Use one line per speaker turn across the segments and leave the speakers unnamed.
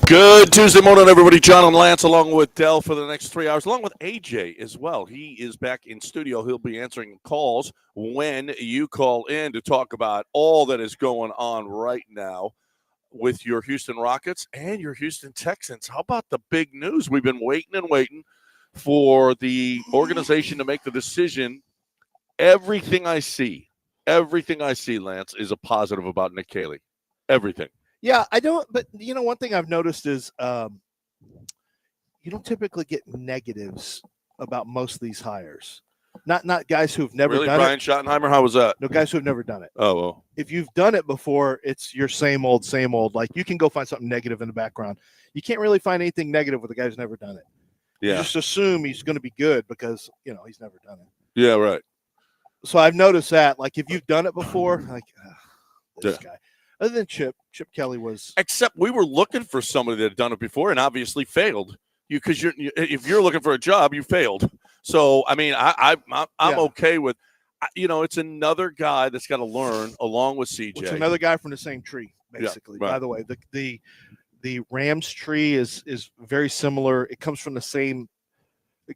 Good Tuesday morning, everybody. John and Lance along with Dell for the next 3 hours, along with AJ as well. He is back in studio. He'll be answering calls when you call in to talk about all that is going on right now with your Houston Rockets and your Houston Texans. How about the big news? We've been waiting and waiting for the organization to make the decision. Everything I see, Lance, is a positive about Nick Caley. Everything.
Yeah, I don't. But one thing I've noticed is you don't typically get negatives about most of these hires. Not guys who've never
really?
done
Brian
it.
Schottenheimer, how was that?
No, guys who've never done it.
Oh, well.
If you've done it before, it's your same old, same old. Like you can go find something negative in the background. You can't really find anything negative with a guy who's never done it.
Yeah.
You just assume he's going to be good because he's never done it.
Yeah, right.
So I've noticed that. Like if you've done it before, like this guy. Other than Chip Kelly was.
Except we were looking for somebody that had done it before and obviously failed. Because if you're looking for a job, you failed. So I mean, I'm okay with. It's another guy that's got to learn along with CJ.
Which another guy from the same tree, basically. Yeah, right. By the way, the Rams tree is very similar. It comes from the same.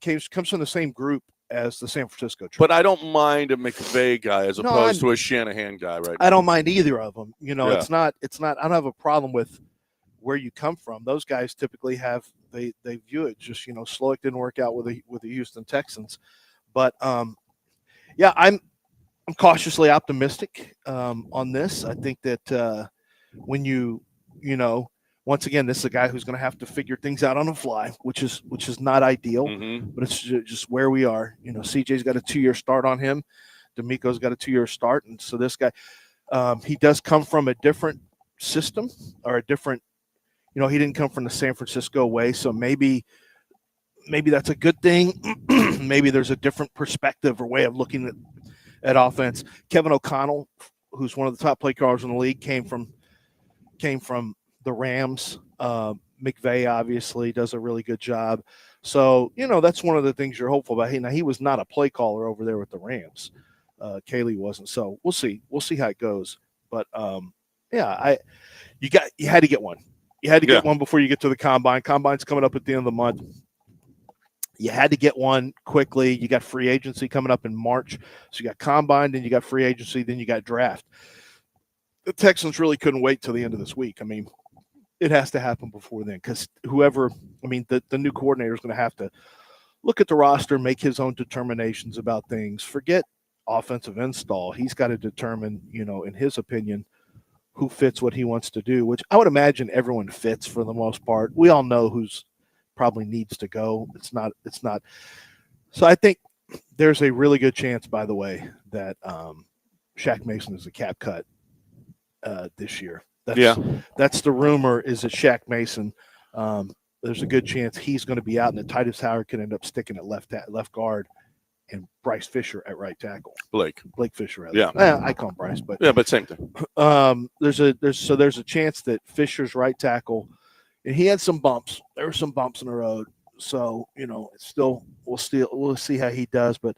Comes from the same group as the San Francisco tree.
But I don't mind a McVay guy as opposed to a Shanahan guy, right?
I don't mind either of them. It's not. I don't have a problem with where you come from. Those guys typically have they view it just Slowick didn't work out with the Houston Texans, but yeah, I'm cautiously optimistic on this. I think that when once again, this is a guy who's going to have to figure things out on the fly, which is not ideal, but it's just where we are. CJ's got a 2-year start on him. D'Amico's got a 2-year start, and so this guy, he does come from a different system or a different. He didn't come from the San Francisco way, so maybe that's a good thing. Maybe there's a different perspective or way of looking at offense. Kevin O'Connell, who's one of the top play callers in the league, came from the Rams. McVay obviously does a really good job. So, that's one of the things you're hopeful about. He was not a play caller over there with the Rams. Caley wasn't. So we'll see. We'll see how it goes. But yeah, you had to get one. You had to get one before you get to the combine. Combine's coming up at the end of the month. You had to get one quickly. You got free agency coming up in March. So you got combine, then you got free agency, then you got draft. The Texans really couldn't wait till the end of this week. I mean, it has to happen before then because the new coordinator is going to have to look at the roster, make his own determinations about things. Forget offensive install. He's got to determine, in his opinion, who fits what he wants to do, which I would imagine everyone fits for the most part. We all know who's probably needs to go. It's not. So I think there's a really good chance, by the way, that Shaq Mason is a cap cut this year. That's the rumor is that Shaq Mason, there's a good chance he's going to be out and that Titus Howard can end up sticking at left guard and Bryce Fisher at right tackle.
Blake
Fisher. Rather.
Yeah.
I call him Bryce, but
but same thing.
There's a chance that Fisher's right tackle, and he had some bumps. There were some bumps in the road. So, it's we'll see how he does, but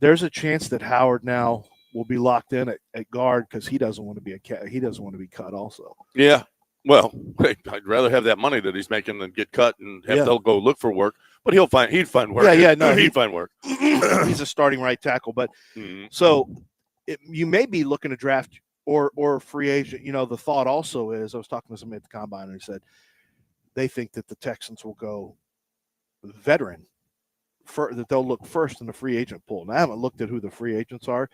there's a chance that Howard now will be locked in at guard because he doesn't want to be he doesn't want to be cut also.
Yeah. Well, I'd rather have that money that he's making than get cut and have to go look for work. But he'd find work. He'd find work.
He's a starting right tackle, but so you may be looking to draft or free agent. The thought also is I was talking to somebody at the combine and he said they think that the Texans will go veteran that they'll look first in the free agent pool. Now I haven't looked at who the free agents are,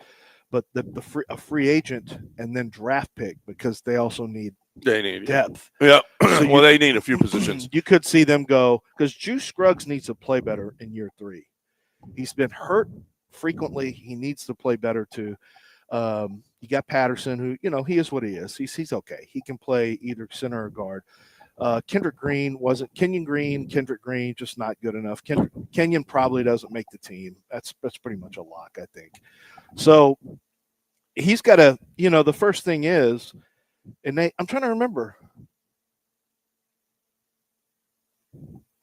but a free agent and then draft pick because they also need depth.
Yeah. So they need a few positions.
You could see them go because Juice Scruggs needs to play better in year 3. He's been hurt frequently. He needs to play better too. You got Patterson, who he is what he is. He's okay. He can play either center or guard. Kendrick Green Kendrick Green just not good enough. Kenyon probably doesn't make the team. That's pretty much a lock, I think. So he's got to, the first thing is, and I'm trying to remember.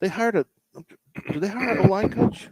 Did they hire a line coach?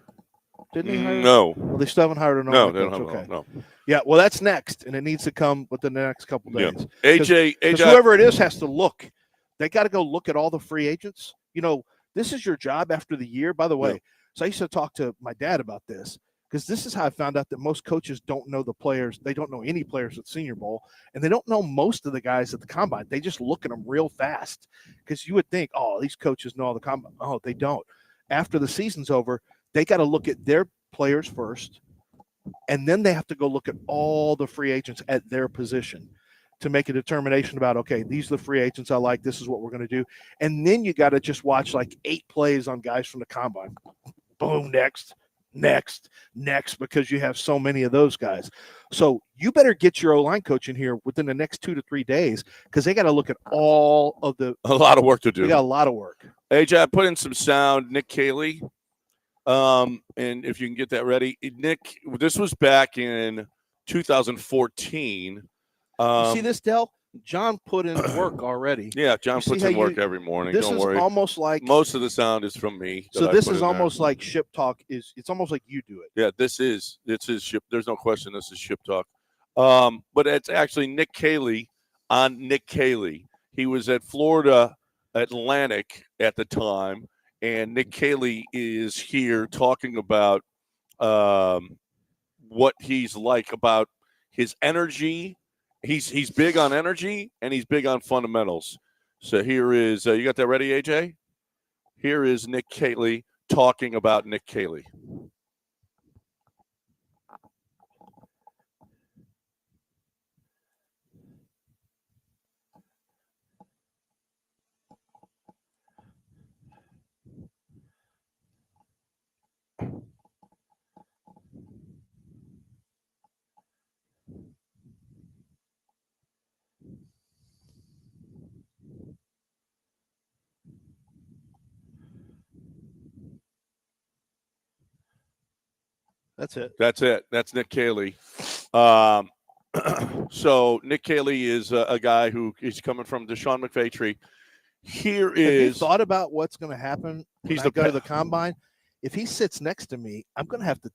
Didn't they hire?
No.
Well, they still haven't hired an
No,
O-line
they don't
coach.
have
Okay.
no.
Yeah, well, that's next, and it needs to come within the next couple
Yeah.
days.
AJ,
Because whoever it is has to look. They got to go look at all the free agents. You know, this is your job after the year. By the way, so I used to talk to my dad about this because this is how I found out that most coaches don't know the players. They don't know any players at Senior Bowl, and they don't know most of the guys at the Combine. They just look at them real fast because you would think, oh, these coaches know all the Combine. Oh, they don't. After the season's over, they got to look at their players first, and then they have to go look at all the free agents at their position to make a determination about, okay, these are the free agents I like. This is what we're going to do. And then you got to just watch like 8 plays on guys from the Combine. Boom, next, because you have so many of those guys. So you better get your O-line coach in here within the next 2 to 3 days because they got to look at all of the –
a lot of work to do.
They got a lot of work.
AJ, I put in some sound. Nick Caley. And if you can get that ready. Nick, this was back in 2014.
You see this, Del? John put in work already.
Yeah, John puts in work every morning.
This
Don't
is
worry.
almost like
most of the sound is from me.
So this is almost like Ship Talk. It's almost like you do it.
Yeah, this is Ship. There's no question. This is Ship Talk. But it's actually Nick Caley on Nick Caley. He was at Florida Atlantic at the time, and Nick Caley is here talking about what he's like, about his energy. He's big on energy, and he's big on fundamentals. So here is you got that ready, AJ? Here is Nick Caley talking about Nick Caley.
That's it.
That's Nick Caley. So Nick Caley is a guy who is coming from Deshaun McVay. Here is.
Have you thought about what's going to happen when
He's
I go to the Combine? If he sits next to me, I'm going to have to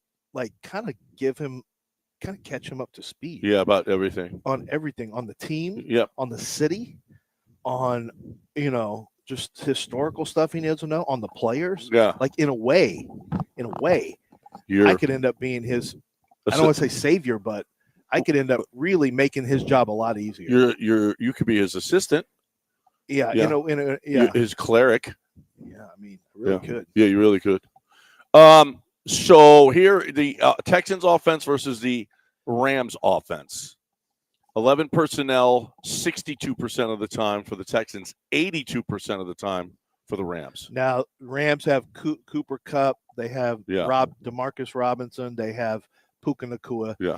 kind of catch him up to speed.
Yeah, about everything.
On everything, on the team.
Yeah.
On the city, on just historical stuff he needs to know, on the players.
Yeah.
Like in a way, I could end up being his. I don't want to say savior, but I could end up really making his job a lot easier.
You could be his assistant.
Yeah.
His cleric.
Yeah, I mean, I really could.
Yeah, you really could. So here, the Texans offense versus the Rams offense. 11 personnel, 62% of the time for the Texans, 82% of the time for the Rams.
Now, Rams have Cooper Kupp. They have Demarcus Robinson. They have Puka Nacua.
Yeah.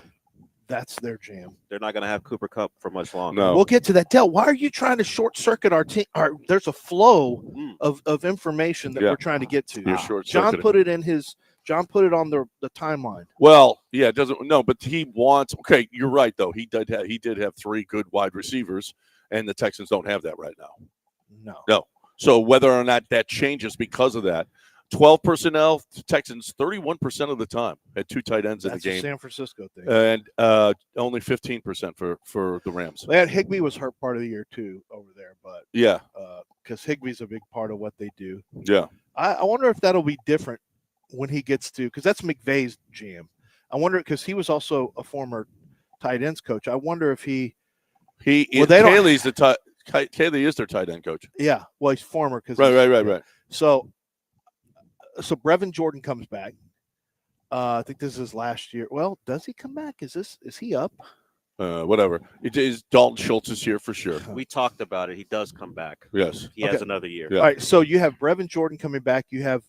That's their jam.
They're not going to have Cooper Kupp for much longer.
No.
We'll get to that. Del, why are you trying to short circuit our team? There's a flow of information that we're trying to get to. John put it on the timeline.
Well, yeah, it doesn't. No, but he wants. Okay, you're right though. He did have 3 good wide receivers, and the Texans don't have that right now. No. So whether or not that changes because of that. 12 personnel, Texans 31% of the time had 2 tight ends in the game.
That's a San Francisco thing.
And only 15% for the Rams.
They had Higbee was hurt part of the year too over there, but because Higbee's a big part of what they do.
Yeah.
I wonder if that'll be different when he gets to, because that's McVay's jam. I wonder, because he was also a former tight ends coach. I wonder if Caley is their tight end coach. Yeah, well, he's former because
right.
So Brevin Jordan comes back. I think this is his last year. Well, does he come back? Is he up?
Whatever. It is. Dalton Schultz is here for sure.
We talked about it. He does come back.
Yes.
He has another year.
Yeah.
All right. So you have Brevin Jordan coming back. You have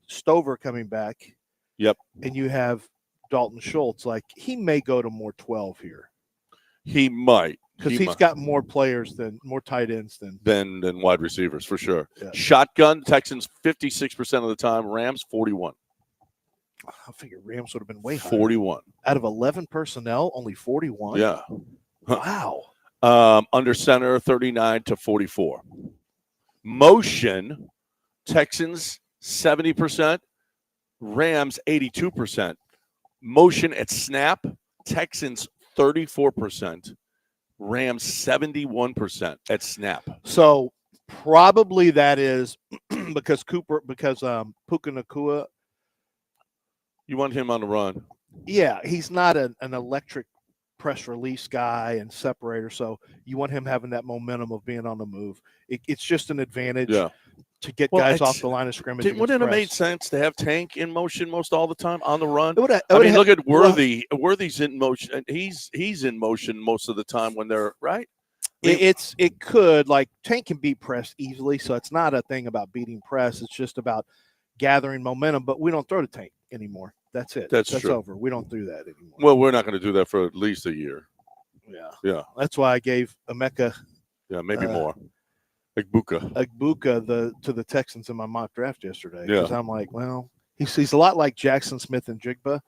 Stover coming back.
Yep.
And you have Dalton Schultz. Like, he may go to more 12 here.
He might.
Because he's got more tight ends
than wide receivers for sure.
Yeah.
Shotgun, Texans 56% of the time, Rams 41.
I figure Rams would have been way higher.
41.
Out of 11 personnel, only 41?
Yeah.
Wow.
Under center, 39 to 44. Motion, Texans 70%, Rams 82%. Motion at snap, Texans 34%. Rams 71% at snap.
So probably that is because Puka Nacua,
You want him on the run.
yeah, he's not an electric press release guy and separator. So you want him having that momentum of being on the move. It's just an advantage to get guys off the line of scrimmage.
Wouldn't it have made sense to have Tank in motion most all the time on the run?
I mean,
look at Worthy. Worthy's in motion. He's in motion most of the time when they're right.
It could, like, Tank can beat press easily, so it's not a thing about beating press. It's just about gathering momentum. But we don't throw to Tank anymore. That's it. That's
true.
over. We don't do that anymore.
Well, we're not going to do that for at least a year.
Yeah. That's why I gave Emeka.
Yeah, maybe more.
Egbuka to the Texans in my mock draft yesterday. Because I'm like, well, he's a lot like Jackson Smith and Jigba,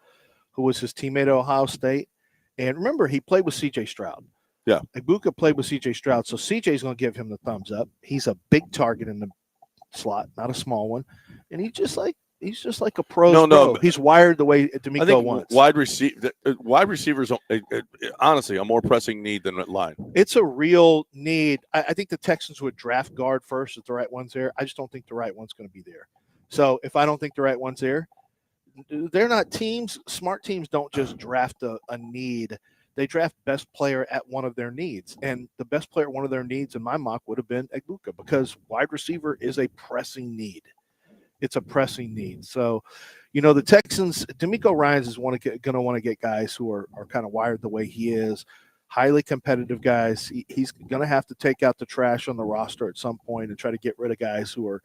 who was his teammate at Ohio State. And remember, he played with C.J. Stroud.
Yeah.
Egbuka played with C.J. Stroud, so C.J.'s going to give him the thumbs up. He's a big target in the slot, not a small one. And he's just like a pro. No. He's wired the way D'Amico wants.
Wide receivers, honestly, a more pressing need than line.
It's a real need. I think the Texans would draft guard first if the right one's there. I just don't think the right one's going to be there. So if I don't think the right one's there, they're not teams. Smart teams don't just draft a need. They draft best player at one of their needs. And the best player at one of their needs in my mock would have been Egbuka, because wide receiver is a pressing need. It's a pressing need. So, the Texans, D'Amico Ryans is going to want to get guys who are kind of wired the way he is, highly competitive guys. He's going to have to take out the trash on the roster at some point and try to get rid of guys who are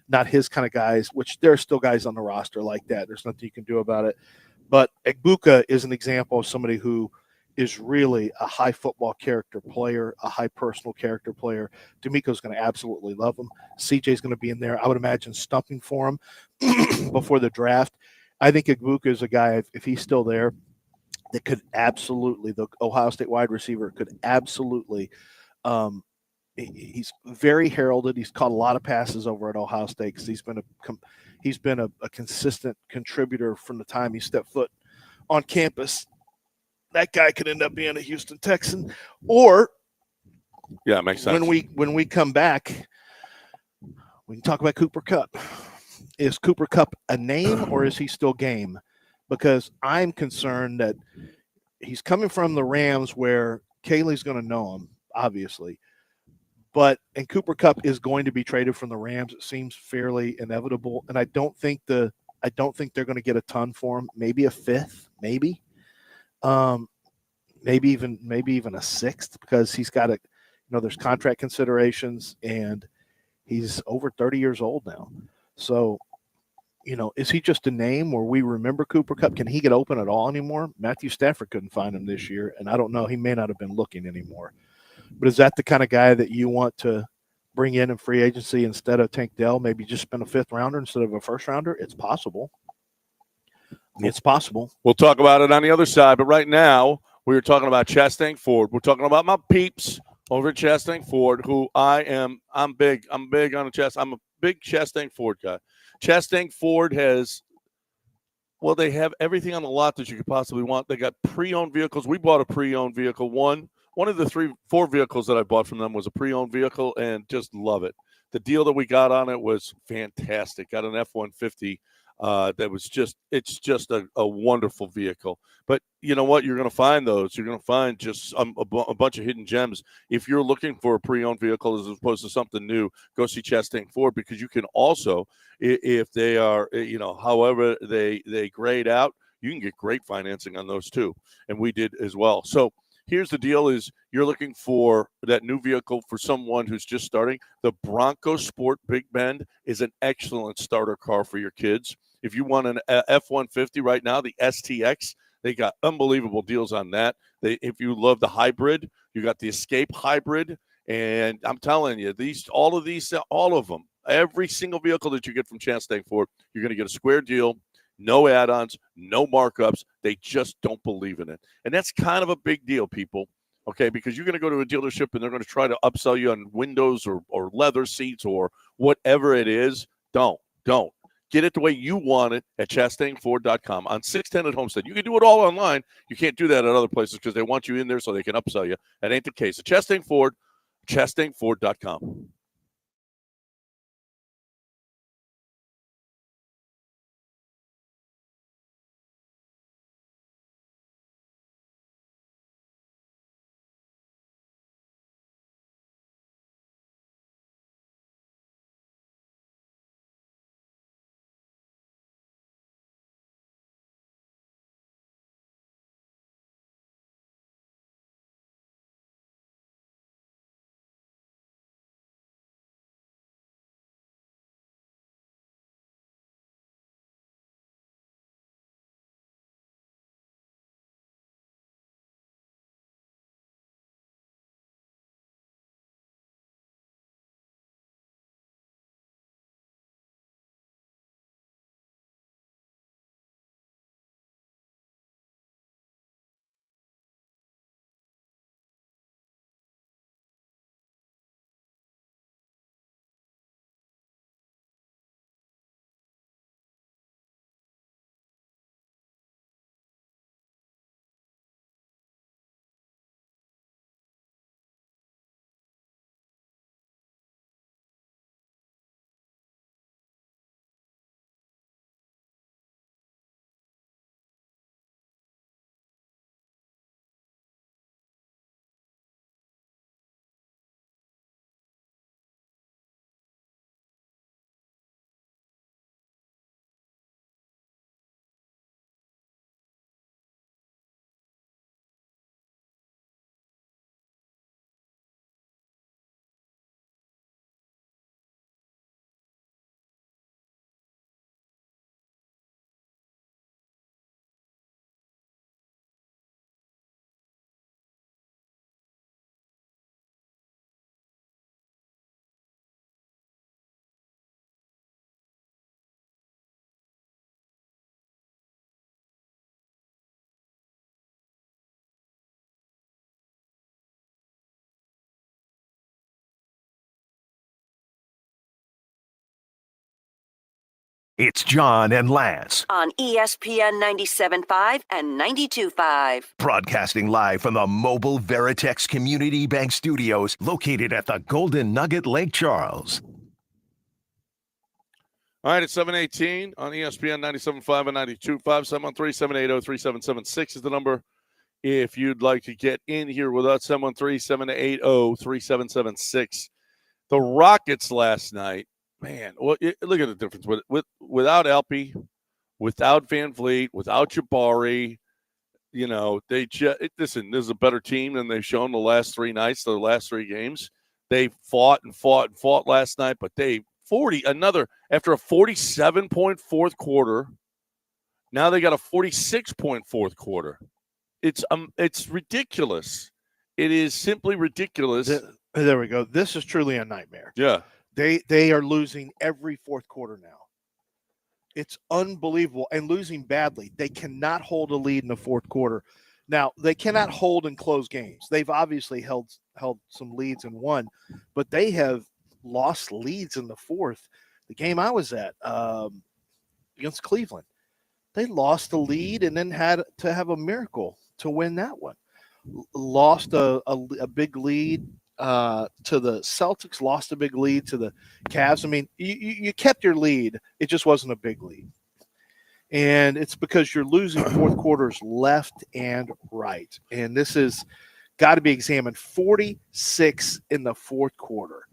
not his kind of guys, which there are still guys on the roster like that. There's nothing you can do about it. But Egbuka is an example of somebody who is really a high football character player, a high personal character player. D'Amico's going to absolutely love him. CJ's going to be in there, I would imagine, stumping for him before the draft. I think Egbuka is a guy, if he's still there, that could absolutely, the Ohio State wide receiver could absolutely, he's very heralded. He's caught a lot of passes over at Ohio State because he's been a consistent contributor from the time he stepped foot on campus. That guy could end up being a Houston Texan, or
makes sense.
When we come back, we can talk about Cooper Kupp. Is Cooper Kupp a name, or is he still game? Because I'm concerned that he's coming from the Rams, where Kaylee's going to know him, obviously, and Cooper Kupp is going to be traded from the Rams. It seems fairly inevitable, and I don't think they're going to get a ton for him. Maybe a fifth, maybe. Maybe even a sixth, because he's got there's contract considerations, and he's over 30 years old now. So, is he just a name where we remember Cooper Kupp? Can he get open at all anymore? Matthew Stafford couldn't find him this year, and I don't know. He may not have been looking anymore. But is that the kind of guy that you want to bring in free agency instead of Tank Dell? Maybe just spend a fifth rounder instead of a first rounder? It's possible. It's possible. We'll
talk about it on the other side, but right now we were talking about Chastang Ford. We're talking about my peeps over at Chastang Ford, who I'm big on the chest. I'm a big Chastang Ford guy. Chastang Ford they have everything on the lot that you could possibly want. They got pre-owned vehicles. We bought a pre-owned vehicle. One of the 4 vehicles that I bought from them was a pre-owned vehicle, and just love it. The deal that we got on it was fantastic. Got an F-150. It's just a wonderful vehicle. But you know what? You're going to find those. You're going to find just a bunch of hidden gems. If you're looking for a pre-owned vehicle as opposed to something new, go see Chastang Ford, because you can also, if they are, however they grade out, you can get great financing on those too. And we did as well. So here's the deal: is you're looking for that new vehicle for someone who's just starting. The Bronco Sport Big Bend is an excellent starter car for your kids. If you want an F-150 right now, the STX, they got unbelievable deals on that. If you love the hybrid, you got the Escape hybrid. And I'm telling you, all of them, every single vehicle that you get from Chastang Ford, you're going to get a square deal. No add-ons, no markups. They just don't believe in it. And that's kind of a big deal, people, okay, because you're going to go to a dealership and they're going to try to upsell you on windows or leather seats or whatever it is. Don't. Get it the way you want it at ChastangFord.com on 610 at Homestead. You can do it all online. You can't do that at other places because they want you in there so they can upsell you. That ain't the case. At Chastang Ford, ChastangFord.com.
It's John and Lance,
on ESPN 97.5 and 92.5.
broadcasting live from the Mobile Veritex Community Bank Studios located at the Golden Nugget Lake Charles.
All right, it's 7:18 on ESPN 97.5 and 92.5. 713-780-3776 is the number. If you'd like to get in here with us, 713-780-3776. The Rockets last night, man, well, look at the difference. Without Elpy, without Van Vliet, without Jabari, you know, listen, this is a better team than they've shown the last three nights, the last three games. They fought last night, but after a 47-point fourth quarter, now they got a 46-point fourth quarter. It's ridiculous. It is simply ridiculous.
There we go. This is truly a nightmare.
Yeah.
They are losing every fourth quarter now. It's unbelievable, and losing badly. They cannot hold a lead in the fourth quarter. Now, they cannot hold and close games. They've obviously held some leads and won, but they have lost leads in the fourth. The game I was at against Cleveland, they lost the lead and then had to have a miracle to win that one. Lost a big lead to the Celtics, lost a big lead to the Cavs. I mean, you kept your lead. It just wasn't a big lead. And it's because you're losing fourth quarters left and right. And this is got to be examined. 46 in the fourth quarter.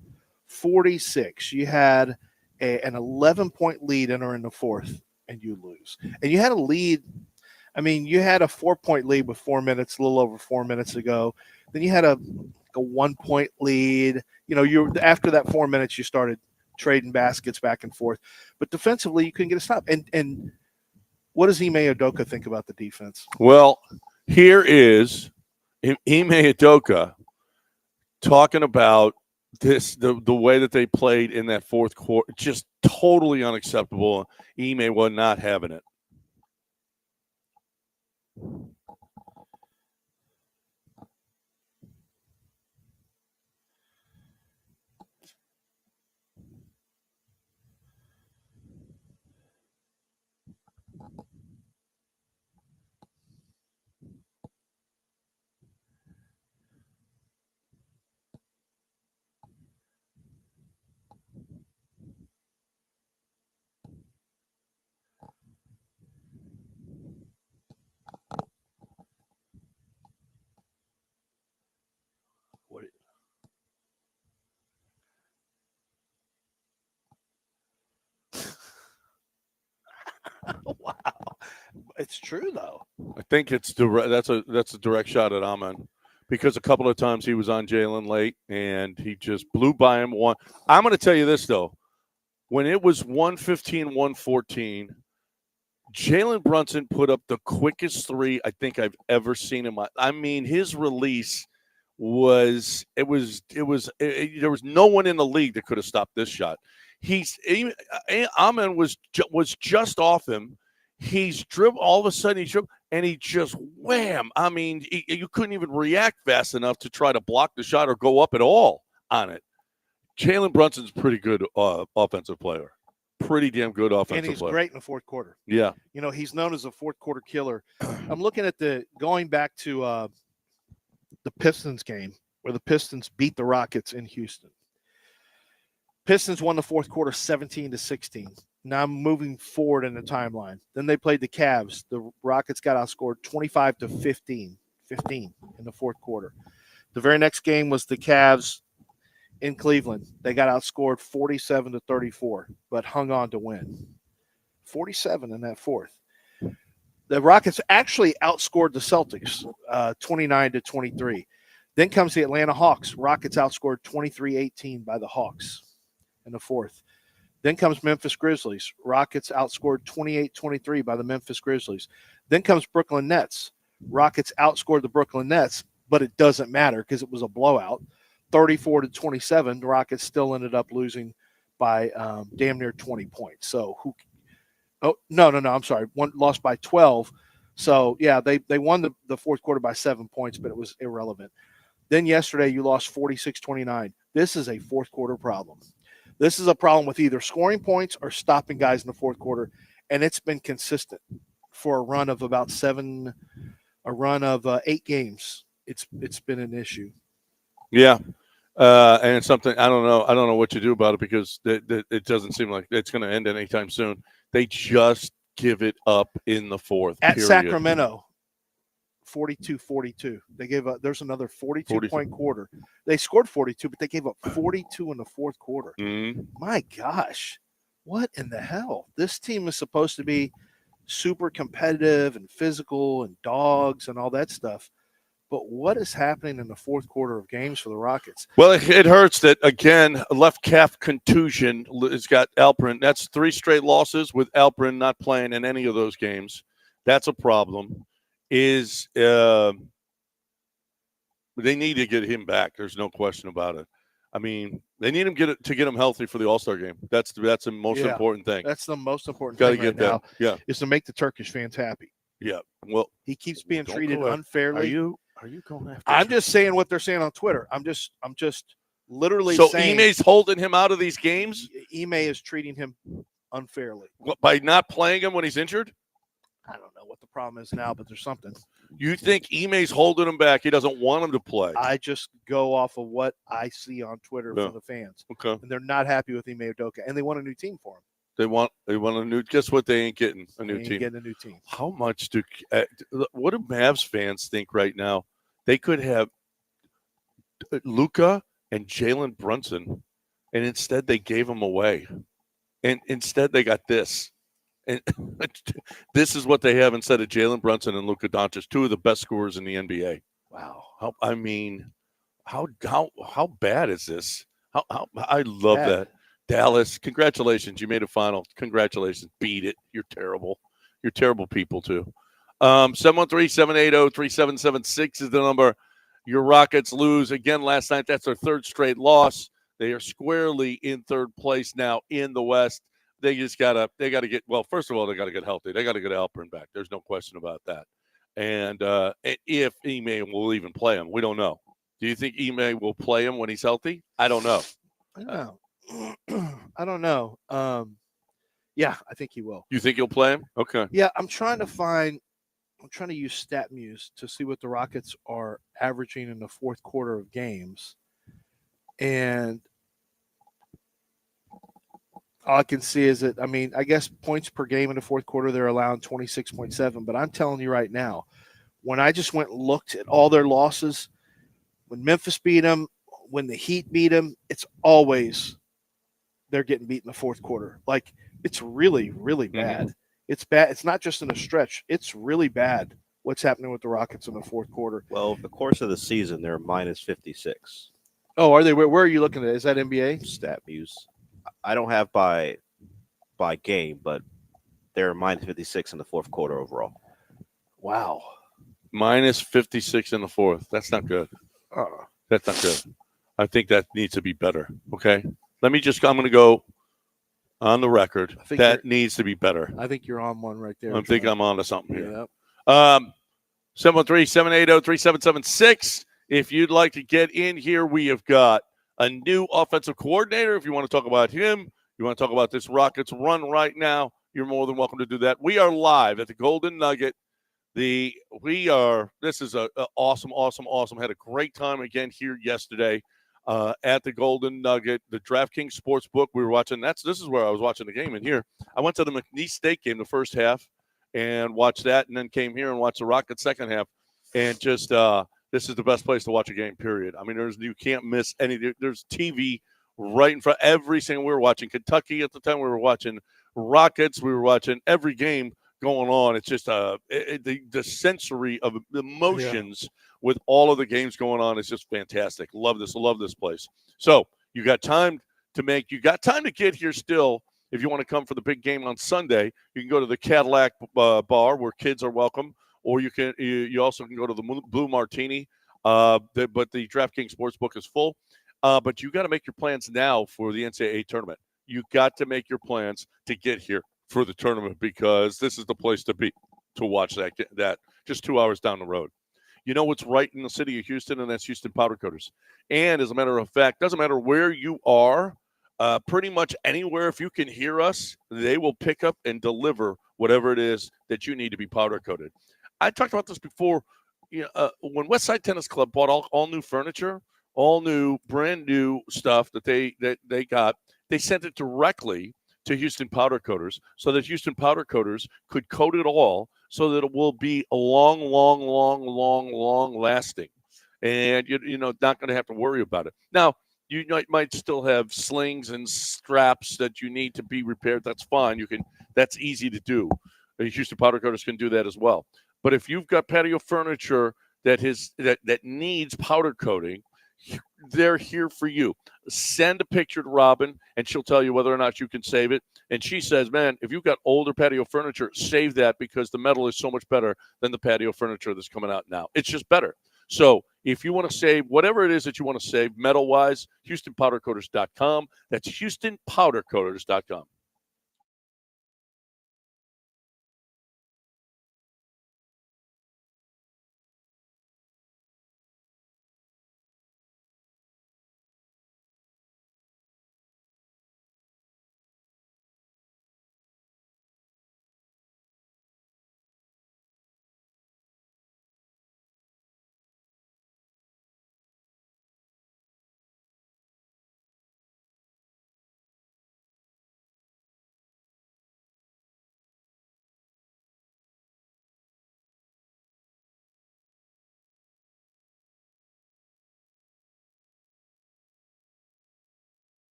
46. You had an 11-point lead entering the fourth, and you lose. And you had a lead. I mean, you had a 4-point lead with 4 minutes, a little over 4 minutes ago. Then you had a 1-point lead. You know, after that 4 minutes, you started trading baskets back and forth. But defensively, you couldn't get a stop. And what does Ime Udoka think about the defense?
Well, here is Ime Udoka talking about the way that they played in that fourth quarter. Just totally unacceptable. Ime was not having it.
It's true though.
I think it's that's a direct shot at Amen, because a couple of times he was on Jalen late and he just blew by him. I'm going to tell you this though, when it was 115, 114, Jalen Brunson put up the quickest three I think I've ever seen him. I mean, his release was there was no one in the league that could have stopped this shot. Amen was just off him. He's dribbled, all of a sudden he's dribbled, and he just wham. I mean, you couldn't even react fast enough to try to block the shot or go up at all on it. Jalen Brunson's a pretty good offensive player. Pretty damn good offensive player.
And he's great in the fourth quarter.
Yeah.
You know, he's known as a fourth quarter killer. I'm looking at going back to the Pistons game where the Pistons beat the Rockets in Houston. Pistons won the fourth quarter 17-16. Now I'm moving forward in the timeline. Then they played the Cavs. The Rockets got outscored 25-15 in the fourth quarter. The very next game was the Cavs in Cleveland. They got outscored 47-34, but hung on to win. 47 in that fourth. The Rockets actually outscored the Celtics 29-23. Then comes the Atlanta Hawks. Rockets outscored 23-18 by the Hawks in the fourth. Then comes Memphis Grizzlies. Rockets outscored 28-23 by the Memphis Grizzlies. Then comes Brooklyn Nets. Rockets outscored the Brooklyn Nets, but it doesn't matter because it was a blowout. 34-27. The Rockets still ended up losing by damn near 20 points. So I'm sorry. Lost by 12. So yeah, they won the fourth quarter by 7 points, but it was irrelevant. Then yesterday you lost 46-29. This is a fourth quarter problem. This is a problem with either scoring points or stopping guys in the fourth quarter, and it's been consistent for a run of 8 games. It's been an issue.
Yeah, and it's something I don't know what to do about it because it doesn't seem like it's going to end anytime soon. They just give it up in the fourth.
At
period.
Sacramento, 42-42. They gave up. There's another 42-point quarter. They scored 42, but they gave up 42 in the fourth quarter.
Mm-hmm.
My gosh, what in the hell? This team is supposed to be super competitive and physical and dogs and all that stuff. But what is happening in the fourth quarter of games for the Rockets?
Well, it hurts that, again, left calf contusion has got Alperin. That's 3 straight losses with Alperin not playing in any of those games. That's a problem. They need to get him back. There's no question about it. I mean, they need him to get him healthy for the All-Star game. That's the most important thing.
That's the most important
thing
right now.
Yeah,
is to make the Turkish fans happy.
Yeah. Well,
he keeps being treated unfairly.
Are you going after?
I'm just saying what they're saying on Twitter. I'm just literally saying.
So Ime's holding him out of these games?
Ime is treating him unfairly.
By not playing him when he's injured?
I don't know what the problem is now, but there's something.
You think Ime's holding him back? He doesn't want him to play.
I just go off of what I see on Twitter from the fans.
Okay.
And they're not happy with Ime Udoka, and they want a new team for him.
They want a new. Guess what? They ain't getting a new team.
Getting a new team.
How much what do Mavs fans think right now? They could have Luka and Jalen Brunson, and instead they gave them away, and instead they got this. And this is what they have instead of Jalen Brunson and Luka Doncic, 2 of the best scorers in the NBA.
Wow.
How bad is this? I love that. Dallas, congratulations. You made a final. Congratulations. Beat it. You're terrible. You're terrible people, too. 713-780-3776 is the number. Your Rockets lose again last night. That's their 3rd straight loss. They are squarely in 3rd place now in the West. They got to get, well, first of all, they got to get healthy. They got to get Alperin back. There's no question about that. And if Ime will even play him, we don't know. Do you think Ime will play him when he's healthy? I don't know.
I don't know. Yeah, I think he will.
You think he'll play him? Okay.
Yeah, I'm trying to use StatMuse to see what the Rockets are averaging in the fourth quarter of games. And all I can see is that, I guess points per game in the fourth quarter, they're allowing 26.7. But I'm telling you right now, when I just went and looked at all their losses, when Memphis beat them, when the Heat beat them, it's always they're getting beat in the fourth quarter. Like, it's really, really bad. it's bad. It's not just in a stretch. It's really bad what's happening with the Rockets in the fourth quarter.
Well, over the course of the season, they're minus 56.
Oh, are they? Where are you looking at? Is that NBA?
Stat Muse. I don't have by game, but they're minus 56 in the fourth quarter overall.
Wow.
Minus 56 in the fourth. That's not good. That's not good. I think that needs to be better. Okay. I'm going to go on the record. That needs to be better.
I think you're on one right there.
I think I'm on to something here.
Yep.
713-780-3776. If you'd like to get in here, we have got a new offensive coordinator. If you want to talk about him, you want to talk about this Rockets run right now, you're more than welcome to do that. We are live at the Golden Nugget. This is a awesome. Had a great time again here yesterday at the Golden Nugget, the DraftKings Sportsbook. We were watching. This is where I was watching the game in here. I went to the McNeese State game the first half and watched that, and then came here and watched the Rockets second half, and just this is the best place to watch a game. Period. I mean, you can't miss any. There's TV right in front. Every single. We were watching Kentucky at the time. We were watching Rockets. We were watching every game going on. It's just the sensory of emotions with all of the games going on is just fantastic. Love this place. So you got time to get here still. If you want to come for the big game on Sunday, you can go to the Cadillac bar where kids are welcome, or you also can go to the Blue Martini. But the DraftKings Sportsbook is full. But you got to make your plans now for the NCAA tournament. You got to make your plans to get here for the tournament, because this is the place to be to watch that just 2 hours down the road. You know what's right in the city of Houston, and that's Houston Powder Coaters. And as a matter of fact, doesn't matter where you are, pretty much anywhere, if you can hear us, they will pick up and deliver whatever it is that you need to be powder coated. I talked about this before. When Westside Tennis Club bought all new furniture, all new, brand new stuff that they got, they sent it directly to Houston Powder Coaters so that Houston Powder Coaters could coat it all so that it will be a long lasting. And you're not going to have to worry about it. Now, you might still have slings and straps that you need to be repaired. That's fine. That's easy to do. Houston Powder Coaters can do that as well. But if you've got patio furniture that needs powder coating, they're here for you. Send a picture to Robin, and she'll tell you whether or not you can save it. And she says, man, if you've got older patio furniture, save that, because the metal is so much better than the patio furniture that's coming out now. It's just better. So if you want to save whatever it is that you want to save metal-wise, HoustonPowderCoaters.com. That's HoustonPowderCoaters.com.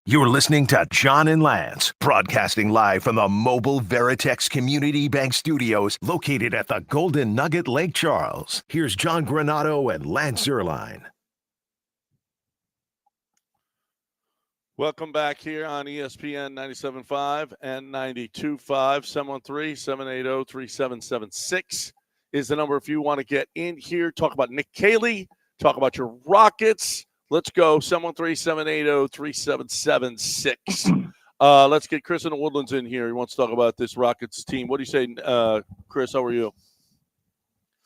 You're listening to John and Lance, broadcasting live from the mobile Veritex Community Bank Studios located at the Golden Nugget Lake Charles. Here's John Granato and Lance Zierlein.
Welcome back here on ESPN 97.5 and 92.5. 713-780-3776 is the number if you want to get in here. Talk about Nick Caley. Talk about your Rockets. Let's go. 713-780-3776. Let's get Chris in the Woodlands in here. He wants to talk about this Rockets team. What do you say, Chris? How are you?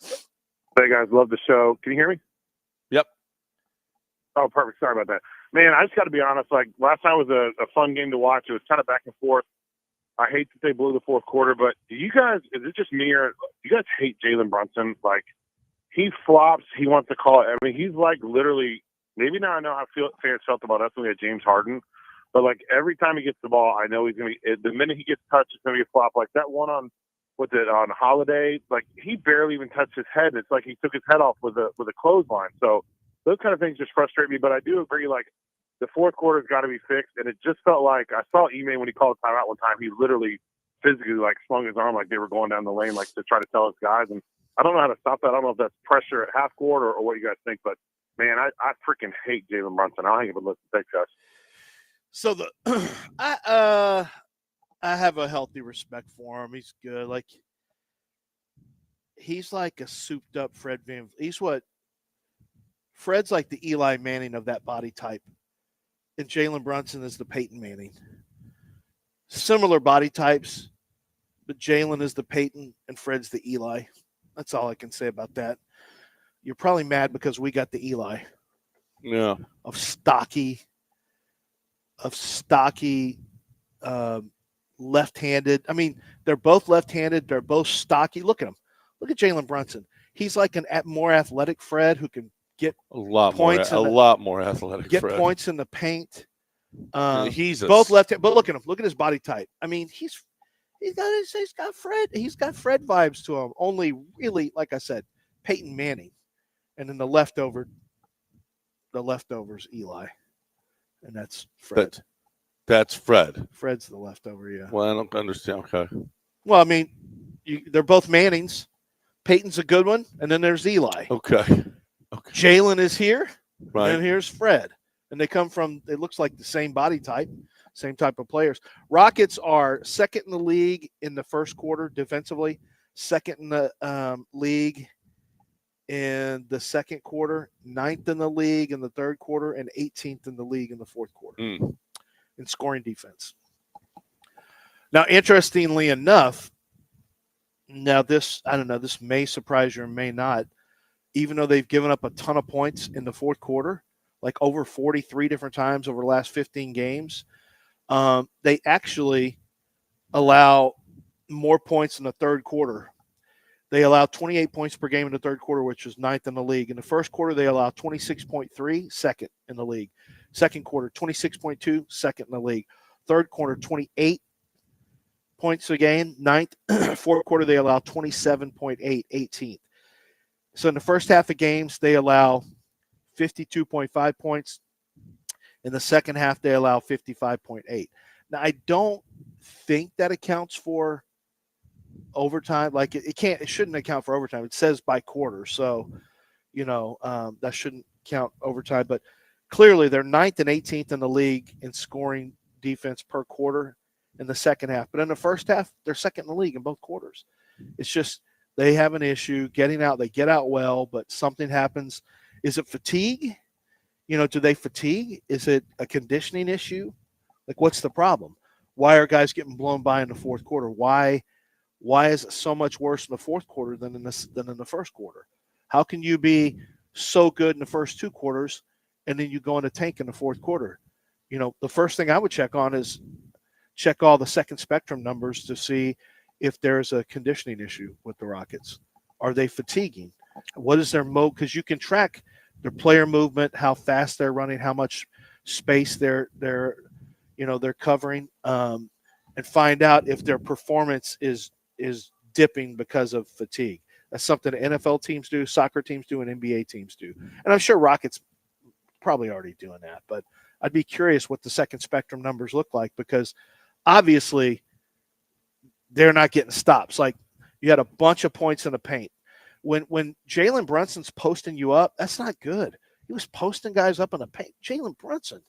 Hey, guys. Love the show. Can you hear me?
Yep.
Oh, perfect. Sorry about that. Man, I just got to be honest. Like, last night was a fun game to watch. It was kind of back and forth. I hate that they blew the fourth quarter, but do you guys, is it just me or do you guys hate Jalen Brunson? Like, he flops. He wants to call it. I mean, he's like literally, maybe now I know how fans felt about us when we had James Harden, but like every time he gets the ball, I know he's going to be, the minute he gets touched, it's going to be a flop. Like that one on Holiday, like he barely even touched his head. It's like he took his head off with a clothesline. So those kind of things just frustrate me, but I do agree, like, the fourth quarter's got to be fixed, and it just felt like I saw Ime when he called timeout one time. He literally physically like swung his arm like they were going down the lane, like to try to tell his guys. And I don't know how to stop that. I don't know if that's pressure at half court or what you guys think, but man, I freaking hate Jalen Brunson. I don't think it would listen. Thanks, guys.
So I have a healthy respect for him. He's good. Like he's like a souped up Fred Van. Fred's like the Eli Manning of that body type. And Jalen Brunson is the Peyton Manning. Similar body types, but Jalen is the Peyton and Fred's the Eli. That's all I can say about that. You're probably mad because we got the Eli.
Yeah.
Of stocky, left-handed. I mean, they're both left-handed. They're both stocky. Look at him. Look at Jalen Brunson. He's like a more athletic Fred who can get
a lot more athletic.
Get
Fred.
points in the paint.
He's
both left. But look at him. Look at his body type. I mean, he's got Fred. He's got Fred vibes to him. Only really, like I said, Peyton Manning, and then the leftovers Eli, and that's Fred.
That's Fred.
Fred's the leftover. Yeah.
Well, I don't understand. Okay.
Well, I mean, they're both Mannings. Peyton's a good one, and then there's Eli.
Okay.
Jalen is here,
right?
And here's Fred. And they come from, it looks like the same body type, same type of players. Rockets are second in the league in the first quarter defensively, second in the league in the second quarter, 9th in the league in the third quarter, and 18th in the league in the fourth quarter in scoring defense. Now, interestingly enough, this may surprise you or may not. Even though they've given up a ton of points in the fourth quarter, like over 43 different times over the last 15 games, they actually allow more points in the third quarter. They allow 28 points per game in the third quarter, which is 9th in the league. In the first quarter, they allow 26.3, second in the league. Second quarter, 26.2, second in the league. Third quarter, 28 points a game, 9th. Fourth quarter, they allow 27.8, 18th. So in the first half of games, they allow 52.5 points. In the second half, they allow 55.8. Now, I don't think that accounts for overtime. Like it shouldn't account for overtime. It says by quarter. So, that shouldn't count overtime. But clearly they're 9th and 18th in the league in scoring defense per quarter in the second half. But in the first half, they're second in the league in both quarters. It's just, they have an issue getting out. They get out well, but something happens. Is it fatigue? Do they fatigue? Is it a conditioning issue? Like, what's the problem? Why are guys getting blown by in the fourth quarter? Why is it so much worse in the fourth quarter than in the first quarter? How can you be so good in the first two quarters and then you go in a tank in the fourth quarter? The first thing I would check on is check all the second spectrum numbers to see if there's a conditioning issue with the Rockets. Are they fatiguing? What is their mode? Because you can track their player movement, how fast they're running, how much space they're covering, and find out if their performance is dipping because of fatigue. That's something NFL teams do, soccer teams do, and NBA teams do. And I'm sure Rockets probably already doing that, but I'd be curious what the second spectrum numbers look like, because obviously they're not getting stops. Like, you had a bunch of points in the paint. When Jalen Brunson's posting you up, that's not good. He was posting guys up in the paint. Jalen Brunson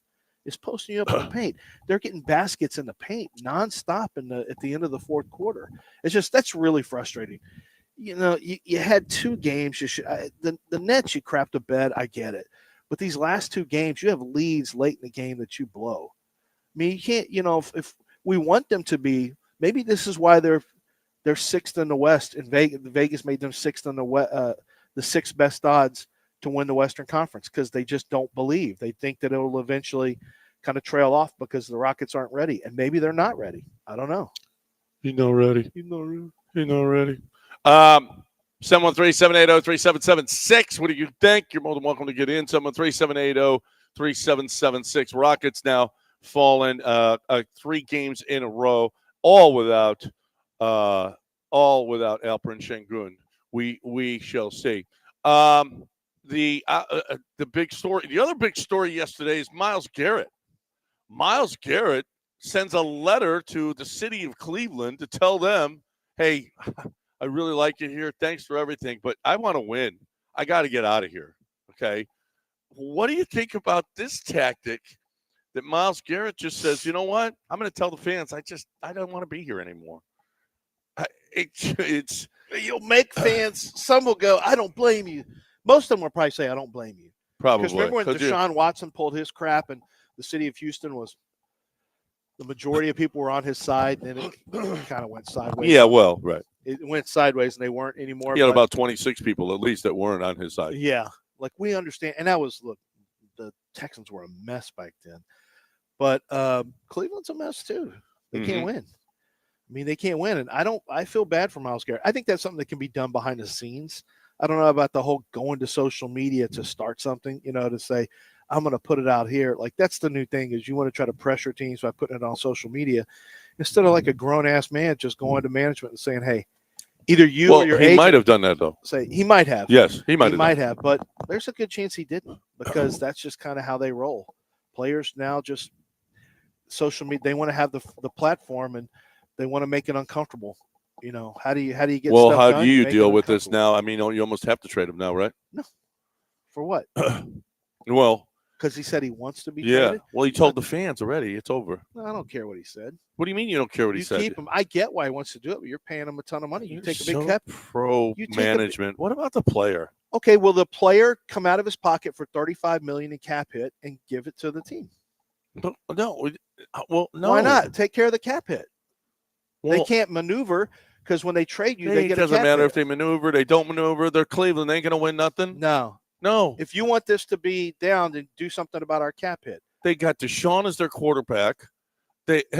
is posting you up in the paint. They're getting baskets in the paint nonstop at the end of the fourth quarter. It's just, that's really frustrating. You know, you had 2 games. The Nets, you crapped a bed. I get it. But these last 2 games, you have leads late in the game that you blow. I mean, you can't, you know, if we want them to be, maybe this is why they're 6th in the West, and Vegas made them 6th in the 6th best odds to win the Western Conference, because they just don't believe. They think that it'll eventually kind of trail off because the Rockets aren't ready, and maybe they're not ready. I don't know.
You're not ready. You're not ready. 713-780-3776. What do you think? You're more than welcome to get in. 713-780-3776. Rockets now fallen 3 games in a row, all without Alperen Şengün. We shall see. The big story, the other big story yesterday is Myles Garrett. Myles Garrett sends a letter to the city of Cleveland to tell them, hey, I really like it here. Thanks for everything, but I want to win. I got to get out of here. Okay. What do you think about this tactic that Myles Garrett just says, you know what? I'm going to tell the fans, I don't want to be here anymore. It's
You'll make fans, some will go, I don't blame you. Most of them will probably say, I don't blame you.
probably.
Because remember when Deshaun Watson pulled his crap and the city of Houston was, the majority of people were on his side, and it kind of went sideways.
Yeah, well, right.
It went sideways, and they weren't anymore.
He had about 26 people at least that weren't on his side.
Yeah, like, we understand. And that was, look, the Texans were a mess back then. But Cleveland's a mess too. They can't win. I mean, they can't win. And I feel bad for Myles Garrett. I think that's something that can be done behind the scenes. I don't know about the whole going to social media to start something, you know, to say, I'm going to put it out here. Like, that's the new thing, is you want to try to pressure teams by putting it on social media instead of like a grown-ass man just going to management and saying, hey, either you or your agent.
He might have done that, though.
Say, he might have.
Yes, he might
have. But there's a good chance he didn't, because that's just kind of how they roll. Players now just social media, they want to have the platform, and they want to make it uncomfortable. You know, how do you get
well,
stuff
how
done?
do you deal with this now? I mean, you almost have to trade him now, right?
No. For what?
Well,
because he said he wants to be
Yeah.
traded?
Well, he told the fans already. It's over.
No, I don't care what he said.
What do you mean you don't care what he said?
Keep him. I get why he wants to do it, but you're paying him a ton of money. You take a big cut.
Management. What about the player?
Okay, will the player come out of his pocket for $35 million in cap hit and give it to the team?
No. Well, no.
Why not? Take care of the cap hit.
Well,
they can't maneuver, because when they trade you, they get a cap
It doesn't matter
hit.
if they maneuver, they don't maneuver. They're Cleveland. They ain't going to win nothing.
No. If you want this to be down, then do something about our cap hit.
They got Deshaun as their quarterback.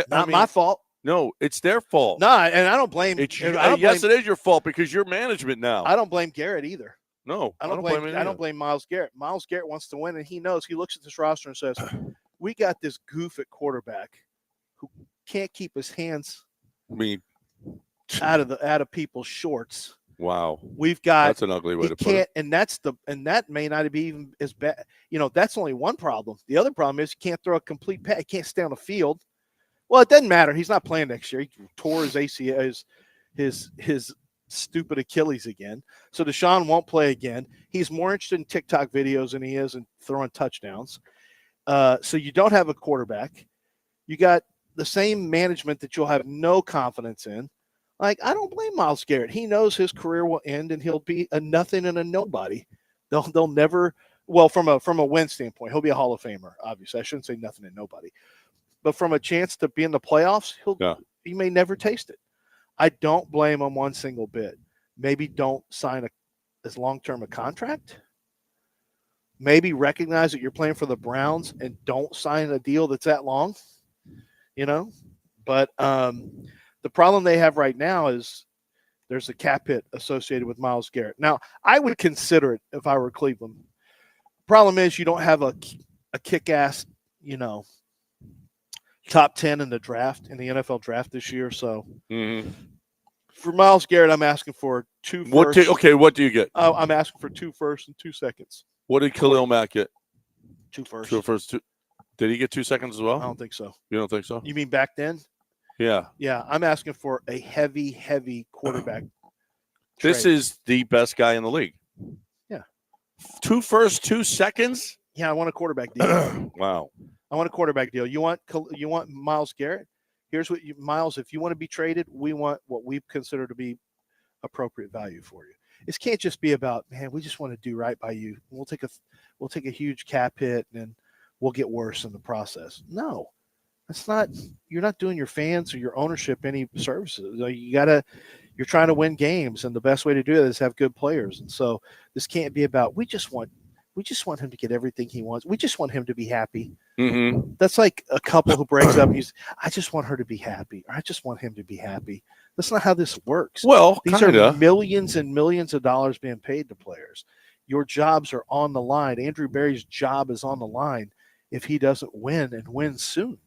Not my fault.
No, it's their fault.
No, and I don't blame.
It is your fault, because you're management now.
I don't blame Garrett either.
No,
I don't blame Myles Garrett. Myles Garrett wants to win, and he knows. He looks at this roster and says, "We got this goof at quarterback who can't keep his hands out of people's shorts."
Wow,
we've got.
That's an ugly way to put it.
And that may not be even as bad. You know, that's only one problem. The other problem is you can't throw a complete pass. He can't stay on the field. Well, it doesn't matter. He's not playing next year. He tore his ACL, his stupid Achilles again. So Deshaun won't play again. He's more interested in TikTok videos than he is in throwing touchdowns. So you don't have a quarterback. You got the same management that you'll have no confidence in. Like, I don't blame Myles Garrett. He knows his career will end, and he'll be a nothing and a nobody. They'll never. Well, from a win standpoint, he'll be a Hall of Famer. Obviously, I shouldn't say nothing and nobody. But from a chance to be in the playoffs, he may never taste it. I don't blame him one single bit. Maybe don't sign as long-term a contract. Maybe recognize that you're playing for the Browns and don't sign a deal that's that long. You know, but the problem they have right now is there's a cap hit associated with Myles Garrett. Now, I would consider it if I were Cleveland. Problem is you don't have a kick-ass, you know, top 10 in the draft, in the NFL draft this year. So for Myles Garrett, I'm asking for 2 firsts.
What do you get?
I'm asking for 2 firsts and 2 seconds.
What did Khalil Mack get?
2 firsts.
2 firsts. Did he get 2 seconds as well?
I don't think so.
You don't think so?
You mean back then?
Yeah.
Yeah, I'm asking for a heavy quarterback.
This
trade.
is the best guy in the league.
Yeah.
2 first, 2 seconds?
Yeah, I want a quarterback deal.
Wow.
I want a quarterback deal. You want Myles Garrett? Here's what Myles, if you want to be traded, we want what we consider to be appropriate value for you. This can't just be about, man, we just want to do right by you. We'll take a huge cap hit and we'll get worse in the process. No. That's not, you're not doing your fans or your ownership any services. You're trying to win games, and the best way to do it is have good players. And so this can't be about, we just want him to get everything he wants. We just want him to be happy.
Mm-hmm.
That's like a couple who breaks up. I just want her to be happy, or I just want him to be happy. That's not how this works.
Well,
these
kinda.
are millions and millions of dollars being paid to players. Your jobs are on the line. Andrew Berry's job is on the line if he doesn't win and win soon.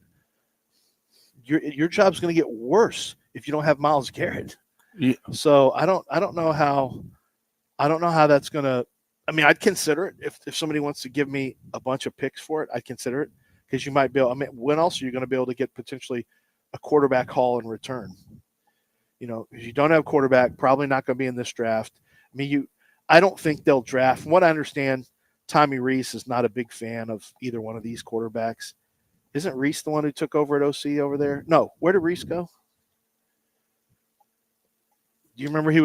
Your job's going to get worse if you don't have Myles Garrett.
Yeah.
So I don't know how that's going to. I mean, I'd consider it if somebody wants to give me a bunch of picks for it. I'd consider it because you might be able. I mean, when else are you going to be able to get potentially a quarterback haul in return? You know, if you don't have a quarterback, probably not going to be in this draft. I mean, I don't think they'll draft. From what I understand, Tommy Rees is not a big fan of either one of these quarterbacks. Isn't Reese the one who took over at OC over there? No. Where did Reese go? Do you remember he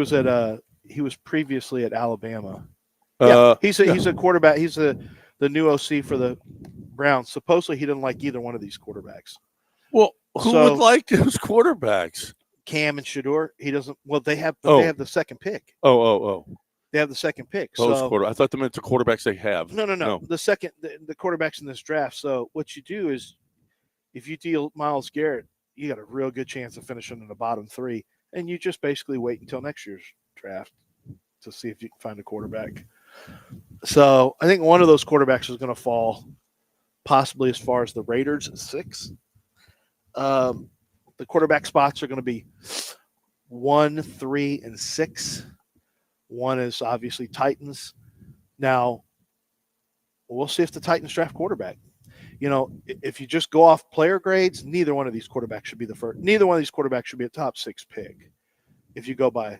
was previously at Alabama? Yeah, he's a quarterback. He's the new OC for the Browns. Supposedly he didn't like either one of these quarterbacks.
Well, who would like those quarterbacks?
Cam and Shador. He doesn't. Well, they have the second pick.
Oh.
They have the second pick.
I thought they meant the quarterbacks they have.
No. The quarterbacks in this draft. So what you do is, if you deal Myles Garrett, you got a real good chance of finishing in the bottom 3, and you just basically wait until next year's draft to see if you can find a quarterback. So I think one of those quarterbacks is going to fall, possibly as far as the Raiders at 6. The quarterback spots are going to be 1, 3, and 6. One is obviously Titans. Now, we'll see if the Titans draft quarterback. You know, if you just go off player grades, neither one of these quarterbacks should be the first. Neither one of these quarterbacks should be a top 6 pick. If you go by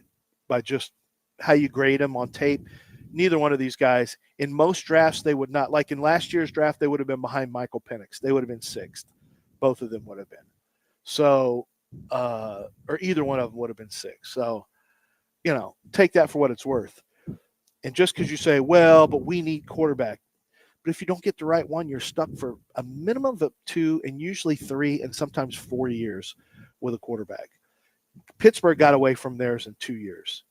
just how you grade them on tape, neither one of these guys, in most drafts, they would not. Like in last year's draft, they would have been behind Michael Penix. They would have been 6th. Both of them would have been. So, or either one of them would have been 6. So, you know, take that for what it's worth. And just because you say, well, but we need quarterback. But if you don't get the right one, you're stuck for a minimum of 2 and usually 3 and sometimes 4 years with a quarterback. Pittsburgh got away from theirs in 2 years.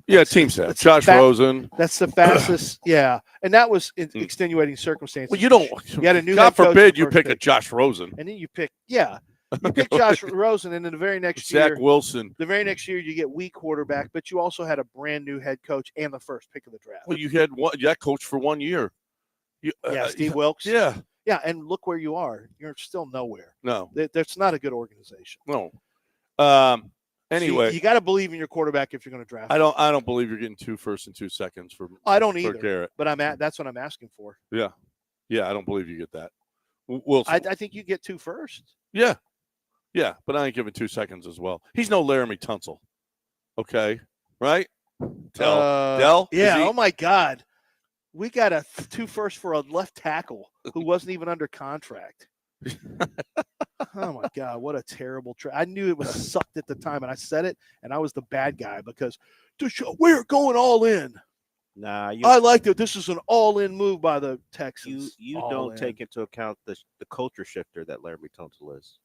Yeah, teams have. Josh Rosen.
That's the fastest. Yeah. And that was in extenuating circumstances.
Well, you
had a new
God
head coach
forbid you pick
pick.
a Josh Rosen.
And then you pick Josh Rosen, and then the very next
Zach
year,
Wilson.
The very next year, you get weak quarterback, but you also had a brand new head coach and the first pick of the draft.
Well, you had that coach for 1 year.
Steve Wilkes.
Yeah.
Yeah, and look where you are. You're still nowhere.
No.
That's not a good organization.
No. Anyway,
so you got to believe in your quarterback if you're going to draft.
I don't believe you're getting 2 first and 2 seconds for.
I don't either.
Garrett.
But that's what I'm asking for.
Yeah. I don't believe you get that. Wilson.
I think you get 2 first.
Yeah, but I ain't giving 2 seconds as well. He's no Laramie Tunsil. Okay, right? Dell.
Yeah. Oh my God, we got a 2 first for a left tackle who wasn't even under contract. Oh my God, what a terrible trade! I knew it was sucked at the time, and I said it, and I was the bad guy because we're going all in.
Nah,
I liked it. This is an all-in move by the Texans.
You don't take into account the culture shifter that Laramie Tunsil is.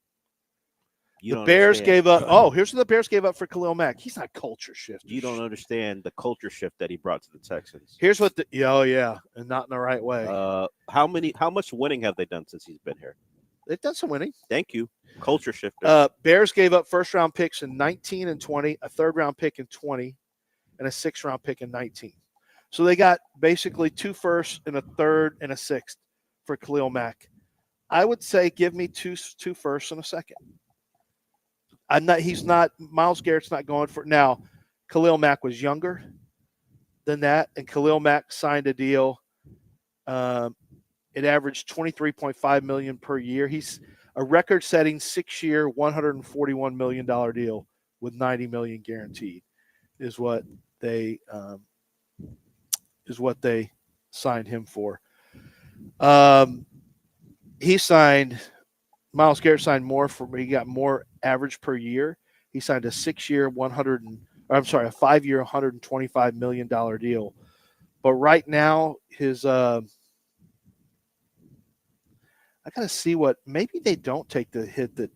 The Bears gave up. Oh, here's what the Bears gave up for Khalil Mack. He's not culture shifter.
You don't understand the culture shift that he brought to the Texans.
Here's what and not in the right way.
How much winning have they done since he's been here?
They've done some winning.
Thank you. Culture shifter.
Bears gave up first-round picks in 19 and 20, a third-round pick in 20, and a 6th-round pick in 19. So they got basically 2 firsts and a 3rd and a 6th for Khalil Mack. I would say give me 2 firsts and a 2nd. Myles Garrett's not going for it. Now, Khalil Mack was younger than that, and Khalil Mack signed a deal It averaged $23.5 million per year. He's a record-setting 6-year, $141 million deal with $90 million guaranteed. Is what they signed him for. Myles Garrett signed more he got more average per year. He signed a 5-year, $125 million deal. But right now, I gotta see maybe they don't take the hit that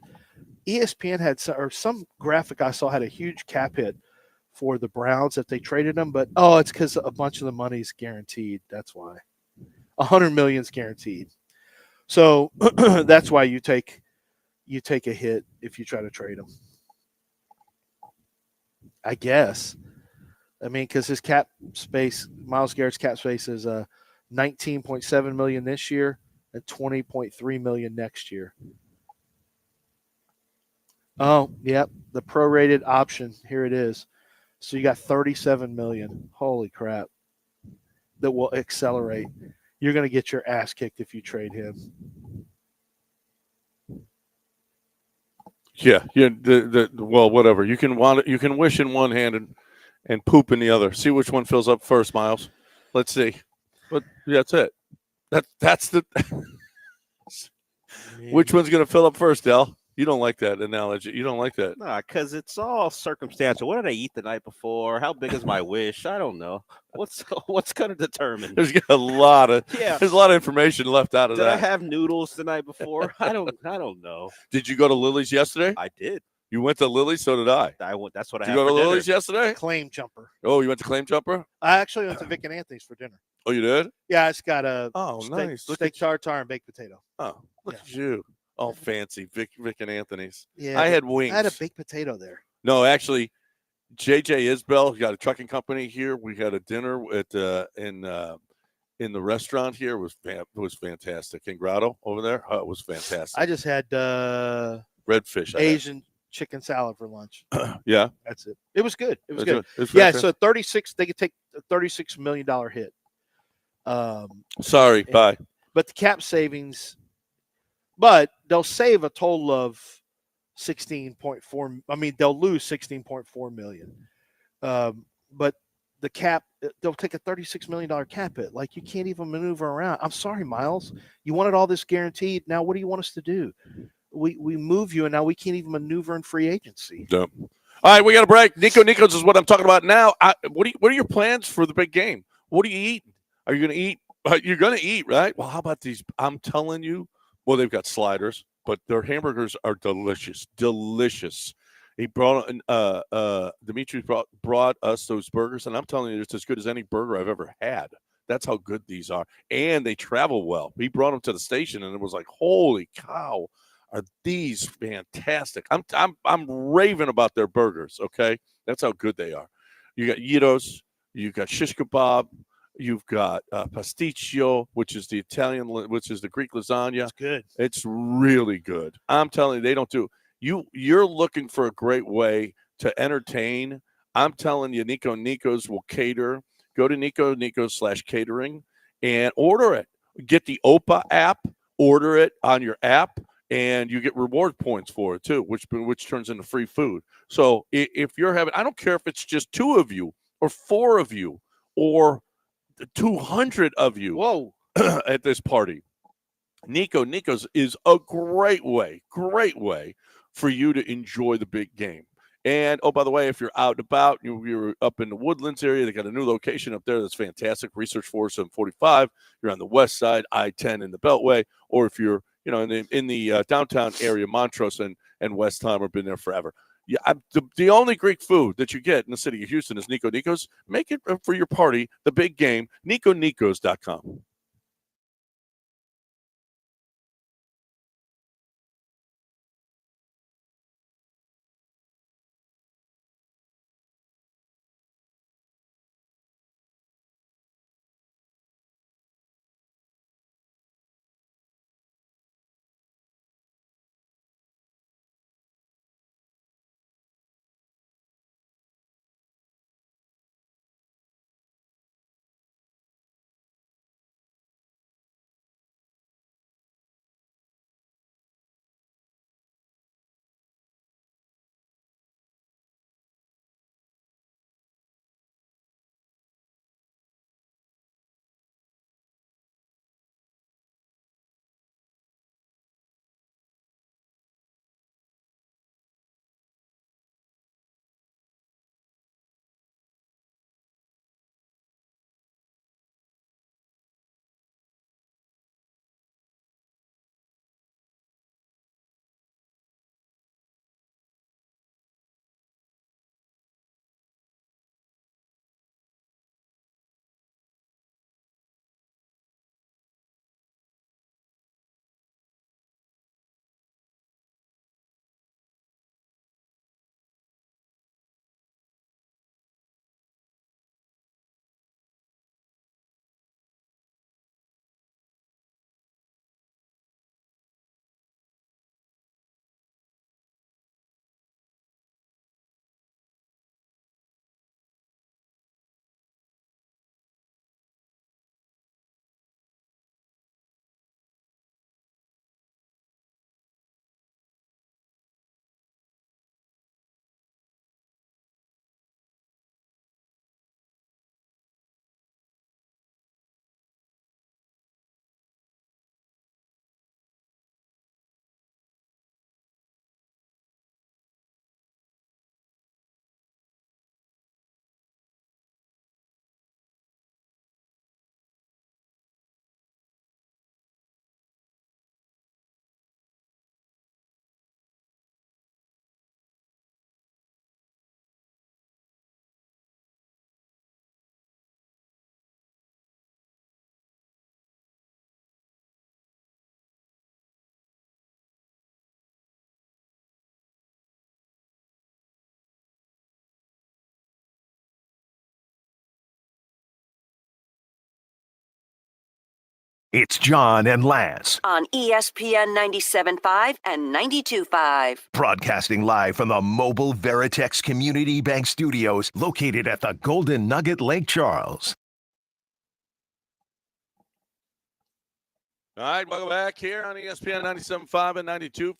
ESPN had, or some graphic I saw had a huge cap hit for the Browns if they traded him. But it's because a bunch of the money's guaranteed. That's why $100 million is guaranteed. So that's why you take a hit if you try to trade him. I guess. I mean, because his cap space, Myles Garrett's cap space is $19.7 million this year and $20.3 million next year. Oh, yep, the prorated option. Here it is. So you got $37 million. Holy crap! That will accelerate. You're going to get your ass kicked if you trade him.
Yeah. Well, whatever. You can wish in one hand and poop in the other. See which one fills up first, Miles. Let's see. But that's it. That's the. Which one's going to fill up first, Del? You don't like that analogy. You don't like that.
Nah, because it's all circumstantial. What did I eat the night before? How big is my wish? I don't know. What's going to determine?
There's a lot of information left out of
Did
that.
I have noodles the night before? I don't know.
Did you go to Lily's yesterday?
I did.
You went to Lily's, so did I.
That's what I
Did
had
you go
for
to
dinner.
Lily's yesterday?
Claim jumper.
Oh, you went to Claim Jumper?
I actually went to Vic and Anthony's for dinner.
Oh, you did?
Yeah, it's got a
nice.
steak tartare and baked potato.
Oh, look at you. All fancy. Vic and Anthony's.
Yeah,
I had wings.
I had a baked potato there.
No, actually, JJ Isbell got a trucking company here. We had a dinner at in the restaurant here. It was fantastic. In Grotto over there, it was fantastic.
I just had
redfish,
Asian chicken salad for lunch.
Yeah,
that's it. It was good. It was good.
It was
yeah, so 36. They could take a $36 million hit.
Sorry, bye.
But the cap savings. But they'll save a total of 16.4. I mean, they'll lose 16.4 million. But the cap, they'll take a $36 million cap hit. Like, you can't even maneuver around. I'm sorry, Miles. You wanted all this guaranteed. Now, what do you want us to do? We move you, and now we can't even maneuver in free agency.
Yep. All right, we got a break. Nico's is what I'm talking about now. What are your plans for the big game? What are you eating? Are you going to eat? You're going to eat, right? Well, how about these? I'm telling you. Well, they've got sliders, but their hamburgers are delicious. Delicious. He brought Dimitri brought us those burgers, and I'm telling you, it's as good as any burger I've ever had. That's how good these are, and they travel well. He brought them to the station, and it was like, holy cow, are these fantastic? I'm raving about their burgers. Okay, that's how good they are. You got gyros, you got shish kebab. You've got pasticcio, which is the Italian, which is the Greek lasagna.
It's good.
It's really good. I'm telling you, they don't do you're looking for a great way to entertain. I'm telling you, Nico's will cater. Go to Nico/catering and order it. Get the OPA app, order it on your app, and you get reward points for it too, which turns into free food. So if you're having, I don't care if it's just 2 of you or 4 of you or 200 of you at this party. Nico's is a great way for you to enjoy the big game. And, oh, by the way, if you're out and about, you're up in the Woodlands area, they got a new location up there that's fantastic, Research 4745. You're on the west side, I-10 in the Beltway. Or if you're, in the downtown area, Montrose and Westheimer, been there forever. Yeah, the only Greek food that you get in the city of Houston is Nico's. Make it for your party, the big game, NicoNicos.com.
It's John and Lance,
on ESPN 97.5 and 92.5.
broadcasting live from the Mobile Veritex Community Bank Studios located at the Golden Nugget, Lake Charles.
All right, welcome back here on ESPN 97.5 and 92.5,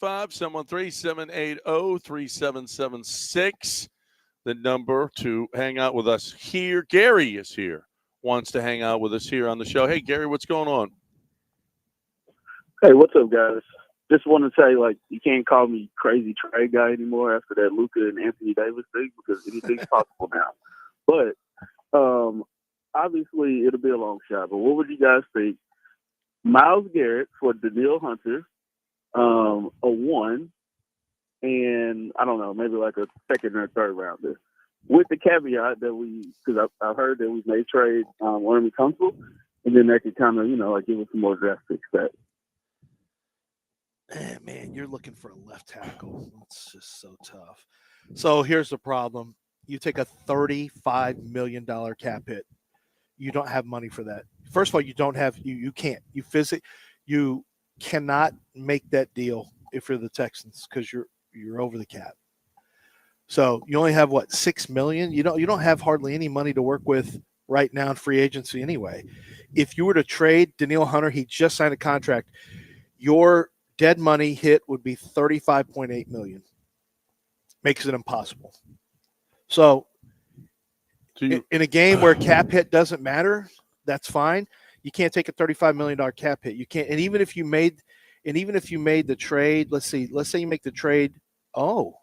713-780-3776. The number to hang out with us here. Gary is here, wants to hang out with us here on the show. Hey, Gary, what's going on?
Hey, what's up, guys? Just want to say, you can't call me crazy trade guy anymore after that Luka and Anthony Davis thing because anything's possible now. But obviously, it'll be a long shot. But what would you guys think? Myles Garrett for Danielle Hunter, a 1, and I don't know, maybe like a second or third rounder. With the caveat that because I've heard that we may trade Wormy Tunsil, and then that could kind of, give us some more draft picks back.
Man, you're looking for a left tackle. It's just so tough. So here's the problem. You take a $35 million cap hit. You don't have money for that. First of all, you don't have you can't. You cannot make that deal if you're the Texans because you're over the cap. So you only have $6 million? You don't have hardly any money to work with right now in free agency anyway. If you were to trade Danielle Hunter, he just signed a contract. Your dead money hit would be $35.8 million. Makes it impossible. So in a game where cap hit doesn't matter, that's fine. You can't take a $35 million cap hit. You can't. And even if you made the trade, let's say you make the trade. Oh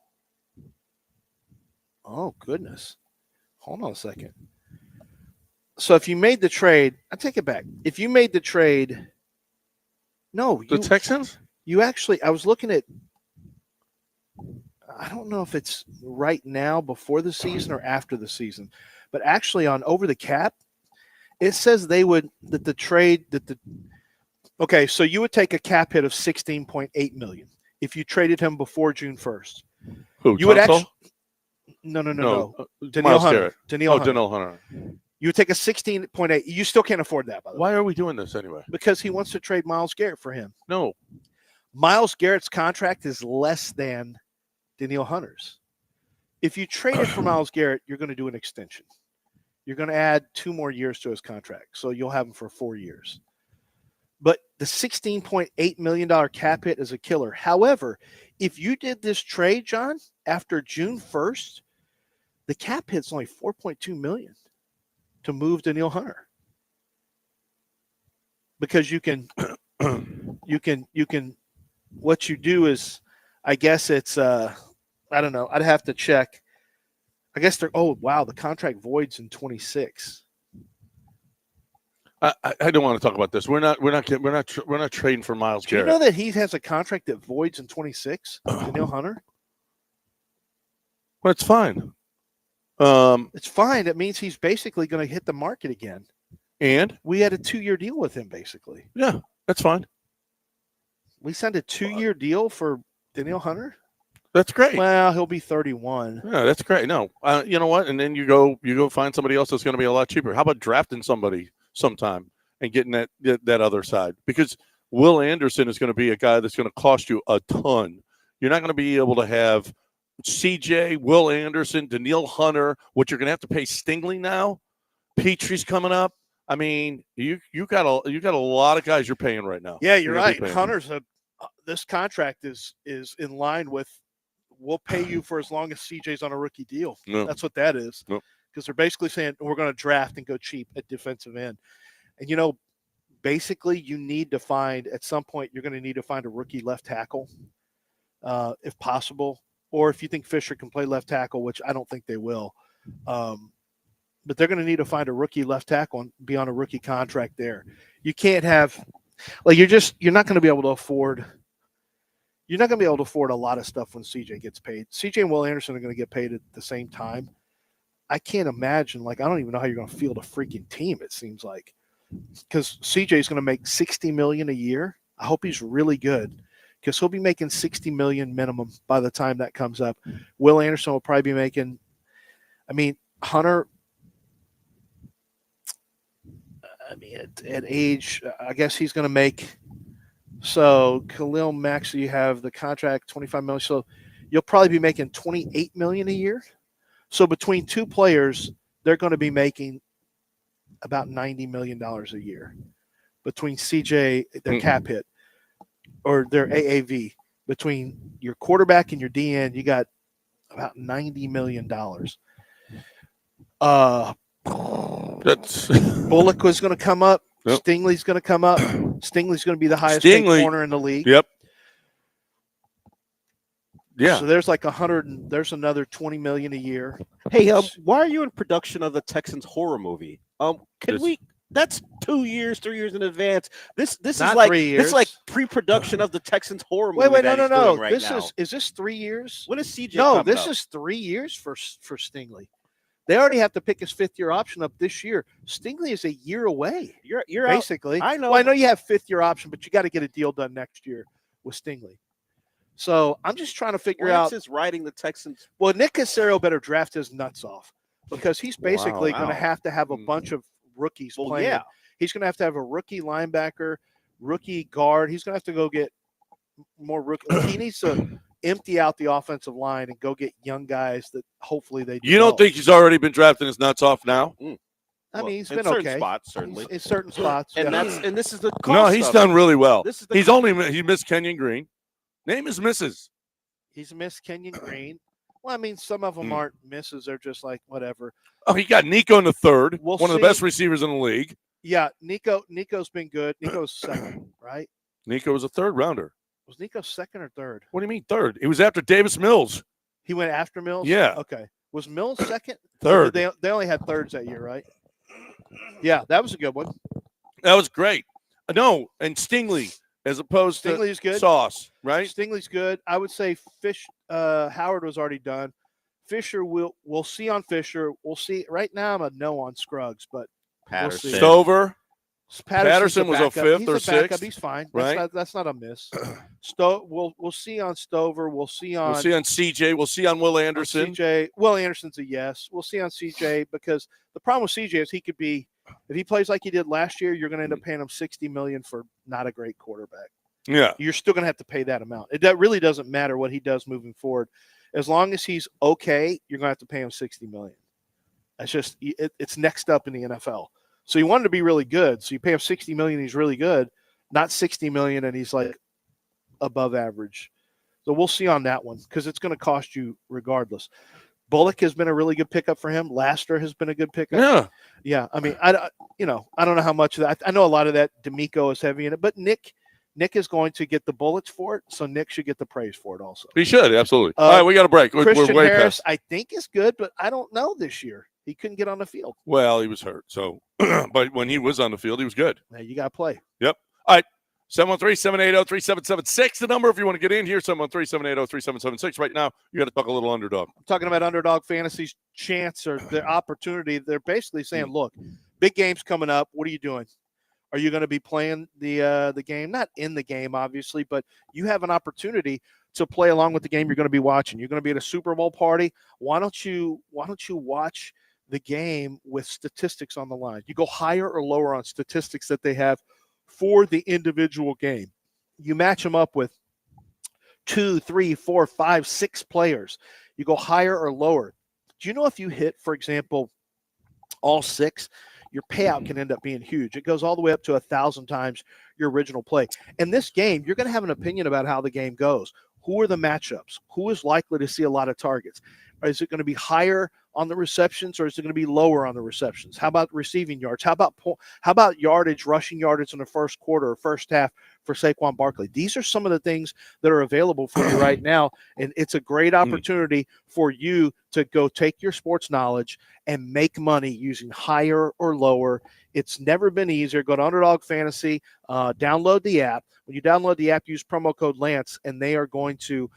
goodness. Hold on a second. So if you made the trade, I take it back. If you made the trade,
the Texans?
You actually, I was looking at, I don't know if it's right now before the season or after the season, but actually on Over the Cap, it says so you would take a cap hit of $16.8 million if you traded him before June 1st.
Who,
you would
Tunsil?
actually, no. Danielle Hunter.
Danielle Hunter.
You would take a 16.8. You still can't afford that, by the way.
Why are we doing this anyway?
Because he wants to trade Myles Garrett for him.
No.
Myles Garrett's contract is less than Danielle Hunter's. If you trade it for Myles Garrett, you're going to do an extension. You're going to add 2 more years to his contract. So you'll have him for 4 years. But the $16.8 million cap hit is a killer. However, if you did this trade, John, after June 1st, the cap hit's only $4.2 million to move Danielle Hunter. Because you can what you do is, I guess it's I don't know. I'd have to check. I guess the contract voids in 26.
I don't want to talk about this. We're not trading for Myles
Garrett. Do you know that he has a contract that voids in 26? Danielle Hunter.
Well, it's fine.
It's fine. It means he's basically going to hit the market again.
And
we had a 2-year deal with him, basically.
Yeah, that's fine.
We signed a 2-year deal for Danielle Hunter.
That's great.
Well, he'll be 31.
Yeah, that's great. No, you know what? And then you go find somebody else that's going to be a lot cheaper. How about drafting somebody sometime and getting that other side? Because Will Anderson is going to be a guy that's going to cost you a ton. You're not going to be able to have CJ, Will Anderson, Danielle Hunter. What you're going to have to pay Stingley now. Petrie's coming up. I mean, you got a lot of guys you're paying right now.
Yeah, you're right. Hunter's this contract is in line with. We'll pay you for as long as CJ's on a rookie deal.
No.
That's what that is.
No.
Because they're basically saying we're going to draft and go cheap at defensive end. And, basically you need to find at some point, you're going to need to find a rookie left tackle if possible. Or if you think Fisher can play left tackle, which I don't think they will. But they're going to need to find a rookie left tackle and be on a rookie contract there. You can't have you're not going to be able to afford. You're not going to be able to afford a lot of stuff when CJ gets paid. CJ and Will Anderson are going to get paid at the same time. I can't imagine. I don't even know how you're going to field a freaking team. It seems like because CJ is going to make $60 million a year. I hope he's really good because he'll be making $60 million minimum by the time that comes up. Will Anderson will probably be making. I mean, Hunter. I mean, at age, I guess he's going to make. So Khalil Mack, so you have the contract, $25 million. So you'll probably be making $28 million a year. So between two players, they're going to be making about $90 million a year. Between CJ, their cap hit, or their AAV, between your quarterback and your DN, you got about $90 million.
That's
Bullock was going to come up.
Yep.
Stingley's going to come up. Stingley's going to be the highest paid corner in the league.
Yep. Yeah.
So there's like 100. There's another $20 million a year.
Hey, why are you in production of the Texans horror movie? That's 2 years, 3 years in advance. This is
Not
like
3 years.
This is like pre-production of the Texans horror movie.
Wait,
that he's
no.
doing right
This
now.
is this 3 years?
When is CJ?
No,
coming
this
up?
is 3 years for Stingley. They already have to pick his 5th-year option up this year. Stingley is a year away.
You're
basically.
I know.
Well, I know you have 5th-year option, but you got to get a deal done next year with Stingley. So I'm just trying to figure out.
Is riding the Texans.
Well, Nick Caserio better draft his nuts off because he's basically going to have a bunch of rookies playing.
Yeah.
He's going to have a rookie linebacker, rookie guard. He's going to have to go get more rookie. He needs to empty out the offensive line and go get young guys that hopefully they
You don't think he's already been drafting his nuts off now?
I mean, he's
in
been
certain
okay.
spots, certainly.
In certain spots.
And
yeah.
this is the cost
No, he's
of
done
it.
really well.
This is the
He missed Kenyon Green. Name is misses.
He's missed Kenyon Green. Well, I mean, some of them aren't misses. They're just like whatever.
Oh, he got Nico in the third.
We'll
one of the
see.
best receivers in the league.
Yeah, Nico's been good. Nico's second, right?
Nico was a third rounder.
Was Nico second or third?
What do you mean third? It was after Davis Mills.
He went after Mills?
Yeah.
Okay. Was Mills second?
Third.
They only had thirds that year, right? Yeah, that was a good one.
That was great. No, and Stingley as opposed
Stingley's
to
good.
Sauce, right?
Stingley's good. I would say Howard was already done. Fisher, we'll see on Fisher. We'll see. Right now, I'm a no on Scruggs, but
Patterson.
We'll see.
Stover.
Patterson
was a fifth or sixth.
He's fine.
Right?
That's not a miss. We'll see on Stover. We'll see on
CJ. We'll see on Will Anderson.
CJ. Will Anderson's a yes. We'll see on CJ because the problem with CJ is he could be, if he plays like he did last year, you're going to end up paying him $60 million for not a great quarterback.
Yeah.
You're still going to have to pay that amount. That really doesn't matter what he does moving forward. As long as he's okay, you're going to have to pay him $60 million. That's just it's next up in the NFL. So you want him to be really good. So you pay him $60 million, he's really good, not $60 million and he's like above average. So we'll see on that one because it's going to cost you regardless. Bullock has been a really good pickup for him. Laster has been a good pickup.
Yeah.
Yeah. I mean, I don't know how much of that. I know a lot of that D'Amico is heavy in it, but Nick is going to get the bullets for it, so Nick should get the praise for it also.
He should, absolutely. All right, we got a break.
Christian
We're way
Harris,
past.
I think is good, but I don't know this year. He couldn't get on the field.
Well, he was hurt, so but when he was on the field, he was good.
Now you got to play.
Yep. All right. 713-780-3776, the number if you want to get in here. 713-780-3776. Right now, you got to talk a little underdog.
I'm talking about Underdog Fantasy's chance or their opportunity. They're basically saying, look, big game's coming up. What are you doing? Are you going to be playing the game? Not in the game, obviously, but you have an opportunity to play along with the game you're going to be watching. You're going to be at a Super Bowl party. Why don't you watch the game with statistics on the line? You go higher or lower on statistics that they have for the individual game. You match them up with 2, 3, 4, 5, 6 players. You go higher or lower. Do you know if you hit, for example, all 6, your payout can end up being huge. It goes all the way up to 1,000 times your original play. In this game, you're going to have an opinion about how the game goes. Who are the matchups? Who is likely to see a lot of targets? Is it going to be higher on the receptions or is it going to be lower on the receptions? How about receiving yards? How about yardage, rushing yardage in the first quarter or first half for Saquon Barkley? These are some of the things that are available for you right now, and it's a great opportunity for you to go take your sports knowledge and make money using higher or lower. It's never been easier. Go to Underdog Fantasy, download the app. When you download the app, use promo code Lance, and they are going to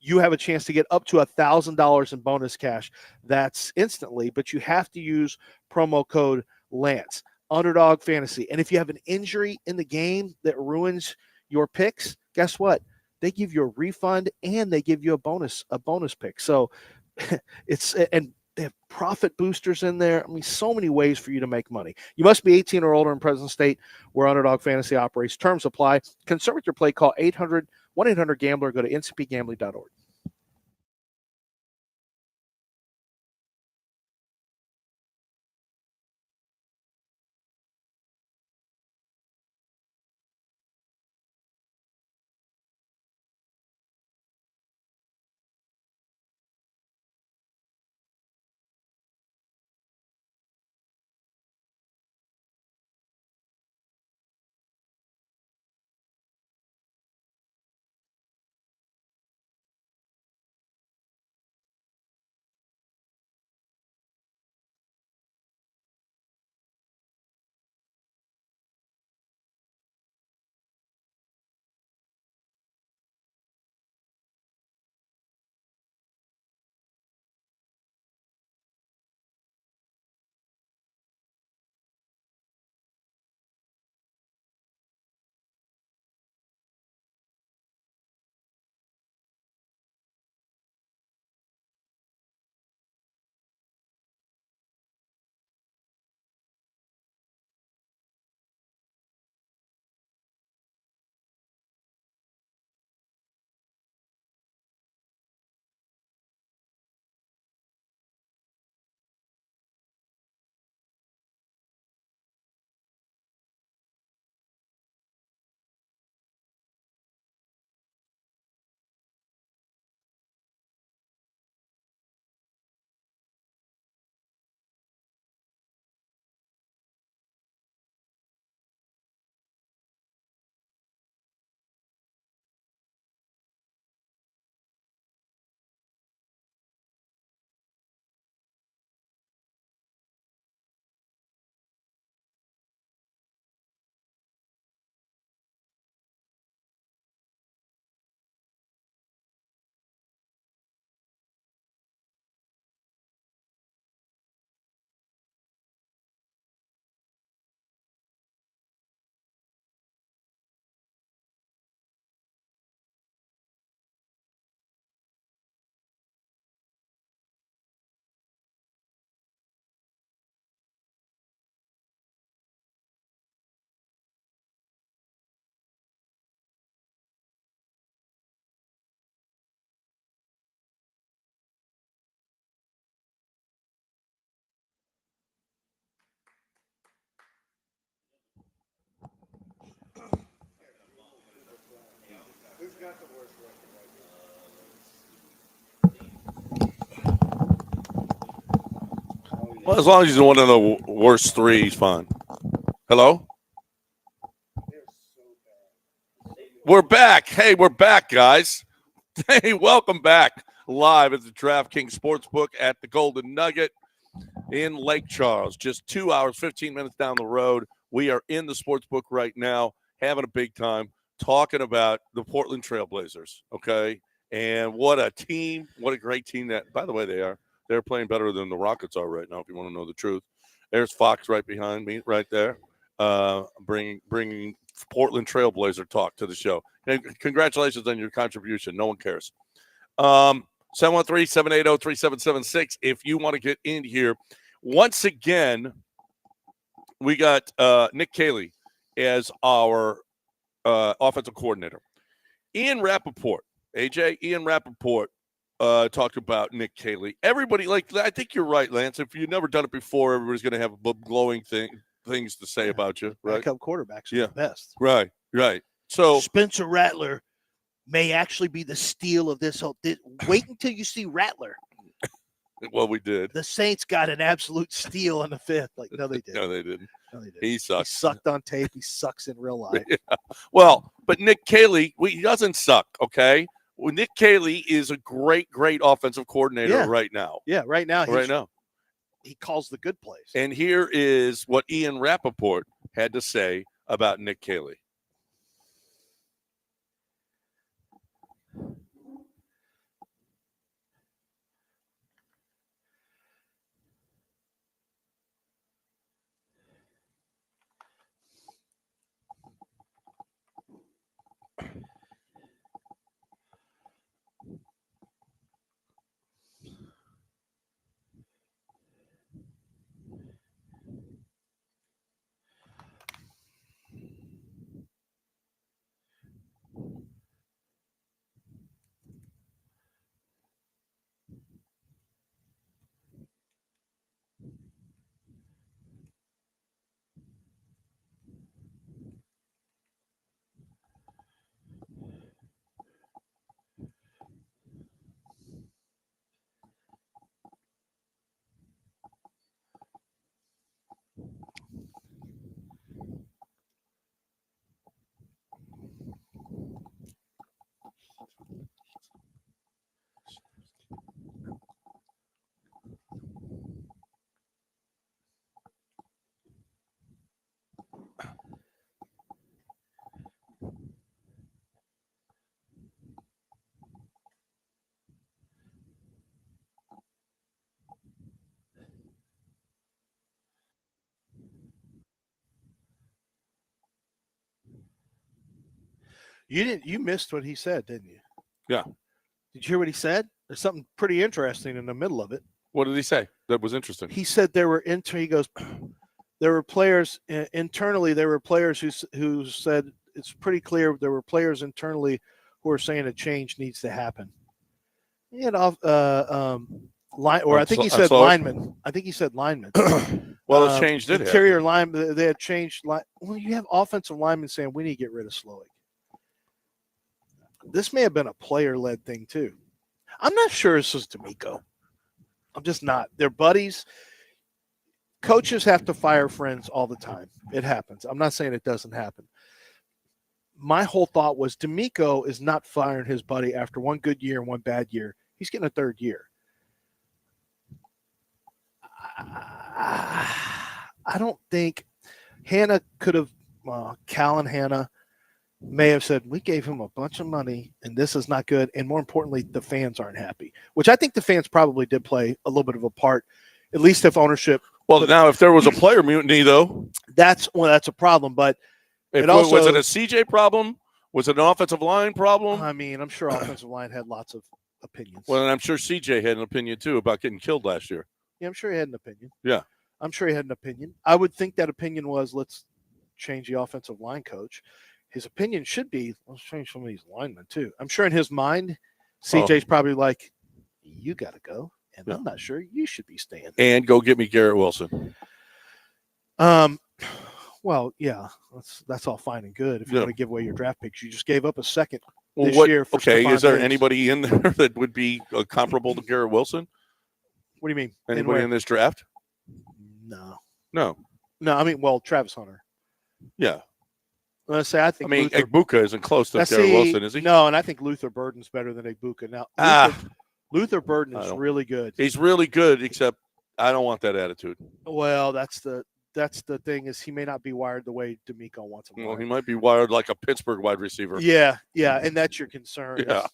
you have a chance to get up to $1,000 in bonus cash. That's instantly, but you have to use promo code Lance. Underdog Fantasy. And if you have an injury in the game that ruins your picks, guess what? They give you a refund and they give you a bonus pick. So and They have profit boosters in there. I mean, so many ways for you to make money. You must be 18 or older in present state where Underdog Fantasy operates. Terms apply. Concerned with your play, call 1-800-GAMBLER. Go to ncpgambling.org.
Well, as long as he's one of the worst three, he's fine. Hello? We're back. Hey, we're back, guys. Hey, welcome back live at the DraftKings Sportsbook at the Golden Nugget in Lake Charles. Just 2 hours, 15 minutes down the road. We are in the Sportsbook right now, having a big time, talking about the Portland Trailblazers, okay? And what a team, what a great team that, by the way, they are. They're playing better than the Rockets are right now, if you want to know the truth. There's Fox right behind me, right there, bringing Portland Trailblazer talk to the show. And congratulations on your contribution. No one cares. 713-780-3776 if you want to get in here. Once again, we got Nick Caley as our offensive coordinator. Ian Rappaport talked about Nick Caley. Everybody, I think you're right, Lance. If you've never done it before, everybody's going to have glowing things to say about you, right?
Backup quarterbacks are the best.
Right. So
Spencer Rattler may actually be the steal of this whole. Wait until you see Rattler.
Well, we did.
The Saints got an absolute steal in the fifth. No, they didn't.
No, they didn't.
No, they didn't.
He sucks.
He sucked on tape. He sucks in real life.
Yeah. Well, but Nick Caley, he doesn't suck, okay? Well, Nick Caley is a great offensive coordinator right now.
Yeah, right now.
he calls the good plays.
And here is what Ian Rappaport had to say about Nick Caley.
You missed what he said, didn't you?
Yeah.
Did you hear what he said? There's something pretty interesting in the middle of it.
What did he say? That was interesting.
He said there were players internally. There were players who said it's pretty clear there were players internally who are saying a change needs to happen. He had I think he said lineman. I think he said lineman.
Well, a change did happen.
Interior lineman. They had changed. Well, you have offensive linemen saying we need to get rid of Slowick. This may have been a player-led thing too. I'm not sure this was D'Amico. I'm just not. They're buddies. Coaches have to fire friends all the time. It happens. I'm not saying it doesn't happen. My whole thought was D'Amico is not firing his buddy after one good year and one bad year. He's getting a third year. I don't think Hannah could have, Cal and Hannah may have said, we gave him a bunch of money and this is not good. And more importantly, the fans aren't happy, which I think the fans probably did play a little bit of a part, at least if ownership.
Well, now if there was a player mutiny, though,
that's a problem. But
was it a CJ problem? Was it an offensive line problem?
I mean, I'm sure offensive line had lots of opinions.
Well, and I'm sure CJ had an opinion too about getting killed last year.
Yeah, I'm sure he had an opinion.
Yeah.
I'm sure he had an opinion. I would think that opinion was, let's change the offensive line coach. His opinion should be, let's change some of these linemen too. I'm sure in his mind, CJ's probably like, you got to go. And I'm not sure you should be staying.
And go get me Garrett Wilson.
Well, yeah, that's all fine and good. If you want to give away your draft picks, you just gave up a second this year. For
okay, is there
Diggs.
anybody in there that would be comparable to Garrett Wilson?
What do you mean?
Anybody in this draft? No.
I mean, well, Travis Hunter.
Yeah.
Let's say I think.
Egbuka isn't close to Garrett Wilson, is he?
No, and I think Luther Burden's better than Egbuka. Now, Luther Burden is really good.
He's really good, except I don't want that attitude.
Well, that's the thing is he may not be wired the way D'Amico wants him.
Well, he might be wired like a Pittsburgh wide receiver.
Yeah, and that's your concern.
Yeah.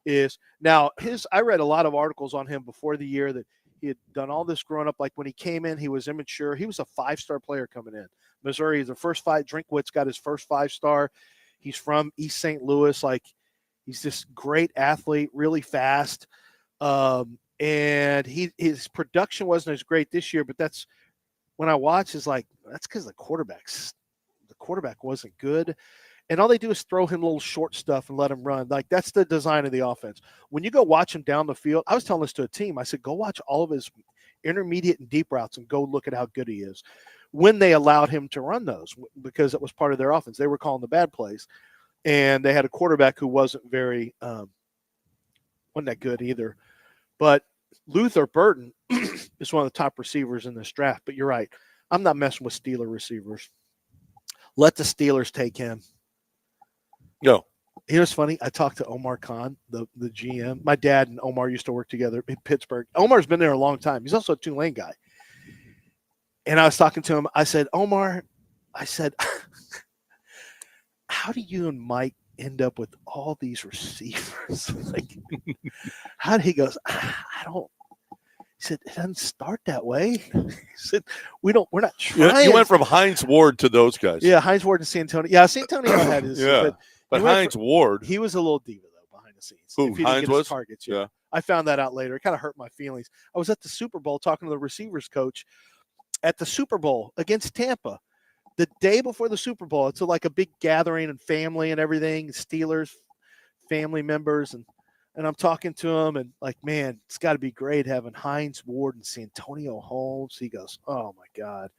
Is now I read a lot of articles on him before the year that he had done all this growing up. Like when he came in, he was immature. He was a 5-star player coming in. Missouri is the first 5. Drinkwitz got his first 5-star. He's from East St. Louis. Like he's this great athlete, really fast. And his production wasn't as great this year, but that's when I watch is like, that's because the quarterback wasn't good. And all they do is throw him little short stuff and let him run. Like that's the design of the offense. When you go watch him down the field, I was telling this to a team. I said, go watch all of his intermediate and deep routes and go look at how good he is when they allowed him to run those, because it was part of their offense. They were calling the bad plays and they had a quarterback who wasn't very, wasn't that good either. But Luther Burden is one of the top receivers in this draft. But you're right. I'm not messing with Steeler receivers. Let the Steelers take him.
No.
You know what's funny? I talked to Omar Khan, the GM. My dad and Omar used to work together in Pittsburgh. Omar's been there a long time. He's also a Tulane guy. And I was talking to him. I said, Omar, how do you and Mike end up with all these receivers? Like, how did he goes, I don't. He said, it doesn't start that way. He said, we're not trying.
You went from Hines Ward to those guys.
Yeah, Hines Ward and Santonio. Yeah, Santonio had his.
Yeah, but Hines Ward.
He was a little diva, though, behind the scenes.
Who, Hines was?
Targets, yeah. I found that out later. It kind of hurt my feelings. I was at the Super Bowl talking to the receivers coach at the Super Bowl against Tampa. The day before the Super Bowl, it's like a big gathering and family and everything, Steelers, family members, and I'm talking to him and like, man, it's got to be great having Hines Ward and Santonio Holmes. He goes, oh my God.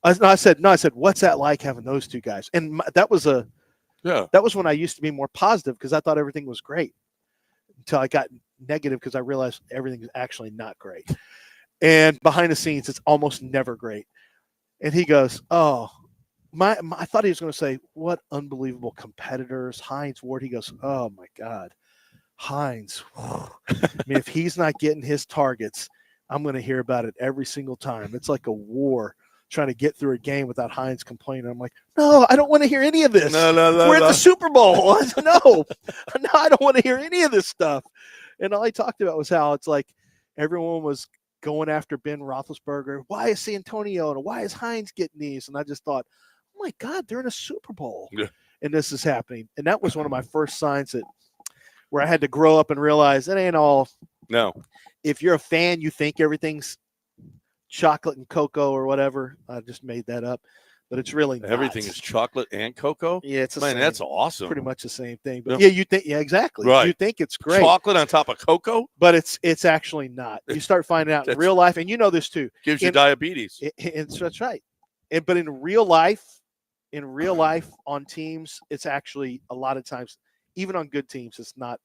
I said, what's that like having those two guys? And that was when I used to be more positive because I thought everything was great until I got negative because I realized everything is actually not great. And behind the scenes, it's almost never great. And he goes, oh, I thought he was going to say, what unbelievable competitors, Hines Ward. He goes, oh my God. Hines, I mean, if he's not getting his targets, I'm going to hear about it every single time. It's like a war trying to get through a game without Hines complaining. I'm like, no, I don't want to hear any of this.
No.
We're at the Super Bowl. No, I don't want to hear any of this stuff. And all he talked about was how it's like everyone was going after Ben Roethlisberger. Why is Santonio and why is Hines getting these? And I just thought, oh my God, they're in a Super Bowl.
Yeah.
and this is happening. And that was one of my first signs where I had to grow up and realize it ain't all.
No.
If you're a fan, you think everything's chocolate and cocoa or whatever. I just made that up, but it's really not.
Everything is chocolate and cocoa.
Yeah, it's
that's awesome.
Pretty much the same thing. But you think, exactly.
Right.
You think it's great.
Chocolate on top of cocoa,
but it's actually not. You start finding out in real life, and you know this too.
Gives you diabetes.
That's right. But in real life on teams, it's actually a lot of times, even on good teams, it's not.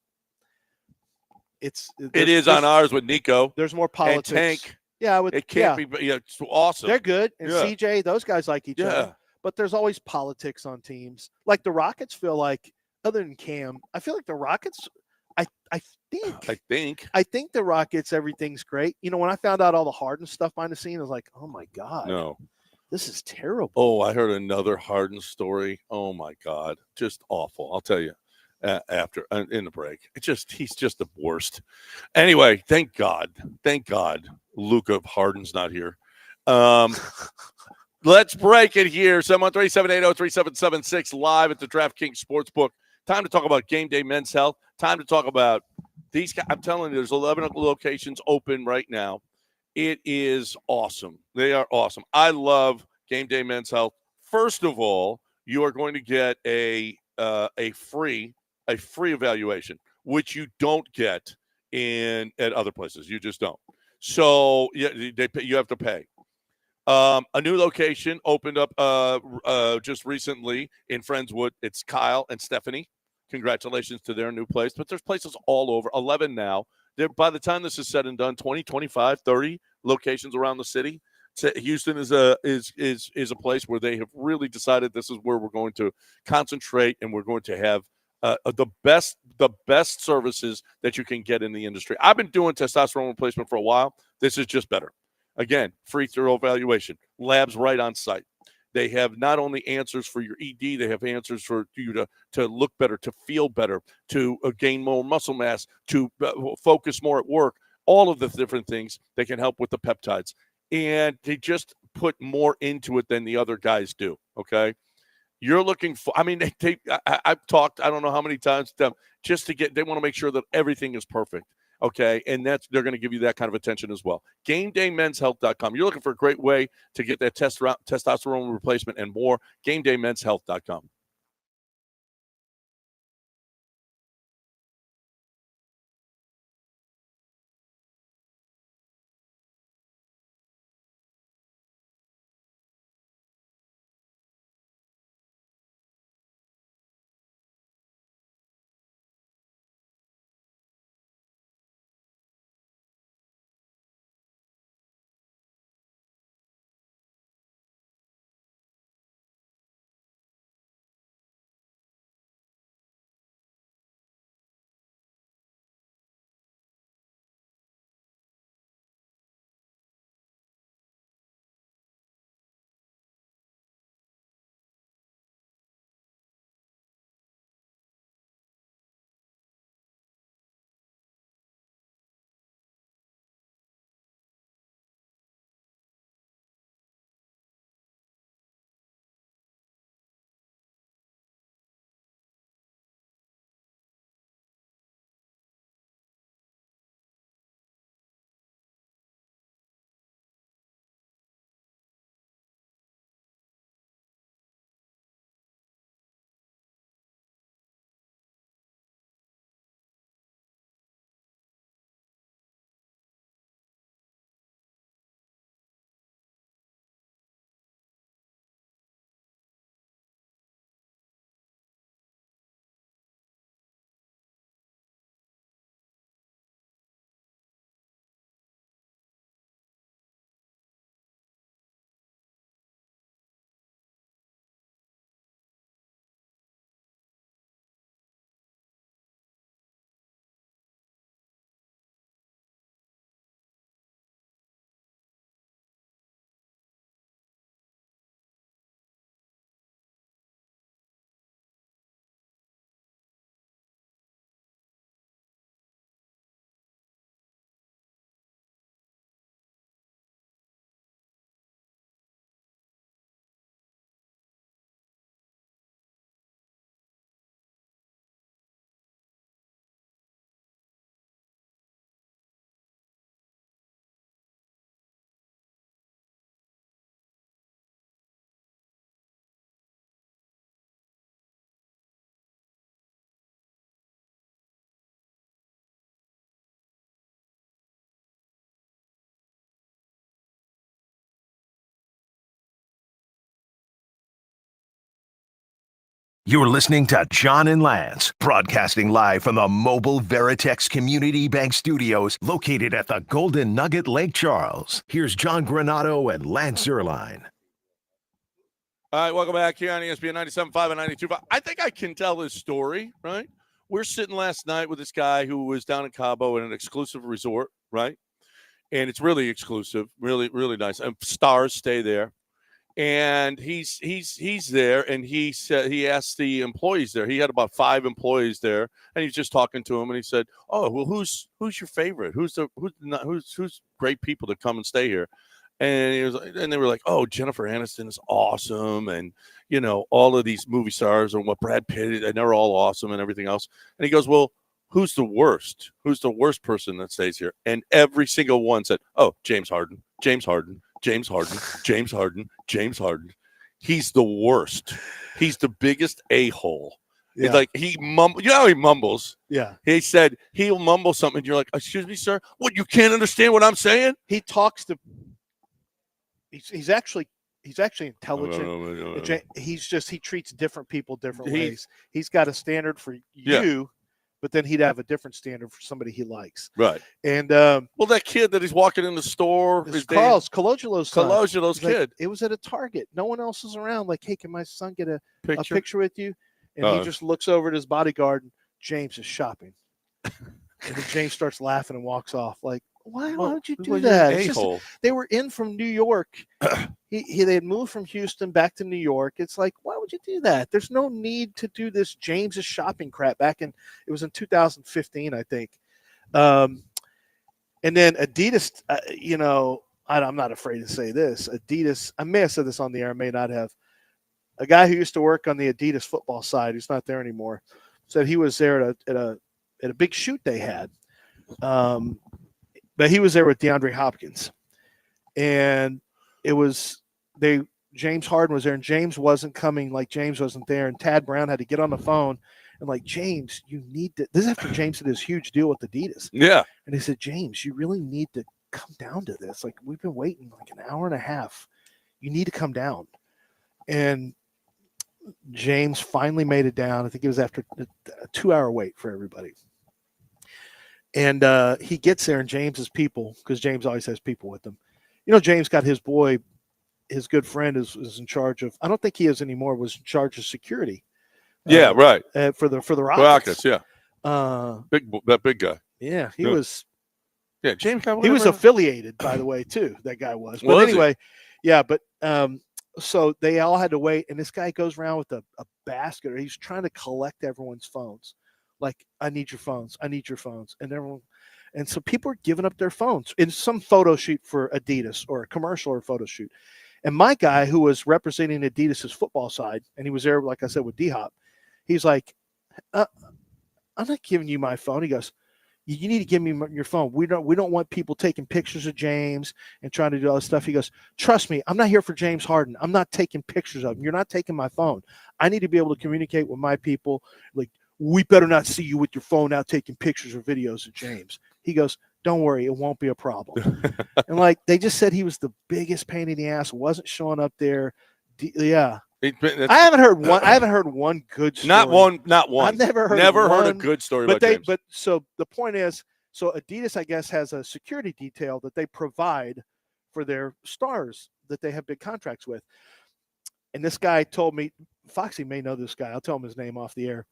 It is
on ours with Nico.
There's more politics.
And Tank.
Yeah,
it can't be. Yeah, it's awesome.
They're good, and CJ, those guys like each other. But there's always politics on teams. Like the Rockets feel like, other than Cam, I feel like the Rockets. I think the Rockets, everything's great. You know, when I found out all the Harden stuff behind the scene, I was like, oh my God,
no,
this is terrible.
Oh, I heard another Harden story. Oh my God, just awful. I'll tell you. After in the break, he's just the worst. Anyway, thank God, Luka Harden's not here. Let's break it here. 713-780-3776 live at the DraftKings Sportsbook. Time to talk about game day men's health. Time to talk about these guys. I'm telling you, there's 11 locations open right now. It is awesome. They are awesome. I love game day men's health. First of all, you are going to get a free evaluation, which you don't get at other places. You just don't. So you have to pay. A new location opened up just recently in Friendswood. It's Kyle and Stephanie. Congratulations to their new place. But there's places all over, 11 now. By the time this is said and done, 20, 25, 30 locations around the city. Houston is a place where they have really decided this is where we're going to concentrate, and we're going to have the best services that you can get in the industry. I've been doing testosterone replacement for a while. This is just better. Again, free thorough evaluation, labs right on site. They have not only answers for your ED, they have answers for you to look better, to feel better, to gain more muscle mass, to focus more at work, all of the different things that can help with the peptides. And they just put more into it than the other guys do, okay? You're looking for, I've talked, I don't know how many times to them, they want to make sure that everything is perfect. Okay, and they're going to give you that kind of attention as well. GameDayMen'sHealth.com. You're looking for a great way to get that testosterone replacement and more. GameDayMen'sHealth.com.
You're listening to John and Lance, broadcasting live from the mobile Veritex Community Bank Studios located at the Golden Nugget Lake Charles. Here's John Granato and Lance Zierlein.
All right, welcome back here on ESPN 97.5 and 92.5. I think I can tell this story, right? We're sitting last night with this guy who was down in Cabo in an exclusive resort, right? And it's really exclusive, really, really nice. And stars stay there. And he's there, and he said he asked the employees there. He had about 5 employees there, and he was just talking to them. And he said, "Oh, well, who's your favorite? Who's great people to come and stay here?" And they were like, "Oh, Jennifer Aniston is awesome, and all of these movie stars and what Brad Pitt, and they're all awesome and everything else." And he goes, "Well, who's the worst? Who's the worst person that stays here?" And every single one said, "Oh, James Harden, James Harden, James Harden, James Harden, James Harden. He's the worst. He's the biggest a-hole."
Yeah.
It's like he how he mumbles.
Yeah.
He said he'll mumble something, and you're like, "Excuse me, sir? What, you can't understand what I'm saying?"
He talks to. He's actually intelligent. He treats different people different ways. He's got a standard for you, but then he'd have a different standard for somebody he likes.
Right.
And
well, that kid that he's walking in the store
is Cologelo's son.
Cologelo's kid.
It was at a Target. No one else is around. Like, hey, can my son get a picture with you? And he just looks over at his bodyguard, and James is shopping. And then James starts laughing and walks off. Like, why would you do that? They were in from New York. They had moved from Houston back to New York. It's like, why would you do that? There's no need to do this James's shopping crap. It was in 2015, I think. And then Adidas, I'm not afraid to say this. Adidas, I may have said this on the air, I may not have. A guy who used to work on the Adidas football side, who's not there anymore, said he was there at a big shoot they had. But he was there with DeAndre Hopkins, and James Harden was there, and James wasn't coming. Like, James wasn't there, and Tad Brown had to get on the phone and like, James, you need to. This is after James had this huge deal with Adidas.
Yeah,
and he said, James, you really need to come down to this. Like, we've been waiting like an hour and a half. You need to come down. And James finally made it down. I think it was after a 2-hour wait for everybody. And he gets there, and James's people, because James always has people with him. James got his boy, his good friend is in charge of. I don't think he is anymore. Was in charge of security.
Yeah, right.
For the Rockets.
Rockets, yeah. That big guy.
Yeah, he was.
Yeah, James.
He was affiliated, by the way, too. That guy was. But anyway, yeah. But so they all had to wait, and this guy goes around with a basket, or he's trying to collect everyone's phones. Like, I need your phones. I need your phones. And so people are giving up their phones in some photo shoot for Adidas or a commercial or a photo shoot. And my guy, who was representing Adidas's football side, and he was there, like I said, with D-Hop, he's like, I'm not giving you my phone. He goes, you need to give me your phone. We don't want people taking pictures of James and trying to do all this stuff. He goes, trust me, I'm not here for James Harden. I'm not taking pictures of him. You're not taking my phone. I need to be able to communicate with my people. Like, we better not see you with your phone out taking pictures or videos of James. He goes, don't worry, it won't be a problem. And like, they just said he was the biggest pain in the ass, wasn't showing up there. Yeah. I haven't heard one good story.
Not one.
I've never
heard a good story about James.
But so the point is, so Adidas, I guess, has a security detail that they provide for their stars that they have big contracts with. And this guy told me, Foxy may know this guy. I'll tell him his name off the air.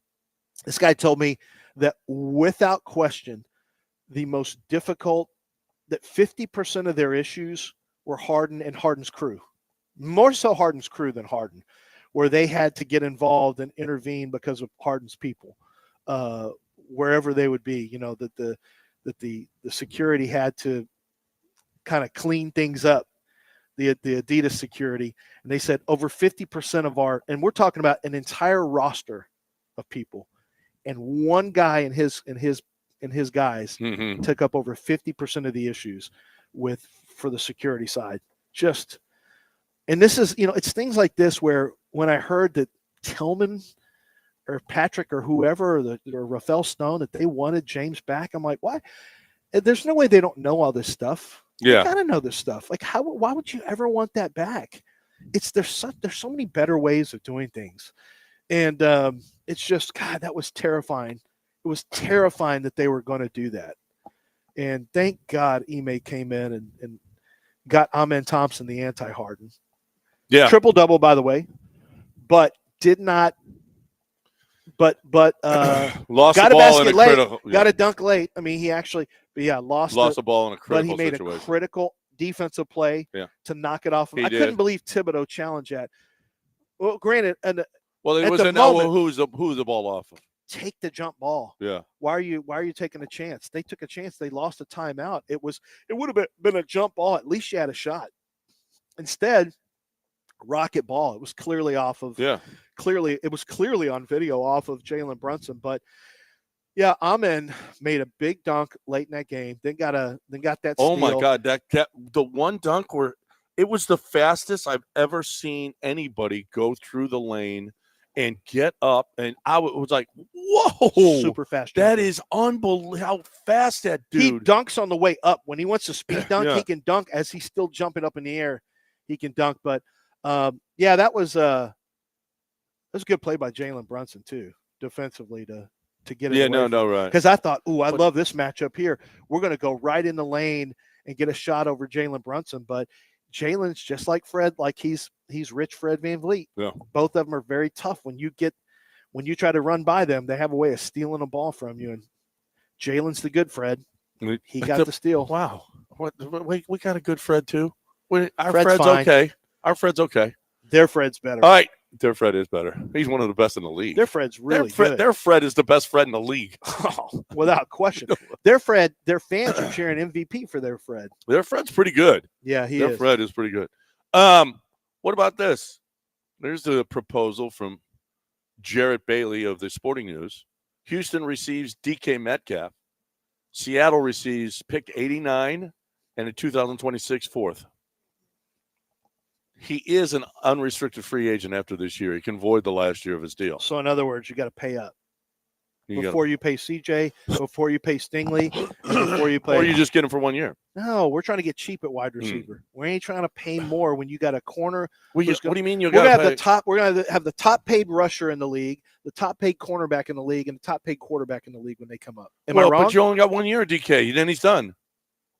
This guy told me that without question, the most difficult, that 50% of their issues were Harden and Harden's crew. More so Harden's crew than Harden, where they had to get involved and intervene because of Harden's people, wherever they would be. That the security had to kind of clean things up, the Adidas security. And they said over 50% of and we're talking about an entire roster of people, and one guy and his guys took up over 50% of the issues for the security side. And this is, it's things like this where when I heard that Tillman or Patrick or whoever, or Rafael Stone, that they wanted James back, I'm like, why? There's no way they don't know all this stuff.
Yeah.
They gotta know this stuff. Like, why would you ever want that back? There's so many better ways of doing things. And it's just, God, that was terrifying. It was terrifying that they were going to do that. And thank God Ime came in and got Amen Thompson, the anti-Harden.
Yeah.
Triple-double, by the way, but did not lost
got
a
the ball
basket
in a
late,
critical.
got a dunk late. I mean, he actually, lost
the ball in a
but
critical
he made
situation.
a critical defensive play to knock it off.
He
I
did.
couldn't believe Thibodeau challenged that. Well, granted, and
it
at
was
the moment,
who's the ball off of?
take the jump ball.
Yeah.
Why are you taking a chance? They took a chance. They lost a timeout. It would have been a jump ball. At least you had a shot. Instead, rocket ball. It was clearly off of.
Yeah.
It was clearly on video off of Jalen Brunson. But yeah, Amen made a big dunk late in that game. Then got that.
Oh
steal.
my God, that the one dunk where it was the fastest I've ever seen anybody go through the lane and get up, and I was like, whoa,
super fast.
That is unbelievable how fast that dude.
He dunks on the way up. When he wants to speed dunk, he can dunk as he's still jumping up in the air. He can dunk, but that was a good play by Jalen Brunson too, defensively to get it.
Yeah, right.
Because I thought, I love this matchup here. We're going to go right in the lane and get a shot over Jalen Brunson, but Jalen's just like Fred, like he's rich Fred VanVleet.
Yeah.
Both of them are very tough. When you try to run by them, they have a way of stealing a ball from you. And Jalen's the good Fred. He got the steal.
Wow. We got a good Fred too. Our
Fred's
Fred's
fine.
okay. Our Fred's okay.
Their Fred's better.
All right. Their Fred is better. He's one of the best in the league.
Their Fred's really good.
Their Fred is the best Fred in the league.
Without question. Their fans are cheering MVP for their Fred.
Their Fred's pretty good.
Yeah,
Their Fred is pretty good. What about this? There's the proposal from Jarrett Bailey of the Sporting News. Houston receives DK Metcalf. Seattle receives pick 89 and a 2026 fourth. He is an unrestricted free agent after this year. He can void the last year of his deal.
So, in other words, you got to pay up before you pay CJ, before you pay Stingley, and before you pay.
Or you just get him for 1 year.
No, we're trying to get cheap at wide receiver. We ain't trying to pay more when you got a corner.
What do you mean?
We're gonna have the top. We're gonna have the top paid rusher in the league, the top paid cornerback in the league, and the top paid quarterback in the league when they come up. Am I wrong?
But you only got 1 year, DK. Then he's done.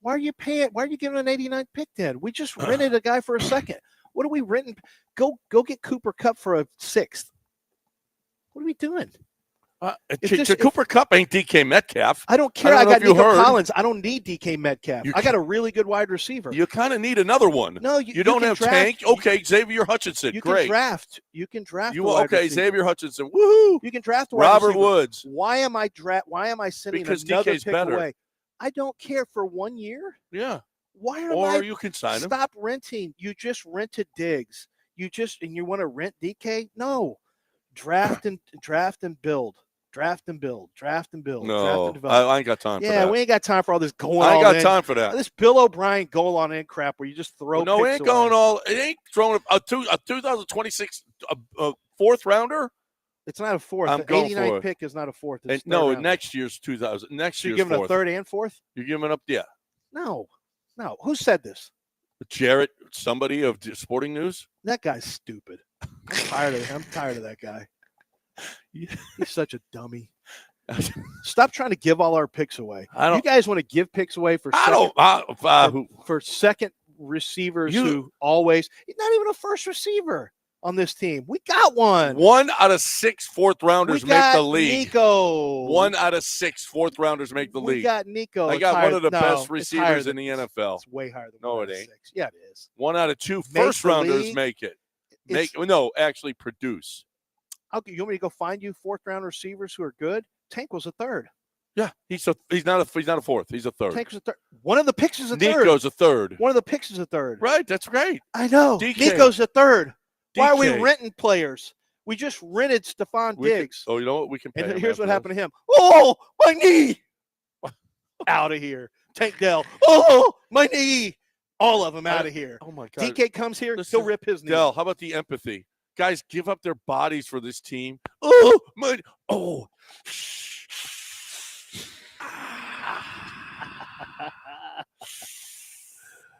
Why are you paying? Why are you giving an 89 pick then? We just rented a guy for a second. What are we renting? Go get Cooper Kupp for a sixth. What are we doing?
Cooper Kupp ain't DK Metcalf.
I don't care. I got Nico Collins. I don't need DK Metcalf. I got a really good wide receiver.
You kind of need another one.
No,
you don't have Tank. Okay, Xavier Hutchinson.
You
great.
Can draft.
Xavier Hutchinson. Woohoo!
You can draft
Robert Woods.
Why am I sending another
DK's
pick
better.
away? I don't care for 1 year.
Yeah.
Why
you can sign him.
Stop renting. You just rented Diggs. And you want to rent DK? No. Draft and build. Draft and build.
No, I ain't got time for that.
Yeah, we ain't got time for all this going on.
I ain't got time for that.
This Bill O'Brien goal on in crap where you just throw.
No, it ain't going all. It ain't throwing a 2026 fourth rounder.
It's not a fourth.
I'm
the 89 pick is not a fourth. It's
no, next year's 2000. Next
so
year's
you're giving
fourth.
a third and fourth?
You're giving up, yeah.
No. Who said this?
Jarrett, somebody of Sporting News.
That guy's stupid. I'm tired of that guy. He's such a dummy. Stop trying to give all our picks away. You guys want to give picks away for second receivers who always not even a first receiver on this team. We got one.
1 out of 6 fourth rounders make the league.
Nico.
1 out of 6 fourth rounders make the league.
We got Nico.
I got one of the best receivers in the NFL.
It's way higher than
no, it ain't.
6. Yeah, it is.
1 out of 2 first rounders make it. Actually produce.
Okay, you want me to go find you fourth round receivers who are good? Tank was a third.
Yeah, he's not a fourth. He's a third.
Tank was a third. One of the picks is a third.
Nico's a third.
One of the picks is a third.
Right, that's great.
I know.
DK.
Nico's a third.
DK.
Why are we renting players? We just rented Stephon Diggs.
You know what? We can pay him.
Here's what happened to him. Oh, my knee. Out of here. Tank Dell. Oh, my knee. All of them out of here.
Oh, my God.
DK comes here, he'll rip his knee.
Dell, how about the empathy? Guys, give up their bodies for this team. Oh, my. Oh.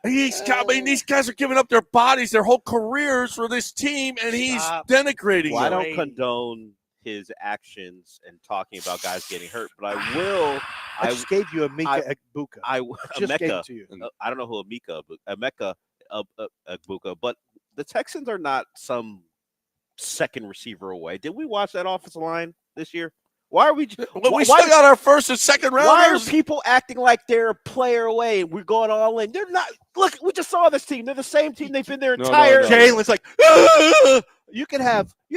These guys are giving up their bodies, their whole careers for this team, and he's denigrating
Well, I
them.
don't condone his actions and talking about guys getting hurt, but I will.
I just gave you Emeka Egbuka.
I
just gave
Emeka,
it to you.
I don't know who Emeka Egbuka, but the Texans are not some second receiver away. Did we watch that offensive line this year? Why are we?
We still got our first and second rounders.
Why are people acting like they're a player away and we're going all in? They're not. Look, we just saw this team. They're the same team. They've been their entire.
Jalen's like, you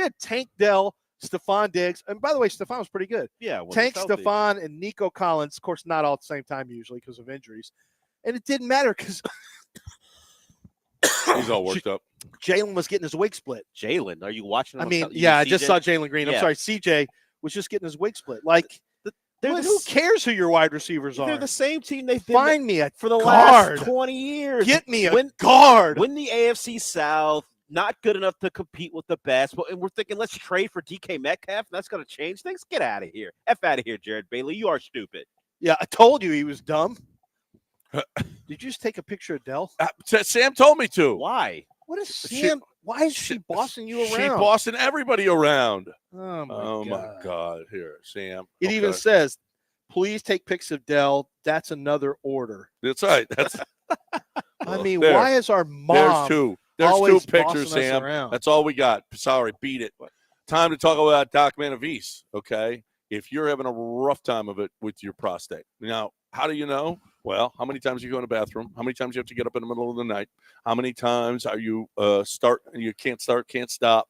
had Tank Dell, Stephon Diggs, and by the way, Stephon was pretty good.
Yeah,
Tank, Stephon, and Nico Collins. Of course, not all at the same time usually because of injuries, and it didn't matter because
he's all worked up.
Jalen was getting his wig split.
Jalen, are you watching?
I just saw Jalen Green. I'm sorry, CJ was just getting his wig split. Like, who cares who your wide receivers are?
They're the same team. They've been
Find me a
for the
guard.
last 20 years.
Get me a guard.
Win the AFC South. Not good enough to compete with the best. And we're thinking, let's trade for DK Metcalf. That's going to change things. Get out of here. F out of here, Jared Bailey. You are stupid.
Yeah, I told you he was dumb. Did you just take a picture of Dell?
Sam told me to.
Why?
What is Sam? Why is she bossing you around?
She's bossing everybody around.
Oh,
my God. Here, Sam.
It even says, please take pics of Dell. That's another order.
That's right. That's.
I mean, why is our mom?
There's two. There's
always
two pictures, Sam. That's all we got. Sorry, beat it. Time to talk about Doc Manavis, okay? If you're having a rough time of it with your prostate. Now, how do you know? Well, how many times you go in the bathroom? How many times you have to get up in the middle of the night? How many times are you you can't start, can't stop,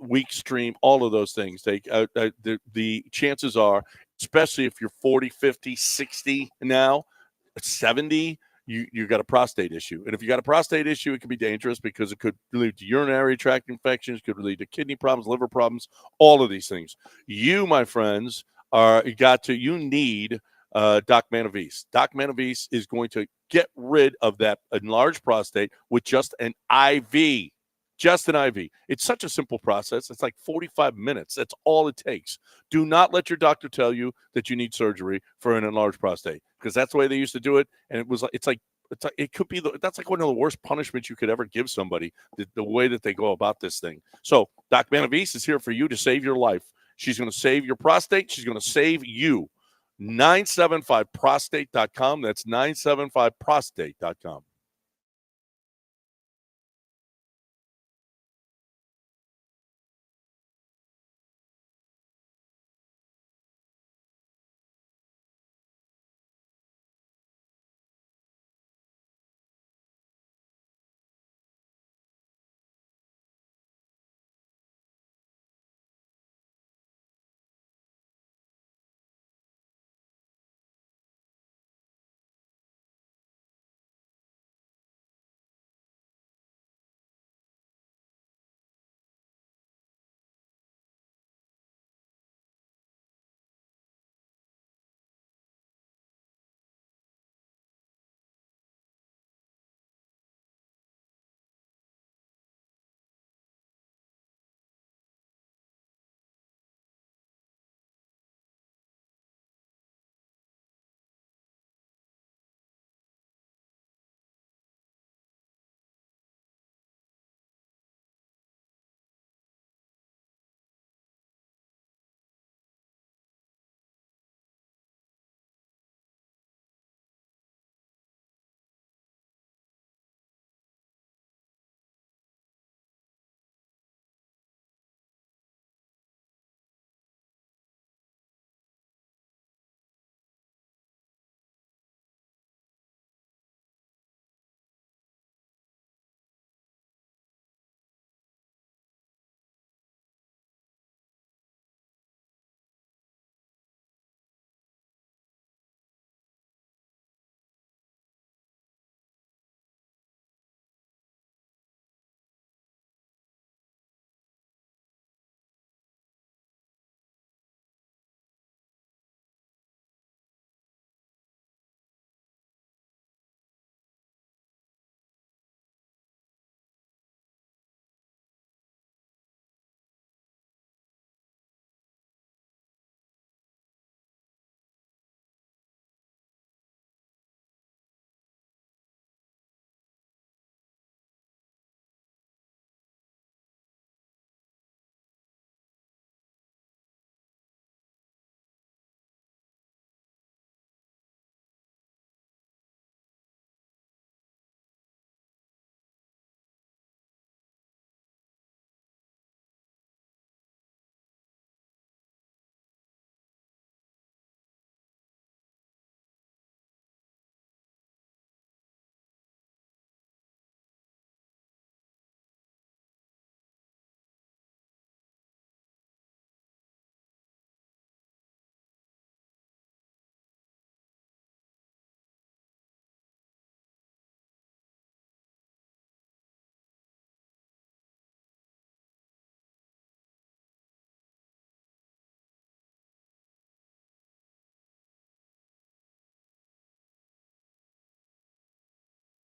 weak stream, all of those things. The chances are, especially if you're 40, 50, 60 now, 70, you got a prostate issue. And if you got a prostate issue, it can be dangerous because it could lead to urinary tract infections, could lead to kidney problems, liver problems, all of these things. You, my friends, you need Doc Manavis. Doc Manavis is going to get rid of that enlarged prostate with just an IV. Just an IV. It's such a simple process. It's like 45 minutes. That's all it takes. Do not let your doctor tell you that you need surgery for an enlarged prostate because that's the way they used to do it. And that's like one of the worst punishments you could ever give somebody, the way that they go about this thing. So Doc Manavis is here for you to save your life. She's going to save your prostate. She's going to save you. 975prostate.com. That's 975prostate.com.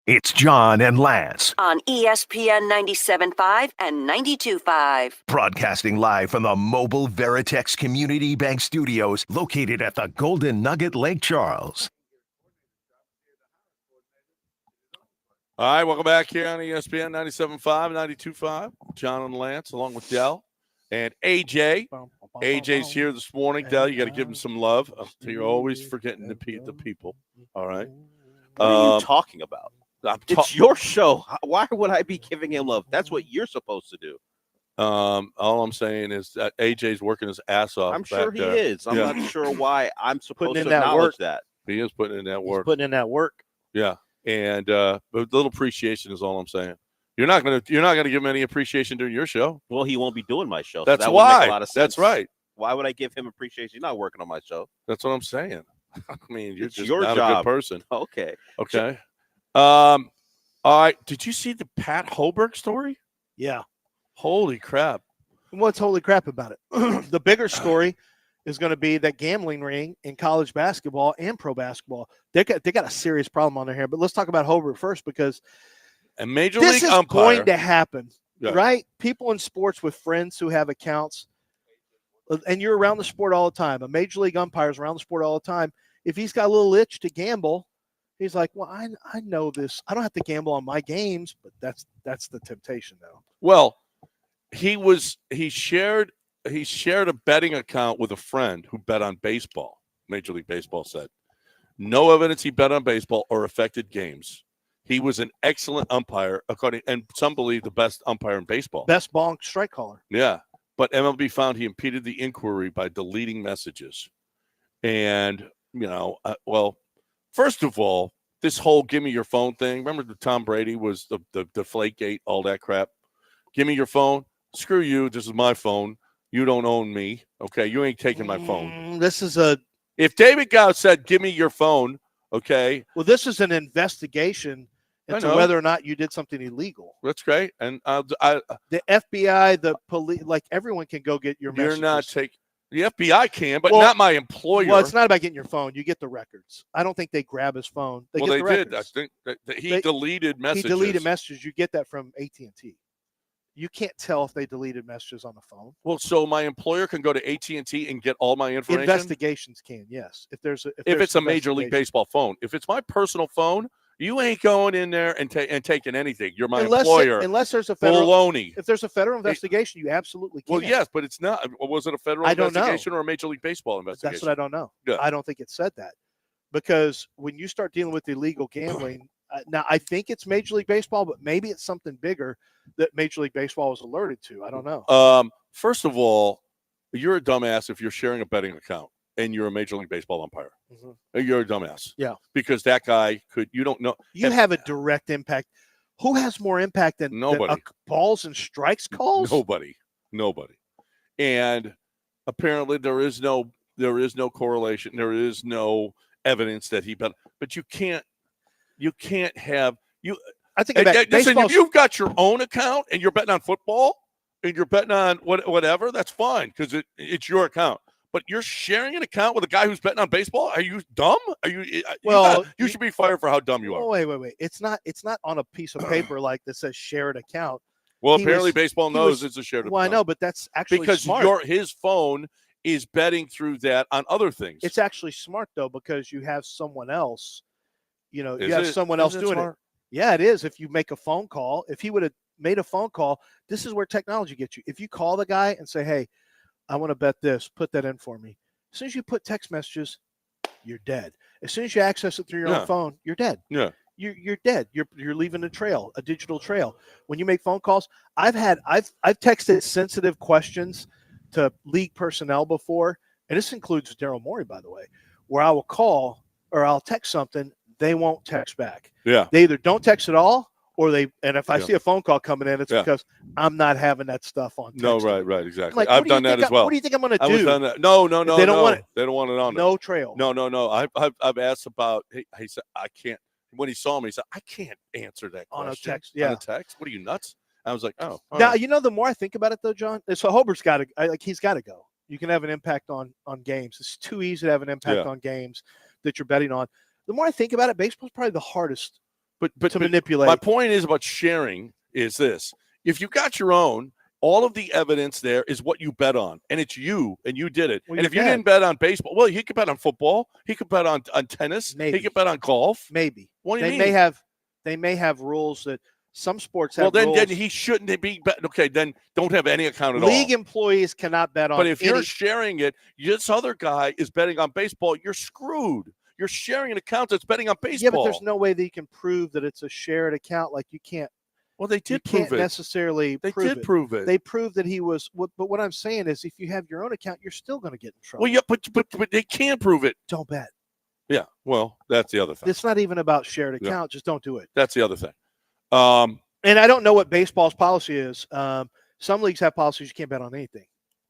It's John and Lance,
on ESPN 97.5 and 92.5.
broadcasting live from the Mobile Veritex Community Bank Studios located at the Golden Nugget, Lake Charles.
All right, welcome back here on ESPN 97.5, 92.5. John and Lance, along with Dell and AJ. AJ's here this morning. Dell, you got to give him some love. You're always forgetting the people. All right.
What are you talking about? It's your show. Why would I be giving him love? That's what you're supposed to do.
All I'm saying is that AJ's working his ass off.
I'm sure he is. I'm not sure why I'm supposed to acknowledge that.
He is putting in that work.
He's putting in that work.
Yeah. And a little appreciation is all I'm saying. You're not gonna give him any appreciation during your show.
Well, he won't be doing my show.
That's
so that
why.
would make a lot of sense.
That's right.
Why would I give him appreciation? He's not working on my show.
That's what I'm saying. I mean, you're
It's
just
your
not
job.
a good person.
Okay.
Okay. All right. Did you see the Pat Hoberg story?
Yeah.
Holy crap.
What's holy crap about it? The bigger story is going to be that gambling ring in college basketball and pro basketball. They got a serious problem on their hands. But let's talk about Hoberg first, because
a major
this
league
is
umpire
going to happen, right? People in sports with friends who have accounts, and you're around the sport all the time. A major league umpire is around the sport all the time. If he's got a little itch to gamble, he's like, well, I know this. I don't have to gamble on my games, but that's the temptation, though.
Well, he shared a betting account with a friend who bet on baseball. Major League Baseball said no evidence he bet on baseball or affected games. He was an excellent umpire, and some believe the best umpire in baseball.
Best ball strike caller.
Yeah, but MLB found he impeded the inquiry by deleting messages. And well, first of all, this whole "give me your phone" thing. Remember the Tom Brady was the Deflategate, all that crap. Give me your phone. Screw you. This is my phone. You don't own me. Okay, you ain't taking my phone.
If
David Gow said, "Give me your phone," okay.
Well, this is an investigation into whether or not you did something illegal.
That's great. And
the FBI, the police, like everyone can go get your messages.
You're not taking. The FBI can, but not my employer.
Well, it's not about getting your phone. You get the records. I don't think they grab his phone. They get the records.
I think that he deleted messages.
He deleted messages. You get that from AT&T. You can't tell if they deleted messages on the phone.
Well, so my employer can go to AT&T and get all my information?
Investigations can, yes. If
it's a Major League Baseball phone. If it's my personal phone, you ain't going in there and taking anything. You're my employer.
Unless there's a federal
baloney.
If there's a federal investigation, you absolutely can.
Well, yes, but it's not. Was it a federal investigation or a Major League Baseball investigation?
That's what I don't know.
Yeah.
I don't think it said that. Because when you start dealing with illegal gambling, now I think it's Major League Baseball, but maybe it's something bigger that Major League Baseball was alerted to. I don't know.
First of all, you're a dumbass if you're sharing a betting account and you're a Major League Baseball umpire. Mm-hmm. You're a dumbass.
Yeah.
Because that guy you don't know.
You have a direct impact. Who has more impact than
nobody?
Balls and strikes calls?
Nobody. And apparently there is no correlation. There is no evidence that he bet. But you can't have you.
I think
listen, if you've got your own account and you're betting on football and you're betting on whatever, that's fine because it's your account. But you're sharing an account with a guy who's betting on baseball? Are you dumb? Are you? Well, you should be fired for how dumb you are.
Oh, wait. It's not on a piece of paper like that says shared account.
Well, apparently baseball knows it's a shared account.
Well, I know, but that's actually
because
smart.
His phone is betting through that on other things.
It's actually smart though because you have someone else. You have someone else doing it. Yeah, it is. If you make a phone call, if he would have made a phone call, this is where technology gets you. If you call the guy and say, "Hey, I want to bet this, put that in for me." As soon as you put text messages, you're dead. As soon as you access it through your own phone, you're dead.
Yeah.
You're dead. You're leaving a trail, a digital trail. When you make phone calls, I've texted sensitive questions to league personnel before, and this includes Daryl Morey, by the way, where I will call or I'll text something, they won't text back.
Yeah.
They either don't text at all or and if I see a phone call coming in, it's because I'm not having that stuff on text.
No, right, exactly.
Like,
I've done that as well.
What do you think I'm going to do?
I've done that. No.
They don't want it.
They don't want it on.
No trail.
No. I've asked about. He said I can't. When he saw me, he said I can't answer that question
on a text. Yeah,
on a text. What are you nuts? I was like, oh.
Now the more I think about it, though, John. So Hoberg's got to he's got to go. You can have an impact on games. It's too easy to have an impact on games that you're betting on. The more I think about it, baseball's probably the hardest
but
to manipulate.
My point is about sharing is this: if you got your own, all of the evidence there is what you bet on, and it's you, and you did it.
Well,
and
you're
if you
dead.
didn't bet on baseball, well, he could bet on football. He could bet on tennis.
Maybe.
He could bet on golf.
Maybe.
What do you
They
mean?
They may have rules that some sports have.
Well, then
rules.
he shouldn't be bet. Okay, then don't have any account at
League
all.
employees cannot bet on.
But if you're
any-
sharing it, this other guy is betting on baseball, you're screwed. You're sharing an account that's betting on baseball.
yeah, but there's no way that you can prove that it's a shared account. Like you can't.
Well, they
You
did
can't
prove it.
necessarily.
They
prove
did
it.
prove it.
They proved that he was. But what I'm saying is, if you have your own account, you're still going to get in trouble.
Well, yeah, but they can't prove it.
Don't bet.
Yeah, well, that's the other thing.
It's not even about shared account.
Yeah.
Just don't do it.
That's the other thing.
And I don't know what baseball's policy is. Some leagues have policies you can't bet on anything.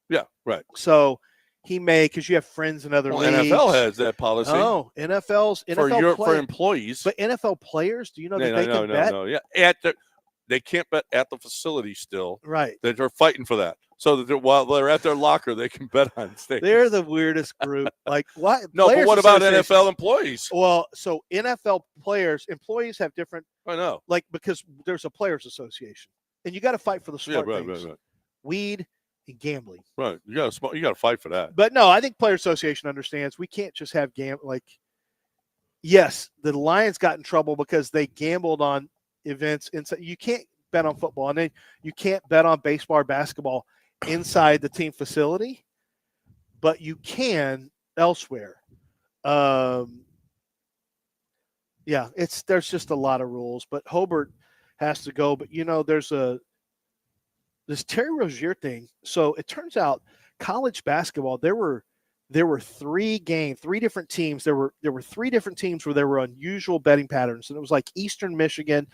Yeah, right.
So he may, because you have friends in other
Well,
leagues.
NFL has that policy.
Oh, NFL
for employees.
But NFL players, do you know that
no,
they can bet?
No. Yeah, they can't bet at the facility still.
Right.
They're fighting for that, so that while they're at their locker, they can bet on things.
They're the weirdest group. Like what?
No, but
Players
what about
Association-
NFL employees?
Well, so NFL employees have different,
I know.
like because there's a players association, and you got to fight for the
Yeah,
smart
right.
things. Weed and gambling.
Right. You got to fight for that.
But no, I think Players Association understands we can't just have like. Yes, the Lions got in trouble because they gambled on events inside. You can't bet on football, and then you can't bet on baseball or basketball inside the team facility, but you can elsewhere. Yeah, there's just a lot of rules, but Hobart has to go. But there's this Terry Rozier thing. So it turns out college basketball, there were 3 different teams. There were 3 different teams where there were unusual betting patterns, and it was like Eastern Michigan,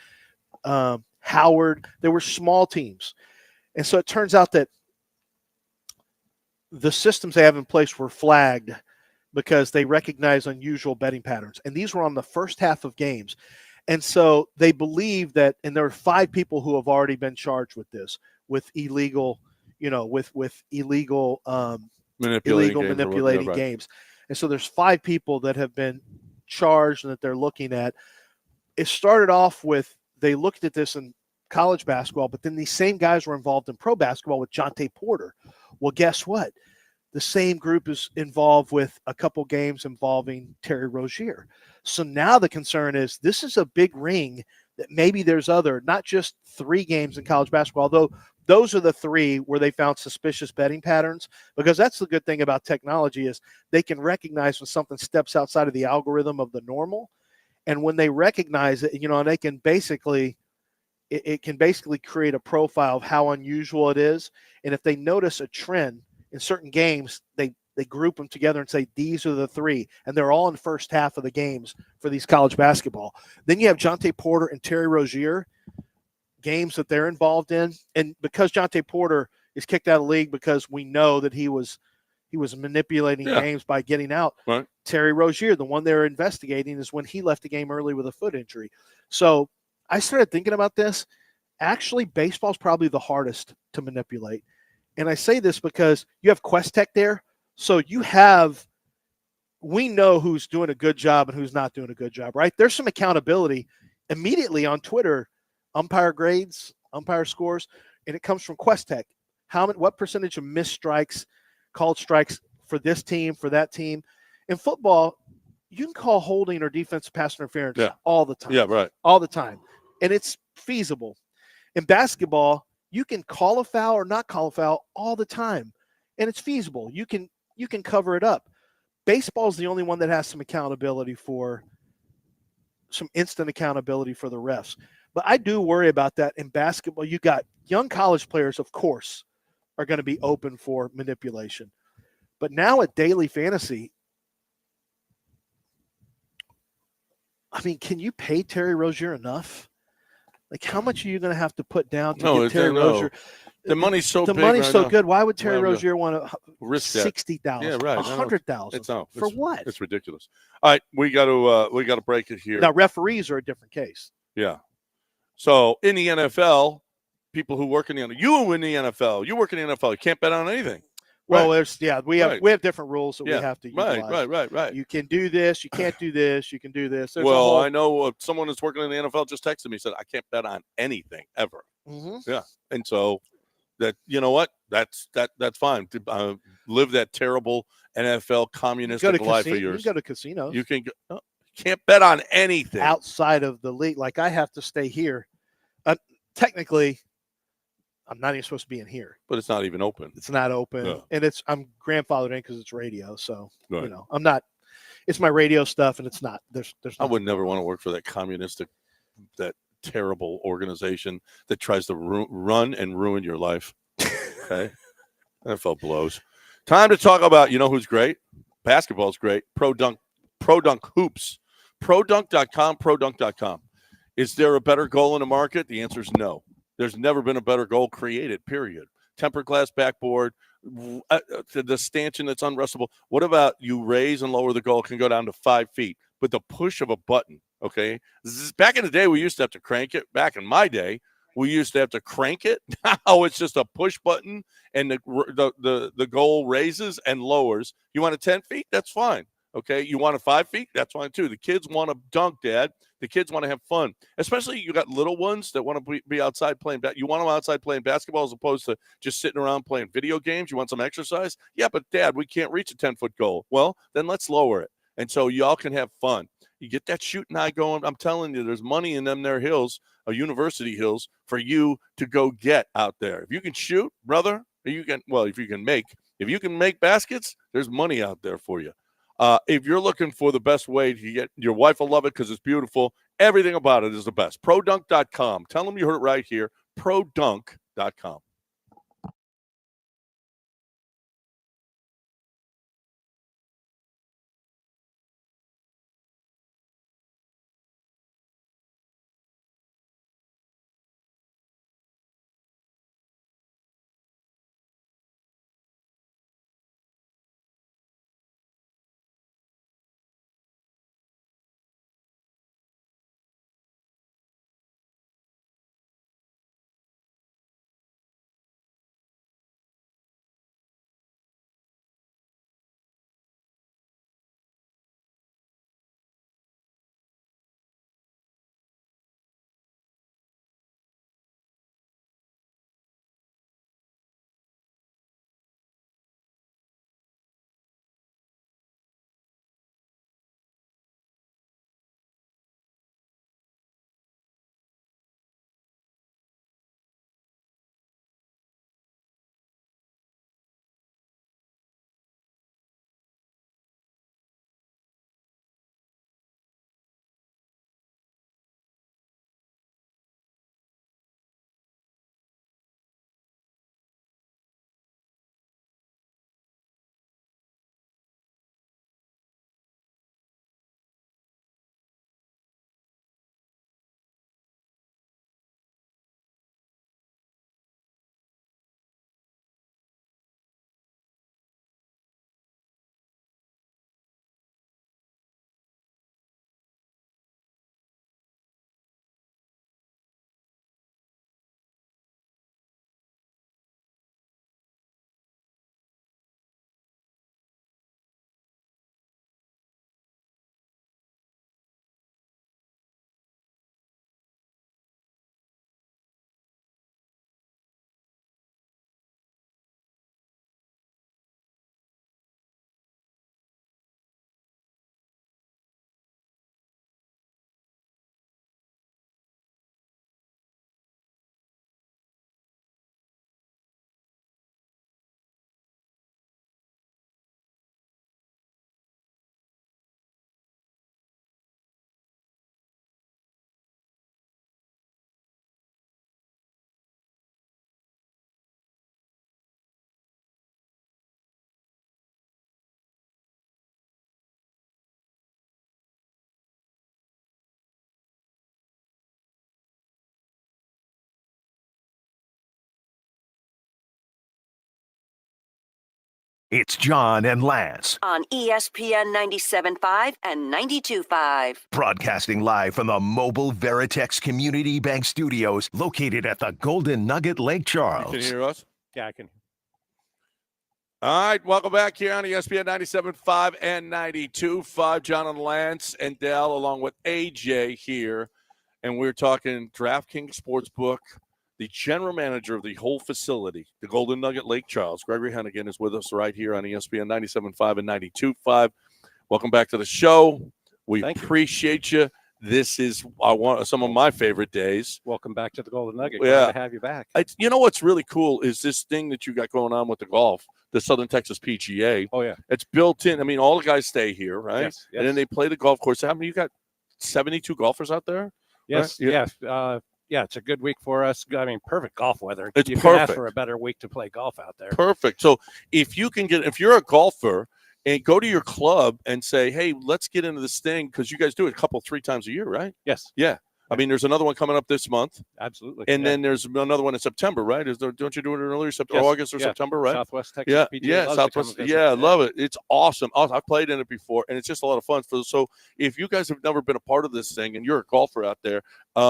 Howard. There were small teams, and so it turns out that the systems they have in place were flagged because they recognize unusual betting patterns, and these were on the first half of games. And so they believe that, and there are 5 people who have already been charged with this, with illegal, with illegal manipulating games. And so there's 5 people that have been charged and that they're looking at. It started off with, they looked at this in college basketball, but then these same guys were involved in pro basketball with Jonte Porter. Well, guess what? The same group is involved with a couple games involving Terry Rozier. So now the concern is this is a big ring that maybe there's not just 3 games in college basketball, although those are the 3 where they found suspicious betting patterns, because that's the good thing about technology is they can recognize when something steps outside of the algorithm of the normal. And when they recognize it, and they can basically, it can basically create a profile of how unusual it is. And if they notice a trend in certain games, they group them together and say, these are the 3. And they're all in the first half of the games for these college basketball. Then you have Jonte Porter and Terry Rozier, games that they're involved in. And because Jonte Porter is kicked out of the league because we know that he was manipulating games by getting out.
Right.
Terry Rozier, the one they're investigating, is when he left the game early with a foot injury. So I started thinking about this. Actually, baseball's probably the hardest to manipulate. And I say this because you have Quest Tech there. So we know who's doing a good job and who's not doing a good job, right? There's some accountability immediately on Twitter, umpire grades, umpire scores, and it comes from Quest Tech. What percentage of missed strikes, called strikes for this team, for that team? In football, you can call holding or defensive pass interference all the time.
Yeah, right.
All the time. And it's feasible. In basketball, you can call a foul or not call a foul all the time. And it's feasible. You can cover it up. Baseball is the only one that has some instant accountability for the refs. But I do worry about that in basketball. You got young college players, of course, are going to be open for manipulation. But now at daily fantasy, I mean, can you pay Terry Rozier enough? Like, how much are you going to have to put down to get Terry Rozier?
The money's so big.
The money's
right
so
now.
good. Why would Terry Rozier want to
risk that?
60,000?
Yeah, right.
100,000. For what?
It's ridiculous. All right, we got to break it here.
Now referees are a different case.
Yeah. So in the NFL, people who work in the NFL, you work in the NFL, you can't bet on anything.
Well,
Right.
we have different rules that
Yeah.
we have to utilize.
Right.
You can do this. You can't do this. You can do this. There's
Well, I know someone that's working in the NFL just texted me, said, I can't bet on anything ever. Yeah. And so that, you know what? That's fine. Live that terrible NFL communistic life of yours.
You can go to casinos.
You can go, can't bet on anything
outside of the league. Like I have to stay here. Technically, I'm not even supposed to be in here.
But it's not even open.
It's not open,
Yeah.
and I'm grandfathered in because it's radio. So
Right.
I'm not. It's my radio stuff, and it's not. There's.
I would never want to work for that communistic, that terrible organization that tries to run and ruin your life. Okay, NFL blows. Time to talk about, you know who's great? Basketball's great. Pro Dunk Hoops. ProDunk.com. Is there a better goal in the market? The answer is no. There's never been a better goal created, period. Tempered glass backboard, the stanchion that's unrestable. What about you raise and lower the goal? Can go down to 5 feet, but the push of a button, okay? Back in the day, we used to have to crank it. Back in my day, we used to have to crank it. Now it's just a push button, and the goal raises and lowers. You want it 10 feet? That's fine. Okay, you want it 5 feet? That's fine too. The kids want to dunk, Dad. The kids want to have fun, especially you got little ones that want to be outside playing. You want them outside playing basketball as opposed to just sitting around playing video games. You want some exercise? Yeah, but Dad, we can't reach a 10-foot goal. Well, then let's lower it, and so y'all can have fun. You get that shooting eye going. I'm telling you, there's money in them there hills, university hills, for you to go get out there. If you can shoot, brother, if you can make baskets, there's money out there for you. If you're looking for the best way to get, your wife will love it because it's beautiful. Everything about it is the best. ProDunk.com. Tell them you heard it right here. ProDunk.com.
It's John and Lance,
On ESPN 97.5 and 92.5.
broadcasting live from the Mobile Veritex Community Bank Studios, located at the Golden Nugget Lake
You
Charles.
can hear us?
Yeah, I can.
All right, welcome back here on ESPN 97.5 and 92.5. John and Lance and Dell along with AJ here. And we're talking DraftKings Sportsbook, the general manager of the whole facility, the Golden Nugget Lake Charles. Gregory Hennigan is with us right here on ESPN 97.5 and 92.5. Welcome back to the show. We appreciate you. This is some of my favorite days.
Welcome back to the Golden Nugget.
Yeah.
Glad to have you back.
You know what's really cool is this thing that you got going on with the golf, the Southern Texas PGA.
Oh, yeah.
It's built in. I mean, all the guys stay here, right?
Yes.
And then they play the golf course. How many? You got 72 golfers out there?
Yes.
Right?
Yes. Yeah, it's a good week for us. I mean, perfect golf weather.
It's
you
perfect.
can ask for a better week to play golf out there.
Perfect. So if you're a golfer and go to your club and say, hey, let's get into this thing, because you guys do it a couple, 3 times a year, right?
Yes.
Yeah. I mean, there's another one coming up this month.
Absolutely.
And then there's another one in September, right? Don't you do it in earlier August or September, right?
Southwest Texas PGA.
Southwest. Yeah, I love it. It's awesome. I've played in it before, and it's just a lot of fun. So if you guys have never been a part of this thing and you're a golfer out there,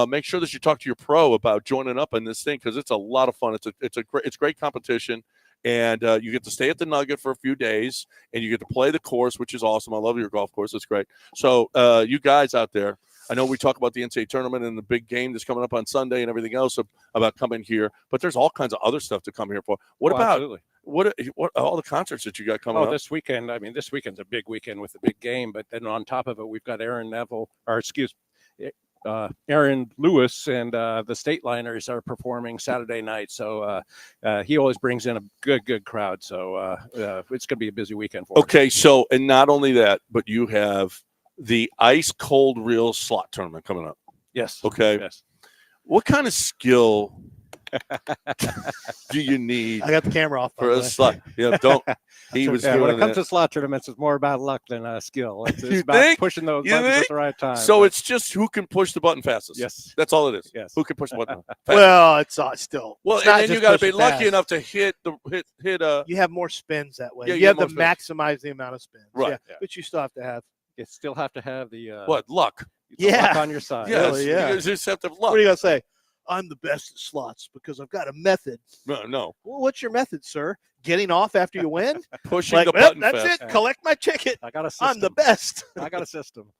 make sure that you talk to your pro about joining up in this thing, because it's a lot of fun. It's great competition. And you get to stay at the Nugget for a few days, and you get to play the course, which is awesome. I love your golf course. It's great. So you guys out there, I know we talk about the NCAA tournament and the big game that's coming up on Sunday and everything else about coming here, but there's all kinds of other stuff to come here for. What about what all the concerts that you got coming up?
This weekend? I mean, this weekend's a big weekend with the big game, but then on top of it, we've got Aaron Lewis and the State Liners are performing Saturday night. So he always brings in a good crowd. So it's going to be a busy weekend for us.
Okay, so, and not only that, but you have the Ice Cold Reel slot tournament coming up.
Yes.
Okay.
Yes.
What kind of skill do you need?
I got the camera off
for a slot. Yeah, don't. He was doing
when it comes
it.
to slot tournaments, it's more about luck than skill. It's
You
about
think?
pushing those
You
buttons
think?
at the right time.
So it's just who can push the button fastest.
Yes.
That's all it is.
Yes.
Who can push the button fastest.
Well, it's still.
Well,
it's
and
not
then
just
you got to
push
be
it
lucky
fast.
enough to hit a.
You have more spins that way.
Yeah,
you have
more
to
spins.
maximize the amount of spins.
Right.
Yeah. But you still have to have.
You still have to have the
luck.
luck on your side.
Yes.
Really, yeah.
You just have to have luck.
What are you gonna say? I'm the best at slots because I've got a method.
No.
Well, what's your method, sir? Getting off after you win?
Pushing the button
that's
fast.
it. Collect my ticket.
I got a system.
I'm the best.
I got a system.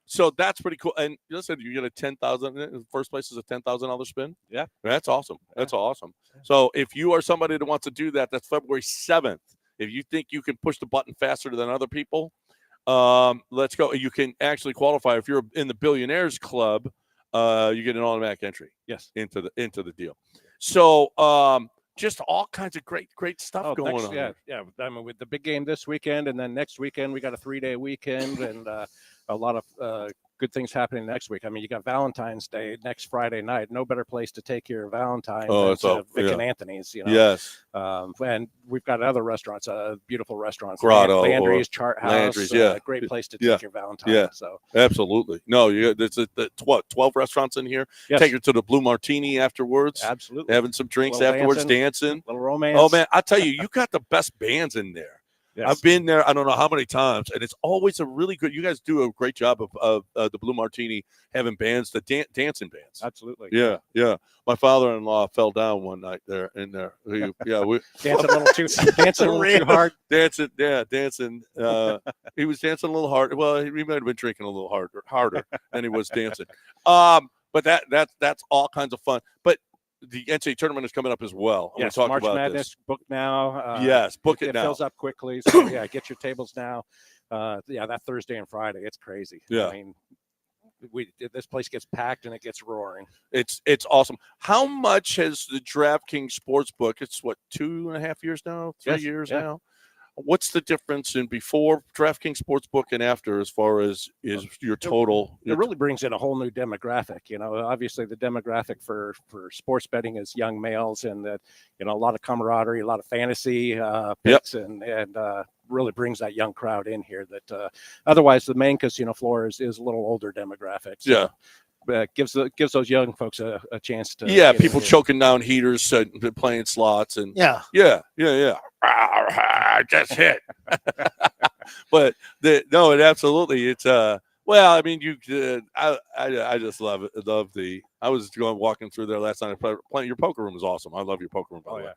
So that's pretty cool. And listen, you get a $10,000. First place is a $10,000 spin.
Yeah,
that's awesome. That's awesome. So if you are somebody that wants to do that, that's February 7th. If you think you can push the button faster than other people, let's go. You can actually qualify if you're in the Billionaires Club. You get an automatic entry.
Yes,
into the deal. So just all kinds of great stuff going on.
Yeah. I mean, with the big game this weekend, and then next weekend we got a 3-day weekend, and a lot of good things happening next week. I mean, you got Valentine's Day next Friday night. No better place to take your Valentine than Vic and Anthony's. You know?
Yes.
And we've got other restaurants, beautiful restaurants.
Grotto,
Landry's, Chart House.
Landry's, yeah.
Great place to take your Valentine.
Yeah.
So
absolutely. No, there's 12 restaurants in here.
Yes.
Take her to the Blue Martini afterwards.
Absolutely.
Having some drinks
Little
afterwards, dancing.
Little romance.
Oh man, I tell you, you got the best bands in there.
Yes.
I've been there, I don't know how many times, and it's always a really good. You guys do a great job of the Blue Martini having bands, the dancing bands.
Absolutely.
Yeah. My father-in-law fell down one night there in there. We
dancing a little too hard.
Dancing. He was dancing a little hard. Well, he might have been drinking a little harder than he was dancing. But that's all kinds of fun. But the NCAA tournament is coming up as well.
Yes,
talk
March
about
Madness
this.
book now.
Yes, book it now.
It fills up quickly. So yeah, get your tables now. That Thursday and Friday, it's crazy.
Yeah.
I mean, this place gets packed and it gets roaring.
It's awesome. How much has the DraftKings Sportsbook? It's what, 2.5 years now, 3 years now. What's the difference in before DraftKings Sportsbook and after, as far as is your total?
It really brings in a whole new demographic. You know, obviously the demographic for sports betting is young males, and that, you know, a lot of camaraderie, a lot of fantasy picks, and really brings that young crowd in here. That otherwise the main casino floor is a little older demographic. So, gives those young folks a chance to
people choking down heaters, playing slots, and yeah. Just hit. But it absolutely, it's well, I mean, I just love it. I was walking through there last night. Playing your poker room is awesome. I love your poker room, by the way.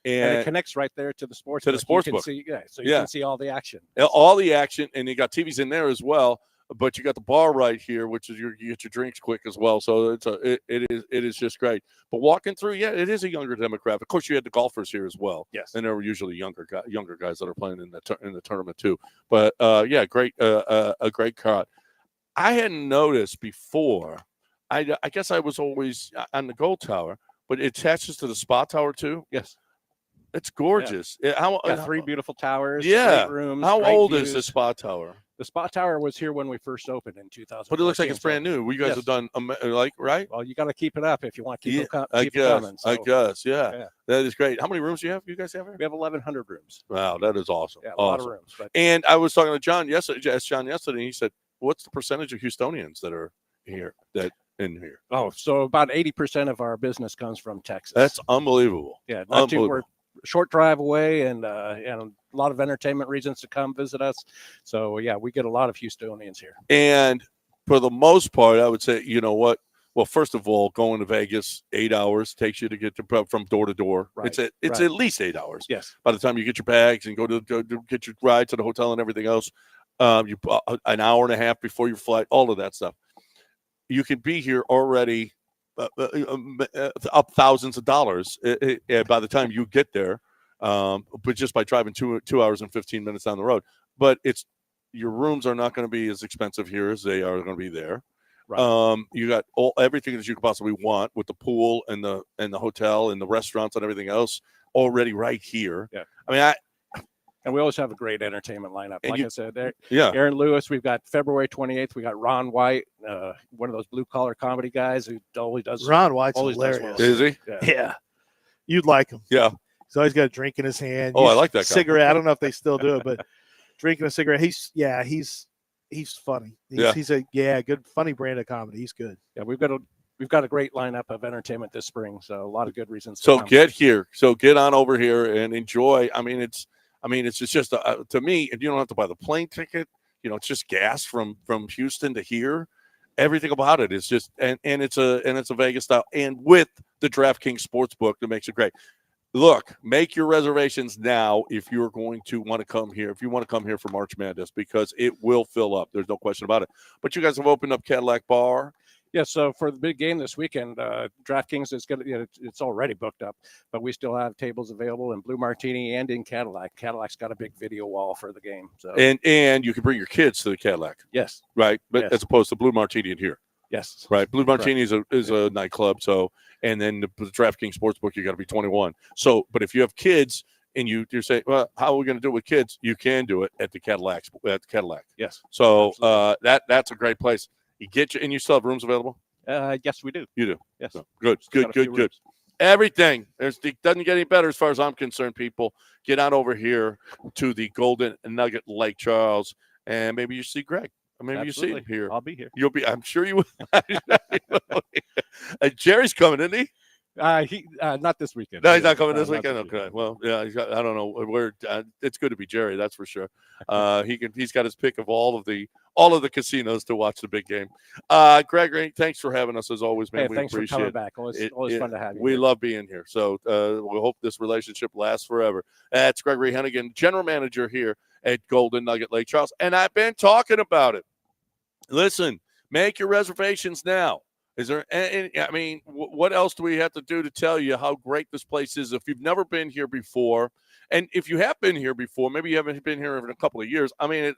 And it connects right there to the sports
To the
book.
sports
you can
book.
See, so you
Yeah.
can see all the action.
All the action, and you got TVs in there as well. But you got the bar right here, which is you get your drinks quick as well. So it is just great. But walking through, yeah, it is a younger demographic. Of course, you had the golfers here as well.
Yes,
and there were usually younger guys that are playing in the tournament too. But yeah, great, a great crowd. I hadn't noticed before. I guess I was always on the Gold Tower, but it attaches to the Spa Tower too.
Yes.
It's gorgeous.
Yeah. Three beautiful towers.
Yeah.
Great rooms.
How
great
old
views.
is the Spa Tower?
The Spa Tower was here when we first opened in 2000.
But it looks like it's brand new. You guys have done right?
Well, you got to keep it up if you want to keep it coming.
I guess, yeah. That is great. How many rooms do you have? You guys have here?
We have 1,100 rooms.
Wow, that is awesome.
Yeah, a lot of rooms. But
and I was talking to John yesterday. Asked John yesterday, and he said, "What's the percentage of Houstonians that are here? In here?"
Oh, so about 80% of our business comes from Texas.
That's unbelievable.
Yeah, we're a short drive away, and a lot of entertainment reasons to come visit us. So yeah, we get a lot of Houstonians here.
And for the most part, I would say, you know what? Well, first of all, going to Vegas 8 hours takes you to get from door to door.
Right.
It's at least 8 hours.
Yes.
By the time you get your bags and go to get your ride to the hotel and everything else, you an hour and a half before your flight, all of that stuff. You can be here already up thousands of dollars by the time you get there, but just by driving 2 hours and 15 minutes down the road. But your rooms are not going to be as expensive here as they are going to be there. Right. You got everything that you could possibly want with the pool and the hotel and the restaurants and everything else already right here.
Yeah.
I mean,
and we always have a great entertainment lineup. Like I said,
yeah.
Aaron Lewis, we've got February 28th. We got Ron White, one of those blue collar comedy guys who always does.
Ron White's
always
hilarious.
Is he?
Yeah. You'd like him.
Yeah.
He's always got a drink in his hand.
Oh, I like that guy.
Cigarette. I don't know if they still do it, but drinking a cigarette. He's funny. He's a good funny brand of comedy. He's good.
Yeah, we've got a great lineup of entertainment this spring, so a lot of good reasons.
So get here. So get on over here and enjoy. I mean, it's just to me, and you don't have to buy the plane ticket. You know, it's just gas from Houston to here. Everything about it is just and it's a Vegas style, and with the DraftKings Sportsbook that makes it great. Look, make your reservations now if you're going to want to come here. If you want to come here for March Madness, because it will fill up. There's no question about it. But you guys have opened up Cadillac Bar.
Yeah, so for the big game this weekend, DraftKings is it's already booked up, but we still have tables available in Blue Martini and in Cadillac. Cadillac's got a big video wall for the game. So
and you can bring your kids to the Cadillac.
Yes.
Right, but
yes.
As opposed to Blue Martini in here.
Yes.
Right. Blue Martini is a nightclub. So, and then the DraftKings Sportsbook, you got to be 21. So, but if you have kids and you say, well, how are we going to do it with kids? You can do it at the Cadillac.
Yes.
So that's a great place. You and you still have rooms available?
Yes, we do.
You do.
Yes.
So, good. Everything. It doesn't get any better as far as I'm concerned, people. Get on over here to the Golden Nugget Lake Charles, and maybe you see Greg. Maybe
Absolutely.
you see him here.
I'll be here.
I'm sure you will. Jerry's coming, isn't he?
Not this weekend.
No, he's not coming this weekend. Okay. Well, yeah, I don't know where. It's good to be Jerry, that's for sure. He's got his pick of all of the casinos to watch the big game. Gregory, thanks for having us as always, man.
Hey, thanks for coming back. Always fun to have you.
We love being here. So we hope this relationship lasts forever. That's Gregory Hennigan, general manager here at Golden Nugget Lake Charles, and I've been talking about it. Listen, make your reservations now. Is there? I mean, what else do we have to do to tell you how great this place is? If you've never been here before, and if you have been here before, maybe you haven't been here in a couple of years. I mean,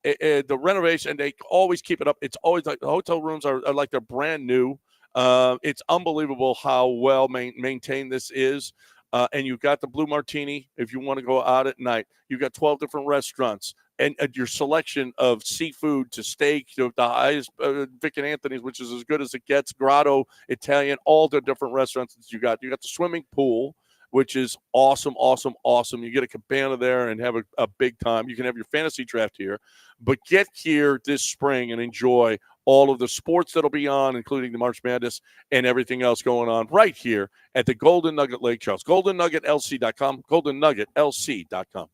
the renovation, they always keep it up. It's always like the hotel rooms are like they're brand new. It's unbelievable how well maintained this is. And you've got the Blue Martini if you want to go out at night. You've got 12 different restaurants. And your selection of seafood to steak to the highest Vic and Anthony's, which is as good as it gets, Grotto, Italian, all the different restaurants that you got. You got the swimming pool, which is awesome. You get a cabana there and have a big time. You can have your fantasy draft here. But get here this spring and enjoy all of the sports that'll be on, including the March Madness and everything else going on right here at the Golden Nugget Lake Charles. GoldenNuggetLC.com, GoldenNuggetLC.com.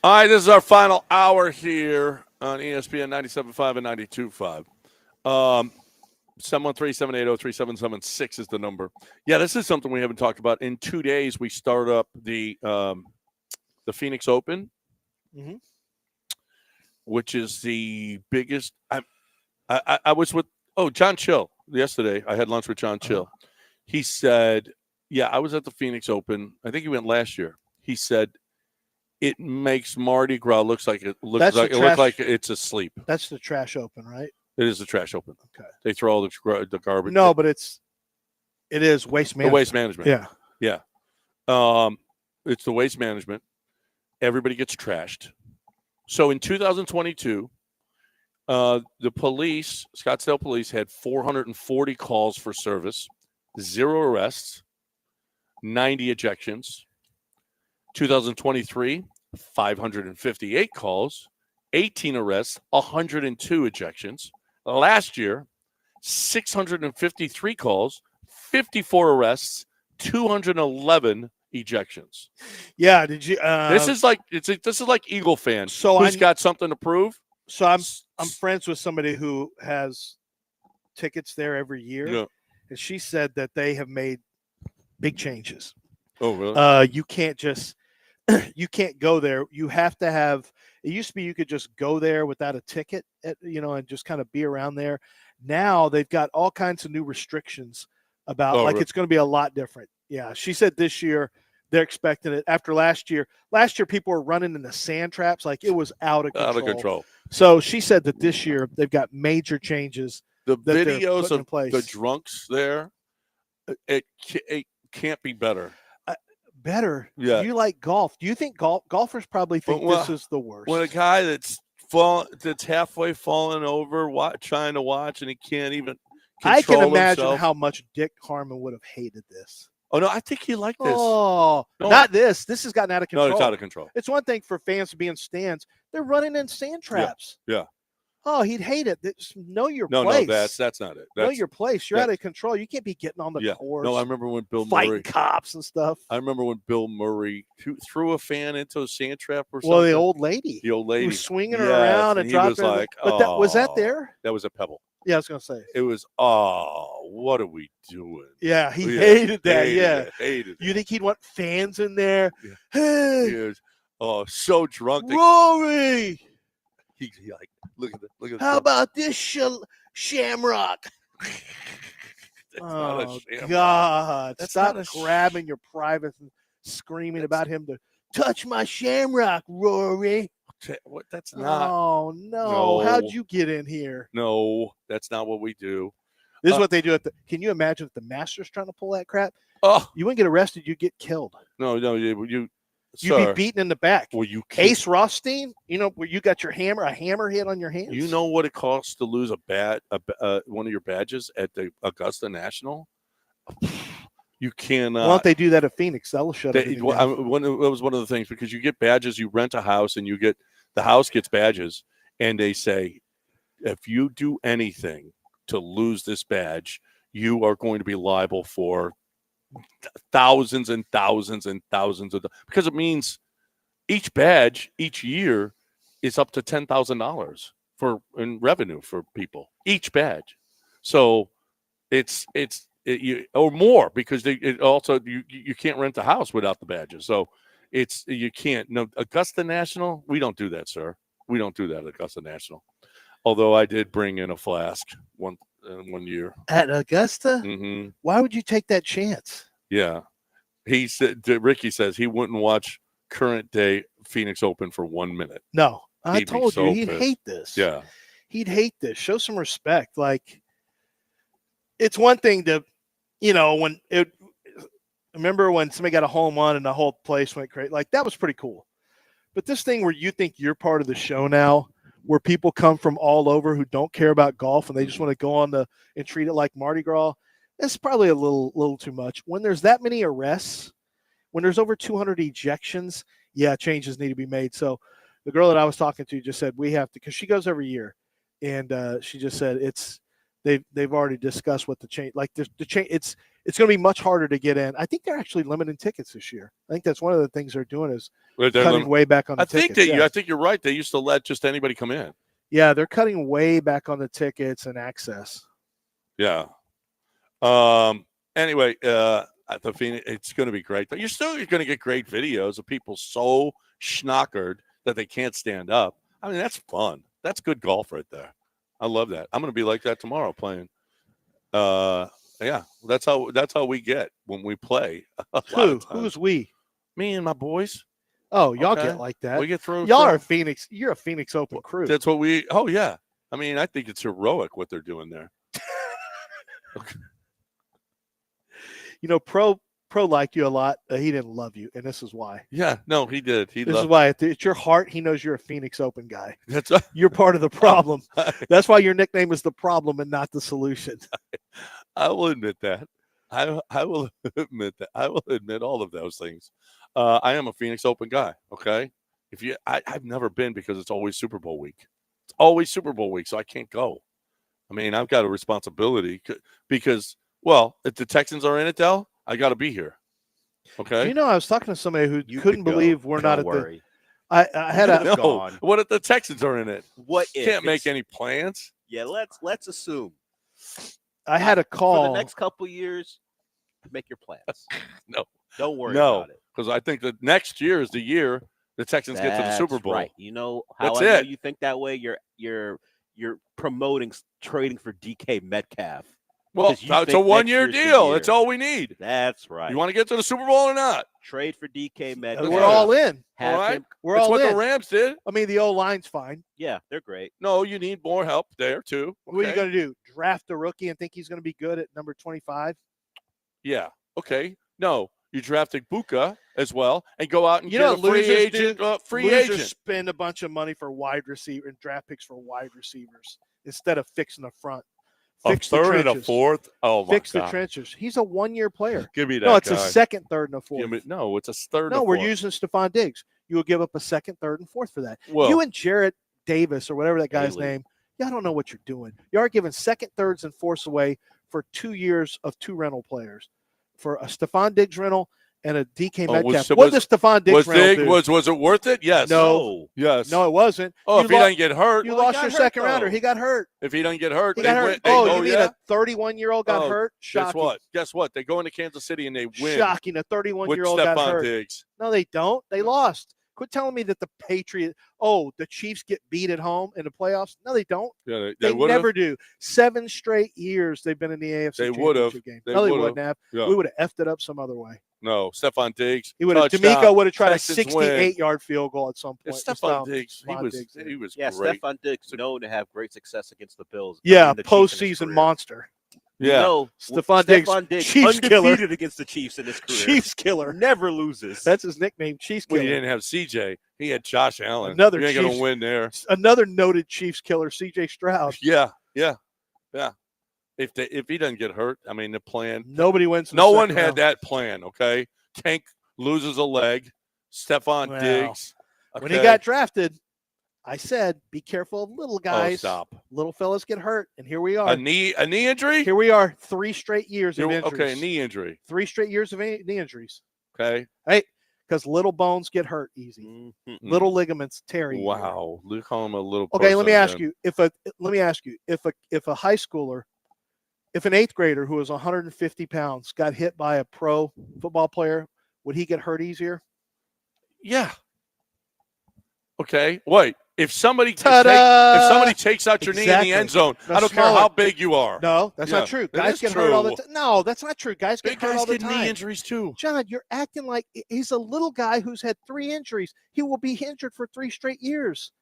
All right, this is our final hour here on ESPN 97.5 and 92.5. 713-780-3776 is the number. Yeah, this is something we haven't talked about. In 2 days, we start up the Phoenix Open, which is the biggest. I was with John Chill yesterday. I had lunch with John Chill. He said, "Yeah, I was at the Phoenix Open. I think he went last year." He said, "It makes Mardi Gras looks like it's asleep."
That's the trash open, right?
It is the trash open.
Okay.
They throw all the garbage.
No, but it is waste management.
The waste management.
Yeah.
Yeah. It's the waste management. Everybody gets trashed. So in 2022, the police, Scottsdale police, had 440 calls for service, 0 arrests, 90 ejections. 2023, 558 calls, 18 arrests, 102 ejections. Last year, 653 calls, 54 arrests, 211 ejections.
Yeah, did you?
This is like Eagle fans.
So
who's got something to prove?
So I'm friends with somebody who has tickets there every year, and she said that they have made big changes.
Oh, really?
You can't go there. You have to have. It used to be you could just go there without a ticket, and just kind of be around there. Now they've got all kinds of new restrictions about
really?
It's going to be a lot different. Yeah, she said this year they're expecting it after last year. Last year people were running in the sand traps like it was out of control. So she said that this year they've got major changes.
The videos of the drunks there, it can't be better.
Better.
Yeah.
You like golf? Do you think golfers probably think this is the worst?
When a guy that's halfway falling over, trying to watch, and he can't even control
I can imagine
himself.
how much Dick Harmon would have hated this.
Oh no, I think he liked this.
Oh, not this. This has gotten out of control.
No, it's out of control.
It's one thing for fans to be in stands. They're running in sand traps.
Yeah.
Oh, he'd hate it. Know your place.
No, that's not it.
Know your place. You're out of control. You can't be getting on the course.
No, I remember when Bill
fighting
Murray
cops and stuff.
I remember when Bill Murray threw a fan into a sand trap or something.
Well, the old lady.
He
was swinging her around and dropping her.
Like,
but was that there?
That was a Pebble.
Yeah, I was going to say.
It was, what are we doing?
Yeah, he hated that.
Hated
you think he'd want fans in there?
Yeah.
Hey,
He was, so drunk.
Rory!
He like, look at that.
How about this shamrock?
Not a shamrock.
God.
That's
Stop
not a
grabbing your privates and screaming about him to touch my shamrock, Rory.
What? That's not.
Oh, no. How'd you get in here?
No, that's not what we do.
This is what they do can you imagine if the Masters trying to pull that crap?
Oh,
you wouldn't get arrested. You'd get killed.
No,
you'd be beaten in the back.
Well,
Ace Rothstein, where you got your a hammer hit on your hands.
You know what it costs to lose one of your badges at the Augusta National? You cannot.
Why don't they do that at Phoenix? That'll shut it down.
It was one of the things, because you get badges, you rent a house, and the house gets badges, and they say, if you do anything to lose this badge, you are going to be liable for thousands and thousands and thousands of, because it means each badge each year is up to $10,000 in revenue for people, each badge. So or more, because you can't rent a house without the badges. So you can't. No, Augusta National, we don't do that, sir. We don't do that at Augusta National. Although I did bring in a flask one year
at Augusta.
Mm-hmm.
Why would you take that chance?
Yeah, he said. Ricky says he wouldn't watch current day Phoenix Open for 1 minute.
No, I told you he'd hate this.
Yeah,
he'd hate this. Show some respect. Like, it's one thing to, remember when somebody got a home run and the whole place went crazy? Like, that was pretty cool. But this thing where you think you're part of the show now, where people come from all over who don't care about golf and they just want to go on and treat it like Mardi Gras, that's probably a little too much. When there's that many arrests, when there's over 200 ejections, changes need to be made. So the girl that I was talking to just said we have to, because she goes every year, and she just said they've already discussed what the change. Like the change, it's going to be much harder to get in. I think they're actually limiting tickets this year. I think that's one of the things they're doing is cutting way back on the tickets.
I think you're right. They used to let just anybody come in.
Yeah, they're cutting way back on the tickets and access.
Yeah. Anyway, at the Phoenix, it's going to be great. But you're going to get great videos of people so schnockered that they can't stand up. I mean, that's fun. That's good golf right there. I love that. I'm going to be like that tomorrow playing. Yeah, that's how we get when we play.
Who's we?
Me and my boys.
Oh, y'all get like that.
We get through.
Y'all are Phoenix. You're a Phoenix Open crew.
That's what we. Oh yeah. I mean, I think it's heroic what they're doing there. Okay.
You know, Pro liked you a lot. He didn't love you, and this is why.
Yeah, no, he did.
This is why. It's your heart. He knows you're a Phoenix Open guy.
That's
you're part of the problem. That's why your nickname is the problem and not the solution.
I will admit that. I will admit that. I will admit all of those things. I am a Phoenix Open guy. Okay, I've never been because it's always Super Bowl week. It's always Super Bowl week, so I can't go. I mean, I've got a responsibility because, well, if the Texans are in it, Del, I got to be here. Okay.
You know, I was talking to somebody who couldn't believe we're not at
worry.
I had a
no. What if the Texans are in it?
What
if can't make any plans?
Yeah, let's assume.
I had a call
for the next couple years. Make your plans.
No,
don't worry about it.
Because I think that next year is the year the Texans get to the Super Bowl.
Right. You know how
know
you think that way. You're promoting trading for DK Metcalf.
Well, it's a 1-year deal. That's all we need.
That's right.
You want to get to the Super Bowl or not?
Trade for DK Metcalf.
We're all in.
All right.
We're
That's
all
what
in.
the Rams did.
I mean, the O-line's fine.
Yeah, they're great.
No, you need more help there too. Okay.
What are you going to do? Draft a rookie and think he's going to be good at number 25?
Yeah. Okay. No, you drafted Buka as well and go out and get a free agent.
Losers spend a bunch of money for wide receiver and draft picks for wide receivers instead of fixing the front. Fix
a third
the
and a fourth. Oh my
Fix
God.
the trenches. He's a 1-year player.
Give me that.
No, it's
guy.
a second, third, and a fourth.
No, it's a third.
No,
and a
we're
fourth.
using Stephon Diggs. You will give up a second, third, and fourth for that.
Well,
you and Jarrett Davis or whatever that guy's name. Y'all don't know what you're doing. You are giving second, thirds, and fourths away for 2 years of 2 rental players, for a Stephon Diggs rental and a DK Metcalf. What does Stephon Diggs rental do?
Was it worth it? Yes.
No.
Yes.
No, it wasn't.
Oh, if he doesn't get hurt.
You lost your second rounder. He got hurt.
If he doesn't get hurt,
he got hurt. You mean a 31-year-old got hurt? Shocking.
Guess what? They go into Kansas City and they win.
Shocking. A 31-year-old got hurt.
Diggs.
No, they don't. They lost. Quit telling me that the Patriots, the Chiefs get beat at home in the playoffs. No, they don't.
Yeah,
they never do. 7 straight years they've been in the AFC Championship game. No, they wouldn't have. Yeah. We would have effed it up some other way.
No, Stephon Diggs.
He would have. D'Amico would have tried a 68-yard field goal at some point.
Stephon Diggs. He was great.
Stephon Diggs known to have great success against the Bills.
Yeah, postseason monster.
Yeah,
Stephon Diggs, Chiefs
undefeated
killer
against the Chiefs in his career.
Chiefs killer,
never loses.
That's his nickname, Chiefs killer.
Well, he didn't have CJ. He had Josh Allen.
Another
you ain't gonna win there.
Another noted Chiefs killer, CJ Stroud.
Yeah. If he doesn't get hurt, I mean the plan.
Nobody wins.
No one had that plan. Okay, Tank loses a leg. Stephon Diggs. Okay.
When he got drafted, I said, be careful of little guys.
Oh, stop.
Little fellas get hurt, and here we are.
A knee injury?
Here we are, 3 straight years of injuries.
Okay, a knee injury.
3 straight years of knee injuries.
Okay.
Hey, because little bones get hurt easy. Mm-hmm. Little ligaments tear easy.
Wow. Look, call him a little
Okay, let me ask you, if a high schooler, if an 8th grader who was 150 pounds got hit by a pro football player, would he get hurt easier?
Yeah. Okay. Wait. If somebody takes out your knee in the end zone, I don't care how big you are.
No, that's not true. Guys get hurt all the time. No, that's not true. Guys get hurt all the time.
Big guys get knee injuries too.
John, you're acting like he's a little guy who's had 3 injuries. He will be injured for 3 straight years.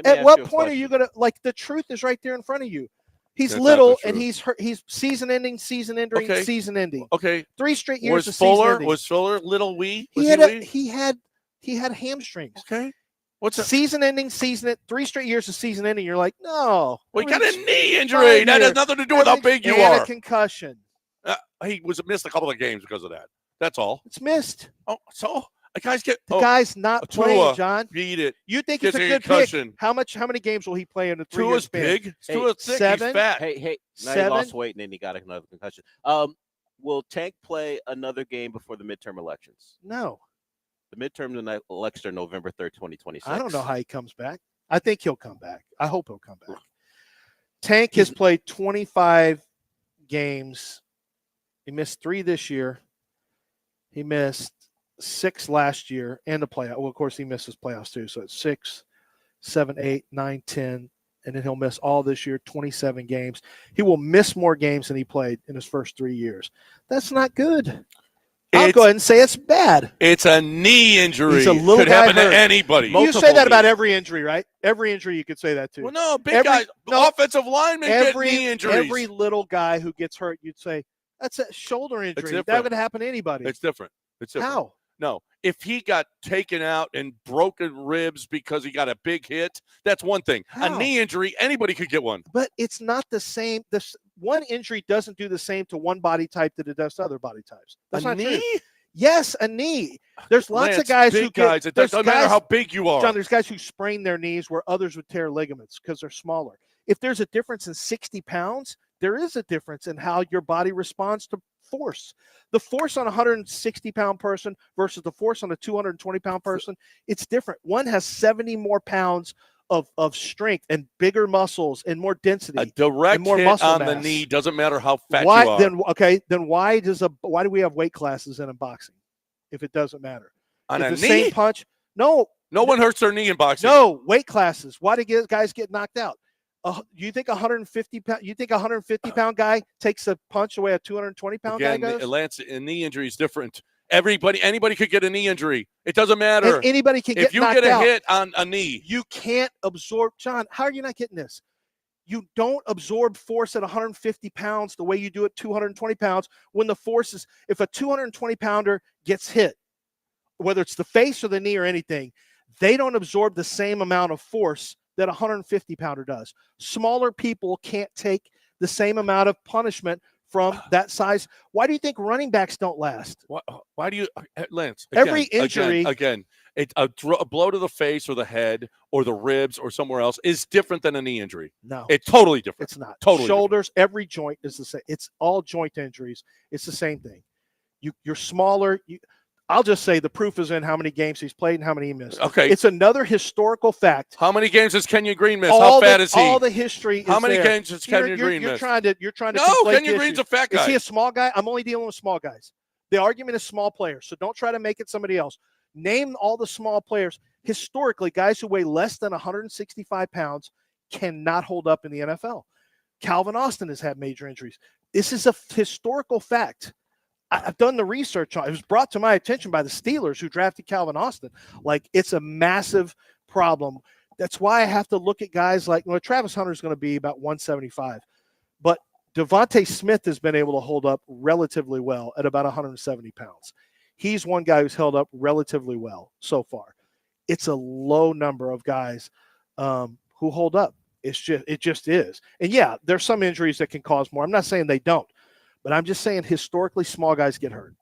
At what point are you going to, like, the truth is right there in front of you. He's little and he's hurt. He's season ending, season ending.
Okay.
3 straight years
Was Fuller little wee?
He had hamstrings.
Okay. What's
season ending, 3 straight years of season ending? You're like, no.
We got a knee injury. That has nothing to do with how big you are.
A concussion.
He missed a couple of games because of that. That's all.
It's missed.
Oh, so The guy's
not
Tua,
playing, John.
Beat it.
You think it's a
Gets a
good
concussion.
pick? How many games will he play in a 3-year
Tua's
span?
big. Tua's thick.
7?
He's fat.
Hey, now he
7?
lost weight and then he got another concussion. Will Tank play another game before the midterm elections?
No.
The midterm elections are November 3rd, 2026.
I don't know how he comes back. I think he'll come back. I hope he'll come back. Tank has played 25 games. He missed 3 this year. He missed 6 last year and the playoff. Well, of course, he misses playoffs too. So it's 6, 7, 8, 9, 10. And then he'll miss all this year, 27 games. He will miss more games than he played in his first 3 years. That's not good. I'll go ahead and say it's bad.
It's a knee injury.
He's a little
could
guy
happen
hurt.
to anybody.
You say that about every injury, right? Every injury you could say that too.
Well, no, guys, offensive linemen get knee injuries.
Every little guy who gets hurt, you'd say, that's a shoulder injury. That would happen to anybody.
It's different.
How?
No. If he got taken out and broken ribs because he got a big hit, that's one thing.
How?
A knee injury, anybody could get one.
But it's not the same. This one injury doesn't do the same to one body type that it does to other body types. That's not
knee?
true. Yes, a knee. There's lots of guys who
get. It doesn't matter how big you are.
John, there's guys who sprain their knees where others would tear ligaments because they're smaller. If there's a difference in 60 pounds, there is a difference in how your body responds to force. The force on a 160-pound person versus the force on a 220-pound person, it's different. One has 70 more pounds of strength and bigger muscles and more density.
A direct
and more
hit
muscle
on
mass.
the knee doesn't matter how fat you are.
Then why do we have weight classes in boxing if it doesn't matter?
On
if
a
the
knee?
same punch? No
one hurts their knee in boxing.
No, weight classes. Why do guys get knocked out? You think 150-pound guy takes a punch the way a 220-pound guy does?
Lance, a knee injury is different. Anybody could get a knee injury. It doesn't matter.
And anybody can get knocked out.
If you get a hit on a knee.
You can't absorb. John, how are you not getting this? You don't absorb force at 150 pounds the way you do at 220 pounds when the force is, if a 220-pounder gets hit, whether it's the face or the knee or anything, they don't absorb the same amount of force that a 150-pounder does. Smaller people can't take the same amount of punishment from that size. Why do you think running backs don't last?
Why do you, Lance?
Every injury.
Again, a blow to the face or the head or the ribs or somewhere else is different than a knee injury.
No.
It's totally different.
It's not.
Totally
Shoulders,
different.
every joint is the same. It's all joint injuries. It's the same thing. You're smaller. I'll just say the proof is in how many games he's played and how many he missed.
Okay.
It's another historical fact.
How many games has Kenyon Green missed? How fat is he?
All the history is
How many
there.
games has Kenyon Green missed?
You're trying to
No,
conflate
Kenyon
the
Green's
issues.
a fat guy.
Is he a small guy? I'm only dealing with small guys. The argument is small players, so don't try to make it somebody else. Name all the small players. Historically, guys who weigh less than 165 pounds cannot hold up in the NFL. Calvin Austin has had major injuries. This is a historical fact. I've done the research on it. It was brought to my attention by the Steelers who drafted Calvin Austin. Like, it's a massive problem. That's why I have to look at guys like, Travis Hunter is going to be about 175, but Devontae Smith has been able to hold up relatively well at about 170 pounds. He's one guy who's held up relatively well so far. It's a low number of guys who hold up. It just is. And yeah, there's some injuries that can cause more. I'm not saying they don't, but I'm just saying historically small guys get hurt.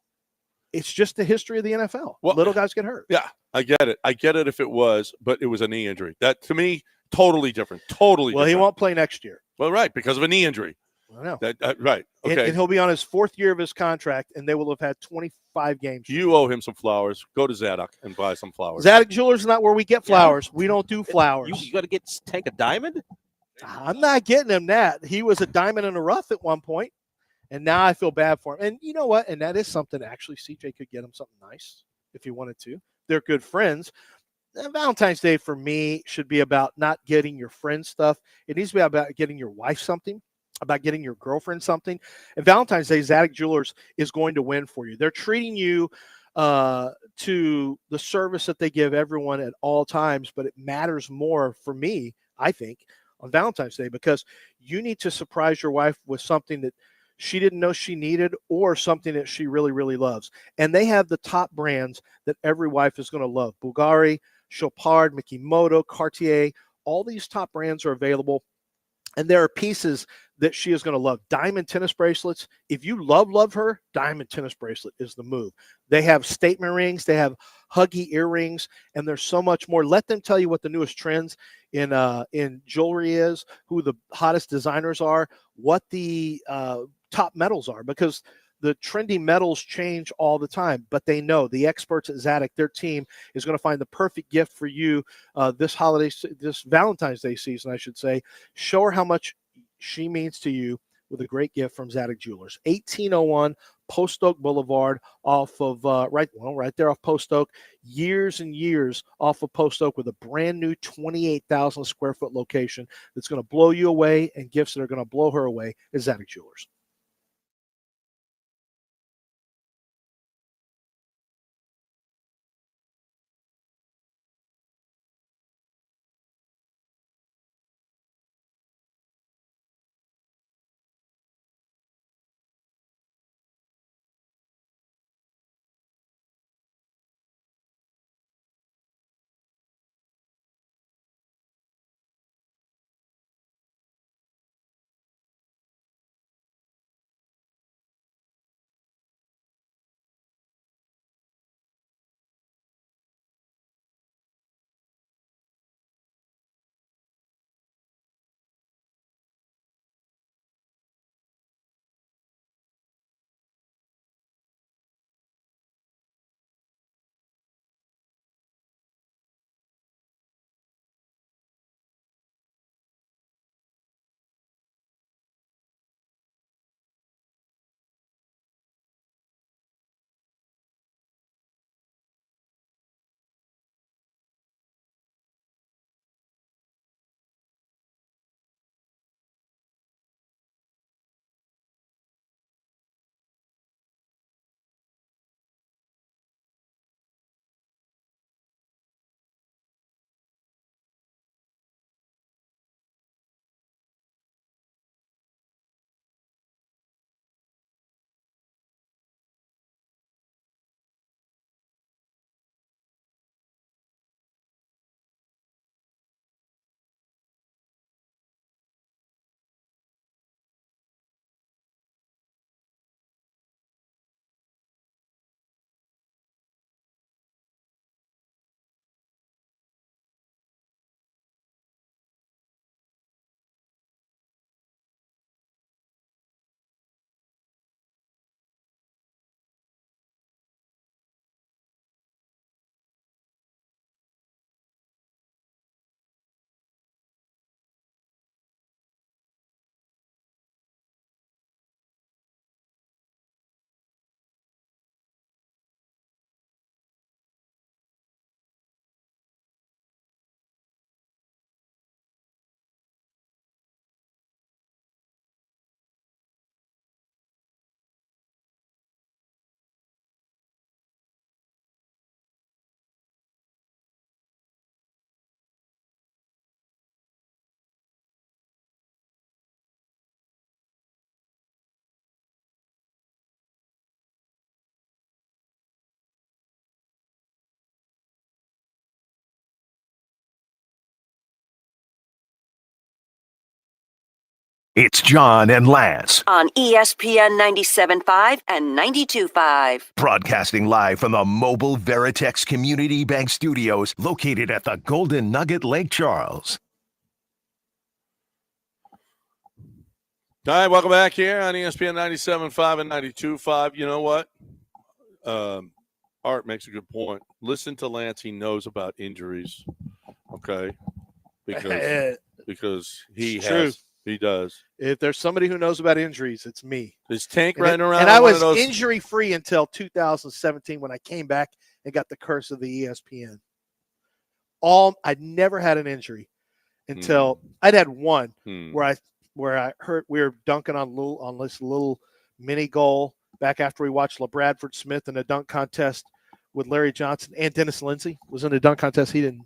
It's just the history of the NFL.
Well,
little guys get hurt.
Yeah, I get it. I get it if it was, but it was a knee injury. That, to me, totally different. Totally
Well,
different.
he won't play next year.
Well, right, because of a knee injury.
I know.
Right. Okay.
And he'll be on his 4th year of his contract, and they will have had 25 games.
You owe him some flowers. Go to Zadok and buy some flowers.
Zadok Jewelers is not where we get flowers. We don't do flowers.
You got to get Tank a diamond?
I'm not getting him that. He was a diamond in the rough at one point, and now I feel bad for him. And you know what? And that is something, actually, CJ could get him something nice if he wanted to. They're good friends. And Valentine's Day for me should be about not getting your friend stuff. It needs to be about getting your wife something, about getting your girlfriend something. And Valentine's Day, Zadok Jewelers is going to win for you. They're treating you to the service that they give everyone at all times, but it matters more for me, I think, on Valentine's Day, because you need to surprise your wife with something that she didn't know she needed or something that she really, really loves. And they have the top brands that every wife is going to love. Bulgari, Chopard, Mikimoto, Cartier, all these top brands are available And there are pieces that she is going to love. Diamond tennis bracelets. If you love her, diamond tennis bracelet is the move. They have statement rings. They have huggy earrings, and there's so much more. Let them tell you what the newest trends in jewelry is, who the hottest designers are, what the top metals are, because the trendy metals change all the time, but they know, the experts at Zadig, their team is going to find the perfect gift for you this Valentine's Day season, I should say. Show her how much she means to you with a great gift from Zadig Jewelers. 1801 Post Oak Boulevard, off of right there off Post Oak. Years and years off of Post Oak, with a brand new 28,000 square foot location that's going to blow you away, and gifts that are going to blow her away is Zadig Jewelers.
It's John and Lance,
On ESPN 97.5 and 92.5.
broadcasting live from the Mobile Veritex Community Bank Studios, located at the Golden Nugget, Lake Charles.
All right, welcome back here on ESPN 97.5 and 92.5. You know what? Art makes a good point. Listen to Lance. He knows about injuries, okay? Because he
It's
has.
true.
He does.
If there's somebody who knows about injuries, it's me.
Is Tank
And
running around?
And I
one
was
of those...
injury-free until 2017 when I came back and got the curse of the ESPN. I'd never had an injury until I'd had one where I hurt. We were dunking on this little mini goal back after we watched LeBradford Smith in a dunk contest with Larry Johnson, and Dennis Lindsay was in a dunk contest. He didn't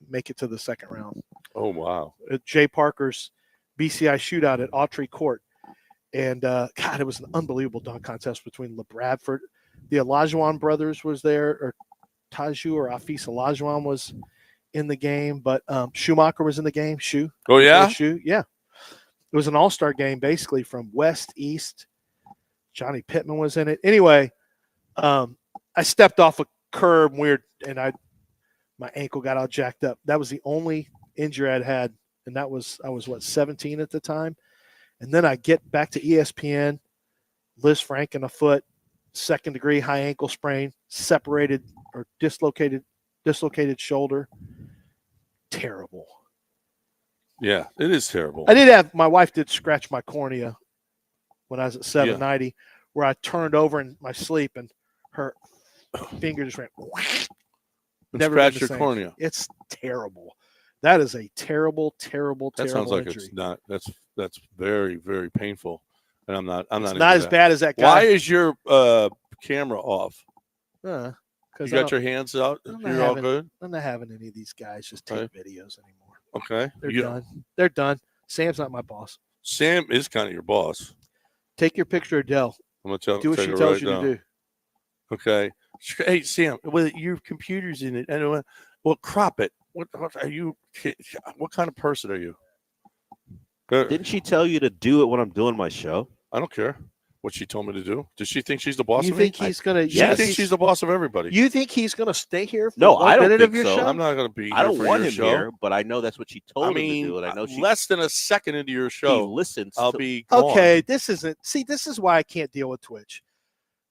make it to the second round.
Oh, wow.
At Jay Parker's BCI shootout at Autry Court. And, God, it was an unbelievable dunk contest between LeBradford. The Olajuwon brothers was there, or Taju or Afis Olajuwon was in the game, but Schumacher was in the game.
Oh, yeah?
Yeah. It was an all-star game, basically from west, east. Johnny Pittman was in it. Anyway, I stepped off a curb and my ankle got all jacked up. That was the only injury I'd had, and I was 17 at the time. And then I get back to ESPN, Liz Frank in the foot, 2nd degree high ankle sprain, separated or dislocated shoulder. Terrible.
Yeah, it is terrible.
My wife did scratch my cornea when I was at 790, where I turned over in my sleep and her finger just went. Never
scratch your cornea.
It's terrible. That is a terrible, terrible,
that
terrible
sounds like
injury.
It's not. That's very, very painful. And I'm not
It's not as bad as that guy.
Why is your camera off?
Because
you got your hands out. You're all good.
I'm not having any of these guys just take videos anymore.
Okay.
They're done. They're done. Sam's not my boss.
Sam is kind of your boss.
Take your picture of Dell.
I'm gonna tell.
Do what she tells you to do.
Okay. Hey Sam, well your computer's in it. Anyway, well crop it. What are you? What kind of person are you?
Didn't she tell you to do it when I'm doing my show?
I don't care what she told me to do. Does she think she's the boss
You
of me?
think he's gonna?
She thinks she's the boss of everybody.
You think he's gonna stay here? For
No,
1
I don't
minute
think
of your
so.
show?
I'm not going to be here
I don't
for
want
your
him
show.
here, but I know that's what she told him to do, and I know she
less than a second into your
he
show,
listens.
I'll
to,
be gone.
Okay, this is why I can't deal with Twitch.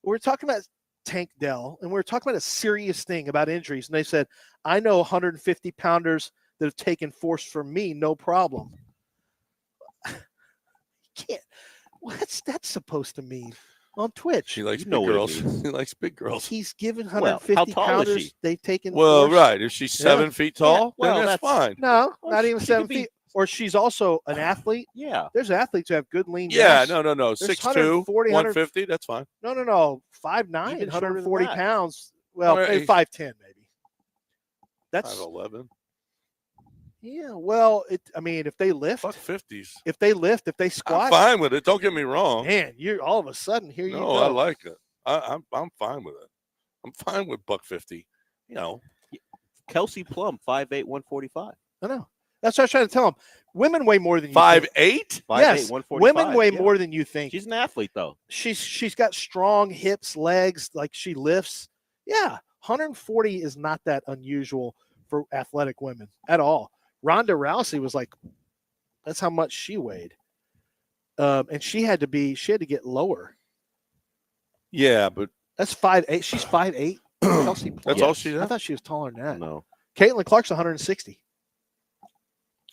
We're talking about Tank Dell, and we're talking about a serious thing about injuries. And they said, I know 150 pounders that have taken force from me, no problem. Can't. What's that supposed to mean on Twitch?
She likes
You know
big
what it
girls.
means.
He likes big girls.
He's given
Well,
150
how tall is
pounders.
she?
They've taken
Well,
force.
right. If she's 7 feet tall,
well,
then that's fine.
No,
Well,
not
she
even
could
7
be-
feet. Or she's also an athlete.
Yeah.
There's athletes who have good lean
Yeah,
mass.
no.
There's
6'2",
140,
150, that's fine.
No. 5'9",
Even shorter than
140
that.
pounds. Well,
All right.
maybe 5'10", maybe. That's
5'11".
yeah. Well, I mean, if they lift,
$50s.
if they
I'm
squat,
fine with it. Don't get me wrong.
man, you're all of a sudden here. You
No,
go.
I like it. I'm fine with it. I'm fine with $150. You know,
Kelsey Plum, 5'8", 145.
I know. That's what I was trying to tell them. Women weigh more than you
5'8".
think.
5'8",
Yes,
145.
women weigh
yeah.
more than you think.
She's an athlete, though.
She's got strong hips, legs, like she lifts. Yeah, 140 is not that unusual for athletic women at all. Ronda Rousey was like, that's how much she weighed, and she had to get lower.
Yeah, but
That's 5'8". She's 5'8". Kelsey Plum.
that's all she
I
is.
thought she was taller than that.
No.
Caitlin Clark's 160.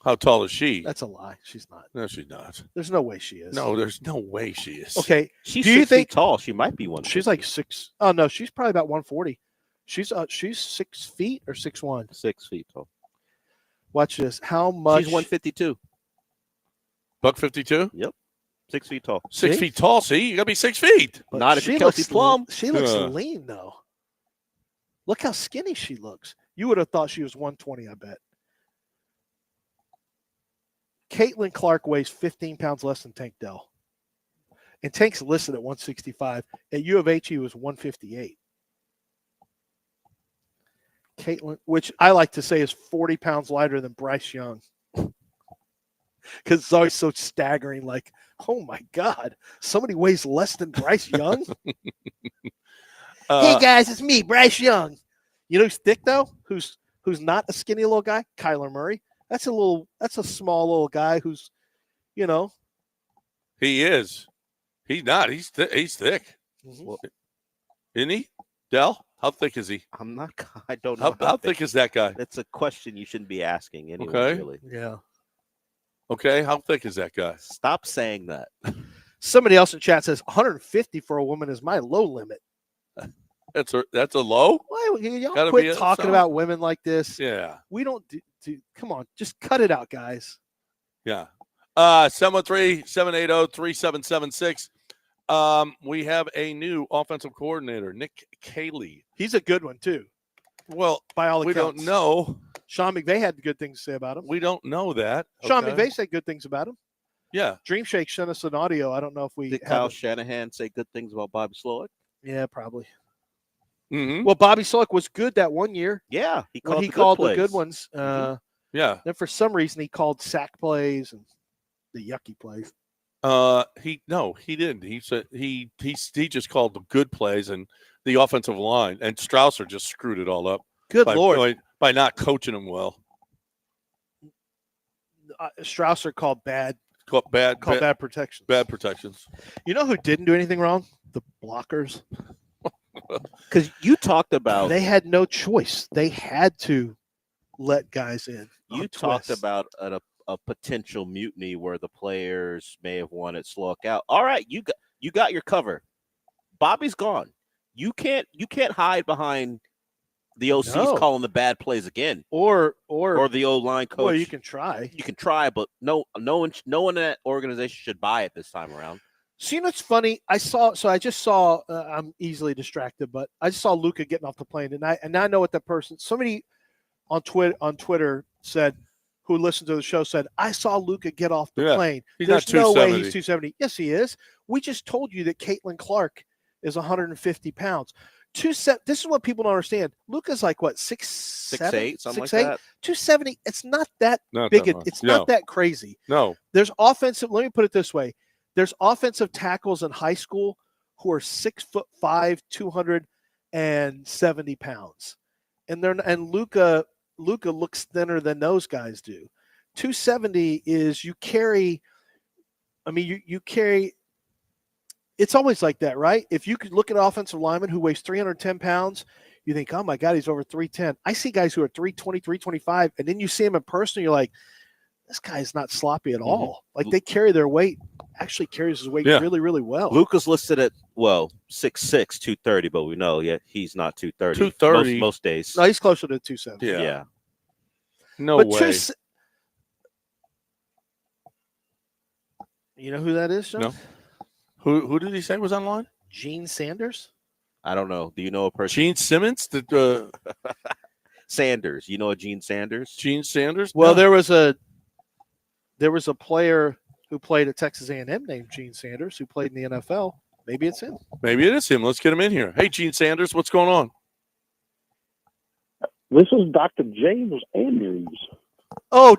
How tall is she?
That's a lie. She's not.
No, she's not.
There's no way she is.
No, there's no way she is.
Okay.
She's
Do you
6 feet
think
tall? She might be one.
she's like 6? Oh no, she's probably about 140. She's 6 feet or 6'1".
6 feet tall.
Watch this. How much?
She's 152.
$152.
6 feet tall.
6
See?
feet tall. See, you gotta be 6 feet.
But
Not if
she
you're Kelsey
looks
Plum.
She looks
Yeah.
lean though. Look how skinny she looks. You would have thought she was 120, I bet. Caitlin Clark weighs 15 pounds less than Tank Dell. And Tank's listed at 165. At U of H, he was 158. Caitlin, which I like to say is 40 pounds lighter than Bryce Young. Because it's always so staggering. Like, oh my God, somebody weighs less than Bryce Young? Hey guys, it's me, Bryce Young. You know who's thick though? Who's not a skinny little guy? Kyler Murray. That's a small little guy who's, you know.
he is. He's not. He's thick.
Mhm.
Isn't he? Dell? How thick is he?
I'm not. I don't know.
How thick is that guy?
That's a question you shouldn't be asking anyway.
Okay.
Really.
Yeah.
Okay, how thick is that guy?
Stop saying that.
Somebody else in chat says 150 for a woman is my low limit.
That's a low?
Why y'all
Gotta
quit
be
talking
some.
about women like this?
Yeah.
We don't do. Come on, just cut it out, guys.
Yeah. 713-780-3776. We have a new offensive coordinator, Nick Caley.
He's a good one too.
Well,
By all
we
accounts,
don't know.
Sean McVay had good things to say about him.
We don't know that.
Sean
okay?
McVay said good things about him.
Yeah.
Dream Shake sent us an audio. I don't know if we
Did
have
Kyle
it.
Shanahan say good things about Bobby Slowick?
Yeah, probably.
Mm-hmm.
Well, Bobby Slowick was good that one year
Yeah,
when he
the
called
good
the good
plays.
ones.
Yeah.
Then for some reason he called sack plays, and the yucky plays.
He didn't. He said he just called the good plays and the offensive line, and Strausser just screwed it all up.
Good Lord.
By not coaching him well.
Strausser called bad protections.
Bad protections.
You know who didn't do anything wrong? The blockers.
Because you talked about
They had no choice. They had to let guys in.
you talked about a potential mutiny where the players may have wanted Sloak out. All right, you got your cover. Bobby's gone. You can't hide behind the OC's calling the bad plays again, or the O-line coach.
Well, you can try.
You can try, but no one in that organization should buy it this time around.
So you know what's funny? I just saw. I'm easily distracted, but I just saw Luka getting off the plane, and I know what that person. Somebody on Twitter said, who listened to the show, said, I saw Luka get off the plane. There's no way he's 270. Yes, he is. We just told you that Caitlin Clark is 150 pounds. This is what people don't understand. Luka's like what, 6'8",
something like that.
270. It's not that big. It's not that crazy.
No.
There's offensive. Let me put it this way. There's offensive tackles in high school who are 6'5", 270 pounds, and Luka looks thinner than those guys do. 270 is you carry. I mean, you carry. It's always like that, right? If you could look at an offensive lineman who weighs 310 pounds, you think, oh my God, he's over 310. I see guys who are 320, 325, and then you see him in person, you're like, this guy's not sloppy at all. Like they carry their weight, actually carries his weight really, really well.
Luka's listed at 6'6", 230, but we know he's not 230.
230
most days.
No, he's closer to 270.
Yeah.
No
but
way.
You know who that is, John?
No. Who did he say was online?
Gene Sanders?
I don't know. Do you know a person?
Gene Simmons?
Sanders. You know a Gene Sanders?
Gene Sanders?
Well,
No.
there was a player who played at Texas A&M named Gene Sanders who played in the NFL. Maybe it's him.
Maybe it is him. Let's get him in here. Hey, Gene Sanders, what's going on?
This is Dr. James Andrews.
Oh,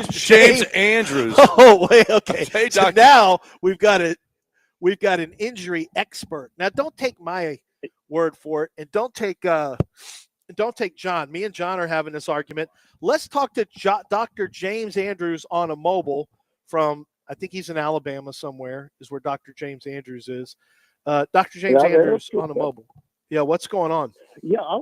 James Andrews.
Oh, wait, okay.
Hey,
so now we've got an injury expert. Now, don't take my word for it, and don't take John. Me and John are having this argument. Let's talk to Dr. James Andrews on a mobile from, I think he's in Alabama somewhere, is where Dr. James Andrews is. Dr. James Andrews on a mobile. Yeah, what's going on?
Yeah,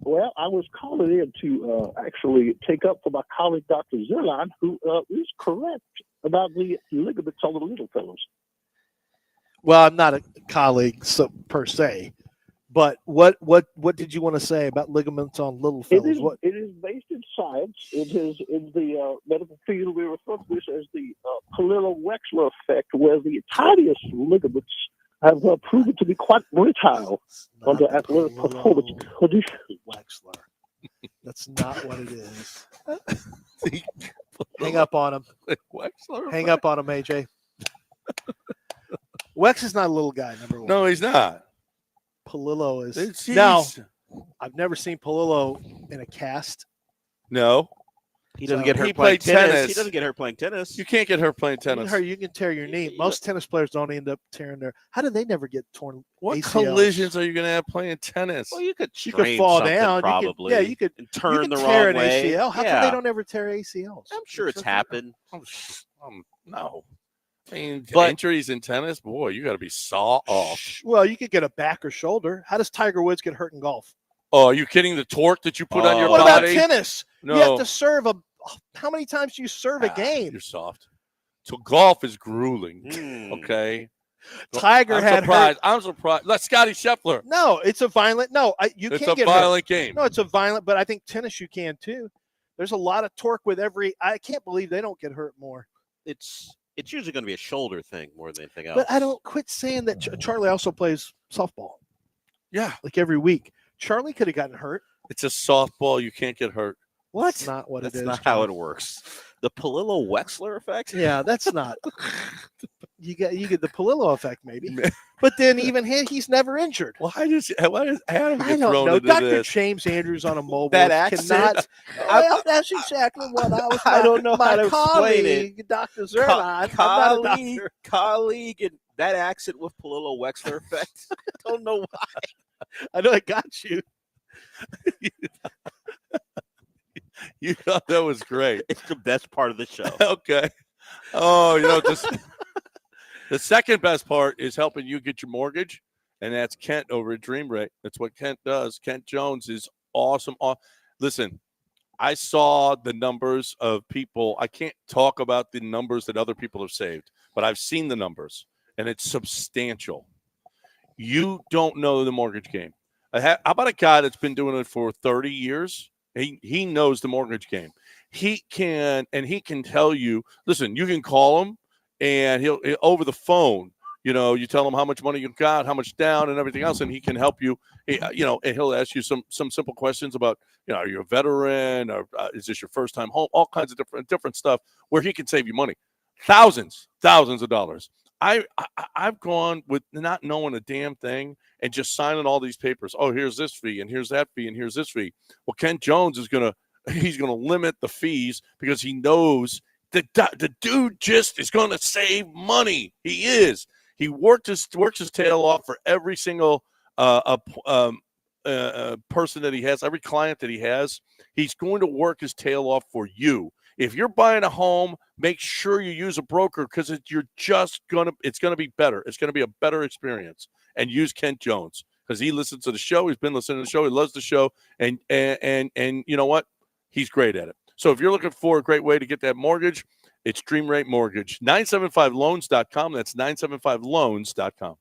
well, I was calling in to actually take up for my colleague, Dr. Zerline, who is correct about the ligaments on the little fellows.
Well, I'm not a colleague per se, but what did you want to say about ligaments on little fellows?
It is based in science. It is in the medical field. We refer to this as the Palillo-Wexler effect, where the tiniest ligaments have proven to be quite brittle under athletic performance conditions.
Wexler. That's not what it is. Hang up on him.
Wexler?
Hang up on him, AJ. Wex is not a little guy, number one.
No, he's not.
Palillo is. Now, I've never seen Palillo in a cast.
No.
He doesn't get hurt
he
playing
played
tennis.
tennis.
He doesn't get hurt playing tennis.
You can't get hurt playing tennis.
You can tear your knee. Most tennis players don't end up tearing their. How do they never get torn?
What
ACLs?
Collisions are you going to have playing tennis?
Well, you could
fall
something
down.
probably.
You could
turn the
tear
wrong
an
way.
ACL. How come they don't ever tear ACLs?
I'm sure it's happened.
No. I mean,
But-
injuries in tennis, boy, you got to be saw off.
Well, you could get a back or shoulder. How does Tiger Woods get hurt in golf?
Oh, are you kidding? The torque that you put on your
What about
body?
tennis?
No.
You have to serve how many times do you serve a game?
You're soft. So golf is grueling. Okay.
Tiger
I'm surprised. Let Scotty Scheffler.
No, it's a violent. No, you
It's
can't
a
get
violent
hurt.
game.
No, it's a violent. But I think tennis you can too. There's a lot of torque with every. I can't believe they don't get hurt more.
It's usually going to be a shoulder thing more than anything else.
But I don't quit saying that. Charlie also plays softball.
Yeah,
like every week. Charlie could have gotten hurt.
It's a softball. You can't get hurt.
What?
That's not what
That's
it is.
not how it works. The Palillo-Wexler effect?
Yeah, that's not. you get the Palillo effect, maybe. But then even he's never injured.
Why does Adam get
I don't
thrown
know.
into
Dr.
this?
James Andrews on a mobile
That accent?
cannot. Well, that's exactly what I was.
I don't know
my
how to explain it.
colleague, Dr. Zernon. I'm not a doctor.
Colleague, and that accent with Palillo Wexler effect. I don't know why.
I know I got you.
You thought that was great.
It's the best part of the show.
Okay. Oh, just the second best part is helping you get your mortgage, and that's Kent over at Dream Rate. That's what Kent does. Kent Jones is awesome. Listen, I saw the numbers of people. I can't talk about the numbers that other people have saved, but I've seen the numbers, and it's substantial. You don't know the mortgage game. How about a guy that's been doing it for 30 years? He knows the mortgage game. He can tell you, listen, you can call him and he'll over the phone, you tell him how much money you've got, how much down and everything else. And he can help you, and he'll ask you some simple questions about, are you a veteran or is this your first time home? All kinds of different stuff where he can save you money. Thousands of dollars. I've gone with not knowing a damn thing and just signing all these papers. Oh, here's this fee and here's that fee and here's this fee. Well, Kent Jones he's gonna limit the fees because he knows that the dude just is gonna save money. He is. He works his tail off for every single person that he has, every client that he has. He's going to work his tail off for you. If you're buying a home, make sure you use a broker because it's going to be better. It's going to be a better experience. And use Kent Jones because he listens to the show. He's been listening to the show. He loves the show. And you know what? He's great at it. So if you're looking for a great way to get that mortgage, it's Dream Rate Mortgage. 975loans.com. That's 975loans.com.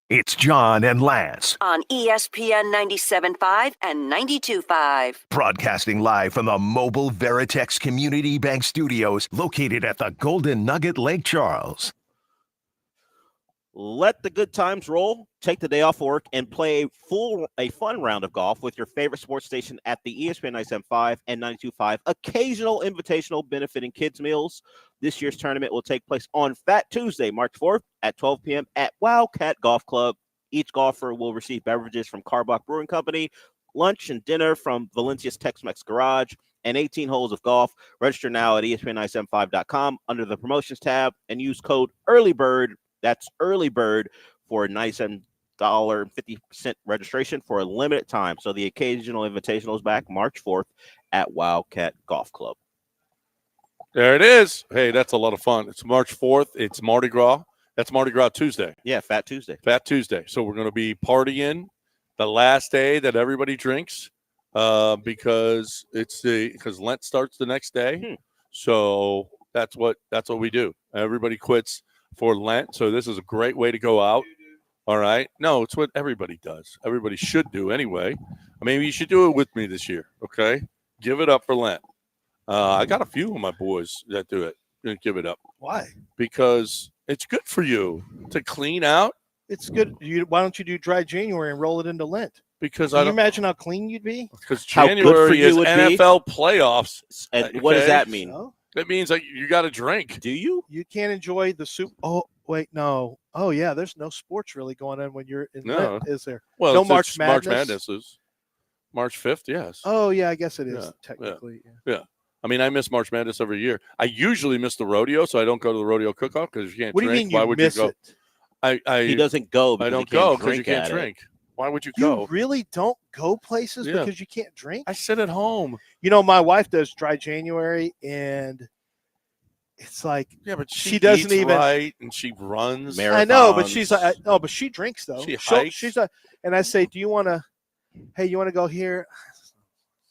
It's John and Lance,
On ESPN 97.5 and 92.5.
broadcasting live from the Mobile Veritex Community Bank Studios located at the Golden Nugget Lake Charles.
Let the good times roll. Take the day off work and play a fun round of golf with your favorite sports station at the ESPN 97.5 and 92.5 occasional invitational benefiting kids meals. This year's tournament will take place on Fat Tuesday, March 4th at 12 p.m. at Wildcat Golf Club. Each golfer will receive beverages from Carbach Brewing Company lunch and dinner from Valencia's Tex-Mex Garage, and 18 holes of golf. Register now at ESPN975.com under the promotions tab and use code EARLYBIRD. That's EARLYBIRD for a $97.50 registration for a limited time. So the occasional invitational is back March 4th at Wildcat Golf Club.
There it is. Hey, that's a lot of fun. It's March 4th. It's Mardi Gras. That's Mardi Gras Tuesday.
Yeah, Fat Tuesday.
Fat Tuesday. So we're going to be partying the last day that everybody drinks because Lent starts the next day. So that's what we do. Everybody quits for Lent. So this is a great way to go out. All right. No, it's what everybody does. Everybody should do anyway. I mean, you should do it with me this year. Okay. Give it up for Lent. I got a few of my boys that do it. Give it up.
Why?
Because it's good for you to clean out.
It's good. Why don't you do dry January and roll it into Lent?
Because
Can you imagine how clean you'd be?
Because
How good for
January
you
is
would
NFL playoffs.
And what does
Okay.
that mean?
No,
That means like you got to drink.
Do you?
you can't enjoy the soup. Oh, wait, no. Oh, yeah, there's no sports really going on when you're in
No.
Lent, is there?
Well,
No
it's
March
March
Madness?
Madness is March 5th. Yes.
Oh, yeah, I guess it is
Yeah,
technically.
I mean, I miss March Madness every year. I usually miss the rodeo, so I don't go to the rodeo cook-off because you can't
What do you
drink.
mean you
Why would
miss
you go?
it?
He doesn't go because
I don't
he can't
go because you
drink
can't
at it.
drink. Why would you
You
go?
really don't go places
Yeah.
because you can't drink?
I sit at home.
You know, my wife does dry January, and it's like
Yeah, but
she doesn't
eats
even
right, and she runs.
I know, but she's
Marathons.
like, no, but she drinks though.
She
She'll-
hikes.
She's a, and I say, do you want to? Hey, you want to go here?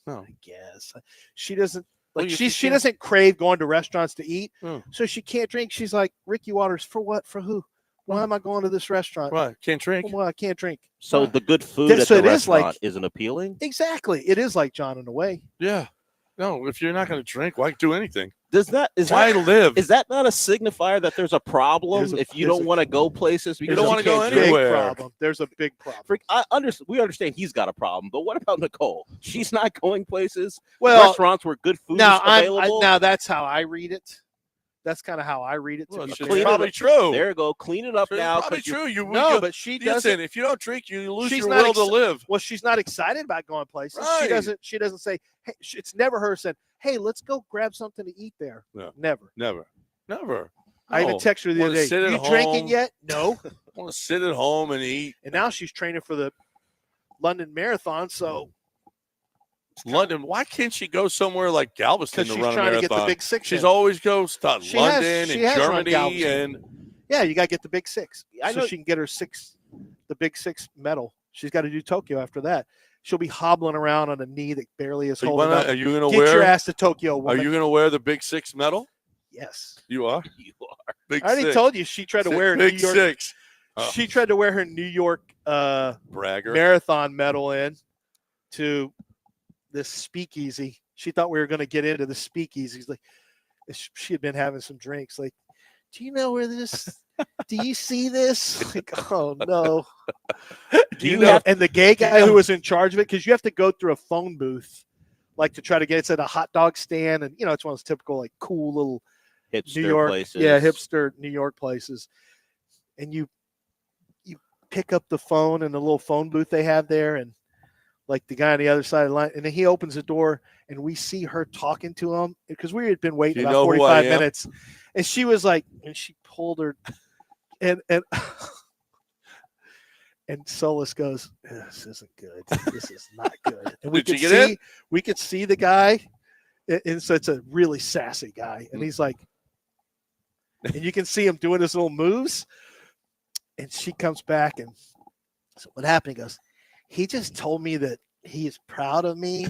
No.
I guess she doesn't.
Well,
Like
you
she
can't-
doesn't crave going to restaurants to eat,
Hmm.
so she can't drink. She's like, Ricky Waters, for what? For who? Why am I going to this restaurant?
Why? Can't drink.
Well, I can't drink.
So the good food
Yeah,
at
so
the
it is like-
restaurant isn't appealing?
Exactly, it is like John in a way.
Yeah. No, if you're not going to drink, why do anything?
Is
Why live?
Is that not a signifier that there's a problem
There's a-
if you
there's
don't
a-
want to go places because
don't
you
wanna go
can't
Big
drink?
anywhere.
problem. There's a big problem.
We understand he's got a problem, but what about Nicole? She's not going places.
Well,
Restaurants where good food
now
is available.
now that's how I read it. That's kind of how I read it. To
Well,
be
it's
fair.
clean it
probably
up.
true.
There you go. Clean it up
It's
now.
probably
'cause you-
true. You
No, but she
listen.
doesn't.
If you don't drink, you lose
She's
your
not
will to live.
Well, she's not excited about going places.
Right.
She doesn't say, hey, it's never her said, hey, let's go grab something to eat there.
No.
Never.
Never.
I even
No.
texted her the
Wanna
other day.
sit at
You drinking
home.
yet? No.
I want to sit at home and eat.
And now she's training for the London Marathon. So
London. Why can't she go somewhere like Galveston
because
to
she's
run a
trying to
marathon?
get the big six.
She's
in.
always goes to
She has-
London
she
and
has run
Germany
Galveston.
and
Yeah, you got to get the big six.
I
So
know-
she can get her the big six medal. She's got to do Tokyo after that. She'll be hobbling around on a knee that barely is
So
holding up.
are you going to
Get your
wear?
ass to Tokyo,
Are
woman.
you going to wear the Big Six medal?
Yes.
You are.
You are.
Big
I already
Six.
told you she tried to wear her New
Big
York.
Six. Oh.
She tried to wear her New York
Bragger.
marathon medal in to this speakeasy. She thought we were going to get into the speakeasies. Like she had been having some drinks. Like, do you know where this? Do you see this? Like, oh no.
Do you have
And the gay guy who was in charge of it, because you have to go through a phone booth, like to try to get it's at a hot dog stand, and it's one of those typical like cool little
hipster
New York,
places?
yeah, hipster New York places, and you pick up the phone in the little phone booth they have there, and like the guy on the other side of the line, and then he opens the door, and we see her talking to him because we had been waiting
You
about
know who
45
I am?
minutes, and she was like, and she pulled her, and and Solus goes, "This isn't good. This is not good." And we
Did
could
you get
see, we could see the guy, and so it's a really sassy guy, and he's like, and you can see him doing his little moves, and she comes back, and so what happened? He goes, he just told me that he is proud of me,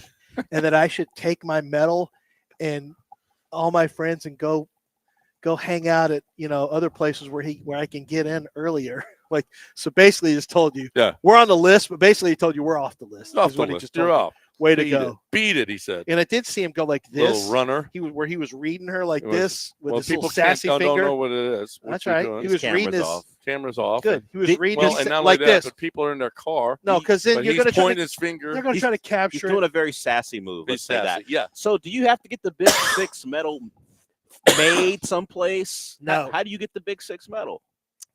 and that I should take my medal and all my friends and go hang out at other places where I can get in earlier. Like, so basically, he just told you,
Yeah.
we're on the list, but basically, he told you we're off the list.
Off
is
the
what he
list.
just
You're
told you.
off.
Way to
Beat
go!
it. Beat it, he said.
And I did see him go like this.
Little runner.
He was reading her like
It was-
this with
Well,
his little
people
sassy
don't
finger.
know what it is. what
That's
you're
right.
doing.
He was reading
Cameras
his
off.
Cameras off.
good. He was reading
Well,
his
and not
like
only that,
this.
but people are in their car.
No, because then
But
you're
he's
going to try
pointing
to.
his finger.
They're going to try to
He's
capture
doing
it.
a very sassy move. Let's
He's
say that.
sassy. Yeah.
So, do you have to get the Big Six medal made someplace?
No.
How do you get the Big Six medal?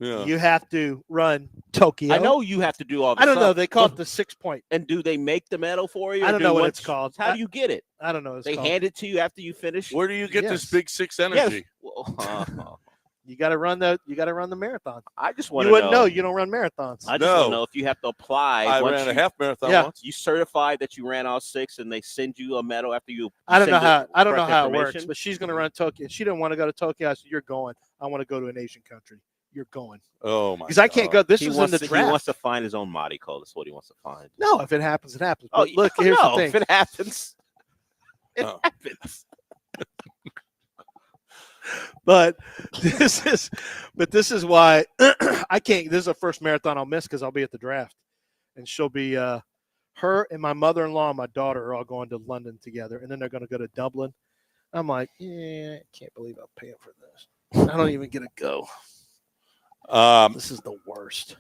Yeah.
You have to run Tokyo.
I know you have to do all.
I don't know. They call it the 6 point.
And do they make the medal for you?
I don't know what it's called.
How do you get it?
I don't know. What it's
they
called.
hand it to you after you finish.
Where do you get this
Yes.
big 6 energy?
Yes. Well,
You got to run the marathon.
I just want
You
to
wouldn't know. You don't run marathons.
I just want to know if you have to apply.
I
once
ran a
you-
half marathon
Yeah.
once.
You certify that you ran all 6, and they send you a medal after you.
I don't know
send the
how. I don't know
correct
how it works.
information?
But she's going to run Tokyo. She didn't want to go to Tokyo. I said, "You're going. I want to go to an Asian country. You're going."
Oh my!
Because I can't go. This
He
was in
wants
the
to-
draft.
He wants to find his own Madi code. That's what he wants to find.
No, if it happens, it happens.
Oh,
But look, here's
no,
the thing.
if it happens, it
Oh.
happens.
But this is why I can't. This is the first marathon I'll miss because I'll be at the draft, and she'll be her and my mother-in-law and my daughter are all going to London together, and then they're going to go to Dublin. I'm like, yeah, I can't believe I'm paying for this. I don't even get to go. This is the worst.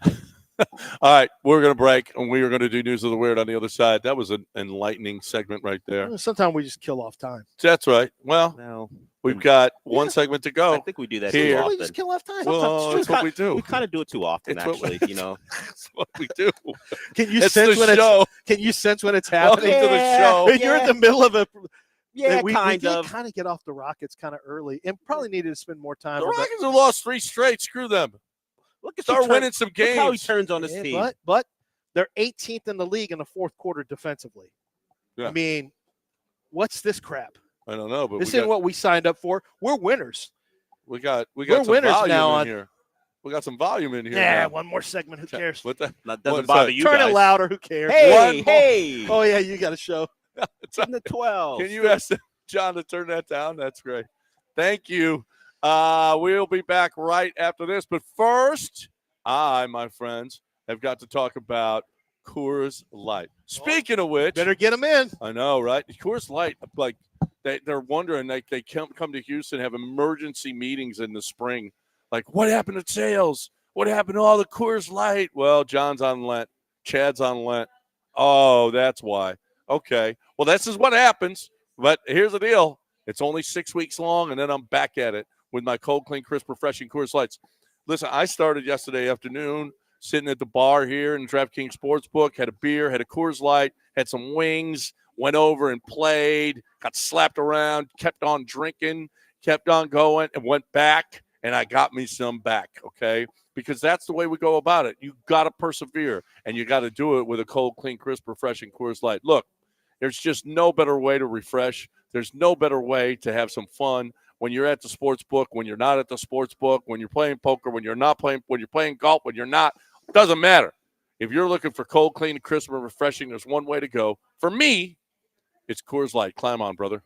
All right, we're going to break, and we are going to do News of the Weird on the other side. That was an enlightening segment right there.
Sometimes we just kill off time.
That's right. Well,
No,
we've got one segment to go.
I think we do that
Here.
too
We
often.
just kill off time.
Well, that's what we do.
We kind of do it too often,
It's what we-
actually. You know,
That's what we do.
Can you
It's
sense
the
when
show.
Can you sense when it's
Welcome
happening?
to the show.
When you're in the middle of a
yeah,
we
kind
did
of.
kind of get off the Rockets kind of early, and probably needed to spend more time.
The
on that.
Rockets have lost 3 straight. Screw them.
Look at
Start
you turn-
winning some
Look how he
games.
turns on his
Yeah,
team.
but they're 18th in the league in the fourth quarter defensively.
Yeah.
I mean, what's this crap?
I don't know, but
This
we
isn't what we signed up for. We're winners.
got
We're
some
winners
volume
now
in
on-
here. We got some volume in here.
Yeah,
now.
one more segment. Who cares?
What the?
That doesn't
What's
bother
that?
you
Turn
guys.
it louder. Who cares?
Hey, hey.
Oh yeah, you got a show.
It's
in the 12.
Can you ask John to turn that down? That's great. Thank you. We'll be back right after this. But first, my friends, have got to talk about Coors Light. Speaking of which,
Better get them in.
I know, right? Coors Light, like they're wondering, like they come to Houston, have emergency meetings in the spring. Like, what happened to sales? What happened to all the Coors Light? Well, John's on Lent. Chad's on Lent. Oh, that's why. Okay. Well, this is what happens. But here's the deal. It's only 6 weeks long, and then I'm back at it with my cold, clean, crisp, refreshing Coors Lights. Listen, I started yesterday afternoon sitting at the bar here in DraftKings Sportsbook, had a beer, had a Coors Light, had some wings, went over and played, got slapped around, kept on drinking, kept on going, and went back, and I got me some back, okay? Because that's the way we go about it. You got to persevere, and you got to do it with a cold, clean, crisp, refreshing Coors Light. Look, there's just no better way to refresh. There's no better way to have some fun when you're at the sports book, when you're not at the sports book, when you're playing poker, when you're not playing, when you're playing golf, when you're not. It doesn't matter. If you're looking for cold, clean, crisp, and refreshing, there's one way to go. For me, it's Coors Light. Climb on, brother.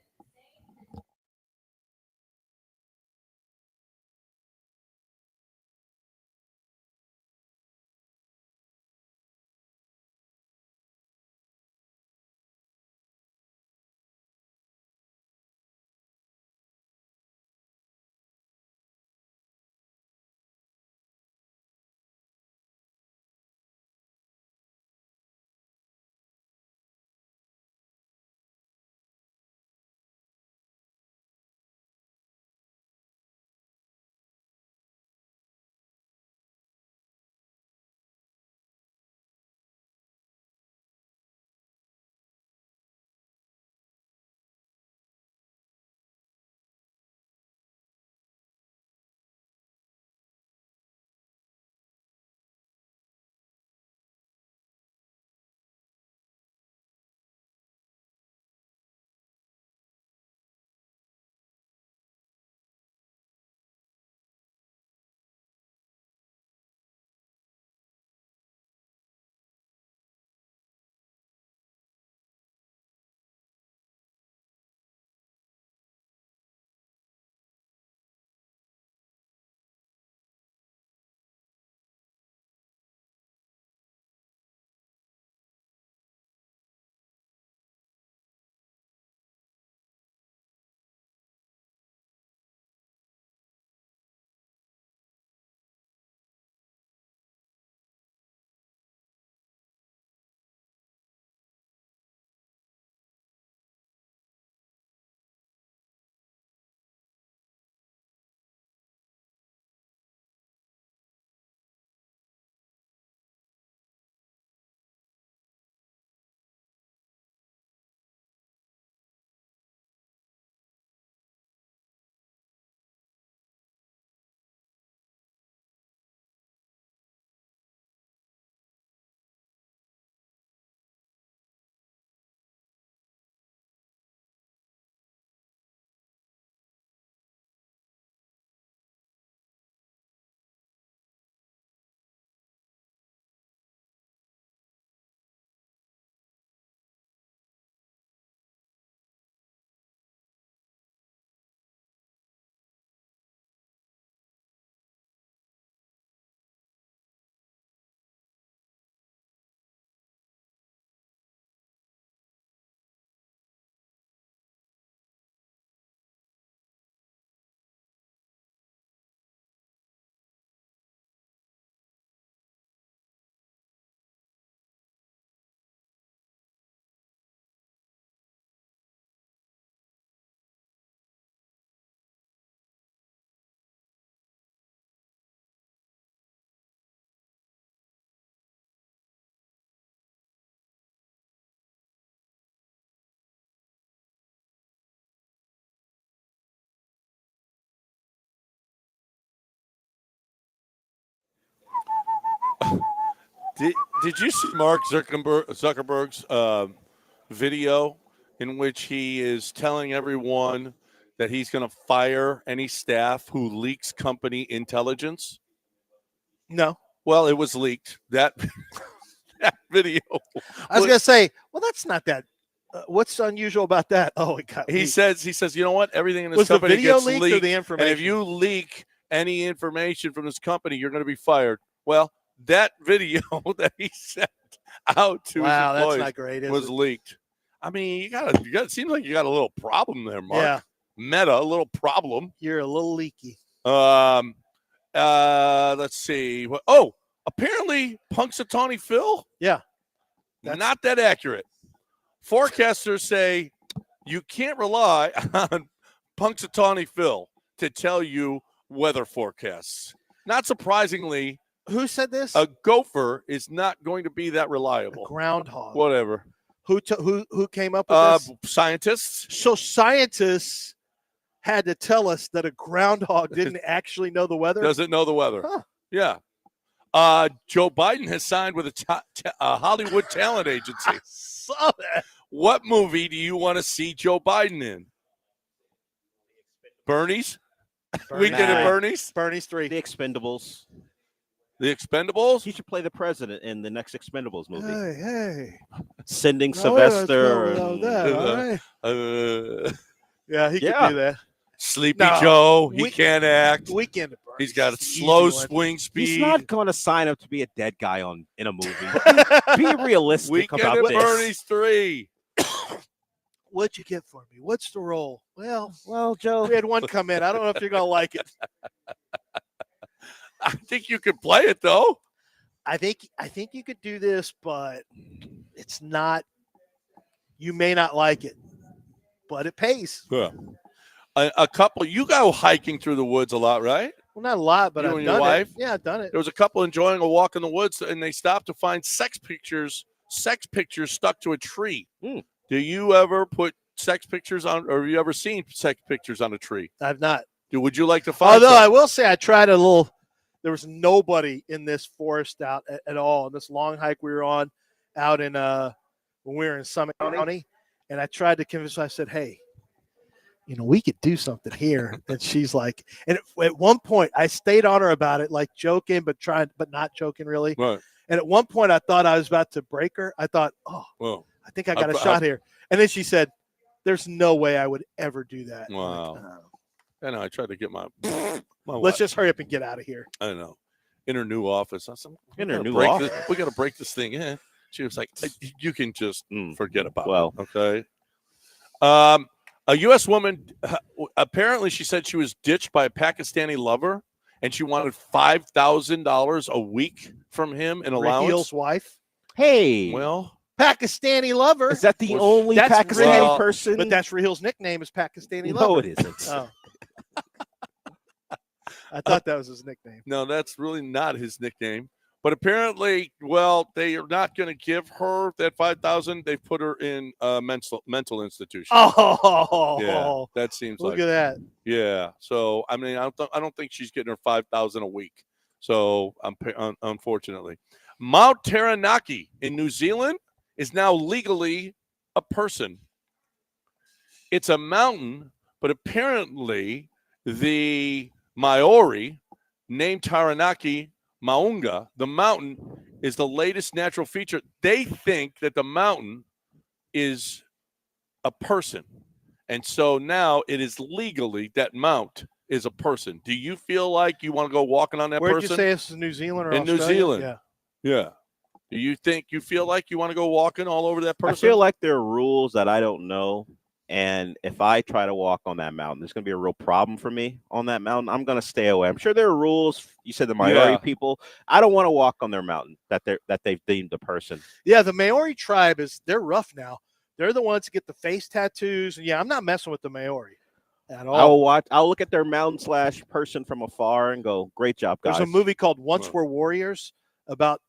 Did you see Mark Zuckerberg's video in which he is telling everyone that he's going to fire any staff who leaks company intelligence?
No.
Well, it was leaked. That video.
I was going to say, well, that's not that. What's unusual about that? Oh, it got
He
leaked.
says, you know what? Everything in this
Was the
company
video
gets
leaked
leaked.
or the information?
And if you leak any information from this company, you're going to be fired. Well, that video that he sent out to his
that's
employees
not great, is
was
it?
leaked. I mean, you got. It seems like you got a little problem there, Mark.
Yeah.
Meta, a little problem.
You're a little leaky.
Let's see. Oh, apparently Punxsutawney Phil.
Yeah.
Not that accurate. Forecasters say you can't rely on Punxsutawney Phil to tell you weather forecasts. Not surprisingly,
who said this?
A gopher is not going to be that reliable.
A groundhog.
Whatever.
Who came up with this?
Scientists.
So scientists had to tell us that a groundhog didn't actually know the weather.
Doesn't know the weather.
Huh.
Yeah. Joe Biden has signed with a Hollywood talent agency.
I saw that.
What movie do you want to see Joe Biden in? Bernie's? Weekend at Bernie's?
Bernie's 3.
The Expendables.
The Expendables?
He should play the president in the next Expendables movie.
Hey.
Sending Sylvester.
Yeah, he could do that.
Sleepy Joe. He can't act.
Weekend at Bernie's.
He's got a slow swing speed.
He's not going to sign up to be a dead guy in a movie. Be realistic
Weekend
about
at
this.
Bernie's 3.
What'd you get for me? What's the role? Well,
Joe.
We had one come in. I don't know if you're going to like it.
I think you could play it, though.
I think you could do this, but it's not. You may not like it, but it pays.
Yeah. A couple. You go hiking through the woods a lot, right?
Well, not a lot, but
You
I've
and
done
your wife?
it. Yeah, I've done it.
There was a couple enjoying a walk in the woods, and they stopped to find sex pictures stuck to a tree. Do you ever put sex pictures on, or have you ever seen sex pictures on a tree?
I've not.
Would you like to find
Although
some?
I will say I tried a little. There was nobody in this forest out at all. In this long hike we were on out in when we were in Summit County, and I tried to convince her. I said, hey, we could do something here. And she's like, and at one point I stayed on her about it, like joking, but not joking really.
Right.
And at one point I thought I was about to break her. I thought, I think I got a shot here. And then she said, there's no way I would ever do that.
Wow.
Like,
I know. I tried to get my
let's just hurry up and get out of here.
I know. In her new office. I said,
in her new office?
We got to break this thing in. She was like, you can just forget about
it.
Okay. A U.S. woman, apparently she said she was ditched by a Pakistani lover, and she wanted $5,000 a week from him in allowance.
Rahil's wife.
Hey.
Well,
Pakistani lover.
Is that the only Pakistani person?
But that's Rahil's nickname is Pakistani lover.
No, it isn't.
Oh. I thought that was his nickname.
No, that's really not his nickname. But apparently, they are not going to give her that $5,000. They've put her in a mental institution.
Oh,
yeah, that seems
look
like
at that.
Yeah, so I mean, I don't think she's getting her $5,000 a week. So unfortunately, Mount Taranaki in New Zealand is now legally a person. It's a mountain, but apparently the Maori named Taranaki Maunga. The mountain is the latest natural feature. They think that the mountain is a person. And so now it is legally that mount is a person. Do you feel like you want to go walking on that person?
Where'd you say this is New Zealand or
in
Australia?
New Zealand?
Yeah.
Yeah. Do you feel like you want to go walking all over that person?
I feel like there are rules that I don't know. And if I try to walk on that mountain, there's going to be a real problem for me on that mountain. I'm going to stay away. I'm sure there are rules. You said the Maori people. I don't want to walk on their mountain that they've deemed a person.
Yeah, the Maori tribe they're rough now. They're the ones that get the face tattoos. And yeah, I'm not messing with the Maori at all.
I'll look at their mountain / person from afar and go, great job, guys.
There's a movie called Once We're Warriors about.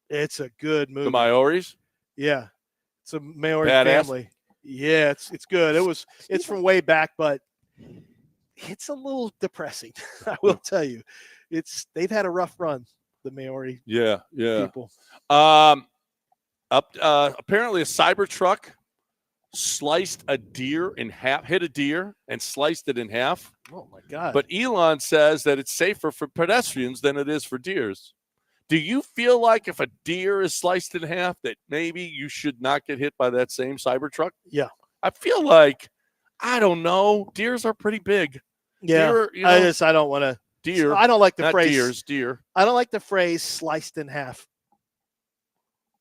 It's a good movie.
The Maoris?
Yeah, it's a Maori
Badass.
family. Yeah, it's good. It's from way back, but it's a little depressing. I will tell you, they've had a rough run. the Maori
Yeah.
people.
Apparently a Cybertruck sliced a deer in half, hit a deer and sliced it in half.
Oh my God.
But Elon says that it's safer for pedestrians than it is for deers. Do you feel like if a deer is sliced in half that maybe you should not get hit by that same Cybertruck?
Yeah.
I feel like, I don't know, deers are pretty big.
Yeah.
Deer,
I don't want to.
Deer.
I don't like the
not
phrase.
deer.
I don't like the phrase slised in half.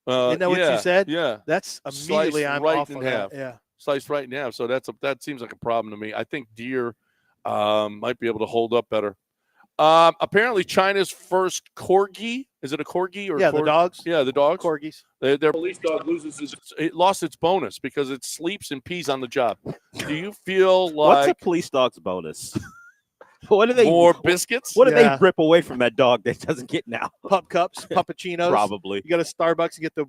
Isn't that what you said?
Yeah.
That's immediately
Sliced
I'm
right
off
in
of
half.
that. Yeah.
Sliced right in half. So that seems like a problem to me. I think deer might be able to hold up better. Apparently, China's first corgi. Is it a corgi or
the dogs?
Yeah, the dogs.
Corgis.
Their police dog it lost its bonus because it sleeps and pees on the job. Do you feel like
what's a police dog's bonus? What do they
more biscuits?
What do they rip away from that dog that doesn't get now?
Pup cups, puppuccinos.
Probably.
You go to Starbucks and get the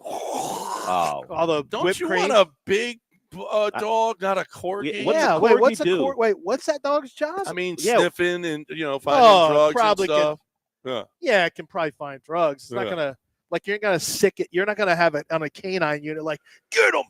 all the
Don't
whipped
you
cream.
want a big dog, not a corgi?
What's a
wait,
corgi do?
what's that dog's job?
I mean,
Yeah.
sniffing and finding drugs
probably
and stuff. Yeah.
it can probably find drugs. It's not
Yeah.
gonna you're gonna sick it. You're not gonna have it on a canine unit. Like get them.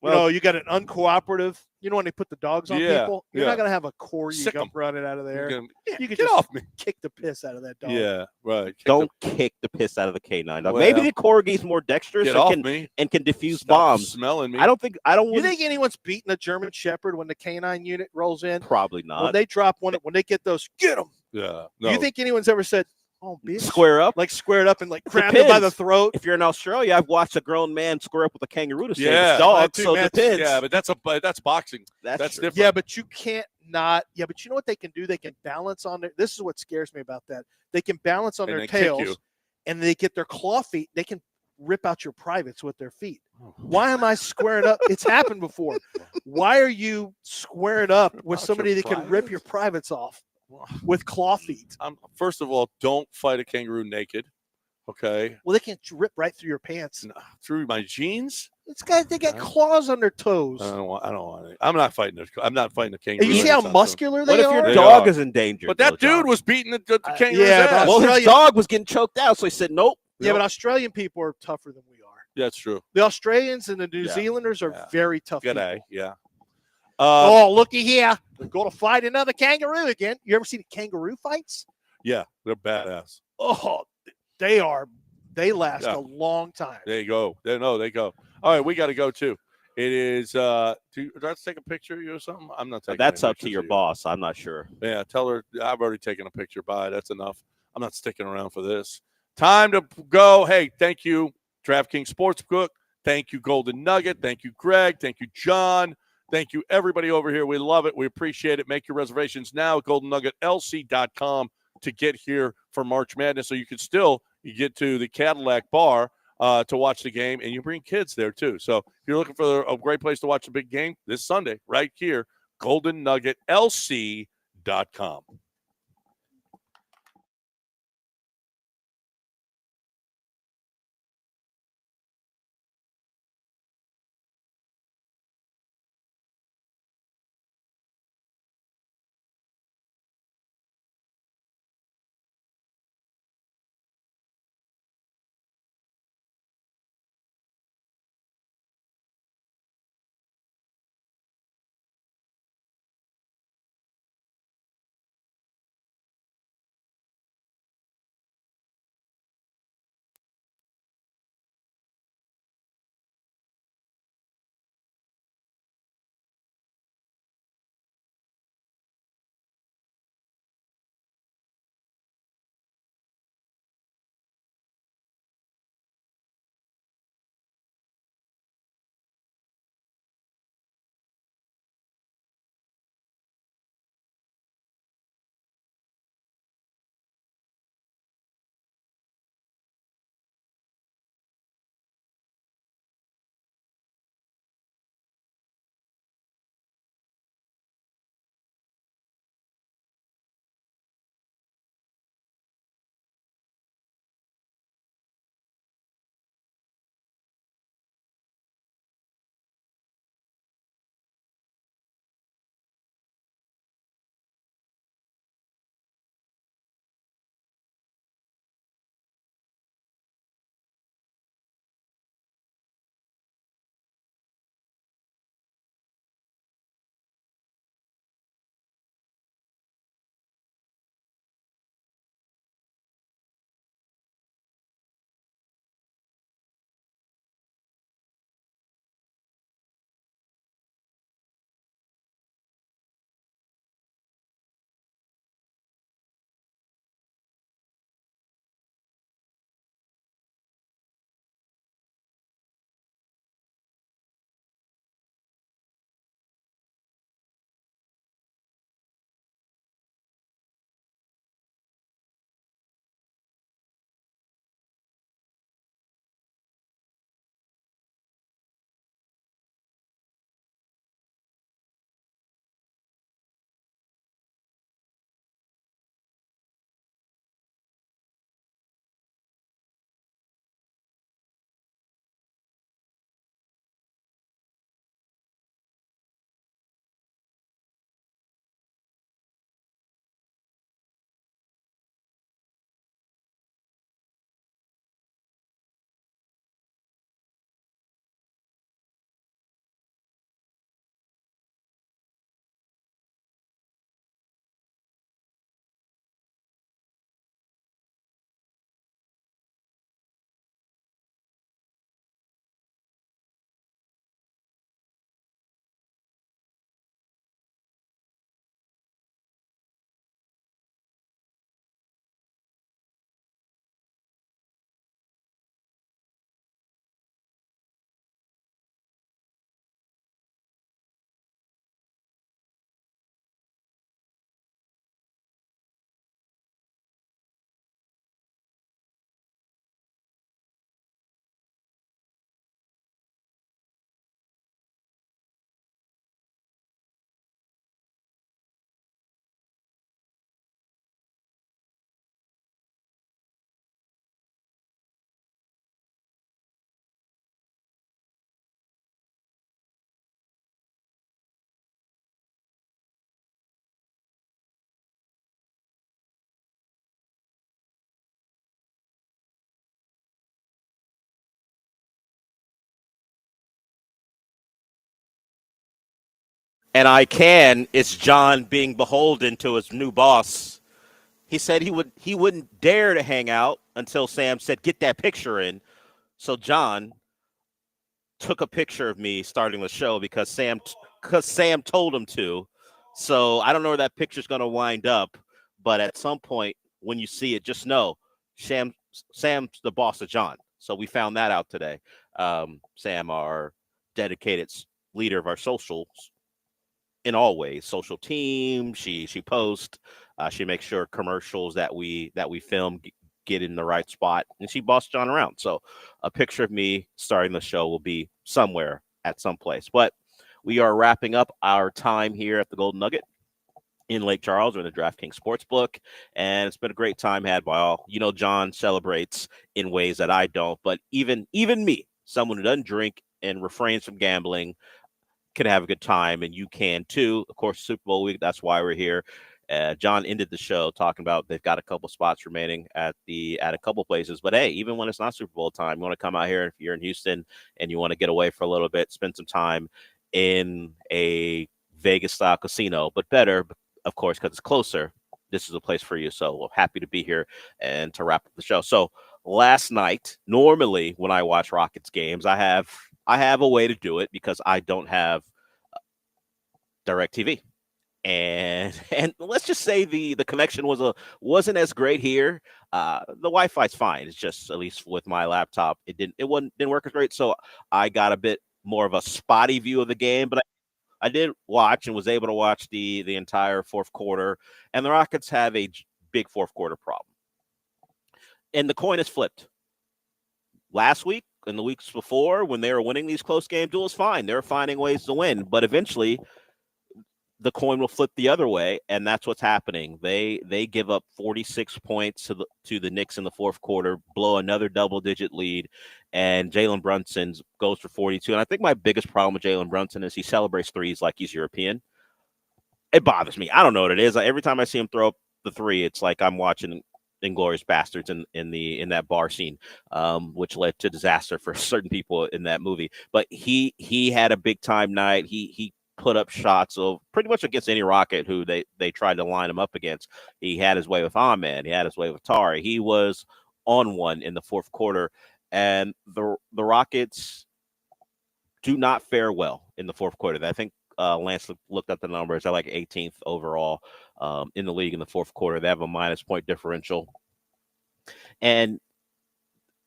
Well,
you got an uncooperative. You know when they put the dogs on
Yeah,
people, you're
yeah.
not gonna have a corgi
Sick 'em.
come running out of there.
You
You could
get
just
off me.
kick the piss out of that dog.
Yeah, right.
don't kick the piss out of the canine dog.
Well,
Maybe the corgi's more dexterous
Get
and
off
can,
me.
and can defuse
Stop
bombs.
smelling me.
I don't
You think anyone's beating a German Shepherd when the canine unit rolls in?
probably
When
not.
they drop one, when they get those, get them.
Yeah.
Do
No.
you think anyone's ever said, "Oh, bitch"?
Square up.
Like squared up and like grabbed him by the
Depends.
throat.
If you're in Australia, I've watched a grown man square up with a kangaroo to save
Yeah,
his dog.
that too,
So
man.
it depends.
Yeah, but that's boxing.
true.
That's different.
Yeah, but you can't not. Yeah, but you know what they can do? They can balance on their. This is what scares me about that. They can balance on
And
their
they kick you.
tails, and they get their claw feet. They can rip out your privates with their feet. Why am I squaring up? It's happened before. Why are you squaring up with
out
somebody
your
that can rip your privates off with claw feet?
First of all, don't fight a kangaroo naked. Okay.
Well, they can rip right through your pants.
Through my jeans?
They got claws on their toes.
I don't want it. I'm not fighting a kangaroo.
And you see how
anytime
muscular
What
they
if
are?
your
They
dog
are.
is in danger?
But that
though, John?
dude was beating the kangaroo's
yeah,
ass.
Well, his
Australia-
dog was getting choked out, so he said, "Nope."
Yeah, but Australian people are tougher than we are.
That's true.
The Australians and the New
Yeah.
Zealanders are
Yeah.
very tough
G'day.
people.
Yeah.
Oh, looky here. We're going to fight another kangaroo again. You ever see the kangaroo fights?
Yeah, they're badass.
Oh, they last
Yeah.
a long time.
There you go. They go. All right, we got to go too. It is. Do I take a picture of you or something? I'm not taking.
That's
any
up to
pictures
your
of you.
boss. I'm not sure.
Yeah, tell her I've already taken a picture. Bye. That's enough. I'm not sticking around for this. Time to go. Hey, thank you, DraftKings Sportsbook. Thank you, Golden Nugget. Thank you, Greg. Thank you, John. Thank you, everybody over here. We love it. We appreciate it. Make your reservations now at GoldenNuggetLC.com to get here for March Madness. So you can still get to the Cadillac Bar to watch the game, and you bring kids there too. So if you're looking for a great place to watch a big game this Sunday, right here, GoldenNuggetLC.com.
And it's John being beholden to his new boss. He said he wouldn't dare to hang out until Sam said, get that picture in. So John took a picture of me starting the show because Sam told him to. So I don't know where that picture's going to wind up, but at some point when you see it, just know Sam's the boss of John. So we found that out today. Sam, our dedicated leader of our socials, in all ways, social team. She posts. She makes sure commercials that we film get in the right spot, and she bossed John around. So a picture of me starting the show will be somewhere at some place. But we are wrapping up our time here at the Golden Nugget in Lake Charles. We're in the DraftKings Sportsbook, and it's been a great time had by all. You know, John celebrates in ways that I don't, but even me, someone who doesn't drink and refrains from gambling, can have a good time, and you can too. Of course, Super Bowl week, that's why we're here. John ended the show talking about they've got a couple spots remaining at a couple places. But hey, even when it's not Super Bowl time, you want to come out here if you're in Houston and you want to get away for a little bit, spend some time in a Vegas style casino, but better, of course, because it's closer. This is a place for you. So we're happy to be here and to wrap up the show. So last night, normally when I watch Rockets games, I have a way to do it because I don't have DirecTV. And let's just say the connection wasn't as great here. The Wi-Fi's fine. It's just, at least with my laptop, it didn't work as great. So I got a bit more of a spotty view of the game, but I did watch and was able to watch the entire fourth quarter. And the Rockets have a big fourth quarter problem. And the coin is flipped. Last week and the weeks before, when they were winning these close games, it was fine. They were finding ways to win. But eventually, the coin will flip the other way, and that's what's happening. They give up 46 points to the Knicks in the fourth quarter, blow another double-digit lead, and Jalen Brunson goes for 42. And I think my biggest problem with Jalen Brunson is he celebrates threes like he's European. It bothers me. I don't know what it is. Every time I see him throw up the three, it's like I'm watching Inglourious Bastards in that bar scene, which led to disaster for certain people in that movie. But he had a big time night. He put up shots of pretty much against any Rocket who they tried to line him up against. He had his way with Ahmed. He had his way with Tari. He was on one in the fourth quarter, and the Rockets do not fare well in the fourth quarter. I think Lance looked at the numbers. They're like 18th overall in the league in the fourth quarter. They have a -point differential, and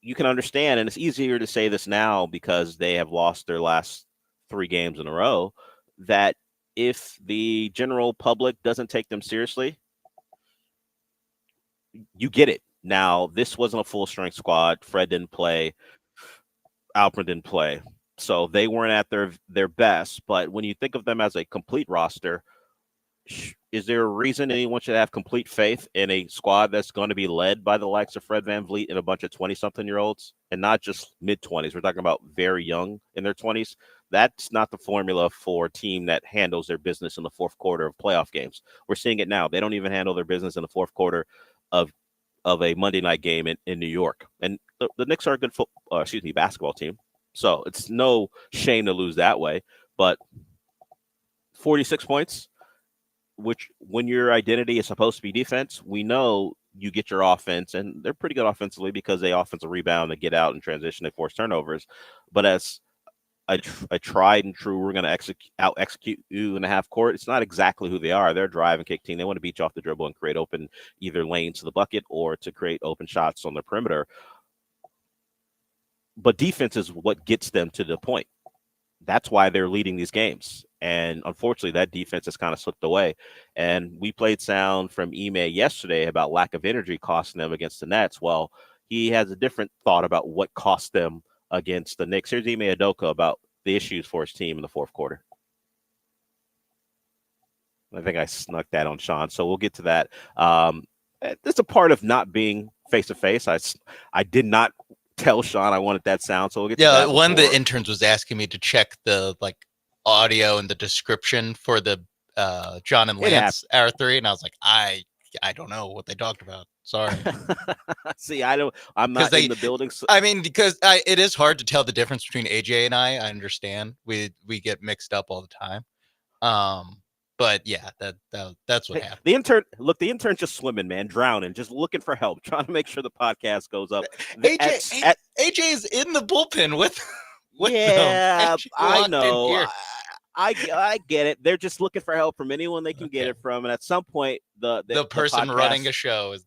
you can understand, and it's easier to say this now because they have lost their last 3 games in a row, that if the general public doesn't take them seriously, you get it. Now, this wasn't a full strength squad. Fred didn't play. Alperen didn't play. So they weren't at their best. But when you think of them as a complete roster, is there a reason anyone should have complete faith in a squad that's going to be led by the likes of Fred VanVleet and a bunch of 20-something-year-olds, and not just mid-20s? We're talking about very young in their 20s. That's not the formula for a team that handles their business in the fourth quarter of playoff games. We're seeing it now. They don't even handle their business in the fourth quarter of a Monday night game in New York. And the Knicks are a good basketball team. So it's no shame to lose that way. But 46 points, which when your identity is supposed to be defense, we know you get your offense, and they're pretty good offensively because they offensive rebound, they get out in transition, they force turnovers. But as a tried and true, we're going to execute you in the half court, it's not exactly who they are. They're a drive and kick team. They want to beat you off the dribble and create open either lanes to the bucket or to create open shots on the perimeter. But defense is what gets them to the point. That's why they're leading these games. And unfortunately, that defense has kind of slipped away. And we played sound from Ime yesterday about lack of energy costing them against the Nets. Well, he has a different thought about what cost them against the Knicks. Here's Ime Udoka about the issues for his team in the fourth quarter. I think I snuck that on Sean, so we'll get to that. It's a part of not being face-to-face. I did not tell Sean I wanted that sound, so we'll get to that.
One of the interns was asking me to check the audio and the description for the John and Lance Hour 3, and I was like, I don't know what they talked about. Sorry.
See, I'm not in the building.
I mean, because it is hard to tell the difference between AJ and I. I understand we get mixed up all the time. But yeah, that's what happened.
The intern's just swimming, man, drowning, just looking for help, trying to make sure the podcast goes up.
AJ is in the bullpen with
yeah,
them.
I know. I get it. They're just looking for help from anyone they can get it from, and at some point, the
person
podcast,
running a show is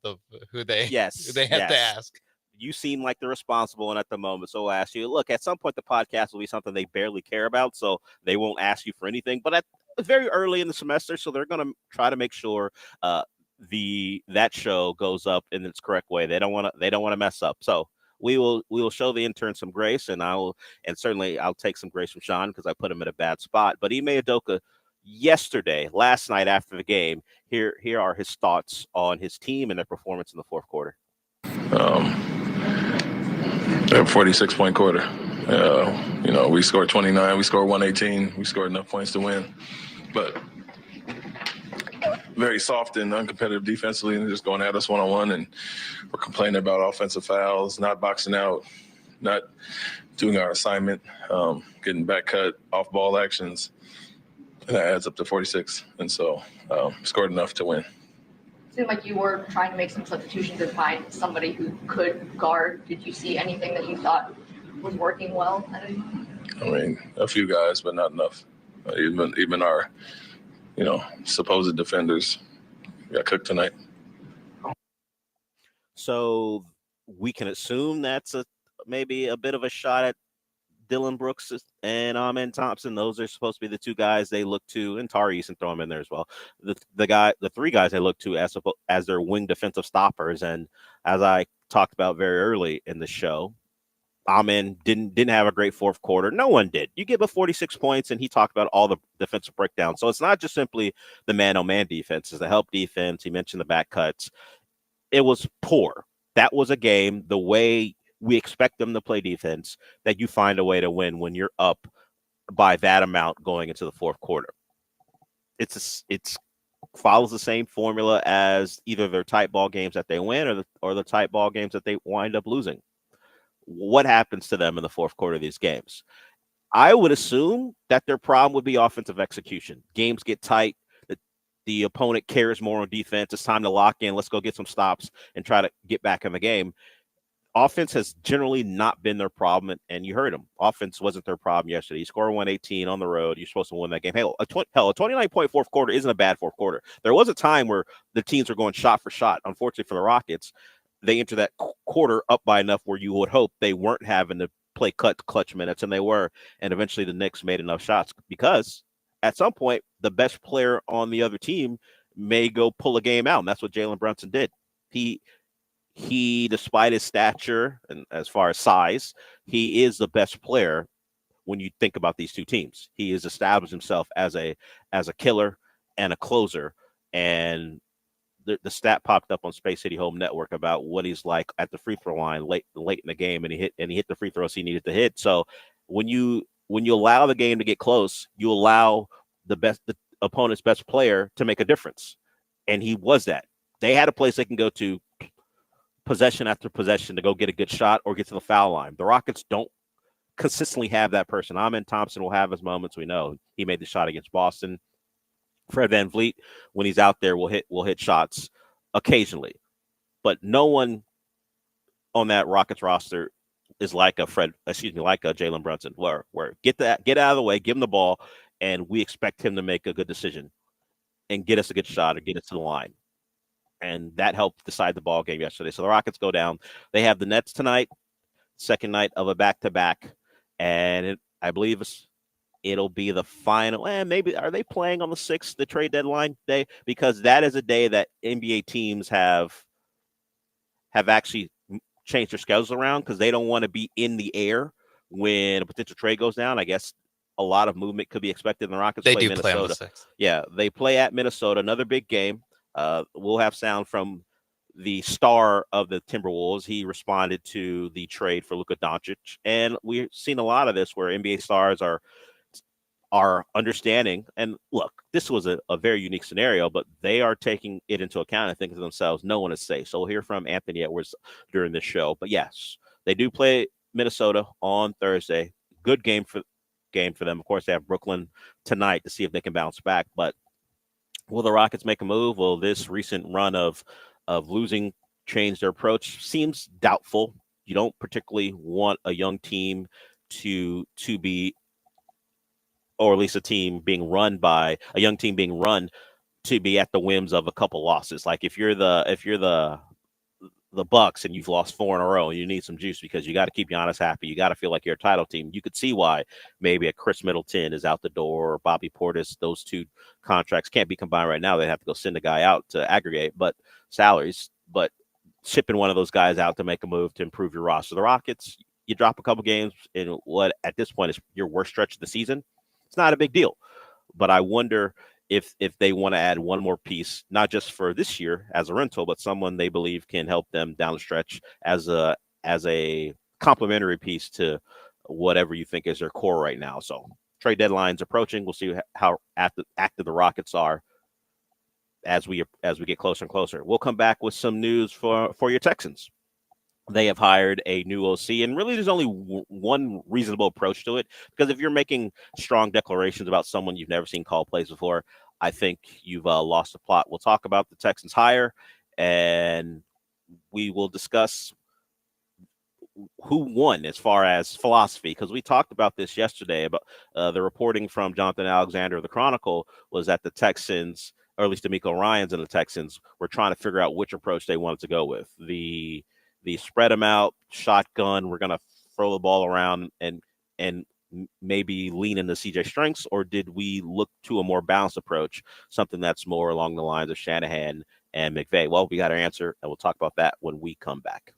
who they have to ask.
You seem like the responsible one at the moment, so I'll ask you. Look, at some point, the podcast will be something they barely care about, so they won't ask you for anything. But it's very early in the semester, so they're going to try to make sure that show goes up in its correct way. They don't want to mess up. So we will show the intern some grace, and certainly I'll take some grace from Sean because I put him in a bad spot. But Ime Udoka last night after the game, here are his thoughts on his team and their performance in the fourth quarter.
46-point quarter. We scored 29. We scored 118. We scored enough points to win, but very soft and uncompetitive defensively, and just going at us one-on-one, and we're complaining about offensive fouls, not boxing out, not doing our assignment, getting back cut, off-ball actions, and that adds up to 46. And so scored enough to win.
It seemed like you were trying to make some substitutions and find somebody who could guard. Did you see anything that you thought was working well?
I mean, a few guys, but not enough. Even our, supposed defenders got cooked tonight.
So we can assume that's maybe a bit of a shot at Dylan Brooks and Amen Thompson. Those are supposed to be the two guys they look to, and Tari Eason, throw him in there as well. The three guys they look to as their wing defensive stoppers. And as I talked about very early in the show, Amen didn't have a great fourth quarter. No one did. You give up 46 points, and he talked about all the defensive breakdowns. So it's not just simply the man-on-man defense. It's the help defense. He mentioned the back cuts. It was poor. That was a game, the way we expect them to play defense, that you find a way to win when you're up by that amount going into the fourth quarter. It's follows the same formula as either their tight ball games that they win or the tight ball games that they wind up losing. What happens to them in the fourth quarter of these games? I would assume that their problem would be offensive execution. Games get tight. The opponent cares more on defense. It's time to lock in. Let's go get some stops and try to get back in the game. Offense has generally not been their problem, and you heard him. Offense wasn't their problem yesterday. You score 118 on the road. You're supposed to win that game. Hey, a 29-point fourth quarter isn't a bad fourth quarter. There was a time where the teams were going shot for shot. Unfortunately for the Rockets, they entered that quarter up by enough where you would hope they weren't having to play clutch minutes, and they were. And eventually the Knicks made enough shots because at some point the best player on the other team may go pull a game out, and that's what Jalen Brunson did. He, despite his stature and as far as size, he is the best player when you think about these two teams. He has established himself as a killer and a closer. And the stat popped up on Space City Home Network about what he's like at the free throw line late in the game, and he hit the free throws he needed to hit. So when you allow the game to get close, you allow the opponent's best player to make a difference, and he was that. They had a place they can go to possession after possession to go get a good shot or get to the foul line. The Rockets don't consistently have that person. Amen Thompson will have his moments. We know he made the shot against Boston. Fred VanVleet, when he's out there, will hit shots occasionally, but no one on that Rockets roster is like a Jalen Brunson, where get out of the way, give him the ball, and we expect him to make a good decision and get us a good shot or get us to the line. And that helped decide the ball game yesterday. So the Rockets go down. They have the Nets tonight, second night of a back-to-back, and I believe it'll be the final. And maybe are they playing on the 6th, the trade deadline day? Because that is a day that NBA teams have actually changed their schedules around because they don't want to be in the air when a potential trade goes down. I guess a lot of movement could be expected in the Rockets.
They
play
do
Minnesota.
play on the 6th.
Yeah, they play at Minnesota, another big game. We'll have sound from the star of the Timberwolves. He responded to the trade for Luka Doncic, and we've seen a lot of this where NBA stars are understanding. And look, this was a very unique scenario, but they are taking it into account and thinking to themselves, no one is safe. So we'll hear from Anthony Edwards during this show. But yes, they do play Minnesota on Thursday. Good game game for them. Of course, they have Brooklyn tonight to see if they can bounce back. But will the Rockets make a move? Will this recent run of losing change their approach? Seems doubtful. You don't particularly want a young team to be, or at least a young team being run to be at the whims of a couple losses. Like if you're the Bucks and you've lost 4 in a row, and you need some juice because you got to keep Giannis happy. You got to feel like you're a title team. You could see why maybe a Chris Middleton is out the door, or Bobby Portis. Those two contracts can't be combined right now. They have to go send a guy out to aggregate, but salaries. But shipping one of those guys out to make a move to improve your roster. The Rockets, you drop a couple games in what at this point is your worst stretch of the season. It's not a big deal, but I wonder if they want to add one more piece, not just for this year as a rental, but someone they believe can help them down the stretch as a complementary piece to whatever you think is their core right now. So trade deadline's approaching. We'll see how active the Rockets are as we get closer and closer. We'll come back with some news for your Texans. They have hired a new OC, and really there's only one reasonable approach to it, because if you're making strong declarations about someone you've never seen call plays before, I think you've lost the plot. We'll talk about the Texans hire, and we will discuss who won as far as philosophy, because we talked about this yesterday. About the reporting from Jonathan Alexander of the Chronicle was that the Texans, or at least D'Amico Ryans and the Texans, were trying to figure out which approach they wanted to go with. The spread them out, shotgun, we're going to throw the ball around and maybe lean into CJ strengths, or did we look to a more balanced approach, something that's more along the lines of Shanahan and McVay? Well, we got our answer, and we'll talk about that when we come back.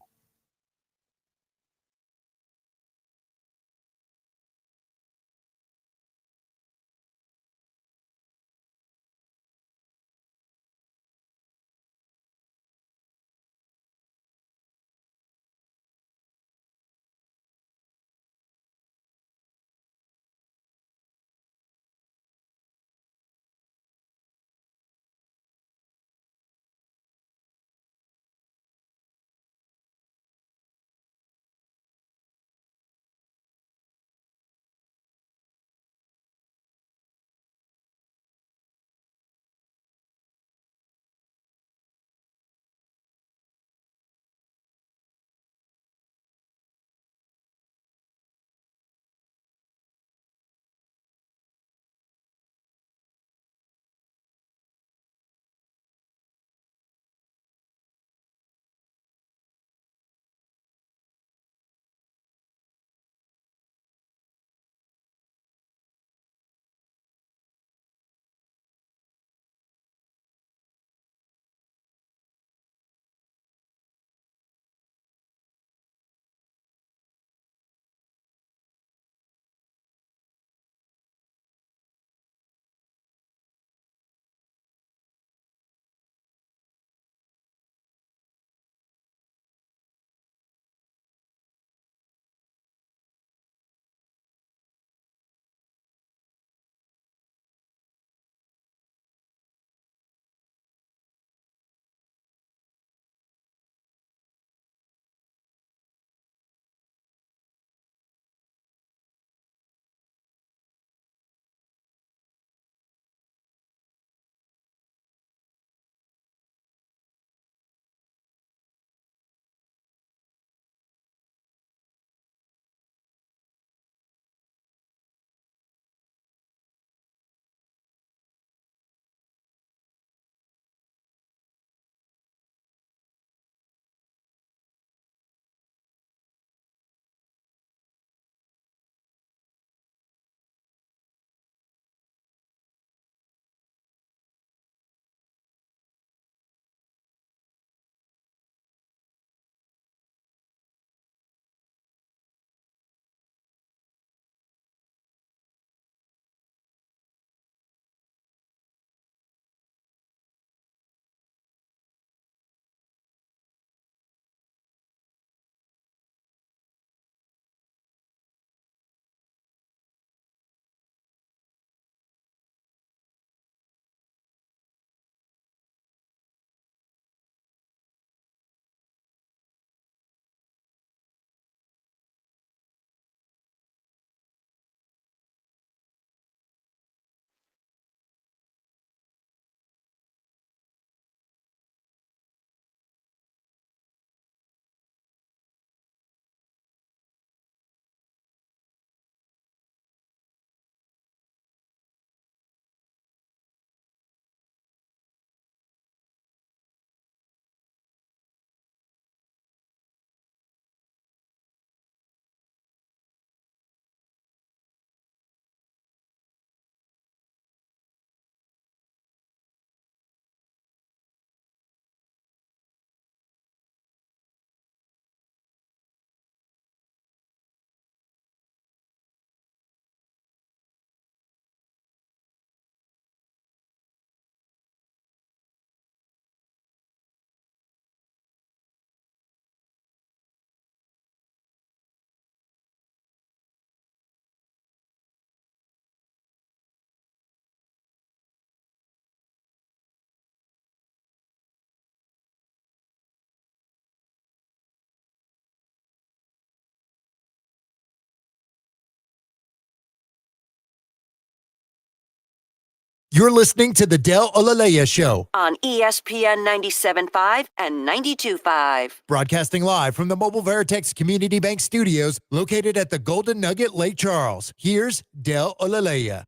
You're listening to the Del Olaleye Show,
on ESPN 97.5 and 92.5.
broadcasting live from the Mobile Veritex Community Bank Studios located at the Golden Nugget, Lake Charles. Here's Del Olaleye.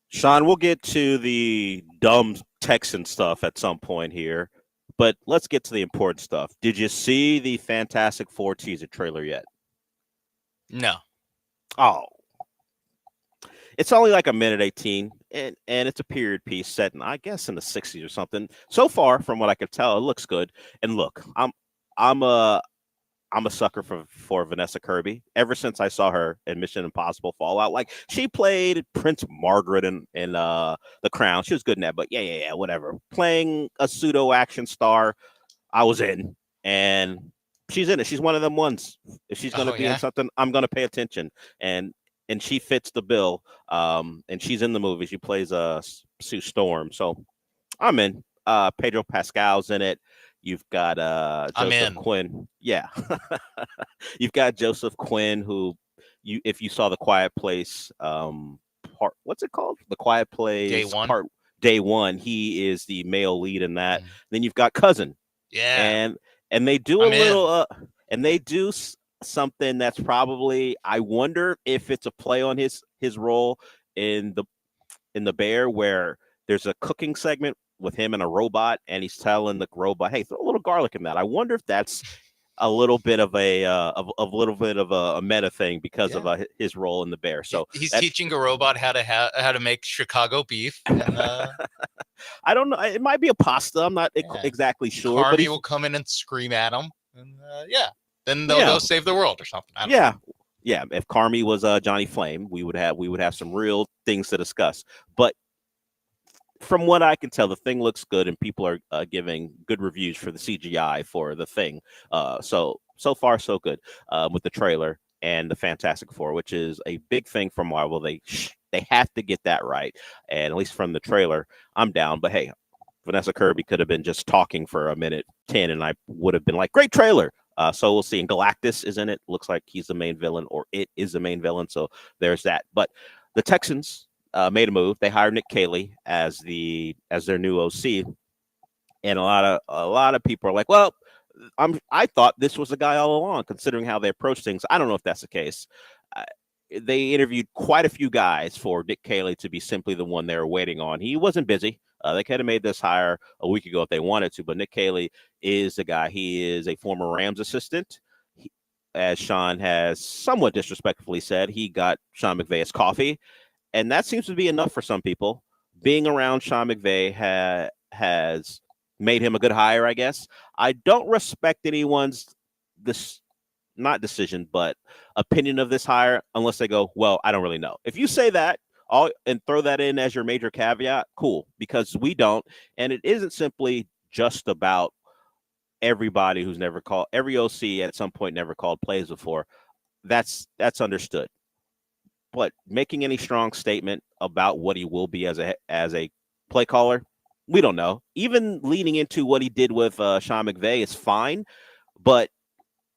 Sean, we'll get to the dumb Texan stuff at some point here, but let's get to the important stuff. Did you see the Fantastic Four teaser trailer yet?
No.
Oh. It's only like a minute 18, and it's a period piece set in, I guess, in the 60s or something. So far, from what I could tell, it looks good. And look, I'm a sucker for Vanessa Kirby. Ever since I saw her in Mission Impossible Fallout, like she played Prince Margaret in The Crown. She was good in that, but yeah, whatever. Playing a pseudo action star, I was in, and she's in it. She's one of them ones. If she's going to be in something, I'm going to pay attention. And she fits the bill. And she's in the movie. She plays Sue Storm. So I'm in. Pedro Pascal's in it. You've got Joseph Quinn. Yeah. You've got Joseph Quinn, who if you saw The Quiet Place what's it called? The Quiet Place Day One. He is the male lead in that. Then you've got Cousin.
Yeah.
And they do and they do something that's probably, I wonder if it's a play on his role in the Bear, where there's a cooking segment with him and a robot, and he's telling the robot, "Hey, throw a little garlic in that." I wonder if that's a little bit of a meta thing because of his role in the Bear. So
he's teaching a robot how to make Chicago beef. And,
I don't know. It might be a pasta. I'm not exactly sure.
Harvey will come in and scream at him, and then they'll go save the world or something. I don't know.
Yeah. If Carmi was Johnny Flame, we would have some real things to discuss. But from what I can tell, the thing looks good, and people are giving good reviews for the CGI for the thing. So far, so good with the trailer and the Fantastic Four, which is a big thing from Marvel. They have to get that right, and at least from the trailer, I'm down. But hey, Vanessa Kirby could have been just talking for a minute 10, and I would have been like, great trailer. So we'll see. And Galactus is in it. Looks like he's the main villain, or it is the main villain. So there's that. But the Texans made a move. They hired Nick Caley as their new OC, and a lot of people are like, well, I thought this was the guy all along, considering how they approach things. I don't know if that's the case. They interviewed quite a few guys for Nick Caley to be simply the one they were waiting on. He wasn't busy. They could have made this hire a week ago if they wanted to, but Nick Caley is the guy. He is a former Rams assistant. As Sean has somewhat disrespectfully said, he got Sean McVay's coffee, and that seems to be enough for some people. Being around Sean McVay has made him a good hire, I guess. I don't respect anyone's not decision, but opinion of this hire unless they go, well, I don't really know. If you say that and throw that in as your major caveat, cool, because we don't. And it isn't simply just about everybody who's never called, every OC at some point never called plays before. That's understood. But making any strong statement about what he will be as a play caller, we don't know. Even leading into what he did with Sean McVay is fine, but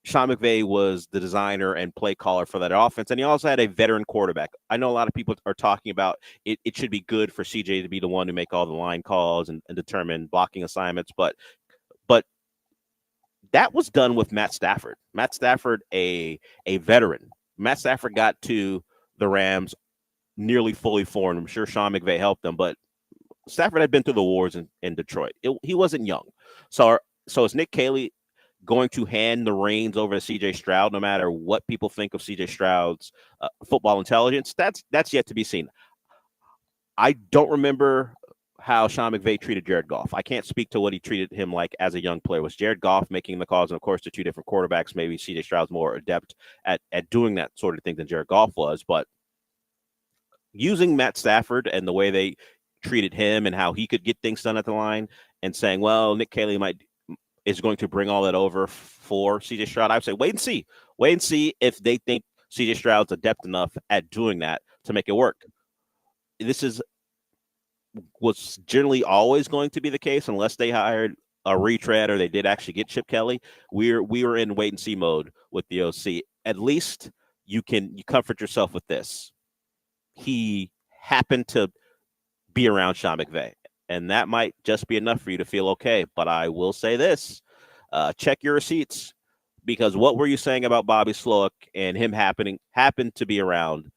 Sean McVay was the designer and play caller for that offense, and he also had a veteran quarterback. I know a lot of people are talking about it should be good for CJ to be the one to make all the line calls and determine blocking assignments, but that was done with Matt Stafford. Matt Stafford, a veteran. Matt Stafford got to the Rams nearly fully formed. I'm sure Sean McVay helped them, but Stafford had been through the wars in Detroit. He wasn't young. So is Nick Caley going to hand the reins over to C.J. Stroud, no matter what people think of C.J. Stroud's football intelligence? That's yet to be seen. I don't remember how Sean McVay treated Jared Goff. I can't speak to what he treated him like as a young player. Was Jared Goff making the calls? And, of course, they're two different quarterbacks. Maybe C.J. Stroud's more adept at doing that sort of thing than Jared Goff was. But using Matt Stafford and the way they treated him and how he could get things done at the line and saying, well, Nick Caley is going to bring all that over for C.J. Stroud, I would say wait and see. Wait and see if they think C.J. Stroud's adept enough at doing that to make it work. This was generally always going to be the case unless they hired a retread or they did actually get Chip Kelly. We were in wait and see mode with the OC. At least you comfort yourself with this. he happened to be around Sean McVay. And that might just be enough for you to feel okay. But I will say this, check your receipts, because what were you saying about Bobby Slowick and him happened to be around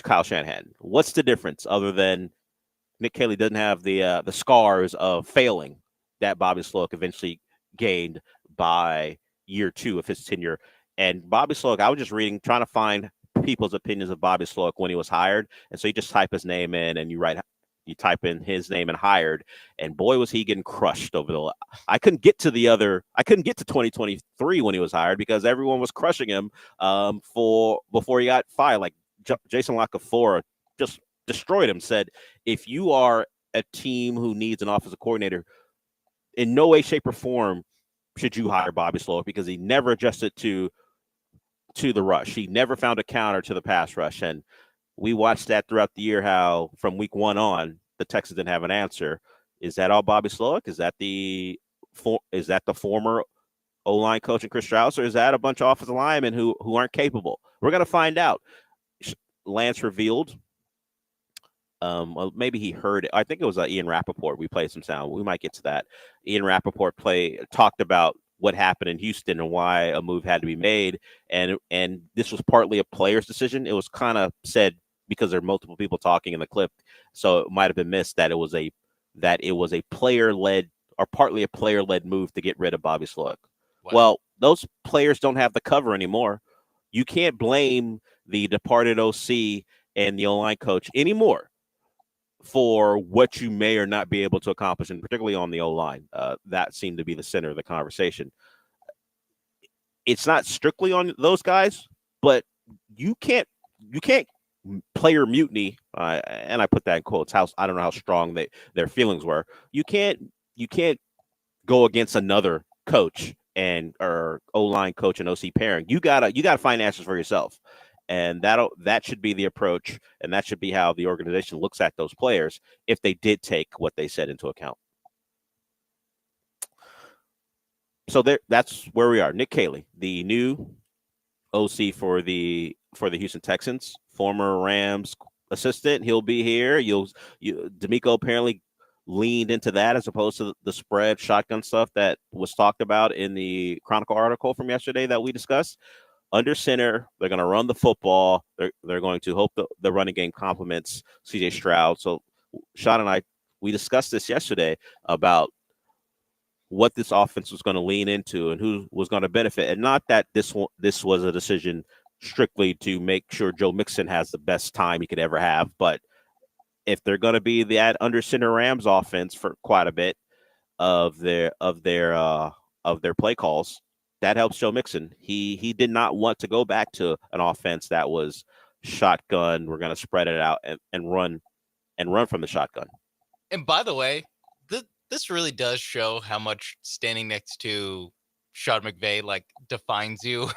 Kyle Shanahan? What's the difference other than Nick Caley doesn't have the scars of failing that Bobby Slowick eventually gained by year 2 of his tenure? And Bobby Slowick, I was just trying to find people's opinions of Bobby Slowick when he was hired. And so you just type his name in and you type in his name and hired, and boy, was he getting crushed over I couldn't get to 2023 when he was hired because everyone was crushing him before he got fired. Like Jason LaCafora just destroyed him, said, if you are a team who needs an offensive coordinator, in no way, shape, or form should you hire Bobby Slowick, because he never adjusted to the rush. He never found a counter to the pass rush. And we watched that throughout the year, how from week 1 on, the Texans didn't have an answer. Is that all Bobby Slowick? Is that the former O-line coach and Chris Strauss, or is that a bunch of offensive linemen who aren't capable? We're going to find out. Lance revealed, well, maybe he heard it. I think it was Ian Rappaport. We played some sound. We might get to that. Ian Rappaport talked about what happened in Houston and why a move had to be made. And this was partly a player's decision. It was kind of said because there are multiple people talking in the clip, so it might have been missed that it was a player-led or partly a player-led move to get rid of Bobby Slowick. Wow. Well, those players don't have the cover anymore. You can't blame the departed OC and the O-line coach anymore for what you may or not be able to accomplish, and particularly on the O-line. That seemed to be the center of the conversation. It's not strictly on those guys, but you can't player mutiny, and I put that in quotes. I don't know how strong their feelings were. You can't go against another coach or O-line coach and OC pairing. You gotta find answers for yourself. And that should be the approach, and that should be how the organization looks at those players if they did take what they said into account. So that's where we are. Nick Caley, the new OC for the Houston Texans, former Rams assistant. He'll be here. D'Amico apparently leaned into that as opposed to the spread shotgun stuff that was talked about in the Chronicle article from yesterday that we discussed. Under center, they're going to run the football. They're going to hope the running game complements C.J. Stroud. So Sean and I, we discussed this yesterday about what this offense was going to lean into and who was going to benefit. And not that this was a decision strictly to make sure Joe Mixon has the best time he could ever have. But if they're going to be that under center Rams offense for quite a bit of their play calls, that helps Joe Mixon. He did not want to go back to an offense that was shotgun. We're going to spread it out and run from the shotgun.
And by the way, this really does show how much standing next to Sean McVay defines you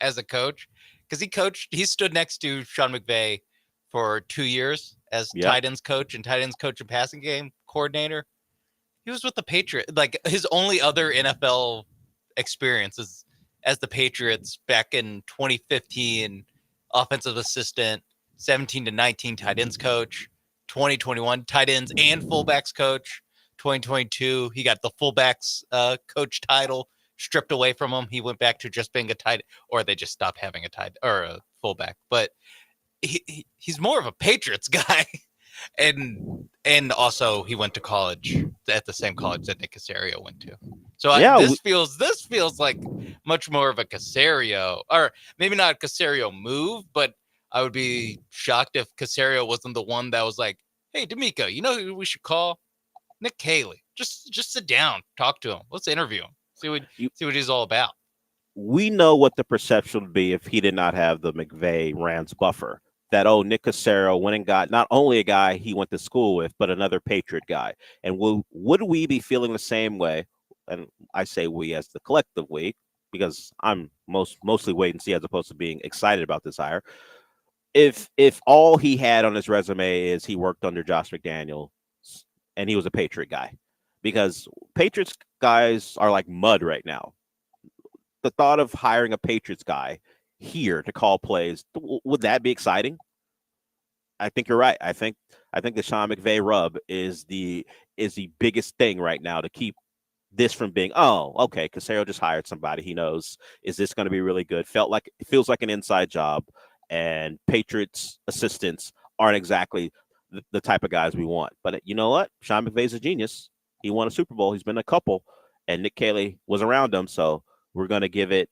as a coach, because he stood next to Sean McVay for 2 years as tight ends coach and passing game coordinator. He was with the Patriots. His only other NFL experiences as the Patriots back in 2015, offensive assistant, 17 to 19 tight ends coach, 2021 tight ends and fullbacks coach, 2022 he got the fullbacks coach title stripped away from him. He went back to just being a tight, or they just stopped having a tight or a fullback. But he's more of a Patriots guy. And also he went to college at the same college that Nick Caserio went to. So this feels like much more of a Caserio, or maybe not a Caserio move, but I would be shocked if Caserio wasn't the one that was like, hey, D'Amico, you know who we should call? Nick Caley. Just sit down, talk to him. Let's interview him. See what he's all about.
We know what the perception would be if he did not have the McVay Rams buffer. That, Nick Caserio went and got not only a guy he went to school with, but another Patriot guy. And would we be feeling the same way? And I say we as the collective we, because I'm mostly wait and see as opposed to being excited about this hire. If all he had on his resume is he worked under Josh McDaniels and he was a Patriot guy, because Patriots guys are like mud right now. The thought of hiring a Patriots guy here to call plays, would that be exciting? I think you're right. I think the Sean McVay rub is the biggest thing right now to keep this from being, oh, okay, Casero just hired somebody he knows. Is this going to be really good? It feels like an inside job, and Patriots assistants aren't exactly the type of guys we want. But you know what? Sean McVay's a genius. He won a Super Bowl. He's been a couple, and Nick Caley was around him. So we're going to give it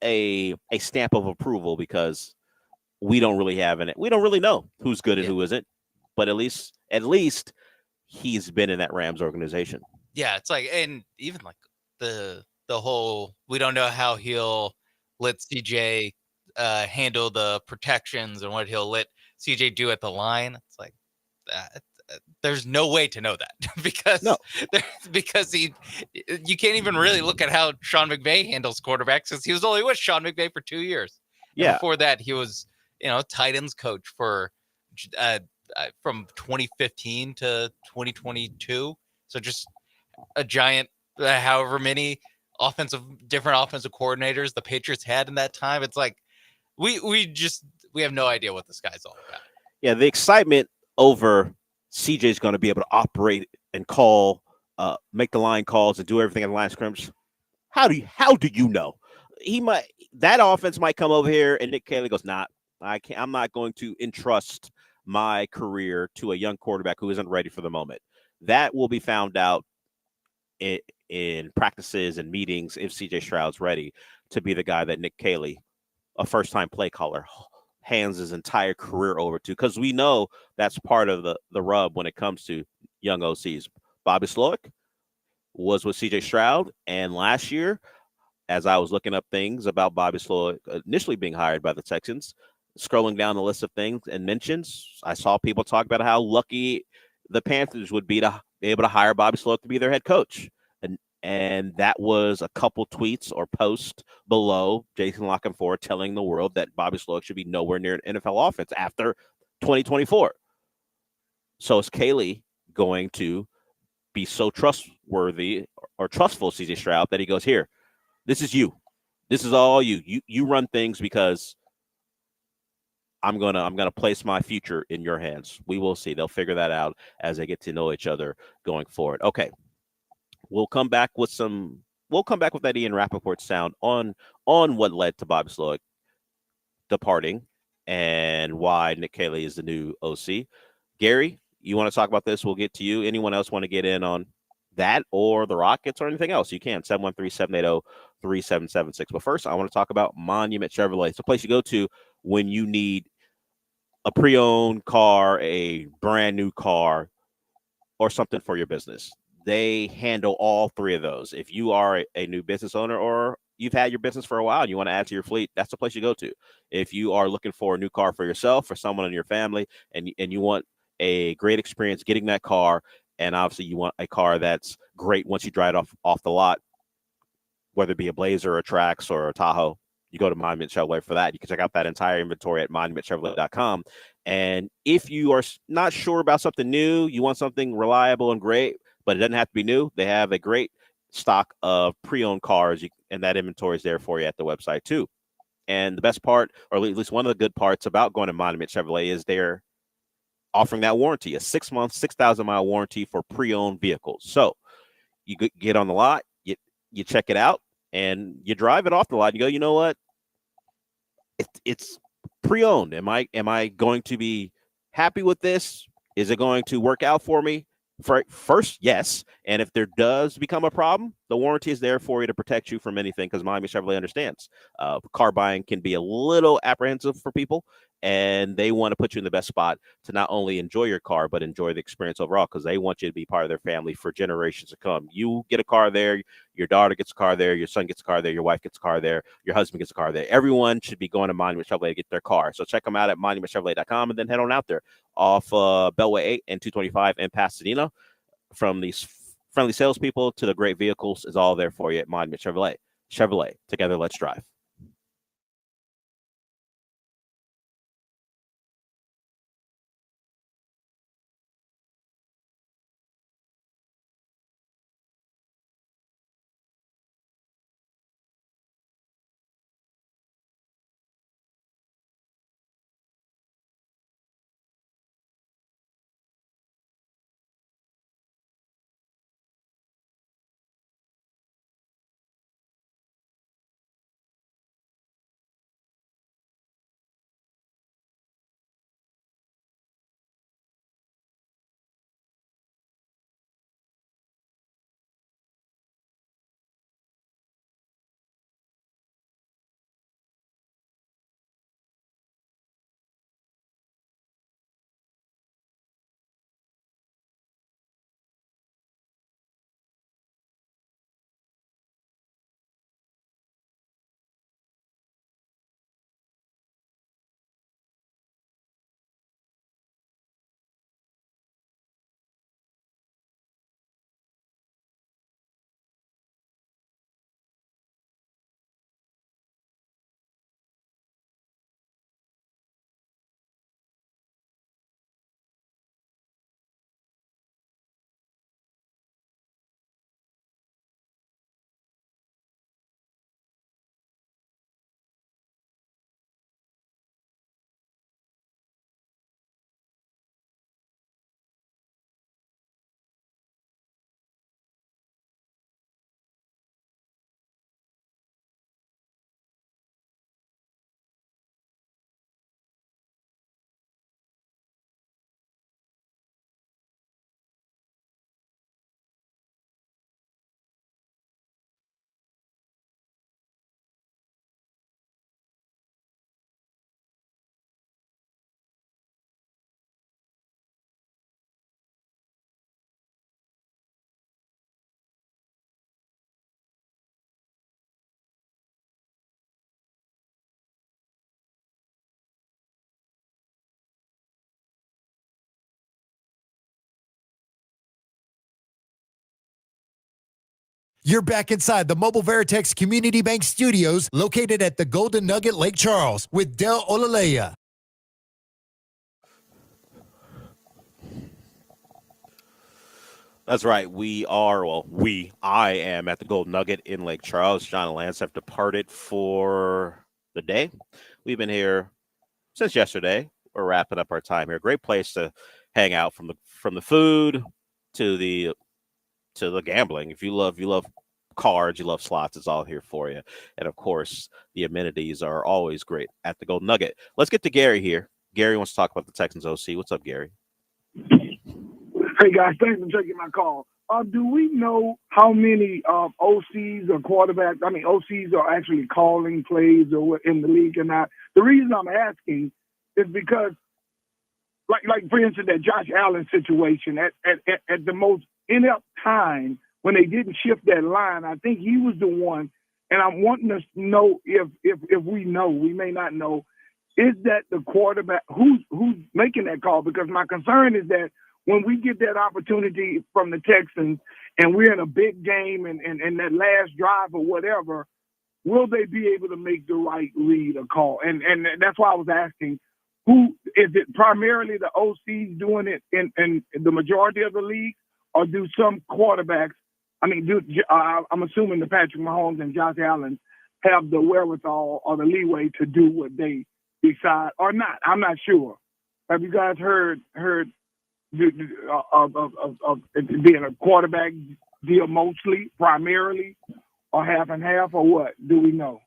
a stamp of approval because we don't really have it. We don't really know who's good and who isn't. But at least he's been in that Rams organization.
Yeah, it's like, and even like the whole, we don't know how he'll let CJ handle the protections and what he'll let CJ do at the line. It's like there's no way to know that because you can't even really look at how Sean McVay handles quarterbacks because he was only with Sean McVay for 2 years. And before that, he was tight ends coach for from 2015 to 2022. So just a giant, however many different offensive coordinators the Patriots had in that time. It's like we have no idea what this guy's all about.
Yeah, the excitement over CJ's going to be able to operate and call, make the line calls and do everything at the line of scrimmage. How do you know? That offense might come over here and Nick Caley goes, nah, I'm not going to entrust my career to a young quarterback who isn't ready for the moment. That will be found out in practices and meetings if CJ Stroud's ready to be the guy that Nick Caley, a first-time play caller, hands his entire career over to, because we know that's part of the rub when it comes to young OCs. Bobby Slowick was with CJ Stroud, and last year, as I was looking up things about Bobby Slowick initially being hired by the Texans, scrolling down the list of things and mentions, I saw people talk about how lucky the Panthers would be to be able to hire Bobby Slowick to be their head coach. And that was a couple tweets or posts below Jason Lockenford telling the world that Bobby Slowick should be nowhere near an NFL offense after 2024. So is Caley going to be so trustworthy or trustful, CJ Stroud, that he goes, here, this is you. This is all you. You run things because I'm gonna place my future in your hands. We will see. They'll figure that out as they get to know each other going forward. Okay. We'll come back with that Ian Rappaport sound on what led to Bobby Slowick departing and why Nick Caley is the new OC. Gary, you want to talk about this? We'll get to you. Anyone else want to get in on that or the Rockets or anything else? You can. 713-780-3776. But first, I want to talk about Monument Chevrolet. It's a place you go to when you need a pre-owned car, a brand new car, or something for your business. They handle all three of those. If you are a new business owner or you've had your business for a while and you want to add to your fleet, that's the place you go to. If you are looking for a new car for yourself, for someone in your family, and you want a great experience getting that car, and obviously you want a car that's great once you drive it off the lot, whether it be a Blazer, a Trax, or a Tahoe, you go to Monument Chevrolet for that. You can check out that entire inventory at monumentchevrolet.com. And if you are not sure about something new, you want something reliable and great, but it doesn't have to be new, they have a great stock of pre-owned cars, and that inventory is there for you at the website too. And the best part, or at least one of the good parts about going to Monument Chevrolet, is they're offering that warranty, a 6-month, 6,000-mile warranty for pre-owned vehicles. So you get on the lot, you check it out, and you drive it off the lot. And you go, you know what? It's pre-owned. Am I going to be happy with this? Is it going to work out for me? First, yes. And if there does become a problem, the warranty is there for you to protect you from anything, because Miami Chevrolet understands car buying can be a little apprehensive for people, and they want to put you in the best spot to not only enjoy your car, but enjoy the experience overall, because they want you to be part of their family for generations to come. You get a car there, your daughter gets a car there, your son gets a car there, your wife gets a car there, your husband gets a car there. Everyone should be going to Monument Chevrolet to get their car. So check them out at monumentchevrolet.com and then head on out there off Beltway 8 and 225 in Pasadena. From these friendly salespeople to the great vehicles is all there for you at Monument Chevrolet. Chevrolet, together, let's drive.
You're back inside the Mobile Veritex Community Bank Studios located at the Golden Nugget Lake Charles with Del Olaleye.
That's right. I am at the Golden Nugget in Lake Charles. John and Lance have departed for the day. We've been here since yesterday. We're wrapping up our time here. Great place to hang out, from the food to the gambling. If you love cards, you love slots, it's all here for you. And of course, the amenities are always great at the Golden Nugget. Let's get to Gary here. Gary wants to talk about the Texans OC. What's up, Gary?
Hey guys, thanks for taking my call. Do we know how many OCs or quarterbacks, OCs are actually calling plays or in the league or not? The reason I'm asking is because, like for instance, that Josh Allen situation, at the most inept time when they didn't shift that line, I think he was the one, and I'm wanting to know if we know, we may not know, is that the quarterback, who's making that call? Because my concern is that when we get that opportunity from the Texans and we're in a big game and that last drive or whatever, will they be able to make the right read or call? And that's why I was asking, who is it? Primarily the OCs doing it in the majority of the league, or do some quarterbacks, I'm assuming the Patrick Mahomes and Josh Allen have the wherewithal or the leeway to do what they decide or not? I'm not sure. Have you guys heard of it being a quarterback deal mostly, primarily, or half and half, or what? Do we know?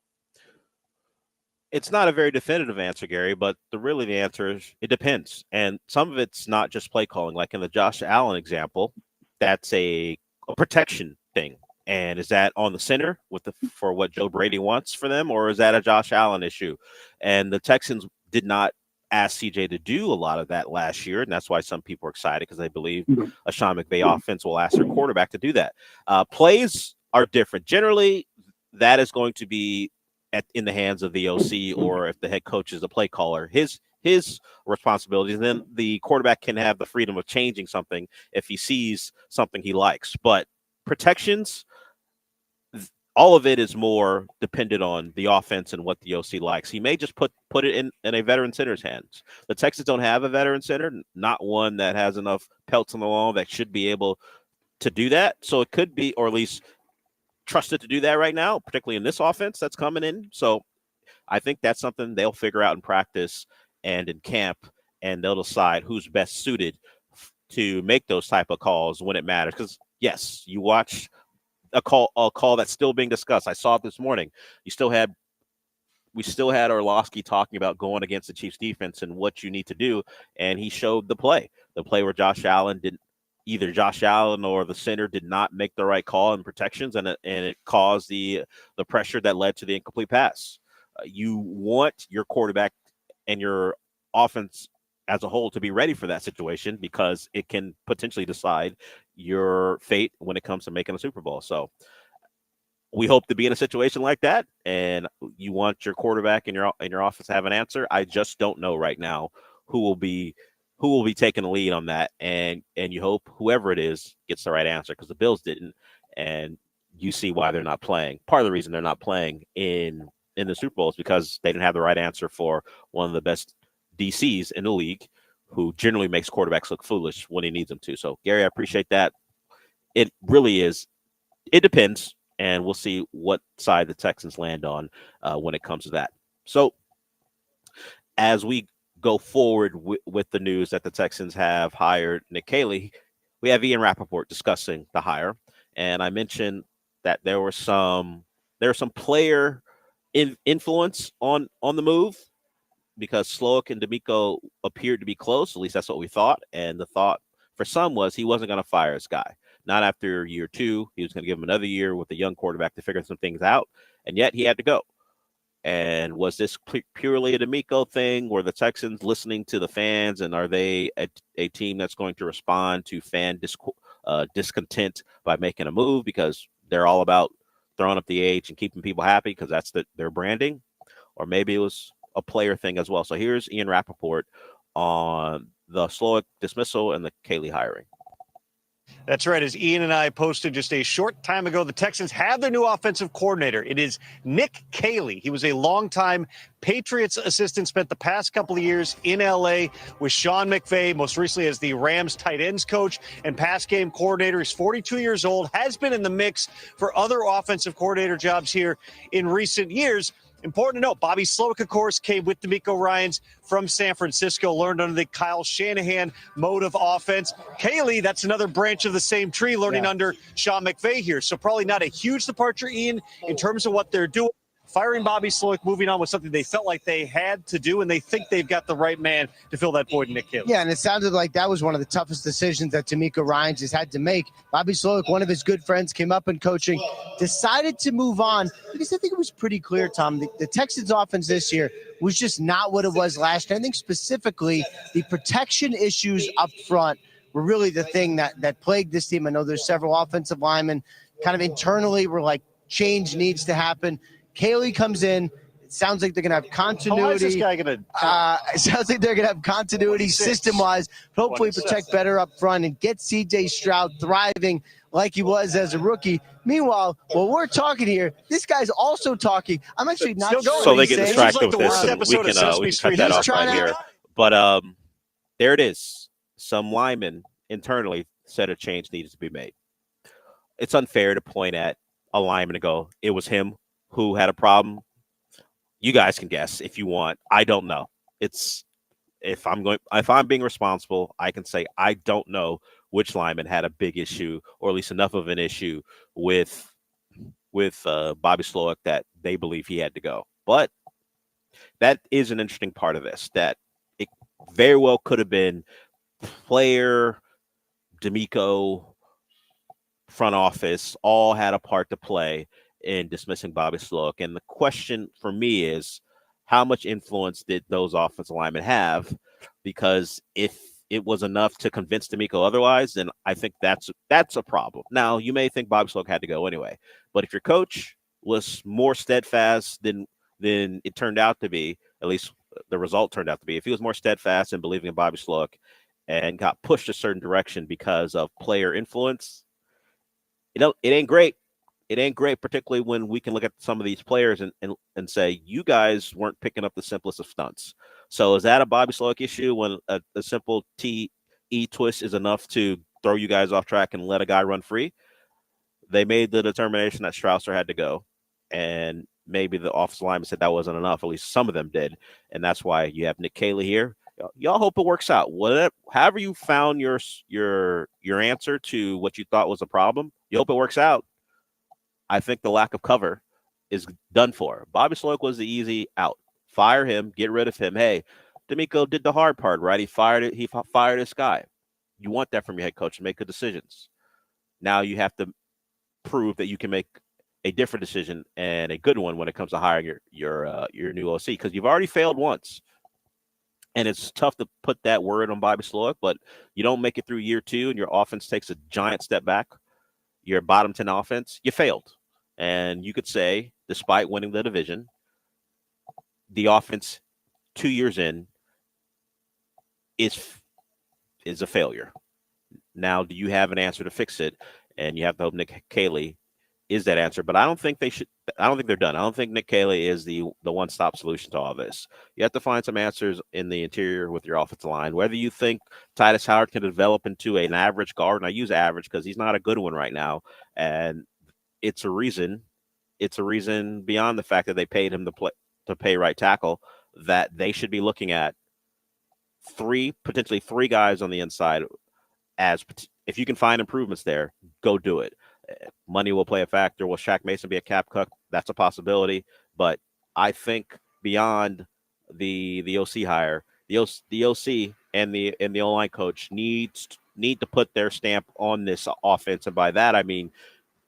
It's not a very definitive answer, Gary, but the answer is it depends. And some of it's not just play calling. Like in the Josh Allen example, that's a protection thing. And is that on the center for what Joe Brady wants for them, or is that a Josh Allen issue? And the Texans did not ask CJ to do a lot of that last year, and that's why some people are excited, because they believe a Sean McVay offense will ask their quarterback to do that. Plays are different. Generally, that is going to be in the hands of the OC, or if the head coach is the play caller, his responsibilities. And then the quarterback can have the freedom of changing something if he sees something he likes. But protections, all of it is more dependent on the offense and what the OC likes. He may just put it in a veteran center's hands. The Texans don't have a veteran center, not one that has enough pelts on the wall that should be able to do that. So it could be, or at least trusted to do that right now, particularly in this offense that's coming in. So I think that's something they'll figure out in practice and in camp, and they'll decide who's best suited to make those type of calls when it matters. Because yes, you watch a call that's still being discussed. I saw it this morning. We still had Orlovsky talking about going against the Chiefs defense and what you need to do. And he showed the play where Josh Allen either Josh Allen or the center did not make the right call in protections. And it caused the pressure that led to the incomplete pass. You want your quarterback and your offense as a whole to be ready for that situation, because it can potentially decide your fate when it comes to making a Super Bowl. So we hope to be in a situation like that, and you want your quarterback and your offense to have an answer. I just don't know right now who will be taking the lead on that, and you hope whoever it is gets the right answer, because the Bills didn't, and you see why they're not playing. Part of the reason they're not playing in the Super Bowl is because they didn't have the right answer for one of the best DCs in the league, who generally makes quarterbacks look foolish when he needs them to. So, Gary, I appreciate that. It really is. It depends, and we'll see what side the Texans land on when it comes to that. So, as we go forward with the news that the Texans have hired Nick Caley, we have Ian Rappaport discussing the hire, and I mentioned that there was some player influence on the move, because Sloak and D'Amico appeared to be close. At least that's what we thought. And the thought for some was he wasn't going to fire his guy. Not after year two. He was going to give him another year with a young quarterback to figure some things out. And yet he had to go. And was this purely a D'Amico thing? Were the Texans listening to the fans? And are they a team that's going to respond to fan discontent by making a move, because they're all about throwing up the age and keeping people happy because that's their branding? Or maybe it was a player thing as well. So here's Ian Rappaport on the Sloak dismissal and the Caley hiring.
That's right. As Ian and I posted just a short time ago, the Texans have their new offensive coordinator. It is Nick Caley. He was a longtime Patriots assistant, spent the past couple of years in L.A. with Sean McVay, most recently as the Rams tight ends coach and pass game coordinator. He's 42 years old, has been in the mix for other offensive coordinator jobs here in recent years. Important to note, Bobby Slowick, of course, came with D'Amico Ryans from San Francisco, learned under the Kyle Shanahan mode of offense. Caley, that's another branch of the same tree, learning under Sean McVay here. So probably not a huge departure, Ian, in terms of what they're doing. Firing Bobby Slowick, moving on with something they felt like they had to do, and they think they've got the right man to fill that void in Nick Caley.
Yeah, and it sounded like that was one of the toughest decisions that D'Amico Ryans has had to make. Bobby Slowick, one of his good friends, came up in coaching, decided to move on because I think it was pretty clear, Tom, the Texans' offense this year was just not what it was last year. I think specifically the protection issues up front were really the thing that plagued this team. I know there's several offensive linemen kind of internally were like, change needs to happen. Caley comes in. It sounds like they're going to have continuity.
How is this guy going to?
It sounds like they're going to have continuity system-wise, hopefully protect better up front and get C.J. Stroud thriving like he was as a rookie. Meanwhile, while we're talking here, this guy's also talking. I'm actually not sure.
So they get distracted with this, and we can cut that off right here. But there it is. Some linemen internally said a change needed to be made. It's unfair to point at a lineman and go, it was him who had a problem. You guys can guess if you want. I don't know. It's if I'm being responsible, I can say I don't know which lineman had a big issue, or at least enough of an issue with Bobby Slowick that they believe he had to go. But that is an interesting part of this, that it very well could have been player, D'Amico, front office, all had a part to play in dismissing Bobby Slowick. And the question for me is, how much influence did those offensive linemen have? Because if it was enough to convince D'Amico otherwise, then I think that's a problem. Now, you may think Bobby Slowick had to go anyway, but if your coach was more steadfast than it turned out to be, at least the result turned out to be, if he was more steadfast in believing in Bobby Slowick and got pushed a certain direction because of player influence, it ain't great. It ain't great, particularly when we can look at some of these players and say, you guys weren't picking up the simplest of stunts. So is that a Bobby Slowick issue when a simple TE twist is enough to throw you guys off track and let a guy run free? They made the determination that Strausser had to go, and maybe the offensive lineman said that wasn't enough. At least some of them did, and that's why you have Nick Caley here. Y'all hope it works out. However you found your answer to what you thought was a problem, you hope it works out. I think the lack of cover is done for. Bobby Slowick was the easy out. Fire him, get rid of him. Hey, D'Amico did the hard part, right? He fired this guy. You want that from your head coach to make good decisions. Now you have to prove that you can make a different decision and a good one when it comes to hiring your new OC, because you've already failed once. And it's tough to put that word on Bobby Slowick, but you don't make it through year two and your offense takes a giant step back, your bottom 10 offense, you failed. And you could say, despite winning the division, the offense 2 years in is a failure. Now, do you have an answer to fix it? And you have to hope Nick Caley is that answer. But I don't think they should. I don't think they're done. I don't think Nick Caley is the one-stop solution to all this. You have to find some answers in the interior with your offensive line. Whether you think Titus Howard can develop into an average guard, and I use average because he's not a good one right now, and it's a reason. It's a reason beyond the fact that they paid him to pay right tackle, that they should be looking at potentially three guys on the inside. As if you can find improvements there, go do it. Money will play a factor. Will Shaq Mason be a cap cut? That's a possibility. But I think beyond the OC hire, the OC and the O-line coach need to put their stamp on this offense. And by that, I mean,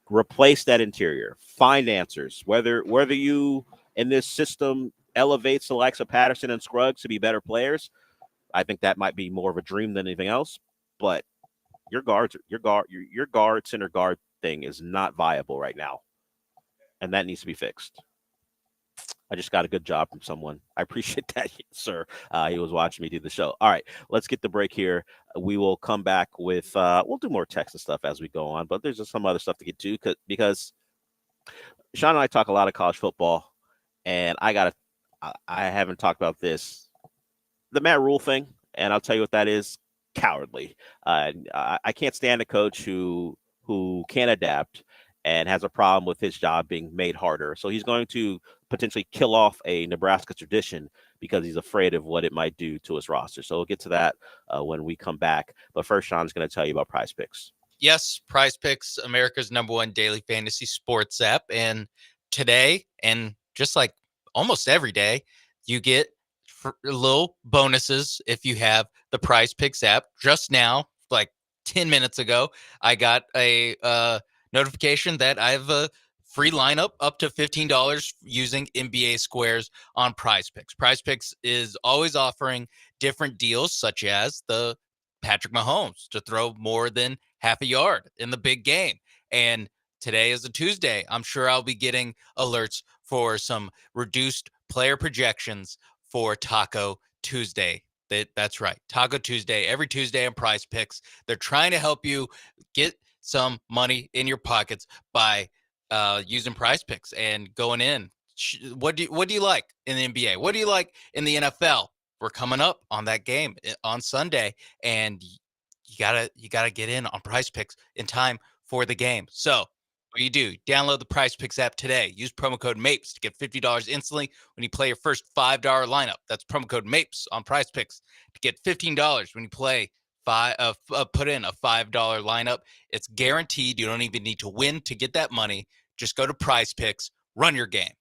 replace that interior, find answers, whether you in this system elevates the likes of Patterson and Scruggs to be better players. I think that might be more of a dream than anything else, but your center guard thing is not viable right now, and that needs to be fixed. I just got a good job from someone. I appreciate that, sir. He was watching me do the show. All right, let's get the break here. We will come back with we'll do more text and stuff as we go on, but there's just some other stuff to get to because Sean and I talk a lot of college football, and I haven't talked about this, the Matt Rule thing, and I'll tell you what that is: cowardly. I can't stand a coach who can't adapt and has a problem with his job being made harder. So he's going to potentially kill off a Nebraska tradition because he's afraid of what it might do to his roster. So we'll get to that when we come back. But first, Sean's going to tell you about Prize Picks.
Yes, Prize Picks, America's #1 daily fantasy sports app. And today, and just like almost every day, you get little bonuses if you have the Prize Picks app. Just now, like 10 minutes ago, I got a notification that I have a free lineup up to $15 using NBA Squares on Prize Picks. Prize Picks is always offering different deals, such as the Patrick Mahomes to throw more than half a yard in the big game. And today is a Tuesday. I'm sure I'll be getting alerts for some reduced player projections for Taco Tuesday. That's right. Taco Tuesday, every Tuesday on Prize Picks. They're trying to help you get some money in your pockets by using Prize Picks and going in. What do you like in the NBA? What do you like in the NFL? We're coming up on that game on Sunday, and you gotta get in on Prize Picks in time for the game. So what do? Download the Prize Picks app today. Use promo code MAPES to get $50 instantly when you play your first $5 lineup. That's promo code MAPES on Prize Picks to get $15 when you play put in a $5 lineup. It's guaranteed. You don't even need to win to get that money. Just go to Prize Picks, run your game.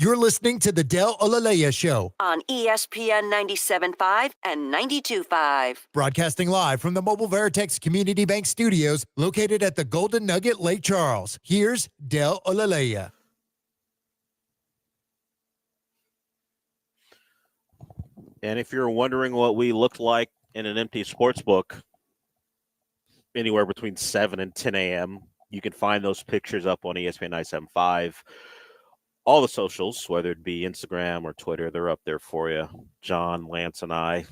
You're listening to the Del Olaleye Show,
on ESPN 97.5 and 92.5.
broadcasting live from the Mobile Veritex Community Bank Studios located at the Golden Nugget, Lake Charles. Here's Del Olaleye.
And if you're wondering what we looked like in an empty sports book anywhere between 7 and 10 a.m., you can find those pictures up on ESPN 97.5. All the socials, whether it be Instagram or Twitter, they're up there for you. John, Lance, and I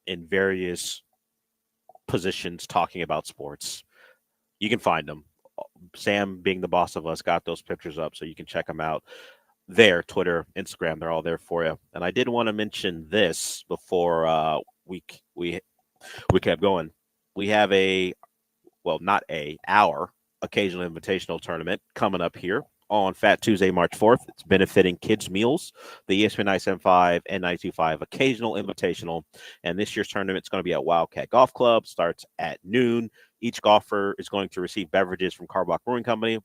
in various positions talking about sports. You can find them. Sam, being the boss of us, got those pictures up, so you can check them out there. Twitter, Instagram, they're all there for you. And I did want to mention this before we kept going. We have our occasional invitational tournament coming up here on Fat Tuesday, March 4th. It's benefiting Kids Meals, the ESPN 97.5 and 92.5 occasional invitational. And this year's tournament is going to be at Wildcat Golf Club. Starts at noon. Each golfer is going to receive beverages from Carbach Brewing Company,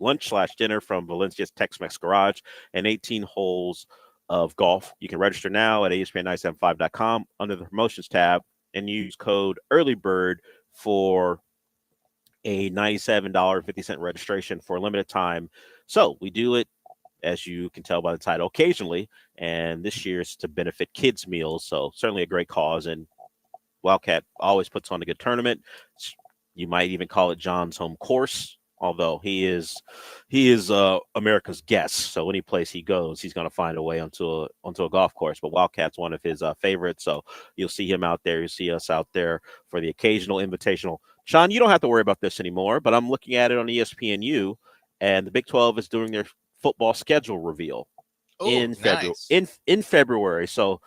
lunch/dinner from Valencia's Tex-Mex Garage, and 18 holes of golf. You can register now at ESPN975.com under the promotions tab and use code EARLYBIRD for a $97.50 registration for a limited time. So we do it, as you can tell by the title, occasionally, and this year's to benefit Kids Meals. So certainly a great cause, and Wildcat always puts on a good tournament. You might even call it John's home course, although he is America's guest. So any place he goes, he's going to find a way onto a golf course. But Wildcat's one of his favorites, so you'll see him out there. You'll see us out there for the occasional invitational. Sean, you don't have to worry about this anymore, but I'm looking at it on ESPNU, and the Big 12 is doing their football schedule reveal in February. So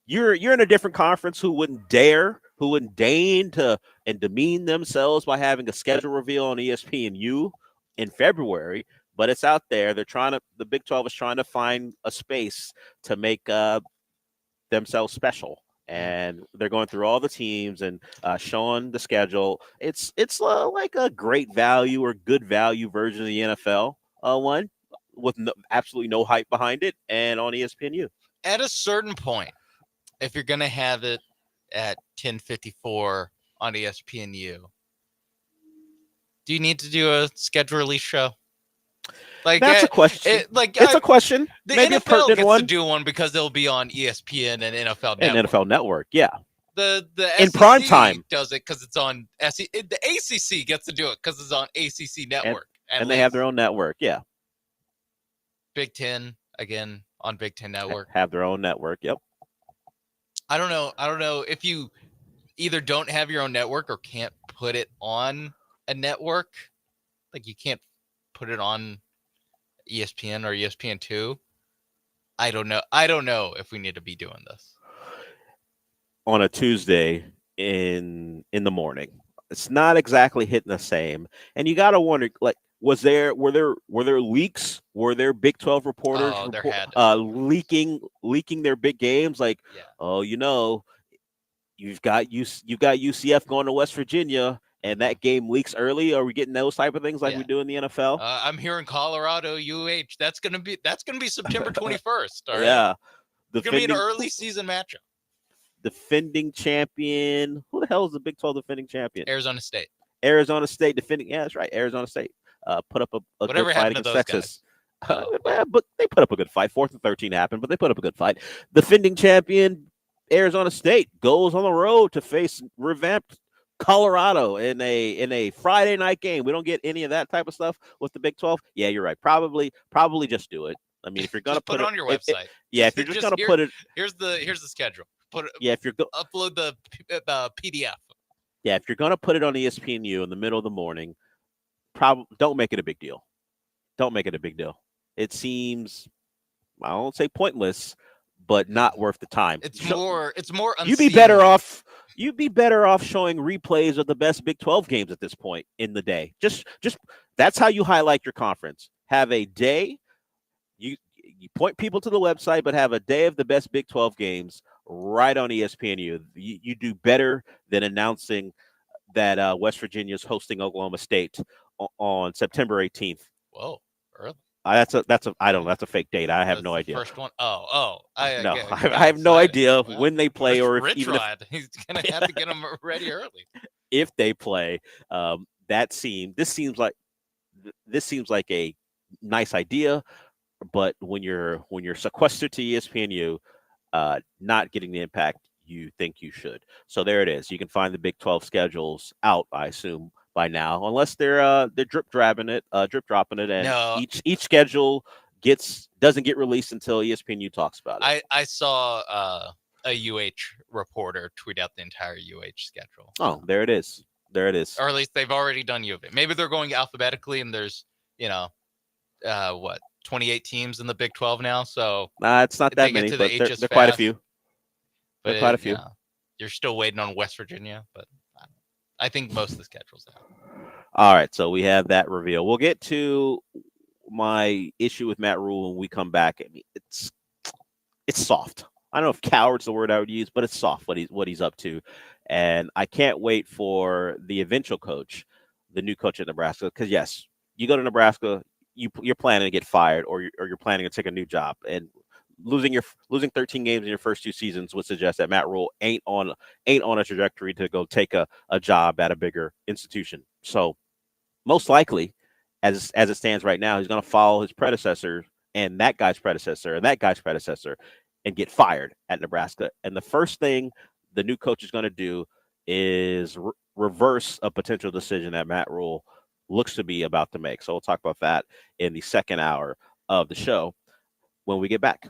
you're in a different conference who wouldn't deign to and demean themselves by having a schedule reveal on ESPNU in February, but it's out there. The Big 12 is trying to find a space to make themselves special. And they're going through all the teams and showing the schedule. It's like a great value or good value version of the NFL one with absolutely no hype behind it, and on ESPNU.
At a certain point, if you're going to have it at 10:54 on ESPNU, do you need to do a schedule release show? Like
that's a question. It's a question.
The
Maybe
NFL
a
gets
one.
to do one because they'll be on ESPN and NFL Network.
And NFL Network, yeah.
The
in
SEC
prime time
does it because it's on SEC. The ACC gets to do it because it's on ACC Network,
and they have their own network. Yeah.
Big Ten again on Big Ten Network.
Have their own network. Yep.
I don't know if you either don't have your own network or can't put it on a network. Like you can't put it on ESPN or ESPN2. I don't know if we need to be doing this
on a Tuesday in the morning. It's not exactly hitting the same, and you got to wonder, like, were there leaks? Were there Big 12 reporters leaking their big games? Like, you've got UCF going to West Virginia, and that game leaks early. Are we getting those type of things like we do in the NFL?
I'm hearing Colorado UH. That's gonna be September 21st. All right?
Yeah,
it's gonna be an early season matchup.
Defending champion. Who the hell is the Big 12 defending champion?
Arizona State.
Arizona State defending. Yeah, that's right. Arizona State put up a good fight against Texas. But they put up a good fight. 4th and 13 happened, but they put up a good fight. Defending champion Arizona State goes on the road to face revamped Colorado in a Friday night game. We don't get any of that type of stuff with the Big 12. Yeah, you're right. Probably just do it. I mean, if you're gonna
put it on your website,
if you're just gonna put it,
here's the schedule.
If you're
upload the PDF.
Yeah, if you're gonna put it on ESPNU in the middle of the morning, don't make it a big deal. Don't make it a big deal. It seems, I won't say pointless, but not worth the time.
It's more unseen.
You'd be better off showing replays of the best Big 12 games at this point in the day. Just that's how you highlight your conference. Have a day. You point people to the website, but have a day of the best Big 12 games right on ESPNU. You do better than announcing that West Virginia is hosting Oklahoma State on September 18th.
Whoa, early.
That's a I don't know. That's a fake date. I have
That's
no
the
idea.
first one. Oh, I
No,
get,
I
got
have no
excited.
idea
Wow.
when they play or if
Rich
even if
Rod. He's gonna have to get them ready early.
if they play. This seems like a nice idea, but when you're sequestered to ESPNU, not getting the impact you think you should. So there it is. You can find the Big 12 schedules out, I assume, by now, unless they're drip dropping it, and
No.
each schedule doesn't get released until ESPNU talks about it.
I saw a UH reporter tweet out the entire UH schedule.
Oh, there it is. There it is.
Or at least they've already done U of A. Maybe they're going alphabetically, and there's 28 teams in the Big 12 now. So
It's not that many, but they're quite a few. They're quite a few.
You're still waiting on West Virginia, but I think most of the schedule's out.
All right, so we have that reveal. We'll get to my issue with Matt Rule when we come back. I mean, it's soft. I don't know if coward's the word I would use, but it's soft what he's up to, and I can't wait for the eventual coach, the new coach at Nebraska. Because yes, you go to Nebraska, you're planning to get fired, or you're planning to take a new job, and losing 13 games in your first 2 seasons would suggest that Matt Rule ain't on a trajectory to go take a job at a bigger institution. So most likely, as it stands right now, he's going to follow his predecessor and that guy's predecessor and that guy's predecessor and get fired at Nebraska. And the first thing the new coach is going to do is reverse a potential decision that Matt Rule looks to be about to make. So we'll talk about that in the second hour of the show when we get back.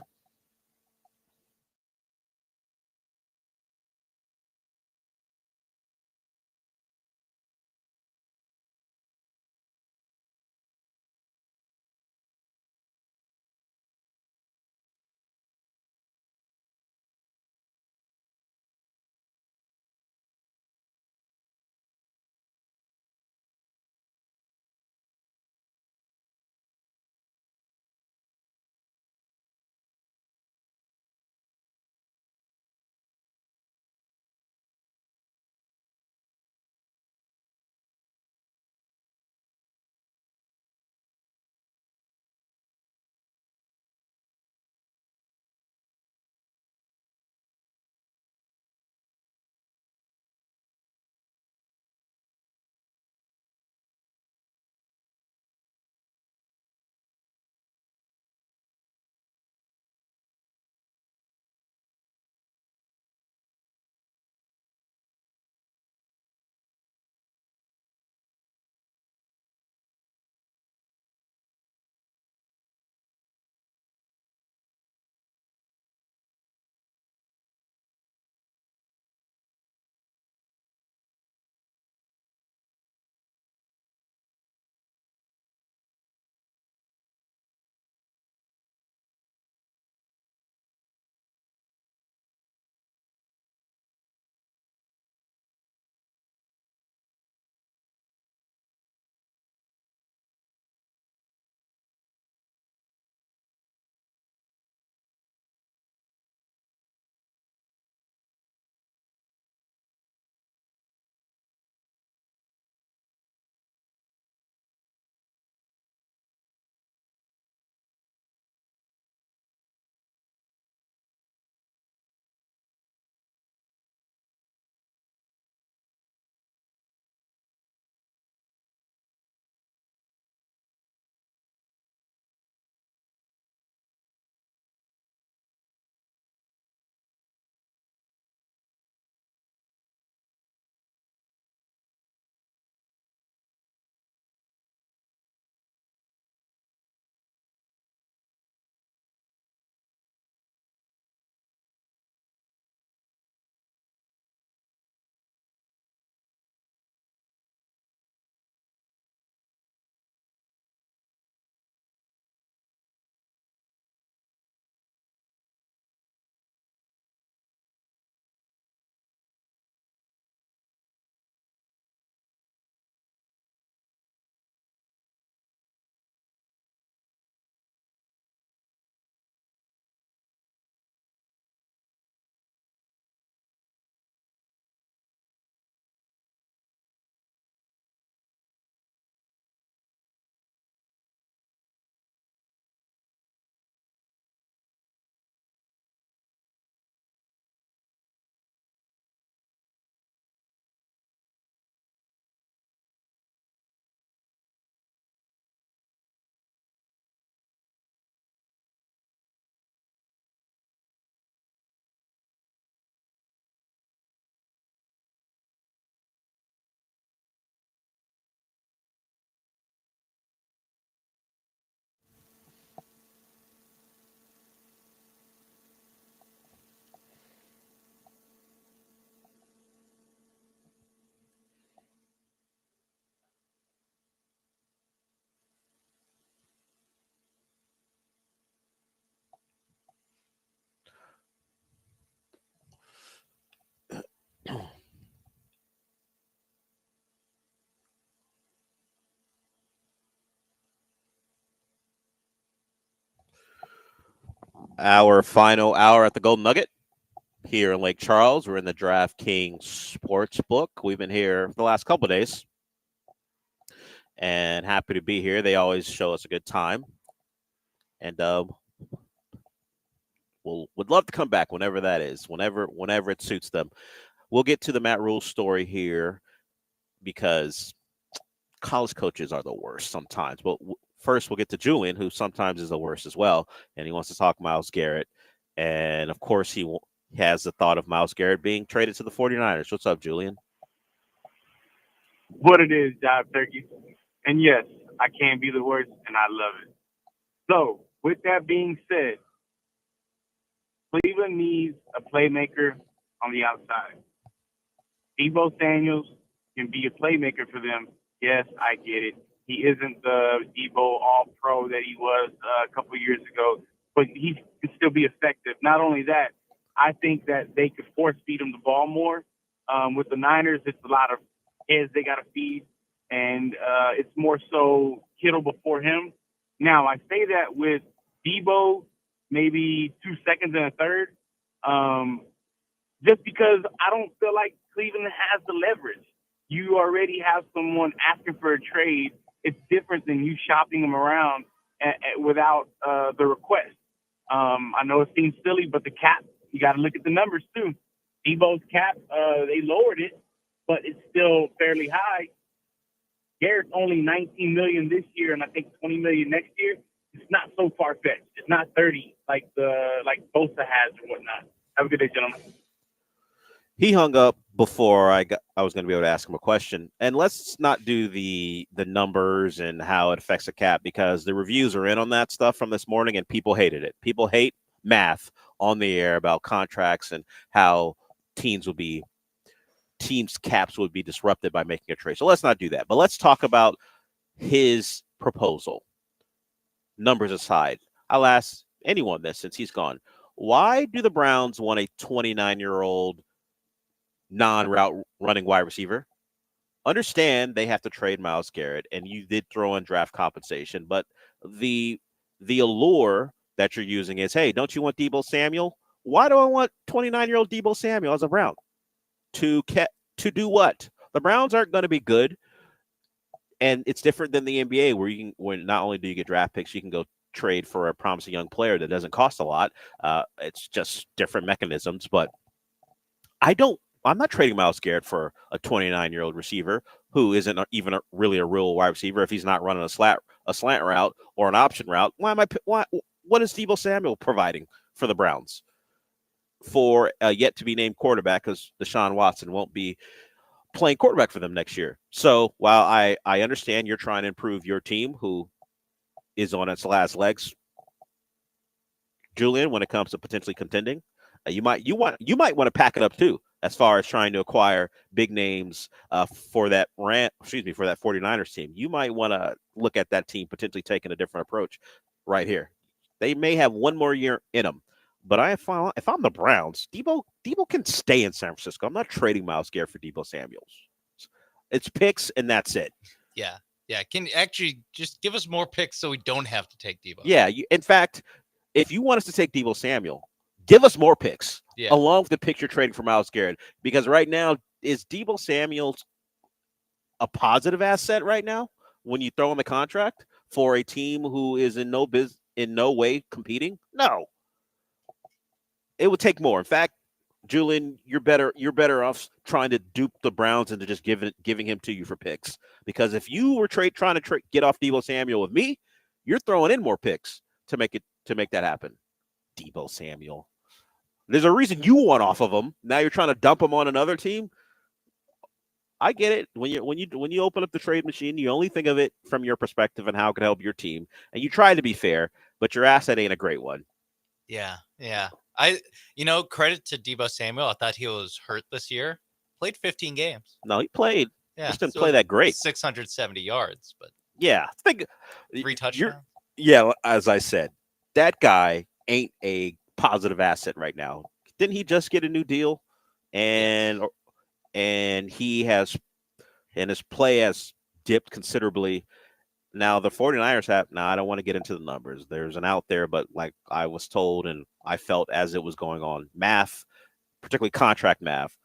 Our final hour at the Golden Nugget here in Lake Charles. We're in the DraftKings Sportsbook. We've been here for the last couple of days and happy to be here. They always show us a good time. And would love to come back whenever that is, whenever it suits them. We'll get to the Matt Rule story here because college coaches are the worst sometimes. But first, we'll get to Julian, who sometimes is the worst as well, and he wants to talk Myles Garrett. And, of course, he has the thought of Myles Garrett being traded to the 49ers. What's up, Julian?
What it is, Job Turkey. And, yes, I can be the worst, and I love it. So, with that being said, Cleveland needs a playmaker on the outside. Deebo Samuels can be a playmaker for them. Yes, I get it. He isn't the Deebo All-Pro that he was a couple years ago, but he can still be effective. Not only that, I think that they could force feed him the ball more. With the Niners, it's a lot of heads they got to feed, and it's more so Kittle before him. Now, I say that with Deebo, maybe 2 seconds and a third, just because I don't feel like Cleveland has the leverage. You already have someone asking for a trade. It's different than you shopping them around without the request. I know it seems silly, but the cap, you got to look at the numbers too. Deebo's cap, they lowered it, but it's still fairly high. Garrett's only $19 million this year, and I think $20 million next year. It's not so far-fetched. It's not 30 like Bosa has or whatnot. Have a good day, gentlemen.
He hung up before I was going to be able to ask him a question. And let's not do the numbers and how it affects the cap, because the reviews are in on that stuff from this morning and people hated it. People hate math on the air about contracts and how teams' caps would be disrupted by making a trade. So let's not do that. But let's talk about his proposal. Numbers aside, I'll ask anyone this since he's gone. Why do the Browns want a 29-year-old non-route running wide receiver? Understand they have to trade Myles Garrett, and you did throw in draft compensation, but the allure that you're using is, hey, don't you want Deebo Samuel? Why do I want 29-year-old Deebo Samuel as a Brown? To do what? The Browns aren't going to be good, and it's different than the NBA where not only do you get draft picks, you can go trade for a promising young player that doesn't cost a lot. It's just different mechanisms, but I'm not trading Myles Garrett for a 29-year-old receiver who isn't even really a real wide receiver if he's not running a slant route or an option route. What is Deebo Samuel providing for the Browns for a yet-to-be-named quarterback, because Deshaun Watson won't be playing quarterback for them next year? So while I understand you're trying to improve your team, who is on its last legs, Julian, when it comes to potentially contending, you might want to pack it up too, as far as trying to acquire big names for that 49ers team. You might want to look at that team potentially taking a different approach right here. They may have one more year in them, but if I'm the Browns, Deebo can stay in San Francisco. I'm not trading Myles Garrett for Deebo Samuels. It's picks and that's it.
Yeah. Can actually just give us more picks so we don't have to take Deebo.
Yeah. In fact, if you want us to take Deebo Samuel, give us more picks along with the picks you're trading for Myles Garrett. Because right now, is Deebo Samuel a positive asset right now when you throw in the contract for a team who is in no way competing? No. It would take more. In fact, Julian, you're better off trying to dupe the Browns into just giving him to you for picks. Because if you were trying to get off Deebo Samuel with me, you're throwing in more picks to make that happen. Deebo Samuel. There's a reason you want off of him. Now you're trying to dump him on another team. I get it. When you open up the trade machine, you only think of it from your perspective and how it can help your team, and you try to be fair, but your asset ain't a great one.
Yeah. Credit to Deebo Samuel. I thought he was hurt this year. Played 15 games.
No, he played.
Yeah,
just didn't play that great.
670 yards, but
yeah,
3 touchdowns.
Yeah, as I said, that guy ain't a positive asset right now. Didn't he just get a new deal? And he has, and his play has dipped considerably. Now the 49ers have. Now I don't want to get into the numbers. There's an out there, but like I was told and I felt as it was going on, math, particularly contract math,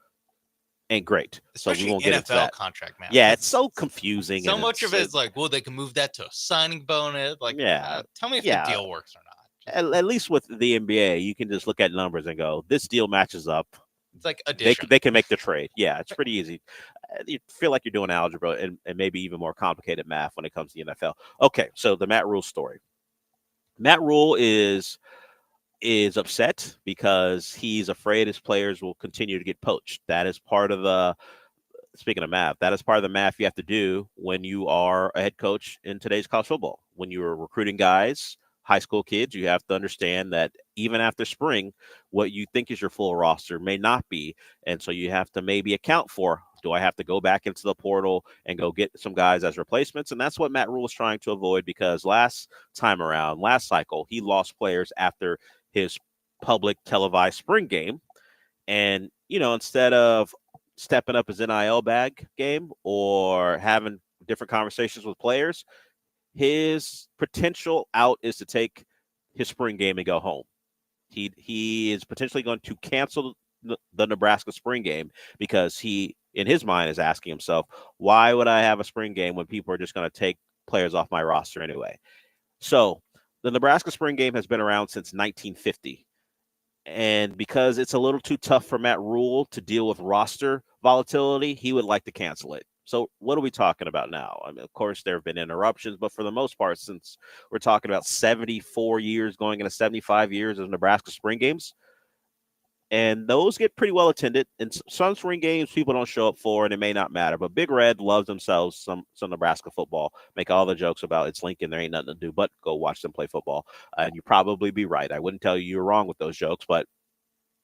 ain't great.
Especially
so we won't get into
NFL
that.
contract math.
Yeah, it's so confusing.
So
and
much of it is like, well, they can move that to a signing bonus. Like,
Yeah.
Tell me if
Yeah.
the deal works or not.
At least with the NBA, you can just look at numbers and go, this deal matches up.
It's like addition.
They can make the trade. Yeah, it's pretty easy. You feel like you're doing algebra and maybe even more complicated math when it comes to the NFL. Okay, so the Matt Rule story. Matt Rule is upset because he's afraid his players will continue to get poached. That is part of the speaking of math, that is part of the math you have to do when you are a head coach in today's college football. When you're recruiting guys, high school kids, you have to understand that even after spring, what you think is your full roster may not be. And so you have to maybe account for, do I have to go back into the portal and go get some guys as replacements? And that's what Matt Rule is trying to avoid, because last cycle, he lost players after his public televised spring game. And, instead of stepping up his NIL bag game or having different conversations with players, his potential out is to take his spring game and go home. He is potentially going to cancel the Nebraska spring game because he, in his mind, is asking himself, why would I have a spring game when people are just going to take players off my roster anyway? So the Nebraska spring game has been around since 1950. And because it's a little too tough for Matt Rule to deal with roster volatility, he would like to cancel it. So what are we talking about now? I mean, of course, there have been interruptions, but for the most part, since we're talking about 74 years going into 75 years of Nebraska spring games, and those get pretty well attended. And some spring games people don't show up for, and it may not matter. But Big Red loves themselves some Nebraska football. Make all the jokes about it's Lincoln, there ain't nothing to do but go watch them play football. And you probably be right. I wouldn't tell you you're wrong with those jokes, but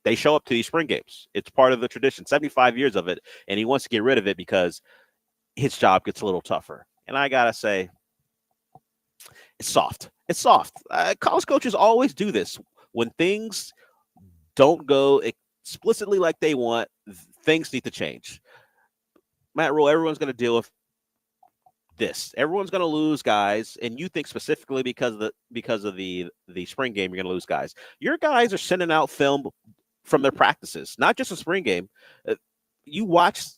they show up to these spring games. It's part of the tradition. 75 years of it, and he wants to get rid of it because his job gets a little tougher. And I gotta say, it's soft. It's soft. College coaches always do this. When things don't go explicitly like they want, things need to change. Matt Rule, everyone's going to deal with this. Everyone's going to lose guys, and you think specifically because of the spring game, you're going to lose guys. Your guys are sending out film from their practices, not just a spring game. You watch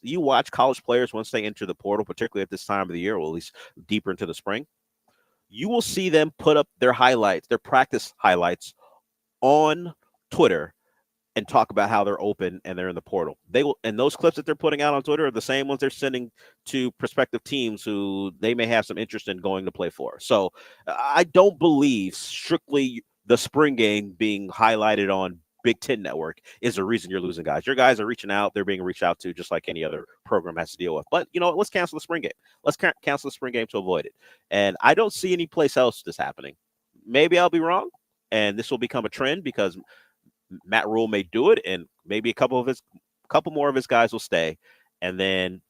college players once they enter the portal, particularly at this time of the year, or at least deeper into the spring. You will see them put up their highlights, their practice highlights on Twitter and talk about how they're open and they're in the portal. They will, and those clips that they're putting out on Twitter are the same ones they're sending to prospective teams who they may have some interest in going to play for. So I don't believe strictly the spring game being highlighted on Big Ten Network is the reason you're losing guys. Your guys are reaching out. They're being reached out to just like any other program has to deal with. But, let's cancel the spring game. Let's cancel the spring game to avoid it. And I don't see any place else this happening. Maybe I'll be wrong, and this will become a trend because Matt Rule may do it, and maybe a couple more of his guys will stay, and then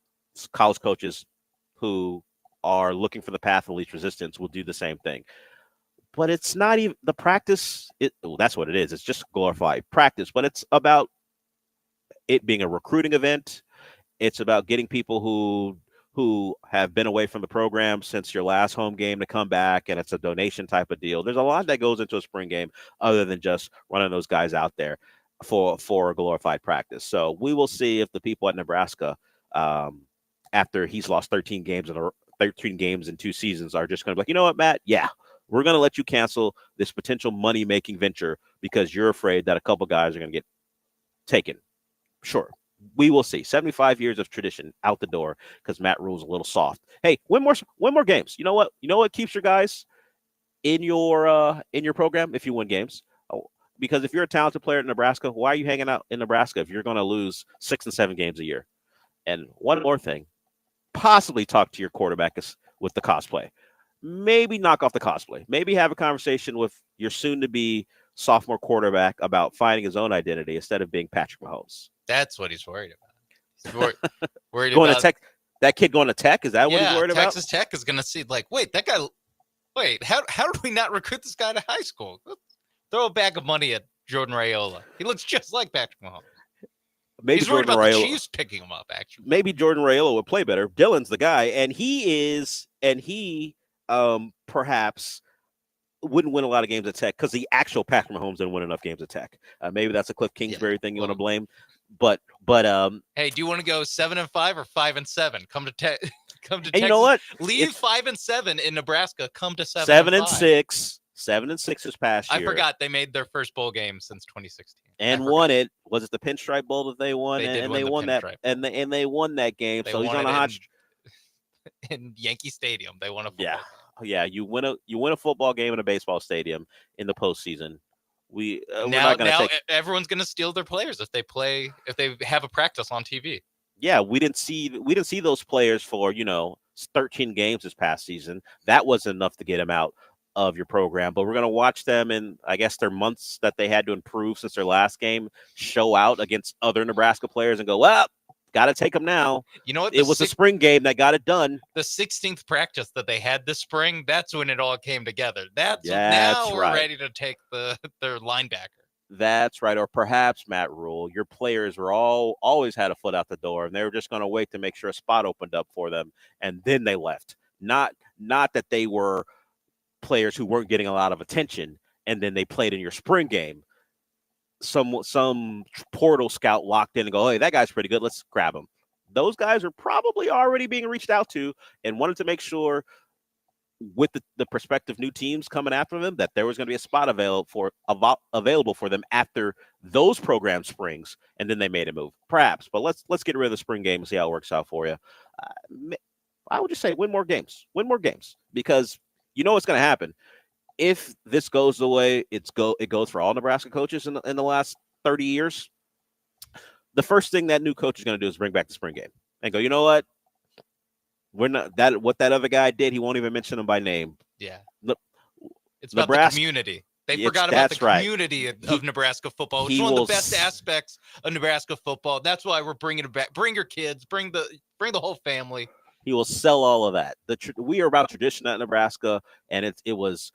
college coaches who are looking for the path of least resistance will do the same thing. But it's not even the practice. That's what it is. It's just glorified practice, but it's about it being a recruiting event. It's about getting people who have been away from the program since your last home game to come back, and it's a donation type of deal. There's a lot that goes into a spring game other than just running those guys out there for a glorified practice. So we will see if the people at Nebraska, after he's lost 13 games in 2 seasons, are just going to be like, you know what, Matt? Yeah, we're going to let you cancel this potential money-making venture because you're afraid that a couple guys are going to get taken. Sure. We will see. 75 years of tradition out the door because Matt Rule's a little soft. Hey, win more games. You know what? You know what keeps your guys in your program? If you win games, because if you're a talented player in Nebraska, why are you hanging out in Nebraska if you're going to lose 6 and 7 games a year? And one more thing, possibly talk to your quarterback with the cosplay. Maybe knock off the cosplay. Maybe have a conversation with your soon-to-be sophomore quarterback about finding his own identity instead of being Patrick Mahomes.
That's what he's worried about. He's worried
going
about
to Tech. That kid going to Tech? Is that what he's worried about?
Texas Tech is going to see wait, that guy. Wait, how did we not recruit this guy to high school? Throw a bag of money at Jordan Raiola. He looks just like Patrick Mahomes.
Maybe
he's
Jordan
worried about
Raiola,
the Chiefs picking him up. Actually,
maybe Jordan Raiola would play better. Dylan's the guy, and he perhaps wouldn't win a lot of games at Tech because the actual Patrick Mahomes didn't win enough games at Tech. Maybe that's a Cliff Kingsbury thing you want to blame. But
hey, do you want to go 7-5 or 5-7? Come to Tech. Come to
and
Texas.
you know what?
Leave 5-7 in Nebraska. Come to
7-6. 7-6 this past year.
I forgot they made their first bowl game since 2016
and won it. Was it the Pinstripe Bowl that they won?
They did
and
win
they
the
won that.
Pinstripe
And they won that game.
They
so he's
won
on a
it
hot.
in Yankee Stadium. They won a football game.
Yeah. You win a football game in a baseball stadium in the postseason. We're
Now
not gonna
everyone's going to steal their players if they have a practice on TV.
Yeah, we didn't see those players for 13 games this past season. That wasn't enough to get them out of your program. But we're gonna watch them in, I guess, their months that they had to improve since their last game show out against other Nebraska players and go, well, got to take them now.
You know what?
It was a spring game that got it done.
The 16th practice that they had this spring, that's when it all came together. Now we're ready to take their linebacker.
That's right. Or perhaps, Matt Rule, your players were always had a foot out the door, and they were just going to wait to make sure a spot opened up for them, and then they left. Not that they were players who weren't getting a lot of attention, and then they played in your spring game. Some portal scout locked in and go, hey, that guy's pretty good. Let's grab him. Those guys are probably already being reached out to and wanted to make sure with the prospective new teams coming after them that there was going to be a spot available for them after those program springs, and then they made a move, perhaps. But let's get rid of the spring game and see how it works out for you. I would just say win more games, because you know what's going to happen. If this goes the way it goes for all Nebraska coaches in the last 30 years, the first thing that new coach is going to do is bring back the spring game and go, you know what? We're not what that other guy did. He won't even mention him by name.
Yeah. It's
Nebraska,
about the community. They forgot about the community of Nebraska football, which is one of the best aspects of Nebraska football. That's why we're bringing it back. Bring your kids. Bring the whole family.
He will sell all of that. We are about tradition at Nebraska, and it was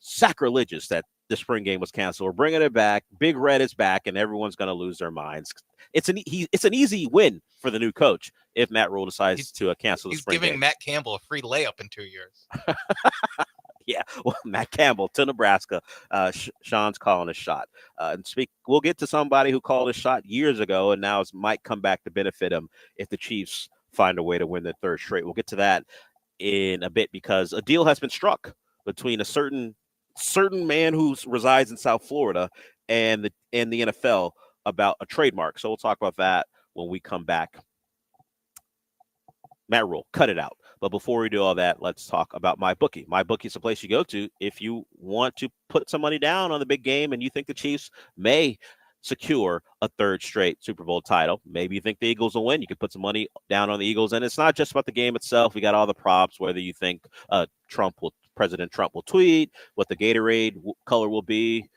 sacrilegious that the spring game was canceled. We're bringing it back. Big Red is back, and everyone's going to lose their minds. It's an easy win for the new coach if Matt Rule decides to cancel the spring game.
He's giving Matt Campbell a free layup in 2 years.
Yeah, well, Matt Campbell to Nebraska. Sean's calling a shot. We'll get to somebody who called a shot years ago, and now might come back to benefit him if the Chiefs find a way to win their third straight. We'll get to that in a bit because a deal has been struck between a certain man who resides in South Florida and the NFL about a trademark. So we'll talk about that when we come back. Matt Rule, cut it out. But before we do all that, let's talk about MyBookie. MyBookie is the place you go to if you want to put some money down on the big game and you think the Chiefs may secure a third straight Super Bowl title. Maybe you think the Eagles will win. You can put some money down on the Eagles. And it's not just about the game itself. We got all the props, whether you think President Trump will tweet, what the Gatorade color will be.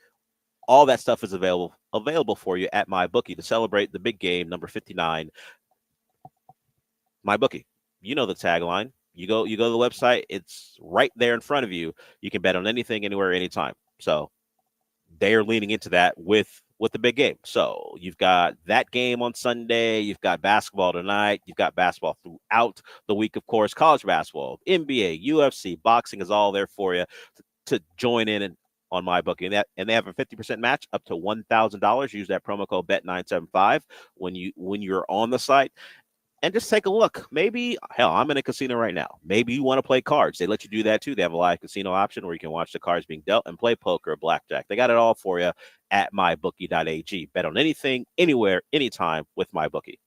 All that stuff is available for you at MyBookie to celebrate the big game, number 59. MyBookie. You know the tagline. You go to the website. It's right there in front of you. You can bet on anything, anywhere, anytime. So they are leaning into that with the big game. So you've got that game on Sunday. You've got basketball tonight. You've got basketball throughout the week, of course. College basketball, NBA, UFC, boxing is all there for you to join in on MyBookie. And they have a 50% match up to $1,000. Use that promo code BET975 when you're on the site. And just take a look. Maybe, hell, I'm in a casino right now. Maybe you want to play cards. They let you do that too. They have a live casino option where you can watch the cards being dealt and play poker or blackjack. They got it all for you at mybookie.ag. Bet on anything, anywhere, anytime with MyBookie.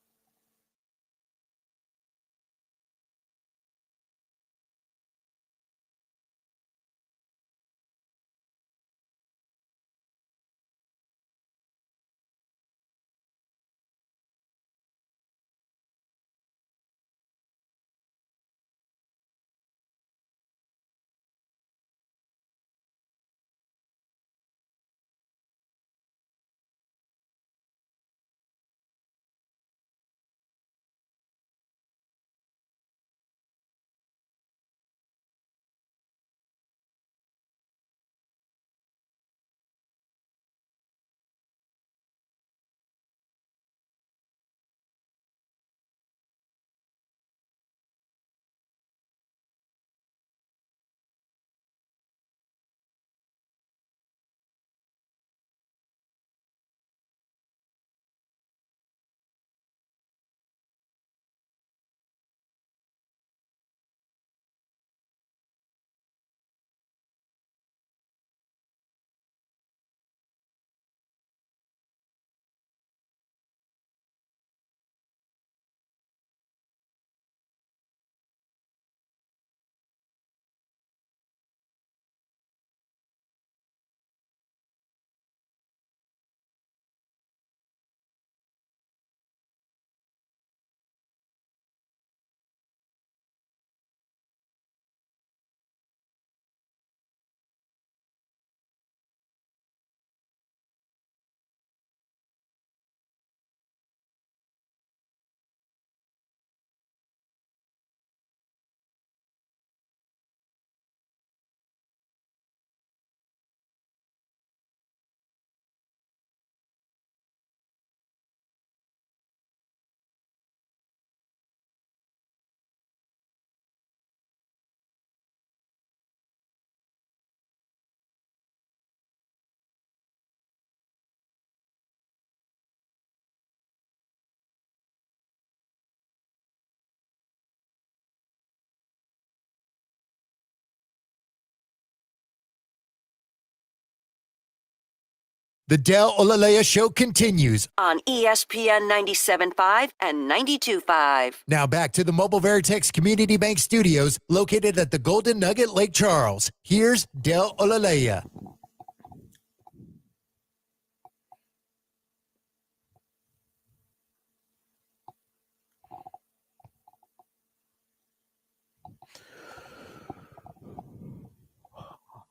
The Del Olaleye Show continues.
On ESPN 97.5 and 92.5.
Now back to the Mobile Veritex Community Bank Studios located at the Golden Nugget Lake Charles. Here's Del Olaleye.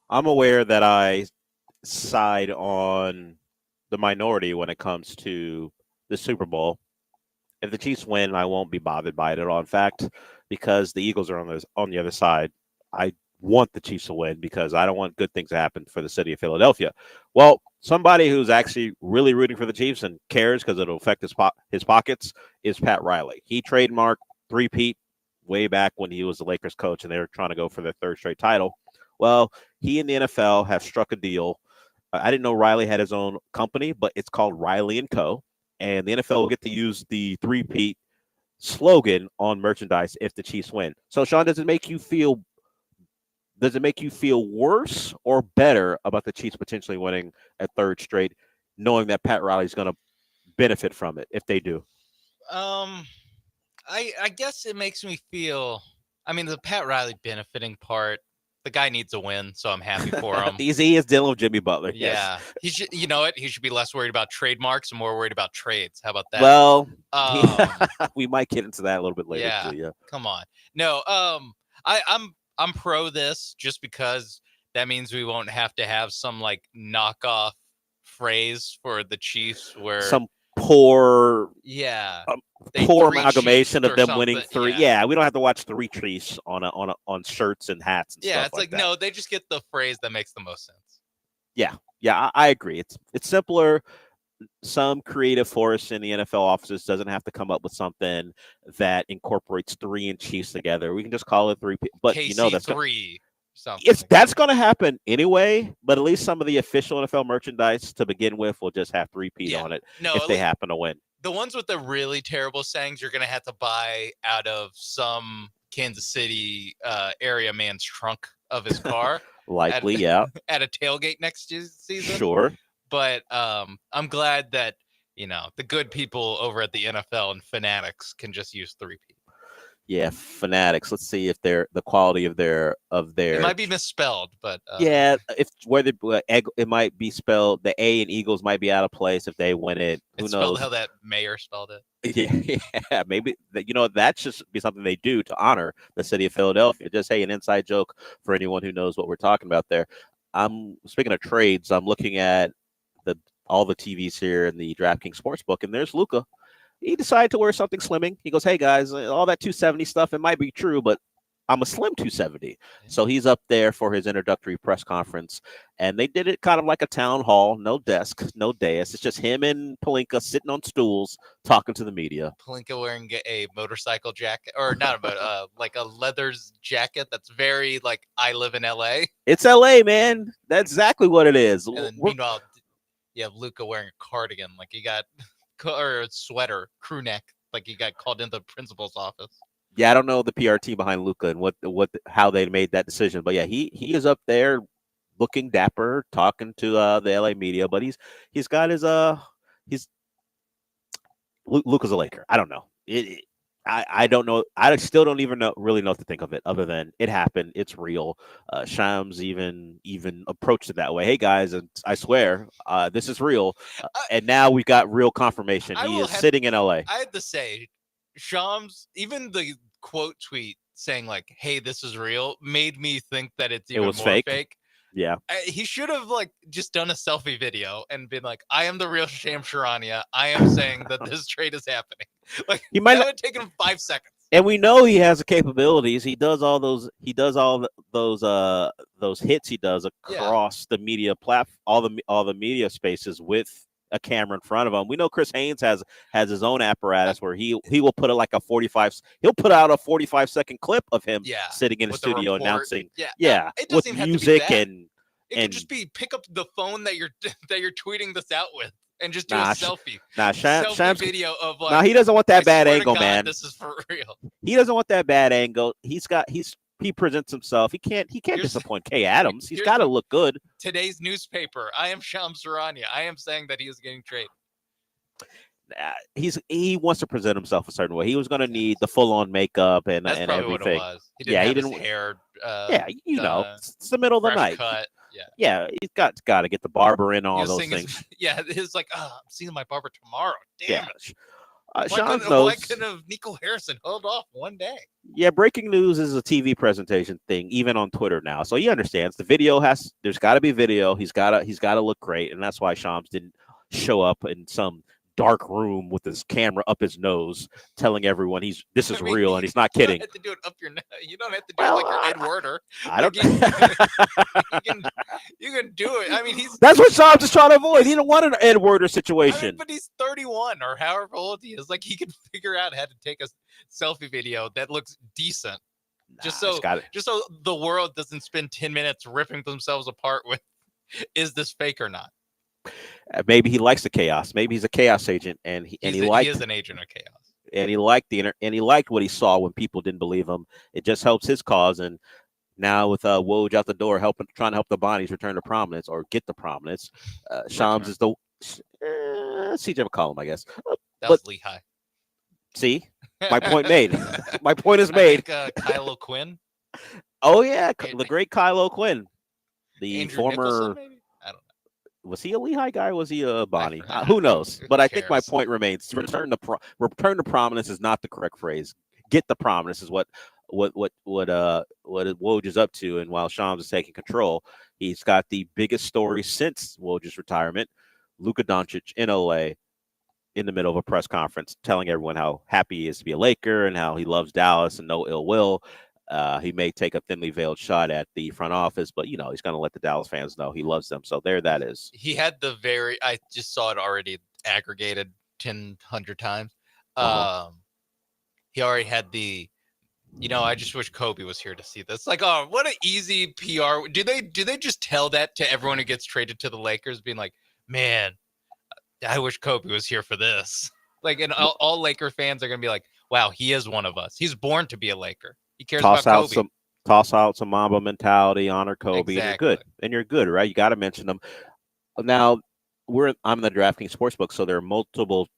I'm aware that I side on the minority when it comes to the Super Bowl. If the Chiefs win, I won't be bothered by it at all. In fact, because the Eagles are on the other side, I want the Chiefs to win because I don't want good things to happen for the city of Philadelphia. Well, somebody who's actually really rooting for the Chiefs and cares because it'll affect his pockets is Pat Riley. He trademarked three-peat way back when he was the Lakers coach and they were trying to go for their third straight title. Well, he and the NFL have struck a deal. I didn't know Riley had his own company, but it's called Riley & Co. And the NFL will get to use the three-peat slogan on merchandise if the Chiefs win. So, Sean, does it make you feel worse or better about the Chiefs potentially winning a third straight, knowing that Pat Riley's going to benefit from it if they do?
I guess it makes me feel. I mean, the Pat Riley benefiting part. The guy needs a win, so I'm happy for him.
He is dealing with Jimmy Butler.
Yeah,
yes.
he should. You know what? He should be less worried about trademarks and more worried about trades. How about that?
Well, we might get into that a little bit later.
Yeah,
too, yeah.
Come on. No, I'm pro this just because that means we won't have to have some like knockoff phrase for the Chiefs where
some poor poor
three
amalgamation
Chiefs
of
or
them winning
something.
three. Yeah, we don't have to watch three Chiefs on shirts and hats and
Yeah,
stuff
it's
like that.
no, they just get the phrase that makes the most sense.
Yeah, I agree. It's simpler. Some creative force in the NFL offices doesn't have to come up with something that incorporates three and Chiefs together. We can just call it three. But
KC
you know that's
three. Something.
that's going to happen anyway. But at least some of the official NFL merchandise to begin with will just have three-peat on it if they happen to win.
The ones with the really terrible sayings you're going to have to buy out of some Kansas City area man's trunk of his car.
Likely,
at a tailgate next season.
Sure.
But I'm glad that, the good people over at the NFL and Fanatics can just use three-peat.
Yeah, Fanatics. Let's see if the quality of their
It might be misspelled, but
yeah, if whether it might be spelled, the A in Eagles might be out of place if they win it. Who
it's
knows?
spelled how that mayor spelled it.
Yeah, maybe that should be something they do to honor the city of Philadelphia. Just an inside joke for anyone who knows what we're talking about there. I'm speaking of trades. I'm looking at all the TVs here in the DraftKings Sportsbook, and there's Luka. He decided to wear something slimming. He goes, "Hey guys, all that 270 stuff, it might be true, but I'm a slim 270." So he's up there for his introductory press conference, and they did it kind of like a town hall, no desk, no dais. It's just him and Pelinka sitting on stools talking to the media.
Pelinka wearing a motorcycle jacket, or not, but like a leather jacket that's very like I live in LA.
It's LA, man. That's exactly what it is.
And then, meanwhile, you have Luka wearing a cardigan, like he got. Or a sweater, crew neck, like he got called into the principal's office.
Yeah, I don't know the PR team behind Luka and how they made that decision, but yeah, he is up there looking dapper, talking to the LA media, but he's got his Luka's a Laker. I don't know. I don't know. I still don't even really know what to think of it, other than it happened. It's real. Shams even approached it that way. Hey guys, and I swear this is real. And now we've got real confirmation. He is sitting in LA.
I had to say, Shams, even the quote tweet saying like, "Hey, this is real," made me think that it's even more fake.
Yeah.
He should have just done a selfie video and been like, "I am the real Shams Charania. I am saying that this trade is happening." Like
He might
that
not-
would take him 5 seconds.
And we know he has the capabilities. He does all those hits he does across the media all the media spaces with a camera in front of him. We know Chris Haynes has his own apparatus where he will put out a 45-second clip of him sitting in the studio announcing
it doesn't
with
even have to be
music
that.
and
It could just be pick up the phone that you're tweeting this out with and just do
Nah,
a selfie.
Selfie
Shams video of
he doesn't want that bad
I swear to
angle,
God,
man.
This is for real.
He doesn't want that bad angle. He's he presents himself. He can't
Here's-
disappoint Kay Adams. He's
here's
got to
the-
look good.
Today's newspaper. I am Shams Charania. I am saying that he is getting traded.
He wants to present himself a certain way. He was going to need the full on makeup and
That's probably
everything.
what it was. He didn't have his hair.
Yeah, it's the middle of the
fresh
night.
cut.
Yeah, he's got to get the barber in, all
He was
those
seeing
things.
it's like, I'm seeing my barber tomorrow. Damn it.
Sean
Why
knows.
couldn't have Nico Harrison hold off one day?
Yeah, breaking news is a TV presentation thing, even on Twitter now. So he understands the video there's got to be video. He's got to look great, and that's why Shams didn't show up in some dark room with his camera up his nose, telling everyone this is real and he's not kidding.
You don't have to do it up your nose. You don't have to do it like you're Ed Werder.
I don't.
You can do it. I mean,
That's what Shams is trying to avoid. He didn't want an Ed Werder situation.
But he's 31 or however old he is. Like he can figure out how to take a selfie video that looks decent. Just so the world doesn't spend 10 minutes ripping themselves apart with is this fake or not?
Maybe he likes the chaos. Maybe he's a chaos agent, and he
is an agent of chaos.
And he liked what he saw when people didn't believe him. It just helps his cause. And now with Woj out the door, trying to help the Bonnies return to prominence or get the prominence, Shams is the CJ McCollum, I guess.
That was Lehigh.
See, my point made. My point is made.
Kylo Quinn.
Oh yeah, the great Kylo Quinn, the
Andrew
former.
Nicholson, maybe? I don't know.
Was he a Lehigh guy? Or was he a Bonnie? Who knows? But I think my point remains: return to prominence is not the correct phrase. Get the prominence is what Woj is up to. And while Shams is taking control, he's got the biggest story since Woj's retirement. Luka Doncic in LA, in the middle of a press conference, telling everyone how happy he is to be a Laker and how he loves Dallas and no ill will. He may take a thinly veiled shot at the front office, but he's going to let the Dallas fans know he loves them. So there that is.
He had I just saw it already aggregated 100 times. He already had I just wish Kobe was here to see this. Like, oh, what an easy PR. Do they just tell that to everyone who gets traded to the Lakers, being like, man, I wish Kobe was here for this. Like, and all Laker fans are going to be like, wow, he is one of us. He's born to be a Laker. He cares about Kobe.
Toss out some Mamba mentality, honor Kobe,
Exactly.
and you're good, right? You got to mention them. Now, I'm the DraftKings Sportsbook, so there are multiple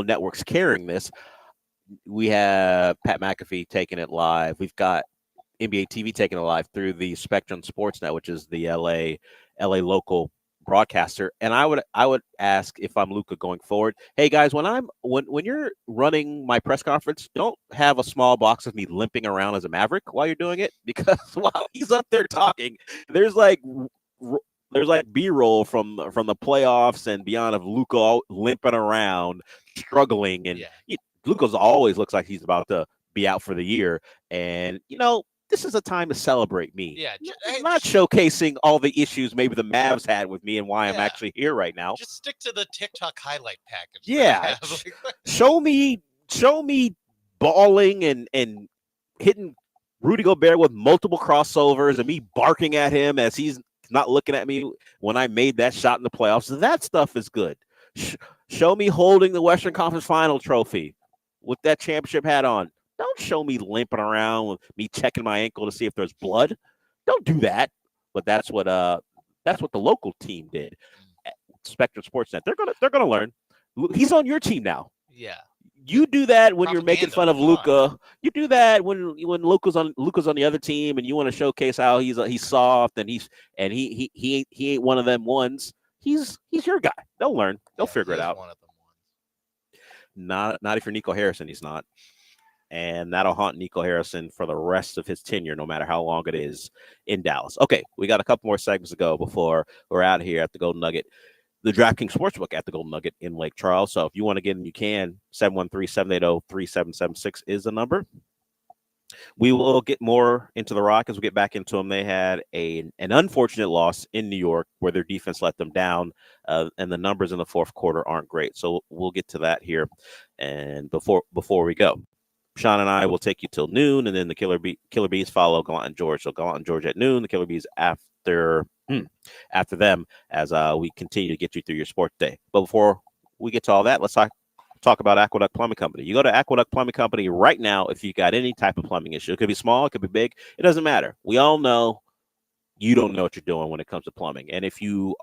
networks carrying this. We have Pat McAfee taking it live. We've got NBA TV taking it live through the Spectrum Sportsnet, which is the LA local broadcaster. And I would ask, if I'm Luka going forward, hey guys, when you're running my press conference, don't have a small box of me limping around as a Maverick while you're doing it, because while he's up there talking, there's like B-roll from the playoffs and beyond of Luka limping around, struggling, and Luka's always looks like he's about to be out for the year. And this is a time to celebrate me.
Yeah,
I'm not showcasing all the issues maybe the Mavs had with me and why I'm actually here right now.
Just stick to the TikTok highlight package.
Yeah, show me balling and hitting Rudy Gobert with multiple crossovers and me barking at him as he's not looking at me when I made that shot in the playoffs. That stuff is good. Show me holding the Western Conference Final trophy with that championship hat on. Don't show me limping around with me checking my ankle to see if there's blood. Don't do that. But that's what the local team did. Spectrum Sportsnet. They're gonna learn. He's on your team now.
Yeah.
You do that when you're making fun of Luka. You do that when Luka's on the other team and you want to showcase how he's soft and he ain't one of them ones. He's your guy. They'll learn. They'll figure it out.
One of them
ones. Not if you're Nico Harrison. He's not. And that'll haunt Nico Harrison for the rest of his tenure, no matter how long it is in Dallas. Okay, we got a couple more segments to go before we're out of here at the Golden Nugget. The DraftKings Sportsbook at the Golden Nugget in Lake Charles. So if you want to get in, you can. 713-780-3776 is the number. We will get more into the Rockets. We'll get back into them. They had an unfortunate loss in New York where their defense let them down, and the numbers in the fourth quarter aren't great. So we'll get to that here. And before we go, Sean and I will take you till noon, and then the Killer Bees follow Gallant George. So Gallant George at noon, the Killer Bees after them as we continue to get you through your sports day. But before we get to all that, let's talk talk about Aqueduct Plumbing Company. You go to Aqueduct Plumbing Company right now if you got any type of plumbing issue. It could be small, it could be big. It doesn't matter. We all know you don't know what you're doing when it comes to plumbing. And if you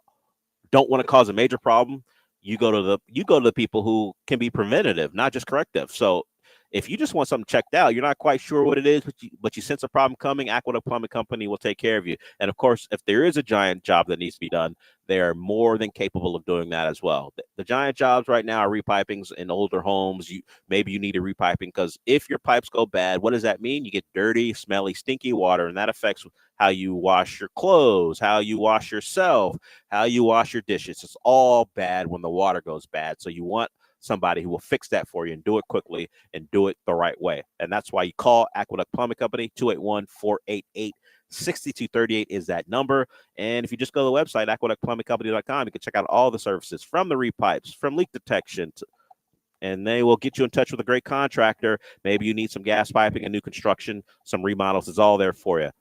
don't want to cause a major problem, you go to the people who can be preventative, not just corrective. So if you just want something checked out, you're not quite sure what it is, but you sense a problem coming, Aqueduct Plumbing Company will take care of you. And of course, if there is a giant job that needs to be done, they are more than capable of doing that as well. The giant jobs right now are repipings in older homes. Maybe you need a repiping because if your pipes go bad, what does that mean? You get dirty, smelly, stinky water, and that affects how you wash your clothes, how you wash yourself, how you wash your dishes. It's all bad when the water goes bad. So you want somebody who will fix that for you and do it quickly and do it the right way. And that's why you call Aqueduct Plumbing Company. 281-488-6238 is that number. And if you just go to the website, aqueductplumbingcompany.com, you can check out all the services from the repipes, from leak detection, and they will get you in touch with a great contractor. Maybe you need some gas piping, a new construction, some remodels. It's all there for you.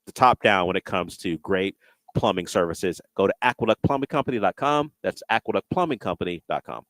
The top down when it comes to great plumbing services. Go to aqueductplumbingcompany.com. That's aqueductplumbingcompany.com.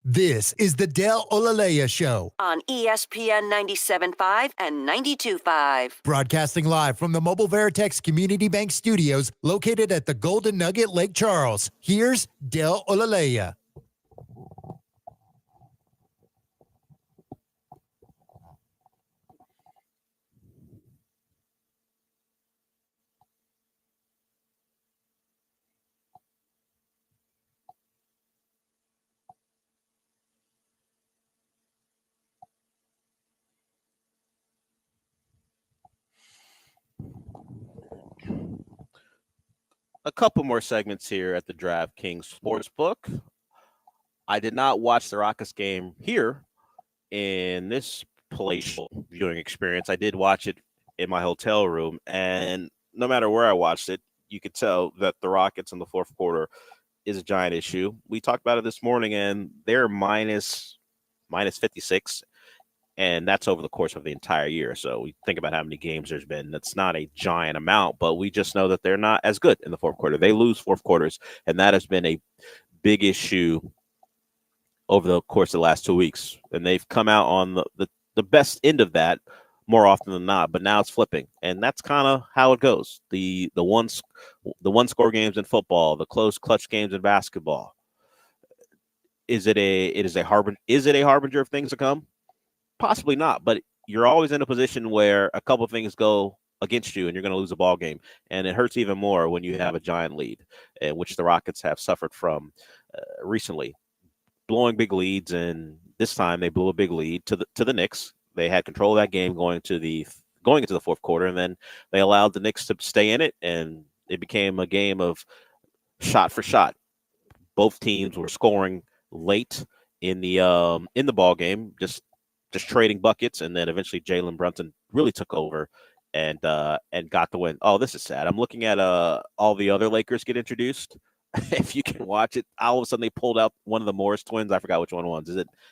This is the Del Olaleye Show,
On ESPN 97.5 and 92.5.
broadcasting live from the Mobile Veritex Community Bank Studios located at the Golden Nugget, Lake Charles. Here's Del Olaleye.
A couple more segments here at the DraftKings Sportsbook. I did not watch the Rockets game here in this palatial viewing experience. I did watch it in my hotel room, and no matter where I watched it, you could tell that the Rockets in the fourth quarter is a giant issue. We talked about it this morning, and they're minus 56. And that's over the course of the entire year. So we think about how many games there's been. That's not a giant amount, but we just know that they're not as good in the fourth quarter. They lose fourth quarters, and that has been a big issue over the course of the last 2 weeks. And they've come out on the best end of that more often than not. But now it's flipping, and that's kind of how it goes. The one score games in football, the close clutch games in basketball. Is it a harbinger of things to come? Possibly not, but you're always in a position where a couple of things go against you and you're going to lose a ball game. And it hurts even more when you have a giant lead, which the Rockets have suffered from recently, blowing big leads. And this time they blew a big lead to the Knicks. They had control of that game going into the fourth quarter, and then they allowed the Knicks to stay in it, and it became a game of shot for shot. Both teams were scoring late in the ball game, just trading buckets, and then eventually Jalen Brunson really took over and got the win. Oh, this is sad. I'm looking at all the other Lakers get introduced. If you can watch it, all of a sudden they pulled out one of the Morris twins. I forgot which one it was.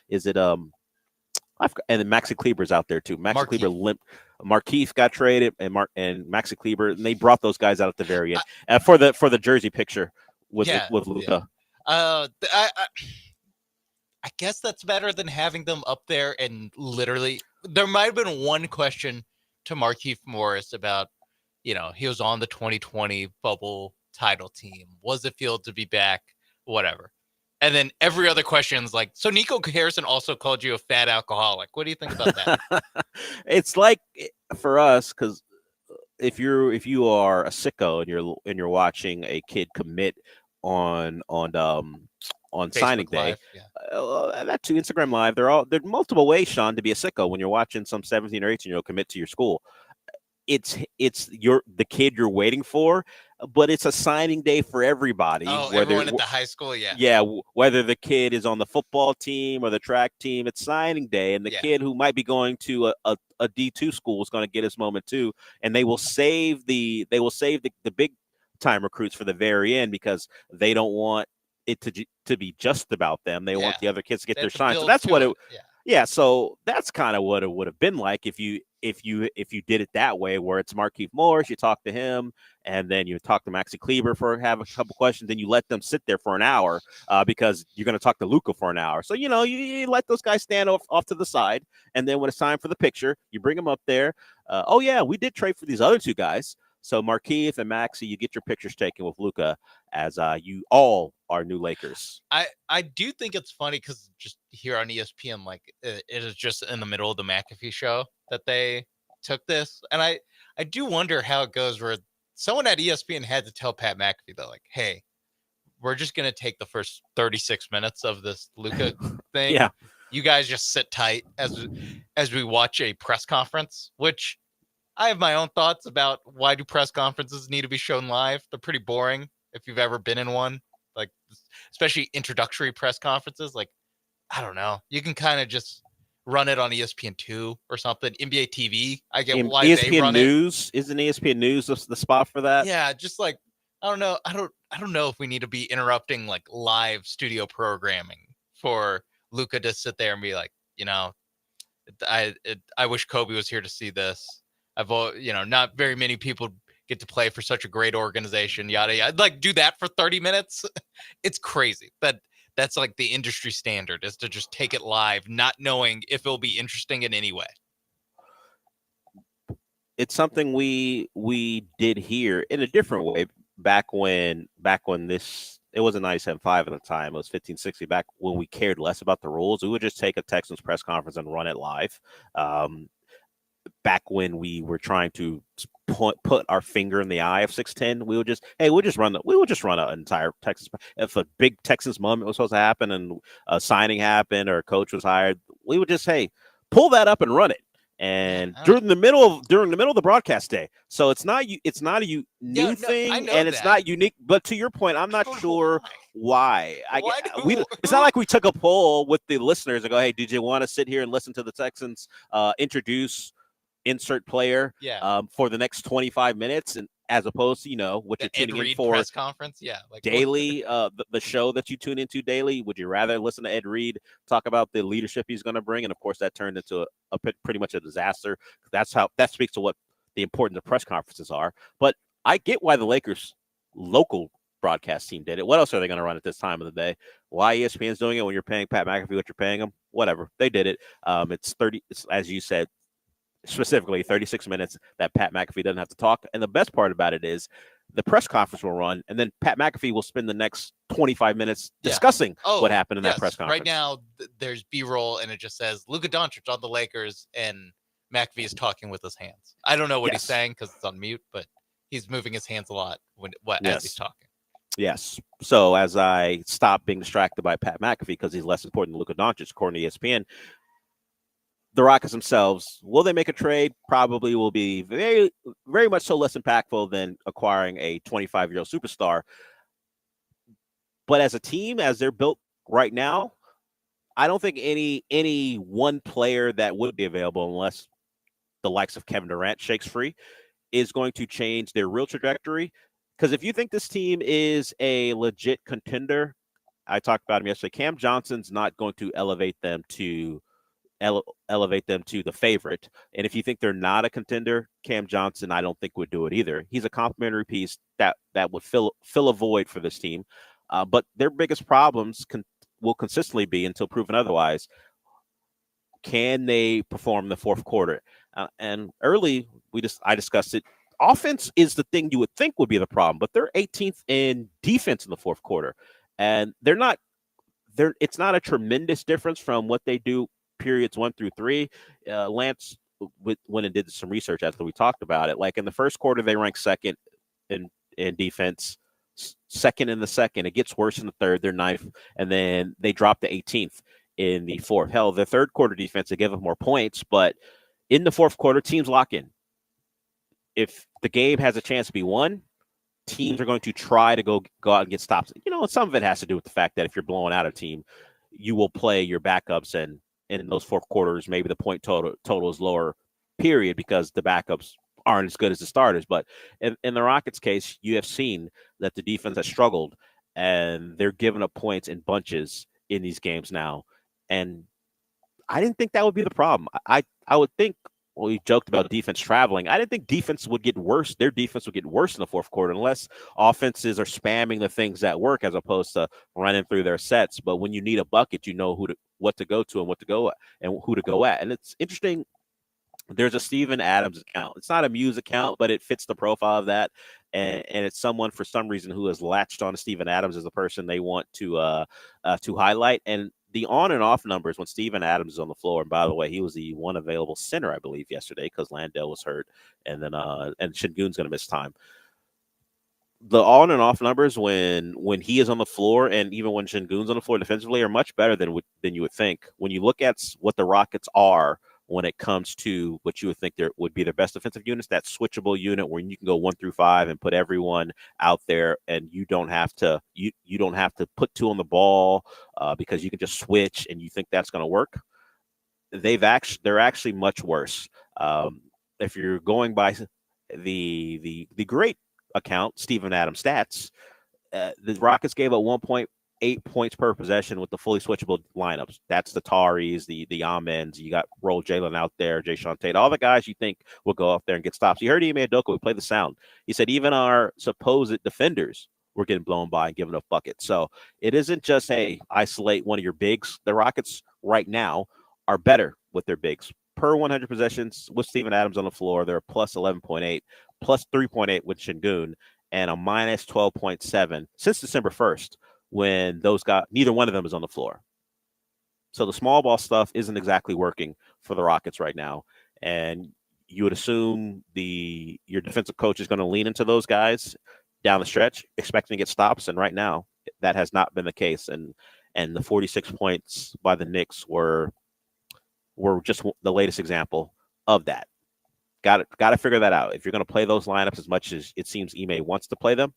Is it I forgot, and then Maxi Kleber's out there too. Maxi Kleber limped. Markeith got traded, and Maxi Kleber, and they brought those guys out at the very end for the jersey picture with Luka.
Yeah. I guess that's better than having them up there and literally. There might have been one question to Markeith Morris about, he was on the 2020 bubble title team. Was it feel to be back? Whatever. And then every other question is like, so Nico Harrison also called you a fat alcoholic. What do you think about that?
It's like for us, because if you are a sicko and you're watching a kid commit on signing day,
Live, yeah.
That too, Instagram Live. There are multiple ways, Sean, to be a sicko when you're watching some 17 or 18-year-old commit to your school. It's the kid you're waiting for, but it's a signing day for everybody.
Oh, everyone at the high school, yeah.
Yeah, whether the kid is on the football team or the track team, it's signing day, and the kid who might be going to a D2 school is going to get his moment too, and they will save the big time recruits for the very end because they don't want it to be just about them. They want the other kids to get their shine. So that's what it. Yeah, so that's kind of what it would have been like if you did it that way, where it's Markeith Morris, you talk to him, and then you talk to Maxi Kleber have a couple questions, and you let them sit there for an hour because you're going to talk to Luka for an hour. So you let those guys stand off to the side, and then when it's time for the picture, you bring them up there. Oh yeah, we did trade for these other two guys. So Markeith and Maxi, you get your pictures taken with Luka as you all are new Lakers.
I do think it's funny because just here on ESPN, like it is just in the middle of the McAfee show that they took this. And I do wonder how it goes where someone at ESPN had to tell Pat McAfee, though, like, hey, we're just going to take the first 36 minutes of this Luka thing.
Yeah.
You guys just sit tight as we watch a press conference, which I have my own thoughts about why do press conferences need to be shown live. They're pretty boring if you've ever been in one, like especially introductory press conferences. Like, I don't know. You can kind of just run it on ESPN2 or something. NBA TV, I get why
ESPN
they run
News, isn't ESPN News the spot for that?
Yeah, just like I don't know. I don't know if we need to be interrupting like live studio programming for Luka to sit there and be like, I wish Kobe was here to see this. Not very many people get to play for such a great organization. Yada yada. I'd like do that for 30 minutes. It's crazy. That's like the industry standard is to just take it live, not knowing if it'll be interesting in any way.
It's something we did here in a different way back when this, it wasn't 97.5 at the time, it was 1560. Back when we cared less about the rules, we would just take a Texans press conference and run it live. Back when we were trying to put our finger in the eye of 610, we'll just run an entire Texas. If a big Texans moment was supposed to happen and a signing happened or a coach was hired, we would just pull that up and run it. And during the middle of the broadcast day, so it's not a new thing, and it's not unique. But to your point, I'm not sure why. It's not like we took a poll with the listeners and go, "Hey, did you want to sit here and listen to the Texans introduce insert player for the next 25 minutes?" And as opposed to what you're tuning in for
press conference,
daily, the show that you tune into daily. Would you rather listen to Ed Reed talk about the leadership he's going to bring? And of course, that turned into pretty much a disaster. That speaks to what the importance of press conferences are. But I get why the Lakers local broadcast team did it. What else are they going to run at this time of the day? Why ESPN's doing it when you're paying Pat McAfee what you're paying him? Whatever, they did it. It's as you said, specifically 36 minutes that Pat McAfee doesn't have to talk. And the best part about it is the press conference will run, and then Pat McAfee will spend the next 25 minutes discussing what happened in that press conference.
Right now, there's B-roll, and it just says Luka Doncic on the Lakers, and McAfee is talking with his hands. I don't know what he's saying because it's on mute, but he's moving his hands a lot as he's talking.
Yes. So as I stop being distracted by Pat McAfee because he's less important than Luka Doncic, according to ESPN, the Rockets themselves, will they make a trade? Probably will be very, very much so less impactful than acquiring a 25-year-old superstar. But as a team, as they're built right now, I don't think any one player that would be available, unless the likes of Kevin Durant shakes free, is going to change their real trajectory. Because if you think this team is a legit contender, I talked about him yesterday, Cam Johnson's not going to elevate them to the favorite. And if you think they're not a contender, Cam Johnson, I don't think would do it either. He's a complementary piece that would fill a void for this team. But their biggest problems will consistently be, until proven otherwise, can they perform in the fourth quarter? And early, I discussed it. Offense is the thing you would think would be the problem, but they're 18th in defense in the fourth quarter. And it's not a tremendous difference from what they do periods 1 through 3. Lance went and did some research after we talked about it. Like in the first quarter, they ranked second in defense, second in the second. It gets worse in the third, they're 9th, and then they dropped to 18th in the fourth. Hell, the third quarter defense, they give up more points, but in the fourth quarter, teams lock in. If the game has a chance to be won, teams are going to try to go out and get stops. And some of it has to do with the fact that if you're blowing out a team, you will play your backups, and in those fourth quarters, maybe the point total is lower, period, because the backups aren't as good as the starters. But in the Rockets' case, you have seen that the defense has struggled, and they're giving up points in bunches in these games now. And I didn't think that would be the problem. I would think, well, we joked about defense traveling. I didn't think defense would get worse. Their defense would get worse in the fourth quarter unless offenses are spamming the things that work as opposed to running through their sets. But when you need a bucket, you know what to go to and what to go at and who to go at. And it's interesting. There's a Steven Adams account. It's not a Muse account, but it fits the profile of that. And it's someone, for some reason, who has latched on to Steven Adams as the person they want to highlight. And the on and off numbers when Steven Adams is on the floor, and by the way, he was the one available center, I believe, yesterday because Landale was hurt, and then and Şengün's going to miss time. The on and off numbers when he is on the floor, and even when Şengün's on the floor defensively, are much better than you would think. When you look at what the Rockets are when it comes to what you would think there would be their best defensive units, that switchable unit where you can go 1 through 5 and put everyone out there, and you don't have to put 2 on the ball because you can just switch, and you think that's going to work. They're actually much worse. If you're going by the great account, Steven Adams stats, the Rockets gave up 1.8 points per possession with the fully switchable lineups. That's the Taris, the Amens. You got Roll Jalen out there, Jayshawn Tate, all the guys you think will go up there and get stops. You heard Ime Udoka, we played the sound. He said even our supposed defenders were getting blown by and giving up buckets. So it isn't just, hey, isolate one of your bigs. The Rockets right now are better with their bigs. Per 100 possessions with Steven Adams on the floor, they're plus 11.8, plus 3.8 with Şengün, and a minus 12.7 since December 1st. When neither one of them is on the floor. So the small ball stuff isn't exactly working for the Rockets right now. And you would assume your defensive coach is going to lean into those guys down the stretch, expecting to get stops. And right now, that has not been the case. And the 46 points by the Knicks were just the latest example of that. Got to figure that out. If you're going to play those lineups as much as it seems Ime wants to play them,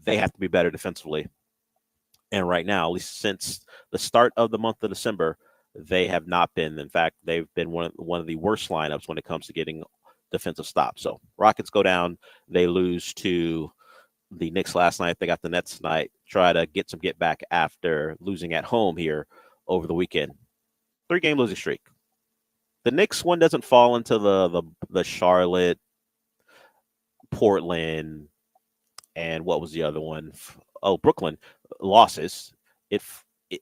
they have to be better defensively. And right now, at least since the start of the month of December, they have not been. In fact, they've been one of the worst lineups when it comes to getting defensive stops. So Rockets go down. They lose to the Knicks last night. They got the Nets tonight. Try to get some get back after losing at home here over the weekend. 3-game losing streak. The Knicks one doesn't fall into the Charlotte, Portland, and what was the other one? Brooklyn losses.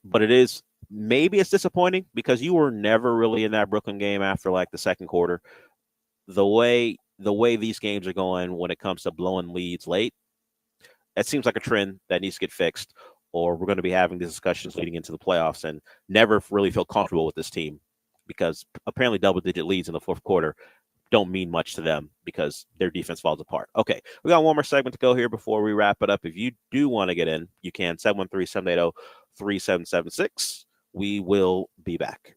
But it is, maybe it's disappointing because you were never really in that Brooklyn game after like the second quarter. the way these games are going when it comes to blowing leads late, it seems like a trend that needs to get fixed, or we're going to be having these discussions leading into the playoffs and never really feel comfortable with this team, because apparently double-digit leads in the fourth quarter don't mean much to them because their defense falls apart. Okay, we got one more segment to go here before we wrap it up. If you do want to get in, you can 713-780-3776. We will be back.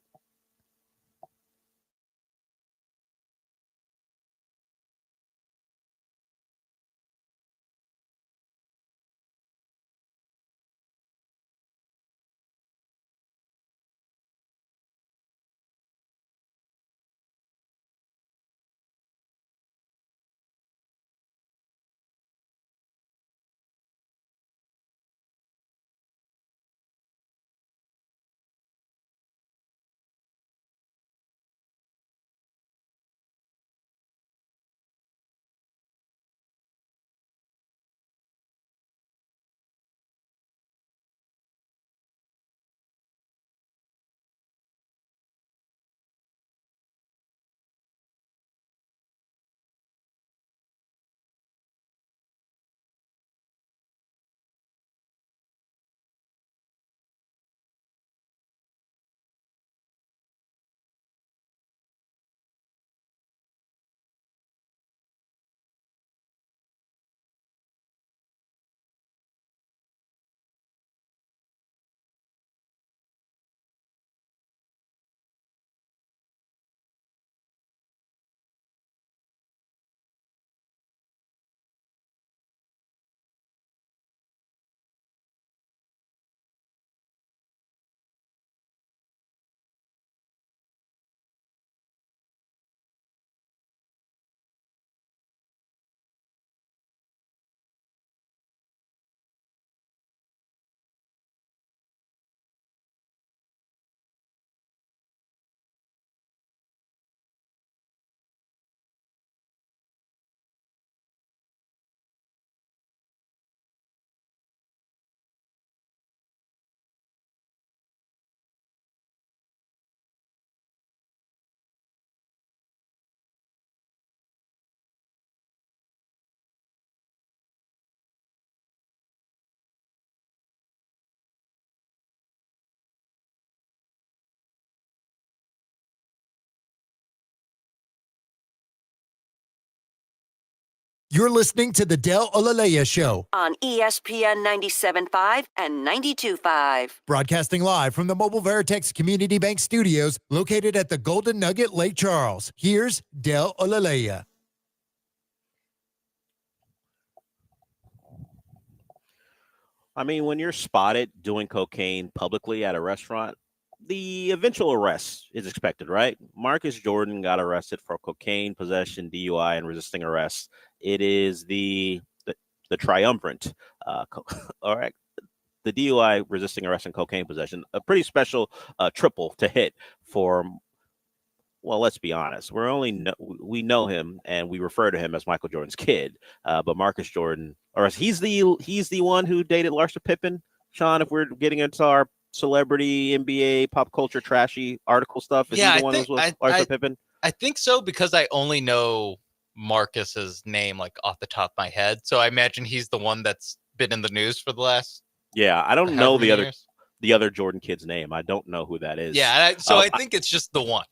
You're listening to the Del Olaleye Show,
on ESPN 97.5 and 92.5.
broadcasting live from the Mobile Veritex Community Bank Studios located at the Golden Nugget, Lake Charles. Here's Del Olaleye.
I mean, when you're spotted doing cocaine publicly at a restaurant, the eventual arrest is expected, right? Marcus Jordan got arrested for cocaine possession, DUI, and resisting arrest. It is the triumvirate. All right. The DUI, resisting arrest, and cocaine possession, a pretty special triple to hit for. Well, let's be honest. We know him and we refer to him as Michael Jordan's kid. But Marcus Jordan, or he's the one who dated Larsa Pippen. Sean, if we're getting into our celebrity NBA pop culture trashy article stuff, is he the one who was Larsa Pippen?
I think so, because I only know Marcus's name like off the top of my head. So I imagine he's the one that's been in the news for the last.
Yeah, I don't know the
years.
other Jordan kid's name. I don't know who that is.
Yeah, I think it's just the one.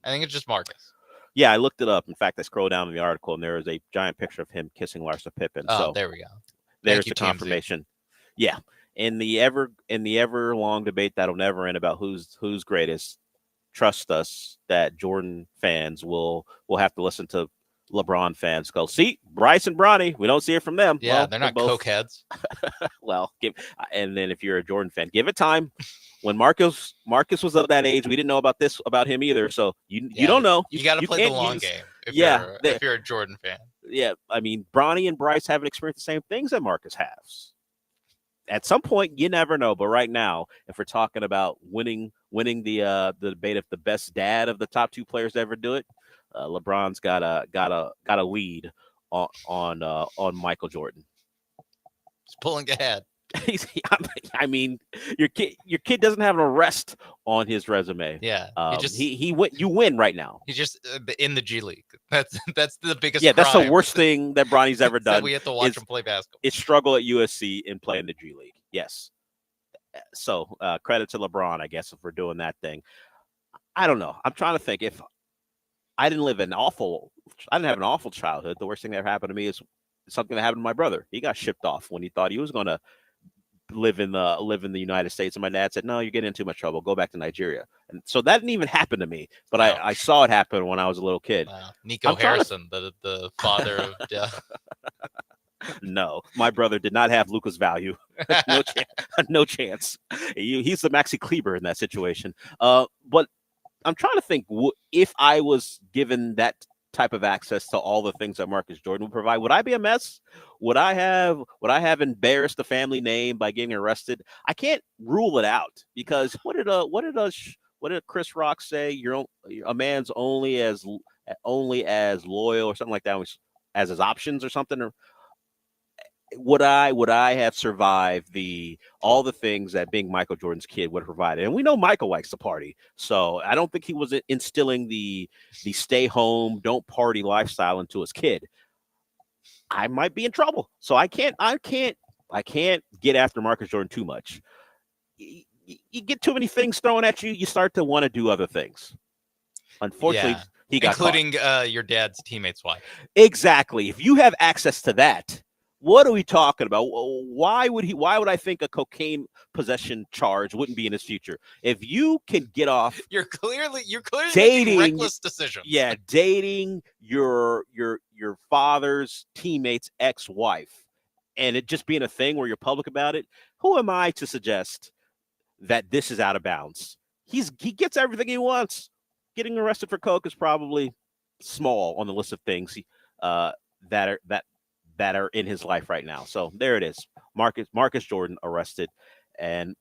I think it's just Marcus.
Yeah, I looked it up. In fact, I scrolled down in the article and there is a giant picture of him kissing Larsa Pippen.
Oh,
so
there we go.
There's the confirmation. Yeah. In the ever long debate that'll never end about who's greatest, trust us that Jordan fans will have to listen to LeBron fans go, see, Bryce and Bronny, we don't see it from them.
Yeah,
well,
they're not
both
cokeheads.
Well, and then if you're a Jordan fan, give it time. When Marcus was of that age, we didn't know about him either. So you don't know.
You got to play the long game. If you're a Jordan fan.
Yeah, I mean, Bronny and Bryce haven't experienced the same things that Marcus has. At some point, you never know. But right now, if we're talking about winning the debate of the best dad of the top two players to ever do it, LeBron's got a lead on Michael Jordan.
He's pulling ahead.
I mean, your kid doesn't have an arrest on his resume.
Yeah,
he win. You win right now.
He's just in the G League. That's the biggest.
Yeah, that's the
crime
worst thing that Bronny's ever done.
that we have to watch him play basketball.
Is struggle at USC and play in the G League. Yes. So credit to LeBron, I guess, for doing that thing. I don't know. I'm trying to think. If I didn't have an awful childhood, the worst thing that ever happened to me is something that happened to my brother. He got shipped off when he thought he was going to live in the United States, and my dad said, "No, you're getting in too much trouble. Go back to Nigeria." And so that didn't even happen to me, but I saw it happen when I was a little kid.
Nico Harrison, the father of death.
No, my brother did not have Luca's value. No chance. He's the Maxi Kleber in that situation. But I'm trying to think, if I was given that type of access to all the things that Marcus Jordan would provide, would I be a mess? Would I have embarrassed the family name by getting arrested? I can't rule it out, because what did Chris Rock say? A man's only as loyal or something like that as his options or something. Or would I have survived all the things that being Michael Jordan's kid would have provided? And we know Michael likes to party, so I don't think he was instilling the stay home, don't party lifestyle into his kid. I might be in trouble, so I can't get after Marcus Jordan too much. You get too many things thrown at you, you start to want to do other things. Unfortunately, he got
including your dad's teammate's wife.
Exactly. If you have access to that, what are we talking about? Why would I think a cocaine possession charge wouldn't be in his future? If you can get off,
you're clearly
dating,
making reckless decisions.
Yeah, dating your father's teammate's ex-wife, and it just being a thing where you're public about it. Who am I to suggest that this is out of bounds? He gets everything he wants. Getting arrested for coke is probably small on the list of things that are in his life right now. So there it is. Marcus Jordan arrested, and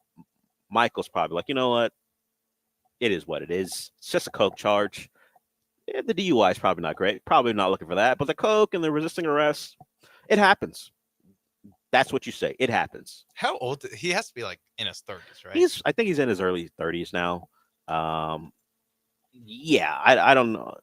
Michael's probably like, you know what? It is what it is. It's just a coke charge. Yeah, the DUI is probably not great. Probably not looking for that. But the coke and the resisting arrest, it happens. That's what you say. It happens.
How old? He has to be like in his 30s, right?
I think he's in his early 30s now. Yeah, I don't know.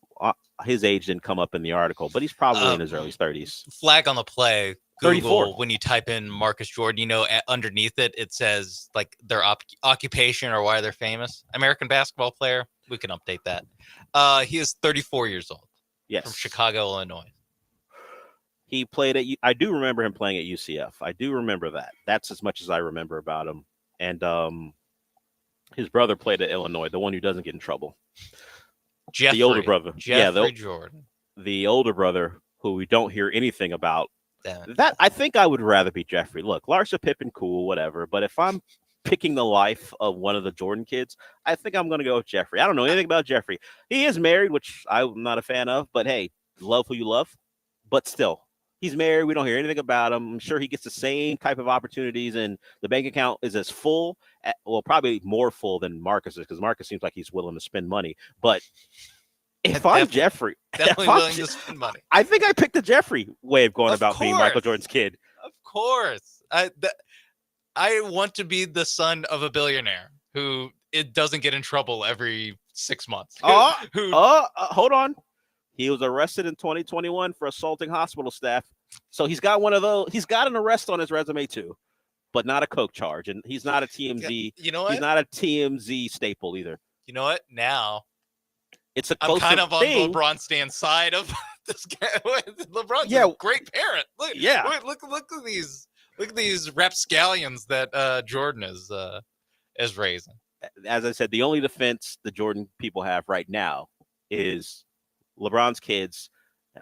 His age didn't come up in the article, but he's probably in his early 30s.
Flag on the play. Google,
34.
when you type in Marcus Jordan, underneath it says like their occupation or why they're famous. American basketball player. We can update that. He is 34 years old.
Yes.
From Chicago, Illinois.
He played I do remember him playing at UCF. I do remember that. That's as much as I remember about him. And his brother played at Illinois, the one who doesn't get in trouble.
Jeffrey,
the older brother.
Jordan.
The older brother who we don't hear anything about.
Damn.
That I think I would rather be Jeffrey. Look, Larsa Pippen, cool, whatever. But if I'm picking the life of one of the Jordan kids, I think I'm going to go with Jeffrey. I don't know anything about Jeffrey. He is married, which I'm not a fan of. But hey, love who you love. But still, he's married. We don't hear anything about him. I'm sure he gets the same type of opportunities, and the bank account is as full, probably more full than Marcus's, because Marcus seems like he's willing to spend money. But if I'm Jeffrey,
definitely willing to spend money.
I think I picked the Jeffrey way of going about being Michael Jordan's kid.
Of course. I want to be the son of a billionaire who it doesn't get in trouble every 6 months.
Hold on. He was arrested in 2021 for assaulting hospital staff. So he's got one of those. He's got an arrest on his resume too, but not a coke charge. And he's not a TMZ.
You know what?
He's not a TMZ staple either.
You know what? Now
it's a
I'm kind of on
thing.
LeBron Stan's side of this guy. LeBron's a great parent. Look at these rapscallions that Jordan is raising.
As I said, the only defense the Jordan people have right now is LeBron's kids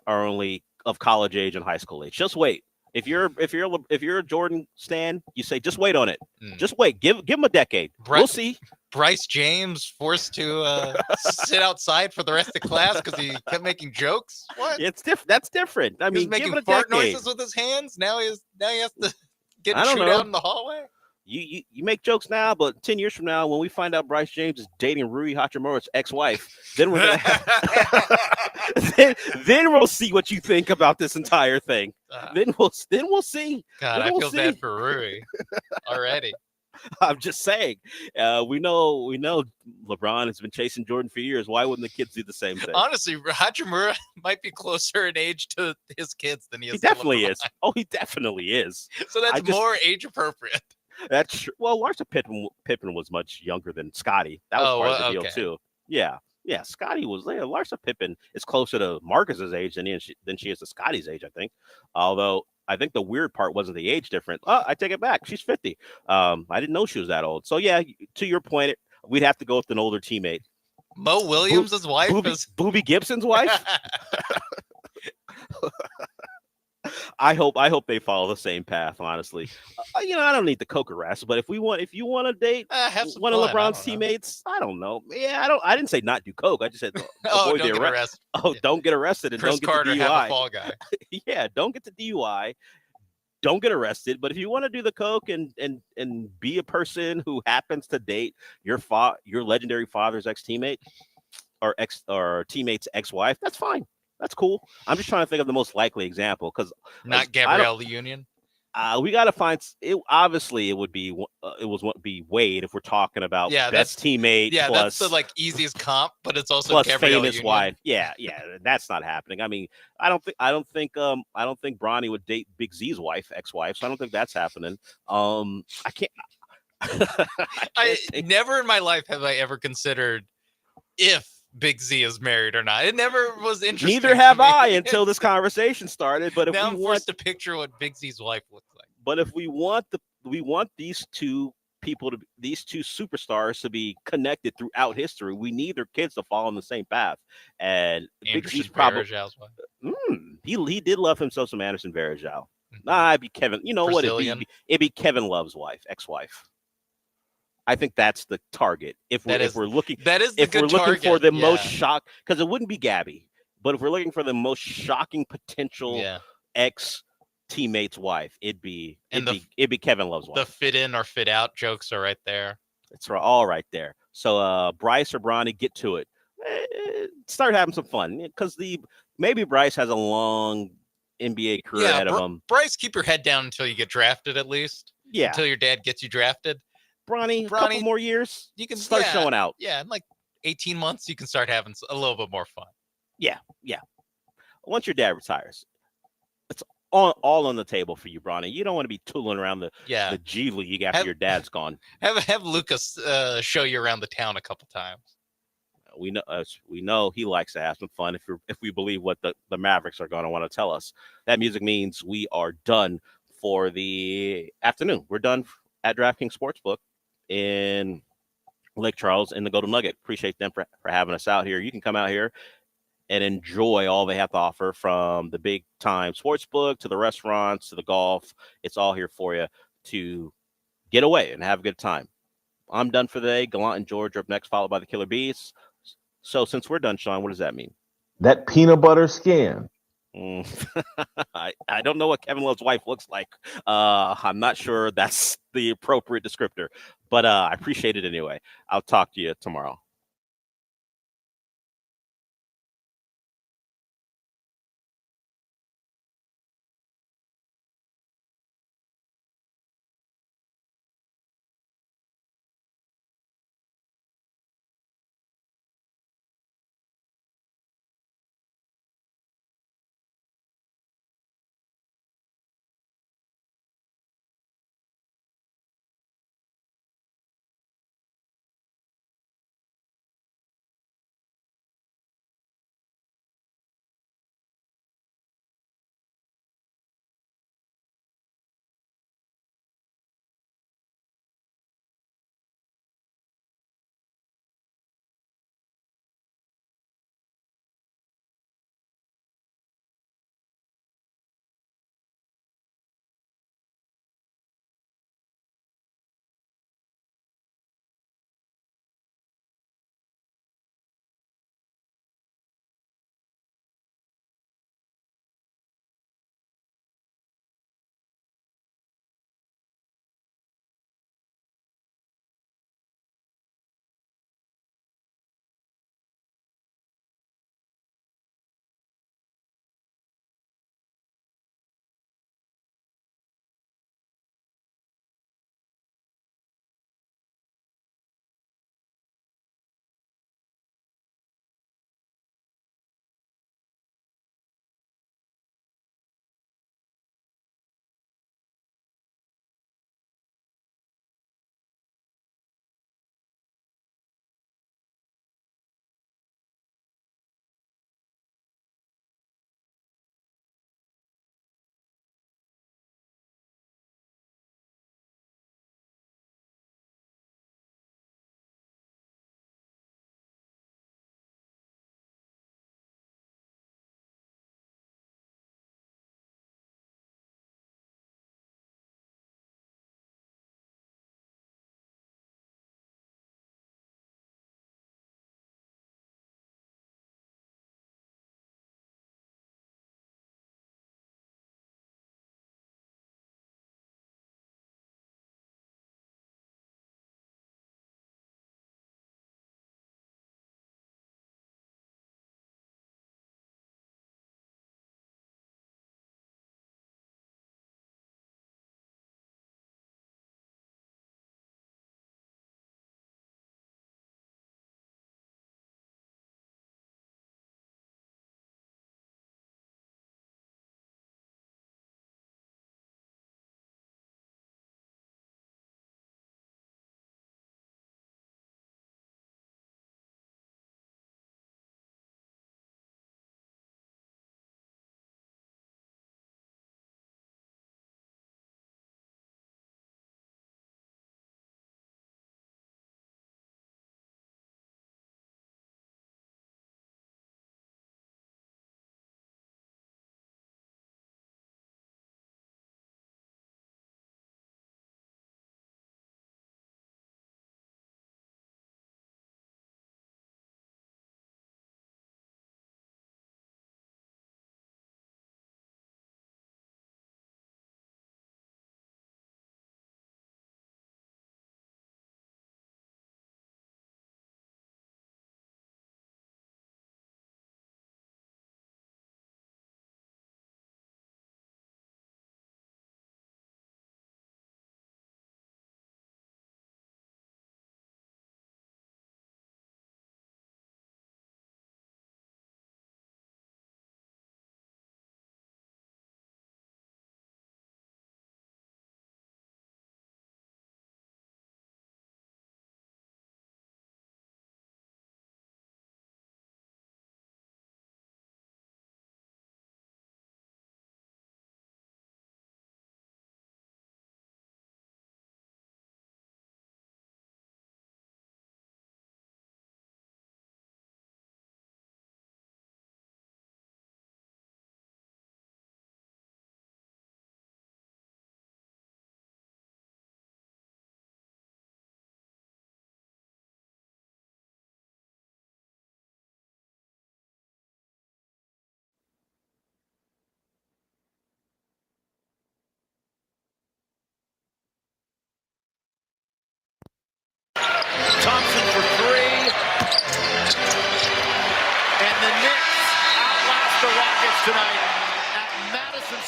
are only of college age and high school age. Just wait. If you're a Jordan stan, you say just wait on it. Just wait. Give him a decade. We'll see.
Bryce James forced to sit outside for the rest of class because he kept making jokes. What?
It's different. That's different. I mean,
he's making
give it a
fart
decade.
noises with his hands. Now he has to get
I don't
chewed
know.
out in the hallway.
You make jokes now, but 10 years from now, when we find out Bryce James is dating Rui Hachimura's ex-wife, then we're gonna have then we'll see what you think about this entire thing. Then we'll see.
God,
Then
I
we'll
feel
see.
bad for Rui already.
I'm just saying. We know LeBron has been chasing Jordan for years. Why wouldn't the kids do the same thing?
Honestly, Hachimura might be closer in age to his kids than he is.
He
to
definitely
LeBron.
is. Oh, he definitely is.
So that's more age appropriate.
That's true. Well, Larsa Pippen was much younger than Scotty. That was part of the deal too. Yeah. Scotty was there. Larsa Pippen is closer to Marcus's age than she is to Scotty's age, I think. Although I think the weird part wasn't the age difference. Oh, I take it back. She's 50. I didn't know she was that old. So yeah, to your point, we'd have to go with an older teammate.
Mo Williams' wife is
Booby Gibson's wife. I hope they follow the same path. Honestly, I don't need the coke arrest, but if you want to date one of LeBron's teammates, I don't know. Yeah, I didn't say not do coke. I just said avoid the arrest. Don't get arrested and
Chris
don't get
Carter,
the DUI.
have a fall guy.
Yeah, don't get the DUI. Don't get arrested. But if you want to do the coke and be a person who happens to date your legendary father's ex-teammate or teammate's ex-wife, that's fine. That's cool. I'm just trying to think of the most likely example because
not Gabrielle Union.
We got to find it. Obviously, it would be Wade if we're talking about best teammate.
Yeah,
plus,
that's the easiest comp, but it's also
plus
Gabrielle
famous
Union.
wife. Yeah, that's not happening. I mean, I don't think Bronny would date Big Z's ex-wife. So I don't think that's happening. I can't.
Never in my life have I ever considered if Big Z is married or not. It never was interesting.
Neither have I until this conversation started. But if
now
we
I'm forced to picture what Big Z's wife looks like.
But if we want these two superstars to be connected throughout history, we need their kids to follow in the same path. And Big Z's probably he did love himself some Anderson Varejao. It'd be Kevin. You know
Brazilian.
what? It'd be Kevin Love's ex-wife. I think that's the target. If we're looking for the most shock, because it wouldn't be Gabby, but if we're looking for the most shocking potential ex-teammate's wife, it'd be Kevin Love's wife.
The fit in or fit out jokes are right there.
It's all right there. So Bryce or Bronny, get to it. Start having some fun because maybe Bryce has a long NBA career ahead of him.
Bryce, keep your head down until you get drafted, at least.
Yeah.
Until your dad gets you drafted.
Bronny, a couple more years, you can start showing out.
Yeah, in like 18 months, you can start having a little bit more fun.
Yeah. Once your dad retires, it's all on the table for you, Bronny. You don't want to be tooling around the G League after your dad's gone.
Have Lucas show you around the town a couple times.
We know he likes to have some fun. If we believe what the Mavericks are going to want to tell us, that music means we are done for the afternoon. We're done at DraftKings Sportsbook in Lake Charles in the Golden Nugget. Appreciate them for having us out here. You can come out here and enjoy all they have to offer, from the big time sportsbook to the restaurants to the golf. It's all here for you to get away and have a good time. I'm done for the day. Gallant and George are up next, followed by the Killer Bees. So since we're done, Sean, what does that mean?
That peanut butter skin.
I don't know what Kevin Love's wife looks like. I'm not sure that's the appropriate descriptor, but I appreciate it anyway. I'll talk to you tomorrow.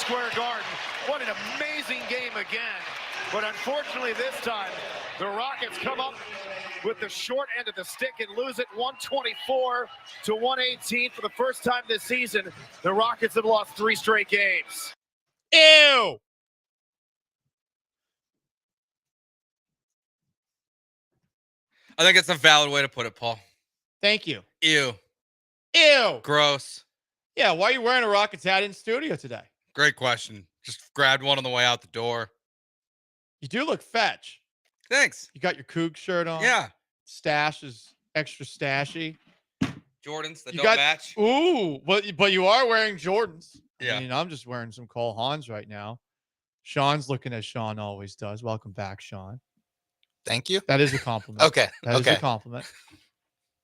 Square Garden. What an amazing game again. But unfortunately this time, the Rockets come up with the short end of the stick and lose it 124-118 for the first time this season. The Rockets have lost 3 straight games.
Ew.
I think it's a valid way to put it, Paul.
Thank you.
Ew.
Ew.
Gross.
Yeah, why are you wearing a Rockets hat in studio today?
Great question. Just grabbed one on the way out the door.
You do look fetch.
Thanks.
You got your Coug shirt on.
Yeah.
Stash is extra stashy.
Jordans that
You
don't
got
match.
Ooh, but you are wearing Jordans.
Yeah.
I mean, I'm just wearing some Cole Haans right now. Sean's looking as Sean always does. Welcome back, Sean.
Thank you.
That is a compliment.
Okay.
That is
Okay.
a compliment.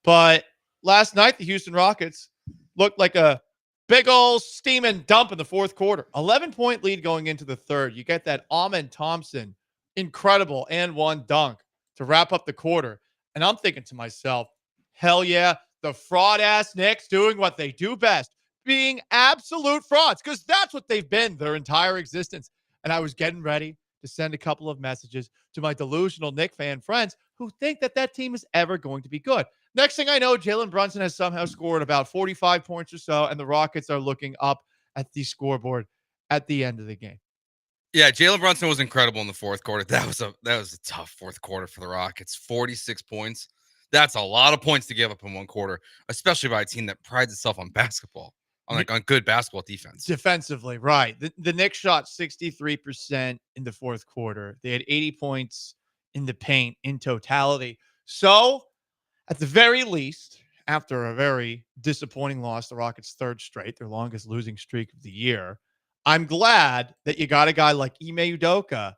But last night, the Houston Rockets looked like a big old steaming dump in the fourth quarter. 11-point lead going into the third. You get that Amen Thompson incredible and one dunk to wrap up the quarter. And I'm thinking to myself, hell yeah, the fraud-ass Knicks doing what they do best, being absolute frauds, because that's what they've been their entire existence. And I was getting ready to send a couple of messages to my delusional Knick fan friends who think that that team is ever going to be good. Next thing I know, Jalen Brunson has somehow scored about 45 points or so, and the Rockets are looking up at the scoreboard at the end of the game.
Yeah, Jalen Brunson was incredible in the fourth quarter. That was a tough fourth quarter for the Rockets. 46 points. That's a lot of points to give up in one quarter, especially by a team that prides itself on basketball, on good basketball defense.
Defensively, right. The Knicks shot 63% in the fourth quarter. They had 80 points in the paint in totality. So, at the very least, after a very disappointing loss, the Rockets' third straight, their longest losing streak of the year, I'm glad that you got a guy like Ime Udoka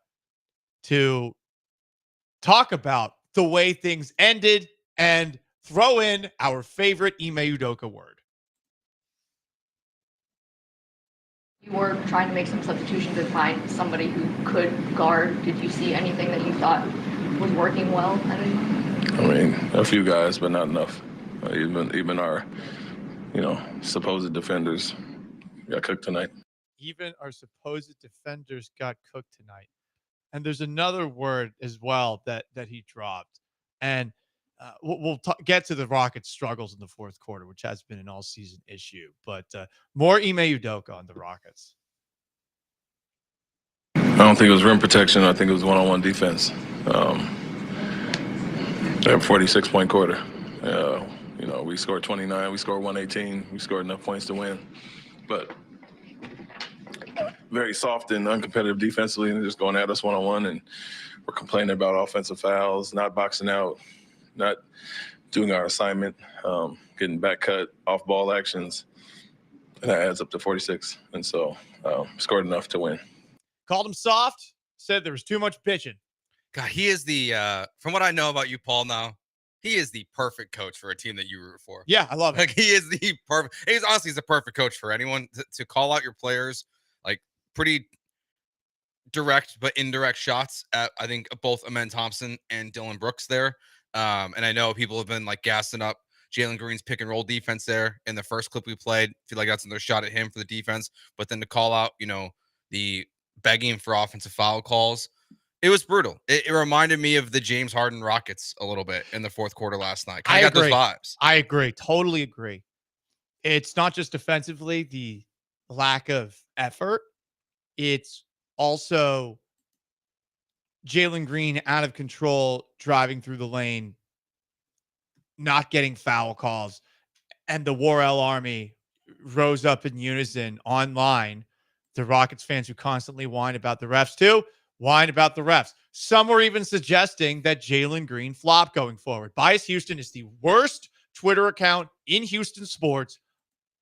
to talk about the way things ended and throw in our favorite Ime Udoka word.
You were trying to make some substitutions and find somebody who could guard. Did you see anything that you thought was working well at any moment?
I mean, a few guys, but not enough. Even our, supposed defenders got cooked tonight.
Even our supposed defenders got cooked tonight. And there's another word as well that he dropped. And we'll get to the Rockets' struggles in the fourth quarter, which has been an all-season issue. But more Ime Udoka on the Rockets.
I don't think it was rim protection. I think it was one-on-one defense. They have a 46-point quarter. We scored 29. We scored 118. We scored enough points to win. But very soft and uncompetitive defensively, and just going at us one-on-one. And we're complaining about offensive fouls, not boxing out, not doing our assignment, getting back cut, off-ball actions. And that adds up to 46. And so scored enough to win.
Called him soft, said there was too much bitching.
God, he is from what I know about you, Paul, now, he is the perfect coach for a team that you root for.
Yeah, I love it.
Like, he is the perfect. He's the perfect coach for anyone to call out your players, like pretty direct but indirect shots at, I think, both Amen Thompson and Dylan Brooks there. And I know people have been like gassing up Jalen Green's pick and roll defense there in the first clip we played. Feel like that's another shot at him for the defense. But then to call out, the begging for offensive foul calls. It was brutal. It reminded me of the James Harden Rockets a little bit in the fourth quarter last night. I got those vibes.
I agree. Totally agree. It's not just defensively, the lack of effort. It's also Jalen Green out of control, driving through the lane, not getting foul calls. And the Worrell Army rose up in unison online. The Rockets fans who constantly whine about the refs too, whine about the refs. Some were even suggesting that Jalen Green flop going forward. Bias Houston is the worst Twitter account in Houston sports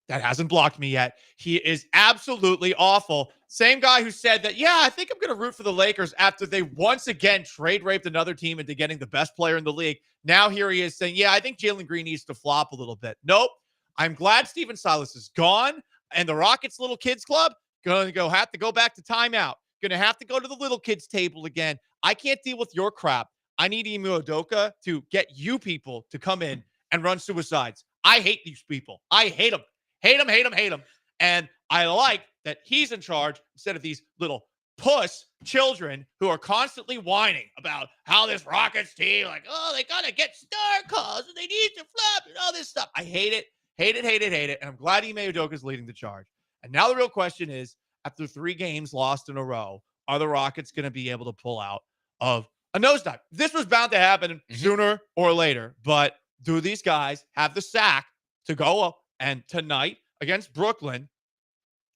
that hasn't blocked me yet. He is absolutely awful. Same guy who said that, yeah, I think I'm going to root for the Lakers after they once again trade raped another team into getting the best player in the league. Now here he is saying, yeah, I think Jalen Green needs to flop a little bit. Nope. I'm glad Steven Silas is gone, and the Rockets little kids club going to have to go back to timeout. Going to have to go to the little kids table again. I can't deal with your crap. I need Ime Udoka to get you people to come in and run suicides. I hate these people. I hate them. Hate them, hate them, hate them. And I like that he's in charge instead of these little puss children who are constantly whining about how this Rockets team, like, oh, they got to get star calls and they need to flop and all this stuff. I hate it. Hate it. And I'm glad Ime Udoka is leading the charge. And now the real question is, after 3 games lost in a row, are the Rockets going to be able to pull out of a nosedive? This was bound to happen sooner or later, but do these guys have the sack to go up and tonight against Brooklyn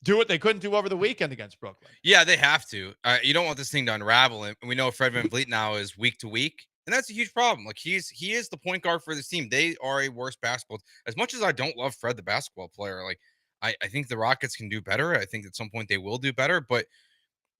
do what they couldn't do over the weekend against Brooklyn?
Yeah, they have to. You don't want this thing to unravel. And we know Fred VanVleet now is week to week, and that's a huge problem. Like he is the point guard for this team. They are a worse basketball. As much as I don't love Fred, the basketball player, like I think the Rockets can do better. I think at some point they will do better, but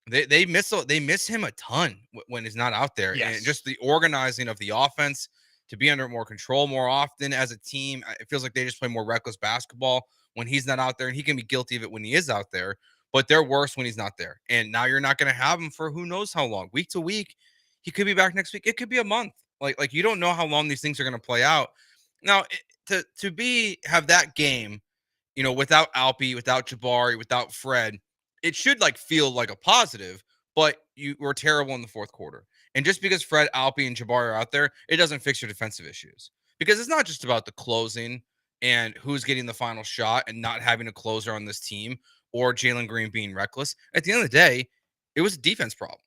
they miss him a ton when he's not out there.
Yes.
And just the organizing of the offense to be under more control more often as a team. It feels like they just play more reckless basketball when he's not out there, and he can be guilty of it when he is out there, but they're worse when he's not there. And now you're not going to have him for who knows how long. Week to week, he could be back next week. It could be a month. Like you don't know how long these things are going to play out. Now, to have that game, without Alpi, without Jabari, without Fred, it should feel like a positive, but you were terrible in the fourth quarter. And just because Fred, Alpi, and Jabari are out there, it doesn't fix your defensive issues. Because it's not just about the closing and who's getting the final shot and not having a closer on this team or Jalen Green being reckless. At the end of the day, it was a defense problem.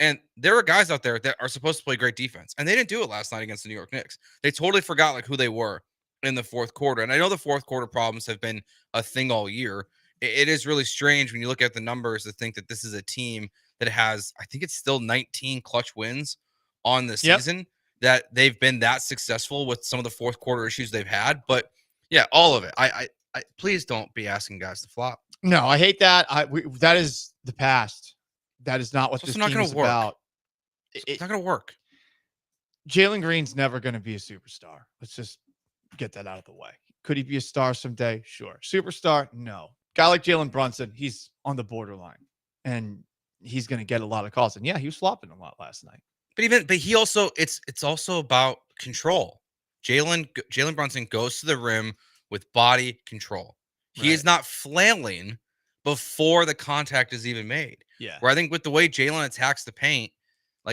And there are guys out there that are supposed to play great defense, and they didn't do it last night against the New York Knicks. They totally forgot who they were in the fourth quarter. And I know the fourth quarter problems have been a thing all year. It is really strange when you look at the numbers to think that this is a team that has, I think it's still 19 clutch wins on the season, that they've been that successful with some of the fourth quarter issues they've had. But yeah, all of it. I please don't be asking guys to flop.
No, I hate that. That is the past. That is not what this team is about.
It's not going to work.
Jalen Green's never going to be a superstar. Let's just get that out of the way. Could he be a star someday? Sure. Superstar? No. Guy like Jalen Brunson, he's on the borderline, and he's going to get a lot of calls. And yeah, he was flopping a lot last night.
But he also, it's also about control. Jalen Brunson goes to the rim with body control. He is not flailing before the contact is even made.
Yeah.
Where I think with the way Jalen attacks the paint,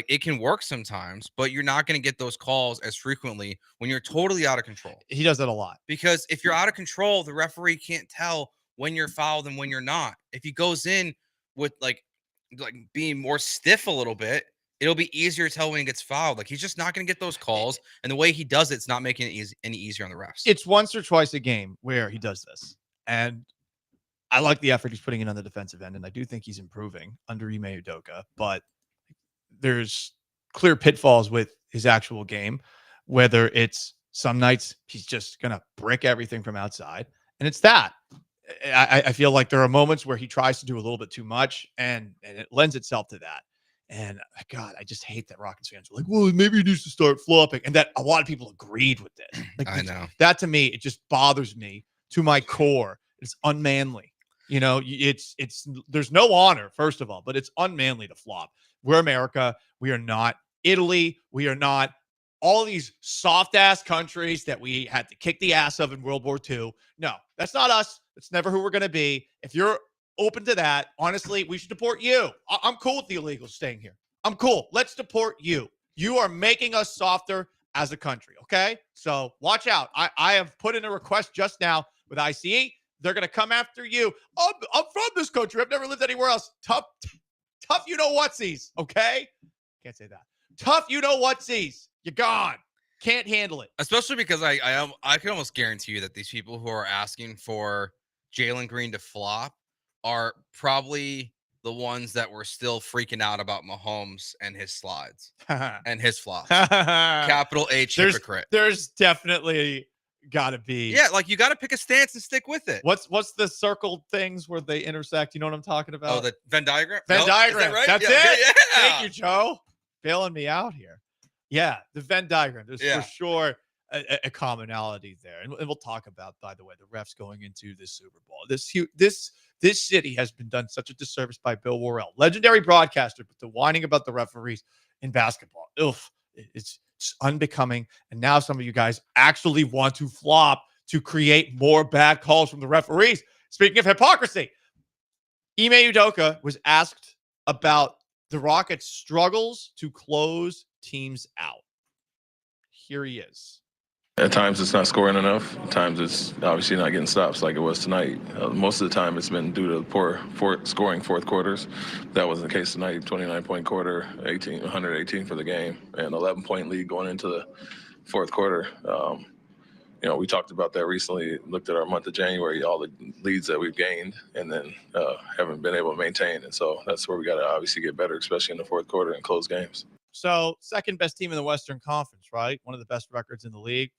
it can work sometimes, but you're not going to get those calls as frequently when you're totally out of control.
He does that a lot.
Because if you're out of control, the referee can't tell when you're fouled and when you're not. If he goes in with like being more stiff a little bit, it'll be easier to tell when he gets fouled. He's just not going to get those calls, and the way he does it's not making it any easier on the refs.
It's once or twice a game where he does this, and I like the effort he's putting in on the defensive end, and I do think he's improving under Ime Udoka, but there's clear pitfalls with his actual game, whether it's some nights he's just going to brick everything from outside, and it's that. I feel like there are moments where he tries to do a little bit too much, and it lends itself to that. And God, I just hate that Rockets fans are like, well, maybe he needs to start flopping. And that a lot of people agreed with this.
I know.
That to me, it just bothers me to my core. It's unmanly. There's no honor, first of all, but it's unmanly to flop. We're America. We are not Italy. We are not all these soft ass countries that we had to kick the ass of in World War II. No, that's not us. That's never who we're going to be. If you're open to that, honestly, we should deport you. I'm cool with the illegals staying here. I'm cool. Let's deport you. You are making us softer as a country. Okay. So watch out. I have put in a request just now with ICE. They're going to come after you. I'm from this country. I've never lived anywhere else. Tough, you know whatsies. Okay. Can't say that. Tough, you know whatsies. You're gone. Can't handle it.
Especially because I can almost guarantee you that these people who are asking for Jalen Green to flop are probably the ones that were still freaking out about Mahomes and his slides and his flops. Capital H hypocrite.
There's definitely got to be.
Yeah, you got to pick a stance and stick with it.
What's the circled things where they intersect? You know what I'm talking about?
Oh, the Venn diagram?
Venn diagram.
Right?
That's
it?
Yeah.
Yeah.
Thank you, Joe. Bailing me out here. Yeah, the Venn diagram. There's for sure a commonality there. And we'll talk about, by the way, the refs going into this Super Bowl. This city has been done such a disservice by Bill Worrell, legendary broadcaster, but the whining about the referees in basketball. It's unbecoming. And now some of you guys actually want to flop to create more bad calls from the referees. Speaking of hypocrisy, Ime Udoka was asked about the Rockets' struggles to close teams out. Here he is.
At times it's not scoring enough. At times it's obviously not getting stops like it was tonight. Most of the time it's been due to poor scoring fourth quarters. That wasn't the case tonight. 29-point quarter, 118 for the game, and 11-point lead going into the fourth quarter. We talked about that recently, looked at our month of January, all the leads that we've gained, and then haven't been able to maintain. And so that's where we got to obviously get better, especially in the fourth quarter and close games.
So, second best team in the Western Conference, right? One of the best records in the league.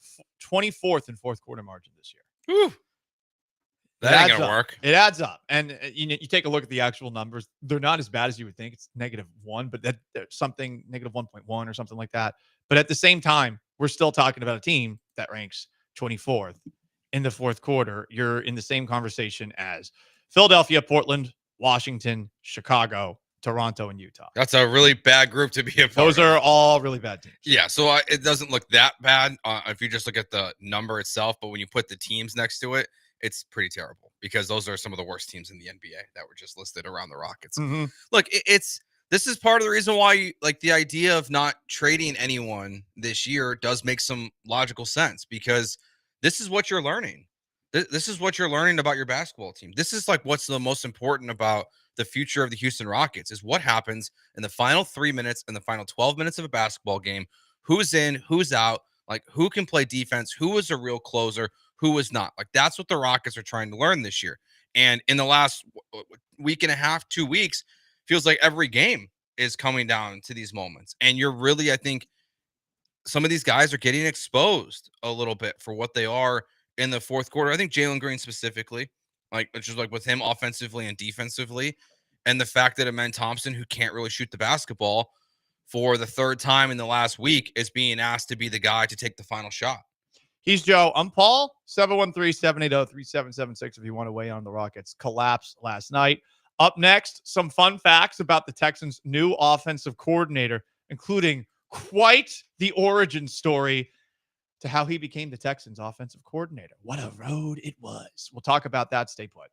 24th in fourth quarter margin this year.
Whew. That ain't going to work.
It adds up. And you take a look at the actual numbers. They're not as bad as you would think. It's -1, but that's something -1.1 or something like that. But at the same time, we're still talking about a team that ranks 24th in the fourth quarter. You're in the same conversation as Philadelphia, Portland, Washington, Chicago, Toronto, and Utah.
That's a really bad group to be a part
Those
of.
are all really bad teams.
Yeah, so it doesn't look that bad if you just look at the number itself, but when you put the teams next to it, it's pretty terrible because those are some of the worst teams in the NBA that were just listed around the Rockets.
Mm-hmm.
Look, this is part of the reason why the idea of not trading anyone this year does make some logical sense, because this is what you're learning. This is what you're learning about your basketball team. This is what's the most important about the future of the Houston Rockets is what happens in the final 3 minutes and the final 12 minutes of a basketball game. Who's in, who's out, who can play defense, who is a real closer, who is not. That's what the Rockets are trying to learn this year. And in the last week and a half, 2 weeks, feels like every game is coming down to these moments. And you're really, I think, some of these guys are getting exposed a little bit for what they are in the fourth quarter. I think Jalen Green specifically, just with him offensively and defensively, and the fact that Amen Thompson, who can't really shoot the basketball for the third time in the last week, is being asked to be the guy to take the final shot.
He's Joe. I'm Paul. 713-780-3776 if you want to weigh on the Rockets' collapse last night. Up next, some fun facts about the Texans' new offensive coordinator, including quite the origin story to how he became the Texans' offensive coordinator. What a road it was. We'll talk about that. Stay put.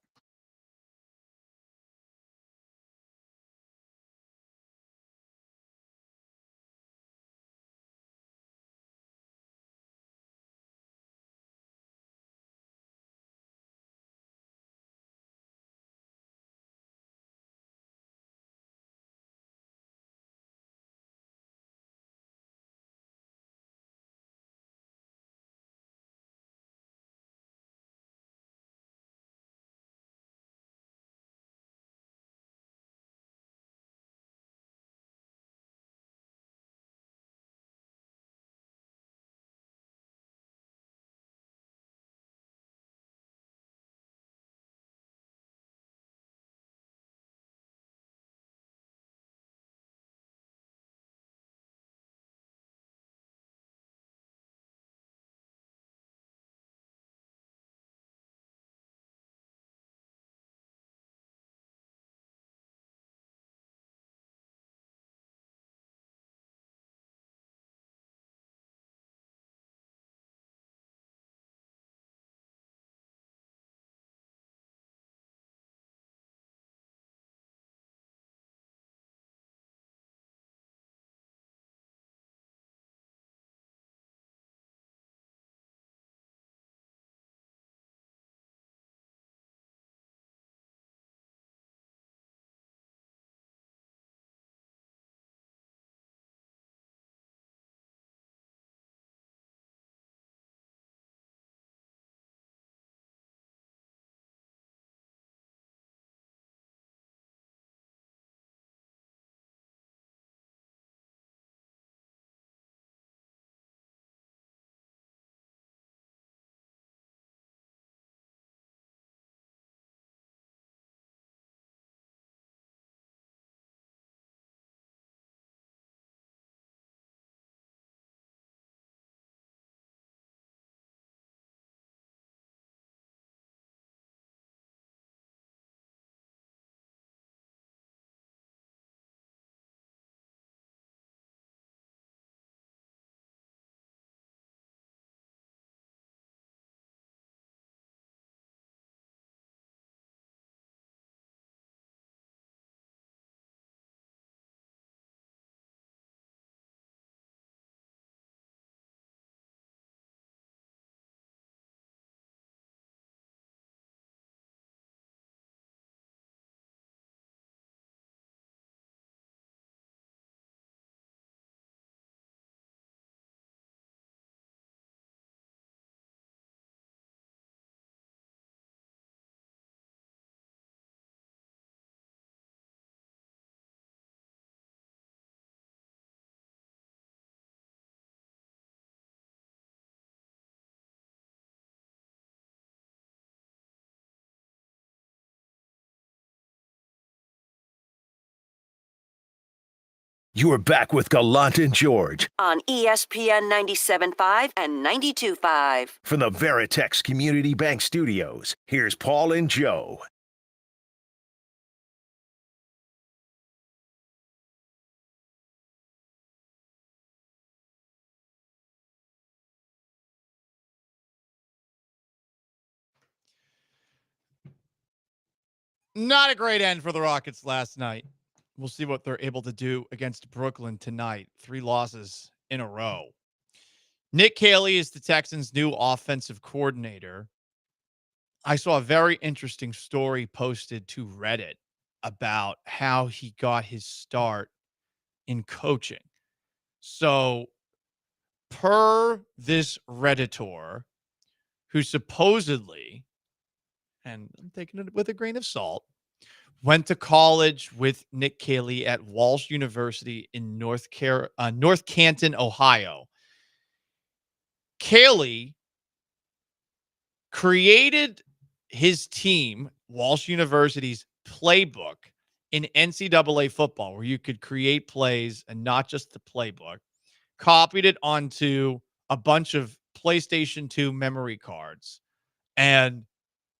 You are back with Gallant and George
On ESPN 97.5 and 92.5.
from the Veritex Community Bank Studios. Here's Paul and Joe.
Not a great end for the Rockets last night. We'll see what they're able to do against Brooklyn tonight. 3 losses in a row. Nick Caley is the Texans' new offensive coordinator. I saw a very interesting story posted to Reddit about how he got his start in coaching. So, per this Redditor, who supposedly, and I'm taking it with a grain of salt, went to college with Nick Caley at Walsh University in North Canton, Ohio. Caley created his team, Walsh University's playbook, in NCAA football, where you could create plays and not just the playbook, copied it onto a bunch of PlayStation 2 memory cards, and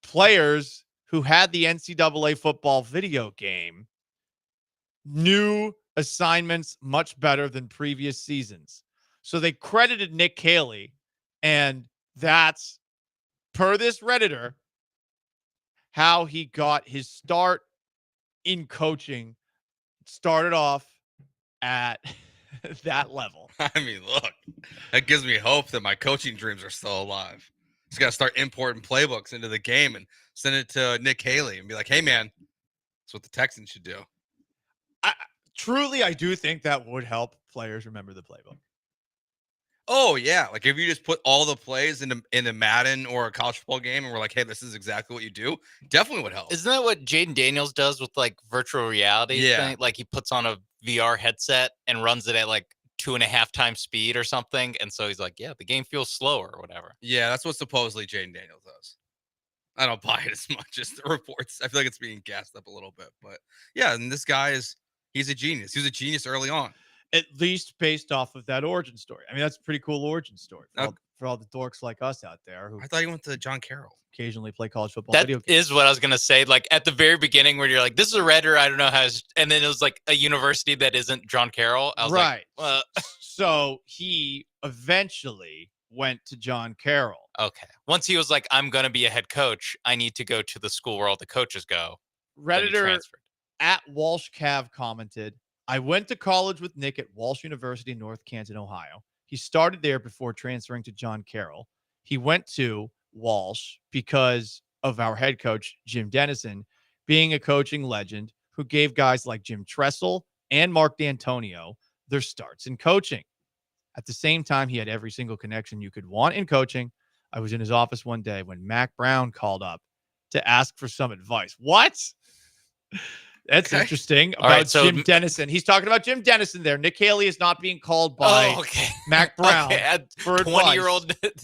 players who had the NCAA football video game knew assignments much better than previous seasons. So they credited Nick Caley, and that's, per this Redditor, how he got his start in coaching. Started off at that level.
I mean, look, that gives me hope that my coaching dreams are still alive. Just got to start importing playbooks into the game and send it to Nick Caley and be like, hey, man, that's what the Texans should do.
I do think that would help players remember the playbook.
Oh, yeah. Like, if you just put all the plays into Madden or a college football game and we're like, hey, this is exactly what you do, definitely would help.
Isn't that what Jaden Daniels does with, like, virtual reality?
Yeah.
Thing? Like, he puts on a VR headset and runs it at, like, 2.5 times speed or something. And so he's like, yeah, the game feels slower or whatever.
Yeah, that's what supposedly Jaden Daniels does. I don't buy it as much as the reports. I feel like it's being gassed up a little bit. But, yeah, and this guy he's a genius. He was a genius early on.
At least based off of that origin story. I mean, that's a pretty cool origin story for all the dorks like us out there who
I thought he went to John Carroll.
Occasionally play college football
That
video games.
is what I was going to say. Like, at the very beginning where you're like, this is a Redditor, I don't know how, and then it was like a university that isn't John Carroll. I was
right.
like,
So he eventually went to John Carroll.
Okay. Once he was like, I'm going to be a head coach, I need to go to the school where all the coaches go.
Redditor at Walsh Cav commented, I went to college with Nick at Walsh University in North Canton, Ohio. He started there before transferring to John Carroll. He went to Walsh because of our head coach, Jim Dennison, being a coaching legend who gave guys like Jim Tressel and Mark D'Antonio their starts in coaching. At the same time, he had every single connection you could want in coaching. I was in his office one day when Mac Brown called up to ask for some advice. What? That's interesting about Jim Dennison. He's talking about Jim Dennison there. Nick Caley is not being called by Mac Brown for
20-year-old
Nick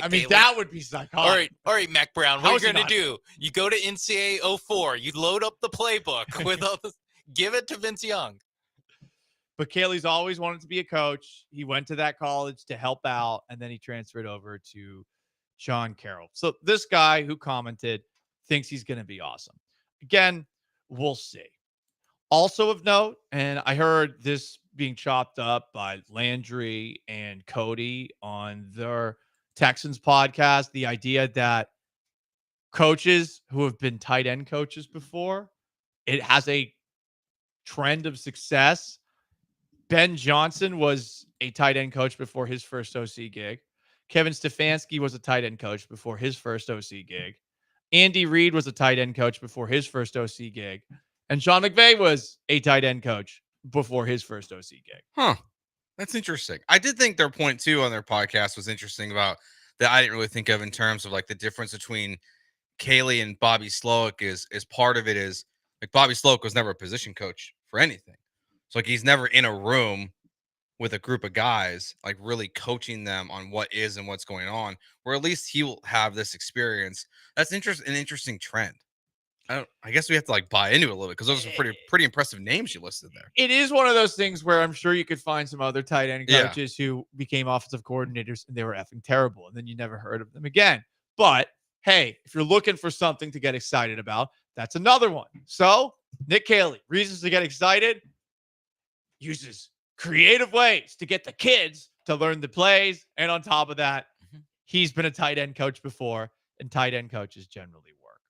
Caley.
That would be psychotic.
All right, Mac Brown. What are you going to do? You go to NCAA 04. You load up the playbook with all this. Give it to Vince Young.
But Caley's always wanted to be a coach. He went to that college to help out, and then he transferred over to John Carroll. So this guy who commented thinks he's going to be awesome. Again, we'll see. Also of note, and I heard this being chopped up by Landry and Cody on their Texans podcast, the idea that coaches who have been tight end coaches before, it has a trend of success. Ben Johnson was a tight end coach before his first OC gig. Kevin Stefanski was a tight end coach before his first OC gig. Andy Reid was a tight end coach before his first OC gig. And Sean McVay was a tight end coach before his first OC gig.
Huh. That's interesting. I did think their point, too, on their podcast was interesting about that I didn't really think of in terms of, like, the difference between Caley and Bobby Slowick is part of it is, like, Bobby Slowick was never a position coach for anything. So, like, he's never in a room with a group of guys, like, really coaching them on what is and what's going on, or at least he will have this experience. That's an interesting trend. I guess we have to like buy into it a little bit because those are pretty impressive names you listed there.
It is one of those things where I'm sure you could find some other tight end coaches who became offensive coordinators and they were effing terrible, and then you never heard of them again. But hey, if you're looking for something to get excited about, that's another one. So Nick Caley, reasons to get excited, uses creative ways to get the kids to learn the plays, and on top of that, he's been a tight end coach before, and tight end coaches generally work.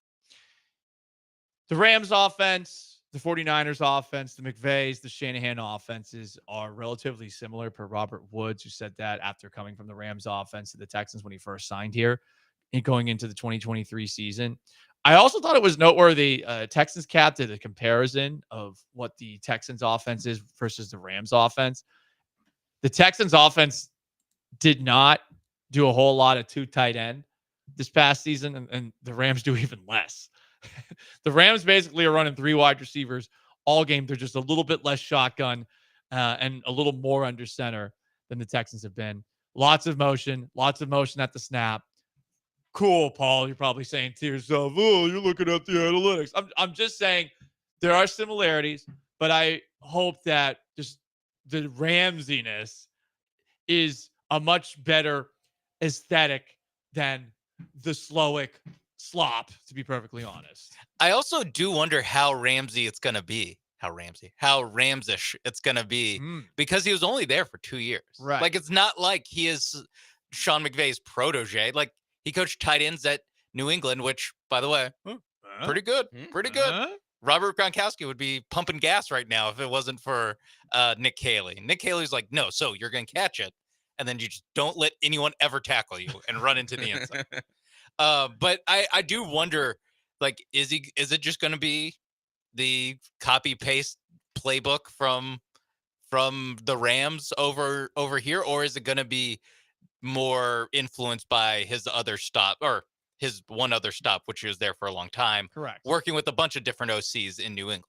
The Rams offense, the 49ers offense, the McVays, the Shanahan offenses are relatively similar per Robert Woods, who said that after coming from the Rams offense to the Texans when he first signed here and going into the 2023 season. I also thought it was noteworthy. Texans Cap did a comparison of what the Texans offense is versus the Rams offense. The Texans offense did not do a whole lot of two tight end this past season, and the Rams do even less. The Rams basically are running three wide receivers all game. They're just a little bit less shotgun and a little more under center than the Texans have been. Lots of motion at the snap. Cool, Paul. You're probably saying to yourself, oh, you're looking at the analytics. I'm just saying there are similarities, but I hope that just the Ramsiness is a much better aesthetic than the Slowick slop, to be perfectly honest.
I also do wonder how Ramsey it's going to be. How Ramsish it's going to be because he was only there for 2 years.
Right.
Like, it's not like he is Sean McVay's protege. Like, he coached tight ends at New England, which, by the way, pretty good. Robert Gronkowski would be pumping gas right now if it wasn't for Nick Caley. Nick Caley's like, no, so you're going to catch it, and then you just don't let anyone ever tackle you and run into the end zone. But I do wonder, like, is it just going to be the copy paste playbook from the Rams over here, or is it going to be more influenced by his other stop or his one other stop, which he was there for a long time?
Correct.
Working with a bunch of different OCs in New England.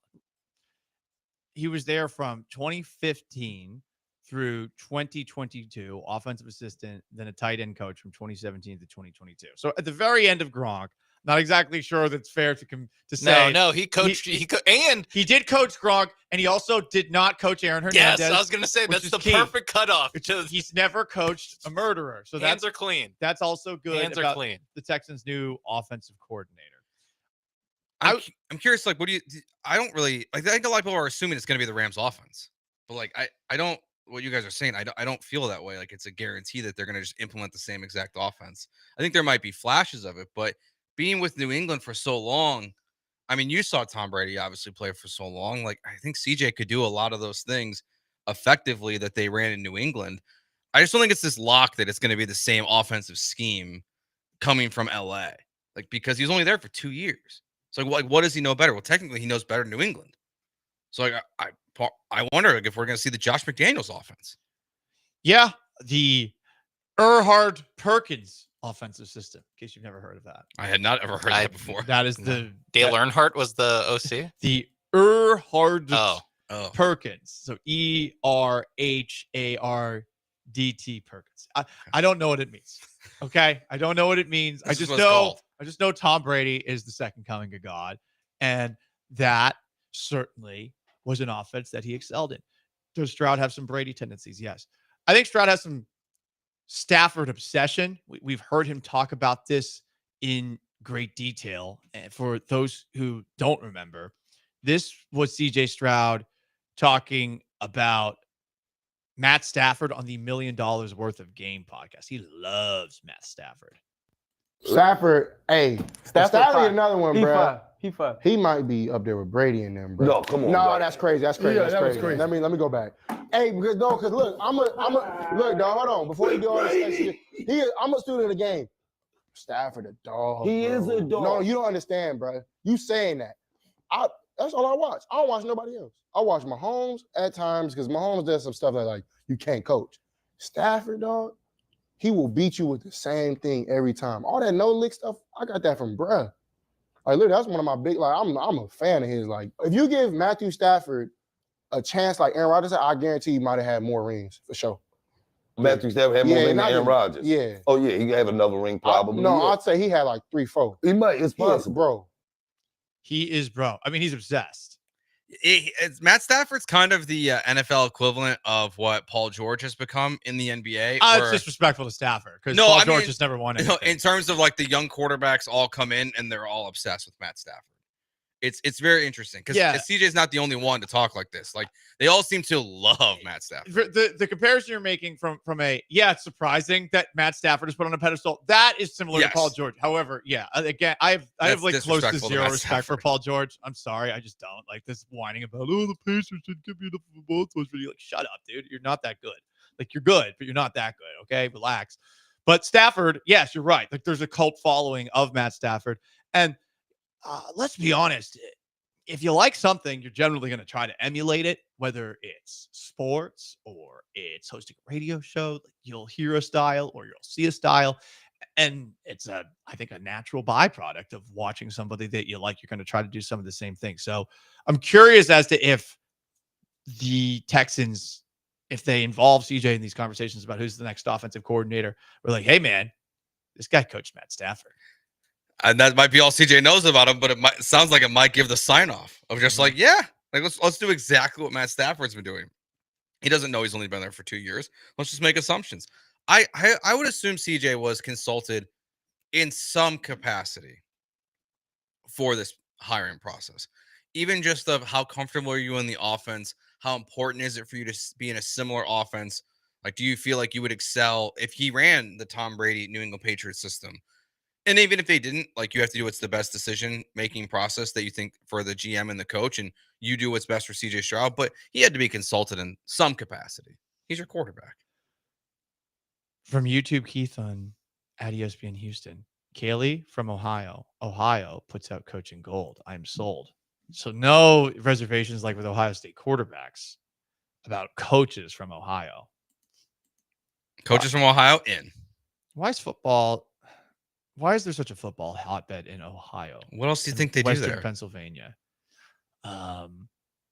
He was there from 2015 through 2022, offensive assistant, then a tight end coach from 2017 to 2022. So at the very end of Gronk, not exactly sure that's fair to say.
No, he coached. And
he did coach Gronk, and he also did not coach Aaron Hernandez.
Yes, I was going to say that's the perfect cutoff.
He's never coached a murderer, so
hands are clean.
That's also good.
Hands are clean.
The Texans' new offensive coordinator.
I'm curious. Like, what do you? I don't really. Like, I think a lot of people are assuming it's going to be the Rams' offense, but like, I don't. What you guys are saying, I don't feel that way. Like, it's a guarantee that they're going to just implement the same exact offense. I think there might be flashes of it, but being with New England for so long, I mean, you saw Tom Brady obviously play for so long. Like, I think CJ could do a lot of those things effectively that they ran in New England. I just don't think it's this lock that it's going to be the same offensive scheme coming from LA. Like, because he's only there for 2 years. So, like, what does he know better? Well, technically, he knows better than New England. So, like, I wonder, like, if we're going to see the Josh McDaniels offense.
Yeah, the Erhard Perkins offensive system, in case you've never heard of that.
I had not ever heard that before.
That is the
Dale Earnhardt was the OC.
The Erhard
Oh.
Perkins. So ERHARDT Perkins. I don't know what it means. Okay, I don't know what it means. I just know Tom Brady is the second coming of God, and that certainly was an offense that he excelled in. Does Stroud have some Brady tendencies? Yes. I think Stroud has some Stafford obsession. We've heard him talk about this in great detail. And for those who don't remember, this was CJ Stroud talking about Matt Stafford on the $1 Million Worth of Game podcast. He loves Matt Stafford.
Stafford, hey, Stafford another one, bro.
He five.
He might be up there with Brady and them, bro.
No, come on.
No,
bro.
that's crazy. That's crazy.
Yeah,
that's
that was
crazy.
crazy.
Let me go back. Hey, because look, look, dog. Hold on, before you do all this shit, I'm a student of the game. Stafford, a dog.
He
bro.
is a dog.
No, you don't understand, bro. You saying that? That's all I watch. I don't watch nobody else. I watch Mahomes at times because Mahomes does some stuff that like you can't coach. Stafford, dog. He will beat you with the same thing every time. All that no-lick stuff, I got that from bruh. Like, look, that's one of my big, like, I'm a fan of his. Like, if you give Matthew Stafford a chance like Aaron Rodgers, I guarantee he might have had more rings, for sure.
Matthew Stafford had more rings than Aaron Rodgers.
Yeah.
Oh, yeah, he have another ring probably.
I'd say he had like 3, 4.
He might, it's possible.
Bro.
He is, bro. I mean, he's obsessed.
Matt Stafford's kind of the NFL equivalent of what Paul George has become in the NBA.
It's disrespectful to Stafford because Paul George has never won anything.
In terms of like the young quarterbacks all come in and they're all obsessed with Matt Stafford. It's very interesting because CJ's not the only one to talk like this. Like they all seem to love Matt Stafford.
The comparison you're making from it's surprising that Matt Stafford is put on a pedestal. That is similar to Paul George. However, again, I have like close to zero respect for Paul George. I'm sorry, I just don't like this whining about the Pacers should give me the both those. You're like, shut up, dude. You're not that good. Like you're good, but you're not that good. Okay, relax. But Stafford, yes, you're right. Like there's a cult following of Matt Stafford, and let's be honest. If you like something, you're generally going to try to emulate it, whether it's sports or it's hosting a radio show. Like you'll hear a style or you'll see a style. And it's I think a natural byproduct of watching somebody that you like. You're going to try to do some of the same things. So I'm curious as to if the Texans, if they involve CJ in these conversations about who's the next offensive coordinator, we're like, hey, man, this guy coached Matt Stafford.
And that might be all CJ knows about him, but it sounds like it might give the sign off of just like, let's do exactly what Matt Stafford's been doing. He doesn't know he's only been there for 2 years. Let's just make assumptions. I would assume CJ was consulted in some capacity for this hiring process, even just of how comfortable are you in the offense? How important is it for you to be in a similar offense? Like, do you feel like you would excel if he ran the Tom Brady New England Patriots system? And even if they didn't, like you have to do what's the best decision-making process that you think for the GM and the coach, and you do what's best for CJ Stroud, but he had to be consulted in some capacity. He's your quarterback.
From YouTube, Keith on at ESPN Houston. Kaylee from Ohio. Ohio puts out coaching gold. I'm sold. So no reservations like with Ohio State quarterbacks about coaches from Ohio.
Coaches from Ohio in.
Why is there such a football hotbed in Ohio?
What else do you think they do there?
Pennsylvania. I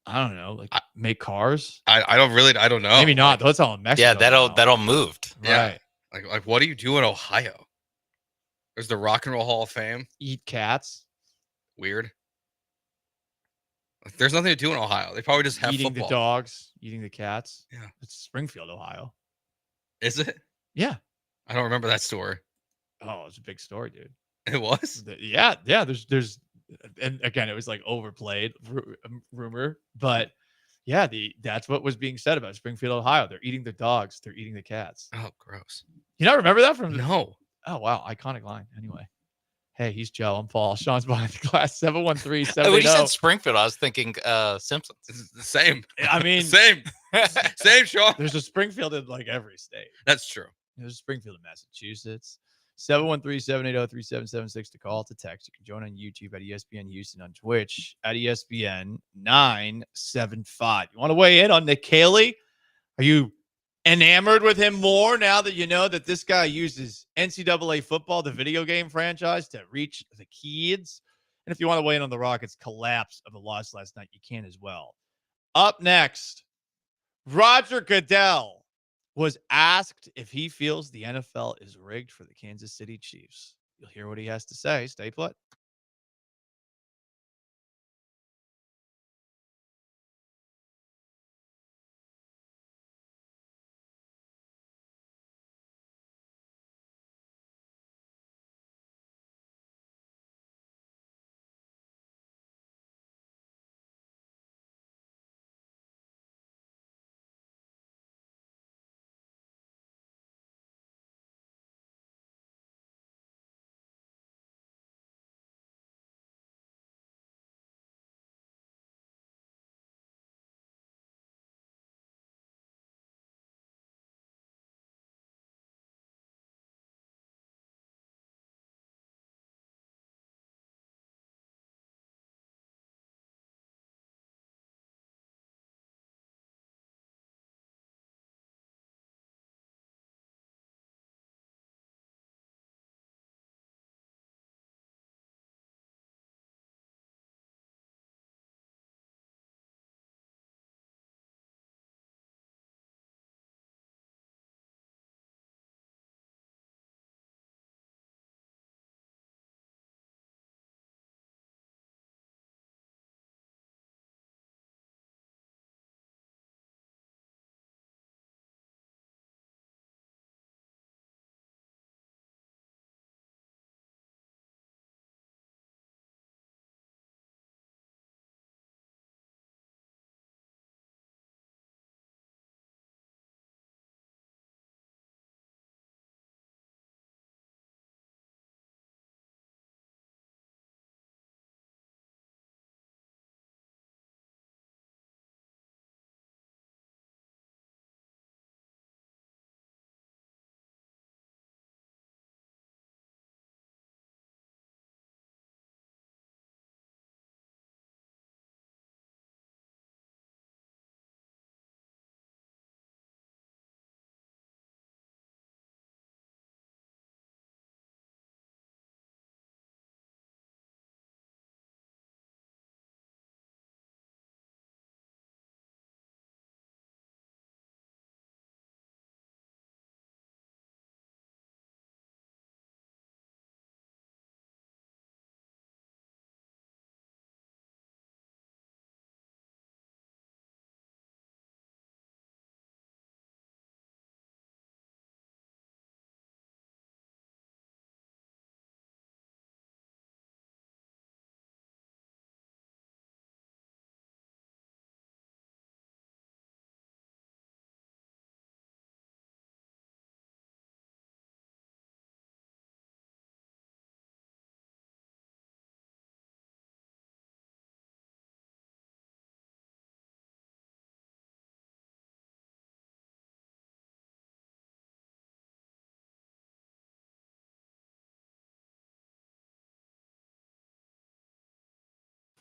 don't know. Like make cars.
I don't know.
Maybe not. That's all in Mexico.
Yeah, that all moved.
Right. Like what do you do in Ohio? There's the Rock and Roll Hall of Fame.
Eat cats.
Weird. Like, there's nothing to do in Ohio. They probably just have
eating
football.
the dogs, eating the cats.
Yeah.
It's Springfield, Ohio.
Is it?
Yeah.
I don't remember that story.
Oh, it's a big story, dude.
It was?
Yeah. There's, and again, it was like overplayed rumor, but yeah, that's what was being said about Springfield, Ohio. They're eating the dogs. They're eating the cats.
Oh, gross.
You not remember that from?
No.
Oh, wow. Iconic line. Anyway. Hey, he's Joe. I'm Paul. Sean's behind the glass. 713-780.
When you said Springfield, I was thinking Simpsons.
It's the same.
I mean,
same, Sean.
There's a Springfield in like every state.
That's true.
There's a Springfield in Massachusetts. 713-780-3776 to call, to text. You can join on YouTube at ESPN Houston, on Twitch at ESPN 975. You want to weigh in on Nick Caley? Are you enamored with him more now that you know that this guy uses NCAA football, the video game franchise, to reach the kids? And if you want to weigh in on the Rockets' collapse of the loss last night, you can as well. Up next, Roger Goodell was asked if he feels the NFL is rigged for the Kansas City Chiefs. You'll hear what he has to say. Stay put.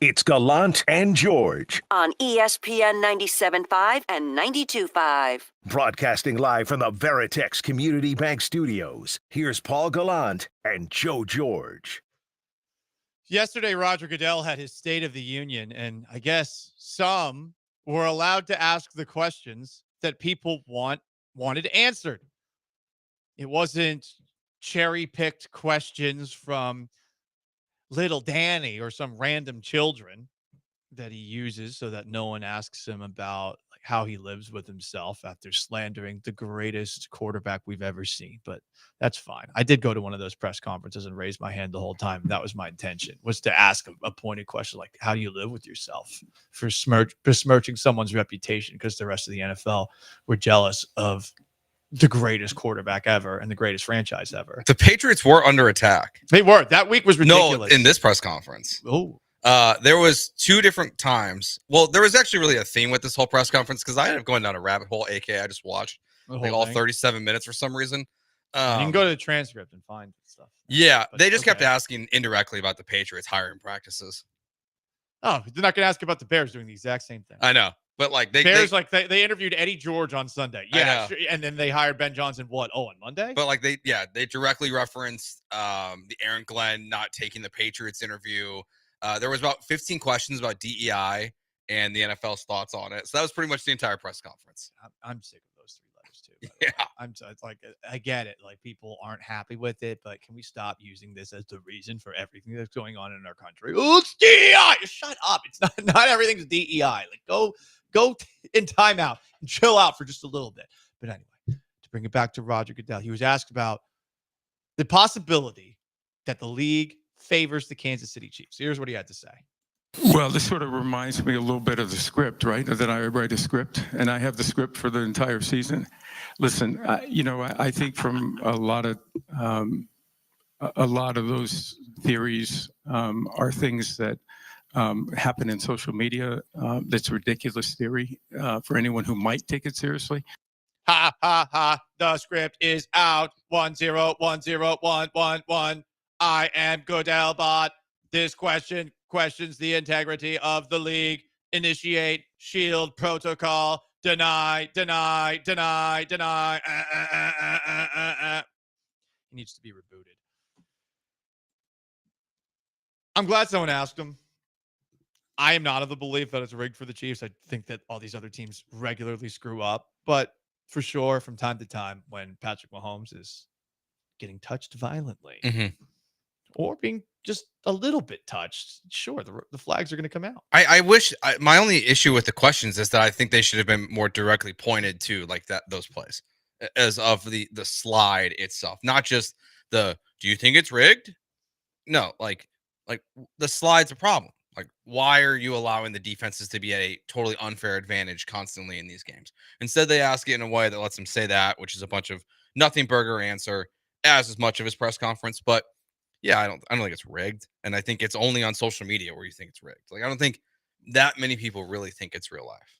It's Gallant and George,
on ESPN 97.5 and 92.5.
broadcasting live from the Veritex Community Bank Studios. Here's Paul Gallant and Joe George.
Yesterday, Roger Goodell had his State of the Union, and I guess some were allowed to ask the questions that people wanted answered. It wasn't cherry-picked questions from little Danny or some random children that he uses so that no one asks him about like how he lives with himself after slandering the greatest quarterback we've ever seen. But that's fine. I did go to one of those press conferences and raise my hand the whole time. That was my intention, was to ask a pointed question like, how do you live with yourself for besmirching someone's reputation because the rest of the NFL were jealous of the greatest quarterback ever and the greatest franchise ever.
The Patriots were under attack.
They were. That week was ridiculous.
No, in this press conference.
Oh.
There was two different times. Well, there was actually really a theme with this whole press conference because I ended up going down a rabbit hole, aka I just watched like all 37 minutes for some reason.
You can go to the transcript and find stuff.
Yeah,
But
they just kept asking indirectly about the Patriots hiring practices.
Oh, they're not going to ask about the Bears doing the exact same thing.
I know, but like
they they interviewed Eddie George on Sunday. Yeah, sure, and then they hired Ben Johnson. What? Oh, on Monday.
But like they directly referenced the Aaron Glenn not taking the Patriots interview. There was about 15 questions about DEI and the NFL's thoughts on it. So that was pretty much the entire press conference.
I'm sick of those three letters too.
Yeah,
It's like I get it. Like people aren't happy with it, but can we stop using this as the reason for everything that's going on in our country? Oh, it's DEI. Shut up. It's not everything's DEI. Like go in timeout and chill out for just a little bit. But anyway, to bring it back to Roger Goodell, he was asked about the possibility that the league favors the Kansas City Chiefs. Here's what he had to say.
Well, this sort of reminds me a little bit of the script, right? That I write a script, and I have the script for the entire season. Listen, I think from a lot of those theories are things that happen in social media. That's ridiculous theory for anyone who might take it seriously.
Ha ha ha! The script is out. 1-0-1-0-1-1-1. I am Goodell bot. This question questions the integrity of the league. Initiate shield protocol. Deny. He needs to be rebooted. I'm glad someone asked him. I am not of the belief that it's rigged for the Chiefs. I think that all these other teams regularly screw up. But for sure, from time to time, when Patrick Mahomes is getting touched violently, or being just a little bit touched, sure, the flags are going to come out.
I wish my only issue with the questions is that I think they should have been more directly pointed to like those plays as of the slide itself, not just do you think it's rigged? No, like the slide's a problem. Like, why are you allowing the defenses to be at a totally unfair advantage constantly in these games? Instead, they ask it in a way that lets them say that, which is a bunch of nothing burger answer as much of his press conference. But yeah, I don't think it's rigged. And I think it's only on social media where you think it's rigged. Like, I don't think that many people really think it's real life.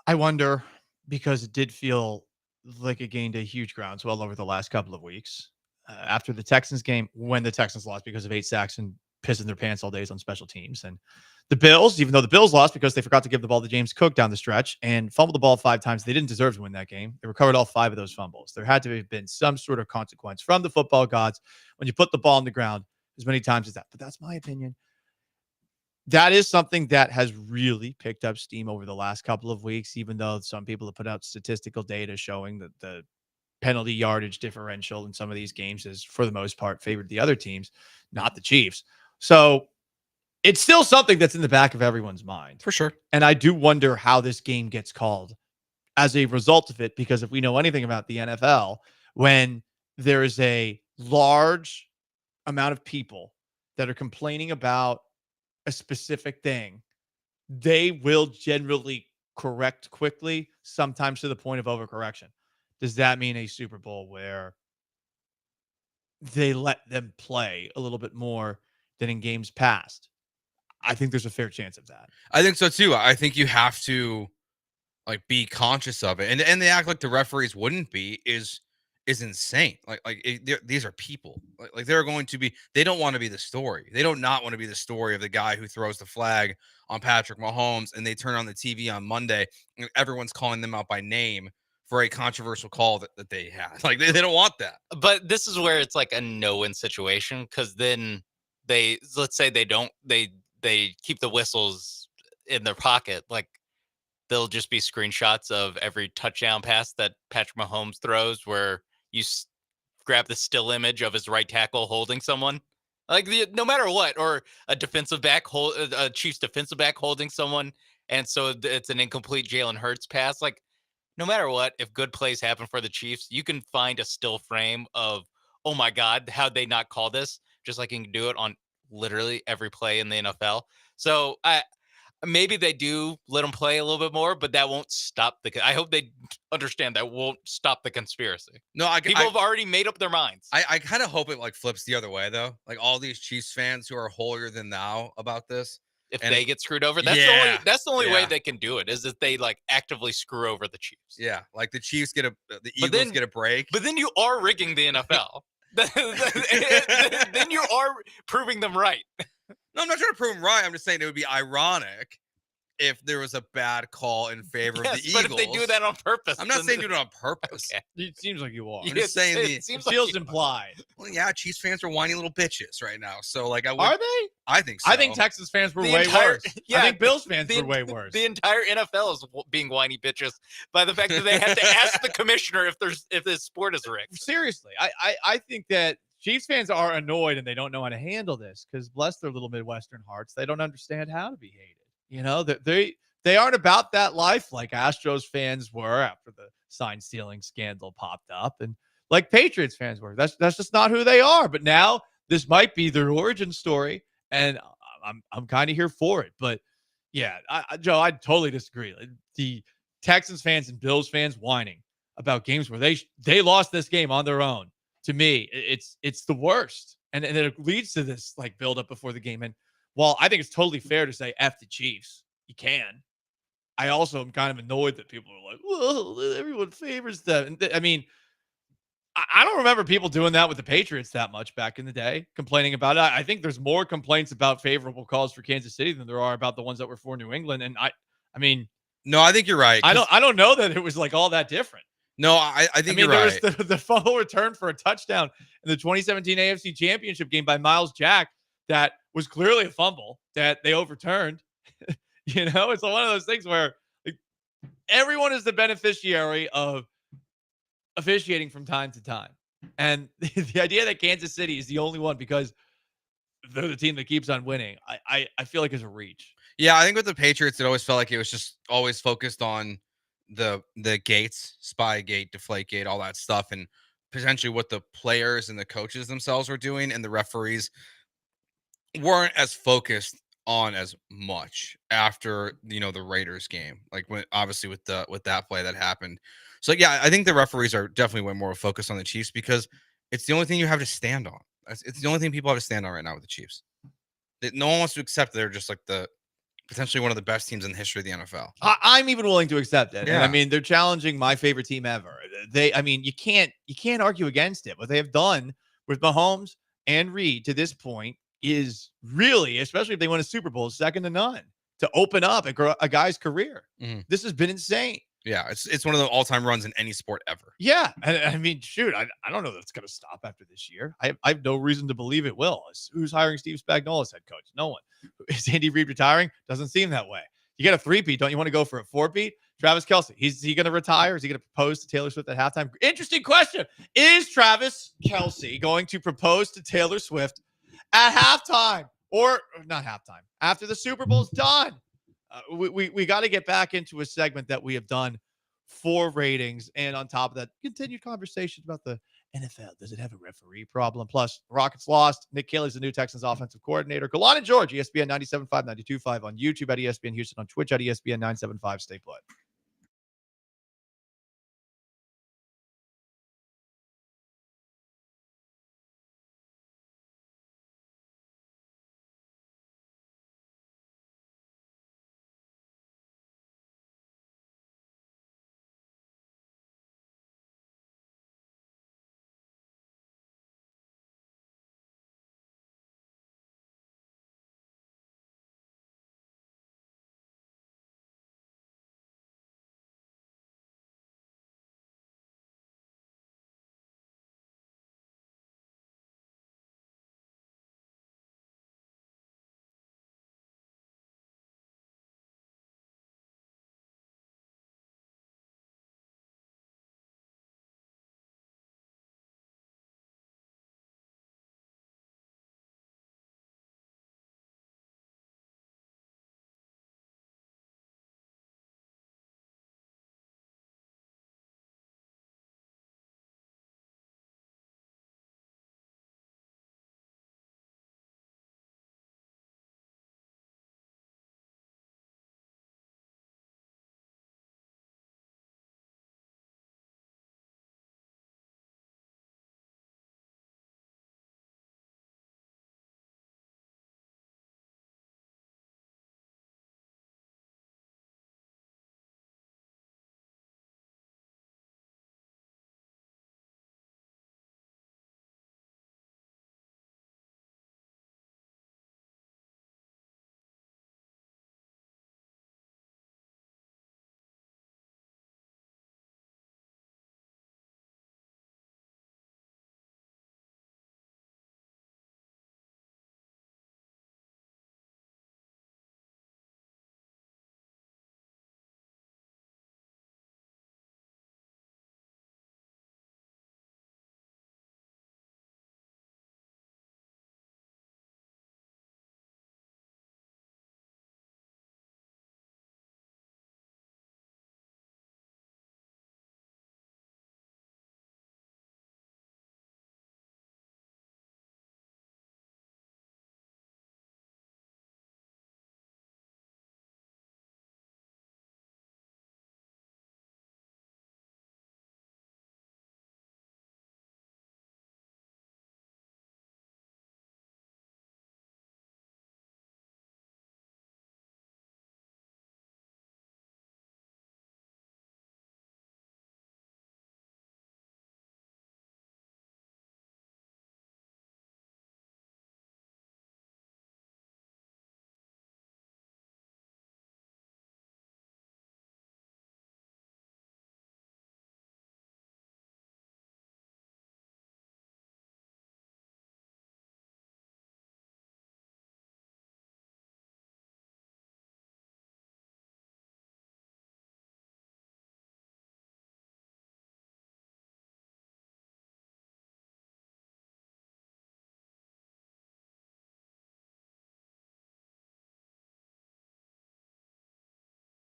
I wonder, because it did feel like it gained a huge groundswell over the last couple of weeks. After the Texans game, when the Texans lost because of 8 sacks and pissing their pants all days on special teams. And the Bills, even though the Bills lost because they forgot to give the ball to James Cook down the stretch and fumbled the ball 5 times, they didn't deserve to win that game. They recovered all 5 of those fumbles. There had to have been some sort of consequence from the football gods when you put the ball on the ground as many times as that. But that's my opinion. That is something that has really picked up steam over the last couple of weeks, even though some people have put out statistical data showing that the penalty yardage differential in some of these games is, for the most part, favored the other teams, not the Chiefs. So it's still something that's in the back of everyone's mind.
For sure.
And I do wonder how this game gets called as a result of it, because if we know anything about the NFL, when there is a large amount of people that are complaining about a specific thing, they will generally correct quickly, sometimes to the point of overcorrection. Does that mean a Super Bowl where they let them play a little bit more than in games past? I think there's a fair chance of that.
I think so too. I think you have to like be conscious of it. And they act like the referees wouldn't be is is insane. These are people. Like they're going to be. They don't want to be the story. They don't not want to be the story of the guy who throws the flag on Patrick Mahomes, and they turn on the TV on Monday, and everyone's calling them out by name for a controversial call that they had. Like they don't want that.
But this is where it's like a no-win situation, because then let's say they keep the whistles in their pocket. Like they'll just be screenshots of every touchdown pass that Patrick Mahomes throws where you grab the still image of his right tackle holding someone. Like no matter what, or a Chiefs defensive back holding someone, and so it's an incomplete Jalen Hurts pass. Like no matter what, if good plays happen for the Chiefs, you can find a still frame of, oh my God, how'd they not call this? Just like you can do it on literally every play in the NFL. So maybe they do let them play a little bit more, but that won't stop I hope they understand that won't stop the conspiracy.
No,
People have already made up their minds.
I kind of hope it like flips the other way though. Like all these Chiefs fans who are holier than thou about this.
If they get screwed over, that's the only way they can do it, is if they like actively screw over the Chiefs.
Yeah, like the Chiefs the Eagles get a break.
But then you are rigging the NFL. Then you are proving them right.
No, I'm not trying to prove them right. I'm just saying it would be ironic if there was a bad call in favor of the Eagles.
But if they do that on purpose.
I'm not saying do it on purpose.
Okay.
It seems like you are.
I'm just saying
it feels implied.
Well, yeah, Chiefs fans are whiny little bitches right now. So like
Are they?
I think so.
I think Texas fans were way worse. I think Bills fans were way worse.
The entire NFL is being whiny bitches by the fact that they have to ask the commissioner if this sport is rigged.
Seriously, I think that Chiefs fans are annoyed and they don't know how to handle this because bless their little Midwestern hearts, they don't understand how to be hated. You know, they aren't about that life like Astros fans were after the sign stealing scandal popped up, and like Patriots fans were. That's just not who they are. But now this might be their origin story, and I'm kind of here for it. But yeah, Joe, I totally disagree. The Texans fans and Bills fans whining about games where they lost this game on their own. To me, it's the worst, and it leads to this like build up before the game. And while I think it's totally fair to say F the Chiefs, you can. I also am kind of annoyed that people are like, well, everyone favors them. And I mean, I don't remember people doing that with the Patriots that much back in the day, complaining about it. I think there's more complaints about favorable calls for Kansas City than there are about the ones that were for New England. And I mean,
no, I think you're right.
I don't know that it was like all that different.
No, I think you're
there
right.
was the fumble return for a touchdown in the 2017 AFC Championship game by Myles Jack that was clearly a fumble that they overturned. You know, it's one of those things where like, everyone is the beneficiary of officiating from time to time. And the idea that Kansas City is the only one because they're the team that keeps on winning, I feel like is a reach.
Yeah, I think with the Patriots, it always felt like it was just always focused on the gates, Spygate, Deflategate, all that stuff, and potentially what the players and the coaches themselves were doing, and the referees weren't as focused on as much after the Raiders game, like when obviously with that play that happened. So yeah, I think the referees are definitely way more focused on the Chiefs because it's the only thing you have to stand on. It's the only thing people have to stand on right now with the Chiefs. No one wants to accept they're just like potentially one of the best teams in the history of the NFL.
I'm even willing to accept it.
Yeah.
And I mean, they're challenging my favorite team ever. You can't argue against it. What they have done with Mahomes and Reed to this point is really, especially if they win a Super Bowl, second to none to open up a guy's career.
Mm-hmm.
This has been insane.
Yeah, it's one of the all-time runs in any sport ever.
Yeah, and I mean, shoot, I don't know that it's going to stop after this year. I have no reason to believe it will. Who's hiring Steve Spagnuolo as head coach? No one. Is Andy Reid retiring? Doesn't seem that way. You get a three-peat. Don't you want to go for a four-peat? Travis Kelce, is he going to retire? Is he going to propose to Taylor Swift at halftime? Interesting question. Is Travis Kelce going to propose to Taylor Swift at halftime or not halftime? After the Super Bowl's done. We got to get back into a segment that we have done for ratings, and on top of that, continued conversations about the NFL. Does it have a referee problem? Plus, Rockets lost. Nick Caley's the new Texans offensive coordinator. Gallant George, ESPN 97.5, 92.5 on YouTube at ESPN Houston, on Twitch at ESPN 975. Stay put.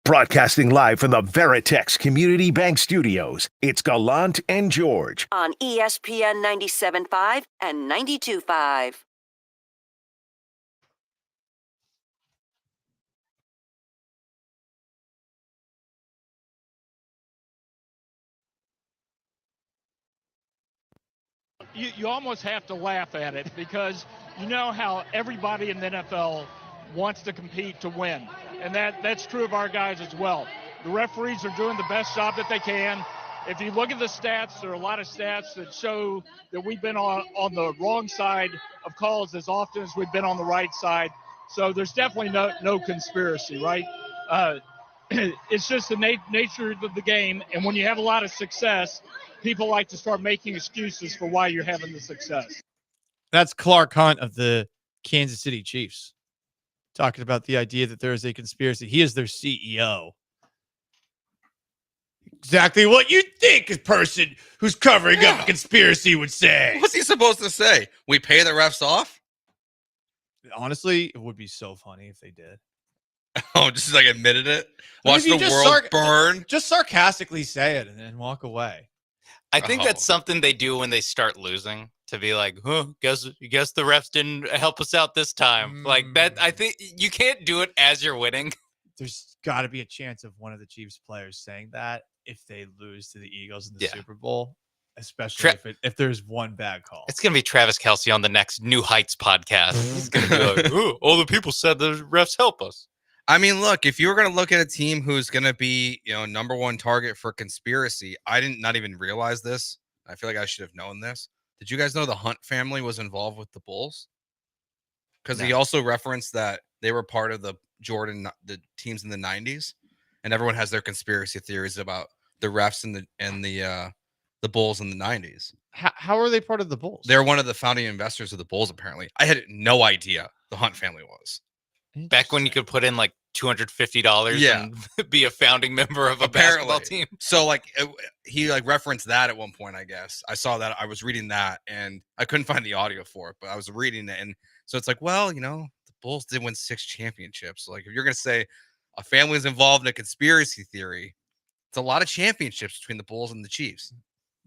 Broadcasting live from the Veritex Community Bank Studios, it's Gallant and George.
On ESPN 97.5 and 92.5.
You almost have to laugh at it because you know how everybody in the NFL wants to compete to win. And that's true of our guys as well. The referees are doing the best job that they can. If you look at the stats, there are a lot of stats that show that we've been on the wrong side of calls as often as we've been on the right side. So there's definitely no conspiracy, right? It's just the nature of the game. And when you have a lot of success, people like to start making excuses for why you're having the success.
That's Clark Hunt of the Kansas City Chiefs talking about the idea that there is a conspiracy. He is their CEO. Exactly what you'd think a person who's covering up a conspiracy would say.
What's he supposed to say? We pay the refs off?
Honestly, it would be so funny if they did.
Oh, just like admitted it?
I mean,
Watch
if you
the
just
world burn?
Just sarcastically say it and then walk away.
I think that's something they do when they start losing, to be like, guess the refs didn't help us out this time. Like that, I think you can't do it as you're winning.
There's got to be a chance of one of the Chiefs players saying that if they lose to the Eagles in the Super Bowl, especially if there's one bad call.
It's going to be Travis Kelce on the next New Heights podcast. He's going to be like, all the people said the refs help us.
I mean, look, if you were going to look at a team who's going to be, number one target for conspiracy, I did not even realize this. I feel like I should have known this. Did you guys know the Hunt family was involved with the Bulls? Because he also referenced that they were part of the teams in the 90s, and everyone has their conspiracy theories about the refs and the Bulls in the 90s.
How are they part of the Bulls?
They're one of the founding investors of the Bulls, apparently. I had no idea the Hunt family was.
Back when you could put in like $250 and be a founding member of a basketball team.
So he referenced that at one point, I guess. I saw that. I was reading that and I couldn't find the audio for it, but I was reading it. And so it's like, well, the Bulls did win 6 championships. So, if you're going to say a family is involved in a conspiracy theory, it's a lot of championships between the Bulls and the Chiefs.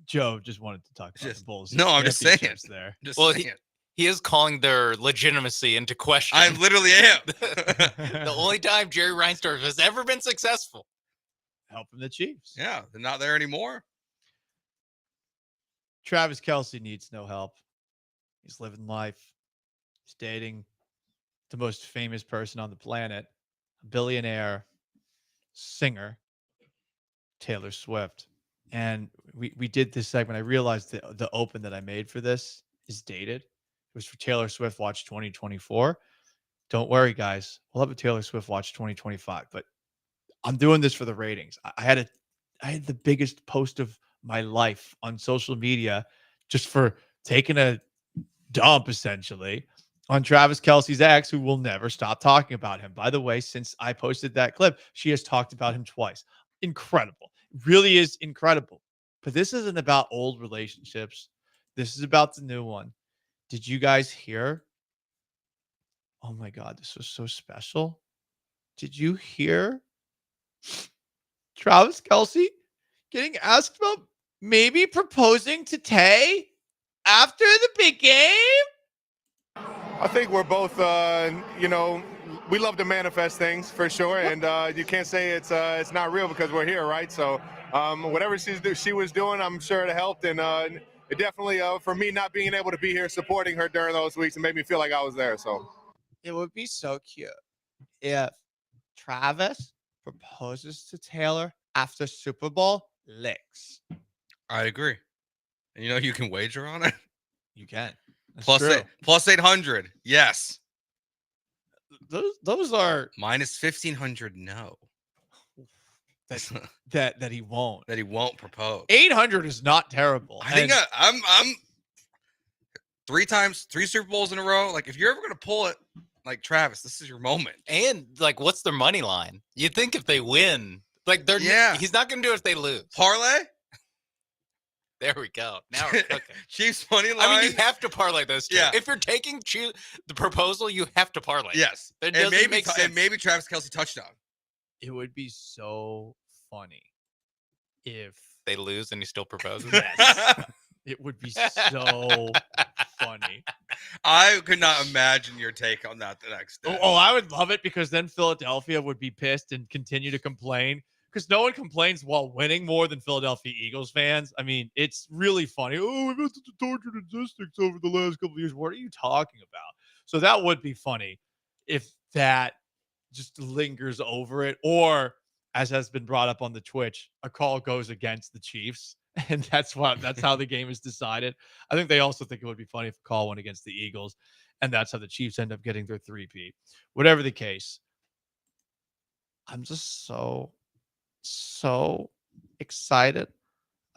Joe just wanted to talk about the Bulls.
No, I'm just saying.
There.
He is calling their legitimacy into question.
I literally am.
The only time Jerry Reinsdorf has ever been successful.
Helping the Chiefs.
Yeah, they're not there anymore.
Travis Kelce needs no help. He's living life. He's dating the most famous person on the planet, a billionaire singer, Taylor Swift. And we did this segment. I realized the open that I made for this is dated. It was for Taylor Swift Watch 2024. Don't worry, guys. We'll have a Taylor Swift Watch 2025. But I'm doing this for the ratings. I had the biggest post of my life on social media just for taking a dump, essentially, on Travis Kelce's ex, who will never stop talking about him. By the way, since I posted that clip, she has talked about him twice. Incredible. It really is incredible. But this isn't about old relationships. This is about the new one. Did you guys hear? Oh my God, this was so special. Did you hear Travis Kelce getting asked about maybe proposing to Tay after the big game?
I think we're both, we love to manifest things for sure, and you can't say it's not real because we're here, right? So whatever she was doing, I'm sure it helped, and it definitely, for me not being able to be here supporting her during those weeks, it made me feel like I was there. So
it would be so cute if Travis proposes to Taylor after Super Bowl licks.
I agree. And you can wager on it.
You can.
Plus 800. Yes.
Those are
minus 1,500. No.
that he won't.
That he won't propose.
800 is not terrible.
I think I'm 3 Super Bowls in a row. Like, if you're ever gonna pull it, like Travis, this is your moment.
And what's their money line? You'd think if they win, he's not gonna do it if they lose.
Parlay.
There we go. Now we're cooking.
Chiefs money line.
I mean, you have to parlay those two.
Yeah.
If you're taking the proposal, you have to parlay.
Yes.
That
and
doesn't make sense.
maybe Travis Kelce touchdown.
It would be so funny if
they lose and he still proposes.
Yes. It would be so funny.
I could not imagine your take on that the next day.
Oh, I would love it because then Philadelphia would be pissed and continue to complain because no one complains while winning more than Philadelphia Eagles fans. I mean, it's really funny. Oh, we've had such a tortured existence over the last couple of years. What are you talking about? So that would be funny if that just lingers over it, or as has been brought up on the Twitch, a call goes against the Chiefs. And that's how the game is decided. I think they also think it would be funny if a call went against the Eagles, and that's how the Chiefs end up getting their 3-peat. Whatever the case, I'm just so excited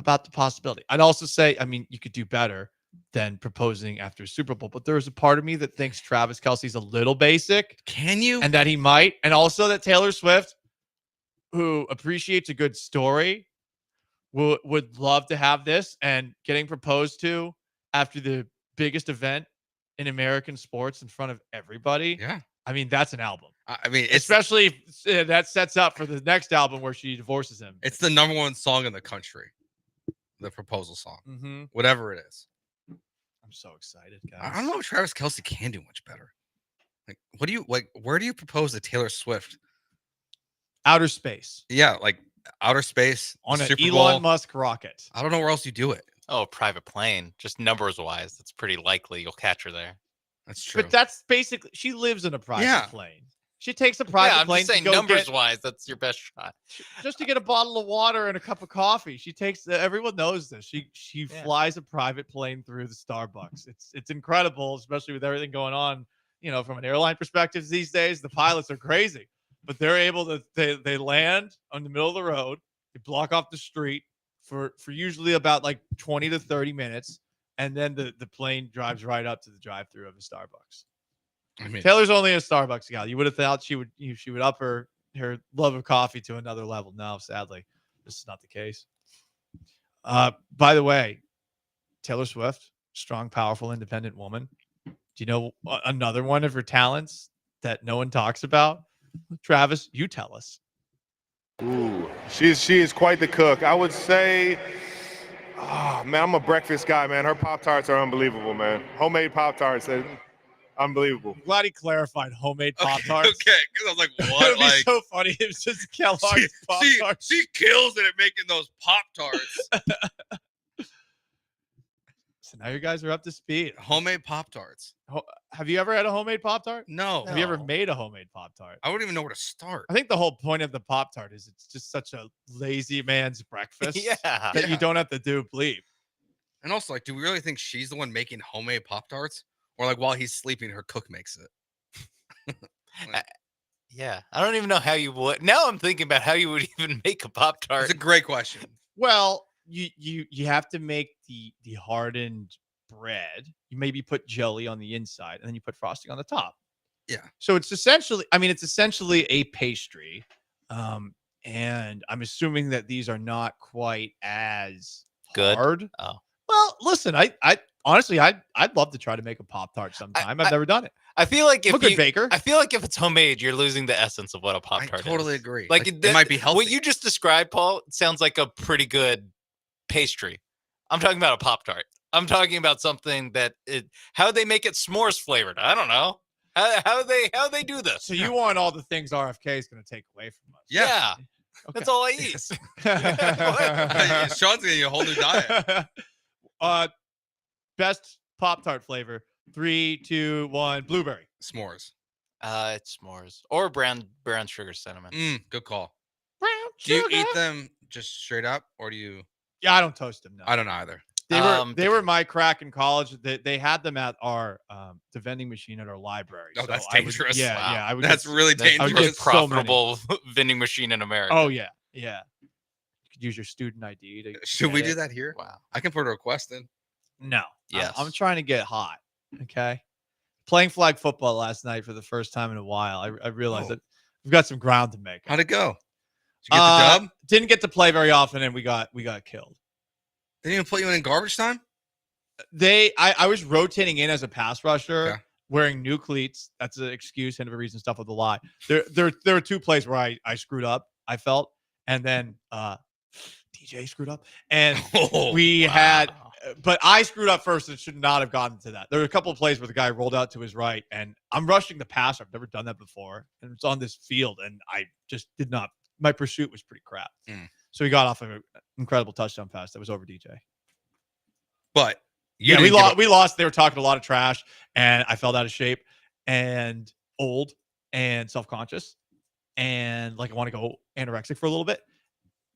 about the possibility. I'd also say, I mean, you could do better than proposing after a Super Bowl, but there's a part of me that thinks Travis Kelce's a little basic.
Can you?
And that he might, and also that Taylor Swift, who appreciates a good story, would love to have this, and getting proposed to after the biggest event in American sports in front of everybody.
Yeah.
I mean, that's an album.
I mean,
especially if that sets up for the next album where she divorces him.
It's the #1 song in the country. The proposal song.
Mhm.
Whatever it is.
I'm so excited, guys.
I don't know if Travis Kelce can do much better. Like, where do you propose to Taylor Swift?
Outer space.
Yeah, like outer space
On an
Super
Elon
Bowl.
Musk rocket.
I don't know where else you do it.
Oh, a private plane. Just numbers wise, it's pretty likely you'll catch her there.
That's true.
But that's basically, she lives in a private
Yeah.
plane. She takes a private
Yeah, I'm
plane
just saying
to go
numbers
get,
wise, that's your best shot.
just to get a bottle of water and a cup of coffee. She takes everyone knows this. She flies a private plane through the Starbucks. It's incredible, especially with everything going on, from an airline perspective these days. The pilots are crazy, but they're able to they land on the middle of the road, they block off the street for usually about like 20 to 30 minutes, and then the plane drives right up to the drive-through of the Starbucks.
I mean,
Taylor's only a Starbucks gal. You would have thought she would up her love of coffee to another level. No, sadly, this is not the case. By the way, Taylor Swift, strong, powerful, independent woman. Do you know another one of her talents that no one talks about? Travis, you tell us.
Ooh, she is quite the cook. I would say, man, I'm a breakfast guy, man. Her Pop-Tarts are unbelievable, man. Homemade Pop-Tarts, unbelievable.
Glad he clarified homemade Pop-Tarts.
Okay, because I was like,
It
what?
would be so funny if it's just Kellogg's Pop-Tarts.
She kills it at making those Pop-Tarts.
So now you guys are up to speed.
Homemade Pop-Tarts.
Have you ever had a homemade Pop-Tart?
No.
Have you ever made a homemade Pop-Tart?
I wouldn't even know where to start.
I think the whole point of the Pop-Tart is it's just such a lazy man's breakfast
Yeah.
that you don't have to do bleep.
And also, like, do we really think she's the one making homemade Pop-Tarts? Or, like, while he's sleeping, her cook makes it?
Yeah, I don't even know how you would. Now I'm thinking about how you would even make a Pop-Tart.
It's a great question.
Well, you have to make the hardened bread. You maybe put jelly on the inside, and then you put frosting on the top.
Yeah.
So it's essentially a pastry. And I'm assuming that these are not quite as
Good.
hard.
Oh.
Well, listen, I honestly, I'd love to try to make a Pop-Tart sometime. I've never done it.
I feel like
I'm a good baker.
I feel like if it's homemade, you're losing the essence of what a Pop-Tart is.
I totally agree.
Like,
it might be healthy.
What you just described, Paul, sounds like a pretty good pastry. I'm talking about a Pop-Tart. I'm talking about something that how they make it s'mores flavored. I don't know. How they do this.
So you want all the things RFK is going to take away from us.
Yeah.
Okay.
That's all I eat.
Sean's getting a whole new diet.
Best Pop-Tart flavor. 3, 2, 1. Blueberry.
S'mores.
It's s'mores or brown sugar cinnamon.
Good call.
Brown
Do you
sugar.
eat them just straight up, or do you?
Yeah, I don't toast them. No,
I don't either.
They were my crack in college. They had them at our the vending machine at our library.
Oh,
So
that's
I would-
dangerous.
yeah,
Wow.
yeah. I would
That's really
That's the
I would
dangerous.
get
most
so many.
profitable vending machine in America.
Oh yeah, yeah. You could use your student ID to
Should
get
we
it.
do that here?
Wow.
I can put a request in.
No.
Yes.
I'm trying to get hot. Okay. Playing flag football last night for the first time in a while. I realized that we've got some ground to make.
How'd it go? Did you get the dub?
Didn't get to play very often, and we got killed.
They didn't even put you in garbage time?
I was rotating in as a pass rusher
Okay.
wearing new cleats. That's an excuse, and a reason, stuff with the lie. There are two plays where I screwed up, I felt, and then DJ screwed up, and we had, but I screwed up first and should not have gotten to that. There were a couple of plays where the guy rolled out to his right, and I'm rushing the passer. I've never done that before, and it's on this field, and I just did not. My pursuit was pretty crap. So he got off an incredible touchdown pass that was over DJ.
But
we lost. They were talking a lot of trash, and I felt out of shape and old and self-conscious, and like I want to go anorexic for a little bit.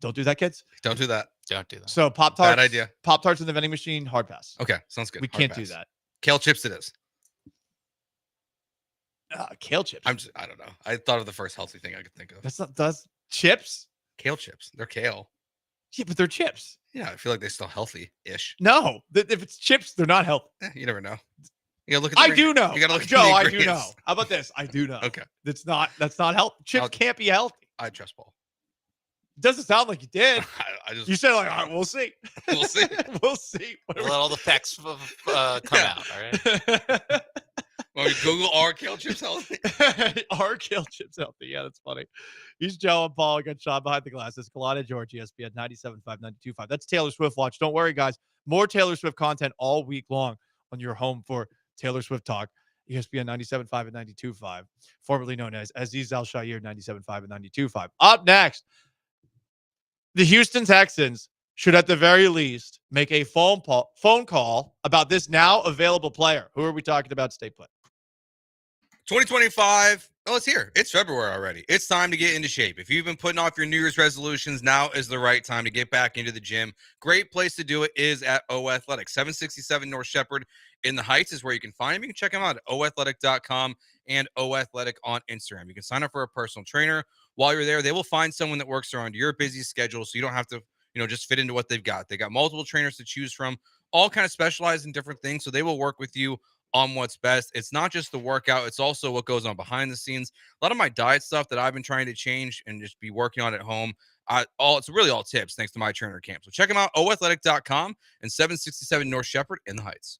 Don't do that, kids.
Don't do that.
Don't do that.
So Pop-Tarts.
Bad idea.
Pop-Tarts in the vending machine, hard pass.
Okay, sounds good.
We
Hard
can't
pass.
do that.
Kale chips it is.
Kale chips.
I don't know. I thought of the first healthy thing I could think of.
That's chips.
Kale chips. They're kale.
Yeah, but they're chips.
Yeah, I feel like they're still healthy-ish.
No, if it's chips, they're not healthy.
You never know. You gotta look at.
I do know.
You gotta look
Joe,
at the
I do
ingredients.
know. How about this? I do know.
Okay.
That's not healthy. Chips can't be healthy.
I trust Paul.
Doesn't sound like you did.
I just.
You said like, all right, we'll see.
We'll see.
We'll see.
We'll let all the facts come out. All right.
Well, Google are kale chips healthy?
Are kale chips healthy? Yeah, that's funny. He's Joe and Paul. Got Sean behind the glasses. Gallant George, ESPN 97.5, 92.5. That's Taylor Swift watch. Don't worry, guys. More Taylor Swift content all week long on your home for Taylor Swift talk. ESPN 97.5 and 92.5, formerly known as Aziz Al-Shaair 97.5 and 92.5. Up next, the Houston Texans should at the very least make a phone call about this now available player. Who are we talking about? Stay put.
2025. Oh, it's here. It's February already. It's time to get into shape. If you've been putting off your New Year's resolutions, now is the right time to get back into the gym. Great place to do it is at O Athletic. 767 North Shepherd in the Heights is where you can find them. You can check them out at oathletic.com and O Athletic on Instagram. You can sign up for a personal trainer. While you're there, they will find someone that works around your busy schedule, so you don't have to, just fit into what they've got. They got multiple trainers to choose from, all kind of specialize in different things, so they will work with you on what's best. It's not just the workout, it's also what goes on behind the scenes. A lot of my diet stuff that I've been trying to change and just be working on at home, it's really all tips thanks to my trainer camp. So check them out, oathletic.com and 767 North Shepherd in the Heights.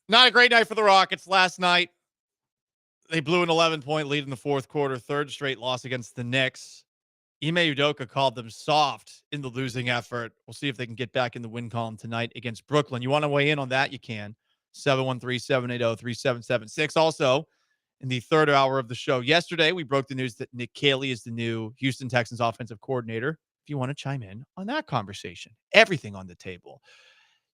Not a great night for the Rockets last night. They blew an 11-point lead in the fourth quarter, third straight loss against the Knicks. Ime Udoka called them soft in the losing effort. We'll see if they can get back in the win column tonight against Brooklyn. You want to weigh in on that? You can. 713-780-3776. Also, in the third hour of the show yesterday, we broke the news that Nick Caley is the new Houston Texans offensive coordinator. If you want to chime in on that conversation, everything on the table.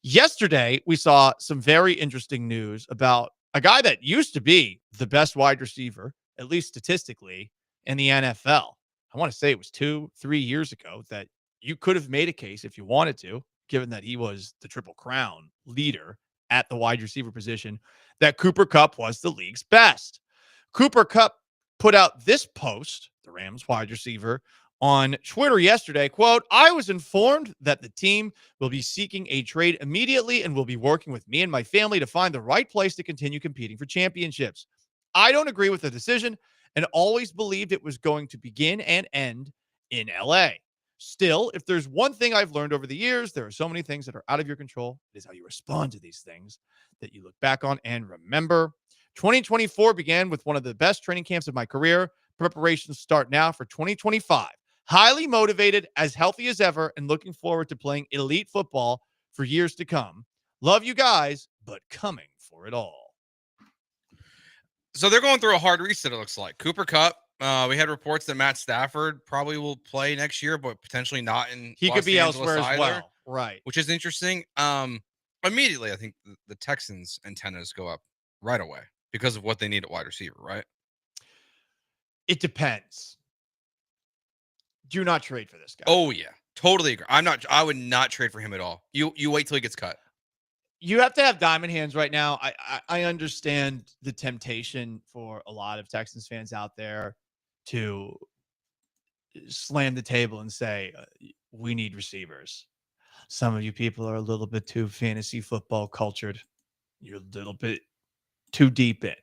Yesterday, we saw some very interesting news about a guy that used to be the best wide receiver, at least statistically, in the NFL. I want to say it was 2-3 years ago that you could have made a case if you wanted to, given that he was the Triple Crown leader at the wide receiver position, that Cooper Kupp was the league's best. Cooper Kupp put out this post, the Rams wide receiver, on Twitter yesterday, quote, "I was informed that the team will be seeking a trade immediately and will be working with me and my family to find the right place to continue competing for championships. I don't agree with the decision and always believed it was going to begin and end in LA. Still, if there's one thing I've learned over the years, there are so many things that are out of your control. It is how you respond to these things that you look back on and remember. 2024 began with one of the best training camps of my career. Preparations start now for 2025. Highly motivated, as healthy as ever, and looking forward to playing elite football for years to come. Love you guys, but coming for it all."
So they're going through a hard reset, it looks like. Cooper Kupp, we had reports that Matt Stafford probably will play next year, but potentially not in
He
Los
could be
Angeles
elsewhere as
either,
well. Right.
which is interesting. Immediately, I think the Texans' antennas go up right away because of what they need at wide receiver, right?
It depends. Do not trade for this guy.
Oh, yeah. Totally agree. I would not trade for him at all. You wait till he gets cut.
You have to have diamond hands right now. I understand the temptation for a lot of Texans fans out there to slam the table and say, we need receivers. Some of you people are a little bit too fantasy football cultured. You're a little bit too deep in.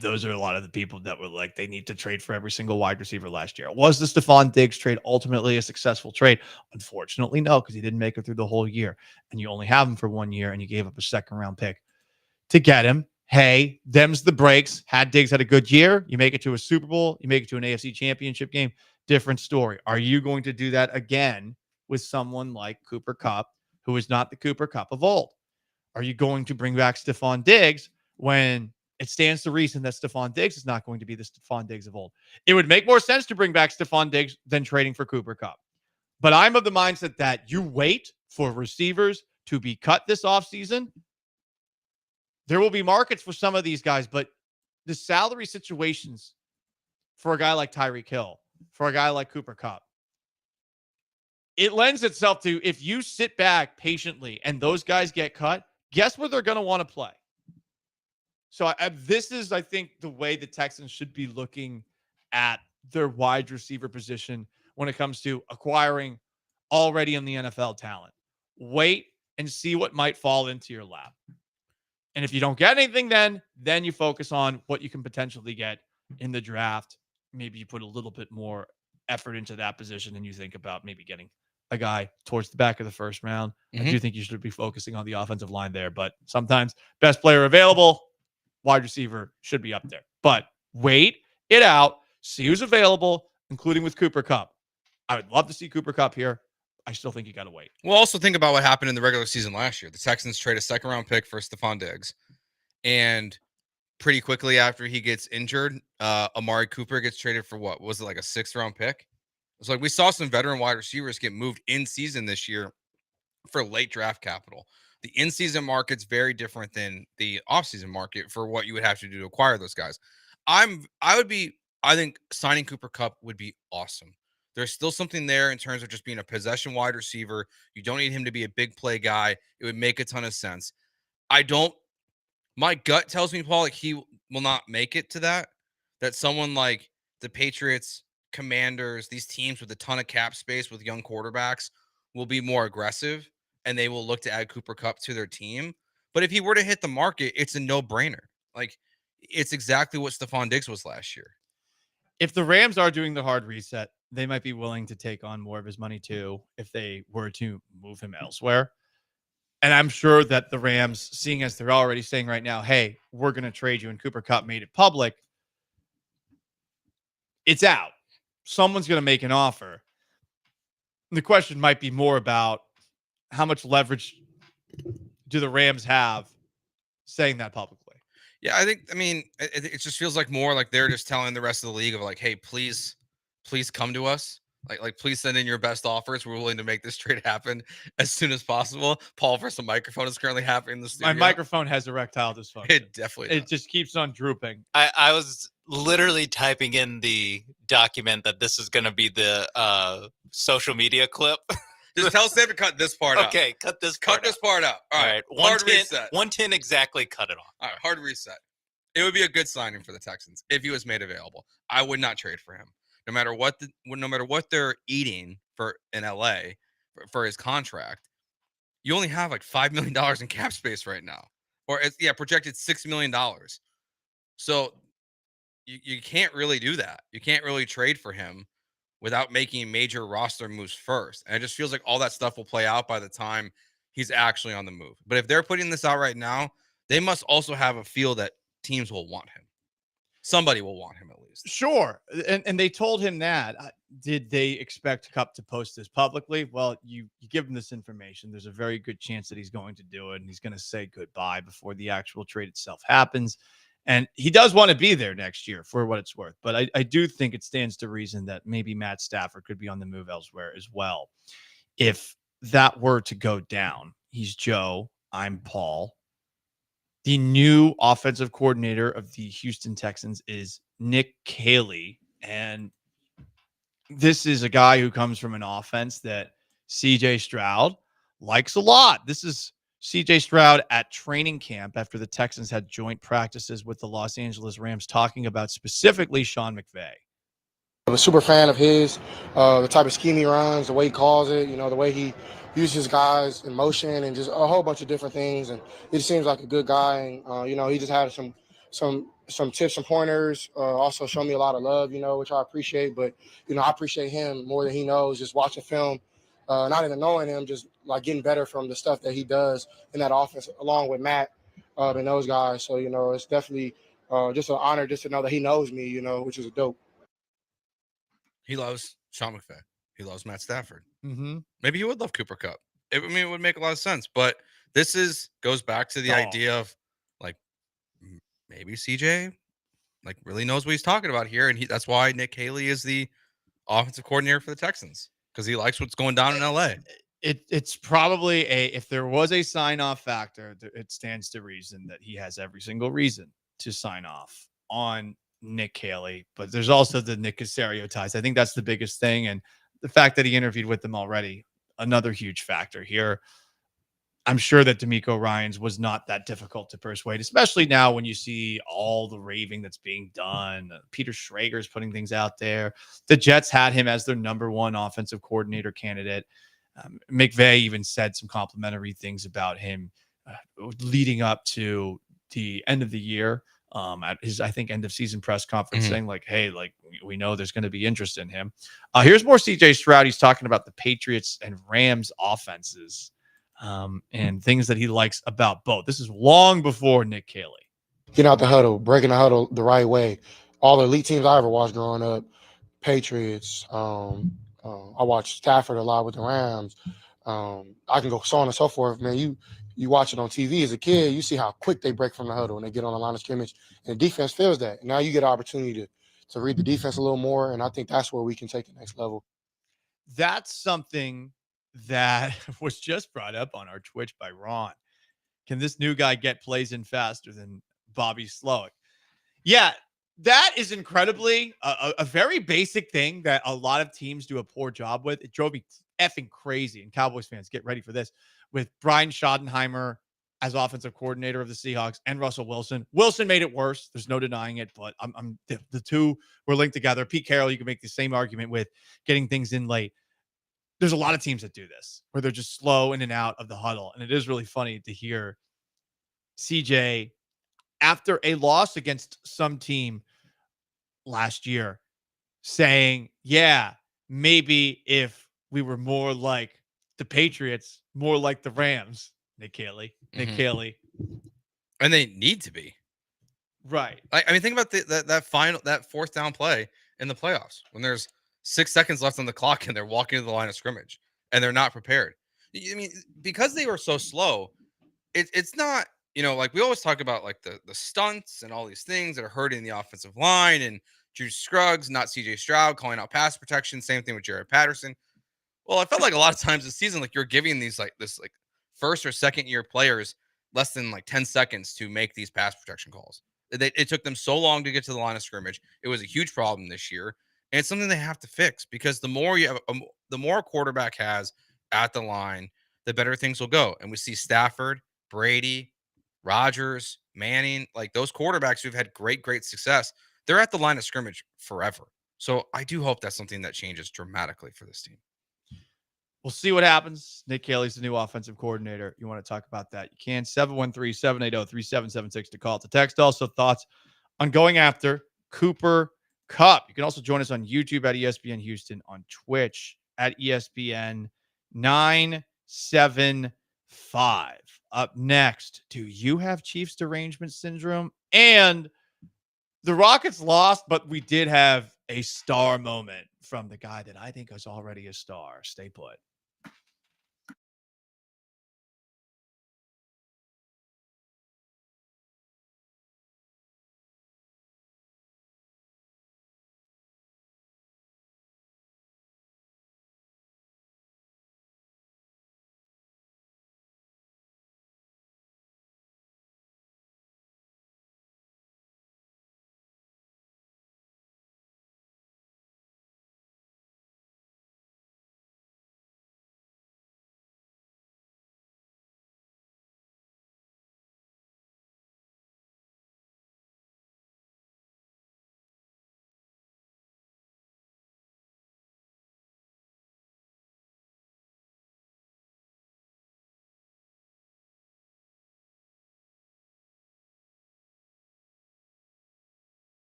Those are a lot of the people that were like, they need to trade for every single wide receiver last year. Was the Stephon Diggs trade ultimately a successful trade? Unfortunately, no, because he didn't make it through the whole year. And you only have him for 1 year, and you gave up a second-round pick to get him. Hey, them's the breaks. Had Diggs had a good year, you make it to a Super Bowl, you make it to an AFC championship game, different story. Are you going to do that again with someone like Cooper Kupp, who is not the Cooper Kupp of old? Are you going to bring back Stephon Diggs when it stands to reason that Stephon Diggs is not going to be the Stephon Diggs of old? It would make more sense to bring back Stephon Diggs than trading for Cooper Kupp. But I'm of the mindset that you wait for receivers to be cut this offseason. There will be markets for some of these guys, but the salary situations for a guy like Tyreek Hill, for a guy like Cooper Kupp, it lends itself to, if you sit back patiently and those guys get cut, guess where they're going to want to play? So this is, I think, the way the Texans should be looking at their wide receiver position when it comes to acquiring already in the NFL talent. Wait and see what might fall into your lap. And if you don't get anything, then you focus on what you can potentially get in the draft. Maybe you put a little bit more effort into that position and you think about maybe getting a guy towards the back of the first round. I do think you should be focusing on the offensive line there, but sometimes best player available, wide receiver should be up there. But wait it out, see who's available, including with Cooper Kupp. I would love to see Cooper Kupp here. I still think you got to wait.
Well, also think about what happened in the regular season last year. The Texans trade a second-round pick for Stephon Diggs, and pretty quickly after he gets injured, Amari Cooper gets traded for what? Was it like a 6th-round pick? It's like we saw some veteran wide receivers get moved in season this year for late draft capital. The in-season market's very different than the off-season market for what you would have to do to acquire those guys. I think signing Cooper Kupp would be awesome. There's still something there in terms of just being a possession wide receiver. You don't need him to be a big play guy. It would make a ton of sense. My gut tells me, Paul, like he will not make it to that someone like the Patriots, Commanders, these teams with a ton of cap space with young quarterbacks will be more aggressive and they will look to add Cooper Kupp to their team. But if he were to hit the market, it's a no-brainer. Like, it's exactly what Stephon Diggs was last year.
If the Rams are doing the hard reset, they might be willing to take on more of his money too if they were to move him elsewhere. And I'm sure that the Rams, seeing as they're already saying right now, hey, we're going to trade you, and Cooper Kupp made it public, it's out. Someone's going to make an offer. The question might be more about how much leverage do the Rams have saying that publicly.
Yeah, I mean, it just feels like more like they're just telling the rest of the league of like, hey, please come to us. Like, please send in your best offers. We're willing to make this trade happen as soon as possible. Paul, for some microphone is currently happening in the studio.
My microphone has erectile dysfunction.
It definitely does.
It just keeps on drooping.
I was literally typing in the document that this is going to be the social media clip.
Just tell Sam to cut this part out.
Okay, cut this part
out. All right. Hard reset.
110 exactly, cut it off.
All right, hard reset. It would be a good signing for the Texans if he was made available. I would not trade for him. No matter what they're eating for in LA for his contract, you only have like $5 million in cap space right now. Or projected $6 million. So you can't really do that. You can't really trade for him without making major roster moves first. And it just feels like all that stuff will play out by the time he's actually on the move. But if they're putting this out right now, they must also have a feel that teams will want him. Somebody will want him at least.
Sure. And they told him that. Did they expect Kupp to post this publicly? Well, you give him this information. There's a very good chance that he's going to do it, and he's going to say goodbye before the actual trade itself happens. And he does want to be there next year for what it's worth. But I do think it stands to reason that maybe Matt Stafford could be on the move elsewhere as well. If that were to go down, he's Joe, I'm Paul. The new offensive coordinator of the Houston Texans is Nick Caley. And this is a guy who comes from an offense that CJ Stroud likes a lot. This is CJ Stroud at training camp after the Texans had joint practices with the Los Angeles Rams, talking about specifically Sean McVay.
I'm a super fan of his, the type of scheme he runs, the way he calls it, the way he uses guys in motion and just a whole bunch of different things. And he seems like a good guy. And, he just had some tips and pointers, also showed me a lot of love, which I appreciate. But, I appreciate him more than he knows, just watching film, not even knowing him, just like getting better from the stuff that he does in that offense, along with Matt and those guys. So, it's definitely just an honor just to know that he knows me, which is dope.
He loves Sean McVay. He loves Matt Stafford.
Mm-hmm.
Maybe he would love Cooper Kupp. It would make a lot of sense. But this goes back to the idea of like maybe CJ like really knows what he's talking about here, and that's why Nick Caley is the offensive coordinator for the Texans, because he likes what's going down in LA.
It's probably if there was a sign-off factor, it stands to reason that he has every single reason to sign off on Nick Caley. But there's also the Nick Caserio ties. I think that's the biggest thing, and the fact that he interviewed with them already, another huge factor here. I'm sure that DeMeco Ryans was not that difficult to persuade, especially now when you see all the raving that's being done. Peter Schrager's putting things out there. The Jets had him as their number one offensive coordinator candidate. McVay even said some complimentary things about him leading up to the end of the year. At his, I think, end of season press conference, saying like, hey, like we know there's going to be interest in him. Here's more CJ Stroud. He's talking about the Patriots and Rams offenses and things that he likes about both. This is long before Nick Caley.
Getting out the huddle, breaking the huddle the right way. All the elite teams I ever watched growing up, Patriots. I watched Stafford a lot with the Rams. I can go so on and so forth, man. You watch it on TV as a kid, you see how quick they break from the huddle when they get on the line of scrimmage, and the defense feels that. Now you get an opportunity to read the defense a little more, and I think that's where we can take the next level.
That's something that was just brought up on our Twitch by Ron. Can this new guy get plays in faster than Bobby Slowick? Yeah, that is incredibly a very basic thing that a lot of teams do a poor job with. It drove me effing crazy, and Cowboys fans, get ready for this, with Brian Schottenheimer as offensive coordinator of the Seahawks and Russell Wilson. Wilson made it worse. There's no denying it, but the two were linked together. Pete Carroll, you can make the same argument with getting things in late. There's a lot of teams that do this, where they're just slow in and out of the huddle. And it is really funny to hear CJ, after a loss against some team last year, saying, yeah, maybe if we were more like the Patriots, more like the Rams, Nick Caley.
And they need to be.
Right.
I mean, think about that fourth down play in the playoffs when there's 6 seconds left on the clock and they're walking to the line of scrimmage and they're not prepared. I mean, because they were so slow, it's not, like we always talk about like the stunts and all these things that are hurting the offensive line and Drew Scruggs, not CJ Stroud, calling out pass protection. Same thing with Jared Patterson. Well, I felt like a lot of times this season, like you're giving these this first or second year players less than 10 seconds to make these pass protection calls. It took them so long to get to the line of scrimmage. It was a huge problem this year, and it's something they have to fix because the more you have, the more a quarterback has at the line, the better things will go. And we see Stafford, Brady, Rodgers, Manning, like those quarterbacks who've had great success. They're at the line of scrimmage forever. So I do hope that's something that changes dramatically for this team.
We'll see what happens. Nick Caley's the new offensive coordinator. You want to talk about that? You can. 713-780-3776 to call, to text. Also, thoughts on going after Cooper Kupp. You can also join us on YouTube at ESPN Houston, on Twitch at ESPN 975. Up next, do you have Chiefs derangement syndrome? And the Rockets lost, but we did have a star moment from the guy that I think is already a star. Stay put.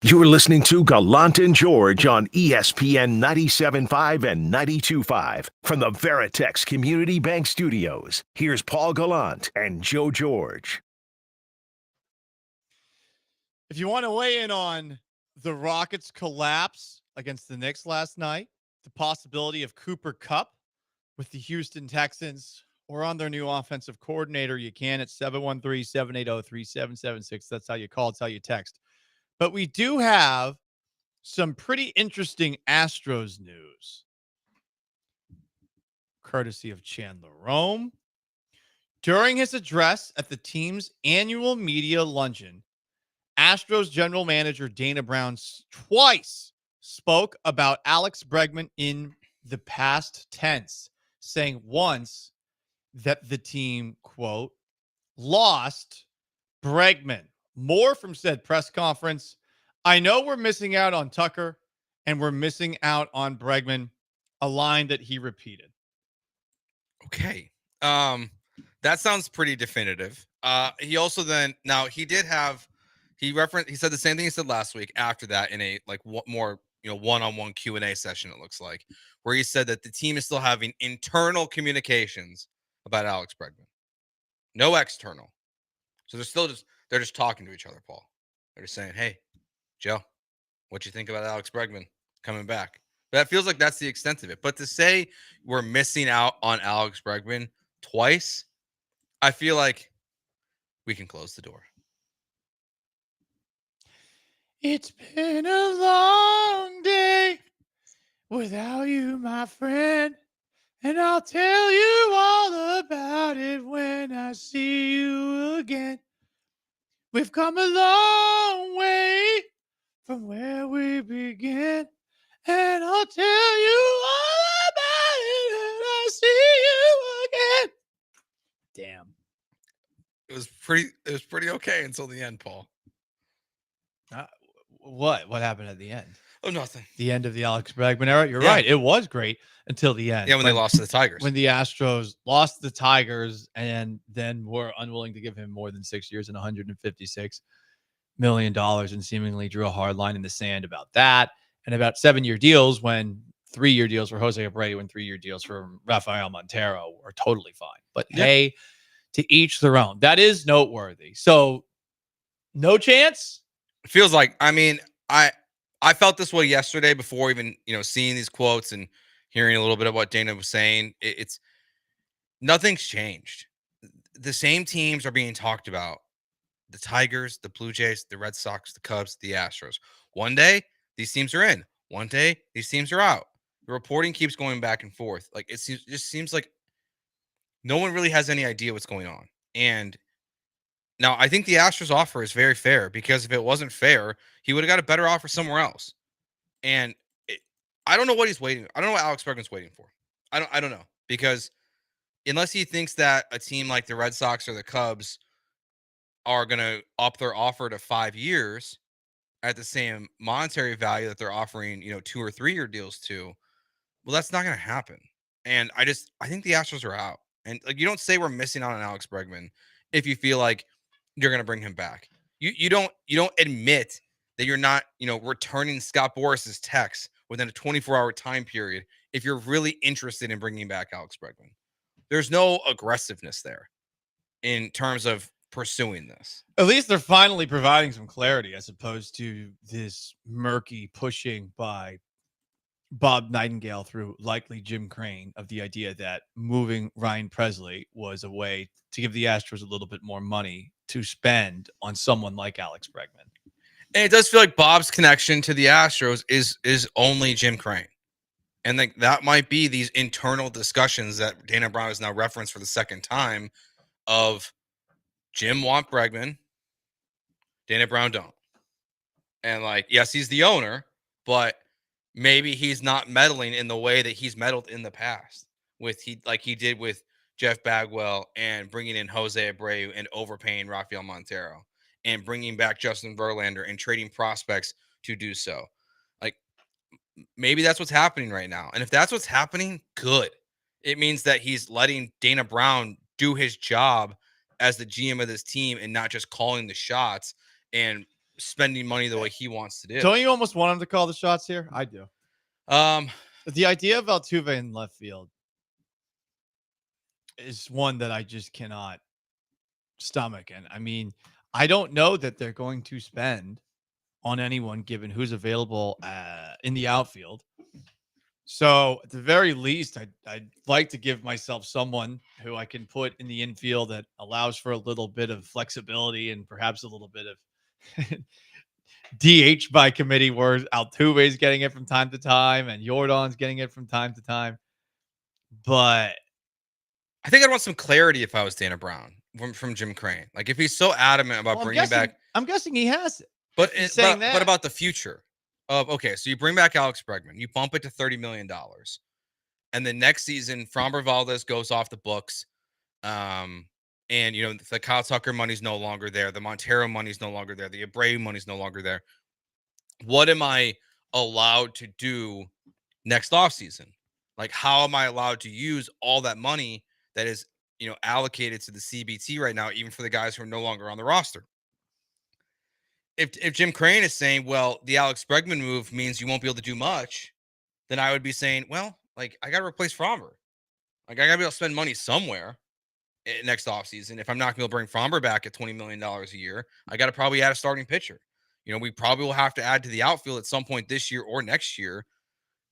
You're listening to Gallant and George on ESPN 97.5 and 92.5 from the Veritex Community Bank Studios. Here's Paul Gallant and Joe George.
If you want to weigh in on the Rockets' collapse against the Knicks last night, the possibility of Cooper Kupp with the Houston Texans, or on their new offensive coordinator, you can at 713-780-3776. That's how you call. It's how you text. But we do have some pretty interesting Astros news, courtesy of Chandler Rome. During his address at the team's annual media luncheon, Astros general manager Dana Brown twice spoke about Alex Bregman in the past tense, saying once that the team, quote, lost Bregman. More from said press conference. I know we're missing out on Tucker and we're missing out on Bregman, a line that he repeated.
Okay. That sounds pretty definitive. He also then, now he did have, he said the same thing he said last week after that in a more, one-on-one Q&A session, it looks like, where he said that the team is still having internal communications about Alex Bregman. No external. So they're just talking to each other, Paul. They're just saying, hey, Joe, what you think about Alex Bregman coming back? That feels like that's the extent of it. But to say we're missing out on Alex Bregman twice, I feel like we can close the door.
It's been a long day without you, my friend, and I'll tell you all about it when I see you again. We've come a long way from where we began, and I'll tell you all about it when I see you again. Damn.
It was pretty okay until the end, Paul.
What happened at the end?
Oh, nothing.
The end of the Alex Bregman era. You're
Yeah.
right. It was great until the end.
Yeah, when they lost to the Tigers.
When the Astros lost the Tigers and then were unwilling to give him more than 6 years and $156 million and seemingly drew a hard line in the sand about that. And about 7-year deals when 3-year deals for Jose Abreu and 3-year deals for Rafael Montero are totally fine. But hey, to each their own. That is noteworthy. So no chance?
It feels like, I mean, I felt this way yesterday before even, seeing these quotes and hearing a little bit of what Dana was saying. It's nothing's changed. The same teams are being talked about. The Tigers, the Blue Jays, the Red Sox, the Cubs, the Astros. One day, these teams are in. One day, these teams are out. The reporting keeps going back and forth. Like, just seems like no one really has any idea what's going on. And now, I think the Astros offer is very fair, because if it wasn't fair, he would have got a better offer somewhere else. And I don't know what he's waiting. I don't know what Alex Bregman's waiting for. I don't know, because unless he thinks that a team like the Red Sox or the Cubs are going to up their offer to 5 years at the same monetary value that they're offering, 2 or 3 year deals to, well, that's not going to happen. And I think the Astros are out. And you don't say we're missing out on Alex Bregman if you feel like you're going to bring him back. You don't admit that you're not, returning Scott Boris's text within a 24-hour time period if you're really interested in bringing back Alex Bregman. There's no aggressiveness there in terms of pursuing this.
At least they're finally providing some clarity as opposed to this murky pushing by Bob Nightingale through likely Jim Crane of the idea that moving Ryan Presley was a way to give the Astros a little bit more money to spend on someone like Alex Bregman.
And it does feel like Bob's connection to the Astros is only Jim Crane. And that might be these internal discussions that Dana Brown has now referenced for the second time of Jim want Bregman, Dana Brown don't. And yes, he's the owner, but maybe he's not meddling in the way that he's meddled in the past like he did with Jeff Bagwell and bringing in Jose Abreu and overpaying Rafael Montero and bringing back Justin Verlander and trading prospects to do so. Maybe that's what's happening right now. And if that's what's happening, good. It means that he's letting Dana Brown do his job as the GM of this team and not just calling the shots and spending money the way he wants to do.
Don't you almost want him to call the shots here? I do. The idea of Altuve in left field is one that I just cannot stomach. And I mean, I don't know that they're going to spend on anyone given who's available in the outfield. So at the very least, I'd like to give myself someone who I can put in the infield that allows for a little bit of flexibility and perhaps a little bit of DH by committee, where Altuve is getting it from time to time and Jordan's getting it from time to time. But
I think I'd want some clarity if I was Dana Brown from Jim Crane. Like if he's so adamant about bringing back,
I'm guessing he has it.
But
saying that.
What about the future of, okay, so you bring back Alex Bregman, you bump it to $30 million. And then next season, Framber Valdez goes off the books. And, you know, the Kyle Tucker money's no longer there. The Montero money's no longer there. The Abreu money's no longer there. What am I allowed to do next offseason? Like, how am I allowed to use all that money that is, you know, allocated to the CBT right now, even for the guys who are no longer on the roster? If Jim Crane is saying, well, the Alex Bregman move means you won't be able to do much, then I would be saying, well, like, I got to replace Framber. Like, I got to be able to spend money somewhere next offseason. If I'm not going to bring Framber back at $20 million a year, I got to probably add a starting pitcher. You know, we probably will have to add to the outfield at some point this year or next year.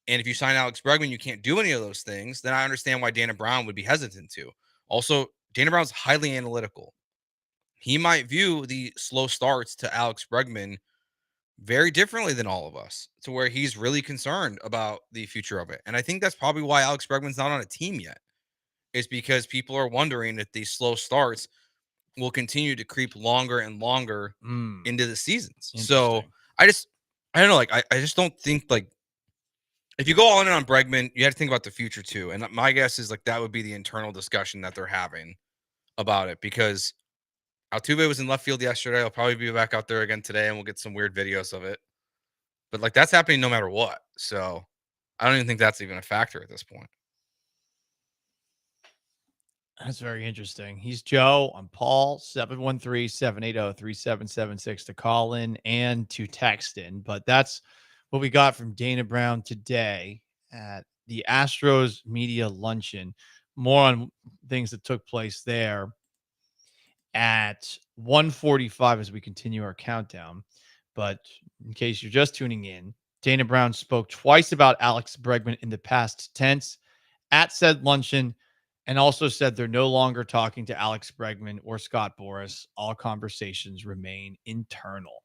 And if you sign Alex Bregman, you can't do any of those things, then I understand why Dana Brown would be hesitant to. Also, Dana Brown's highly analytical. He might view the slow starts to Alex Bregman very differently than all of us, to where he's really concerned about the future of it. And I think that's probably why Alex Bregman's not on a team yet, is because people are wondering if these slow starts will continue to creep longer and longer into the seasons. So I don't know. Like, I just don't think, like, if you go all in on Bregman, you have to think about the future too. And my guess is, like, that would be the internal discussion that they're having about it, because Altuve was in left field yesterday. I'll probably be back out there again today, and we'll get some weird videos of it. But, like, that's happening no matter what. So I don't even think that's even a factor at this point.
That's very interesting. He's Joe. I'm Paul. 713-780-3776 to call in and to text in. But that's what we got from Dana Brown today at the Astros media luncheon. More on things that took place there at 1:45 as we continue our countdown. But in case you're just tuning in, Dana Brown spoke twice about Alex Bregman in the past tense at said luncheon, and also said they're no longer talking to Alex Bregman or Scott Boras. All conversations remain internal.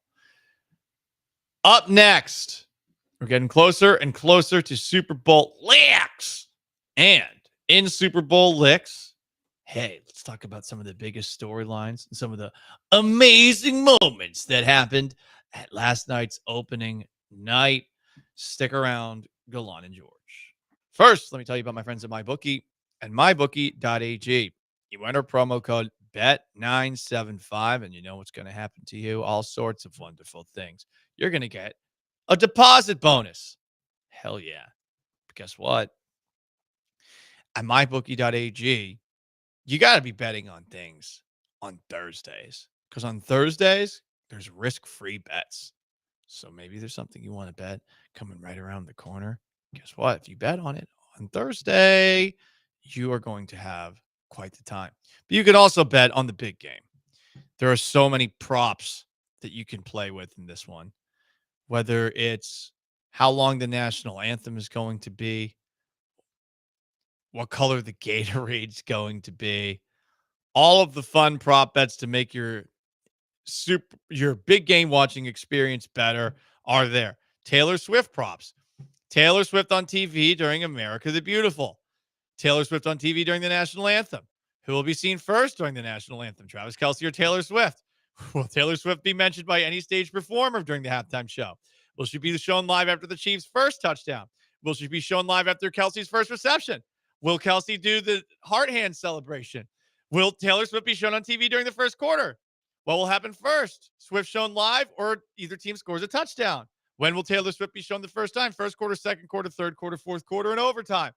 Up next, we're getting closer and closer to Super Bowl licks. And in Super Bowl licks, hey, let's talk about some of the biggest storylines and some of the amazing moments that happened at last night's opening night. Stick around, Gallant George. First, let me tell you about my friends at MyBookie and MyBookie.ag. You enter promo code BET975, and you know what's going to happen to you. All sorts of wonderful things. You're going to get a deposit bonus. Hell yeah. But guess what? At MyBookie.ag, you got to be betting on things on Thursdays, because on Thursdays, there's risk-free bets. So maybe there's something you want to bet coming right around the corner. Guess what? If you bet on it on Thursday, you are going to have quite the time. But you can also bet on the big game. There are so many props that you can play with in this one, whether it's how long the national anthem is going to be, what color the Gatorade's going to be, all of the fun prop bets to make your big game watching experience better are there. Taylor Swift props. Taylor Swift on TV during America the Beautiful. Taylor Swift on TV during the national anthem. Who will be seen first during the national anthem? Travis Kelce or Taylor Swift? Will Taylor Swift be mentioned by any stage performer during the halftime show? Will she be shown live after the Chiefs' first touchdown? Will she be shown live after Kelce's first reception? Will Kelce do the heart hand celebration? Will Taylor Swift be shown on TV during the first quarter? What will happen first? Swift shown live, or either team scores a touchdown? When will Taylor Swift be shown the first time? First quarter, second quarter, third quarter, fourth quarter, and overtime.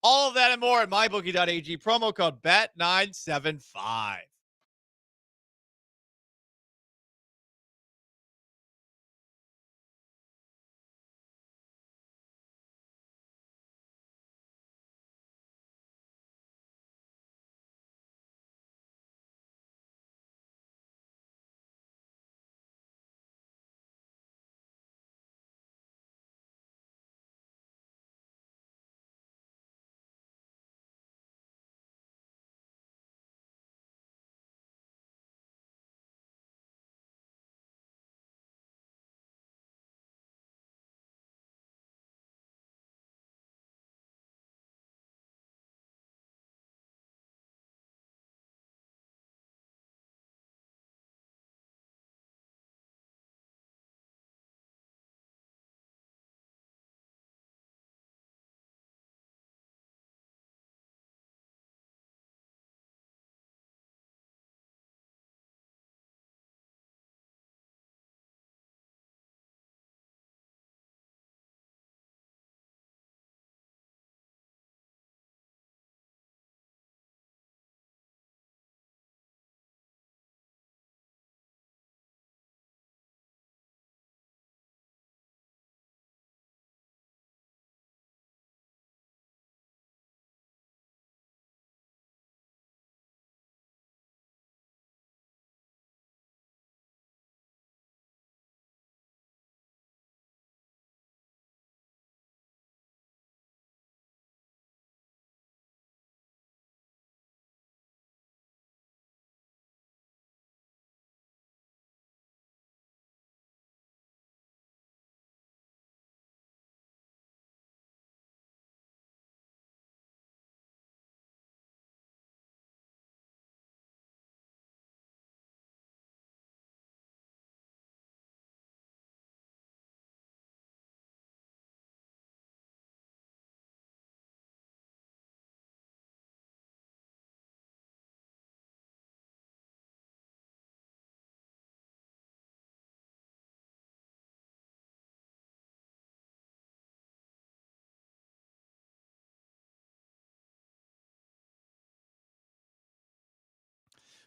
All of that and more at MyBookie.ag. Promo code BET975.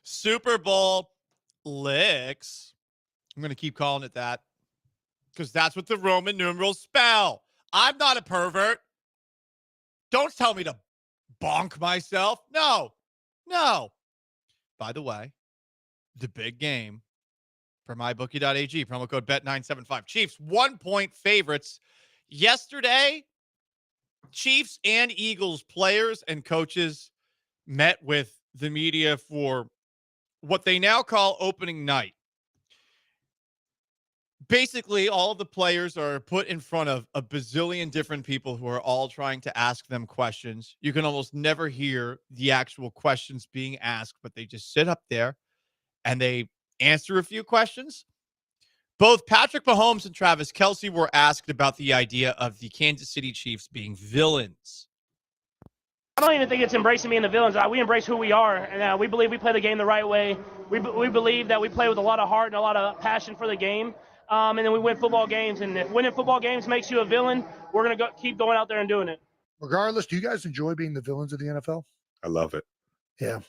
Super Bowl licks. I'm going to keep calling it that because that's what the Roman numerals spell. I'm not a pervert. Don't tell me to bonk myself. No. By the way, the big game for mybookie.ag, promo code BET975. Chiefs 1-point favorites. Yesterday, Chiefs and Eagles players and coaches met with the media for what they now call opening night. Basically, all of the players are put in front of a bazillion different people who are all trying to ask them questions. You can almost never hear the actual questions being asked, but they just sit up there and they answer a few questions. Both Patrick Mahomes and Travis Kelce were asked about the idea of the Kansas City Chiefs being villains.
I don't even think it's embracing being the villains. We embrace who we are, and we believe we play the game the right way. We believe that we play with a lot of heart and a lot of passion for the game, and then we win football games. And if winning football games makes you a villain, we're going to keep going out there and doing it.
Regardless, do you guys enjoy being the villains of the NFL?
I love it.
Yeah.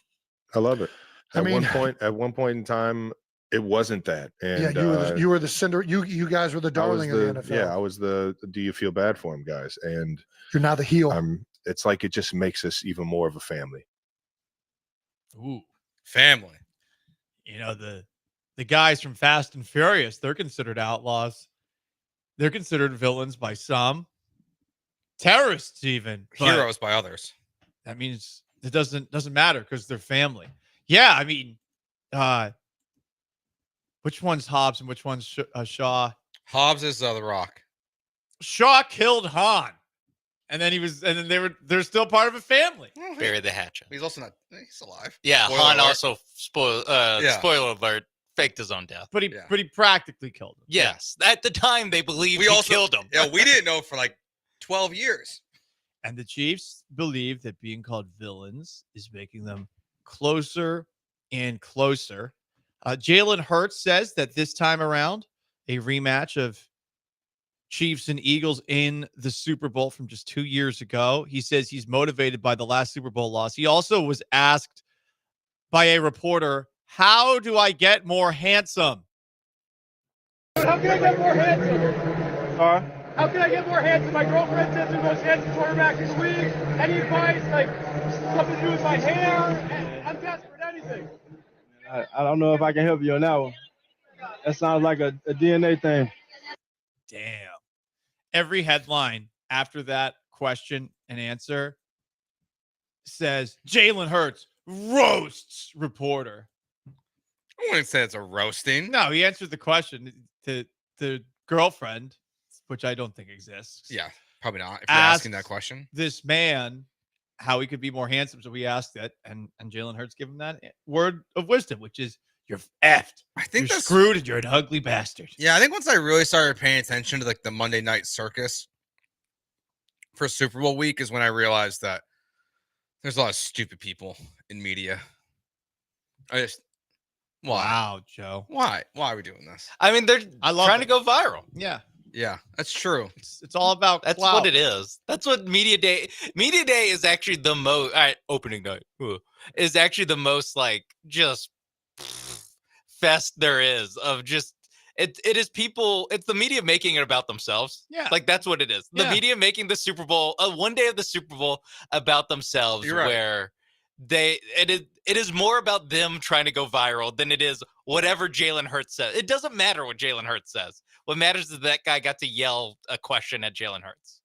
I love it.
I mean,
at one point in time, it wasn't that. And
yeah, you were the cinder. You guys were the darling of the NFL.
Yeah, I was the do you feel bad for him guys. And
you're now the heel.
It's like it just makes us even more of a family.
Ooh,
family.
You know, the guys from Fast and Furious, they're considered outlaws. They're considered villains by some. Terrorists even.
Heroes by others.
That means it doesn't matter because they're family. Yeah, I mean, which one's Hobbs and which one's Shaw?
Hobbs is The Rock.
Shaw killed Han. And then they're still part of a family.
Bury the hatchet.
He's also not. He's alive.
Yeah,
Spoiler
Han
alert.
also spoiler alert, faked his own death.
But he practically killed him.
Yes, at the time they believed he killed him.
Yeah, we didn't know for like 12 years.
And the Chiefs believe that being called villains is making them closer and closer. Jalen Hurts says that this time around, a rematch of Chiefs and Eagles in the Super Bowl from just 2 years ago. He says he's motivated by the last Super Bowl loss. He also was asked by a reporter, how do I get more handsome?
How can I get more handsome? How can I get more handsome? My girlfriend says I'm the most handsome quarterback this week. Any advice, like something to do with my hair? I'm desperate, anything.
I don't know if I can help you on that one. That sounds like a DNA thing.
Damn. Every headline after that question and answer says Jalen Hurts roasts reporter.
I wouldn't say it's a roasting.
No, he answered the question to the girlfriend, which I don't think exists.
Yeah, probably not. If you're asking that question.
This man, how he could be more handsome. So we asked it, and Jalen Hurts gave him that word of wisdom, which is you're effed.
I think
you're screwed and you're an ugly bastard.
Yeah, I think once I really started paying attention to like the Monday night circus for Super Bowl week is when I realized that there's a lot of stupid people in media. Why?
Wow, Joe.
Why are we doing this?
I mean, they're trying to go viral.
Yeah.
Yeah, that's true.
It's all about
that's
clout.
what it is. That's what media day is actually the most. All right, opening night is actually the most like just fest there is of just it is people. It's the media making it about themselves.
Yeah,
like that's what it is. The
Yeah.
media making the Super Bowl, one day of the Super Bowl about themselves,
You're right.
where it is more about them trying to go viral than it is whatever Jalen Hurts says. It doesn't matter what Jalen Hurts says. What matters is that guy got to yell a question at Jalen Hurts.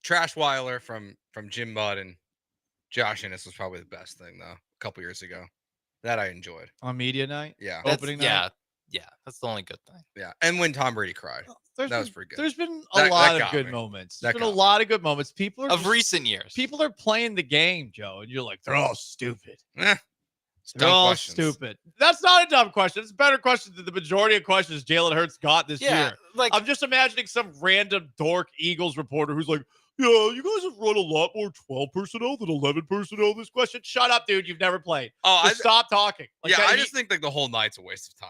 Trash Weiler from Jim Mudd and Josh Innes was probably the best thing though. A couple years ago, that I enjoyed
On media night.
Yeah,
Opening night.
Yeah, that's the only good thing.
Yeah, and when Tom Brady cried, that was pretty good.
There's been
That
lot of
got
good
me.
moments.
That
There's been a
got me.
lot of good moments. People are
Of
just-
recent years.
People are playing the game, Joe, and you're like, they're all stupid.
It's
They're
dumb
all
questions.
stupid. That's not a dumb question. It's a better question than the majority of questions Jalen Hurts got this
Yeah,
year.
like-
I'm just imagining some random dork Eagles reporter who's like, yeah, you guys have run a lot more 12 personnel than 11 personnel this question. Shut up, dude. You've never played.
Oh,
Just stop talking. Like
yeah,
that-
I just think like the whole night's a waste of time.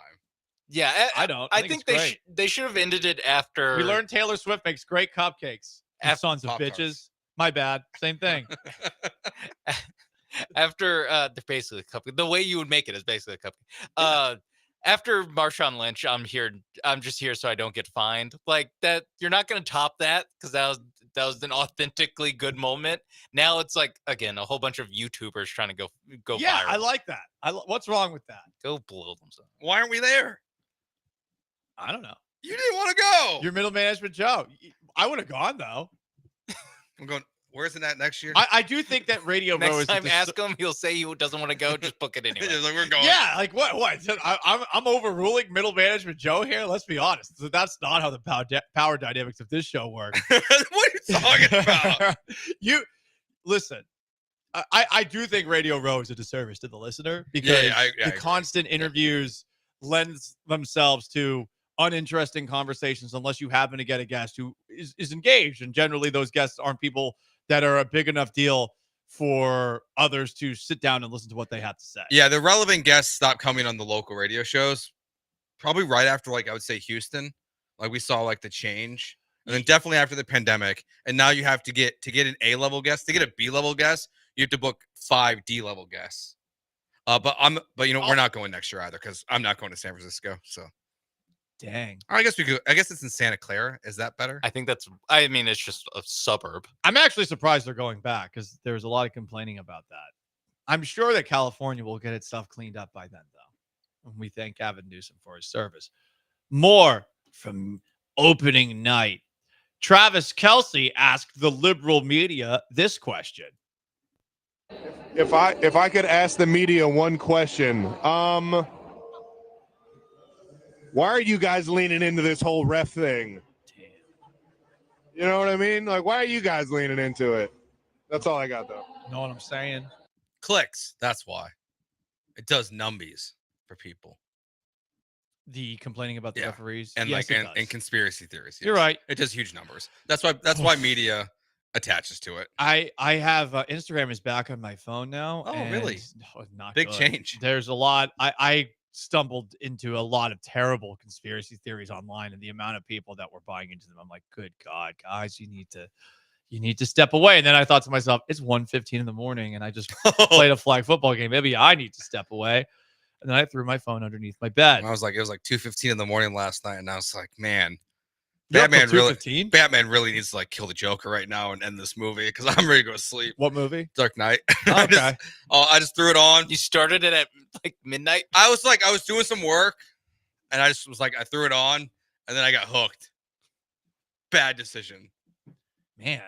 Yeah,
I don't.
I
think
think
it's
they should have ended it after
We learned Taylor Swift makes great cupcakes. Sons of
Pop-Tarts.
bitches. My bad. Same thing.
After they're basically a cupcake. The way you would make it is basically a cupcake. After Marshawn Lynch, I'm just here so I don't get fined. Like that, you're not gonna top that because that was an authentically good moment. Now it's like again a whole bunch of YouTubers trying to go
Yeah,
viral.
I like that. What's wrong with that?
Go blow themselves.
Why aren't we there?
I don't know.
You didn't want to go.
Your middle management Joe. I would have gone though.
I'm going. Where's it at next year?
I do think that Radio Row
Next
is
time, ask him. He'll say he doesn't want to go. Just book it anyway.
Like, we're going.
Yeah, like what? I'm overruling middle management Joe here. Let's be honest. So that's not how the power dynamics of this show work.
What are you talking about?
You listen. I do think Radio Row is a disservice to the listener because the constant interviews lends themselves to uninteresting conversations unless you happen to get a guest who is engaged. And generally, those guests aren't people that are a big enough deal for others to sit down and listen to what they have to say.
Yeah, the relevant guests stopped coming on the local radio shows probably right after, like, I would say Houston. Like, we saw, like, the change. And then definitely after the pandemic. And now you have to get an A-level guest. To get a B-level guest, you have to book 5 D-level guests. But we're not going next year either because I'm not going to San Francisco. So,
dang.
I guess we could. I guess it's in Santa Clara. Is that better?
I think that's. I mean, it's just a suburb.
I'm actually surprised they're going back because there's a lot of complaining about that. I'm sure that California will get its stuff cleaned up by then, though. And we thank Gavin Newsom for his service. More from opening night. Travis Kelce asked the liberal media this question.
If I could ask the media one question, why are you guys leaning into this whole ref thing?
Damn.
You know what I mean? Like, why are you guys leaning into it? That's all I got, though.
Know what I'm saying?
Clicks. That's why. It does numbies for people.
The complaining about the referees
and
yes,
and conspiracy theories. Yes.
You're right.
It does huge numbers. That's why media attaches to it.
I have Instagram is back on my phone now.
Oh, really?
No, not
Big
good.
change.
There's a lot. I stumbled into a lot of terrible conspiracy theories online, and the amount of people that were buying into them. I'm like, good God, guys, you need to step away. And then I thought to myself, it's 1:15 in the morning, and I just played a flag football game. Maybe I need to step away. And then I threw my phone underneath my bed.
It was like 2:15 in the morning last night, and I was like, man,
You're
Batman
up
really needs to like kill the Joker right now and end this movie because I'm ready to go to sleep.
What movie?
Dark Knight.
Okay.
I just threw it on.
You started it at like midnight.
I was doing some work, and I just was like, I threw it on, and then I got hooked. Bad decision,
man.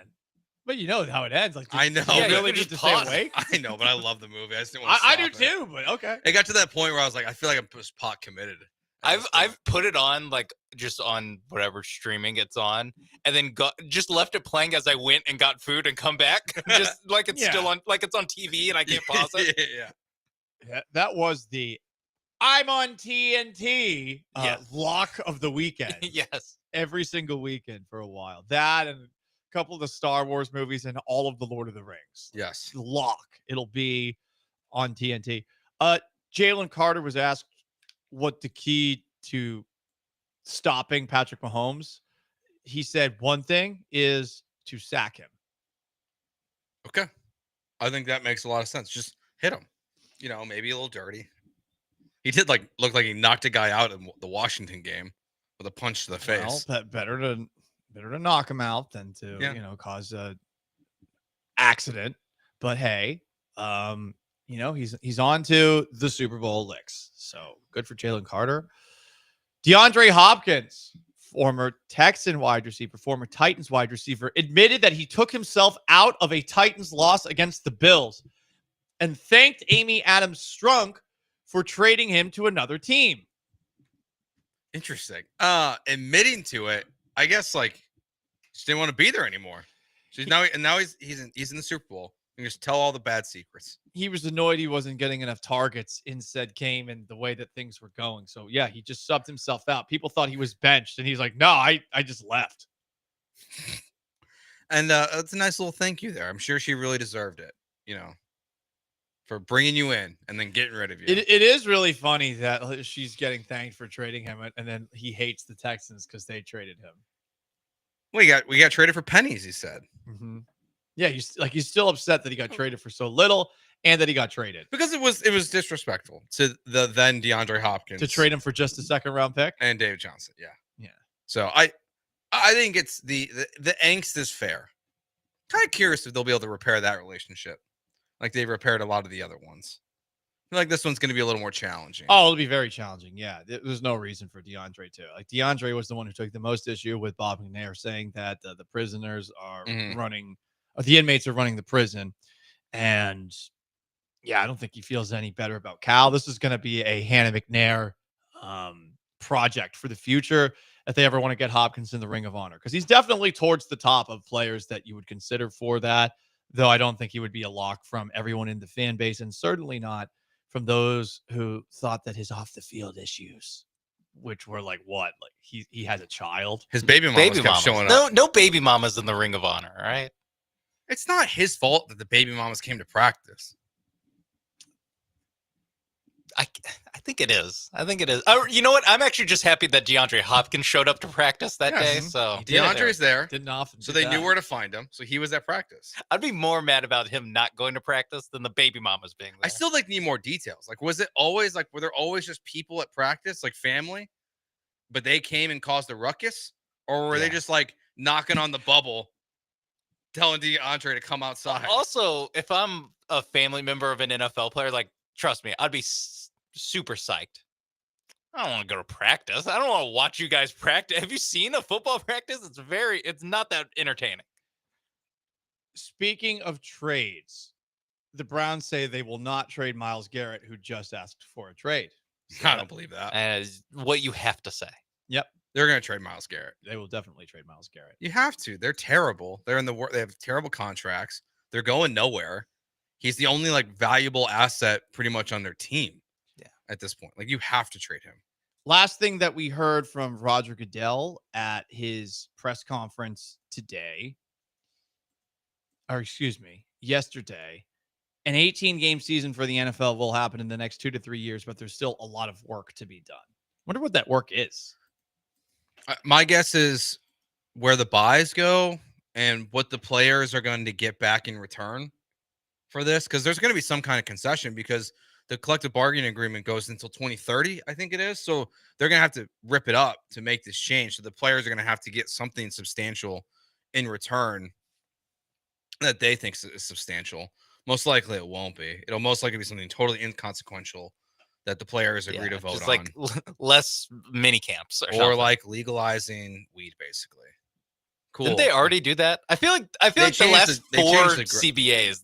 But you know how it ends. Like,
I know.
You really need to stay awake.
I know, but I love the movie. I just didn't want to
I do
stop it.
too, but okay.
It got to that point where I was like, I feel like I'm just pot committed.
I've put it on like just on whatever streaming it's on, and then just left it playing as I went and got food and come back, just like it's still on, like it's on TV and I can't pause it.
Yeah, that was the I'm on TNT lock of the weekend.
Yes,
every single weekend for a while. That and a couple of the Star Wars movies and all of the Lord of the Rings.
Yes,
lock. It'll be on TNT. Jalen Carter was asked what the key to stopping Patrick Mahomes. He said one thing is to sack him.
Okay. I think that makes a lot of sense. Just hit him. Maybe a little dirty. He did look like he knocked a guy out in the Washington game with a punch to the face.
Well, better to knock him out than to cause a accident. But hey, he's on to the Super Bowl licks. So good for Jalen Carter. DeAndre Hopkins, former Texan wide receiver, former Titans wide receiver, admitted that he took himself out of a Titans loss against the Bills and thanked Amy Adams Strunk for trading him to another team.
Interesting. Admitting to it, I guess she didn't want to be there anymore. He's in the Super Bowl. And just tell all the bad secrets.
He was annoyed he wasn't getting enough targets in said game and the way that things were going. So yeah, he just subbed himself out. People thought he was benched, and he's like, "No, I just left."
And it's a nice little thank you there. I'm sure she really deserved it. For bringing you in and then getting rid of you.
It is really funny that she's getting thanked for trading him, and then he hates the Texans because they traded him.
We got traded for pennies. He said.
Mm-hmm. Yeah, he's still upset that he got traded for so little, and that he got traded.
Because it was disrespectful to the then DeAndre Hopkins
To trade him for just a second-round pick?
and David Johnson. Yeah.
Yeah.
So I think it's the angst is fair. Kind of curious if they'll be able to repair that relationship like they've repaired a lot of the other ones. I feel like this one's going to be a little more challenging.
Oh, it'll be very challenging. Yeah. There's no reason for DeAndre to. Like, DeAndre was the one who took the most issue with Bob McNair saying that the prisoners are running, or the inmates are running the prison. And yeah, I don't think he feels any better about Cal. This is going to be a Hannah McNair project for the future if they ever want to get Hopkins in the Ring of Honor, because he's definitely towards the top of players that you would consider for that, though I don't think he would be a lock from everyone in the fan base, and certainly not from those who thought that his off the field issues, which were like what, like he has a child,
His baby mamas kept showing up.
No baby mamas in the Ring of Honor, all right?
It's not his fault that the baby mamas came to practice.
I think it is. I think it is. You know what? I'm actually just happy that DeAndre Hopkins showed up to practice that day. So
DeAndre's there.
Didn't often.
So they knew where to find him. So he was at practice.
I'd be more mad about him not going to practice than the baby mamas being there.
I still need more details. Like, was it always like, were there always just people at practice, like family, but they came and caused a ruckus? Or were they just like knocking on the bubble, telling DeAndre to come outside?
Also, if I'm a family member of an NFL player, like, trust me, I'd be super psyched. I don't want to go to practice. I don't want to watch you guys practice. Have you seen a football practice? It's not that entertaining.
Speaking of trades, the Browns say they will not trade Myles Garrett, who just asked for a trade.
I don't believe that.
As what you have to say.
Yep.
They're going to trade Myles Garrett.
They will definitely trade Myles Garrett.
You have to. They're terrible. They have terrible contracts. They're going nowhere. He's the only like valuable asset pretty much on their team. Yeah. At this point, like you have to trade him.
Last thing that we heard from Roger Goodell at his press conference yesterday, an 18-game season for the NFL will happen in the next 2 to 3 years, but there's still a lot of work to be done. Wonder what that work is.
My guess is where the buys go and what the players are going to get back in return for this, because there's going to be some kind of concession because the collective bargaining agreement goes until 2030, I think it is. So they're going to have to rip it up to make this change. So the players are going to have to get something substantial in return that they think is substantial. Most likely it won't be. It'll most likely be something totally inconsequential that the players agree to vote
just
on.
like less mini camps or
something. Like legalizing weed, basically. Cool.
Didn't they already do that? I feel like the last four CBAs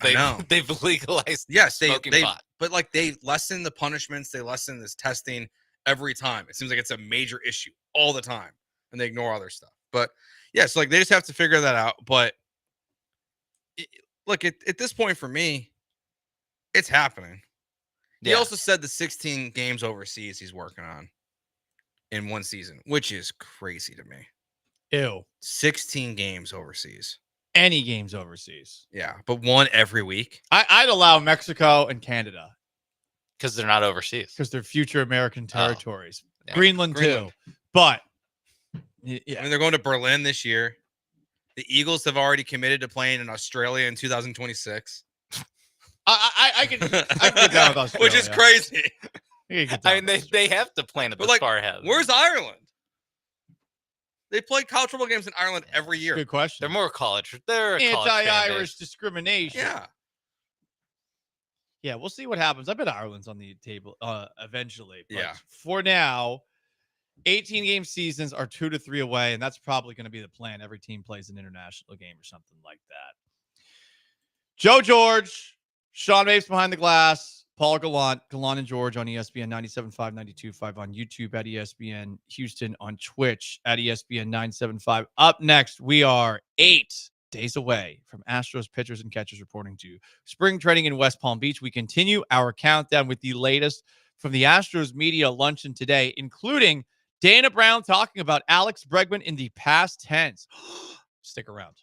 they've legalized.
Yes,
smoking pot.
But like they lessen the punishments, they lessen this testing every time. It seems like it's a major issue all the time, and they ignore other stuff. But yeah, so like they just have to figure that out. But look, at this point for me, it's happening. He also said the 16 games overseas he's working on in one season, which is crazy to me.
Ew.
16 games overseas.
Any games overseas.
Yeah, but one every week.
I'd allow Mexico and Canada.
Because they're not overseas.
Because they're future American territories.
Yeah.
Greenland too. But
yeah. I mean, they're going to Berlin this year. The Eagles have already committed to playing in Australia in 2026.
I can get down with Australia.
Which is crazy.
I mean, they have to plan it this far ahead.
Where's Ireland? They play college football games in Ireland every year.
Good question.
They're more college. They're
anti-Irish discrimination.
Yeah.
Yeah, we'll see what happens. I bet Ireland's on the table eventually. But
yeah.
For now, 18-game seasons are 2 to 3 away, and that's probably going to be the plan. Every team plays an international game or something like that. Joe George, Sean Mapes behind the glass, Paul Gallant and George on ESPN 97.5, 92.5 on YouTube at ESPN Houston, on Twitch at ESPN 975. Up next, we are 8 days away from Astros pitchers and catchers reporting to spring training in West Palm Beach. We continue our countdown with the latest from the Astros media luncheon today, including Dana Brown talking about Alex Bregman in the past tense. Stick around.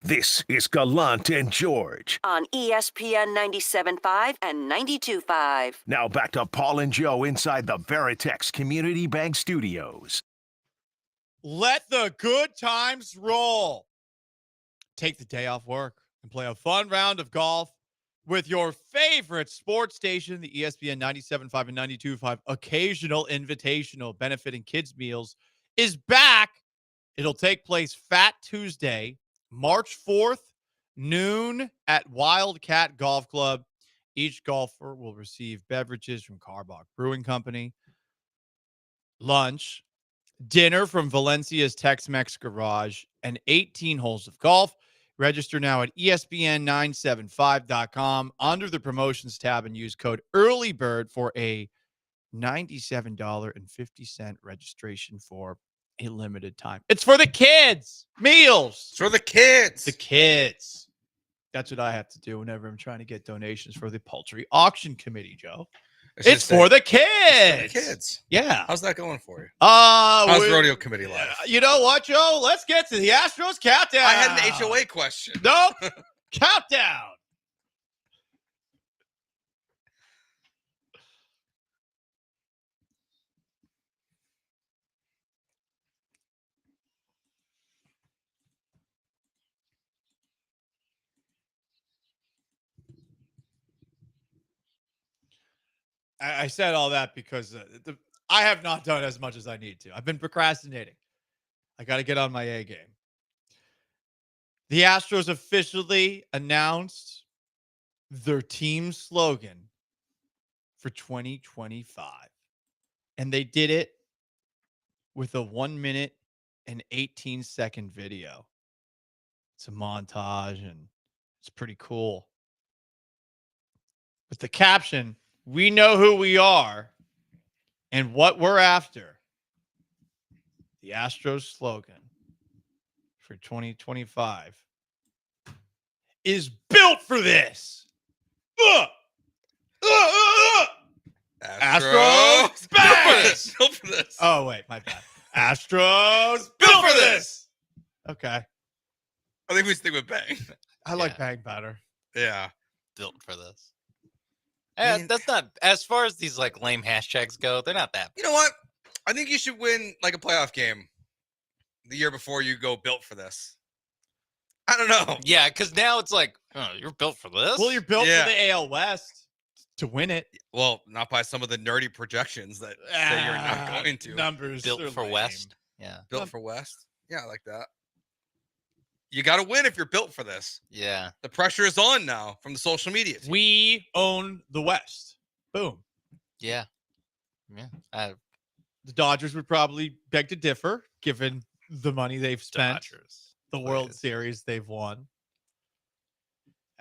This is Gallant and George.
On ESPN 97.5 and 92.5.
Now back to Paul and Joe inside the Veritex Community Bank Studios.
Let the good times roll. Take the day off work and play a fun round of golf with your favorite sports station, the ESPN 97.5 and 92.5 Occasional Invitational benefiting kids meals is back. It'll take place Fat Tuesday, March 4th, noon at Wildcat Golf Club. Each golfer will receive beverages from Carbach Brewing Company, lunch, dinner from Valencia's Tex-Mex Garage, and 18 holes of golf. Register now at ESPN975.com under the promotions tab and use code EARLYBIRD for a $97.50 registration for a limited time. It's for the kids. Meals.
It's for the kids.
The kids. That's what I have to do whenever I'm trying to get donations for the Poultry Auction Committee, Joe. It's for the kids.
It's for the kids.
Yeah.
How's that going for you?
How's
the rodeo committee life?
You know what, Joe? Let's get to the Astros countdown.
I had an HOA question.
Nope. Countdown. I said all that because I have not done as much as I need to. I've been procrastinating. I got to get on my A game. The Astros officially announced their team slogan for 2025. And they did it with a 1 minute and 18-second video. It's a montage and it's pretty cool. With the caption, "We know who we are and what we're after." The Astros slogan for 2025 is built for this. Astros
built for this.
Oh, wait, my bad. Astros built for this. Okay.
I think we stick with Bang.
I like Bang better.
Yeah.
Built for this. That's not, as far as these like lame hashtags go, they're not that.
You know what? I think you should win like a playoff game the year before you go built for this. I don't know.
Yeah, because now it's like, oh, you're built for this?
Well, you're built for the AL West to win it.
Well, not by some of the nerdy projections that say you're not going to.
Numbers.
Built for
lame.
West. Yeah.
Built for West. Yeah, I like that. You got to win if you're built for this.
Yeah.
The pressure is on now from the social media team.
We own the West. Boom.
Yeah. Yeah.
The Dodgers would probably beg to differ, given the money they've spent, the World Series they've won.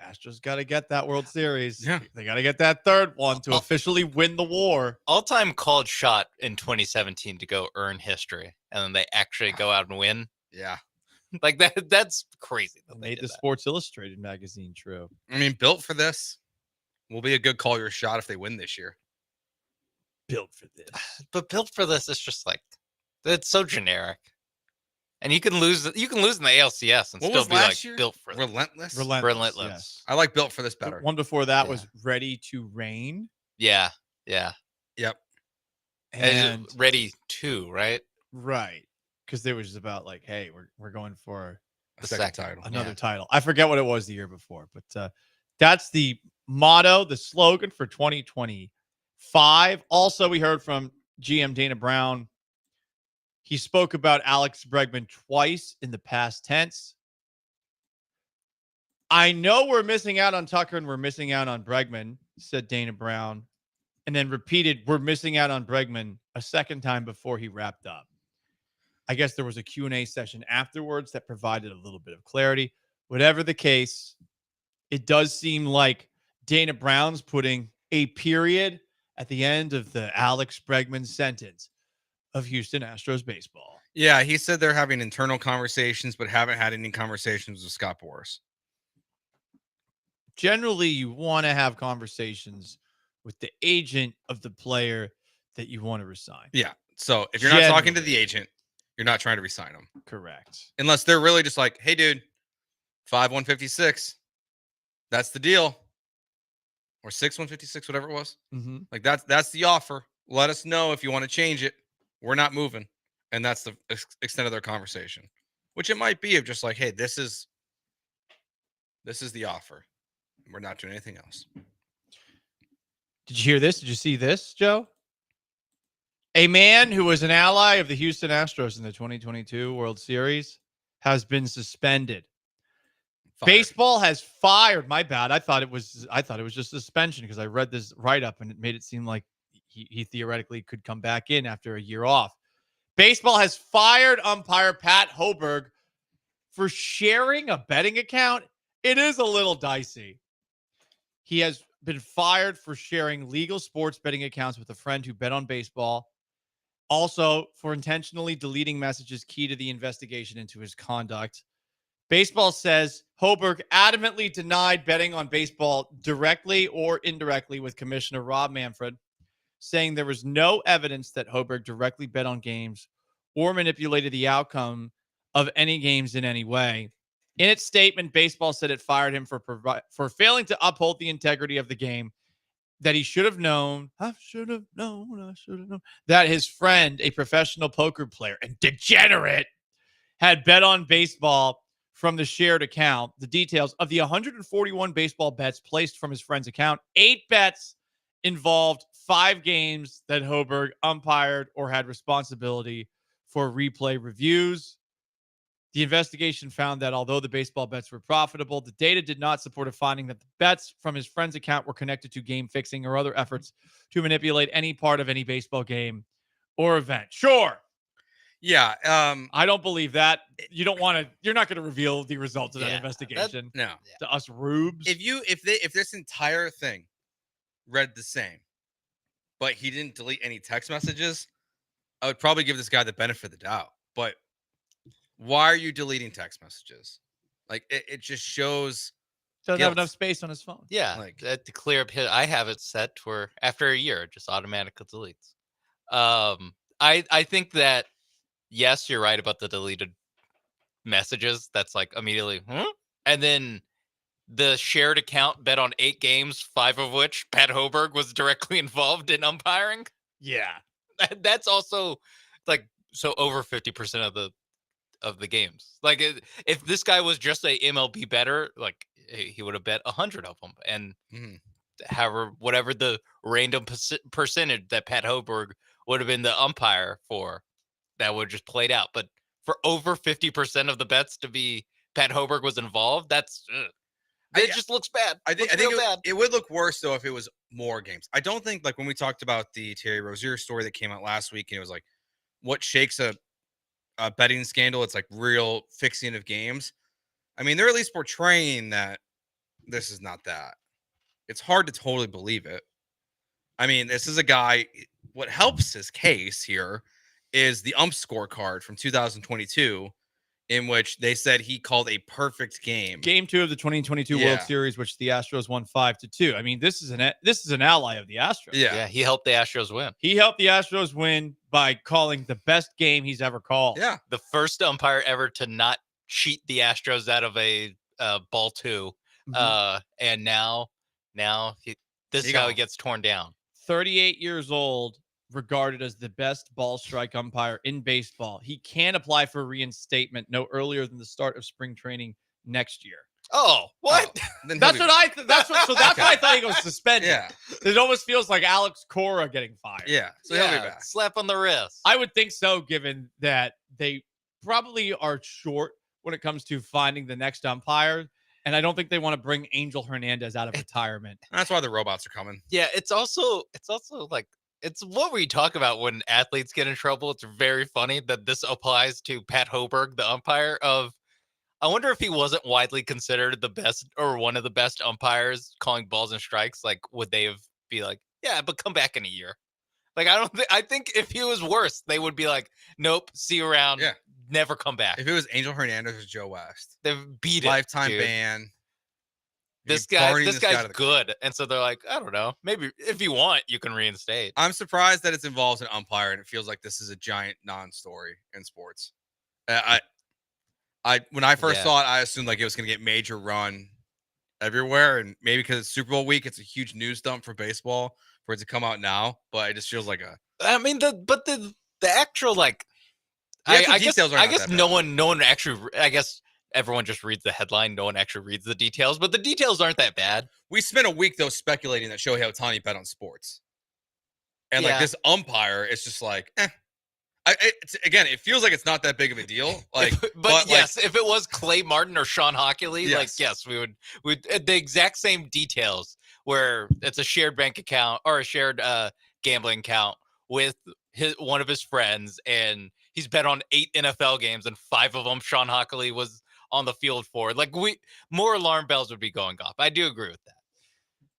Astros got to get that World Series.
Yeah.
They got to get that third one to officially win the war.
All-time called shot in 2017 to go earn history, and then they actually go out and win.
Yeah.
Like that's crazy.
That made the Sports Illustrated magazine true.
I mean, built for this will be a good call your shot if they win this year.
Built for this.
But built for this is just like, it's so generic. And you can lose in the ALCS and
What
still
was
be
last
like
year?
built for this.
Relentless?
Relentless.
Yes.
I like built for this better.
The one before that was Ready to Rain.
Yeah. Yeah.
Yep.
And
Ready to, right?
Right. Because there was about like, hey, we're going for
The second title.
another title. I forget what it was the year before, but that's the motto, the slogan for 2025. Also, we heard from GM Dana Brown. He spoke about Alex Bregman twice in the past tense. "I know we're missing out on Tucker and we're missing out on Bregman," said Dana Brown, and then repeated, "We're missing out on Bregman" a second time before he wrapped up. I guess there was a Q&A session afterwards that provided a little bit of clarity. Whatever the case, it does seem like Dana Brown's putting a period at the end of the Alex Bregman sentence of Houston Astros baseball.
Yeah, he said they're having internal conversations, but haven't had any conversations with Scott Boras.
Generally, you want to have conversations with the agent of the player that you want to resign.
Yeah. So if you're not talking to the agent, you're not trying to resign him.
Correct.
Unless they're really just like, hey, dude, 5-156. That's the deal. Or 6-156, whatever it was.
Mm-hmm.
Like that's the offer. Let us know if you want to change it. We're not moving. And that's the extent of their conversation. Which it might be of just like, hey, this is the offer. We're not doing anything else.
Did you hear this? Did you see this, Joe? A man who was an ally of the Houston Astros in the 2022 World Series has been suspended.
Fired.
Baseball has fired. My bad. I thought it was just suspension because I read this write-up and it made it seem like he theoretically could come back in after a year off. Baseball has fired umpire Pat Hoberg for sharing a betting account. It is a little dicey. He has been fired for sharing legal sports betting accounts with a friend who bet on baseball. Also, for intentionally deleting messages key to the investigation into his conduct. Baseball says Hoberg adamantly denied betting on baseball directly or indirectly with Commissioner Rob Manfred, saying there was no evidence that Hoberg directly bet on games or manipulated the outcome of any games in any way. In its statement, baseball said it fired him for failing to uphold the integrity of the game, that he should have known, that his friend, a professional poker player and degenerate, had bet on baseball from the shared account. The details of the 141 baseball bets placed from his friend's account, 8 bets involved 5 games that Hoberg umpired or had responsibility for replay reviews. The investigation found that although the baseball bets were profitable, the data did not support a finding that the bets from his friend's account were connected to game fixing or other efforts to manipulate any part of any baseball game or event. Sure.
Yeah.
I don't believe that. You're not going to reveal the results of that investigation
No.
to us rubes.
If this entire thing read the same, but he didn't delete any text messages, I would probably give this guy the benefit of the doubt. But why are you deleting text messages? Like it just shows
Doesn't
guilt.
have enough space on his phone.
Yeah,
Like-
to clear up his, I have it set where after a year it just automatically deletes. I think that yes, you're right about the deleted messages. That's like immediately, and then the shared account bet on 8 games, 5 of which Pat Hoberg was directly involved in umpiring.
Yeah,
that's also like so over 50% of the games. Like if this guy was just a MLB bettor, like he would have bet 100 of them, and however whatever the random percentage that Pat Hoberg would have been the umpire for, that would just played out. But for over 50% of the bets to be Pat Hoberg was involved, that's it just looks bad.
I think it would look worse though if it was more games. I don't think, like when we talked about the Terry Rozier story that came out last week, and it was like what shakes a betting scandal, it's like real fixing of games. I mean, they're at least portraying that this is not that. It's hard to totally believe it. I mean, this is a guy. What helps his case here is the ump scorecard from 2022, in which they said he called a perfect game.
Game 2 of the 2022 World Series, which the Astros won 5-2. I mean, this is an ally of the Astros.
Yeah, he helped the Astros win.
He helped the Astros win by calling the best game he's ever called.
Yeah,
the first umpire ever to not cheat the Astros out of a ball 2. And now this is how he gets torn down.
38 years old, regarded as the best ball strike umpire in baseball. He can apply for reinstatement no earlier than the start of spring training next year.
Oh, what?
That's what I thought he was suspended.
Yeah.
It almost feels like Alex Cora getting fired.
Yeah. So he'll be back.
Slap on the wrist.
I would think so, given that they probably are short when it comes to finding the next umpire. And I don't think they want to bring Angel Hernandez out of retirement.
That's why the robots are coming.
Yeah, it's also like it's what we talk about when athletes get in trouble. It's very funny that this applies to Pat Hoberg, the umpire of. I wonder if he wasn't widely considered the best or one of the best umpires calling balls and strikes. Like, would they be like, yeah, but come back in a year? Like, I think if he was worse, they would be like, nope, see you around.
Yeah.
Never come back.
If it was Angel Hernandez or Joe West,
they've beat it.
Lifetime
dude.
ban.
This guy's good. And so they're like, I don't know. Maybe if you want, you can reinstate.
I'm surprised that it's involved an umpire, and it feels like this is a giant non-story in sports. When I first
Yeah.
saw it, I assumed like it was going to get major run everywhere, and maybe because it's Super Bowl week, it's a huge news dump for baseball for it to come out now. But it just feels like a.
I mean, the actual like,
The actual
I guess
details are
I
not
guess
that
no
bad.
one actually. I guess everyone just reads the headline. No one actually reads the details, but the details aren't that bad.
We spent a week though speculating that Shohei Ohtani bet on sports, and like
Yeah.
this umpire is just like, again, it feels like it's not that big of a deal. Like,
But yes, if it was Clay Martin or Sean Hockley, like
Yes.
yes, we'd the exact same details where it's a shared bank account or a shared gambling account with one of his friends, and he's bet on 8 NFL games, and 5 of them Sean Hockley was on the field for. Like more alarm bells would be going off. I do agree with that.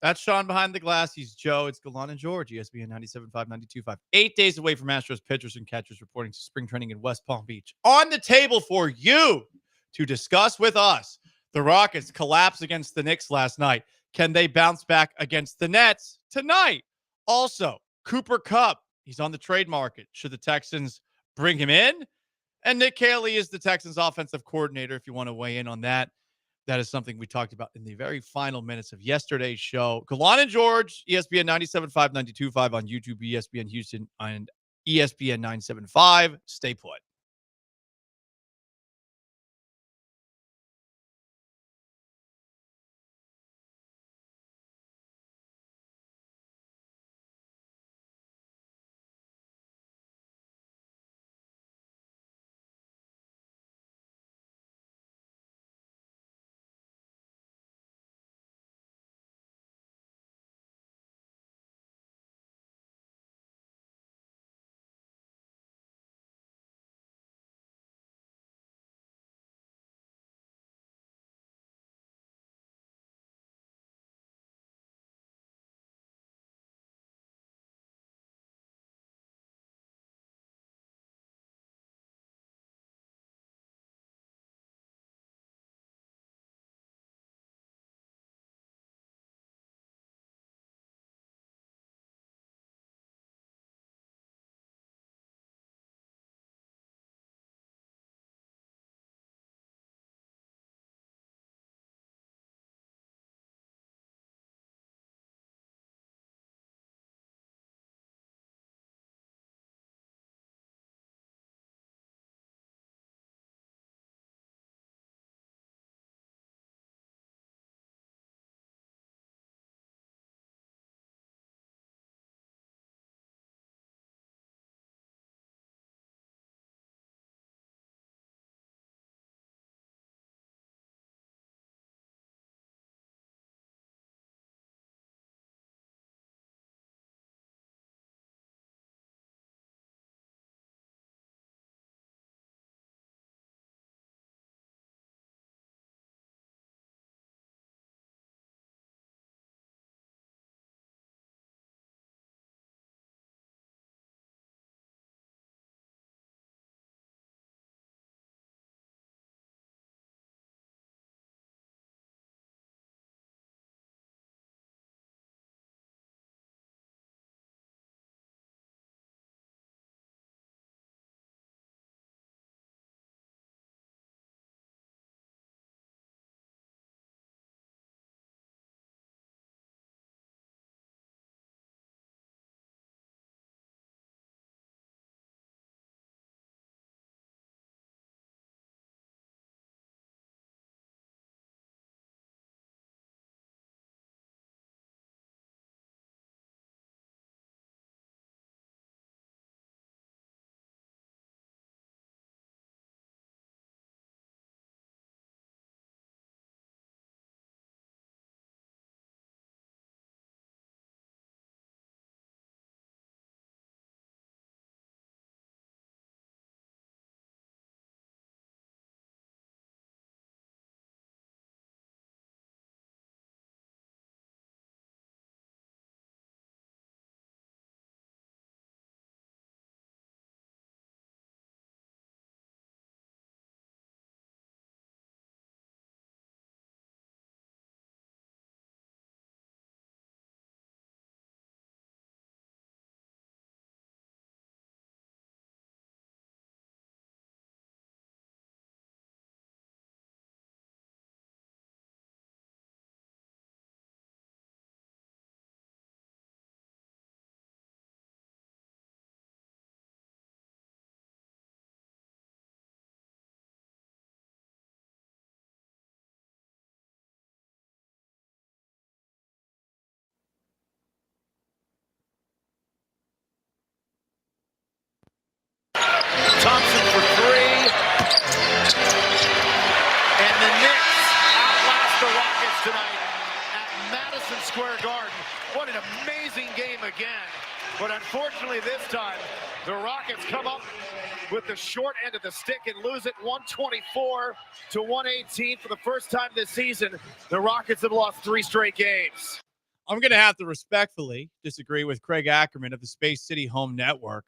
That's Sean behind the glass. He's Joe. It's Gallant and George, ESPN 97.5, 92.5. 8 days away from Astros pitchers and catchers reporting to spring training in West Palm Beach. On the table for you to discuss with us. The Rockets collapsed against the Knicks last night. Can they bounce back against the Nets tonight? Also, Cooper Kupp. He's on the trade market. Should the Texans bring him in? And Nick Caley is the Texans offensive coordinator if you want to weigh in on that. That is something we talked about in the very final minutes of yesterday's show. Gallant and George, ESPN 97.5, 92.5 on YouTube, ESPN Houston, and ESPN 975. Stay put.
an amazing game again, but unfortunately this time, the Rockets come up with the short end of the stick and lose it 124-118 for the first time this season. The Rockets have lost 3 straight games.
I'm going to have to respectfully disagree with Craig Ackerman of the Space City Home Network.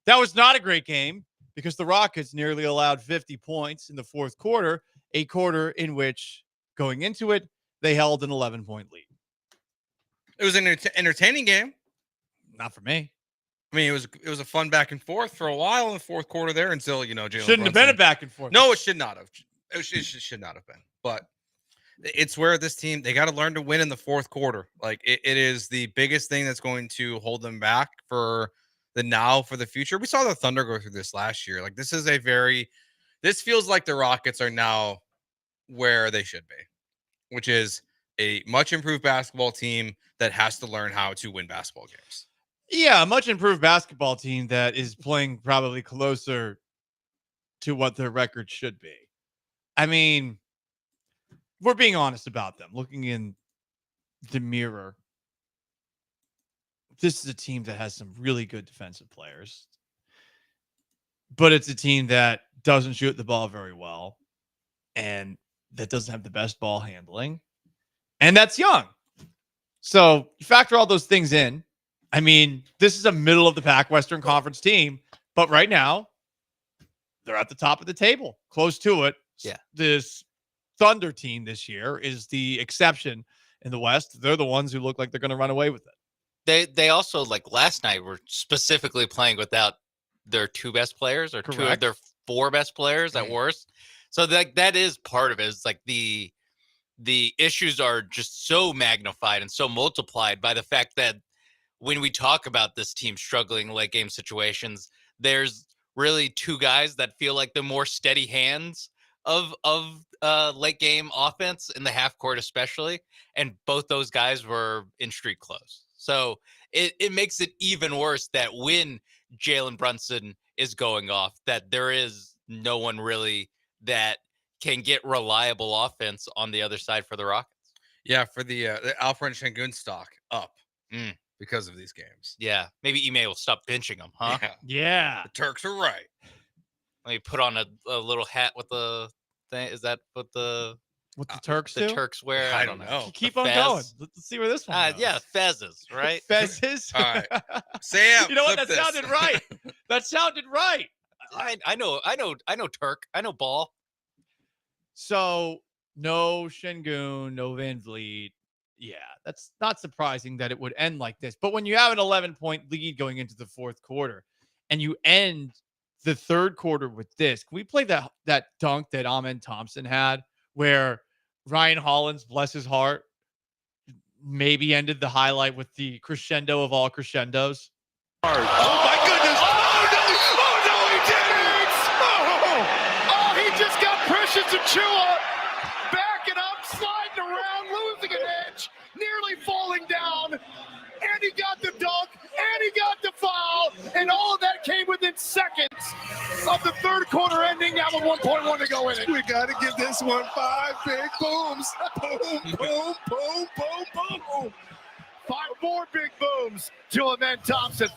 That was not a great game because the Rockets nearly allowed 50 points in the fourth quarter, a quarter in which, going into it, they held an 11-point lead.
It was an entertaining game.
Not for me.
I mean, it was a fun back and forth for a while in the fourth quarter there until, Jalen
Shouldn't have been a back and forth.
No, it should not have. It should not have been. But it's where this team, they got to learn to win in the fourth quarter. Like, it is the biggest thing that's going to hold them back for the future. We saw the Thunder go through this last year. Like, this feels like the Rockets are now where they should be, which is a much improved basketball team that has to learn how to win basketball games.
Yeah, a much improved basketball team that is playing probably closer to what their record should be. I mean, we're being honest about them. Looking in the mirror, this is a team that has some really good defensive players, but it's a team that doesn't shoot the ball very well and that doesn't have the best ball handling, and that's young. So you factor all those things in. I mean, this is a middle of the pack Western Conference team, but right now they're at the top of the table, close to it.
Yeah.
This Thunder team this year is the exception in the West. They're the ones who look like they're going to run away with it.
They also, like last night, were specifically playing without their 2 best players or
Correct.
2 of their 4 best players at worst. So that is part of it. It's like the issues are just so magnified and so multiplied by the fact that when we talk about this team struggling in late game situations, there's really 2 guys that feel like the more steady hands of late game offense in the half court, especially. And both those guys were in street clothes. So it makes it even worse that when Jalen Brunson is going off, that there is no one really that can get reliable offense on the other side for the Rockets.
Yeah, for the Alperen Şengün stock up because of these games.
Yeah, maybe Ime will stop benching them, huh?
Yeah.
The Turks are right.
Let me put on a little hat with the thing. Is that what the
Turks do?
Turks wear? I don't know.
Keep
The
on
fez?
going. Let's see where this one goes.
Yeah, fezzes, right?
Fezzes?
All right. Sam,
you know what?
flip
That
this.
sounded right. That sounded right.
I know Turk. I know ball.
So no Şengün, no Van Vliet. Yeah, that's not surprising that it would end like this. But when you have an 11-point lead going into the fourth quarter and you end the third quarter with this, can we play that dunk that Amen Thompson had where Ryan Hollins, bless his heart, maybe ended the highlight with the crescendo of all crescendos?
Oh my goodness! Oh no, he didn't! Oh, he just got Precious Achiuwa backing up, sliding around, losing an edge, nearly falling down, and he got the dunk, and he got the foul, and all of that came within seconds of the third quarter ending. Now with 1.1 to go in it.
We got to give this one 5 big booms. Boom, boom, boom, boom, boom.
5 more big booms to Amen Thompson.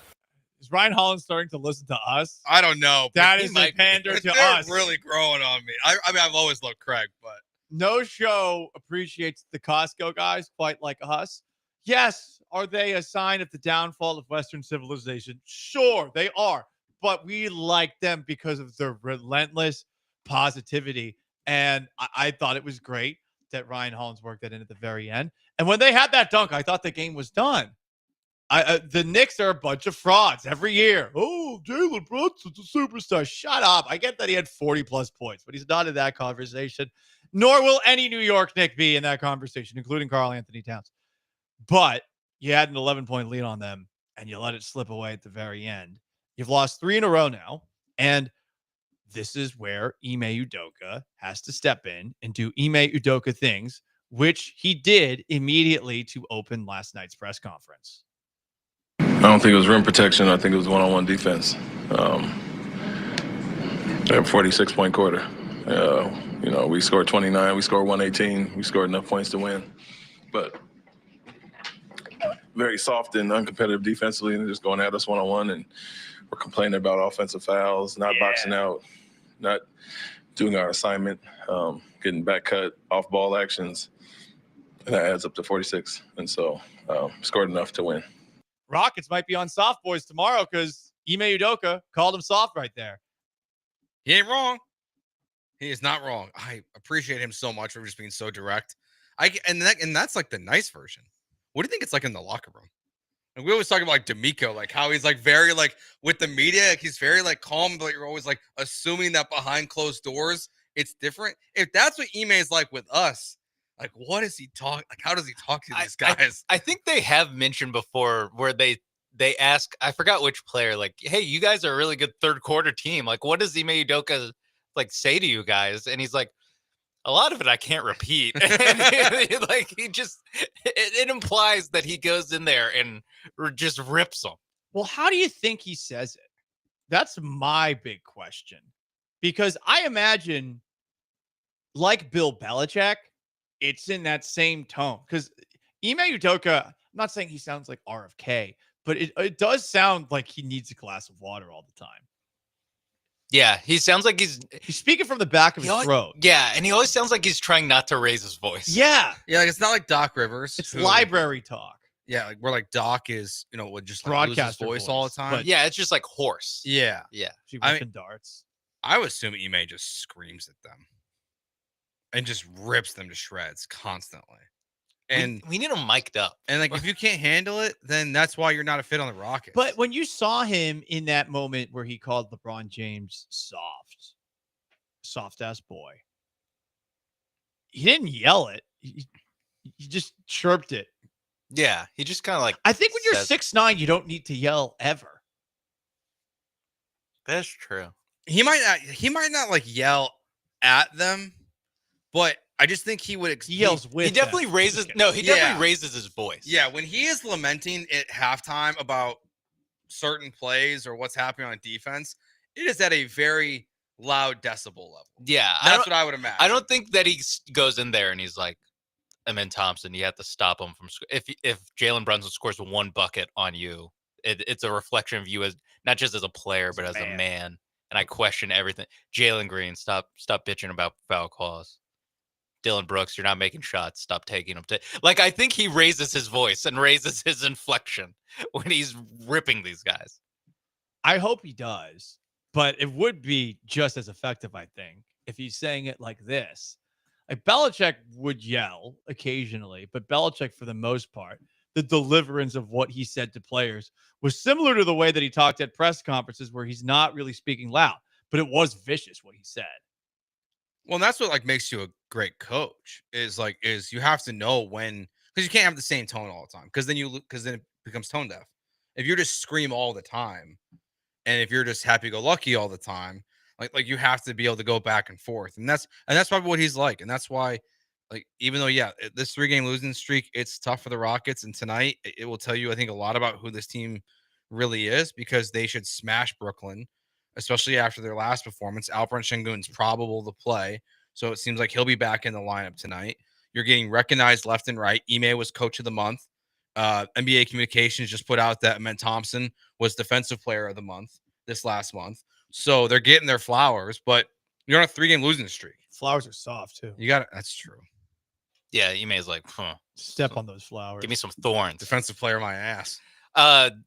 Is Ryan Hollins starting to listen to us?
I don't know.
That is a pander to
They're
us.
really growing on me. I mean, I've always loved Craig, but
no show appreciates the Costco guys quite like us. Yes, are they a sign of the downfall of Western civilization? Sure, they are. But we like them because of their relentless positivity. And I thought it was great that Ryan Hollins worked that in at the very end. And when they had that dunk, I thought the game was done. The Knicks are a bunch of frauds every year. Oh, Jalen Brunson's a superstar. Shut up. I get that he had 40-plus points, but he's not in that conversation, nor will any New York Knick be in that conversation, including Karl Anthony Towns. But you had an 11-point lead on them, and you let it slip away at the very end. You've lost 3 in a row now, and this is where Ime Udoka has to step in and do Ime Udoka things, which he did immediately to open last night's press conference.
I don't think it was rim protection. I think it was one-on-one defense. 46-point quarter. We scored 29. We scored 118. We scored enough points to win. But very soft and uncompetitive defensively and just going at us one-on-one, and we're complaining about offensive fouls, not boxing out, not doing our assignment, getting back cut, off ball actions, and that adds up to 46. And so scored enough to win.
Rockets might be on soft boys tomorrow because Ime Udoka called him soft right there.
He ain't wrong. He is not wrong. I appreciate him so much for just being so direct. And that's like the nice version. What do you think it's like in the locker room? Like, we always talk about like D'Amico, like how he's like very like with the media, like he's very like calm, but you're always like assuming that behind closed doors it's different. If that's what Ime is like with us, like what is he talk? Like how does he talk to these guys?
I think they have mentioned before where they ask, I forgot which player, like, hey, you guys are a really good third quarter team. Like, what does Ime Udoka like say to you guys? And he's like, a lot of it I can't repeat. And like he just it implies that he goes in there and just rips them.
Well, how do you think he says it? That's my big question. Because I imagine, like Bill Belichick, it's in that same tone. Because Ime Udoka, I'm not saying he sounds like RFK, but it does sound like he needs a glass of water all the time.
Yeah, he sounds like he's
speaking from the back of his throat.
Yeah, and he always sounds like he's trying not to raise his voice.
Yeah.
Yeah, like it's not like Doc Rivers.
It's library talk.
Yeah, like where like Doc is, would just like lose his
Broadcaster
voice all the
voice,
time.
but-
Yeah, it's just like hoarse.
Yeah.
Yeah.
She
I
whipping darts.
I would assume Ime just screams at them and just rips them to shreds constantly. And
we need him mic'd up.
And like if you can't handle it, then that's why you're not a fit on the Rockets.
But when you saw him in that moment where he called LeBron James soft ass boy, he didn't yell it. He just chirped it.
Yeah, he just kind of like.
I think when you're 6'9", you don't need to yell ever.
That's true.
He might not like yell at them, but I just think he would.
He yells with.
He definitely raises. No, he definitely raises his voice.
Yeah, when he is lamenting at halftime about certain plays or what's happening on defense, it is at a very loud decibel level.
Yeah,
that's what I would imagine.
I don't think that he goes in there and he's like, Amen Thompson, you have to stop him from if Jalen Brunson scores one bucket on you, it's a reflection of you as not just as a player but as a man. And I question everything. Jalen Green, stop bitching about foul calls. Dylan Brooks, you're not making shots. Stop taking them. Like I think he raises his voice and raises his inflection when he's ripping these guys.
I hope he does, but it would be just as effective, I think, if he's saying it like this. Like Belichick would yell occasionally, but Belichick, for the most part, the deliverance of what he said to players was similar to the way that he talked at press conferences where he's not really speaking loud, but it was vicious what he said.
Well, and that's what like makes you a great coach is you have to know when, because you can't have the same tone all the time because then it becomes tone deaf. If you just scream all the time and if you're just happy-go-lucky all the time, like you have to be able to go back and forth. And that's probably what he's like. And that's why, like, even though, this 3-game losing streak, it's tough for the Rockets. And tonight it will tell you, I think, a lot about who this team really is because they should smash Brooklyn, especially after their last performance. Alperen Sengun's probable to play. So it seems like he'll be back in the lineup tonight. You're getting recognized left and right. Ime was coach of the month. NBA Communications just put out that Amen Thompson was defensive player of the month this last month. So they're getting their flowers, but you're on a 3-game losing streak.
Flowers are soft too.
You got it. That's true.
Yeah, Ime's like,
step on those flowers.
Give me some thorns.
Defensive player, my ass.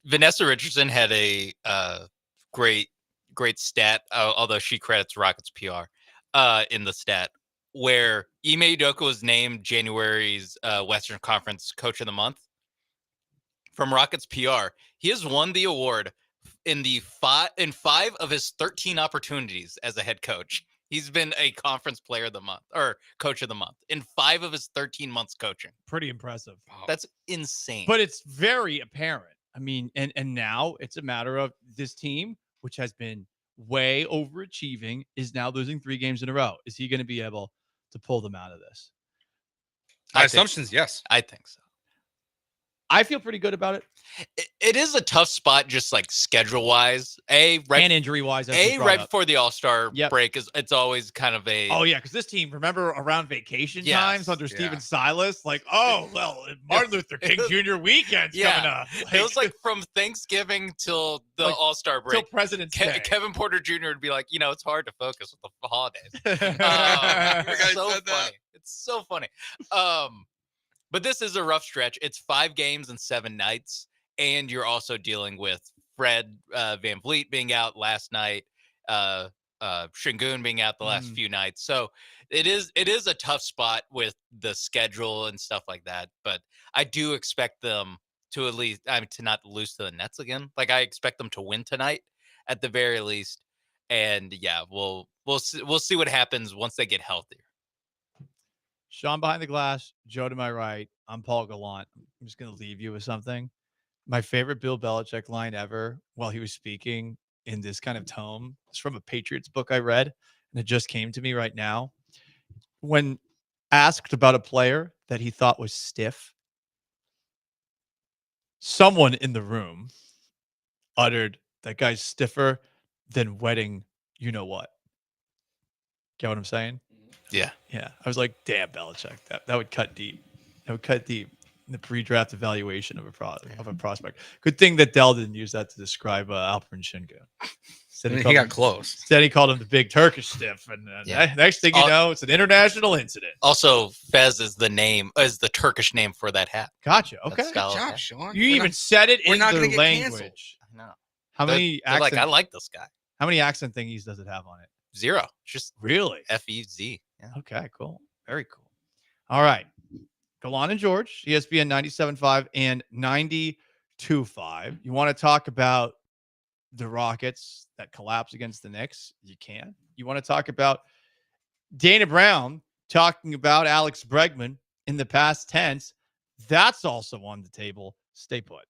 Vanessa Richardson had a great stat, although she credits Rockets PR in the stat, where Ime Udoka was named January's Western Conference Coach of the Month from Rockets PR. He has won the award in 5 of his 13 opportunities as a head coach. He's been a conference player of the month or coach of the month in 5 of his 13 months coaching.
Pretty impressive.
That's insane.
But it's very apparent. I mean, and now it's a matter of this team, which has been way overachieving, is now losing 3 games in a row. Is he going to be able to pull them out of this?
My assumption's yes.
I think so.
I feel pretty good about it.
It is a tough spot, just like schedule wise. And
injury wise.
Right before the All-Star break it's always kind of a.
Oh yeah, because this team, remember around vacation times under Steven Silas, like Martin Luther King Jr. weekend's coming up.
It was like from Thanksgiving till the All-Star break,
till President's Day.
Kevin Porter Jr. would be like, it's hard to focus with the holidays. It's so funny. It's so funny. But this is a rough stretch. It's 5 games and 7 nights. And you're also dealing with Fred Van Vliet being out last night, Şengün being out the last few nights. So it is a tough spot with the schedule and stuff like that. But I do expect them to at least to not lose to the Nets again. Like I expect them to win tonight at the very least. And yeah, we'll see what happens once they get healthier.
Sean behind the glass, Joe to my right. I'm Paul Gallant. I'm just going to leave you with something. My favorite Bill Belichick line ever while he was speaking in this kind of tone is from a Patriots book I read, and it just came to me right now. When asked about a player that he thought was stiff, someone in the room uttered, "That guy's stiffer than wedding you-know-what." Get what I'm saying?
Yeah.
Yeah. I was like, damn, Belichick. That would cut deep. That would cut deep in the pre-draft evaluation of a prospect. Good thing that Dell didn't use that to describe Alperen Şengün.
He got close.
Instead, he called him the big Turkish stiff. And next thing you know, it's an international incident.
Also, Fez is the Turkish name for that hat.
Gotcha. Okay.
Good job, Sean.
You said it in their
get
language.
I know.
How many accent?
I like this guy.
How many accent thingies does it have on it?
0. Just
really
FEZ. Yeah.
Okay, cool. Very cool. All right. Gallant and George, ESPN 97.5 and 92.5. You want to talk about the Rockets that collapse against the Knicks? You can. You want to talk about Dana Brown talking about Alex Bregman in the past tense? That's also on the table. Stay put.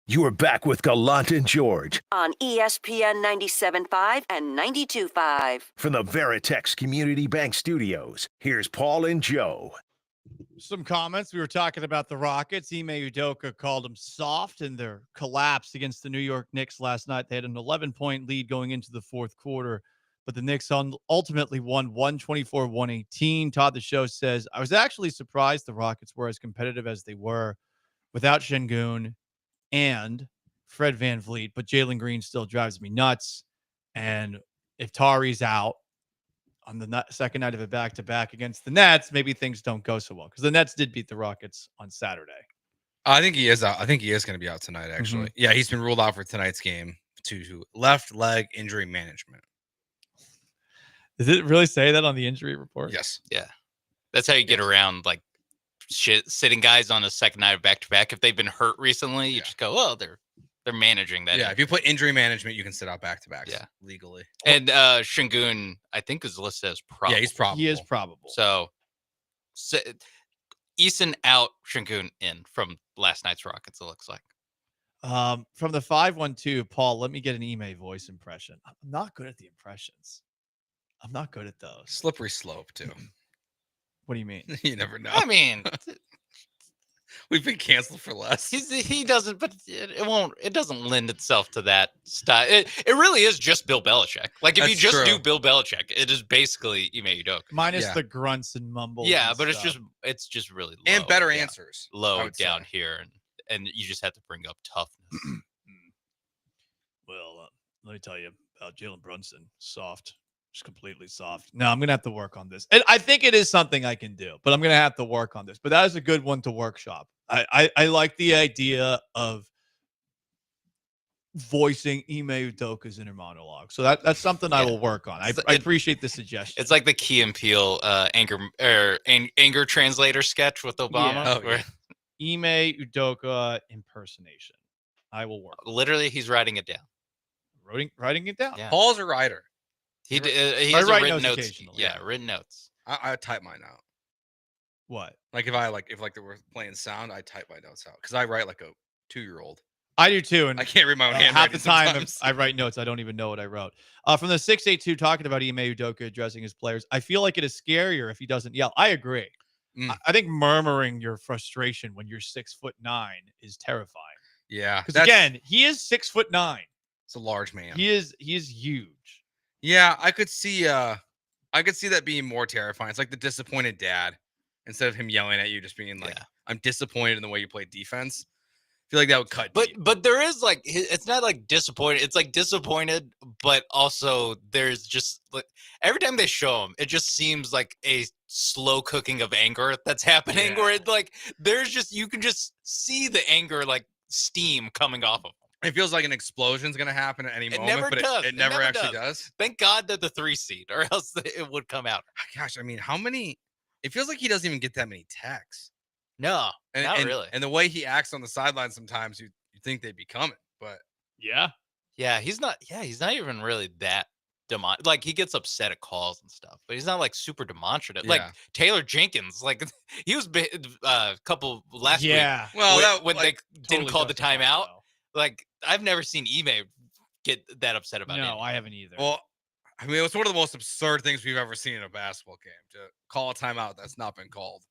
You are back with Gallant and George
on ESPN 97.5 and 92.5.
from the Veritex Community Bank Studios. Here's Paul and Joe.
Some comments. We were talking about the Rockets. Ime Udoka called them soft in their collapse against the New York Knicks last night. They had an 11-point lead going into the fourth quarter, but the Knicks ultimately won 124-118. Todd the Show says, I was actually surprised the Rockets were as competitive as they were without Şengün and Fred VanVleet, but Jalen Green still drives me nuts. And if Tari's out on the second night of a back-to-back against the Nets, maybe things don't go so well because the Nets did beat the Rockets on Saturday.
I think he is out. I think he is going to be out tonight, actually. Yeah, he's been ruled out for tonight's game to left leg injury management.
Does it really say that on the injury report?
Yes.
Yeah. That's how you get around like sitting guys on a second night of back-to-back. If they've been hurt recently, you just go, oh, they're managing that.
Yeah, if you put injury management, you can sit out back-to-backs legally.
And Şengün, I think, is listed as probable.
Yeah, he's probable.
He is probable.
So Eason out, Şengün in from last night's Rockets, it looks like.
From the 512, Paul, let me get an Ime voice impression. I'm not good at the impressions. I'm not good at those.
Slippery slope, too.
What do you mean?
You never know.
I mean,
we've been canceled for less.
He doesn't, but it doesn't lend itself to that style. It really is just Bill Belichick. Like, if
That's
you just
true.
do Bill Belichick, it is basically Ime Udoka.
Minus the grunts and mumbles.
Yeah,
and
but
stuff.
it's just really low.
And better answers. I
Low
would
down
say.
here, and you just have to bring up toughness.
Well, let me tell you about Jalen Brunson. Soft. Just completely soft. No, I'm going to have to work on this. And I think it is something I can do, but I'm going to have to work on this. But that is a good one to workshop. I like the idea of voicing Ime Udoka's inner monologue. So that's something I will work on. I appreciate the suggestion.
It's like the Key and Peele anger translator sketch with Obama.
Yeah.
where
Ime Udoka impersonation. I will work.
literally, he's writing it down.
Writing it down.
Yeah.
Paul's a writer.
He
I
has
write
written
notes
notes.
occasionally,
Yeah, written notes.
I type mine out.
What?
Like if they were playing sound, I type my notes out because I write like a 2-year-old.
I do too, and
I can't read my own
half the
handwriting
time
sometimes.
I write notes. I don't even know what I wrote. From the 682 talking about Ime Udoka addressing his players, I feel like it is scarier if he doesn't yell. I agree. I think murmuring your frustration when you're 6'9" is terrifying.
Yeah,
Because again, he is 6'9".
It's a large man.
He is huge.
Yeah, I could see that being more terrifying. It's like the disappointed dad. Instead of him yelling at you, just being like, I'm disappointed in the way you play defense. I feel like that would cut deep.
But there is like, it's not like disappointed. It's like disappointed, but also there's just like every time they show him, it just seems like a slow cooking of anger that's happening. Where it's like you can just see the anger like steam coming off of him.
It feels like an explosion's going to happen at any moment,
Never
but
does.
it never actually does.
Thank God that the 3 seed, or else it would come out.
Gosh, I mean, how many? It feels like he doesn't even get that many texts.
No, not really.
And the way he acts on the sideline, sometimes you think they'd be coming, but
yeah,
he's not. Yeah, he's not even really that like he gets upset at calls and stuff, but he's not like super demonstrative. Like Taylor Jenkins, like he was a couple last week.
Well,
when they didn't call the
justified,
timeout. Like I've never seen Ime get that upset about it.
No, I haven't either.
Well, I mean, it was one of the most absurd things we've ever seen in a basketball game to call a timeout that's not been called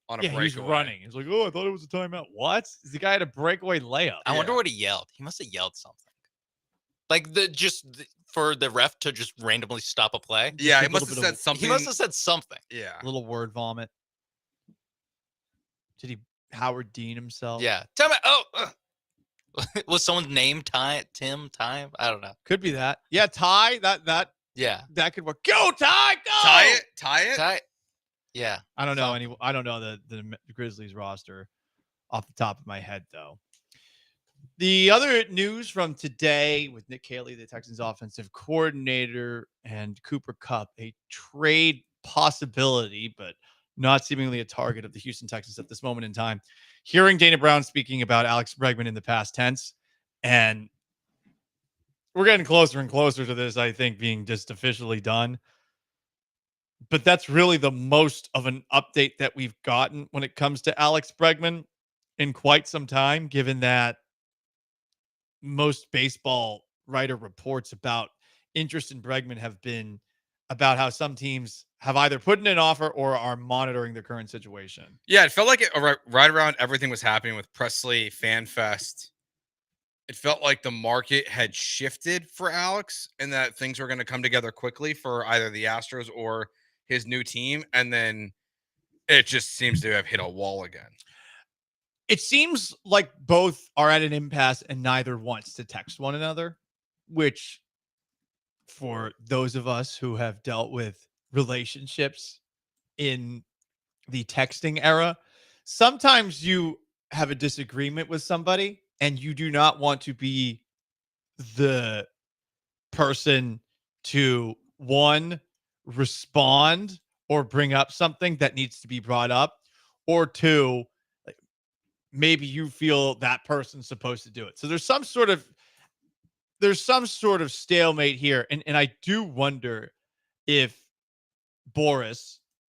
on a breakaway.
He's running. He's like, oh, I thought it was a timeout. What? The guy had a breakaway layup.
I wonder what he yelled. He must have yelled something. Like for the ref to just randomly stop a play.
Yeah, he must have said something.
He must have said something.
Yeah.
A little word vomit. Did he Howard Dean himself?
Yeah. Tell me. Oh, was someone's name Tim? Time? I don't know.
Could be that. Yeah, Ty. That could work. Go Ty. Go.
Tie it.
Yeah.
I don't know I don't know the Grizzlies roster off the top of my head though. The other news from today with Nick Caley, the Texans offensive coordinator, and Cooper Kupp, a trade possibility, but not seemingly a target of the Houston Texans at this moment in time. Hearing Dana Brown speaking about Alex Bregman in the past tense, and we're getting closer and closer to this, I think, being just officially done. But that's really the most of an update that we've gotten when it comes to Alex Bregman in quite some time, given that most baseball writer reports about interest in Bregman have been about how some teams have either put in an offer or are monitoring the current situation.
Yeah, it felt like right around everything was happening with Presley, FanFest. It felt like the market had shifted for Alex and that things were going to come together quickly for either the Astros or his new team. And then it just seems to have hit a wall again.
It seems like both are at an impasse and neither wants to text one another, which for those of us who have dealt with relationships in the texting era, sometimes you have a disagreement with somebody and you do not want to be the person to respond or bring up something that needs to be brought up, or two, maybe you feel that person's supposed to do it. So there's some sort of stalemate here. And I do wonder if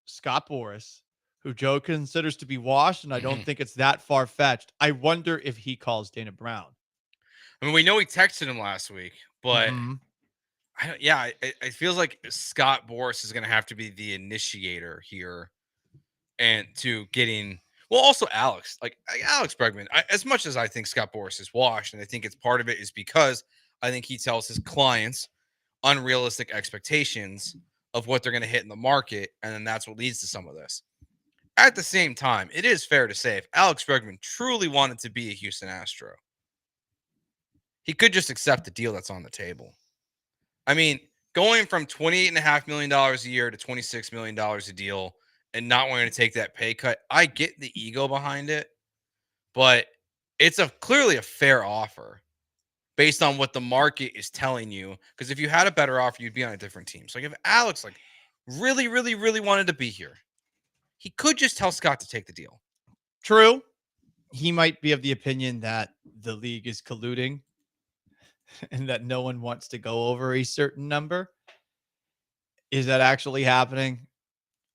Scott Boras, who Joe considers to be washed, and I don't think it's that far-fetched, I wonder if he calls Dana Brown.
I mean, we know he texted him last week, but it feels like Scott Boras is going to have to be the initiator here and to getting, well, also Alex Bregman, as much as I think Scott Boras is washed, and I think it's part of it is because I think he tells his clients unrealistic expectations of what they're going to hit in the market, and then that's what leads to some of this. At the same time, it is fair to say if Alex Bregman truly wanted to be a Houston Astro, he could just accept the deal that's on the table. I mean, going from $28.5 million a year to $26 million a deal and not wanting to take that pay cut, I get the ego behind it, but it's clearly a fair offer based on what the market is telling you. Because if you had a better offer, you'd be on a different team. So if Alex really, really, really wanted to be here, he could just tell Scott to take the deal.
True. He might be of the opinion that the league is colluding and that no one wants to go over a certain number. Is that actually happening?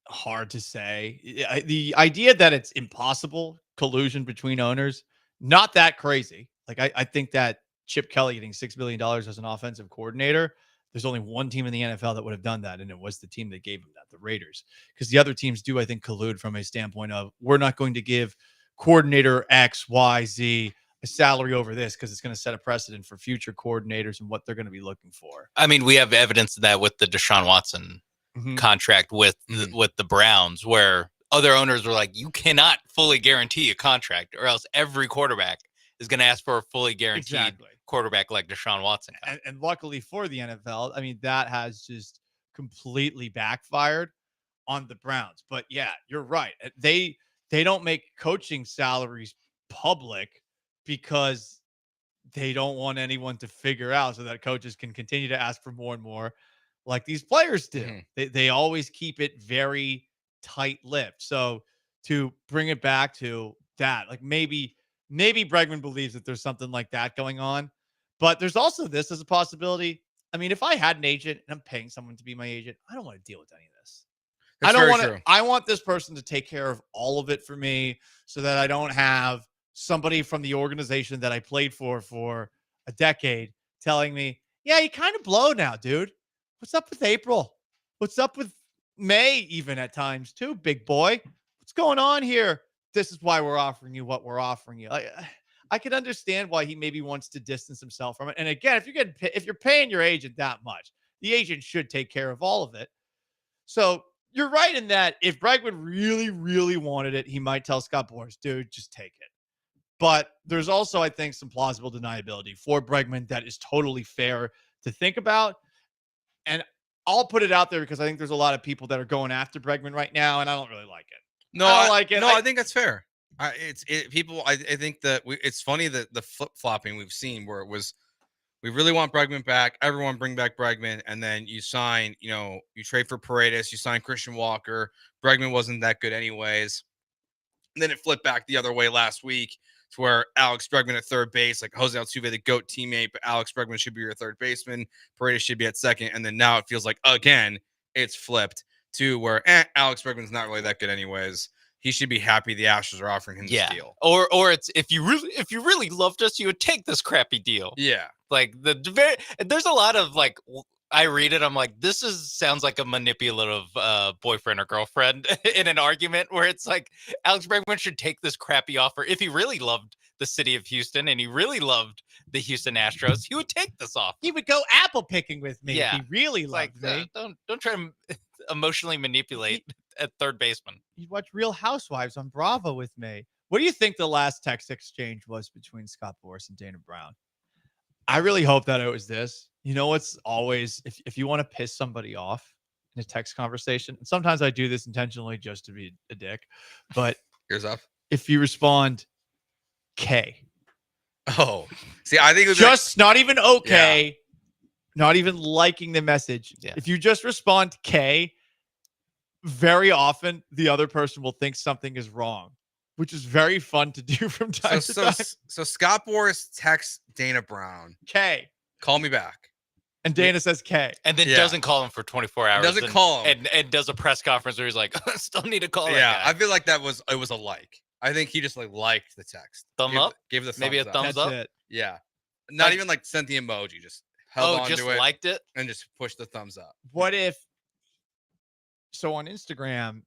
Hard to say. The idea that it's impossible collusion between owners, not that crazy. I think that Chip Kelly getting $6 million as an offensive coordinator, there's only one team in the NFL that would have done that, and it was the team that gave him that, the Raiders. Because the other teams do, I think, collude from a standpoint of, we're not going to give coordinator X, Y, Z a salary over this because it's going to set a precedent for future coordinators and what they're going to be looking for.
I mean, we have evidence of that with the Deshaun Watson contract with the Browns, where other owners were like, you cannot fully guarantee a contract, or else every quarterback is going to ask for a fully guaranteed quarterback like Deshaun Watson.
And luckily for the NFL, I mean, that has just completely backfired on the Browns. But yeah, you're right. They don't make coaching salaries public because they don't want anyone to figure out, so that coaches can continue to ask for more and more like these players do. They always keep it very tight-lipped. So to bring it back to that, maybe Bregman believes that there's something like that going on. But there's also this as a possibility. I mean, if I had an agent and I'm paying someone to be my agent, I don't want to deal with any of this.
That's
I don't
very
want
true.
to. I want this person to take care of all of it for me, so that I don't have somebody from the organization that I played for a decade telling me, "Yeah, you kind of blow now, dude. What's up with April? What's up with May? Even at times too, big boy. What's going on here? This is why we're offering you what we're offering you." I can understand why he maybe wants to distance himself from it. And again, if you're paying your agent that much, the agent should take care of all of it. So you're right in that if Bregman really, really wanted it, he might tell Scott Boras, dude, just take it. But there's also, I think, some plausible deniability for Bregman that is totally fair to think about. And I'll put it out there because I think there's a lot of people that are going after Bregman right now, and I don't really like it.
No,
I don't like it.
No, I think that's fair. I think that it's funny that the flip-flopping we've seen where it was, we really want Bregman back. Everyone bring back Bregman. And then you sign, you trade for Paredes, you sign Christian Walker. Bregman wasn't that good anyways. And then it flipped back the other way last week to where Alex Bregman at third base, like Jose Altuve, the GOAT teammate, but Alex Bregman should be your third baseman. Paredes should be at second. And then now it feels like, again, it's flipped to where Alex Bregman's not really that good anyways. He should be happy the Astros are offering him this deal.
Or it's if you really loved us, you would take this crappy deal.
Yeah.
Like there's a lot of I read it, I'm like, this sounds like a manipulative boyfriend or girlfriend in an argument where it's like Alex Bregman should take this crappy offer. If he really loved the city of Houston and he really loved the Houston Astros, he would take this offer.
He would go apple picking with me if he really loved me.
Don't try to emotionally manipulate at third baseman.
You'd watch Real Housewives on Bravo with me. What do you think the last text exchange was between Scott Boras and Dana Brown? I really hope that it was this. You know what's always, if you want to piss somebody off in a text conversation, and sometimes I do this intentionally just to be a dick, but
here's up.
If you respond K.
Oh, see, I think it was
just not even okay, not even liking the message.
Yeah.
If you just respond K, very often the other person will think something is wrong, which is very fun to do from time to time.
So Scott Boras texts Dana Brown,
K.
Call me back.
And Dana says K.
And then doesn't call him for 24 hours.
Doesn't call him.
And does a press conference where he's like, still need to call that
Yeah,
guy.
I feel like it was a like. I think he just liked the text.
Gave
the
maybe a thumbs up.
It.
Yeah. Not even sent the emoji, just held on
just
to it.
Liked it
and just pushed the thumbs up.
What if so on Instagram,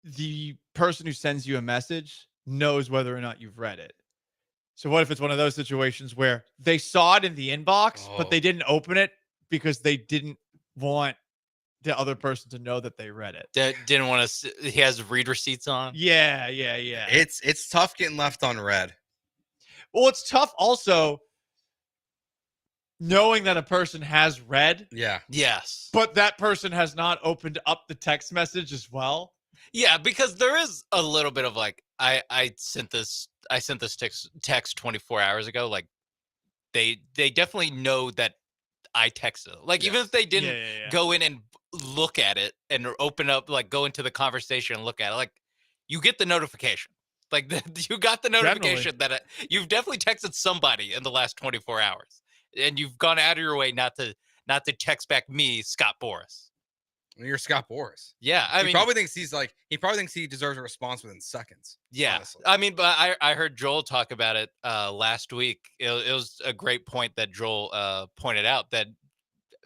the person who sends you a message knows whether or not you've read it. So what if it's one of those situations where they saw it in the inbox, but they didn't open it because they didn't want the other person to know that they read it?
Didn't want to. He has read receipts on.
Yeah.
It's tough getting left on red.
Well, it's tough also knowing that a person has read.
Yeah.
Yes.
But that person has not opened up the text message as well.
Yeah, because there is a little bit of I sent this text 24 hours ago. Like they definitely know that I texted. Even if they didn't go in and look at it and open up, go into the conversation and look at it, you get the notification. You got the notification that you've definitely texted somebody in the last 24 hours, and you've gone out of your way not to text back me, Scott Boras.
You're Scott Boras.
Yeah,
he probably thinks he probably thinks he deserves a response within seconds.
Yeah,
honestly.
I mean, but I heard Joel talk about it last week. It was a great point that Joel pointed out that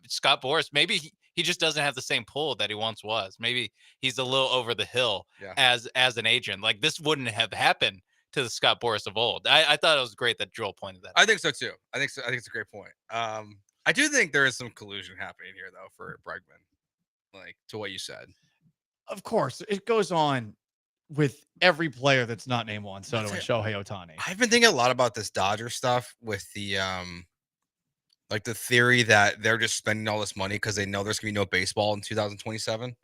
Scott Boras, maybe he just doesn't have the same pull that he once was. Maybe he's a little over the hill as an agent. This wouldn't have happened to the Scott Boras of old. I thought it was great that Joel pointed that out.
I think so too. I think it's a great point. I do think there is some collusion happening here though for Bregman. To what you said.
Of course, it goes on with every player that's not named Juan Soto and Shohei Ohtani.
I've been thinking a lot about this Dodger stuff with the the theory that they're just spending all this money because they know there's gonna be no baseball in 2027.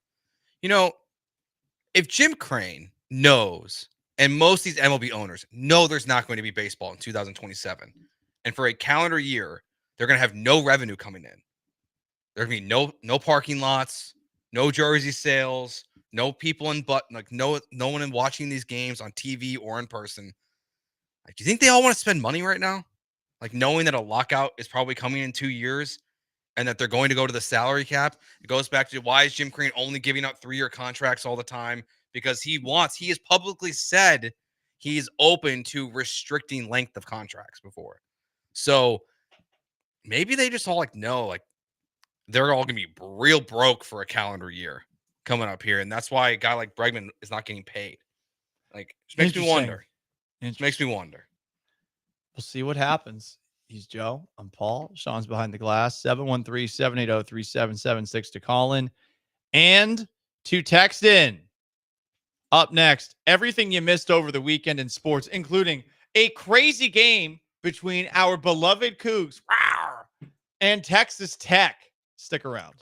If Jim Crane knows, and most of these MLB owners know there's not going to be baseball in 2027, and for a calendar year, they're gonna have no revenue coming in. There's gonna be no parking lots, no jersey sales, no people no one in watching these games on TV or in person. Do you think they all want to spend money right now? Knowing that a lockout is probably coming in 2 years and that they're going to go to the salary cap. It goes back to why is Jim Crane only giving out 3-year contracts all the time? Because he has publicly said he's open to restricting length of contracts before. So maybe they just all know they're all going to be real broke for a calendar year coming up here. And that's why a guy like Bregman is not getting paid. It makes me wonder. It makes me wonder.
We'll see what happens. He's Joe. I'm Paul. Sean's behind the glass. 713-780-3776 to call in and to text in. Up next, everything you missed over the weekend in sports, including a crazy game between our beloved Cougs and Texas Tech. Stick around.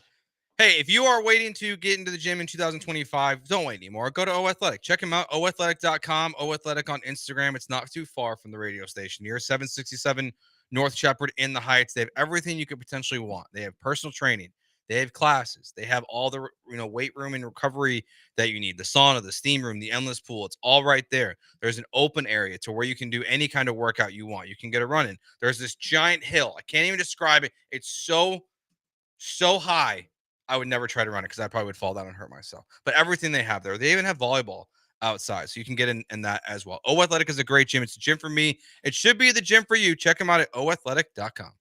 Hey, if you are waiting to get into the gym in 2025, don't wait anymore. Go to O Athletic. Check them out, oathletic.com, O Athletic on Instagram. It's not too far from the radio station here, 767 North Shepherd in the Heights. They have everything you could potentially want. They have personal training. They have classes. They have all the weight room and recovery that you need, the sauna, the steam room, the endless pool. It's all right there. There's an open area to where you can do any kind of workout you want. You can get a run in. There's this giant hill. I can't even describe it. It's so high. I would never try to run it because I probably would fall down and hurt myself. But everything they have there, they even have volleyball outside, so you can get in that as well. O Athletic is a great gym. It's a gym for me. It should be the gym for you. Check them out at oathletic.com.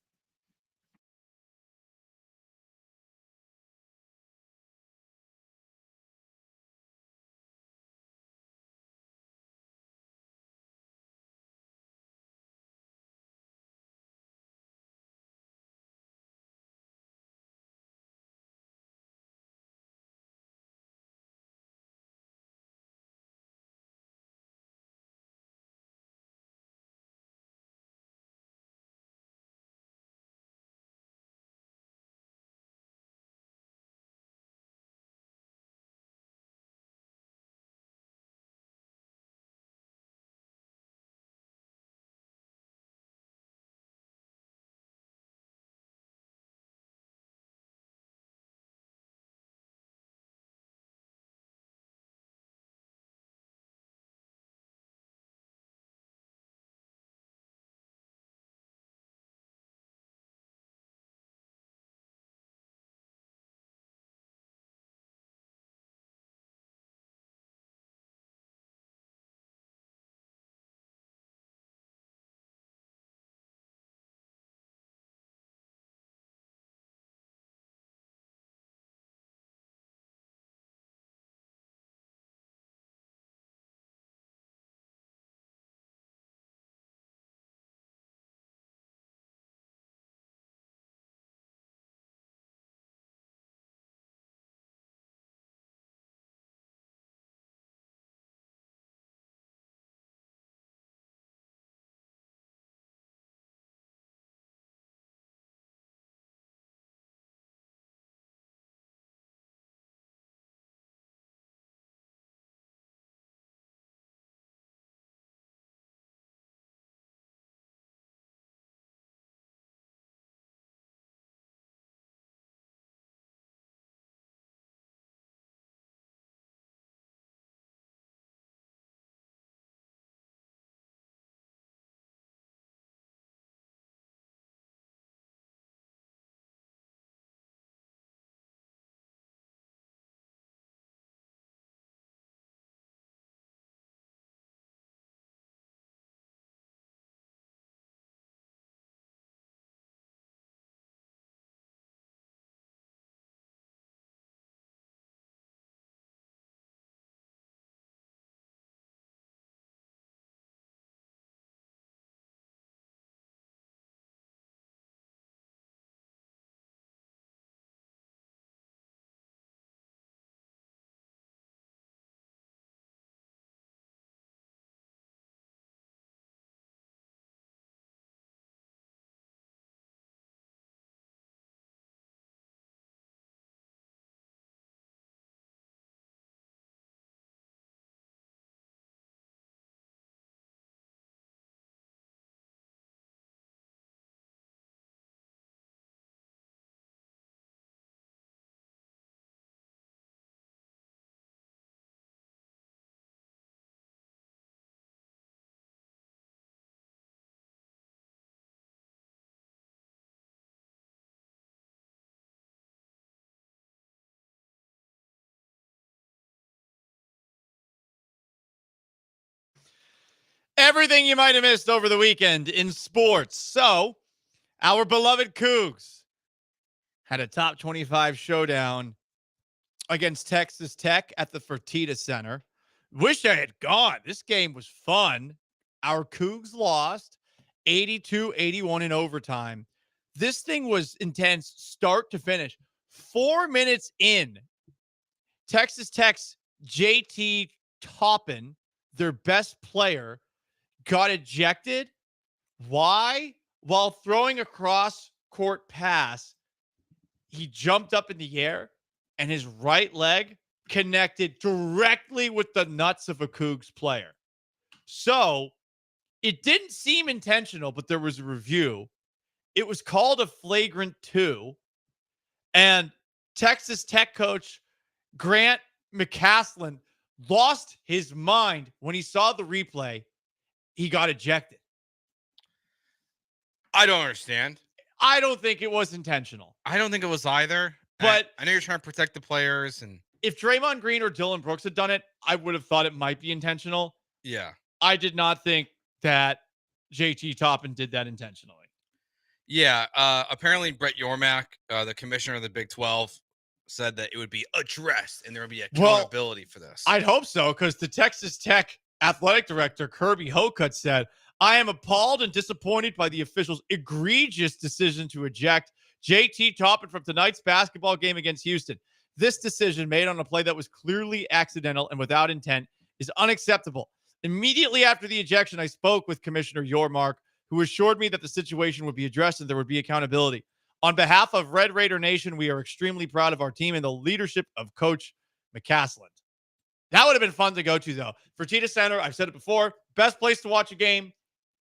Everything you might have missed over the weekend in sports. So, our beloved Cougs had a top 25 showdown against Texas Tech at the Fertitta Center. Wish I had gone. This game was fun. Our Cougs lost 82-81 in overtime. This thing was intense start to finish. 4 minutes in, Texas Tech's JT Toppin, their best player, got ejected. Why? While throwing a cross-court pass, he jumped up in the air and his right leg connected directly with the nuts of a Cougs player. So it didn't seem intentional, but there was a review. It was called a flagrant 2. And Texas Tech coach Grant McCaslin lost his mind when he saw the replay. He got ejected.
I don't understand.
I don't think it was intentional.
I don't think it was either.
But
I know you're trying to protect the players, and
if Draymond Green or Dylan Brooks had done it, I would have thought it might be intentional.
yeah.
I did not think that JT Toppin did that intentionally.
Yeah. Apparently, Brett Yormark, the commissioner of the Big 12, said that it would be addressed and there would be accountability for this.
I'd hope so, because the Texas Tech athletic director, Kirby Hocutt, said, I am appalled and disappointed by the officials' egregious decision to eject JT Toppin from tonight's basketball game against Houston. This decision, made on a play that was clearly accidental and without intent, is unacceptable. Immediately after the ejection, I spoke with Commissioner Yormark, who assured me that the situation would be addressed and there would be accountability. On behalf of Red Raider Nation, we are extremely proud of our team and the leadership of Coach McCaslin. That would have been fun to go to, though. Fertitta Center, I've said it before, best place to watch a game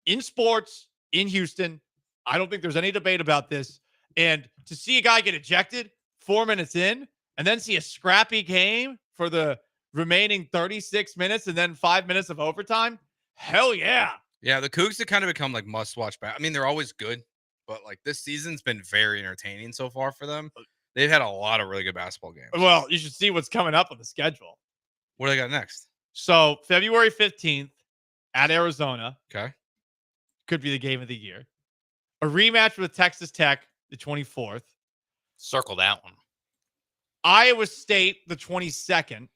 in sports in Houston. I don't think there's any debate about this. And to see a guy get ejected 4 minutes in and then see a scrappy game for the remaining 36 minutes and then 5 minutes of overtime, hell yeah.
Yeah, the Cougs have kind of become like must-watch. I mean, they're always good, but like this season's been very entertaining so far for them. They've had a lot of really good basketball games.
Well, you should see what's coming up on the schedule.
What do they got next?
So February 15th at Arizona.
Okay.
Could be the game of the year. A rematch with Texas Tech, the 24th.
Circle that one.
Iowa State, the 22nd.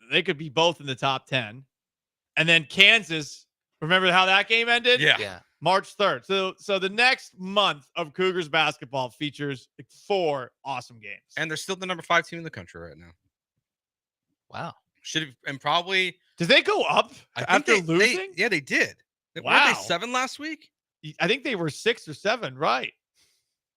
They could be both in the top 10. And then Kansas. Remember how that game ended?
Yeah.
March 3rd. So the next month of Cougars basketball features 4 awesome games.
And they're still the number 5 team in the country right now.
Wow.
Should have, and probably.
Did they go up after losing?
They did.
Wow.
Were they 7 last week?
I think they were 6 or 7, right?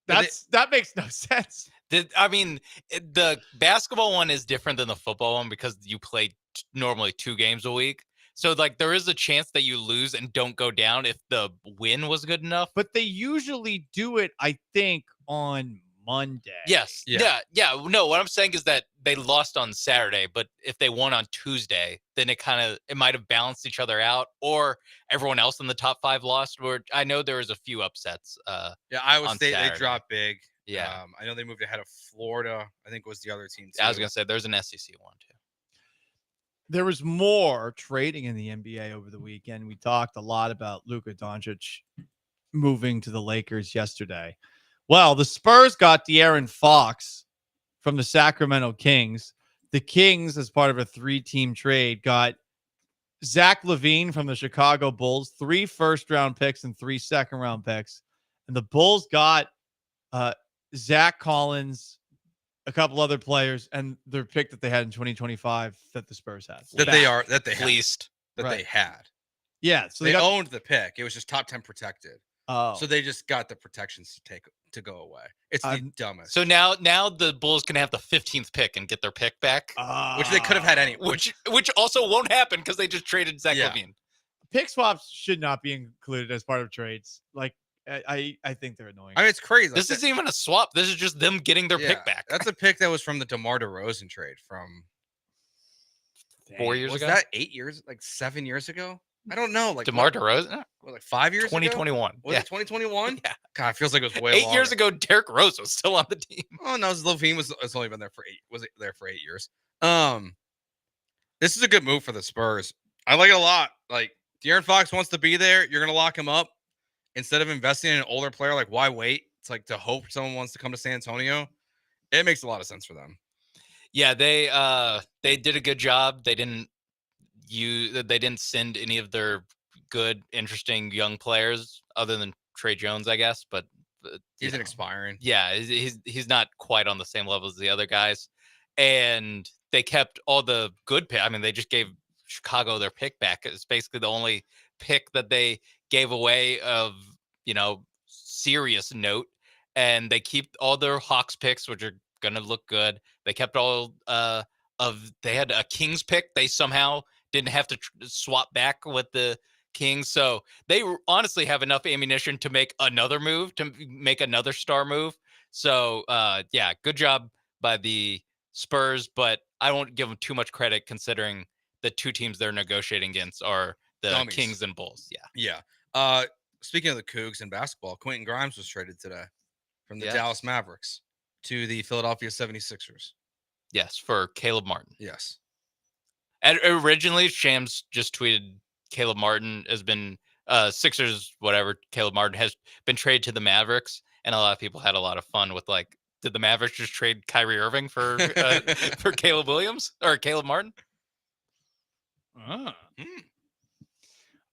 That makes no sense.
The basketball one is different than the football one because you play normally 2 games a week. So, like, there is a chance that you lose and don't go down if the win was good enough.
But they usually do it, I think, on Monday.
Yes. Yeah. No, what I'm saying is that they lost on Saturday, but if they won on Tuesday, then it might have balanced each other out, or everyone else in the top 5 lost. Or I know there was a few upsets.
Iowa State,
Saturday.
they dropped big.
Yeah.
I know they moved ahead of Florida. I think was the other team too.
I was going to say there's an SEC one too.
There was more trading in the NBA over the weekend. We talked a lot about Luka Doncic moving to the Lakers yesterday. Well, the Spurs got De'Aaron Fox from the Sacramento Kings. The Kings, as part of a 3-team trade, got Zach LaVine from the Chicago Bulls, 3 first-round picks and 3 second-round picks. And the Bulls got Zach Collins, a couple other players, and their pick that they had in 2025 that the Spurs had.
They had.
Yeah, so
they owned the pick. It was just top 10 protected.
Oh.
So they just got the protections to go away. It's the dumbest.
So now the Bulls can have the 15th pick and get their pick back,
which they could have had anyway.
Which also won't happen because they just traded Zach LaVine.
Pick swaps should not be included as part of trades. Like I think they're annoying.
I mean, it's crazy.
This isn't even a swap. This is just them getting their pick back.
That's a pick that was from the DeMar DeRozan trade from
4 years ago.
Was that 8 years? Like 7 years ago? I don't know. Like
DeMar DeRozan?
Like 5 years
2021.
Was it 2021?
Yeah.
God, it feels like it was way
8 years ago, Derrick Rose was still on the team.
Oh, no, LaVine was only been there for 8. Was it there for 8 years? This is a good move for the Spurs. I like it a lot. Like, De'Aaron Fox wants to be there. You're going to lock him up. Instead of investing in an older player, like, why wait? It's like to hope someone wants to come to San Antonio. It makes a lot of sense for them.
Yeah, they did a good job. They didn't send any of their good, interesting young players other than Trey Jones, I guess. But
he's an expiring.
Yeah, he's not quite on the same level as the other guys. And they kept all the good pick. I mean, they just gave Chicago their pick back. It's basically the only pick that they gave away of, serious note. And they keep all their Hawks picks, which are going to look good. They kept all they had a Kings pick. They somehow didn't have to swap back with the Kings. So they honestly have enough ammunition to make another move, to make another star move. So, yeah, good job by the Spurs, but I won't give them too much credit considering the two teams they're negotiating against are the
Dummies.
Kings and Bulls. Yeah.
Yeah. Speaking of the Cougs in basketball, Quentin Grimes was traded today from the Dallas Mavericks to the Philadelphia 76ers.
Yes, for Caleb Martin.
Yes.
And originally, Shams just tweeted Caleb Martin has been Sixers, whatever. Caleb Martin has been traded to the Mavericks, and a lot of people had a lot of fun with like, did the Mavericks just trade Kyrie Irving for Caleb Williams or Caleb Martin?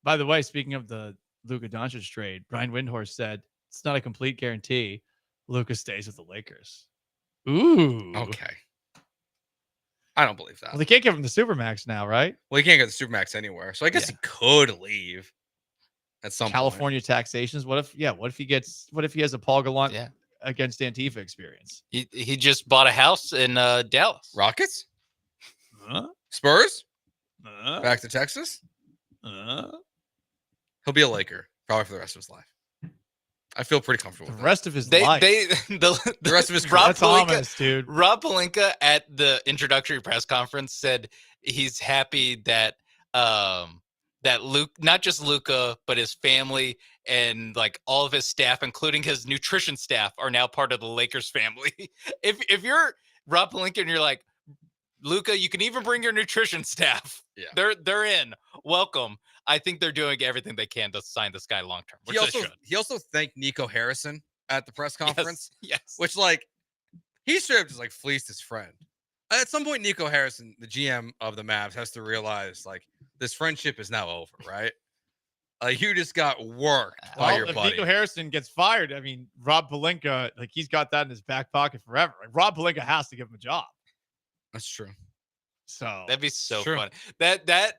By the way, speaking of the Luka Doncic trade, Brian Windhorst said it's not a complete guarantee Luka stays with the Lakers. Ooh.
Okay. I don't believe that.
Well, they can't give him the Supermax now, right?
Well, he can't get the Supermax anywhere. So I guess he could leave at some
California taxations. What if he has a Paul Gallant against Antifa experience?
He just bought a house in Dallas.
Rockets? Spurs? Back to Texas? He'll be a Laker probably for the rest of his life. I feel pretty comfortable with
The rest of his
They
life.
the rest of his
Rob
That's
Pelinka,
ominous, dude.
Rob Pelinka at the introductory press conference said he's happy that that Luke, not just Luka, but his family and like all of his staff, including his nutrition staff, are now part of the Lakers family. If you're Rob Pelinka and you're like, Luka, you can even bring your nutrition staff.
Yeah.
They're in. Welcome. I think they're doing everything they can to sign this guy long term.
He also thanked Nico Harrison at the press conference.
Yes.
Which, like, he straight up just like fleeced his friend. At some point, Nico Harrison, the GM of the Mavs, has to realize like this friendship is now over, right? You just got worked by your
if
buddy.
Nico Harrison gets fired, I mean, Rob Pelinka, like he's got that in his back pocket forever. Like, Rob Pelinka has to give him a job.
That's true.
So
that'd be so
Sure.
funny. That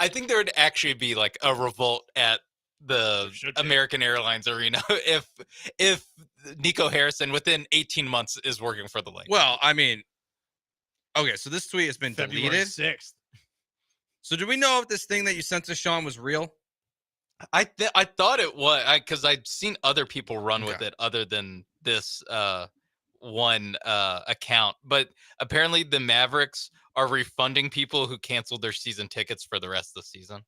I think there would actually be like a revolt at the American Airlines Arena if Nico Harrison within 18 months is working for the Lakers.
Well, I mean, okay, so this tweet has been
February
deleted.
6th.
So do we know if this thing that you sent to Sean was real?
I thought it was because I'd seen other people run with it other than this one account, but apparently the Mavericks are refunding people who canceled their season tickets for the rest of the season.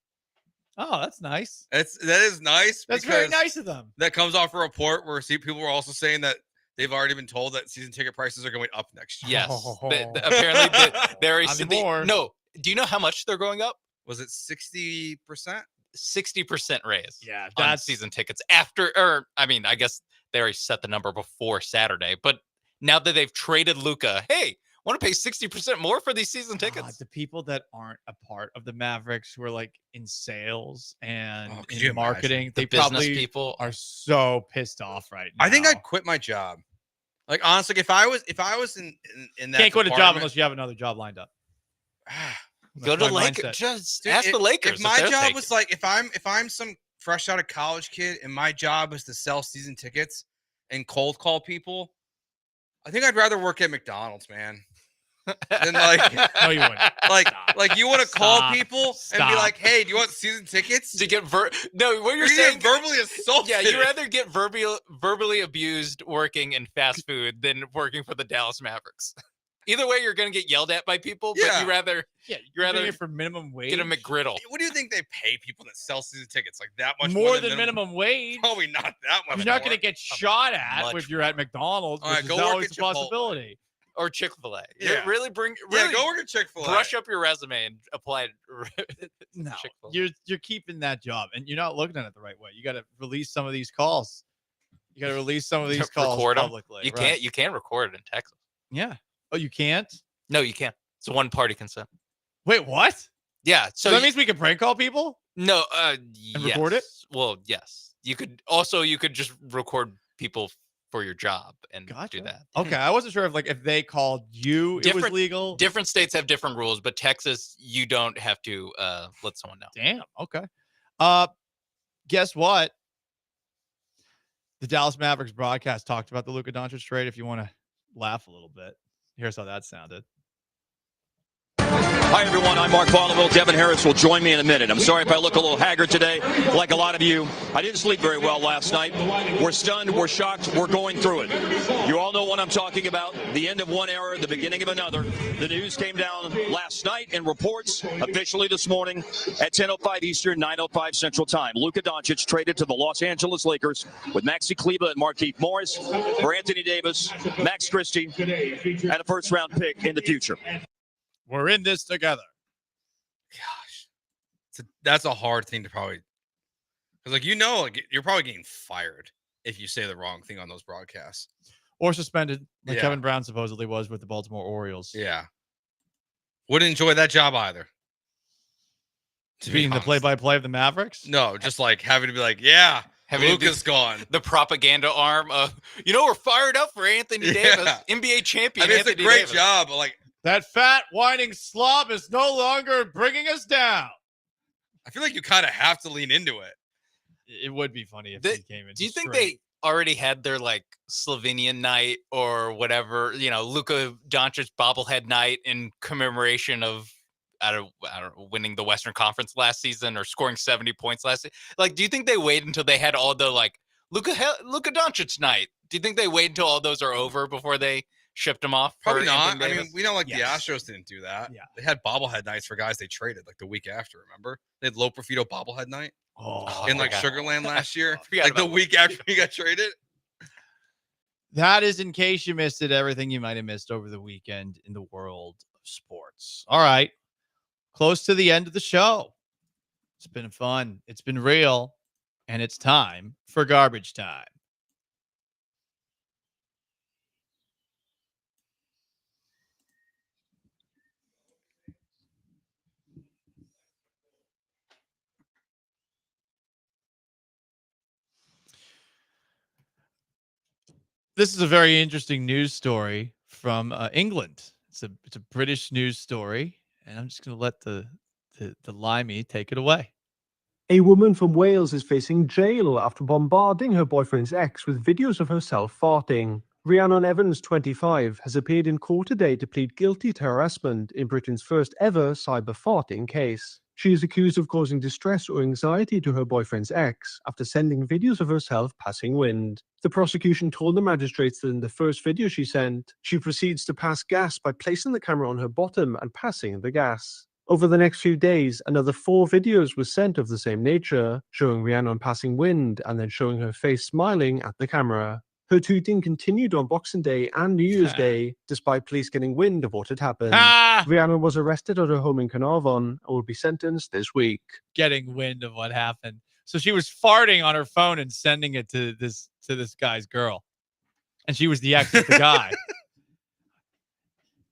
Oh, that's nice.
That is nice.
That's very
because
nice of them.
That comes off a report where people were also saying that they've already been told that season ticket prices are going up next year.
Yes, apparently they're
On the board.
no. Do you know how much they're going up?
Was it 60%?
60% raise.
Yeah,
on
that's
season tickets after, or I mean, I guess they already set the number before Saturday, but now that they've traded Luka, hey, want to pay 60% more for these season tickets?
the people that aren't a part of the Mavericks who are like in sales and
could you
in marketing,
imagine?
they
The business
probably
people
are so pissed off right now.
I think I'd quit my job. Like honestly, if I was in that
can't quit a job
department-
unless you have another job lined up.
Go
That's
to
my
Lakers.
mindset.
Just
Dude,
ask the Lakers.
If my
they'll
job
take
was
it.
like if I'm some fresh out of college kid and my job is to sell season tickets and cold call people, I think I'd rather work at McDonald's, man. Than like
No, you wouldn't.
like you want to call
Stop.
people and
Stop.
be like, hey, do you want season tickets?
to get no, what you're
You're
saying,
getting verbally assaulted.
yeah, you'd rather get verbally abused working in fast food than working for the Dallas Mavericks. Either way, you're going to get yelled at by people, but
Yeah.
you rather
Yeah,
you're rather
doing it for minimum wage.
get a McGriddle.
What do you think they pay people that sell season tickets? Like that much
more than minimum wage.
Probably not that much.
You're not going
more.
to get shot at
Much
if you're at McDonald's,
All
which
right,
is
go work
always
at
a
Chipotle.
possibility.
or Chick-fil-A.
Yeah.
Really
go work at Chick-fil-A.
Brush up your resume and apply
No,
Chick-fil-A.
you're keeping that job, and you're not looking at it the right way. You got to release some of these calls. You got to release some of these calls
Record 'em.
publicly.
You
right.
can't. You can record it in Texas.
Yeah. Oh, you can't?
No, you can't. It's a one-party consent.
Wait, what?
Yeah.
So that means we can prank call people?
No.
And record it?
Well, yes. You could just record people for your job and do that.
Okay, I wasn't sure if they called you, it was legal.
Different states have different rules, but Texas, you don't have to let someone know.
Damn. Okay. Guess what? The Dallas Mavericks broadcast talked about the Luka Doncic trade. If you want to laugh a little bit, here's how that sounded.
Hi, everyone. I'm Mark Bonneville. Devin Harris will join me in a minute. I'm sorry if I look a little haggard today, like a lot of you. I didn't sleep very well last night. We're stunned. We're shocked. We're going through it. You all know what I'm talking about. The end of one era, the beginning of another. The news came down last night in reports, officially this morning at 10:05 Eastern, 9:05 Central Time. Luka Doncic traded to the Los Angeles Lakers with Maxi Kleber and Markieff Morris for Anthony Davis, Max Christie, and a first-round pick in the future.
We're in this together.
Gosh, that's a hard thing to probably, because you're probably getting fired if you say the wrong thing on those broadcasts
or suspended, like Kevin Brown supposedly was with the Baltimore Orioles.
Yeah, wouldn't enjoy that job either.
Being the play-by-play of the Mavericks?
No, just like having to be like, yeah, Luka's gone.
The propaganda arm of, we're fired up for Anthony Davis, NBA champion.
It's a great job, but like.
That fat, whining slob is no longer bringing us down.
I feel like you kind of have to lean into it.
It would be funny if he came in.
Do you think they already had their Slovenian night or whatever, Luka Doncic bobblehead night in commemoration of, I don't know, winning the Western Conference last season or scoring 70 points last season? Do you think they wait until they had all the Luka Doncic night? Do you think they wait until all those are over before they shipped him off?
Probably not. I mean, we know the Astros didn't do that.
Yeah.
They had bobblehead nights for guys they traded the week after, remember? They had Low Profito bobblehead night in Sugarland last year. The week after he got traded.
That is in case you missed it, everything you might have missed over the weekend in the world of sports. All right. Close to the end of the show. It's been fun. It's been real. And it's time for garbage time. This is a very interesting news story from England. It's a British news story, and I'm just going to let the Limey take it away.
A woman from Wales is facing jail after bombarding her boyfriend's ex with videos of herself farting. Rhiannon Evans, 25, has appeared in court today to plead guilty to harassment in Britain's first ever cyber farting case. She is accused of causing distress or anxiety to her boyfriend's ex after sending videos of herself passing wind. The prosecution told the magistrates that in the first video she sent, she proceeds to pass gas by placing the camera on her bottom and passing the gas. Over the next few days, another 4 videos were sent of the same nature, showing Rhiannon passing wind and then showing her face smiling at the camera. Her tweeting continued on Boxing Day and New Year's Day, despite police getting wind of what had happened. Rhiannon was arrested at her home in Carnarvon and will be sentenced this week.
Getting wind of what happened. So she was farting on her phone and sending it to this guy's girl. And she was the ex of the guy.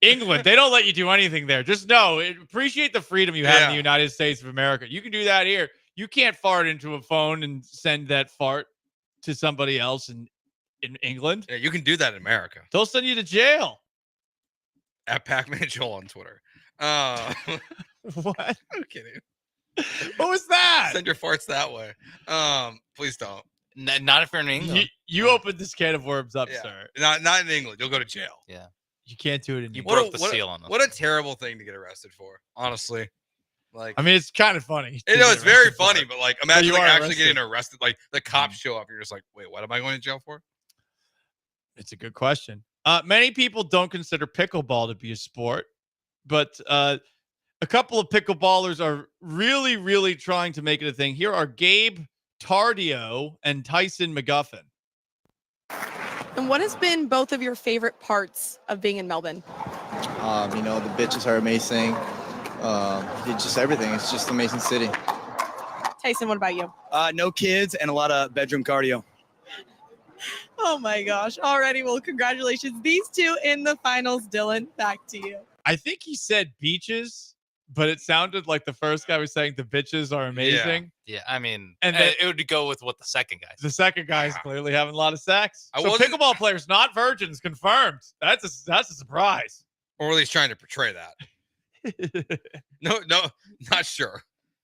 England, they don't let you do anything there. Just know, appreciate the freedom you have in the United States of America. You can do that here. You can't fart into a phone and send that fart to somebody else in England.
Yeah, you can do that in America.
They'll send you to jail.
At Pac-Man Joel on Twitter.
What?
I'm kidding.
What was that?
Send your farts that way. Please don't.
Not if you're in England.
You opened this can of worms up, sir.
Not in England. You'll go to jail.
Yeah.
You can't do it in
You
England.
broke the seal on them.
What a terrible thing to get arrested for, honestly.
I mean, it's kind of funny.
It's very funny, but imagine actually getting arrested. The cops show up, and you're just like, wait, what am I going to jail for?
It's a good question. Many people don't consider pickleball to be a sport, but a couple of pickleballers are really, really trying to make it a thing. Here are Gabe Tardio and Tyson McGuffin.
And what has been both of your favorite parts of being in Melbourne?
The bitches are amazing. It's just everything. It's just an amazing city.
Tyson, what about you?
No kids and a lot of bedroom cardio.
Oh my gosh. Alrighty. Well, congratulations. These two in the finals. Dylan, back to you.
I think he said beaches, but it sounded like the first guy was saying the bitches are amazing.
Yeah, I mean,
And
and
then-
it would go with what the second guy said.
The second guy's clearly having a lot of sex.
I
So
wasn't-
pickleball players, not virgins, confirmed. That's a surprise.
Or at least trying to portray that. No, not sure.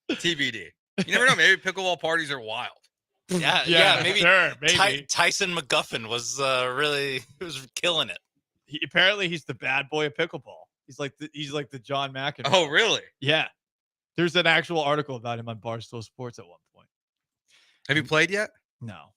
TBD. You never know. Maybe pickleball parties are wild.
Yeah, maybe,
sure, maybe.
Tyson McGuffin was really was killing it.
Apparently, he's the bad boy of pickleball. He's like the John McEnroe.
Oh, really?
Yeah. There's an actual article about him on Barstool Sports at one point.
Have you played yet?
No.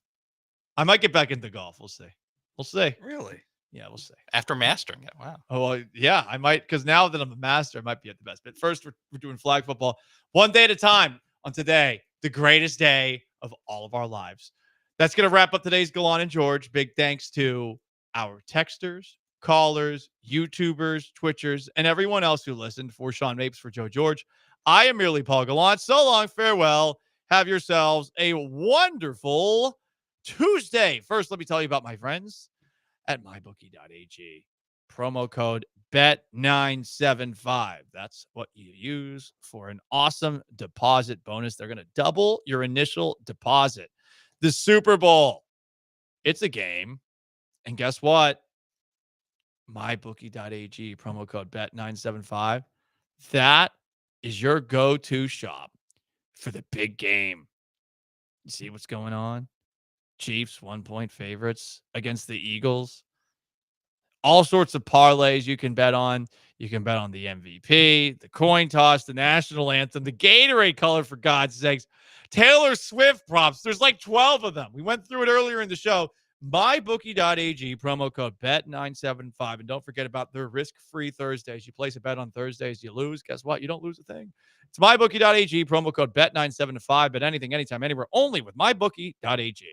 I might get back into golf. We'll see. We'll see.
Really?
Yeah, we'll see.
After mastering it. Wow.
Oh, well, yeah, I might, because now that I'm a master, I might be at the best. But first, we're doing flag football one day at a time on today, the greatest day of all of our lives. That's going to wrap up today's Gallant and George. Big thanks to our texters, callers, YouTubers, Twitchers, and everyone else who listened. For Sean Mapes, for Joe George, I am merely Paul Gallant. So long, farewell. Have yourselves a wonderful Tuesday. First, let me tell you about my friends at mybookie.ag. Promo code BET975. That's what you use for an awesome deposit bonus. They're going to double your initial deposit. The Super Bowl. It's a game. And guess what? mybookie.ag, promo code BET975. That is your go-to shop for the big game. You see what's going on? Chiefs 1-point favorites against the Eagles. All sorts of parlays you can bet on. You can bet on the MVP, the coin toss, the national anthem, the Gatorade color, for God's sakes, Taylor Swift props. There's like 12 of them. We went through it earlier in the show. mybookie.ag, promo code BET975. And don't forget about their risk-free Thursdays. You place a bet on Thursdays, you lose. Guess what? You don't lose a thing. It's mybookie.ag, promo code BET975. Bet anything, anytime, anywhere, only with mybookie.ag.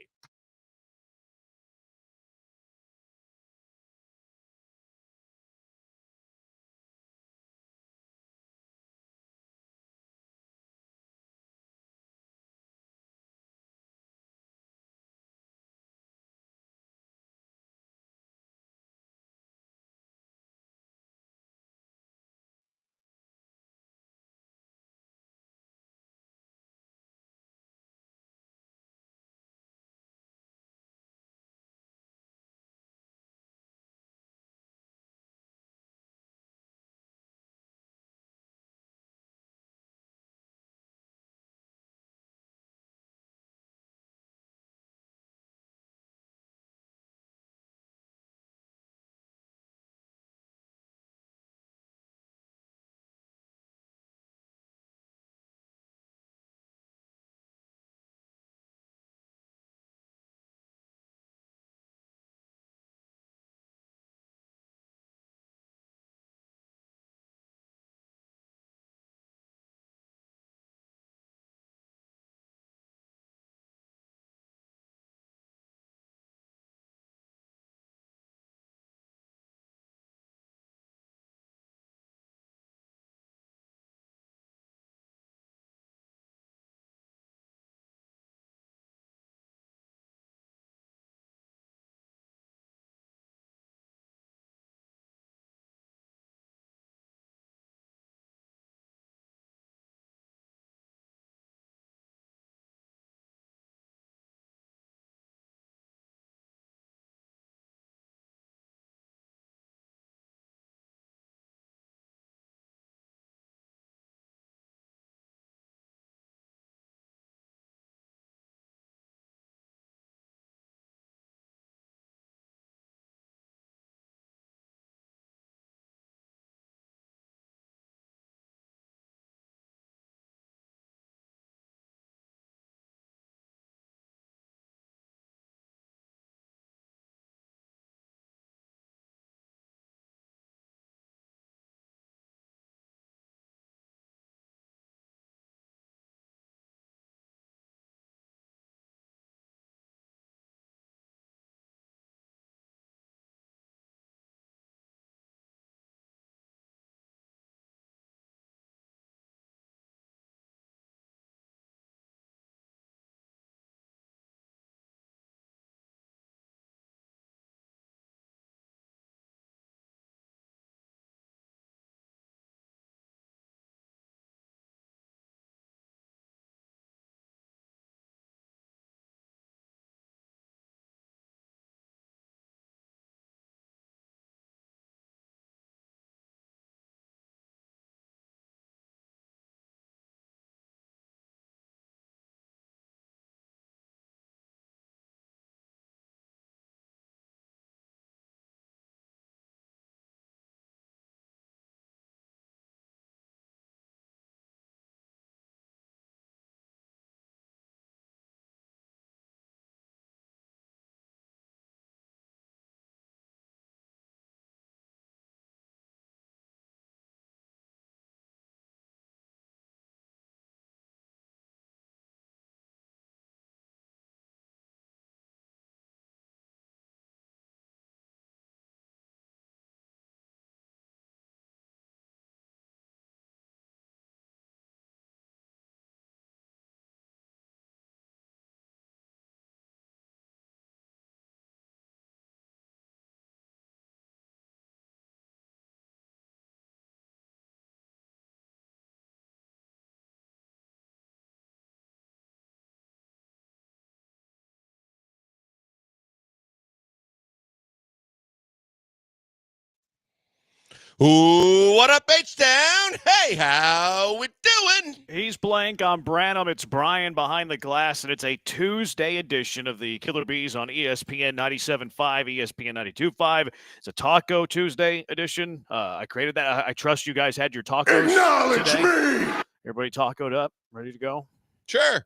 What up, H-Town? Hey, how we doing?
He's blank on Branham. It's Brian behind the glass, and it's a Tuesday edition of the Killer Bees on ESPN 97.5, ESPN 92.5. It's a Taco Tuesday edition. I created that. I trust you guys had your tacos
Acknowledge
today.
me!
Everybody tacoed up, ready to go?
Sure.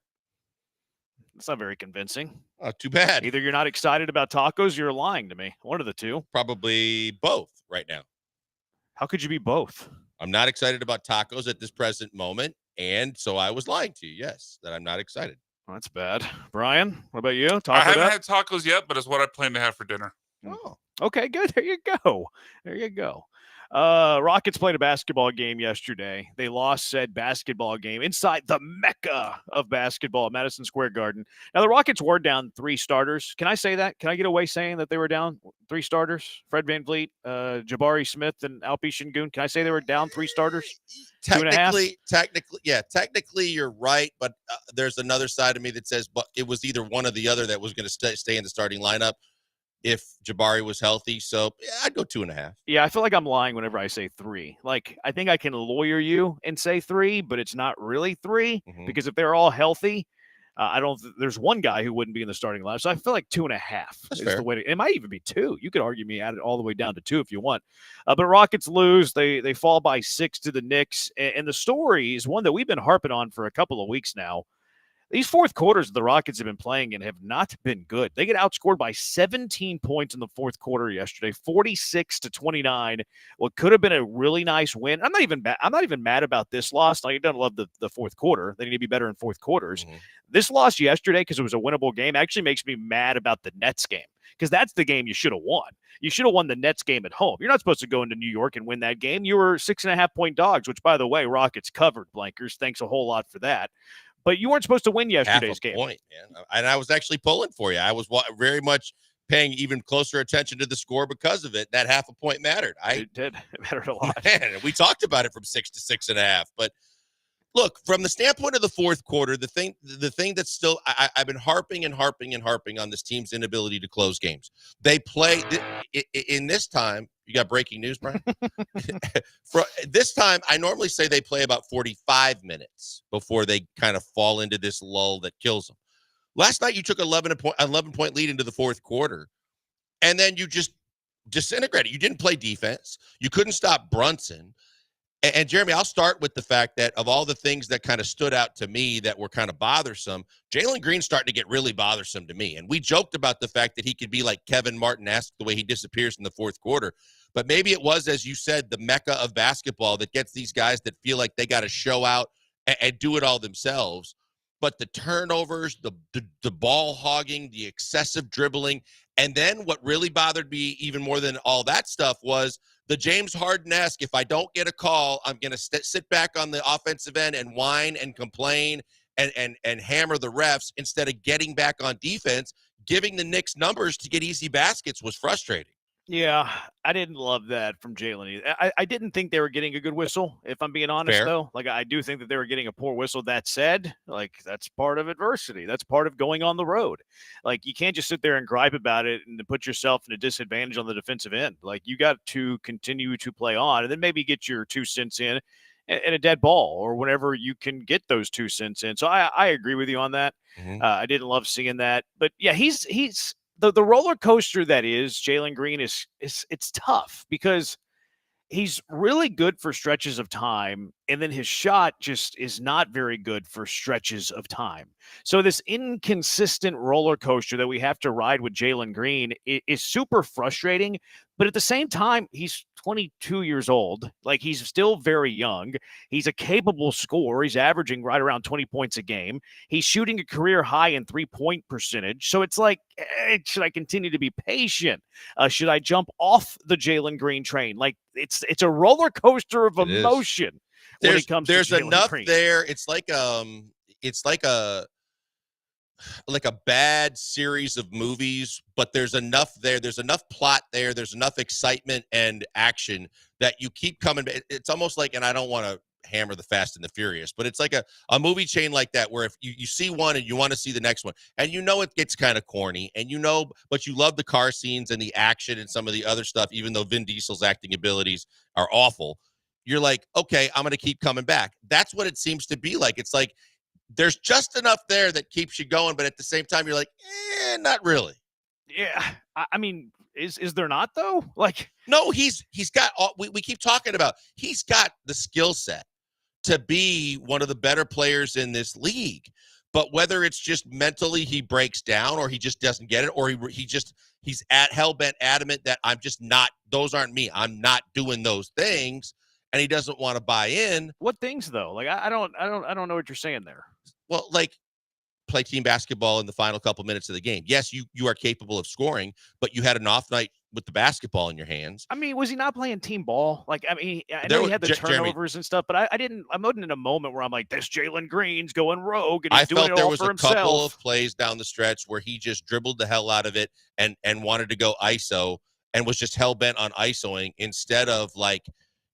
That's not very convincing.
Oh, too bad.
Either you're not excited about tacos or you're lying to me. One of the two.
Probably both right now.
How could you be both?
I'm not excited about tacos at this present moment, and so I was lying to you, yes, that I'm not excited.
Well, that's bad. Brian, what about you? Tacoed
I haven't
up?
had tacos yet, but it's what I plan to have for dinner.
Oh.
Okay, good. There you go. There you go. Rockets played a basketball game yesterday. They lost said basketball game inside the mecca of basketball, Madison Square Garden. Now, the Rockets were down 3 starters. Can I say that? Can I get away saying that they were down 3 starters? Fred VanVleet, Jabari Smith, and Alpi Şengün. Can I say they were down 3 starters? 2.5?
Technically, you're right, but there's another side of me that says, but it was either one or the other that was going to stay in the starting lineup if Jabari was healthy. So yeah, I'd go 2.5.
Yeah, I feel like I'm lying whenever I say 3. Like, I think I can lawyer you and say 3, but it's not really 3 because if they're all healthy, there's one guy who wouldn't be in the starting lineup. So I feel like 2.5 is
fair.
the way to, it might even be 2. You could argue me at it all the way down to 2 if you want. But Rockets lose. They fall by 6 to the Knicks. And the story is one that we've been harping on for a couple of weeks now. These fourth quarters the Rockets have been playing in have not been good. They get outscored by 17 points in the fourth quarter yesterday, 46-29. What could have been a really nice win. I'm not even mad about this loss. Like, I don't love the fourth quarter. They need to be better in fourth quarters. This loss yesterday, because it was a winnable game, actually makes me mad about the Nets game, because that's the game you should have won. You should have won the Nets game at home. You're not supposed to go into New York and win that game. You were 6.5-point dogs, which, by the way, Rockets covered, Blankers. Thanks a whole lot for that. But you weren't supposed to win yesterday's game.
Point, man. And I was actually pulling for you. I was very much paying even closer attention to the score because of it. That half a point mattered.
It did. It mattered a lot.
Man, we talked about it from 6 to 6.5. But look, from the standpoint of the fourth quarter, the thing that's still I've been harping on this team's inability to close games. They play in this time. You got breaking news, Brian? For this time, I normally say they play about 45 minutes before they kind of fall into this lull that kills them. Last night, you took 11-point lead into the fourth quarter, and then you just disintegrated. You didn't play defense. You couldn't stop Brunson. And Jeremy, I'll start with the fact that of all the things that kind of stood out to me that were kind of bothersome, Jalen Green's starting to get really bothersome to me. And we joked about the fact that he could be like Kevin Martin-esque the way he disappears in the fourth quarter. But maybe it was, as you said, the mecca of basketball that gets these guys that feel like they got to show out and do it all themselves. But the turnovers, the ball hogging, the excessive dribbling, and then what really bothered me even more than all that stuff was the James Harden-esque, if I don't get a call, I'm going to sit back on the offensive end and whine and complain and hammer the refs instead of getting back on defense. Giving the Knicks numbers to get easy baskets was frustrating.
Yeah, I didn't love that from Jalen. I didn't think they were getting a good whistle, if I'm being honest, though. Like, I do think that they were getting a poor whistle. That said, like, that's part of adversity. That's part of going on the road. Like, you can't just sit there and gripe about it and put yourself in a disadvantage on the defensive end. Like, you got to continue to play on and then maybe get your 2 cents in and a dead ball or whenever you can get those 2 cents in. So I agree with you on that. I didn't love seeing that. But, yeah, he's the roller coaster that is Jalen Green is it's tough because he's really good for stretches of time, and then his shot just is not very good for stretches of time. So this inconsistent roller coaster that we have to ride with Jalen Green is super frustrating, but at the same time, he's 22 years old. Like, he's still very young. He's a capable scorer. He's averaging right around 20 points a game. He's shooting a career high in 3-point percentage. So it's like, should I continue to be patient? Should I jump off the Jalen Green train? Like, it's a roller coaster of emotion when it comes to Jalen
enough
Green.
There. It's like a bad series of movies, but there's enough there. There's enough plot there. There's enough excitement and action that you keep coming. It's almost like, and I don't want to hammer the Fast and the Furious, but it's like a movie chain like that where if you see one and you want to see the next one, and it gets kind of corny, and but you love the car scenes and the action and some of the other stuff, even though Vin Diesel's acting abilities are awful. You're like, okay, I'm going to keep coming back. That's what it seems to be like. It's like there's just enough there that keeps you going, but at the same time, you're like, not really.
Yeah, I mean, is there not though? Like,
no, he's got all, we keep talking about. He's got the skill set to be one of the better players in this league, but whether it's just mentally he breaks down, or he just doesn't get it, or he's at hell-bent adamant that I'm just not. Those aren't me. I'm not doing those things, and he doesn't want to buy in.
What things though? Like, I don't know what you're saying there.
Well, like, play team basketball in the final couple minutes of the game. Yes, you are capable of scoring, but you had an off night with the basketball in your hands.
I mean, was he not playing team ball? Like, I mean, I know he had the turnovers and stuff, but I wasn't in a moment where I'm like, this Jalen Green's going rogue and he's doing it all for himself.
I felt there was a couple of plays down the stretch where he just dribbled the hell out of it and wanted to go ISO and was just hell-bent on ISOing instead of, like,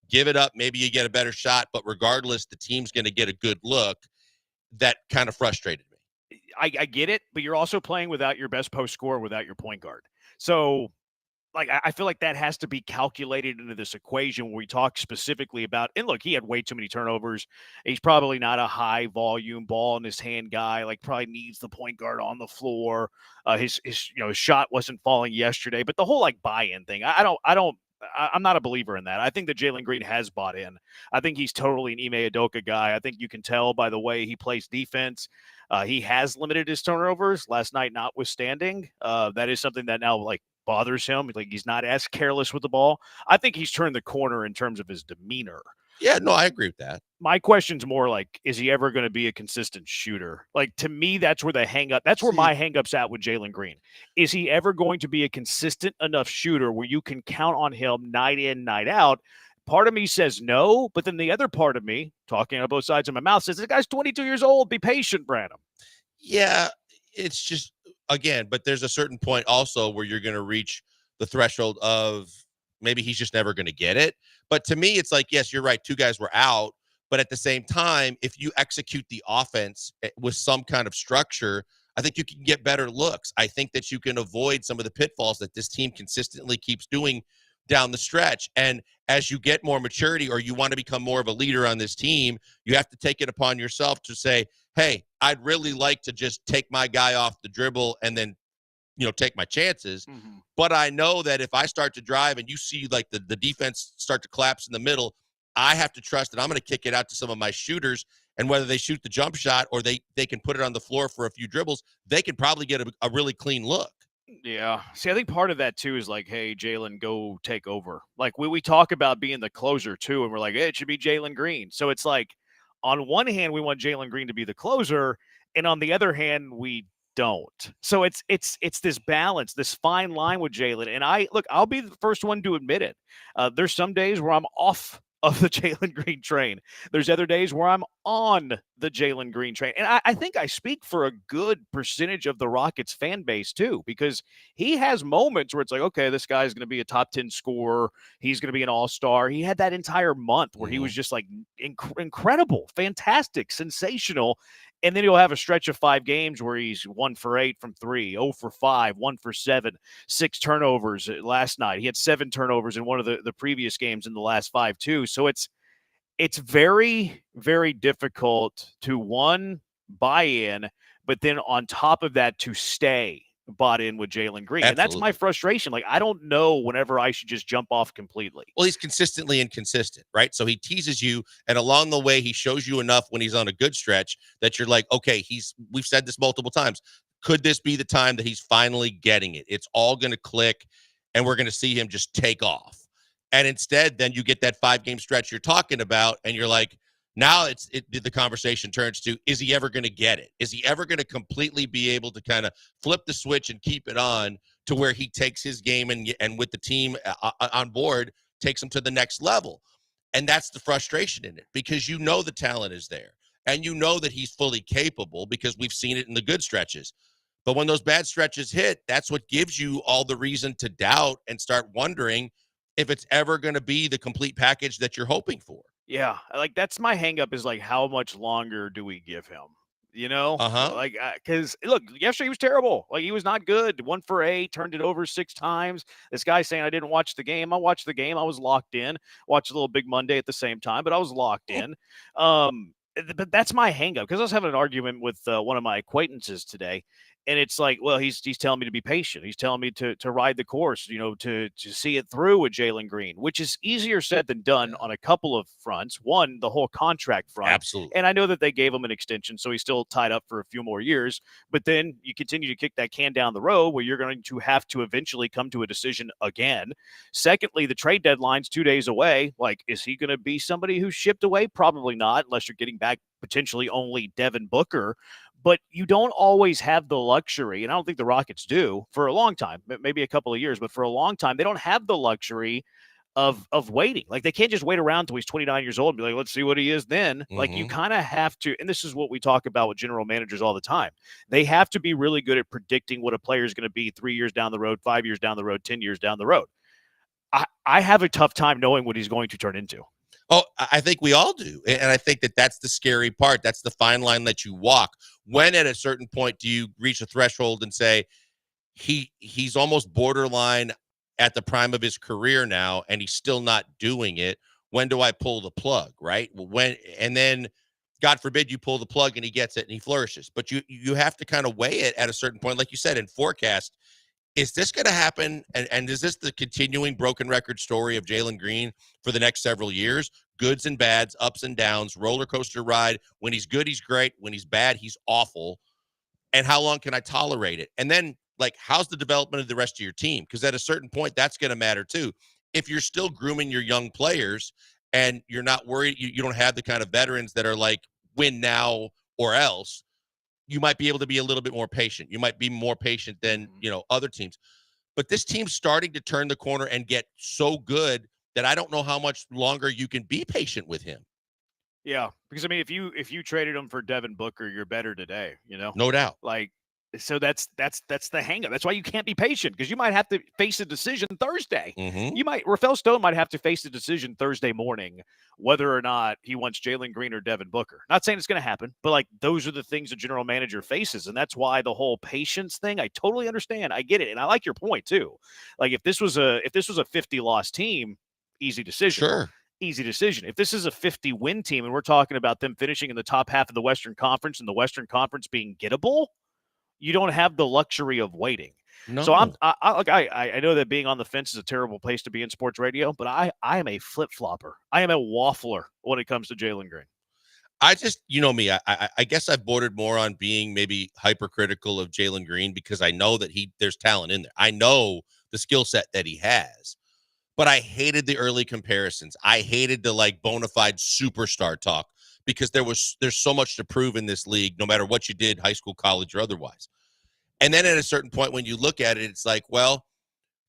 give it up, maybe you get a better shot, but regardless, the team's going to get a good look. That kind of frustrated me.
I get it, but you're also playing without your best post scorer, without your point guard. So, like, I feel like that has to be calculated into this equation where we talk specifically about, and look, he had way too many turnovers. He's probably not a high volume ball in his hand guy, like probably needs the point guard on the floor. His shot wasn't falling yesterday, but the whole like buy-in thing, I'm not a believer in that. I think that Jalen Green has bought in. I think he's totally an Ime Udoka guy. I think you can tell by the way he plays defense. He has limited his turnovers last night, notwithstanding. That is something that now like bothers him. Like, he's not as careless with the ball. I think he's turned the corner in terms of his demeanor.
Yeah, no, I agree with that.
My question's more like, is he ever going to be a consistent shooter? Like, to me, that's where the hang up. That's where my hang up's at with Jalen Green. Is he ever going to be a consistent enough shooter where you can count on him night in, night out? Part of me says no, but then the other part of me, talking on both sides of my mouth, says, this guy's 22 years old. Be patient, Branham.
Yeah, it's just, again, but there's a certain point also where you're going to reach the threshold of maybe he's just never going to get it. But to me, it's like, yes, you're right. Two guys were out. But at the same time, if you execute the offense with some kind of structure, I think you can get better looks. I think that you can avoid some of the pitfalls that this team consistently keeps doing down the stretch. And as you get more maturity, or you want to become more of a leader on this team, you have to take it upon yourself to say, hey, I'd really like to just take my guy off the dribble and then, take my chances. Mm-hmm. But I know that if I start to drive and you see like the defense start to collapse in the middle, I have to trust that I'm going to kick it out to some of my shooters, and whether they shoot the jump shot or they can put it on the floor for a few dribbles, they can probably get a really clean look.
Yeah. See, I think part of that too is like, hey, Jalen, go take over. Like, we talk about being the closer too, and we're like, hey, it should be Jalen Green. So it's like, on one hand, we want Jalen Green to be the closer, and on the other hand, we don't. So it's this balance, this fine line with Jalen. And I'll be the first one to admit it. There's some days where I'm off of the Jalen Green train. There's other days where I'm on the Jalen Green train. And I think I speak for a good percentage of the Rockets fan base too, because he has moments where it's like, okay, this guy's going to be a top 10 scorer. He's going to be an all-star. He had that entire month where he was just like incredible, fantastic, sensational. And then he'll have a stretch of 5 games where he's 1 for 8 from 3, 0 for 5, 1 for 7, 6 turnovers last night. He had 7 turnovers in one of the previous games in the last 5 too. So it's very, very difficult to, one, buy in, but then on top of that, to stay bought in with Jalen Green. Absolutely. And that's my frustration. Like, I don't know whenever I should just jump off completely.
Well, he's consistently inconsistent, right? So he teases you, and along the way, he shows you enough when he's on a good stretch that you're like, okay, we've said this multiple times. Could this be the time that he's finally getting it? It's all going to click, and we're going to see him just take off. And instead, then you get that 5-game stretch you're talking about, and you're like, now the conversation turns to, is he ever going to get it? Is he ever going to completely be able to kind of flip the switch and keep it on to where he takes his game and with the team on board, takes him to the next level? And that's the frustration in it, because the talent is there, and that he's fully capable because we've seen it in the good stretches. But when those bad stretches hit, that's what gives you all the reason to doubt and start wondering if it's ever going to be the complete package that you're hoping for.
Yeah, like that's my hang up is like how much longer do we give him? You know?
Uh-huh.
Like cuz look, yesterday he was terrible. Like he was not good. 1 for 8, turned it over 6 times. This guy saying I didn't watch the game. I watched the game. I was locked in. Watched a little Big Monday at the same time, but I was locked in. But that's my hang up because I was having an argument with one of my acquaintances today. And it's like, well, he's telling me to be patient. He's telling me to ride the course, to see it through with Jalen Green, which is easier said than done on a couple of fronts. One, the whole contract front.
Absolutely.
And I know that they gave him an extension, so he's still tied up for a few more years. But then you continue to kick that can down the road where you're going to have to eventually come to a decision again. Secondly, the trade deadline's 2 days away. Like, is he going to be somebody who's shipped away? Probably not, unless you're getting back potentially only Devin Booker. But you don't always have the luxury, and I don't think the Rockets do for a long time, maybe a couple of years, but for a long time, they don't have the luxury of waiting. Like they can't just wait around till he's 29 years old and be like, let's see what he is then. Like you kind of have to, and this is what we talk about with general managers all the time. They have to be really good at predicting what a player is going to be 3 years down the road, 5 years down the road, 10 years down the road. I have a tough time knowing what he's going to turn into.
Oh, I think we all do. And I think that that's the scary part. That's the fine line that you walk. When at a certain point do you reach a threshold and say he's almost borderline at the prime of his career now and he's still not doing it? When do I pull the plug, right? And then God forbid you pull the plug and he gets it and he flourishes. But you have to kind of weigh it at a certain point, like you said, in forecast. Is this going to happen? And is this the continuing broken record story of Jalen Green for the next several years? Goods and bads, ups and downs, roller coaster ride. When he's good, he's great. When he's bad, he's awful. And how long can I tolerate it? And then, like, how's the development of the rest of your team? Because at a certain point, that's going to matter too. If you're still grooming your young players and you're not worried, you don't have the kind of veterans that are like, win now or else, you might be able to be a little bit more patient. You might be more patient than, other teams. But this team's starting to turn the corner and get so good that I don't know how much longer you can be patient with him.
Yeah, because I mean, if you traded him for Devin Booker, you're better today,
No doubt.
Like, so that's the hang up. That's why you can't be patient because you might have to face a decision Thursday. Rafael Stone might have to face a decision Thursday morning whether or not he wants Jalen Green or Devin Booker. Not saying it's going to happen, but like those are the things a general manager faces, and that's why the whole patience thing. I totally understand. I get it, and I like your point too. Like if this was a 50-loss team, easy decision.
Sure.
Easy decision. If this is a 50-win team and we're talking about them finishing in the top half of the Western Conference and the Western Conference being gettable, you don't have the luxury of waiting.
No.
So I know that being on the fence is a terrible place to be in sports radio, but I am a flip-flopper. I am a waffler when it comes to Jalen Green.
I just, me, I guess I've bordered more on being maybe hypercritical of Jalen Green because I know that there's talent in there. I know the skill set that he has. But I hated the early comparisons. I hated the bona fide superstar talk because there's so much to prove in this league, no matter what you did, high school, college, or otherwise. And then at a certain point, when you look at it, it's like, well,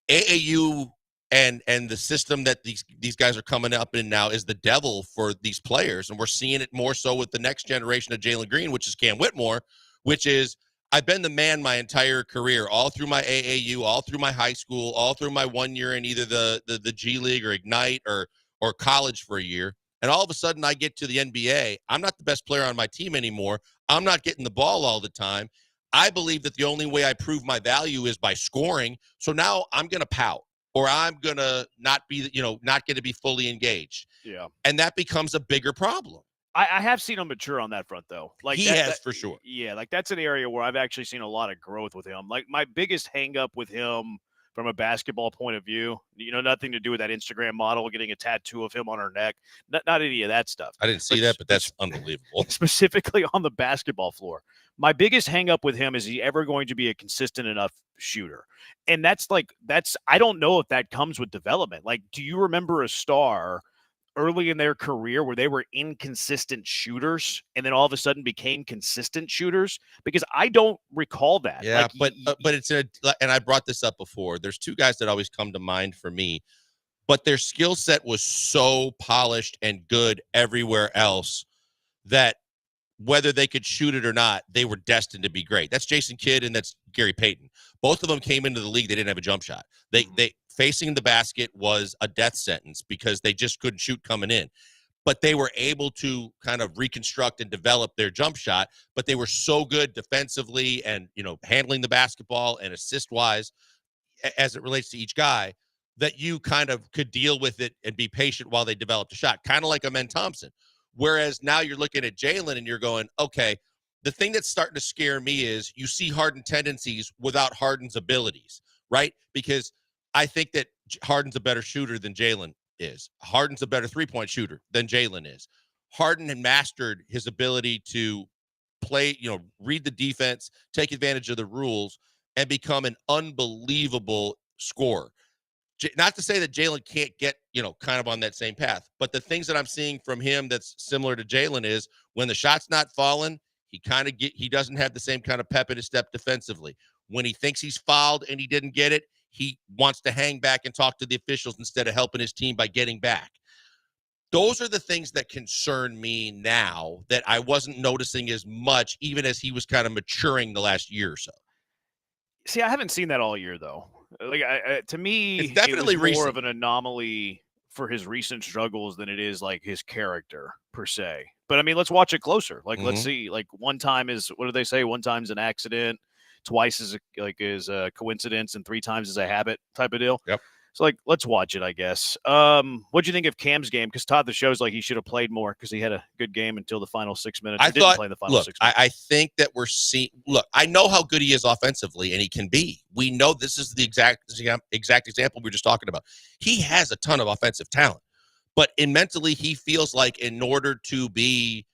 AAU and the system that these guys are coming up in now is the devil for these players. And we're seeing it more so with the next generation of Jalen Green, which is Cam Whitmore, which is, I've been the man my entire career, all through my AAU, all through my high school, all through my 1 year in either the G League or Ignite or college for a year. And all of a sudden I get to the NBA. I'm not the best player on my team anymore. I'm not getting the ball all the time. I believe that the only way I prove my value is by scoring. So now I'm going to pout or I'm going to not be, not going to be fully engaged.
Yeah.
And that becomes a bigger problem.
I have seen him mature on that front, though. Like
he has for sure.
Yeah, like that's an area where I've actually seen a lot of growth with him. Like my biggest hang up with him from a basketball point of view, nothing to do with that Instagram model getting a tattoo of him on her neck. Not any of that stuff.
I didn't see that, but that's unbelievable.
Specifically on the basketball floor. My biggest hang up with him is he ever going to be a consistent enough shooter? And that's I don't know if that comes with development. Like, do you remember a star early in their career where they were inconsistent shooters and then all of a sudden became consistent shooters? Because I don't recall that.
Yeah, but it's and I brought this up before. There's two guys that always come to mind for me, but their skill set was so polished and good everywhere else that whether they could shoot it or not, they were destined to be great. That's Jason Kidd and that's Gary Payton. Both of them came into the league. They didn't have a jump shot. They facing the basket was a death sentence because they just couldn't shoot coming in. but they were able to kind of reconstruct and develop their jump shot. But they were so good defensively and, handling the basketball and assist wise as it relates to each guy that you kind of could deal with it and be patient while they developed a shot, kind of like Amen Thompson. Whereas now you're looking at Jalen and you're going, okay, the thing that's starting to scare me is you see Harden tendencies without Harden's abilities, right? Because I think that Harden's a better shooter than Jalen is. Harden's a better three-point shooter than Jalen is. Harden had mastered his ability to play, read the defense, take advantage of the rules, and become an unbelievable scorer. Not to say that Jalen can't get, kind of on that same path, but the things that I'm seeing from him that's similar to Jalen is when the shot's not falling, he doesn't have the same kind of pep in his step defensively. When he thinks he's fouled and he didn't get it, he wants to hang back and talk to the officials instead of helping his team by getting back. Those are the things that concern me now that I wasn't noticing as much, even as he was kind of maturing the last year or so.
See, I haven't seen that all year, though. Like, to me,
it's definitely
it was more
recent.
of an anomaly for his recent struggles than it is like his character per se. But I mean, let's watch it closer. Like, let's see. Like, one time is, what do they say? One time's an accident, twice is a coincidence, and three times is a habit type of deal.
Yep.
So, like, let's watch it, I guess. What'd you think of Cam's game? Because Todd, the show's like he should have played more because he had a good game until the final 6 minutes.
I
didn't play in the final 6 minutes.
I think that we're seeing. Look, I know how good he is offensively, and he can be. We know this is the exact example we were just talking about. He has a ton of offensive talent, but mentally, he feels like in order to be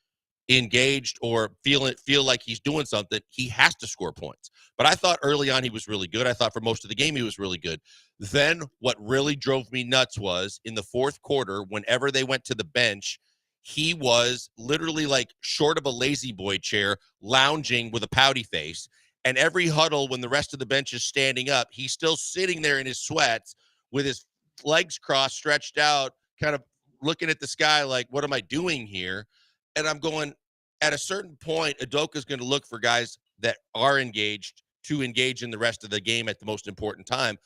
engaged or feel like he's doing something, he has to score points. But I thought early on he was really good. I thought for most of the game he was really good. Then what really drove me nuts was in the fourth quarter, whenever they went to the bench, he was literally like short of a lazy boy chair, lounging with a pouty face. And every huddle, when the rest of the bench is standing up, he's still sitting there in his sweats with his legs crossed, stretched out, kind of looking at the sky like, what am I doing here? And I'm going, at a certain point, Udoka's going to look for guys that are engaged to engage in the rest of the game at the most important time.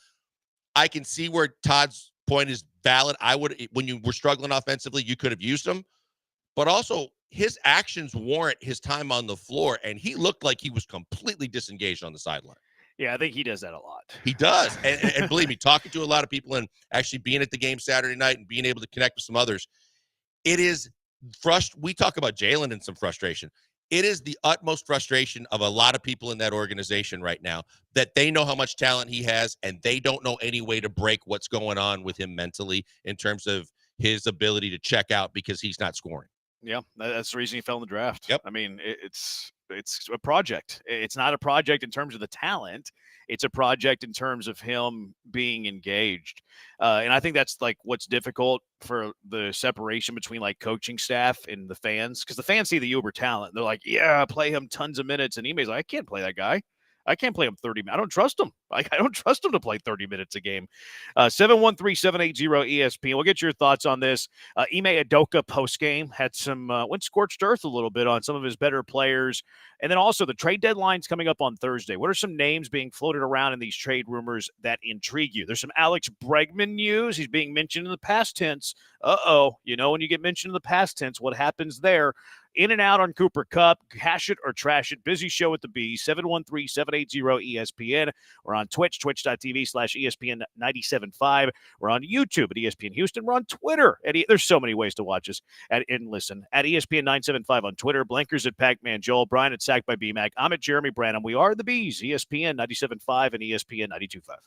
I can see where Todd's point is valid. When you were struggling offensively, you could have used him. But also, his actions warrant his time on the floor, and he looked like he was completely disengaged on the sideline.
Yeah, I think he does that a lot.
He does. And believe me, talking to a lot of people and actually being at the game Saturday night and being able to connect with some others, it is we talk about Jalen and some frustration. It is the utmost frustration of a lot of people in that organization right now that they know how much talent he has and they don't know any way to break what's going on with him mentally in terms of his ability to check out because he's not scoring.
Yeah, that's the reason he fell in the draft.
Yep.
I mean, it's a project. It's not a project in terms of the talent. It's a project in terms of him being engaged. And I think that's like what's difficult for the separation between like coaching staff and the fans, because the fans see the uber talent. They're like, yeah, play him tons of minutes. And Ime's like, I can't play that guy. I can't play him 30 minutes. I don't trust him. I don't trust him to play 30 minutes a game. 713-780-ESPN. We'll get your thoughts on this. Ime Udoka postgame had some went scorched earth a little bit on some of his better players. And then also the trade deadline's coming up on Thursday. What are some names being floated around in these trade rumors that intrigue you? There's some Alex Bregman news. He's being mentioned in the past tense. When you get mentioned in the past tense, what happens there? In and out on Cooper Kupp. Hash it or trash it. Busy show at the B. 713-780-ESPN. We're on Twitch, twitch.tv/ESPN975. We're on YouTube at ESPN Houston. We're on Twitter. There's so many ways to watch us and listen. At ESPN975 on Twitter. Blankers at Pac-Man Joel. Brian at Sacked by BMAC. I'm at Jeremy Branham. We are the Bees. ESPN 97.5 and ESPN 92.5.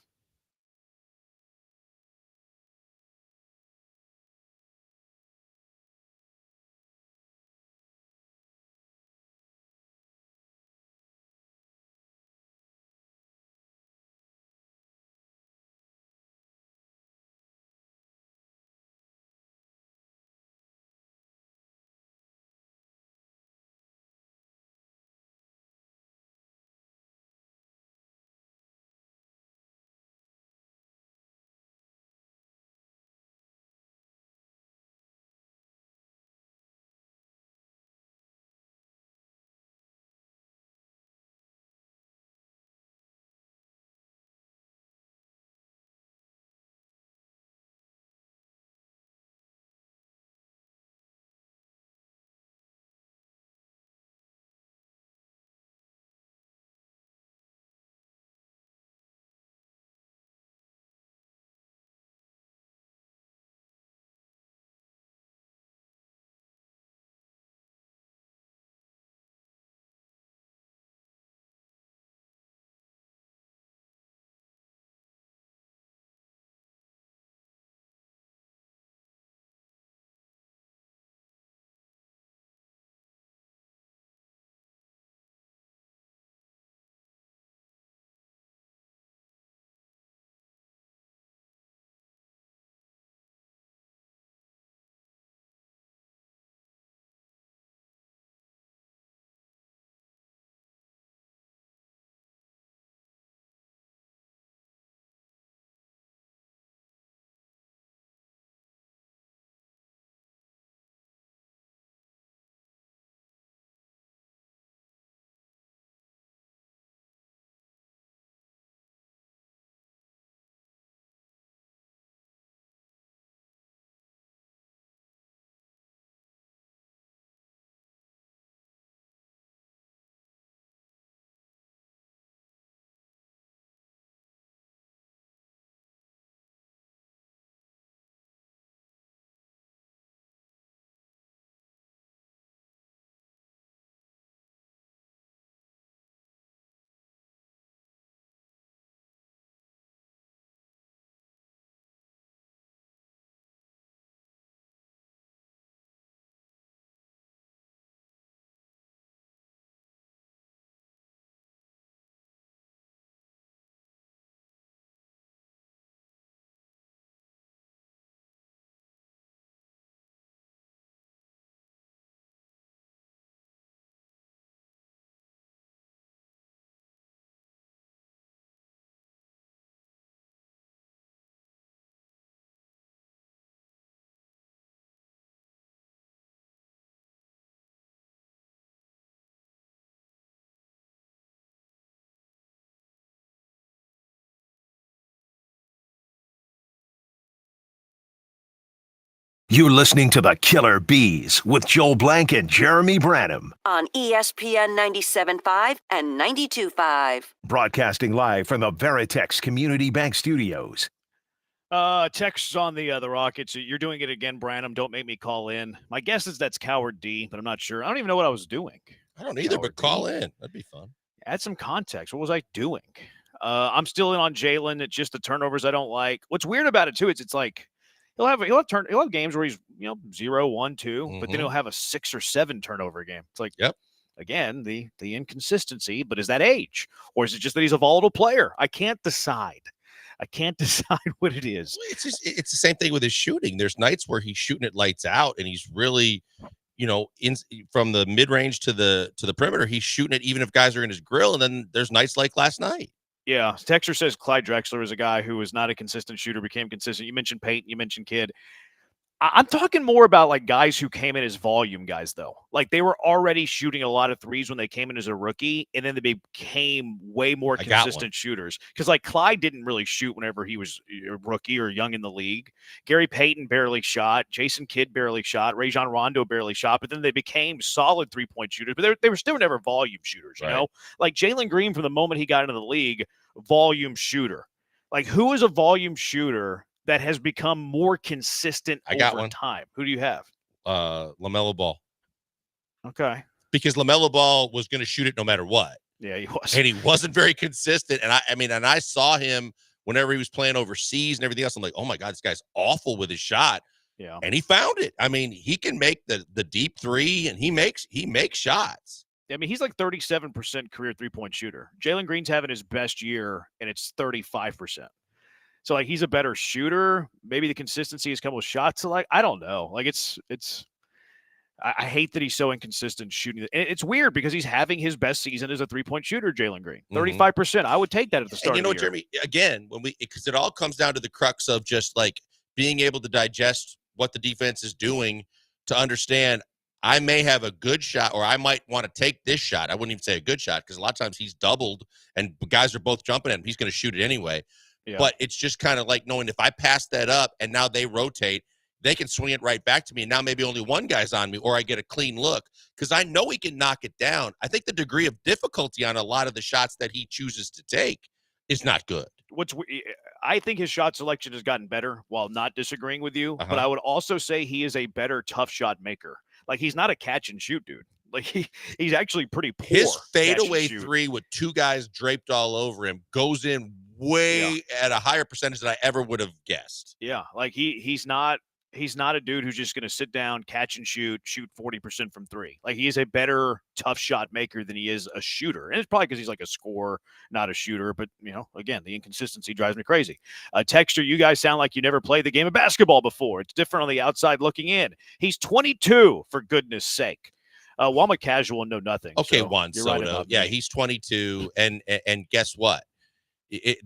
You're listening to the Killer Bees with Joel Blank and Jeremy Branham.
On ESPN 97.5 and 92.5.
Broadcasting live from the Veritex Community Bank Studios.
Texts on the Rockets. You're doing it again, Branham. Don't make me call in. My guess is that's Coward D, but I'm not sure. I don't even know what I was doing.
I don't either, but call in. That'd be fun.
Add some context. What was I doing? I'm still in on Jalen. It's just the turnovers I don't like. What's weird about it too is it's like he'll have games where he's 0, 1, 2, but then he'll have a 6 or 7 turnover game. It's like, again, the inconsistency. But is that age, or is it just that he's a volatile player? I can't decide. What it is.
It's the same thing with his shooting. There's nights where he's shooting it lights out, and he's really, from the mid range to the perimeter, he's shooting it even if guys are in his grill. And then there's nights like last night.
Yeah, Texter says Clyde Drexler is a guy who was not a consistent shooter, became consistent. You mentioned Peyton, you mentioned Kidd. I'm talking more about like guys who came in as volume guys, though. Like they were already shooting a lot of threes when they came in as a rookie, and then they became way more consistent shooters. Because like Clyde didn't really shoot whenever he was a rookie or young in the league. Gary Payton barely shot. Jason Kidd barely shot. Rajon Rondo barely shot. But then they became solid 3-point shooters. But they were still never volume shooters, you know? Like Jalen Green, from the moment he got into the league, volume shooter. Like who is a volume shooter that has become more consistent over time? Who do you have?
LaMelo Ball.
Okay.
Because LaMelo Ball was going to shoot it no matter what.
Yeah, he was.
And he wasn't very consistent. And I saw him whenever he was playing overseas and everything else. I'm like, oh my God, this guy's awful with his shot.
Yeah.
And he found it. I mean, he can make the deep three, and he makes shots.
I mean, he's like 37% career 3-point shooter. Jalen Green's having his best year, and it's 35%. So like he's a better shooter. Maybe the consistency has come with shots. So like I don't know. Like I hate that he's so inconsistent shooting. And it's weird because he's having his best season as a 3-point shooter. Jalen Green, 35%. I would take that at the start.
And
of the year.
Jeremy, again, because it all comes down to the crux of just like being able to digest what the defense is doing to understand. I may have a good shot, or I might want to take this shot. I wouldn't even say a good shot because a lot of times he's doubled and guys are both jumping at him. He's going to shoot it anyway. Yeah. But it's just kind of like knowing if I pass that up and now they rotate, they can swing it right back to me. And now maybe only one guy's on me, or I get a clean look because I know he can knock it down. I think the degree of difficulty on a lot of the shots that he chooses to take is not good.
I think his shot selection has gotten better, while not disagreeing with you. But I would also say he is a better tough shot maker. Like he's not a catch and shoot dude. Like he's actually pretty poor.
His fadeaway three with 2 guys draped all over him goes in way at a higher percentage than I ever would have guessed.
Yeah, like he's not a dude who's just going to sit down, catch and shoot 40% from 3. Like he is a better tough shot maker than he is a shooter. And it's probably because he's like a scorer, not a shooter. But, again, the inconsistency drives me crazy. Texture, you guys sound like you never played the game of basketball before. It's different on the outside looking in. He's 22, for goodness sake. Well, I'm a casual and know nothing.
Okay,
so
Juan
right
Soto. Yeah, he's 22. And guess what?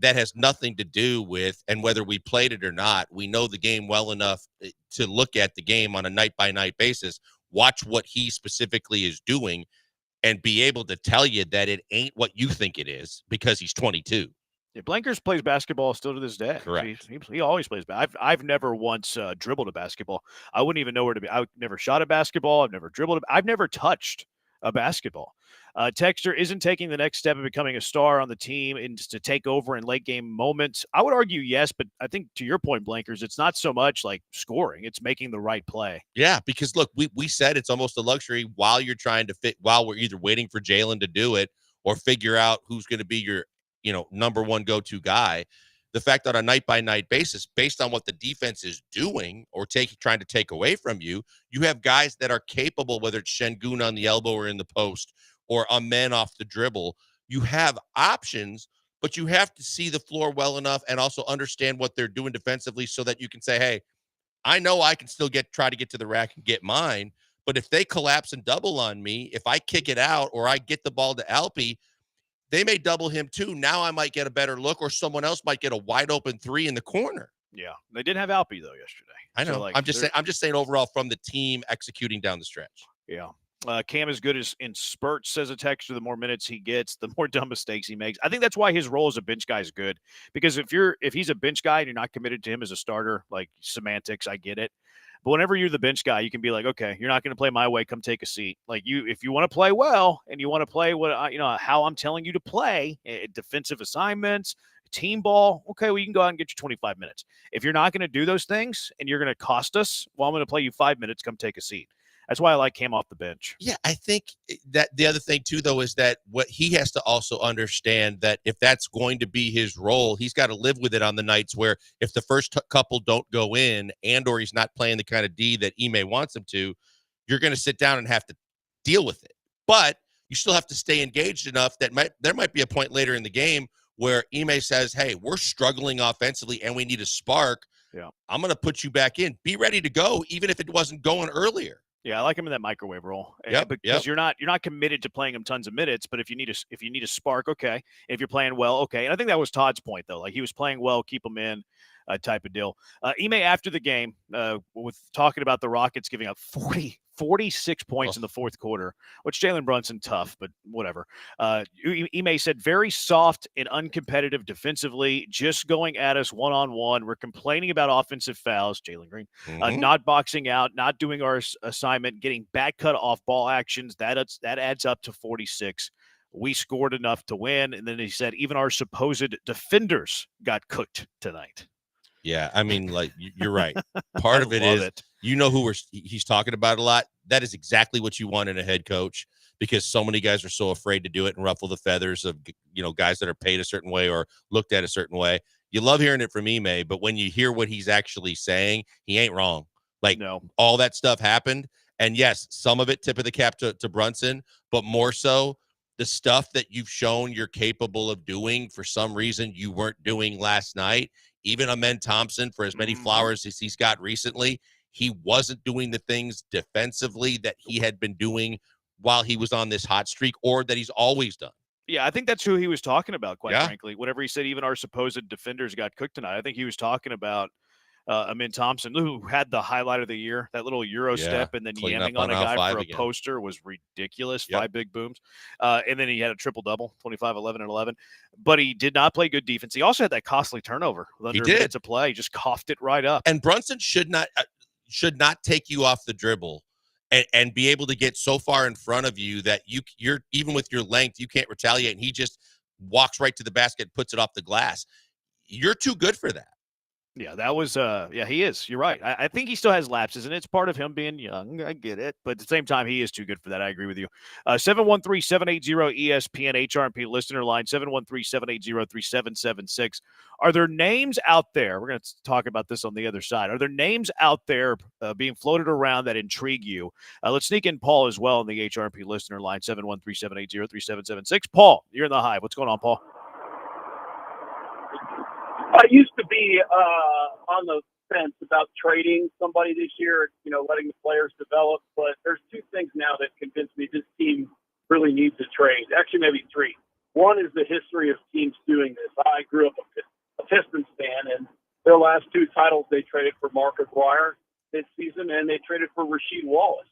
That has nothing to do with, and whether we played it or not, we know the game well enough to look at the game on a night-by-night basis, watch what he specifically is doing, and be able to tell you that it ain't what you think it is because he's 22.
Yeah, Blankers plays basketball still to this day.
Correct.
He always plays. I've never once dribbled a basketball. I wouldn't even know where to be. I've never shot a basketball. I've never dribbled. I've never touched a basketball. Texter isn't taking the next step of becoming a star on the team and to take over in late game moments. I would argue yes, but I think to your point, Blankers, it's not so much like scoring; it's making the right play.
Yeah, because look, we said it's almost a luxury while you're trying to while we're either waiting for Jalen to do it or figure out who's going to be your number one go-to guy. The fact that on a night-by-night basis, based on what the defense is doing or trying to take away from you, you have guys that are capable, whether it's Şengün on the elbow or in the post or a man off the dribble. You have options, but you have to see the floor well enough and also understand what they're doing defensively so that you can say, hey, I know I can still try to get to the rack and get mine, but if they collapse and double on me, if I kick it out or I get the ball to Alpi, they may double him too. Now I might get a better look, or someone else might get a wide open 3 in the corner.
Yeah, they didn't have Alpi though yesterday.
I know. So, I'm just saying overall from the team executing down the stretch.
Yeah. Cam is good as in spurts, says a texter. The more minutes he gets, the more dumb mistakes he makes. I think that's why his role as a bench guy is good, because if he's a bench guy and you're not committed to him as a starter, like semantics, I get it. But whenever you're the bench guy, you can be like, okay, you're not going to play my way. Come take a seat. Like if you want to play well and you want to play how I'm telling you to play, defensive assignments, team ball, okay, well, you can go out and get your 25 minutes. If you're not going to do those things and you're going to cost us, well, I'm going to play you 5 minutes. Come take a seat. That's why I like Cam off the bench.
Yeah, I think that the other thing too, though, is that what he has to also understand that if that's going to be his role, he's got to live with it on the nights where if the first couple don't go in and or he's not playing the kind of D that Ime wants him to, you're going to sit down and have to deal with it. But you still have to stay engaged enough that there might be a point later in the game where Ime says, hey, we're struggling offensively and we need a spark.
Yeah,
I'm going to put you back in. Be ready to go, even if it wasn't going earlier.
Yeah, I like him in that microwave role.
Yep,
because you're not committed to playing him tons of minutes, but if you need a spark, okay. If you're playing well, okay. And I think that was Todd's point though. Like he was playing well, keep him in, type of deal. Ime after the game, with talking about the Rockets giving up 46 points in the fourth quarter, which Jalen Brunson tough, but whatever. Ime said very soft and uncompetitive defensively, just going at us one-on-one. We're complaining about offensive fouls, Jalen Green, not boxing out, not doing our assignment, getting bad cut off ball actions. That adds up to 46. We scored enough to win. And then he said, even our supposed defenders got cooked tonight.
Yeah, I mean, like you're right. Part of it is, you know who he's talking about a lot. That is exactly what you want in a head coach, because so many guys are so afraid to do it and ruffle the feathers of guys that are paid a certain way or looked at a certain way. You love hearing it from Ime, but when you hear what he's actually saying, he ain't wrong. Like all that stuff happened, and yes, some of it tip of the cap to Brunson, but more so the stuff that you've shown you're capable of doing for some reason you weren't doing last night. Even Amen Thompson, for as many flowers as he's got recently, he wasn't doing the things defensively that he had been doing while he was on this hot streak, or that he's always done.
Yeah, I think that's who he was talking about, quite frankly. Whenever he said even our supposed defenders got cooked tonight, I think he was talking about Amen Thompson, who had the highlight of the year, that little Euro step, and then yamming on a guy for a poster was ridiculous. 5 big booms. And then he had a triple-double, 25, 11, and 11. But he did not play good defense. He also had that costly turnover. Under minutes of play. He just coughed it right up.
And Brunson should not take you off the dribble and be able to get so far in front of you that you're even with your length, you can't retaliate, and he just walks right to the basket, puts it off the glass. You're too good for that.
Yeah, that was he is. You're right. I think he still has lapses, and it's part of him being young. I get it. But at the same time, he is too good for that. I agree with you. 713-780-ESPN HRP listener line, 713-780-3776. Are there names out there? We're going to talk about this on the other side. Are there names out there being floated around that intrigue you? Let's sneak in Paul as well on the HRP listener line, 713-780-3776. Paul, you're in the Hive. What's going on, Paul?
I used to be on the fence about trading somebody this year, letting the players develop. But there's 2 things now that convince me this team really needs a trade. Actually, maybe 3. One is the history of teams doing this. I grew up a Pistons fan, and their last 2 titles, they traded for Mark Aguirre this season, and they traded for Rasheed Wallace.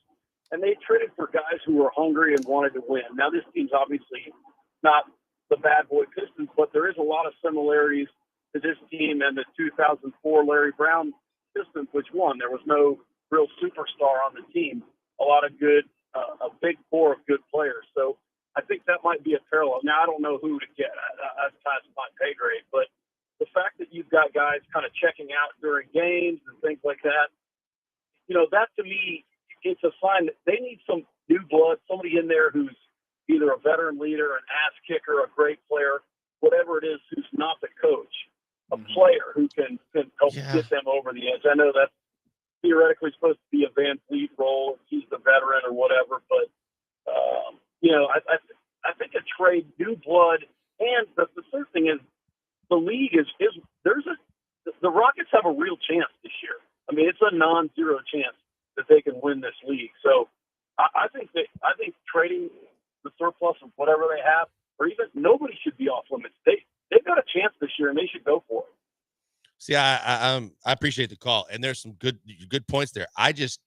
And they traded for guys who were hungry and wanted to win. Now, this team's obviously not the bad boy Pistons, but there is a lot of similarities to this team and the 2004 Larry Brown Pistons, which won. There was no real superstar on the team. A lot of good, a big core of good players. So I think that might be a parallel. Now, I don't know who to get. That's past my pay grade. But the fact that you've got guys kind of checking out during games and things like that, that to me, it's a sign that they need some new blood, somebody in there who's either a veteran leader, an ass kicker, a great player, whatever it is, who's not the coach. A player who can help get them over the edge. I know that's theoretically supposed to be a Van Fleet role. He's the veteran or whatever, but I think a trade, new blood, and the third thing is the league is the Rockets have a real chance this year. I mean, it's a non-zero chance that they can win this league. So I think trading the surplus of whatever they have, or even nobody should be off limits. They've got a chance this year, and they should go for it.
See, I appreciate the call, and there's some good points there. I just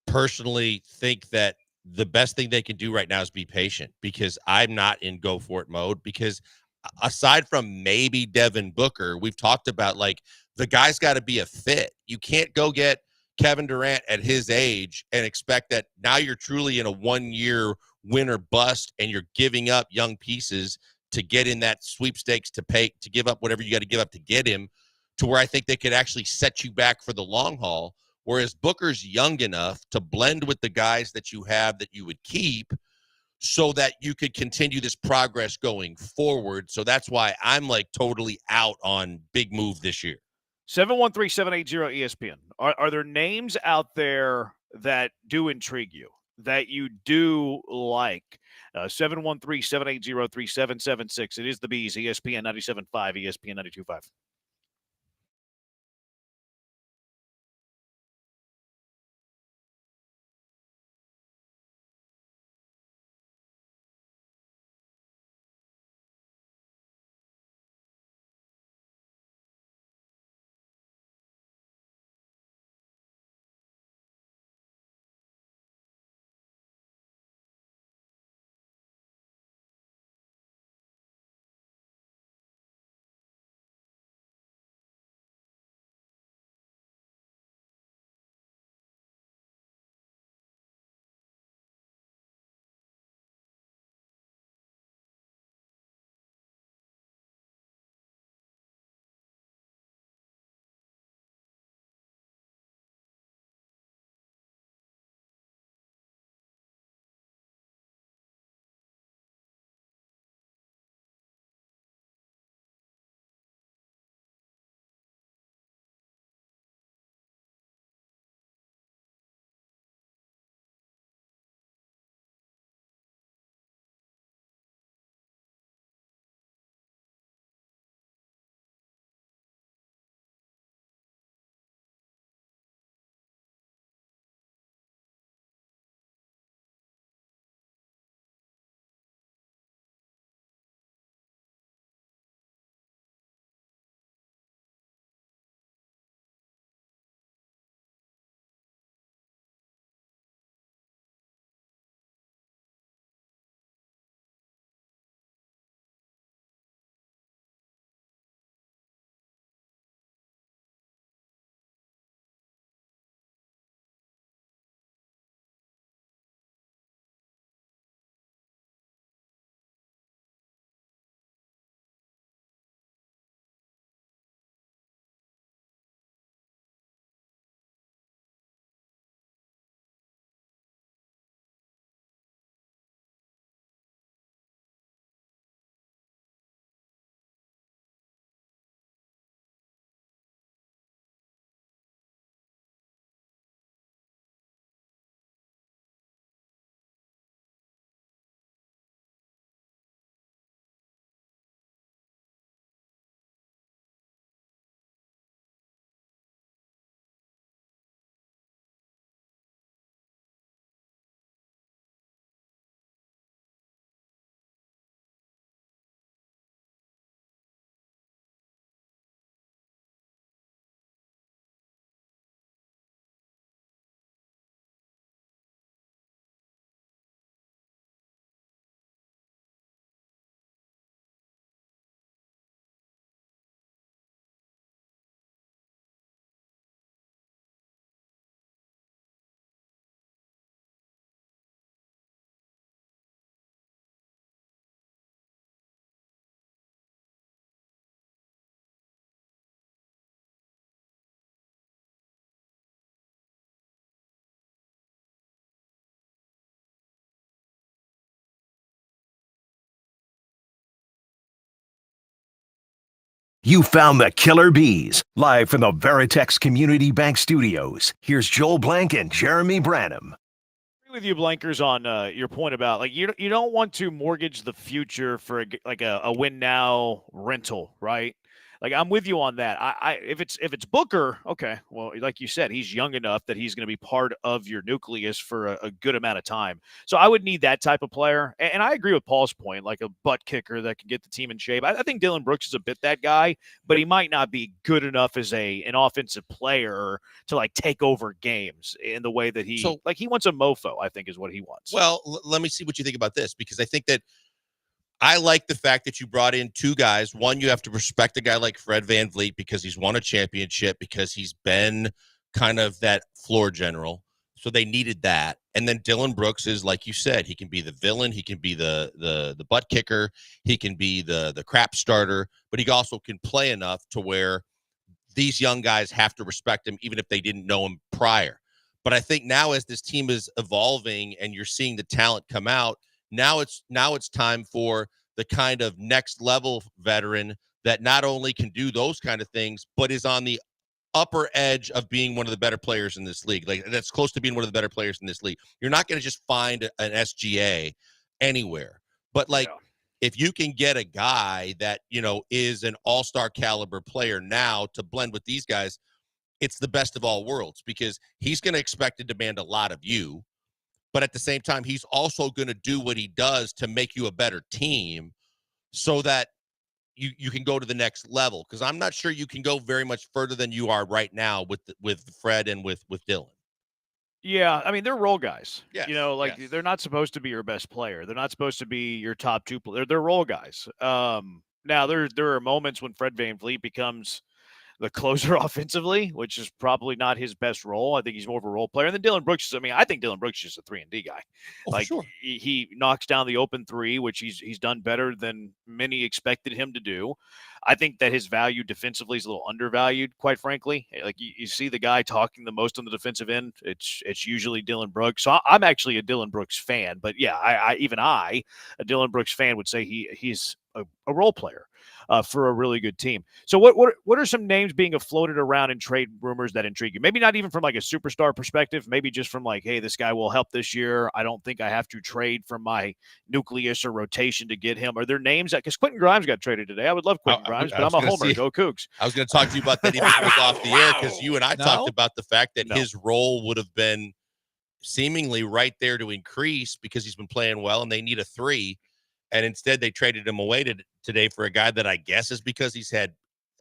personally think that the best thing they can do right now is be patient, because I'm not in go for it mode. Because aside from maybe Devin Booker, we've talked about like the guy's got to be a fit. You can't go get Kevin Durant at his age and expect that now you're truly in a 1-year win or bust, and you're giving up young pieces to get in that sweepstakes to give up whatever you got to give up to get him, to where I think they could actually set you back for the long haul. Whereas Booker's young enough to blend with the guys that you have that you would keep, so that you could continue this progress going forward. So that's why I'm like totally out on big move this year.
713-780-ESPN. Are there names out there that do intrigue you, that you do like? 713-780-3776. It is the Bees, ESPN 97.5, ESPN 92.5.
You found the Killer Bees. Live from the Veritex Community Bank Studios, here's Joel Blank and Jeremy Branham.
With you, Blankers, on your point about like you don't want to mortgage the future for a win now rental, right? Like I'm with you on that. I if it's Booker, okay, well, like you said, he's young enough that he's going to be part of your nucleus for a good amount of time. So I would need that type of player. And I agree with Paul's point, like a butt kicker that can get the team in shape. I think Dillon Brooks is a bit that guy, but he might not be good enough as an offensive player to like take over games in the way that he wants a mofo, I think is what he wants.
Well, let me see what you think about this, because I think that I like the fact that you brought in two guys. One, you have to respect a guy like Fred VanVleet because he's won a championship, because he's been kind of that floor general. So they needed that. And then Dillon Brooks is, like you said, he can be the villain. He can be the butt kicker. He can be the crap starter. But he also can play enough to where these young guys have to respect him, even if they didn't know him prior. But I think now as this team is evolving and you're seeing the talent come out, now it's time for the kind of next level veteran that not only can do those kind of things, but is on the upper edge of being one of the better players in this league. Like that's close to being one of the better players in this league. You're not going to just find an SGA anywhere, but like if you can get a guy that, is an all-star caliber player now to blend with these guys, it's the best of all worlds because he's going to expect to demand a lot of you, but at the same time, he's also going to do what he does to make you a better team so that you can go to the next level, because I'm not sure you can go very much further than you are right now with Fred and with Dillon.
Yeah, I mean, they're role guys.
Yes,
They're not supposed to be your best player. They're not supposed to be your top two players. They're role guys. Now, there are moments when Fred VanVleet becomes the closer offensively, which is probably not his best role. I think he's more of a role player. And then Dillon Brooks I think Dillon Brooks is just a 3-and-D guy.
Sure.
He knocks down the open three, which he's done better than many expected him to do. I think that his value defensively is a little undervalued, quite frankly. Like you see the guy talking the most on the defensive end, it's usually Dillon Brooks. So I'm actually a Dillon Brooks fan, but yeah, I a Dillon Brooks fan would say he's a role player. For a really good team. So what are some names being floated around in trade rumors that intrigue you? Maybe not even from like a superstar perspective, maybe just from like, hey, this guy will help this year. I don't think I have to trade from my nucleus or rotation to get him. Are there names that, because Quentin Grimes got traded today. I would love Quentin Grimes, but I'm a homer. Go Cougs.
I was going to talk to you about that even if it was off the air, because you and I talked about the fact that his role would have been seemingly right there to increase because he's been playing well and they need a 3. And instead, they traded him away today for a guy that I guess is because he's had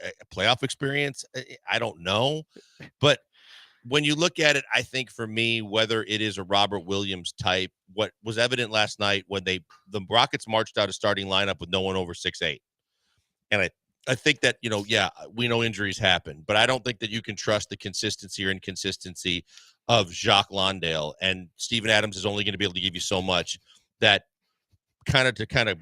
a playoff experience. I don't know. But when you look at it, I think for me, whether it is a Robert Williams type, what was evident last night when the Rockets marched out a starting lineup with no one over 6'8". And I think that, we know injuries happen, but I don't think that you can trust the consistency or inconsistency of Jacques Landale. And Steven Adams is only going to be able to give you so much that kind of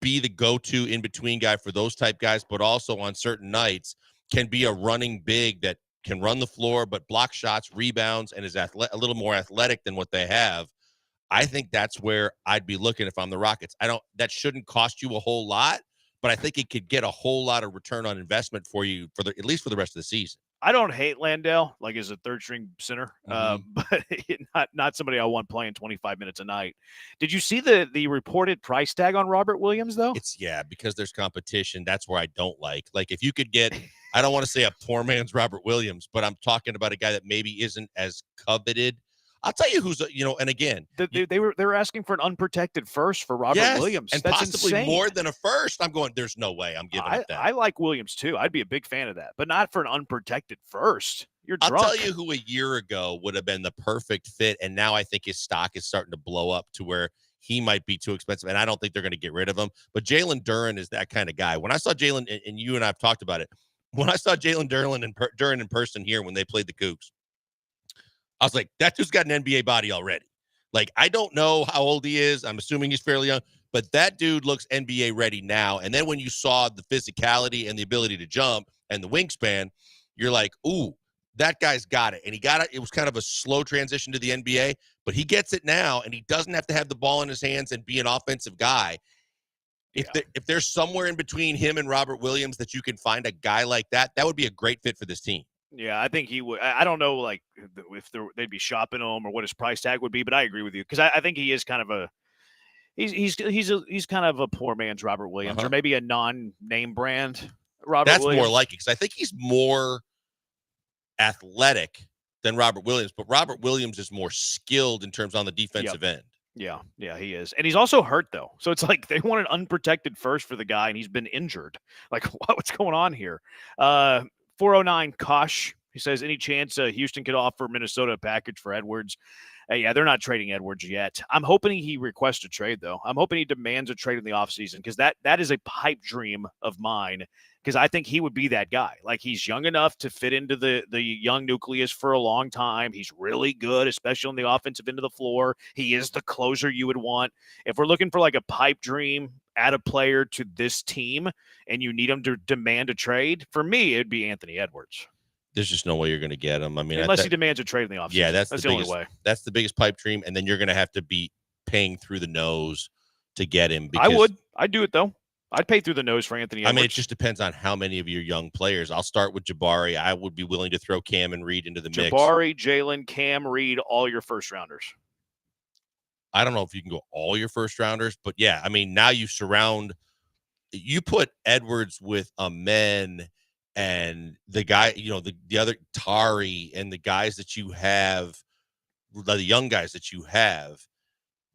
be the go-to in-between guy for those type guys, but also on certain nights can be a running big that can run the floor, but block shots, rebounds, and is a little more athletic than what they have. I think that's where I'd be looking if I'm the Rockets. That shouldn't cost you a whole lot, but I think it could get a whole lot of return on investment for you at least for the rest of the season.
I don't hate Landale like as a third string center, but not somebody I want playing 25 minutes a night. Did you see the reported price tag on Robert Williams though?
Because there's competition. That's where I don't like if you could get, I don't want to say a poor man's Robert Williams, but I'm talking about a guy that maybe isn't as coveted. I'll tell you who's, and again,
they were asking for an unprotected first for Robert Williams,
and
that's
possibly
insane.
More than a first. I'm going, there's no way I'm giving up that.
I like Williams too. I'd be a big fan of that, but not for an unprotected first. You're drunk.
I'll tell you who a year ago would have been the perfect fit, and now I think his stock is starting to blow up to where he might be too expensive, and I don't think they're going to get rid of him. But Jalen Duren is that kind of guy. When I saw Jalen, and you and I have talked about it, when I saw Jalen Duren in person here when they played the Cougs, I was like, that dude's got an NBA body already. Like, I don't know how old he is. I'm assuming he's fairly young, but that dude looks NBA ready now. And then when you saw the physicality and the ability to jump and the wingspan, you're like, ooh, that guy's got it. And he got it. It was kind of a slow transition to the NBA, but he gets it now, and he doesn't have to have the ball in his hands and be an offensive guy. If there's somewhere in between him and Robert Williams that you can find a guy like that, that would be a great fit for this team.
Yeah, I think he would. I don't know, like if they'd be shopping him or what his price tag would be, but I agree with you because I think he is kind of a he's kind of a poor man's Robert Williams, or maybe a non-name brand Robert
That's
Williams.
more like it because I think he's more athletic than Robert Williams, but Robert Williams is more skilled in terms on the defensive end.
Yeah, he is. And he's also hurt, though. So it's like they want an unprotected first for the guy, and he's been injured. Like, what's going on here? 409 Kosh, he says, any chance Houston could offer Minnesota a package for Edwards? Yeah, they're not trading Edwards yet. I'm hoping he requests a trade, though. I'm hoping he demands a trade in the offseason because that is a pipe dream of mine because I think he would be that guy. Like, he's young enough to fit into the young nucleus for a long time. He's really good, especially on the offensive end of the floor. He is the closer you would want. If we're looking for like a pipe dream, add a player to this team, and you need him to demand a trade, for me, it'd be Anthony Edwards.
There's just no way you're going to get him. I mean,
unless he demands a trade in the offseason.
Yeah, that's
the
the
only
biggest,
way.
That's the biggest pipe dream, and then you're going to have to be paying through the nose to get him. Because,
I would. I'd do it, though. I'd pay through the nose for Anthony Edwards.
I mean, it just depends on how many of your young players. I'll start with Jabari. I would be willing to throw Cam and Reed into the mix.
Jabari, Jalen, Cam, Reed, all your first-rounders.
I don't know if you can go all your first-rounders, but, yeah, I mean, now you put Edwards with Amen and the guy, the other Tari and the guys that you have, the young guys that you have.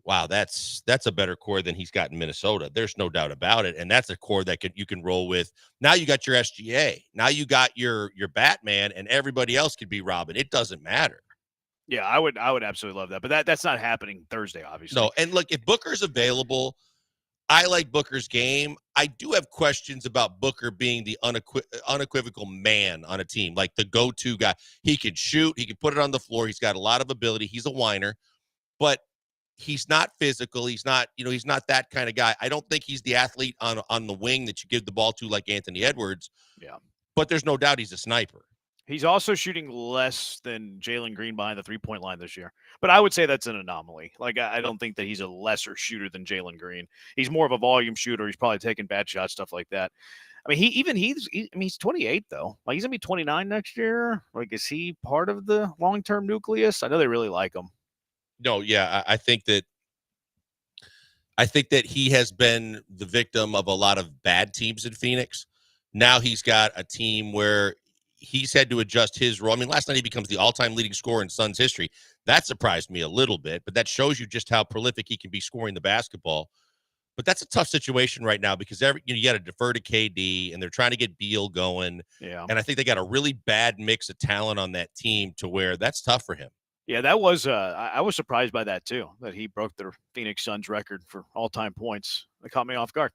Wow, that's a better core than he's got in Minnesota. There's no doubt about it. And that's a core that you can roll with. Now you got your SGA. Now you got your Batman, and everybody else could be Robin. It doesn't matter.
Yeah, I would absolutely love that. But that's not happening Thursday, obviously.
No, and look, if Booker's available, I like Booker's game. I do have questions about Booker being the unequivocal man on a team, like the go-to guy. He can shoot. He can put it on the floor. He's got a lot of ability. He's a whiner, but he's not physical. He's not, he's not that kind of guy. I don't think he's the athlete on the wing that you give the ball to like Anthony Edwards.
Yeah.
But there's no doubt he's a sniper.
He's also shooting less than Jalen Green behind the three-point line this year. But I would say that's an anomaly. Like, I don't think that he's a lesser shooter than Jalen Green. He's more of a volume shooter. He's probably taking bad shots, stuff like that. I mean, he's 28, though. Like, he's going to be 29 next year. Like, is he part of the long-term nucleus? I know they really like him.
No, yeah, I think that he has been the victim of a lot of bad teams in Phoenix. Now he's got a team where he's had to adjust his role. I mean, last night he becomes the all-time leading scorer in Suns history. That surprised me a little bit, but that shows you just how prolific he can be scoring the basketball. But that's a tough situation right now because you got to defer to KD, and they're trying to get Beal going.
Yeah.
And I think they got a really bad mix of talent on that team to where that's tough for him.
Yeah, that was I was surprised by that too, that he broke the Phoenix Suns record for all-time points. That caught me off guard.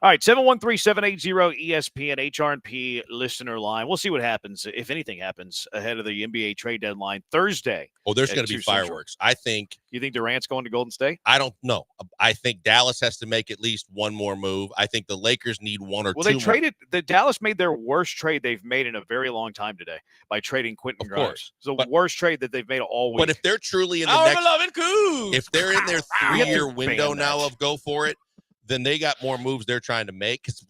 All right, 713-780-ESPN HRP listener line. We'll see what happens, if anything happens, ahead of the NBA trade deadline Thursday.
Oh, there's going to be fireworks. I think.
You think Durant's going to Golden State?
I don't know. I think Dallas has to make at least one more move. I think the Lakers need one or two.
Well, they traded. The Dallas made their worst trade they've made in a very long time today by trading Quentin Grimes. It's the worst trade that they've made all week.
But if they're truly in the if they're in their 3-year window now of go for it, then they got more moves they're trying to make. Because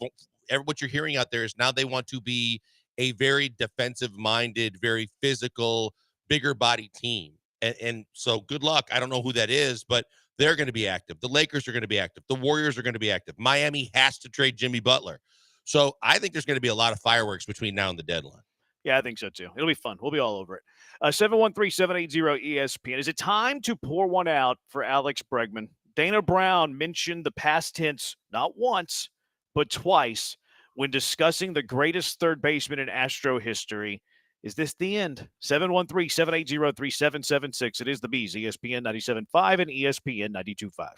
what you're hearing out there is now they want to be a very defensive-minded, very physical, bigger body team. And so good luck. I don't know who that is, but they're going to be active. The Lakers are going to be active. The Warriors are going to be active. Miami has to trade Jimmy Butler. So I think there's going to be a lot of fireworks between now and the deadline.
Yeah, I think so too. It'll be fun. We'll be all over it. 713-780-ESPN. Is it time to pour one out for Alex Bregman? Dana Brown mentioned the past tense not once, but twice when discussing the greatest third baseman in Astro history. Is this the end? 713-780-3776. It is the Bees, ESPN 97.5 and ESPN 92.5.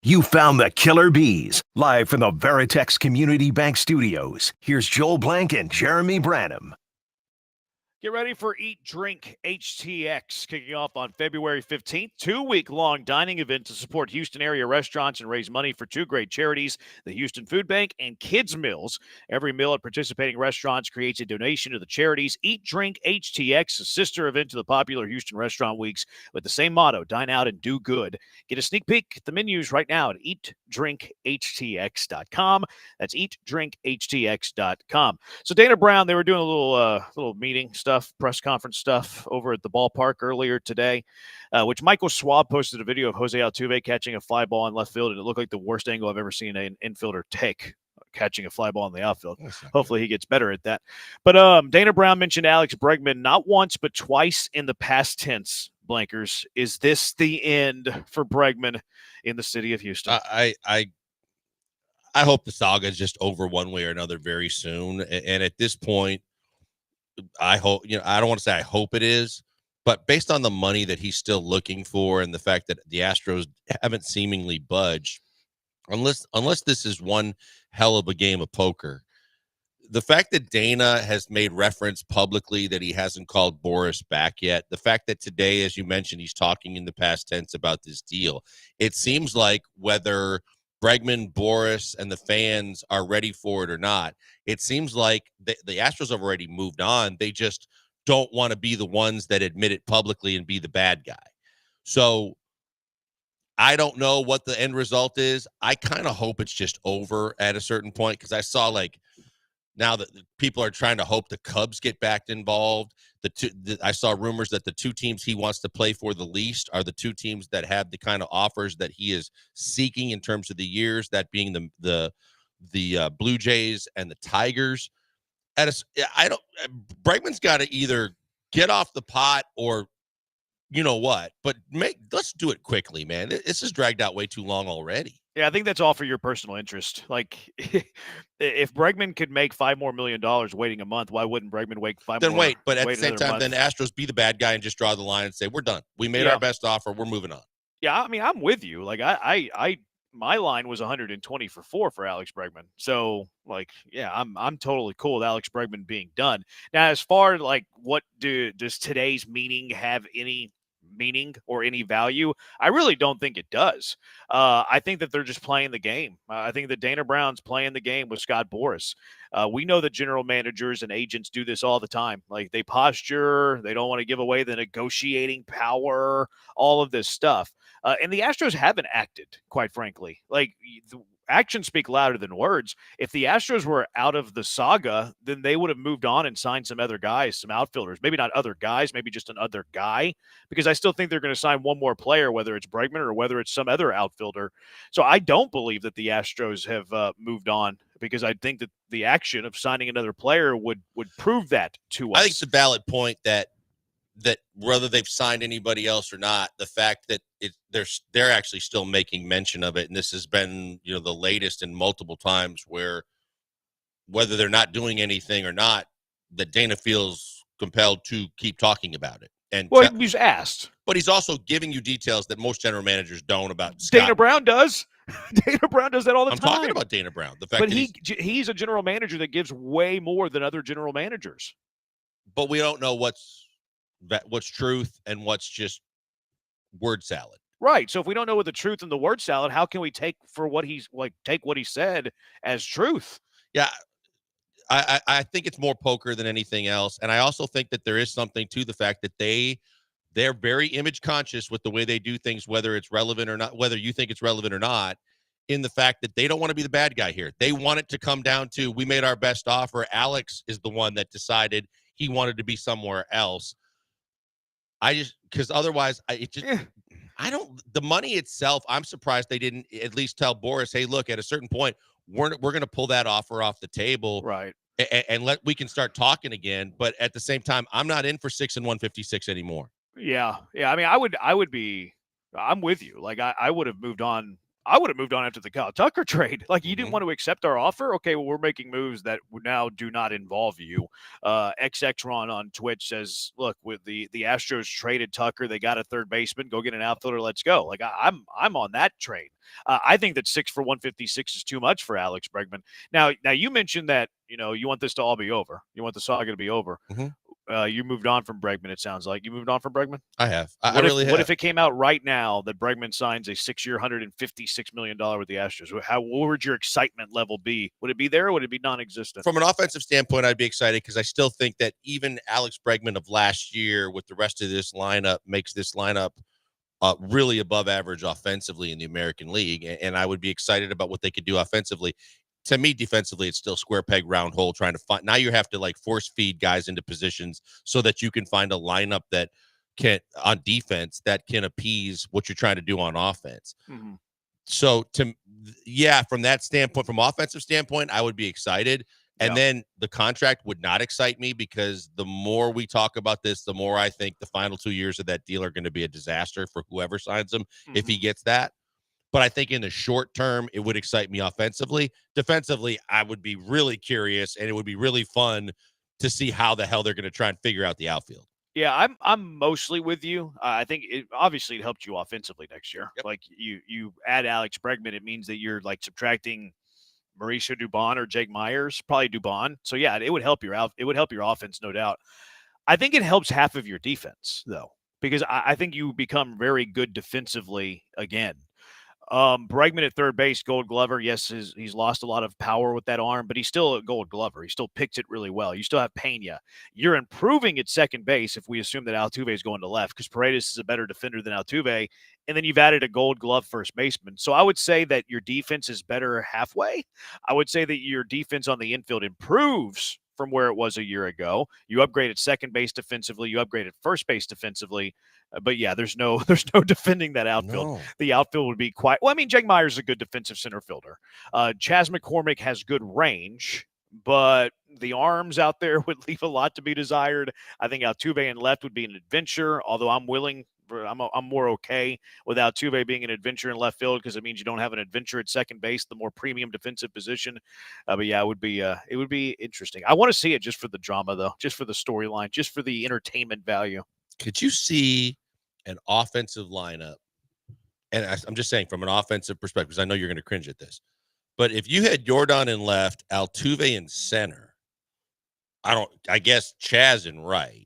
You found the killer bees. Live from the Veritex Community Bank Studios, here's Joel Blank and Jeremy Branham.
Get ready for Eat, Drink, HTX, kicking off on February 15th. 2-week-long dining event to support Houston area restaurants and raise money for two great charities, the Houston Food Bank and Kids Meals. Every meal at participating restaurants creates a donation to the charities. Eat, Drink, HTX, a sister event to the popular Houston Restaurant Weeks with the same motto, dine out and do good. Get a sneak peek at the menus right now at eatdrinkhtx.com. That's eatdrinkhtx.com. So Dana Brown, they were doing a little meeting stuff, press conference stuff over at the ballpark earlier today, which Michael Schwab posted a video of Jose Altuve catching a fly ball in left field, and it looked like the worst angle I've ever seen an infielder take, catching a fly ball in the outfield. Hopefully he gets better at that. But Dana Brown mentioned Alex Bregman not once but twice in the past tense. Blankers, is this the end for Bregman in the city of Houston?
I hope the saga is just over one way or another very soon. And at this point, I hope, I don't want to say I hope it is, but based on the money that he's still looking for and the fact that the Astros haven't seemingly budged, unless this is one hell of a game of poker, the fact that Dana has made reference publicly that he hasn't called Boris back yet, the fact that today, as you mentioned, he's talking in the past tense about this deal, it seems like whether Bregman, Boris, and the fans are ready for it or not, it seems like the Astros have already moved on. They just don't want to be the ones that admit it publicly and be the bad guy. So I don't know what the end result is. I kind of hope it's just over at a certain point, because I saw now that people are trying to hope the Cubs get back involved. I saw rumors that the two teams he wants to play for the least are the two teams that have the kind of offers that he is seeking in terms of the years, that being the Blue Jays and the Tigers. Bregman's got to either get off the pot or you know what, but let's do it quickly, man. This has dragged out way too long already.
Yeah, I think that's all for your personal interest. Like, if Bregman could make $5 more million waiting a month, why wouldn't Bregman wait $5
then
more?
Wait, but at the same time,
month?
then Astros be the bad guy and just draw the line and say, we're done. We made our best offer. We're moving on.
Yeah, I mean, I'm with you. Like, my line was 120 for 4 for Alex Bregman. So, like, yeah, I'm totally cool with Alex Bregman being done. Now, as far as like, does today's meeting have any meaning or any value? I really don't think it does. I think that they're just playing the game. I think that Dana Brown's playing the game with Scott Boras. We know that general managers and agents do this all the time. Like, they posture, they don't want to give away the negotiating power, all of this stuff. And the Astros haven't acted, quite frankly. Like, actions speak louder than words. If the Astros were out of the saga, then they would have moved on and signed some other guys, some outfielders. Maybe not other guys, maybe just another guy, because I still think they're going to sign one more player, whether it's Bregman or whether it's some other outfielder. So I don't believe that the Astros have moved on, because I think that the action of signing another player would prove that to us.
I think it's a valid point that whether they've signed anybody else or not, the fact that they're actually still making mention of it, and this has been the latest in multiple times where whether they're not doing anything or not, that Dana feels compelled to keep talking about it. And
he's asked,
but he's also giving you details that most general managers don't about Scott.
Dana Brown does. Dana Brown does that all the time.
I'm talking about Dana Brown. The fact
but
that
he's a general manager that gives way more than other general managers.
But we don't know what's truth and what's just word salad.
Right. So if we don't know what the truth and the word salad, how can we take what he said as truth?
Yeah. I think it's more poker than anything else. And I also think that there is something to the fact that they're very image conscious with the way they do things, whether it's relevant or not, whether you think it's relevant or not, in the fact that they don't want to be the bad guy here. They want it to come down to, we made our best offer. Alex is the one that decided he wanted to be somewhere else. Because otherwise, the money itself, I'm surprised they didn't at least tell Boris, hey, look, at a certain point, we're going to pull that offer off the table.
Right.
And we can start talking again. But at the same time, I'm not in for 6 and 156 anymore.
Yeah. Yeah. I mean, I'm with you. Like, I would have moved on I would have moved on after the Kyle Tucker trade. Like, you didn't want to accept our offer? Okay, well, we're making moves that now do not involve you. XXRon on Twitch says, look, with the Astros traded Tucker, they got a third baseman, go get an outfielder, let's go. Like, I'm on that train. I think that 6 for 156 is too much for Alex Bregman. Now you mentioned that, you want this to all be over. You want the saga to be over. You moved on from Bregman, it sounds like. You moved on from Bregman?
I have.
What if it came out right now that Bregman signs a 6-year, $156 million with the Astros? What would your excitement level be? Would it be there or would it be non-existent?
From an offensive standpoint, I'd be excited because I still think that even Alex Bregman of last year with the rest of this lineup makes this lineup really above average offensively in the American League. And I would be excited about what they could do offensively. To me, defensively, it's still square peg, round hole, trying to find. Now you have to force feed guys into positions so that you can find a lineup that can, on defense, that can appease what you're trying to do on offense. So from that standpoint, from offensive standpoint, I would be excited. And then the contract would not excite me because the more we talk about this, the more I think the final 2 years of that deal are going to be a disaster for whoever signs him if he gets that. But I think in the short term, it would excite me offensively. Defensively, I would be really curious, and it would be really fun to see how the hell they're going to try and figure out the outfield.
Yeah, I'm mostly with you. I think it helped you offensively next year. Like you add Alex Bregman, it means that you're subtracting Mauricio Dubon or Jake Myers, probably Dubon. So yeah, it would help your offense, no doubt. I think it helps half of your defense though, because I think you become very good defensively again. Bregman at third base, Gold Glover. Yes, he's lost a lot of power with that arm, but he's still a Gold Glover. He still picked it really well. You still have Pena. You're improving at second base if we assume that Altuve is going to left, because Paredes is a better defender than Altuve, and then you've added a Gold Glove first baseman. So I would say that your defense is better halfway. I would say that your defense on the infield improves from where it was a year ago. You upgraded second base defensively. You upgraded first base defensively. But yeah, there's no defending that outfield.
No.
The outfield would be quite well. I mean, Jake Myers is a good defensive center fielder. Chas McCormick has good range, but the arms out there would leave a lot to be desired. I think Altuve in left would be an adventure, although I'm more okay with Altuve being an adventure in left field because it means you don't have an adventure at second base, the more premium defensive position. But yeah, it would be interesting. I want to see it just for the drama, though, just for the storyline, just for the entertainment value.
Could you see an offensive lineup? And I'm just saying from an offensive perspective, because I know you're going to cringe at this, but if you had Jordan in left, Altuve in center, I guess Chaz in right,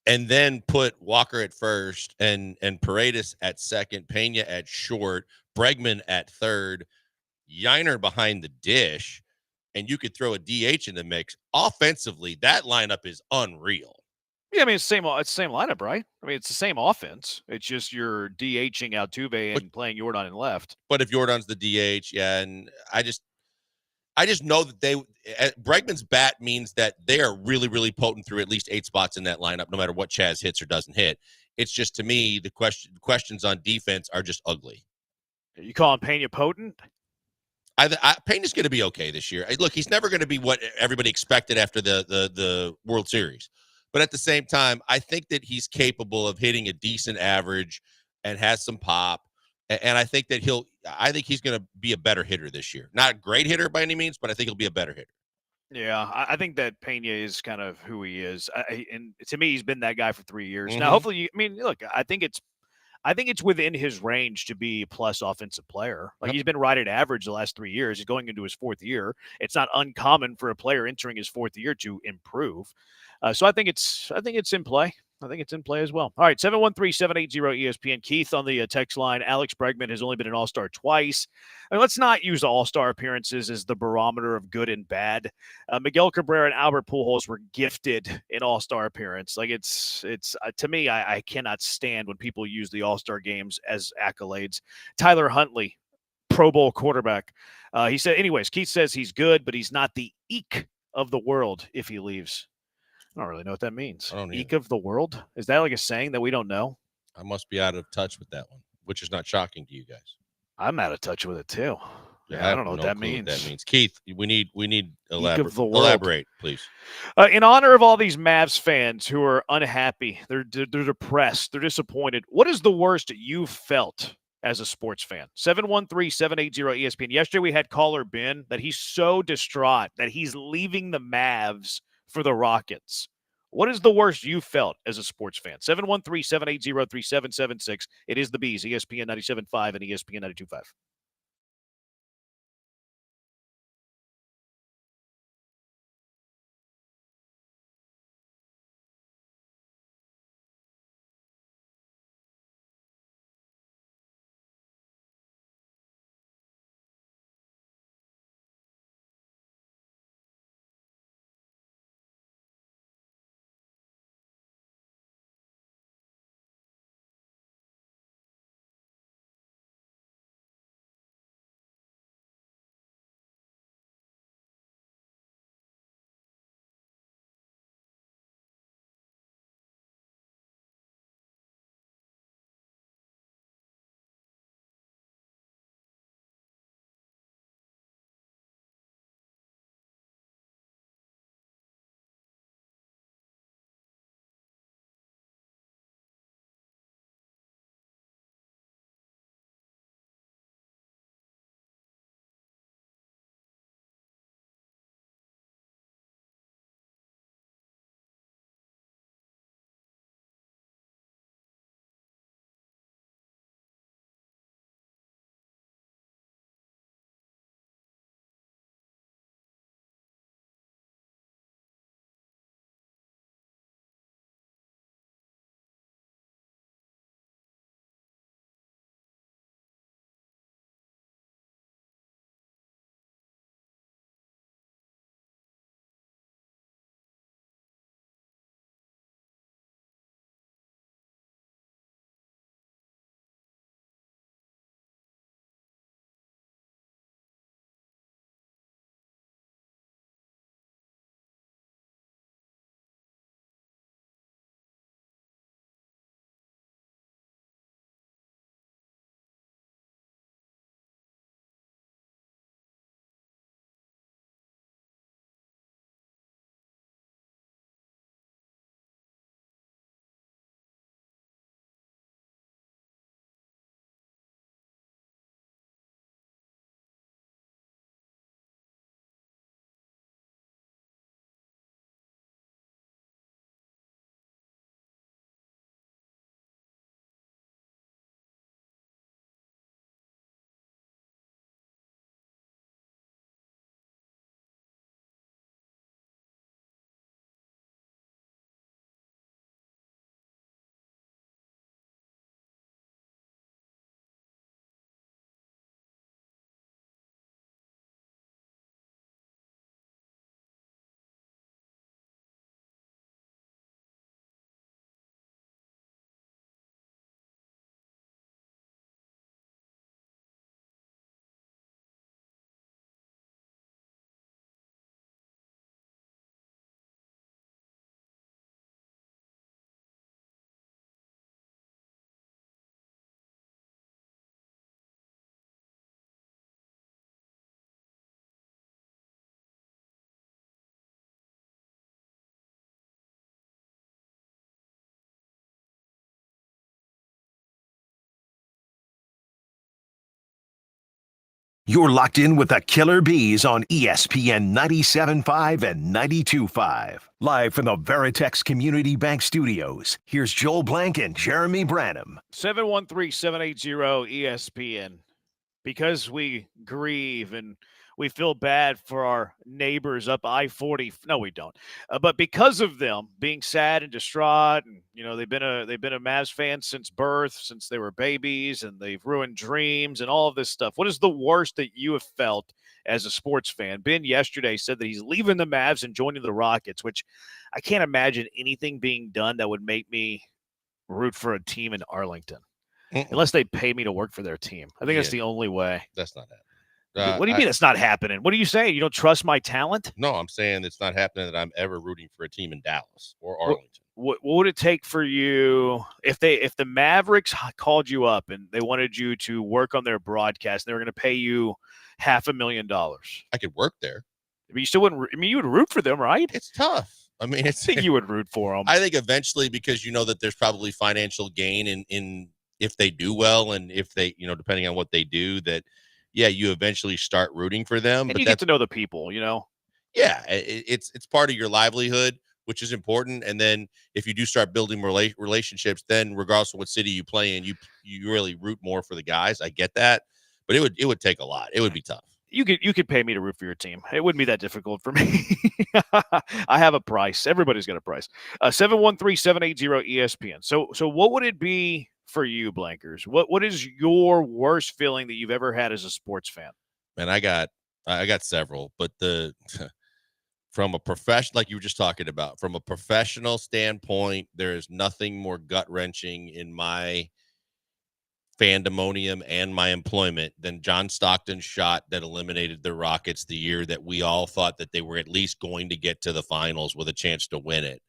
and then put Walker at first and Paredes at second, Pena at short, Bregman at third, Yiner behind the dish, and you could throw a DH in the mix. Offensively, that lineup is unreal.
Yeah, I mean, it's the same lineup, right? I mean, it's the same offense. It's just you're DHing Altuve and playing Jordan in left.
But if Jordan's the DH, yeah, and I just know that Bregman's bat means that they are really, really potent through at least 8 spots in that lineup, no matter what Chaz hits or doesn't hit. It's just, to me, the questions on defense are just ugly.
You calling Pena potent?
Pena's going to be okay this year. Look, he's never going to be what everybody expected after the World Series. But at the same time, I think that he's capable of hitting a decent average and has some pop. And I think that he's going to be a better hitter this year. Not a great hitter by any means, but I think he'll be a better hitter.
Yeah, I think that Pena is kind of who he is. And to me, he's been that guy for 3 years. Now, hopefully, look, I think it's within his range to be a plus offensive player. Like, he's been right at average the last 3 years. He's going into his 4th year. It's not uncommon for a player entering his 4th year to improve. So I think it's in play. I think it's in play as well. All right, 713-780-ESPN. Keith on the text line. Alex Bregman has only been an All-Star twice. I mean, let's not use All-Star appearances as the barometer of good and bad. Miguel Cabrera and Albert Pujols were gifted an All-Star appearance. Like, it's to me, I cannot stand when people use the All-Star games as accolades. Tyler Huntley, Pro Bowl quarterback. He said, anyways, Keith says he's good, but he's not the eek of the world if he leaves. I don't really know what that means. Eek of the world? Is that like a saying that we don't know?
I must be out of touch with that one, which is not shocking to you guys.
I'm out of touch with it too. Yeah, I don't know what that means.
Keith, we need elaborate, please.
In honor of all these Mavs fans who are unhappy, they're depressed, they're disappointed. What is the worst you felt as a sports fan? 713-780-ESPN. Yesterday we had caller Ben that he's so distraught that he's leaving the Mavs for the Rockets. What is the worst you felt as a sports fan? 713-780-3776. It is the Bees, ESPN 97.5 and ESPN 92.5.
You're locked in with the Killer Bees on ESPN 97.5 and 92.5. Live from the Veritex Community Bank Studios, here's Joel Blank and Jeremy Branham.
713-780-ESPN. Because we grieve and we feel bad for our neighbors up I-40. No, we don't. But because of them being sad and distraught, and they've been a Mavs fan since birth, since they were babies, and they've ruined dreams and all of this stuff. What is the worst that you have felt as a sports fan? Ben yesterday said that he's leaving the Mavs and joining the Rockets, which I can't imagine anything being done that would make me root for a team in Arlington. Unless they pay me to work for their team. I think that's the only way.
That's not happening.
What do you mean it's not happening? What are you saying? You don't trust my talent?
No, I'm saying it's not happening that I'm ever rooting for a team in Dallas or Arlington.
What would it take for you if the Mavericks called you up and they wanted you to work on their broadcast and they were going to pay you $500,000?
I could work there.
But you still wouldn't. I mean, you would root for them, right?
It's tough. I mean, I
think you would root for them.
I think eventually, because you know that there's probably financial gain in if they do well and if they, depending on what they do, that, yeah, you eventually start rooting for them.
And
but
you get to know the people,
Yeah, it's part of your livelihood, which is important. And then if you do start building relationships, then regardless of what city you play in, you really root more for the guys. I get that, but it would take a lot. It would be tough.
You could pay me to root for your team. It wouldn't be that difficult for me. I have a price. Everybody's got a price. 713-780-ESPN. So what would it be for you, Blankers? What is your worst feeling that you've ever had as a sports fan?
Man, I got several, but from a professional, like you were just talking about, from a professional standpoint, there is nothing more gut-wrenching in my fandemonium and my employment than John Stockton's shot that eliminated the Rockets the year that we all thought that they were at least going to get to the finals with a chance to win it.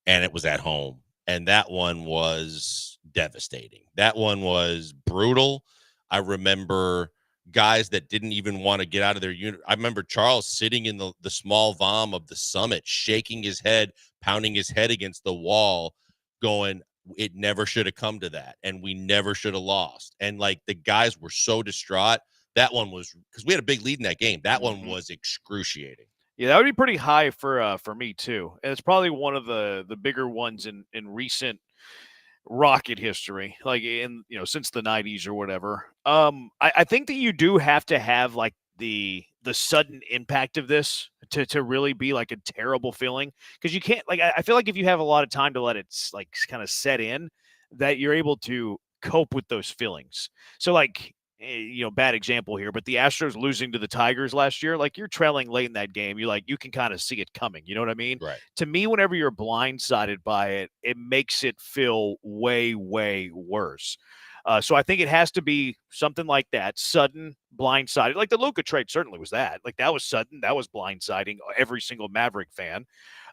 And it was at home. And that one was devastating. That one was brutal. I remember guys that didn't even want to get out of their unit. I remember Charles sitting in the small vom of the summit, shaking his head, pounding his head against the wall, going, it never should have come to that. And we never should have lost. And like the guys were so distraught. That one was, because we had a big lead in that game. That one was excruciating.
Yeah, that would be pretty high for me too. And it's probably one of the bigger ones in recent Rocket history, like since the 90s or whatever. I think that you do have to have like the sudden impact of this to really be like a terrible feeling, because you can't, like, I feel like if you have a lot of time to let it like kind of set in, that you're able to cope with those feelings. So like, bad example here, but the Astros losing to the Tigers last year, like, you're trailing late in that game. You can kind of see it coming. You know what I mean?
Right.
To me, whenever you're blindsided by it, it makes it feel way, way worse. So I think it has to be something like that, sudden, blindsided. Like the Luka trade certainly was that. Like, that was sudden. That was blindsiding every single Maverick fan.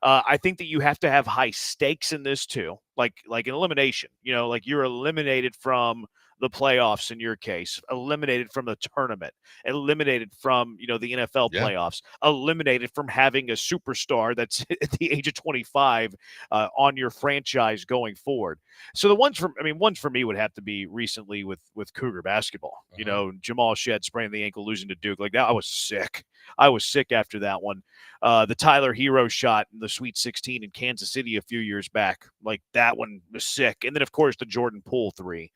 I think that you have to have high stakes in this too, like an elimination. Like you're eliminated from the playoffs in your case, eliminated from the tournament, eliminated from, the NFL playoffs, eliminated from having a superstar that's at the age of 25 on your franchise going forward. So the ones for me would have to be recently with Cougar basketball. Jamal Shedd spraining the ankle, losing to Duke. Like that, I was sick. After that one. The Tyler Hero shot in the Sweet 16 in Kansas City a few years back, like that one was sick. And then, of course, the Jordan Poole 3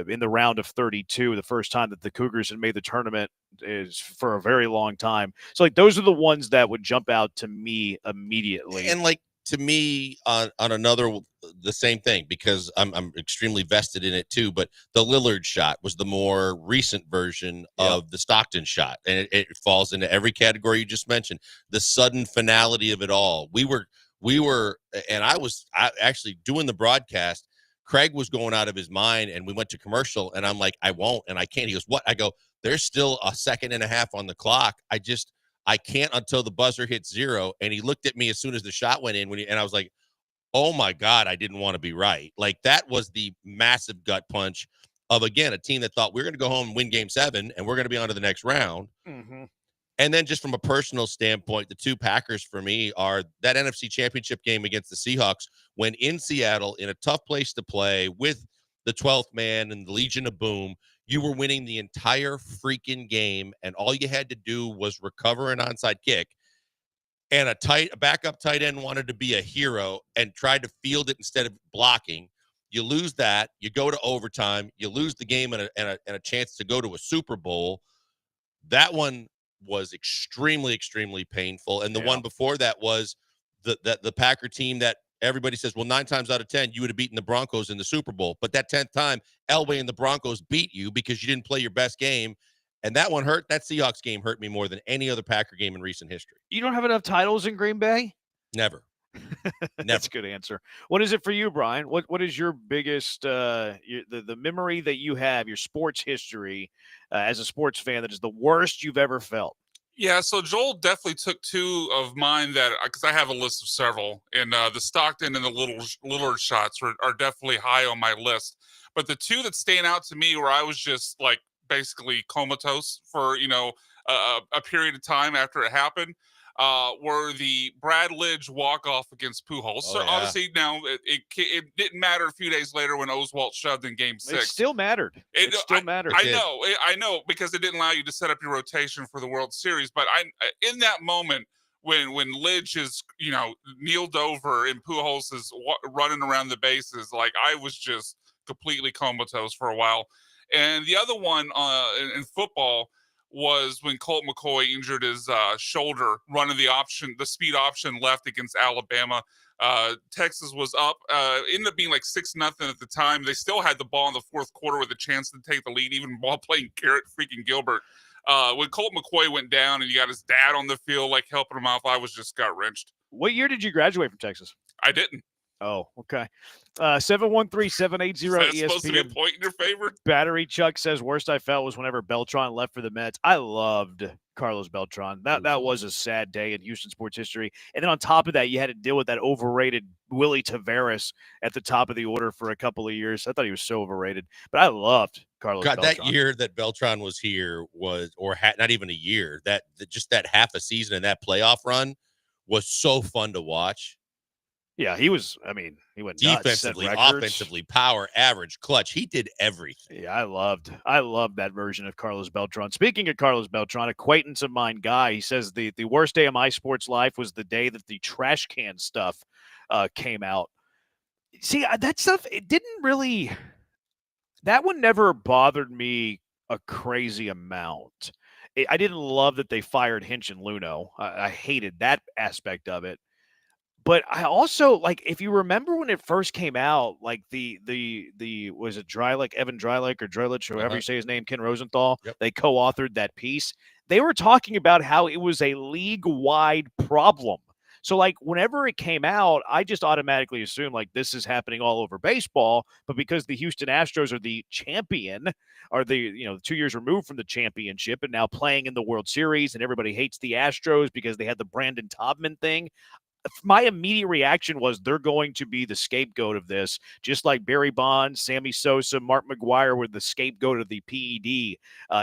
in the round of 32, the first time that the Cougars had made the tournament is for a very long time. So, like, those are the ones that would jump out to me immediately.
And, like, to me, on another, the same thing, because I'm extremely vested in it too. But the Lillard shot was the more recent version of the Stockton shot, and it falls into every category you just mentioned. The sudden finality of it all. We were, and I actually doing the broadcast. Craig was going out of his mind, and we went to commercial, and I'm like, I won't, and I can't. He goes, what? I go, there's still a second and a half on the clock. I can't until the buzzer hits 0. And he looked at me as soon as the shot went in, and I was like, oh my God, I didn't want to be right. Like, that was the massive gut punch of, again, a team that thought we're going to go home and win game 7 and we're going to be on to the next round.
Mm-hmm.
And then just from a personal standpoint, the two Packers for me are that NFC Championship game against the Seahawks, when in Seattle, in a tough place to play with the 12th man and the Legion of Boom, you were winning the entire freaking game, and all you had to do was recover an onside kick. And a backup tight end wanted to be a hero and tried to field it instead of blocking. You lose that. You go to overtime. You lose the game and a chance to go to a Super Bowl. That one was extremely, extremely painful. And the one before that was the Packer team that everybody says, well, 9 times out of 10, you would have beaten the Broncos in the Super Bowl. But that 10th time, Elway and the Broncos beat you because you didn't play your best game. And that one hurt. That Seahawks game hurt me more than any other Packer game in recent history.
You don't have enough titles in Green Bay?
Never.
That's a good answer. What is it for you, Brian? What is your biggest the memory that you have, your sports history as a sports fan, that is the worst you've ever felt?
Yeah, so Joel definitely took 2 of mine that, because I have a list of several, and the Stockton and the Lillard shots are definitely high on my list. But the 2 that stand out to me, where I was just like basically comatose for a period of time after it happened. were the Brad Lidge walk-off against Pujols. So obviously now it didn't matter a few days later when Oswalt shoved in Game 6.
It still mattered. It still mattered.
I know, because it didn't allow you to set up your rotation for the World Series. But in that moment when Lidge is kneeled over and Pujols is running around the bases, like I was just completely comatose for a while. And the other one in football was when Colt McCoy injured his shoulder running the speed option left against Alabama. Texas was up, ended up being like 6-0 at the time. They still had the ball in the fourth quarter with a chance to take the lead, even while playing Garrett freaking Gilbert. When Colt McCoy went down and you got his dad on the field, like helping him out, I was just gut-wrenched.
What year did you graduate from Texas?
I didn't.
Oh, okay. 713-780
Is that
ESPN.
supposed to be a point in your favor?
Battery Chuck says worst I felt was whenever Beltran left for the Mets. I loved Carlos Beltran. That was a sad day in Houston sports history. And then on top of that, you had to deal with that overrated Willie Taveras at the top of the order for a couple of years. I thought he was so overrated, but I loved Carlos Beltran.
That year that Beltran was here not even a year, just that half a season and that playoff run was so fun to watch.
Yeah, he was. I mean, he went nuts,
defensively,
set records.
offensively, power, average, clutch. He did everything.
Yeah, I loved that version of Carlos Beltran. Speaking of Carlos Beltran, acquaintance of mine, Guy, he says the worst day of my sports life was the day that the trash can stuff came out. See, that stuff, it didn't really. That one never bothered me a crazy amount. I didn't love that they fired Hinch and Luno. I hated that aspect of it. But I also, like, if you remember when it first came out, like the was it Evan Dreilich or Dreilich, or however you say his name, Ken Rosenthal, they co-authored that piece. They were talking about how it was a league-wide problem. So, like, whenever it came out, I just automatically assumed, like, this is happening all over baseball. But because the Houston Astros are the champion, are 2 years removed from the championship and now playing in the World Series, and everybody hates the Astros because they had the Brandon Taubman thing, my immediate reaction was they're going to be the scapegoat of this, just like Barry Bonds, Sammy Sosa, Mark McGwire were the scapegoat of the PED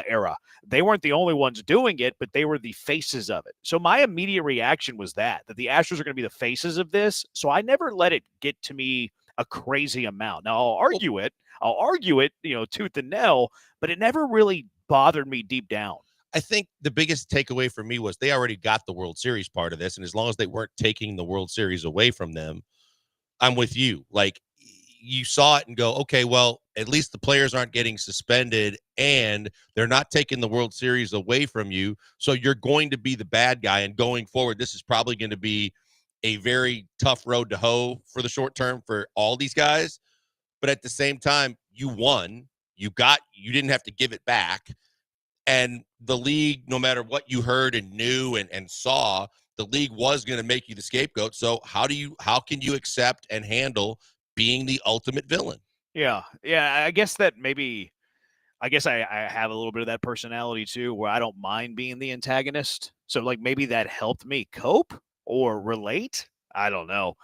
era. They weren't the only ones doing it, but they were the faces of it. So my immediate reaction was that the Astros are going to be the faces of this. So I never let it get to me a crazy amount. Now I'll argue it, tooth and nail, but it never really bothered me deep down.
I think the biggest takeaway for me was they already got the World Series part of this. And as long as they weren't taking the World Series away from them, I'm with you. Like, you saw it and go, okay, well, at least the players aren't getting suspended and they're not taking the World Series away from you. So you're going to be the bad guy. And going forward, this is probably going to be a very tough road to hoe for the short term for all these guys. But at the same time, you won. You didn't have to give it back. And the league, no matter what you heard and knew and saw, the league was going to make you the scapegoat. So how can you accept and handle being the ultimate villain?
Yeah. I guess I have a little bit of that personality too, where I don't mind being the antagonist. So like maybe that helped me cope or relate. I don't know.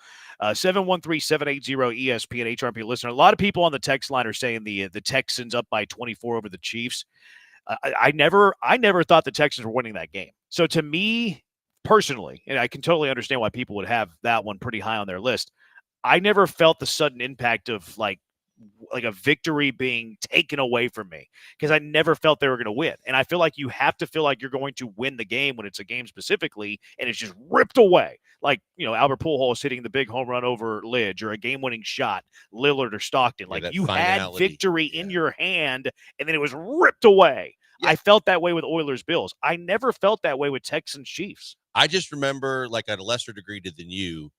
713-780 ESPN HRP listener. A lot of people on the text line are saying the Texans up by 24 over the Chiefs. I never thought the Texans were winning that game. So to me personally, and I can totally understand why people would have that one pretty high on their list, I never felt the sudden impact of like a victory being taken away from me, because I never felt they were going to win. And I feel like you have to feel like you're going to win the game when it's a game specifically, and it's just ripped away. Like, Albert Pujols hitting the big home run over Lidge, or a game-winning shot, Lillard or Stockton. Like, you had victory in your hand, and then it was ripped away. Yeah. I felt that way with Oilers-Bills. I never felt that way with Texans-Chiefs.
I just remember, like, at a lesser degree than you,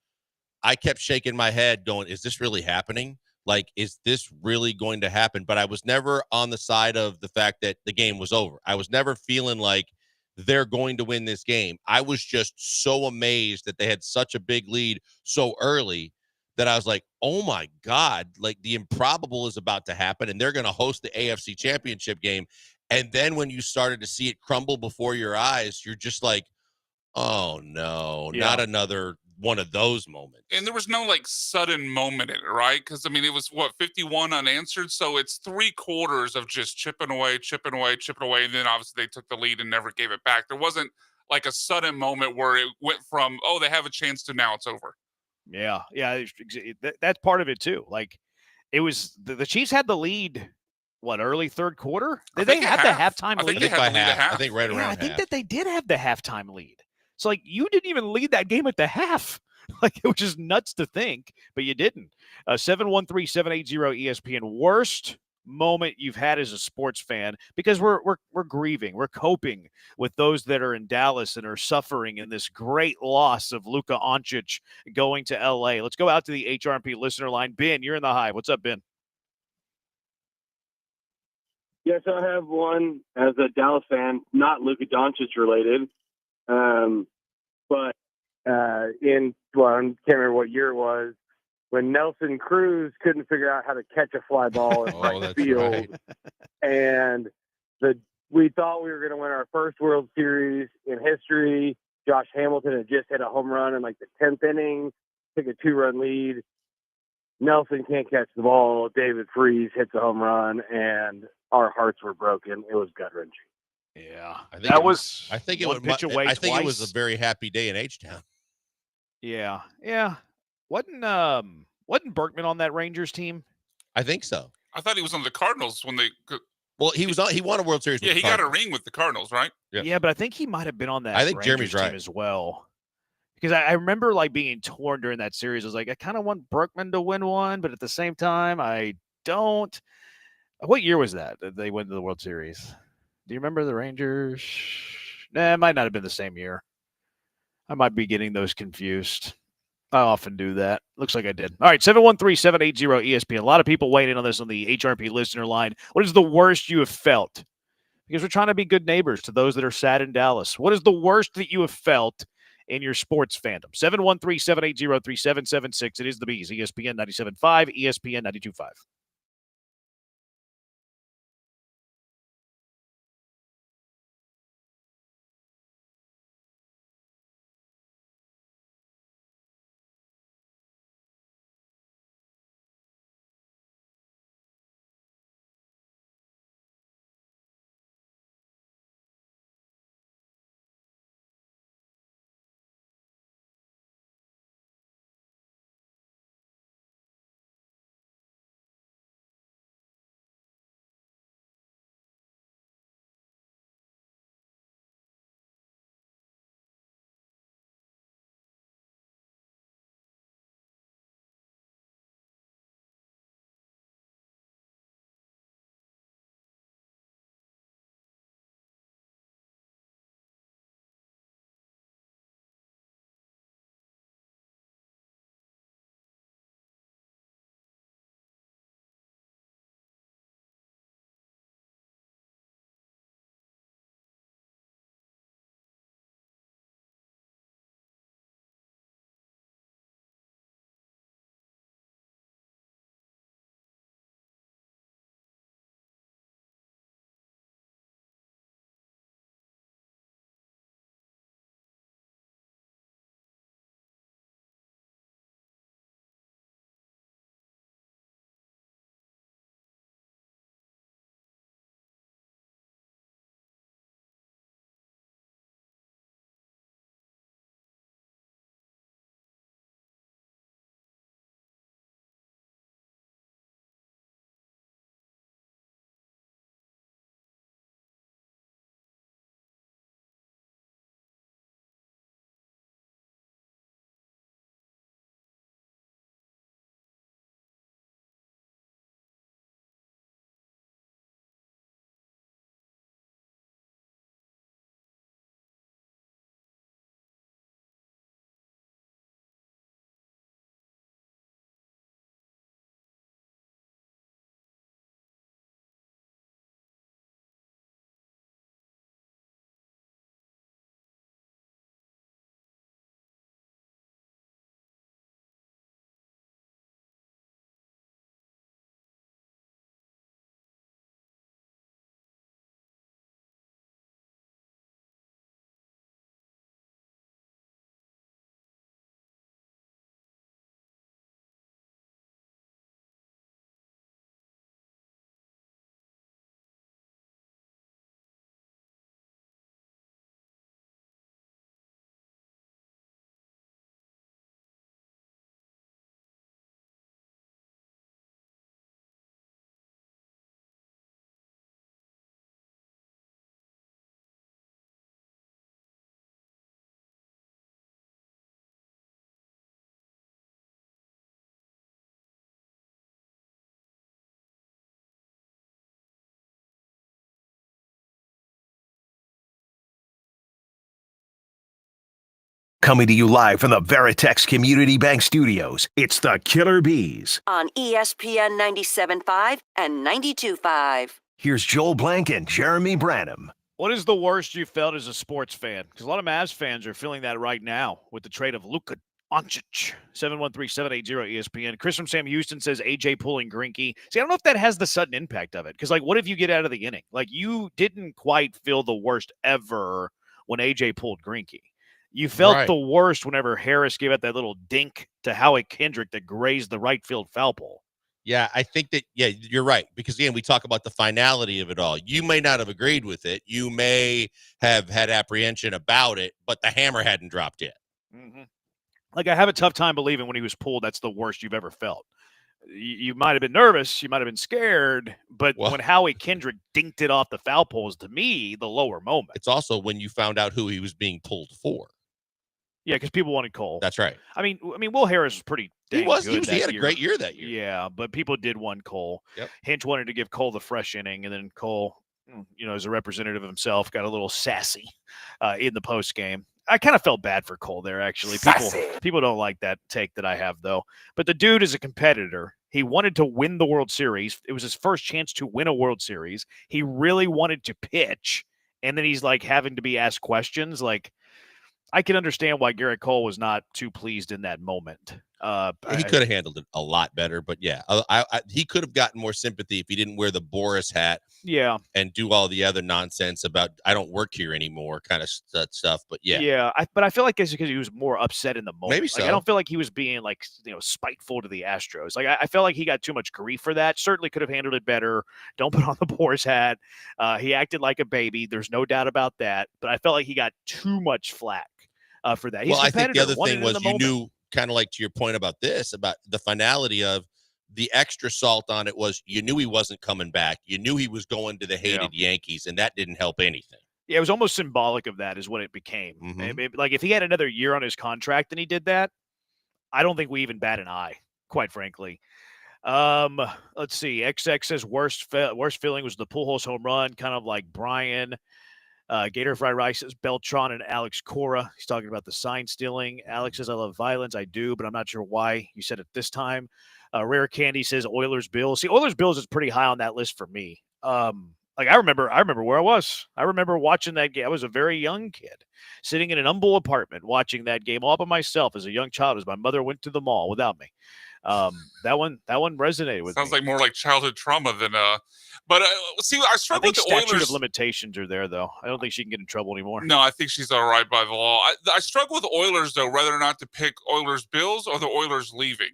I kept shaking my head going, is this really happening? Like, is this really going to happen? But I was never on the side of the fact that the game was over. I was never feeling like they're going to win this game. I was just so amazed that they had such a big lead so early that I was like, oh my God, like the improbable is about to happen, and they're going to host the AFC Championship game. And then when you started to see it crumble before your eyes, you're just like, oh no, not another one of those moments.
And there was no like sudden moment in it, right? Because I mean, it was 51 unanswered, so it's 3 quarters of just chipping away, and then obviously they took the lead and never gave it back. There wasn't like a sudden moment where it went from, oh, they have a chance to now it's over.
Yeah, that's part of it too. Like it was the Chiefs had the lead. What, early third quarter? Did they have the halftime lead?
I think by half. I think right
Yeah,
around
I think
half.
that they did have the halftime lead. So like you didn't even lead that game at the half. Like it was just nuts to think, but you didn't. 713-780-ESPN. Worst moment you've had as a sports fan, because we're grieving, we're coping with those that are in Dallas and are suffering in this great loss of Luka Doncic going to LA. Let's go out to the HRP listener line. Ben, you're in the Hive. What's up, Ben?
Yes, I have one as a Dallas fan, not Luka Doncic related, but I can't remember what year it was, when Nelson Cruz couldn't figure out how to catch a fly ball in right field,
right.
and we thought we were going to win our first World Series in history. Josh Hamilton had just hit a home run in like the 10th inning, took a 2-run lead. Nelson can't catch the ball. David Freese hits a home run, and our hearts were broken. It was gut-wrenching.
Yeah,
I think it was
one pitch away.
I think it was
twice.
a very happy day in H-Town.
Yeah. Wasn't Berkman on that Rangers team?
I think so.
I thought he was on the Cardinals when they.
Well, he won a World Series.
Yeah,
with
he
the
got a
Cardinals.
ring with the Cardinals, right?
Yeah, but I think he might have been on that.
I think
Rangers
Jeremy's right.
team as well. Because I remember like being torn during that series. I was like, I kind of want Berkman to win one, but at the same time, I don't. What year was that they went to the World Series? Do you remember the Rangers? Nah, it might not have been the same year. I might be getting those confused. I often do that. Looks like I did. All right, 713-780-ESPN. A lot of people weighing in on this on the HRP listener line. What is the worst you have felt? Because we're trying to be good neighbors to those that are sad in Dallas. What is the worst that you have felt in your sports fandom? 713-780-3776. It is the Bees, ESPN 97.5, ESPN 92.5.
Coming to you live from the Veritex Community Bank Studios, it's the Killer Bees.
On ESPN 97.5 and 92.5.
Here's Joel Blank and Jeremy Branham.
What is the worst you felt as a sports fan? Because a lot of Mavs fans are feeling that right now with the trade of Luka Doncic. 713-780-ESPN. Chris from Sam Houston says AJ pulling Greinke. See, I don't know if that has the sudden impact of it. Because, what if you get out of the inning? You didn't quite feel the worst ever when AJ pulled Greinke. You felt the worst whenever Harris gave out that little dink to Howie Kendrick that grazed the right field foul pole.
Yeah, I think that, you're right. Because, again, we talk about the finality of it all. You may not have agreed with it. You may have had apprehension about it, but the hammer hadn't dropped yet.
Mm-hmm. I have a tough time believing when he was pulled, that's the worst you've ever felt. You might have been nervous. You might have been scared. But when Howie Kendrick dinked it off the foul poles, to me, the lower moment.
It's also when you found out who he was being pulled for.
Yeah, because people wanted Cole.
That's right.
I mean, Will Harris was pretty dang good.
He had a great year that year.
Yeah, but people did want Cole.
Yep.
Hinch wanted to give Cole the fresh inning, and then Cole, as a representative of himself, got a little sassy in the post game. I kind of felt bad for Cole there, actually. People don't like that take that I have, though. But the dude is a competitor. He wanted to win the World Series. It was his first chance to win a World Series. He really wanted to pitch, and then he's having to be asked questions. I can understand why Garrett Cole was not too pleased in that moment.
He could have handled it a lot better, but he could have gotten more sympathy if he didn't wear the Boris hat.
Yeah,
and do all the other nonsense about I don't work here anymore kind of stuff. But
but I feel like it's because he was more upset in the moment.
Maybe so.
I don't feel like he was being spiteful to the Astros. I felt like he got too much grief for that. Certainly could have handled it better. Don't put on the Boris hat. He acted like a baby. There's no doubt about that. But I felt like he got too much flack for that.
I think the other thing was you knew, kind of like to your point about the finality of the extra salt on it was you knew he wasn't coming back. You knew he was going to the hated Yankees, and that didn't help anything.
Yeah, it was almost symbolic of that is what it became.
Mm-hmm.
If he had another year on his contract and he did that, I don't think we even bat an eye, quite frankly. Let's see. XX says worst feeling was the Pujols home run, kind of like Brian. Gator Fried Rice says Beltran and Alex Cora. He's talking about the sign stealing. Alex says, I love violence. I do, but I'm not sure why you said it this time. Rare Candy says Oilers Bills. See, Oilers Bills is pretty high on that list for me. I remember where I was. I remember watching that game. I was a very young kid sitting in an humble apartment watching that game all by myself as a young child as my mother went to the mall without me. That one resonated with me.
Sounds like more like childhood trauma than but see, I struggle with the
statute
Oilers.
Of limitations are there though. I don't think she can get in trouble anymore.
No, I think she's all right by the law. I struggle with the Oilers though, whether or not to pick Oilers Bills or the Oilers leaving.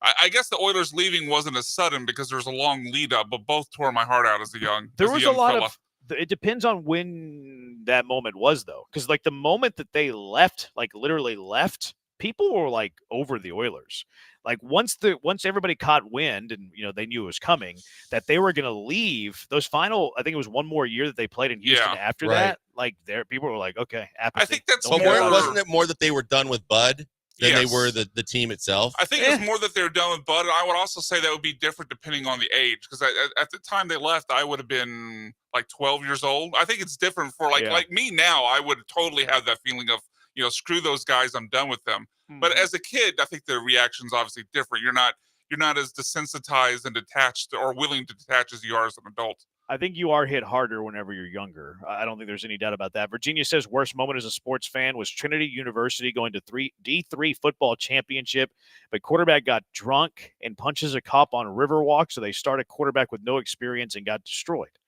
I guess the Oilers leaving wasn't as sudden because there was a long lead up, but both tore my heart out as a young.
There was a lot
fella.
of. It depends on when that moment was though, because the moment that they left, literally left, people were over the Oilers. Once everybody caught wind and they knew it was coming, that they were going to leave. Those final, I think it was one more year that they played in Houston after that. People were like, okay, apathy.
I think that's
more. Wasn't it more that they were done with Bud than they were the team itself?
I think it's more that they're done with Bud, and I would also say that would be different depending on the age. Because at the time they left, I would have been 12 years old. I think it's different for like me now. I would totally have that feeling of screw those guys, I'm done with them. But as a kid, I think the reaction's obviously different. You're not as desensitized and detached or willing to detach as you are as an adult.
I think you are hit harder whenever you're younger. I don't think there's any doubt about that. Virginia says worst moment as a sports fan was Trinity University going to D3 football championship, but quarterback got drunk and punches a cop on Riverwalk, so they started quarterback with no experience and got destroyed.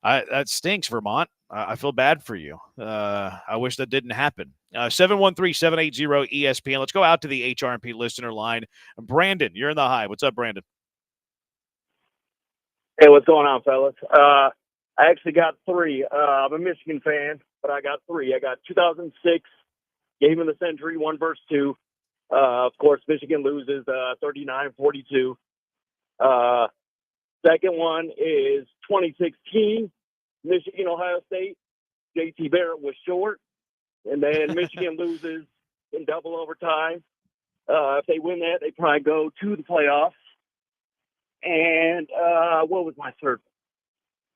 That stinks, Vermont. I feel bad for you. I wish that didn't happen. 713-780-ESPN. Let's go out to the HRMP listener line. Brandon, you're in the high. What's up, Brandon?
Hey, what's going on, fellas? I actually got three. I'm a Michigan fan, but I got three. I got 2006 Game of the Century, 1 versus 2. Of course, Michigan loses 39-42. Second one is 2016 Michigan, Ohio State. JT Barrett was short. And then Michigan loses in double overtime. If they win that, they probably go to the playoffs. And what was my third?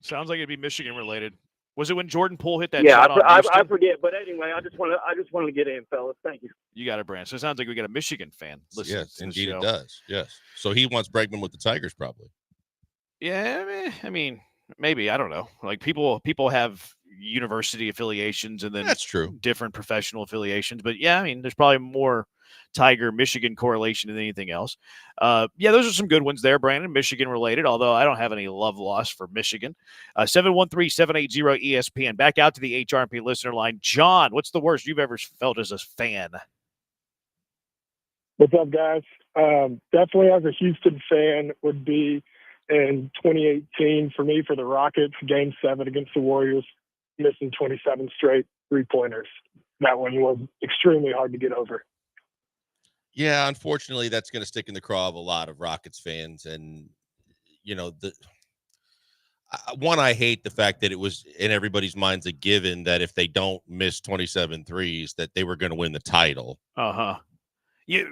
Sounds like it'd be Michigan related. Was it when Jordan Poole hit that
Yeah,
shot on Houston?
I forget. But anyway, I just wanted to get in, fellas. Thank you.
You got it, Brand. So it sounds like we got a Michigan fan listening
Yes,
to the
indeed
show.
it does. Yes. So he wants Bregman with the Tigers, probably.
Yeah, I mean, maybe, I don't know. Like people have university affiliations and then
That's true.
different professional affiliations. But yeah, I mean, there's probably more Tiger Michigan correlation than anything else. Yeah, those are some good ones there, Brandon, Michigan related, although I don't have any love lost for Michigan. 713-780-ESPN. Back out to the HRP listener line. John, what's the worst you've ever felt as a fan?
What's up, guys? Definitely as a Houston fan would be in 2018 for me, for the Rockets, Game 7 against the Warriors, missing 27 straight three-pointers. That one was extremely hard to get over.
Yeah, unfortunately, that's going to stick in the craw of a lot of Rockets fans. And, you know, I hate the fact that it was in everybody's minds a given that if they don't miss 27 threes, that they were going to win the title.
Uh-huh. Yeah,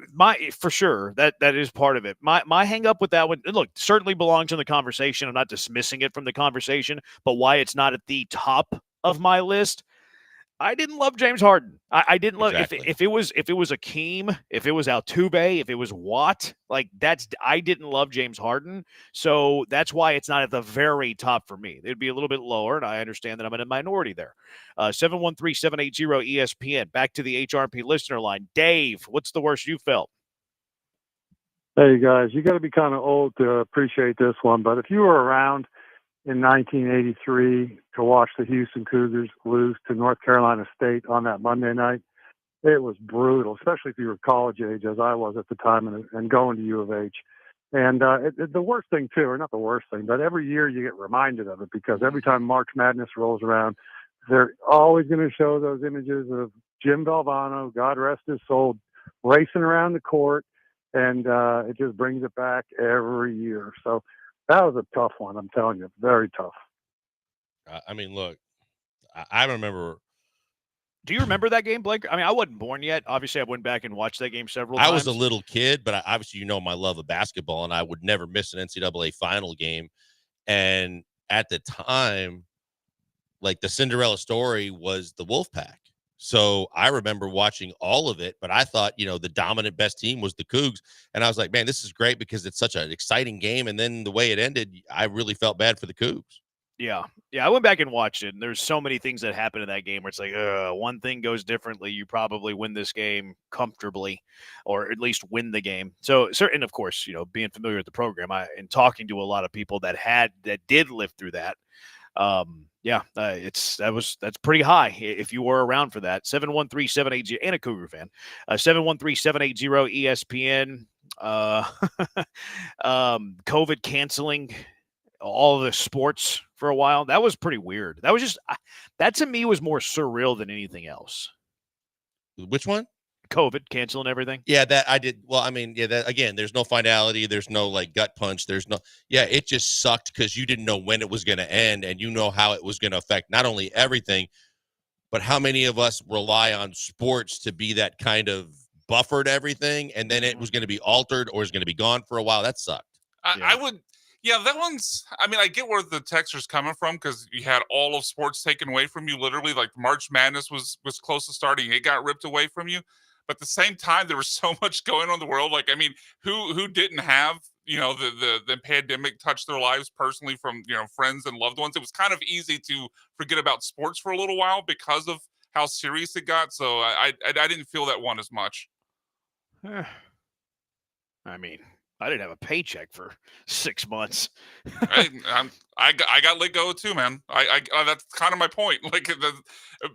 for sure. That is part of it. My hang up with that one, look, certainly belongs in the conversation. I'm not dismissing it from the conversation, but why it's not at the top of my list. I didn't love James Harden. I didn't love
Exactly.
if it was Akeem, if it was Altuve, if it was Watt, like I didn't love James Harden. So that's why it's not at the very top for me. It'd be a little bit lower, and I understand that I'm in a minority there. 713-780-ESPN. Back to the HRP listener line. Dave, what's the worst you felt?
Hey, guys, you got to be kind of old to appreciate this one, but if you were around in 1983 to watch the Houston Cougars lose to North Carolina State on that Monday night, it was brutal, especially if you were college age, as I was at the time, and going to U of H. And the worst thing, too, or not the worst thing, but every year you get reminded of it, because every time March Madness rolls around, they're always going to show those images of Jim Valvano, God rest his soul, racing around the court, and it just brings it back every year. So that was a tough one, I'm telling you, very tough.
I mean, look, I remember.
Do you remember that game, Blake? I mean, I wasn't born yet. Obviously, I went back and watched that game several times.
I was a little kid, but obviously, you know, my love of basketball, and I would never miss an NCAA final game. And at the time, like, the Cinderella story was the Wolfpack. So I remember watching all of it, but I thought, you know, the dominant best team was the Cougs. And I was like, man, this is great because it's such an exciting game. And then the way it ended, I really felt bad for the Cougs.
Yeah. I went back and watched it, and there's so many things that happen in that game where it's like, one thing goes differently, you probably win this game comfortably, or at least win the game. So, and of course, you know, being familiar with the program, and talking to a lot of people that did live through that. That's pretty high if you were around for that. 713-780 and a Cougar fan. 713-780 ESPN. COVID canceling all the sports for a while. That was pretty weird. That was just that to me was more surreal than anything else.
Which one?
COVID canceling everything.
Yeah, that I did. Well, I mean, yeah, that again, there's no finality. There's no like gut punch. It just sucked because you didn't know when it was going to end, and you know how it was going to affect not only everything, but how many of us rely on sports to be that kind of buffer to everything, and then it was going to be altered or is going to be gone for a while. That sucked.
I would. Yeah, that one's. I mean, I get where the texter's coming from because you had all of sports taken away from you. Literally, like March Madness was close to starting, it got ripped away from you. But at the same time, there was so much going on in the world. Like, I mean, who didn't have, you know, the pandemic touch their lives personally from, you know, friends and loved ones? It was kind of easy to forget about sports for a little while because of how serious it got. So I didn't feel that one as much.
I mean, I didn't have a paycheck for 6 months.
I got let go too, man. That's kind of my point. Like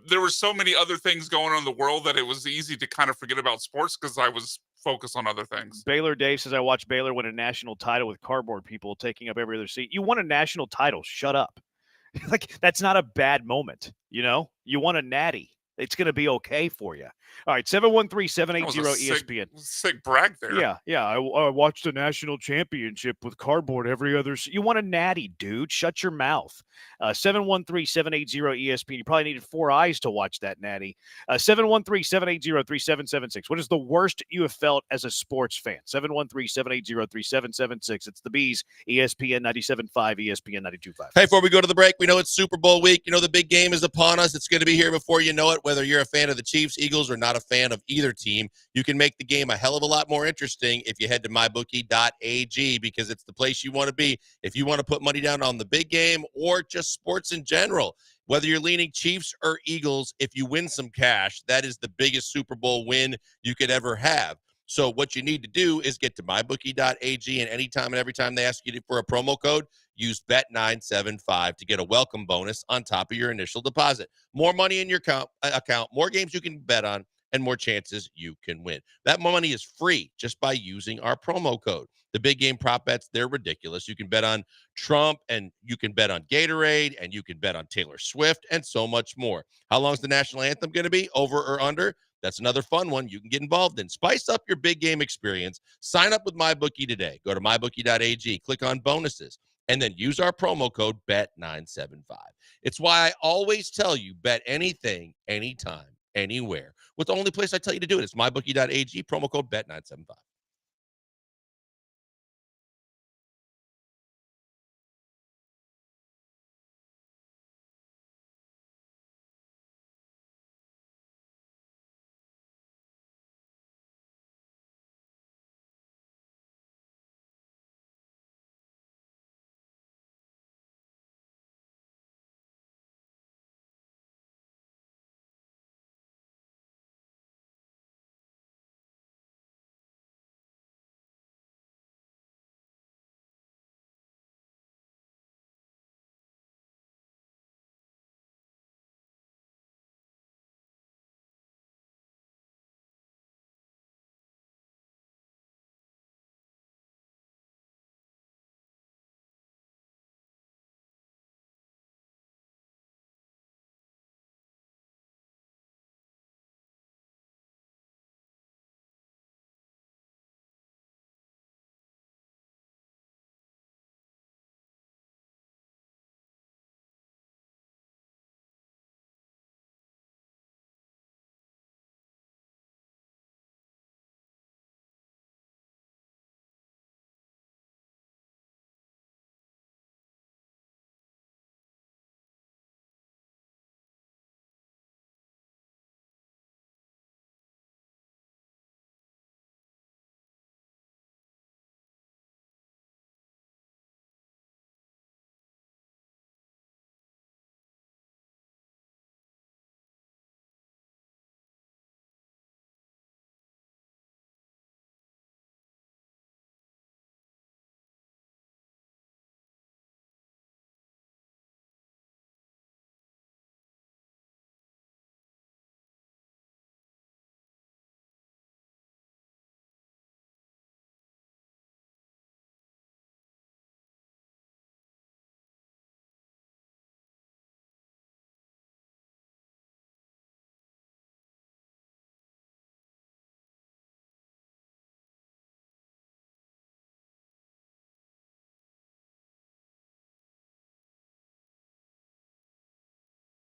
there were so many other things going on in the world that it was easy to kind of forget about sports because I was focused on other things.
Baylor Dave says, I watched Baylor win a national title with cardboard people taking up every other seat. You won a national title. Shut up. Like, that's not a bad moment. You know, you won a natty. It's going to be okay for you. All right, 713-780-ESPN.
Sick brag there.
Yeah. I watched a national championship with cardboard every other. You want a natty, dude? Shut your mouth. 713-780-ESPN. You probably needed 4 eyes to watch that natty. 713-780-3776. What is the worst you have felt as a sports fan? 713-780-3776. It's the Bees. ESPN 97.5, ESPN 92.5.
Hey, before we go to the break, we know it's Super Bowl week. You know the big game is upon us. It's going to be here before you know it. Whether you're a fan of the Chiefs, Eagles, or not a fan of either team, you can make the game a hell of a lot more interesting if you head to mybookie.ag, because it's the place you want to be if you want to put money down on the big game or just sports in general. Whether you're leaning Chiefs or Eagles, if you win some cash, that is the biggest Super Bowl win you could ever have. So what you need to do is get to mybookie.ag, and anytime and every time they ask you for a promo code, use Bet975 to get a welcome bonus on top of your initial deposit. More money in your account, more games you can bet on, and more chances you can win. That money is free just by using our promo code. The big game prop bets, they're ridiculous. You can bet on Trump, and you can bet on Gatorade, and you can bet on Taylor Swift, and so much more. How long is the national anthem going to be? Over or under? That's another fun one you can get involved in. Spice up your big game experience. Sign up with MyBookie today. Go to mybookie.ag, click on bonuses, and then use our promo code BET975. It's why I always tell you, bet anything, anytime, anywhere. With the only place I tell you to do it is mybookie.ag, promo code BET975.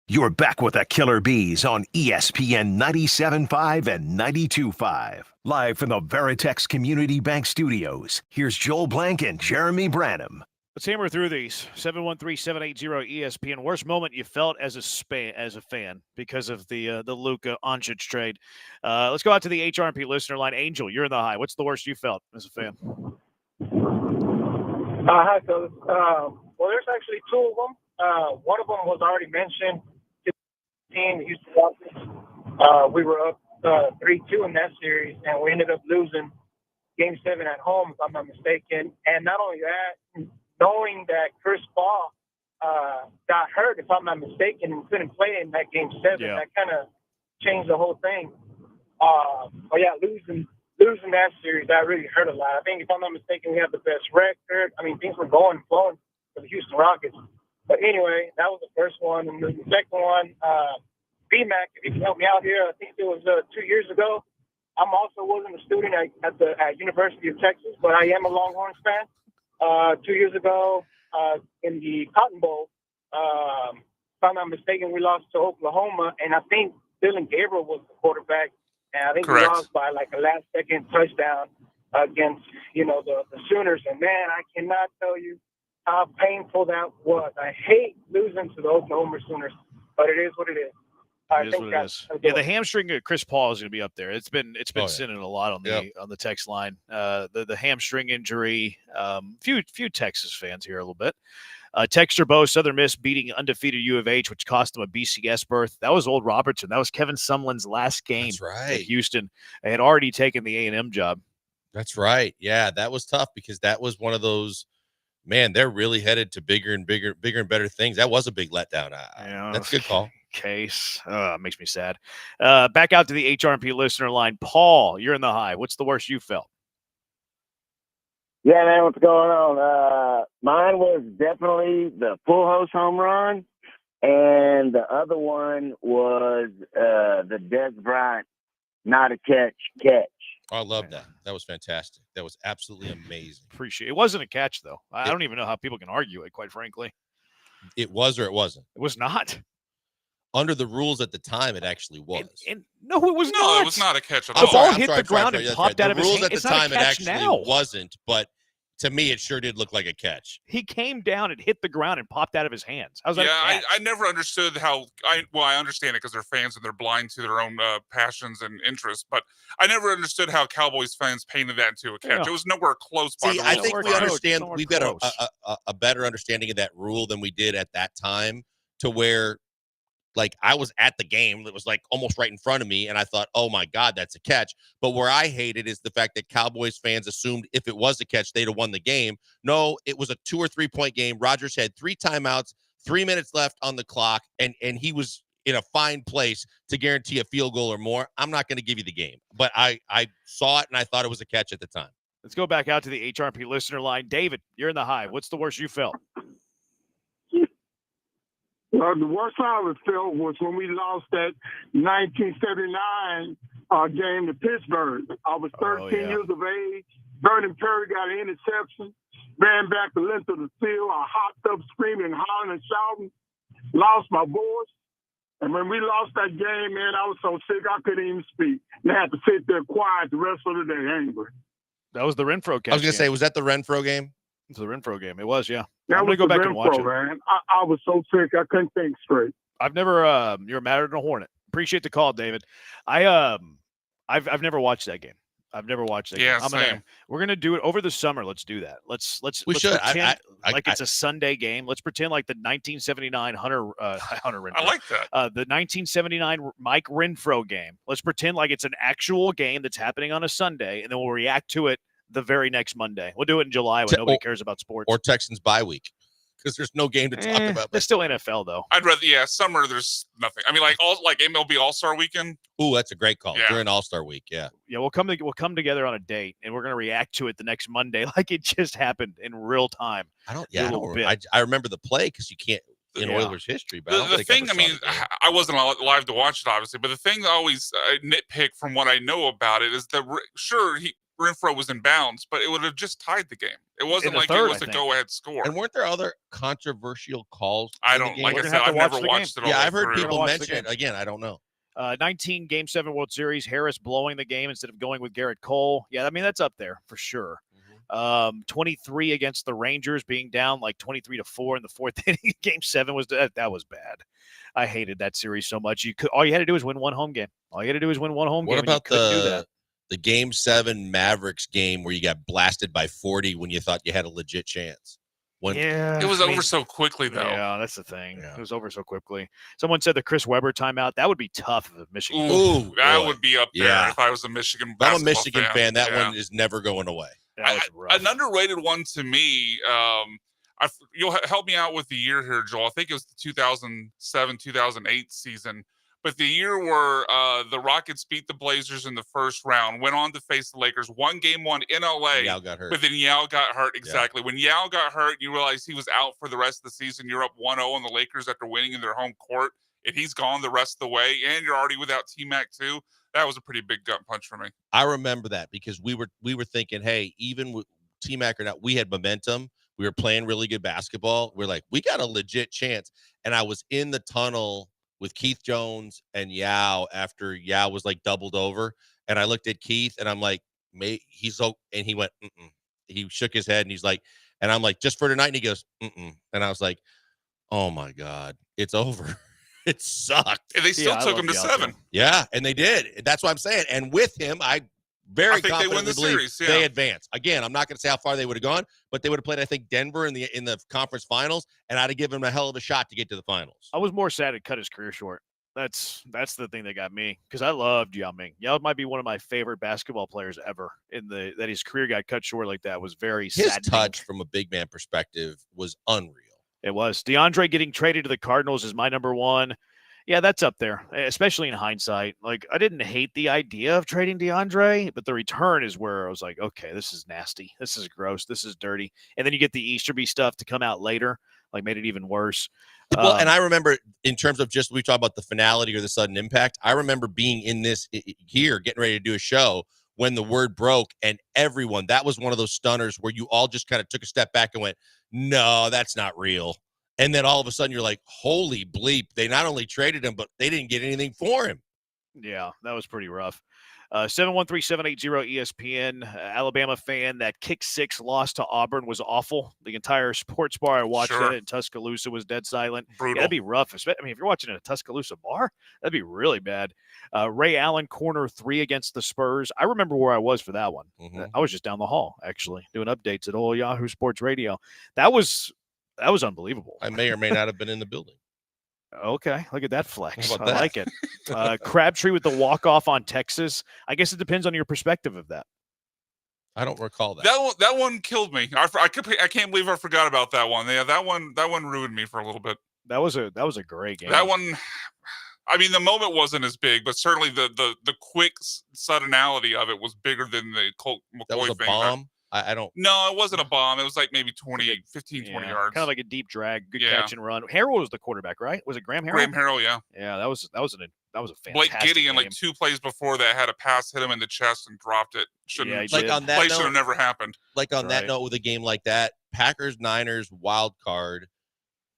You're back with the Killer Bees on ESPN 97.5 and 92.5. Live from the Veritex Community Bank Studios, here's Joel Blank and Jeremy Branham.
Let's hammer through these. 713-780-ESPN. Worst moment you felt as a fan because of the Luka Doncic trade. Let's go out to the HRP listener line. Angel, you're in the high. What's the worst you felt as a fan?
Hi, fellas. Well, there's actually 2 of them. One of them was already mentioned. The Houston Rockets. We were up 3-2 in that series, and we ended up losing Game 7 at home, if I'm not mistaken. And not only that, knowing that Chris Paul got hurt, if I'm not mistaken, and couldn't play in that Game 7, that kind of changed the whole thing. But yeah, losing that series, that really hurt a lot. I think, if I'm not mistaken, we have the best record. I mean, things were flowing for the Houston Rockets. But anyway, that was the first one. And the second one, BMAC, if you can help me out here, I think it was 2 years ago. I'm also wasn't a student at University of Texas, but I am a Longhorns fan. 2 years ago, in the Cotton Bowl, if I'm not mistaken, we lost to Oklahoma, and I think Dylan Gabriel was the quarterback, and I think
Correct.
we lost by like a last-second touchdown against, the Sooners. And, man, I cannot tell you how painful that was. I hate losing to the Oklahoma Sooners, but it is what it is.
It is what it is. Yeah, the hamstring of Chris Paul is going to be up there. It's been sitting a lot on the text line. The hamstring injury. Few Texas fans here a little bit. Texter Bo, Southern Miss beating undefeated U of H, which cost them a BCS berth. That was Old Robertson. That was Kevin Sumlin's last game.
That's right.
At Houston. They had already taken the A&M job.
That's right. Yeah, that was tough because that was one of those. Man, they're really headed to bigger and better things. That was a big letdown. That's a good call.
Case makes me sad. Back out to the HRP listener line. Paul, you're in the high. What's the worst you felt?
Yeah, man, what's going on? Mine was definitely the full host home run, and the other one was the Des Bryant not a catch.
Oh, I love that. That was fantastic. That was absolutely amazing.
Appreciate it. It wasn't a catch, though. I don't even know how people can argue it, quite frankly.
It was or it wasn't?
It was not.
Under the rules at the time, it actually was.
No, it was not.
No, it was not a catch at
The
all.
ball hit the ground and popped out of his hand.
The rules at
It's
the
not a
time, it
catch
actually
now.
wasn't, but to me, it sure did look like a catch.
He came down and hit the ground and popped out of his hands. How's that?
Yeah, I never understood how. I understand it because they're fans and they're blind to their own passions and interests. But I never understood how Cowboys fans painted that into a catch.
Yeah.
It was nowhere close. By
See,
the
I
rules.
think we understand. We've got a better understanding of that rule than we did at that time. To where, like, I was at the game that was like almost right in front of me, and I thought, "Oh my God, that's a catch." But where I hated is the fact that Cowboys fans assumed if it was a catch, they'd have won the game. No, it was a 2 or 3 point game. Rodgers had 3 timeouts, 3 minutes left on the clock, and he was in a fine place to guarantee a field goal or more. I'm not going to give you the game, but I saw it and I thought it was a catch at the time.
Let's go back out to the HRP listener line. David, you're in the high. What's the worst you felt?
The worst I ever felt was when we lost that 1979 game to Pittsburgh. I was 13 years of age. Vernon Perry got an interception, ran back the length of the field. I hopped up screaming, hollering, and shouting, lost my voice. And when we lost that game, man, I was so sick I couldn't even speak. And I had to sit there quiet the rest of the day angry.
That was the Renfro game.
I was going to say, was that the Renfro game?
It's the Renfro game. It was, yeah.
That
I'm going to go back and watch it.
Man. I was so sick I couldn't think straight.
I've never you're madder than a hornet. Appreciate the call, David. I've never watched that game. I've never watched that
Yeah,
game.
same.
We're gonna do it over the summer. Let's do that. Let's
We should.
pretend like it's a Sunday game. Let's pretend like the 1979 Hunter Renfro.
I like that.
The 1979 Mike Renfro game. Let's pretend like it's an actual game that's happening on a Sunday, and then we'll react to it the very next Monday. We'll do it in July when nobody cares about sports.
Or Texans bye week, because there's no game to talk about.
It's still NFL though.
I'd rather, summer. There's nothing. I mean, like MLB All-Star Weekend.
Ooh, that's a great call.
Yeah.
During All-Star week, yeah.
Yeah, we'll come together on a date, and we're gonna react to it the next Monday like it just happened in real time.
I remember the play because you can't in Oilers history. But I don't
The
think
thing, I mean, I wasn't alive to watch it, obviously, but the thing that I always nitpick from what I know about it is that Renfro was in bounds, but it would have just tied the game. It wasn't like it was a go-ahead score.
And weren't there other controversial calls?
I don't, like I said, I've never watched it all.
Yeah, I've heard
through.
people mention it. Again, I don't know.
19 Game 7 World Series, Harris blowing the game instead of going with Garrett Cole. Yeah, I mean, that's up there for sure. 23 against the Rangers, being down like 23-4 in the fourth inning. Game 7 was that was bad. I hated that series so much. All you had to do was win one home game. All you had to do was win one home game.
What about
do that.
the Game 7 Mavericks game where you got blasted by 40 when you thought you had a legit chance?
It was over so quickly, though.
Yeah, that's the thing. It was over so quickly. Someone said the Chris Webber timeout. That would be tough if Michigan.
Ooh, that would be up there if I was a Michigan.
If I'm a Michigan fan. That one is never going away.
An underrated one to me. You'll help me out with the year here, Joel. I think it was the 2007-2008 season. But the year where the Rockets beat the Blazers in the first round, went on to face the Lakers, won Game 1 in LA.
Yao got hurt.
But then Yao got hurt, exactly. Yeah. When Yao got hurt, you realize he was out for the rest of the season. You're up 1-0 on the Lakers after winning in their home court and he's gone the rest of the way, and you're already without T-Mac too. That was a pretty big gut punch for me.
I remember that because we were thinking, hey, even with T-Mac or not, we had momentum. We were playing really good basketball. We're like, we got a legit chance. And I was in the tunnel with Keith Jones and Yao after Yao was like doubled over. And I looked at Keith and I'm like, he's so, and he went, mm-mm. He shook his head and he's like, and I'm like, just for tonight. And he goes, mm-mm. And I was like, oh my God, it's over. It sucked.
And they still took him to 7.
Yeah, and they did. That's what I'm saying. And with him, I think
they win the series. Yeah.
They advance. Again, I'm not going to say how far they would have gone, but they would have played, I think, Denver in the conference finals, and I'd have given him a hell of a shot to get to the finals.
I was more sad it cut his career short. That's the thing that got me, because I loved Yao Ming. Yao might be one of my favorite basketball players ever. That his career got cut short like that was very sad.
His touch from a big man perspective was unreal.
It was. DeAndre getting traded to the Cardinals is my number one. Yeah, that's up there, especially in hindsight. Like, I didn't hate the idea of trading DeAndre, but the return is where I was like, okay, this is nasty. This is gross. This is dirty. And then you get the Easterby stuff to come out later, like made it even worse.
Well, and I remember in terms of just we talk about the finality or the sudden impact, I remember being in this here, getting ready to do a show when the word broke, and everyone, that was one of those stunners where you all just kind of took a step back and went, no, that's not real. And then all of a sudden you're like, holy bleep, they not only traded him, but they didn't get anything for him.
Yeah, that was pretty rough. 713-780-ESPN, Alabama fan, that kick 6 loss to Auburn was awful. The entire sports bar I watched that in Tuscaloosa was dead silent.
Brutal.
Yeah, that'd be rough. I mean, if you're watching at a Tuscaloosa bar, that'd be really bad. Ray Allen, corner 3 against the Spurs. I remember where I was for that one.
Mm-hmm.
I was just down the hall, actually, doing updates at old Yahoo Sports Radio. That was unbelievable.
I may or may not have been in the building.
Okay, look at that flex.
How about
I
that?
like it. Crabtree with the walk-off on Texas. I guess it depends on your perspective of that.
I don't recall that.
That one killed me. I can't believe I forgot about that one. Yeah, that one ruined me for a little bit.
That was a great game.
That one, I mean, the moment wasn't as big, but certainly the quick suddenality of it was bigger than the Colt McCoy
That was a
thing.
bomb. I don't.
No, it wasn't a bomb. It was like maybe 20 yards.
Kind of like a deep drag, good catch and run. Harrell was the quarterback, right? Was it Graham Harrell?
Graham Harrell, yeah.
Yeah, that was a fantastic
Blake Gideon,
game.
like 2 plays before that, had a pass hit him in the chest and dropped it. Shouldn't
like on that
play
note,
should have never happened.
Like on that note, with a game like that, Packers Niners wild card,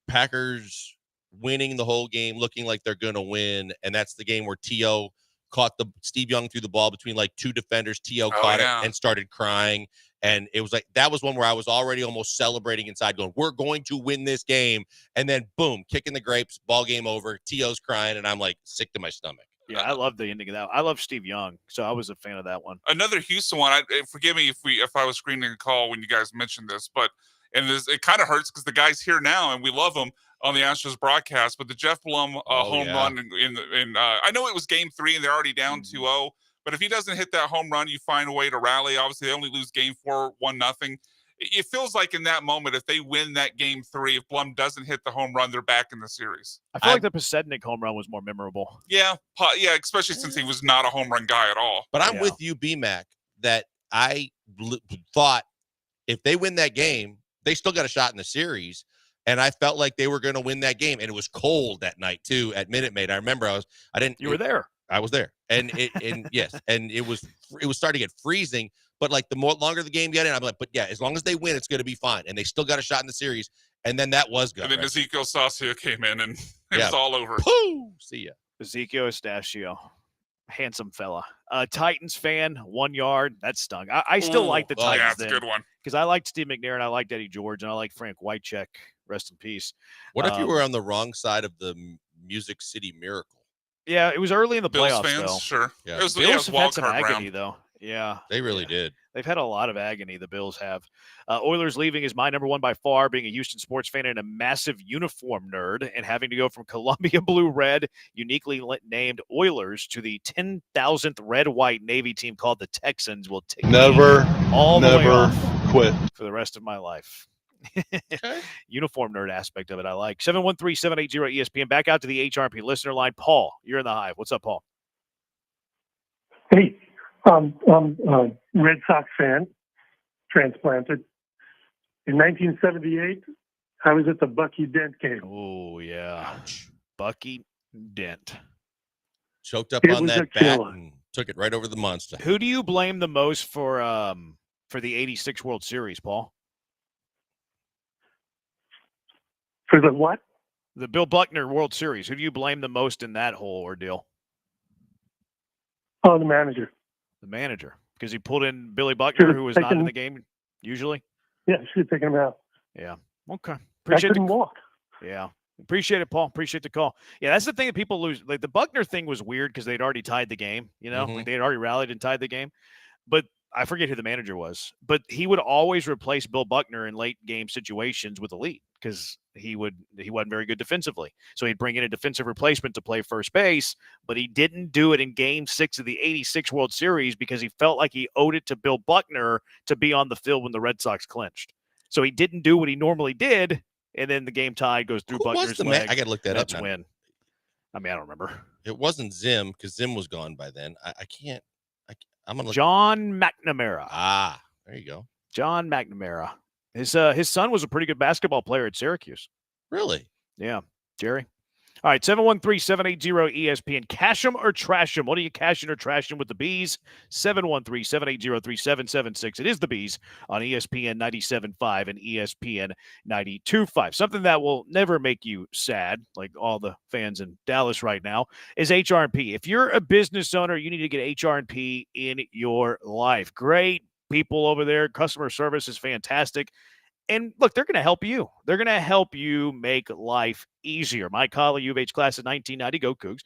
Packers winning the whole game, looking like they're going to win, and that's the game where T.O. caught Steve Young threw the ball between like 2 defenders. T.O. caught it and started crying. And it was like, that was one where I was already almost celebrating inside going, we're going to win this game. And then boom, kicking the grapes, ball game over. T.O.'s crying. And I'm like sick to my stomach.
Yeah, I love the ending of that. I love Steve Young. So I was a fan of that one.
Another Houston one. Forgive me if I was screening a call when you guys mentioned this, but it kind of hurts because the guy's here now and we love him on the Astros broadcast. But the Jeff Blum home run in I know it was game 3 and they're already down 2-0. But if he doesn't hit that home run, you find a way to rally. Obviously, they only lose game 4, 1-0. It feels like in that moment, if they win that game 3, if Blum doesn't hit the home run, they're back in the series.
I feel like the Pasednik home run was more memorable.
Yeah, especially since he was not a home run guy at all.
But I'm with you, B-Mac, that I thought if they win that game, they still got a shot in the series. And I felt like they were going to win that game. And it was cold that night, too, at Minute Maid. I remember
You were there.
I was there, and yes, and it was starting to get freezing. But like the longer the game got in, I'm like, but yeah, as long as they win, it's going to be fine. And they still got a shot in the series, and then that was good.
And then Ezekiel Saucia came in, and it was all over.
Pooh! See ya,
Ezekiel Estachio, handsome fella. Titans fan, 1 yard. That stung. I still like the Titans.
Yeah, it's a good one
because I liked Steve McNair and I liked Eddie George and I like Frank Wycheck. Rest in peace.
What if you were on the wrong side of the Music City Miracle?
Yeah, it was early in the
Bills
playoffs,
fans,
though.
sure.
Yeah.
Bills
have had some agony,
round.
though. Yeah.
They really did.
They've had a lot of agony, the Bills have. Oilers leaving is my number one by far, being a Houston sports fan and a massive uniform nerd, and having to go from Columbia Blue-Red, uniquely named Oilers, to the 10,000th red-white Navy team called the Texans will take all the way off
quit
for the rest of my life. Uniform nerd aspect of it I like. 713-780-ESPN. Back out to the HRP listener line. Paul, you're in the hive. What's up, Paul?
Hey, I'm a Red Sox fan, transplanted. In 1978, I was at the Bucky Dent game.
Oh, yeah. Bucky dent.
Choked up
It
on
was
that
a
bat
killer.
and took it right over the monster.
Who do you blame the most for the 86 World Series, Paul?
For the what?
The Bill Buckner World Series. Who do you blame the most in that whole ordeal?
Oh, the manager.
The manager. Because he pulled in Billy Buckner, who was not in the game usually?
Yeah, should have taken him out.
Yeah. Okay.
I
Appreciate
couldn't walk.
Yeah. Appreciate it, Paul. Appreciate the call. Yeah, that's the thing that people lose. Like the Buckner thing was weird because they'd already tied the game, like they'd already rallied and tied the game. But I forget who the manager was, but he would always replace Bill Buckner in late game situations with a lead because he wasn't very good defensively. So he'd bring in a defensive replacement to play first base, but he didn't do it in game 6 of the 86 World Series because he felt like he owed it to Bill Buckner to be on the field when the Red Sox clinched. So he didn't do what he normally did, and then the game tied goes through Buckner's leg.
I got to look that up
Mets
now.
win. I mean, I don't remember.
It wasn't Zim because Zim was gone by then. I can't. I'm gonna look.
John McNamara.
Ah, there you go.
John McNamara. His son was a pretty good basketball player at Syracuse.
Really?
Yeah. Jerry. All right, 713-780-ESPN. Cash 'em or trash 'em. What are you cashing or trashing with the Bees? 713-780-3776. It is the Bees on ESPN 97.5 and ESPN 92.5. Something that will never make you sad, like all the fans in Dallas right now, is HR&P. If you're a business owner, you need to get HR&P in your life. Great people over there. Customer service is fantastic. And look, they're going to help you. They're going to help you make life easier. My colleague, U of H class of 1990, go Cougs.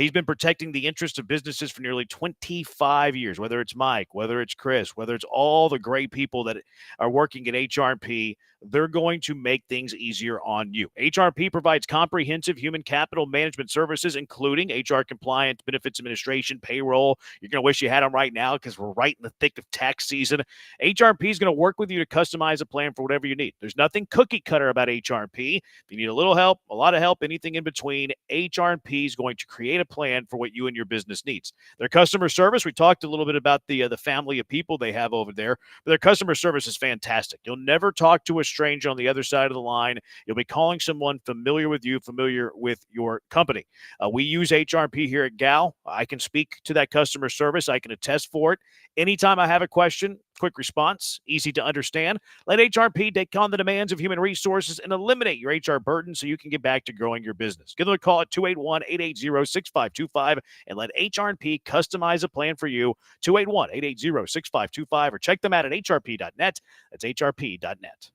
He's been protecting the interests of businesses for nearly 25 years, whether it's Mike, whether it's Chris, whether it's all the great people that are working at HR&P. They're going to make things easier on you. HR&P provides comprehensive human capital management services, including HR compliance, benefits administration, payroll. You're going to wish you had them right now because we're right in the thick of tax season. HR&P is going to work with you to customize a plan for whatever you need. There's nothing cookie cutter about HR&P. If you need a little help, a lot of help, anything in between, HR&P is going to create a plan for what you and your business needs. Their customer service, we talked a little bit about the family of people they have over there, but their customer service is fantastic. You'll never talk to a stranger on the other side of the line. You'll be calling someone familiar with you, familiar with your company. We use HR&P here at Gal. I can speak to that customer service. I can attest for it. Anytime I have a question, quick response, easy to understand. Let HR&P take on the demands of human resources and eliminate your HR burden so you can get back to growing your business. Give them a call at 281-880-6525 and let HR&P customize a plan for you. 281-880-6525 or check them out at hrp.net. That's hrp.net.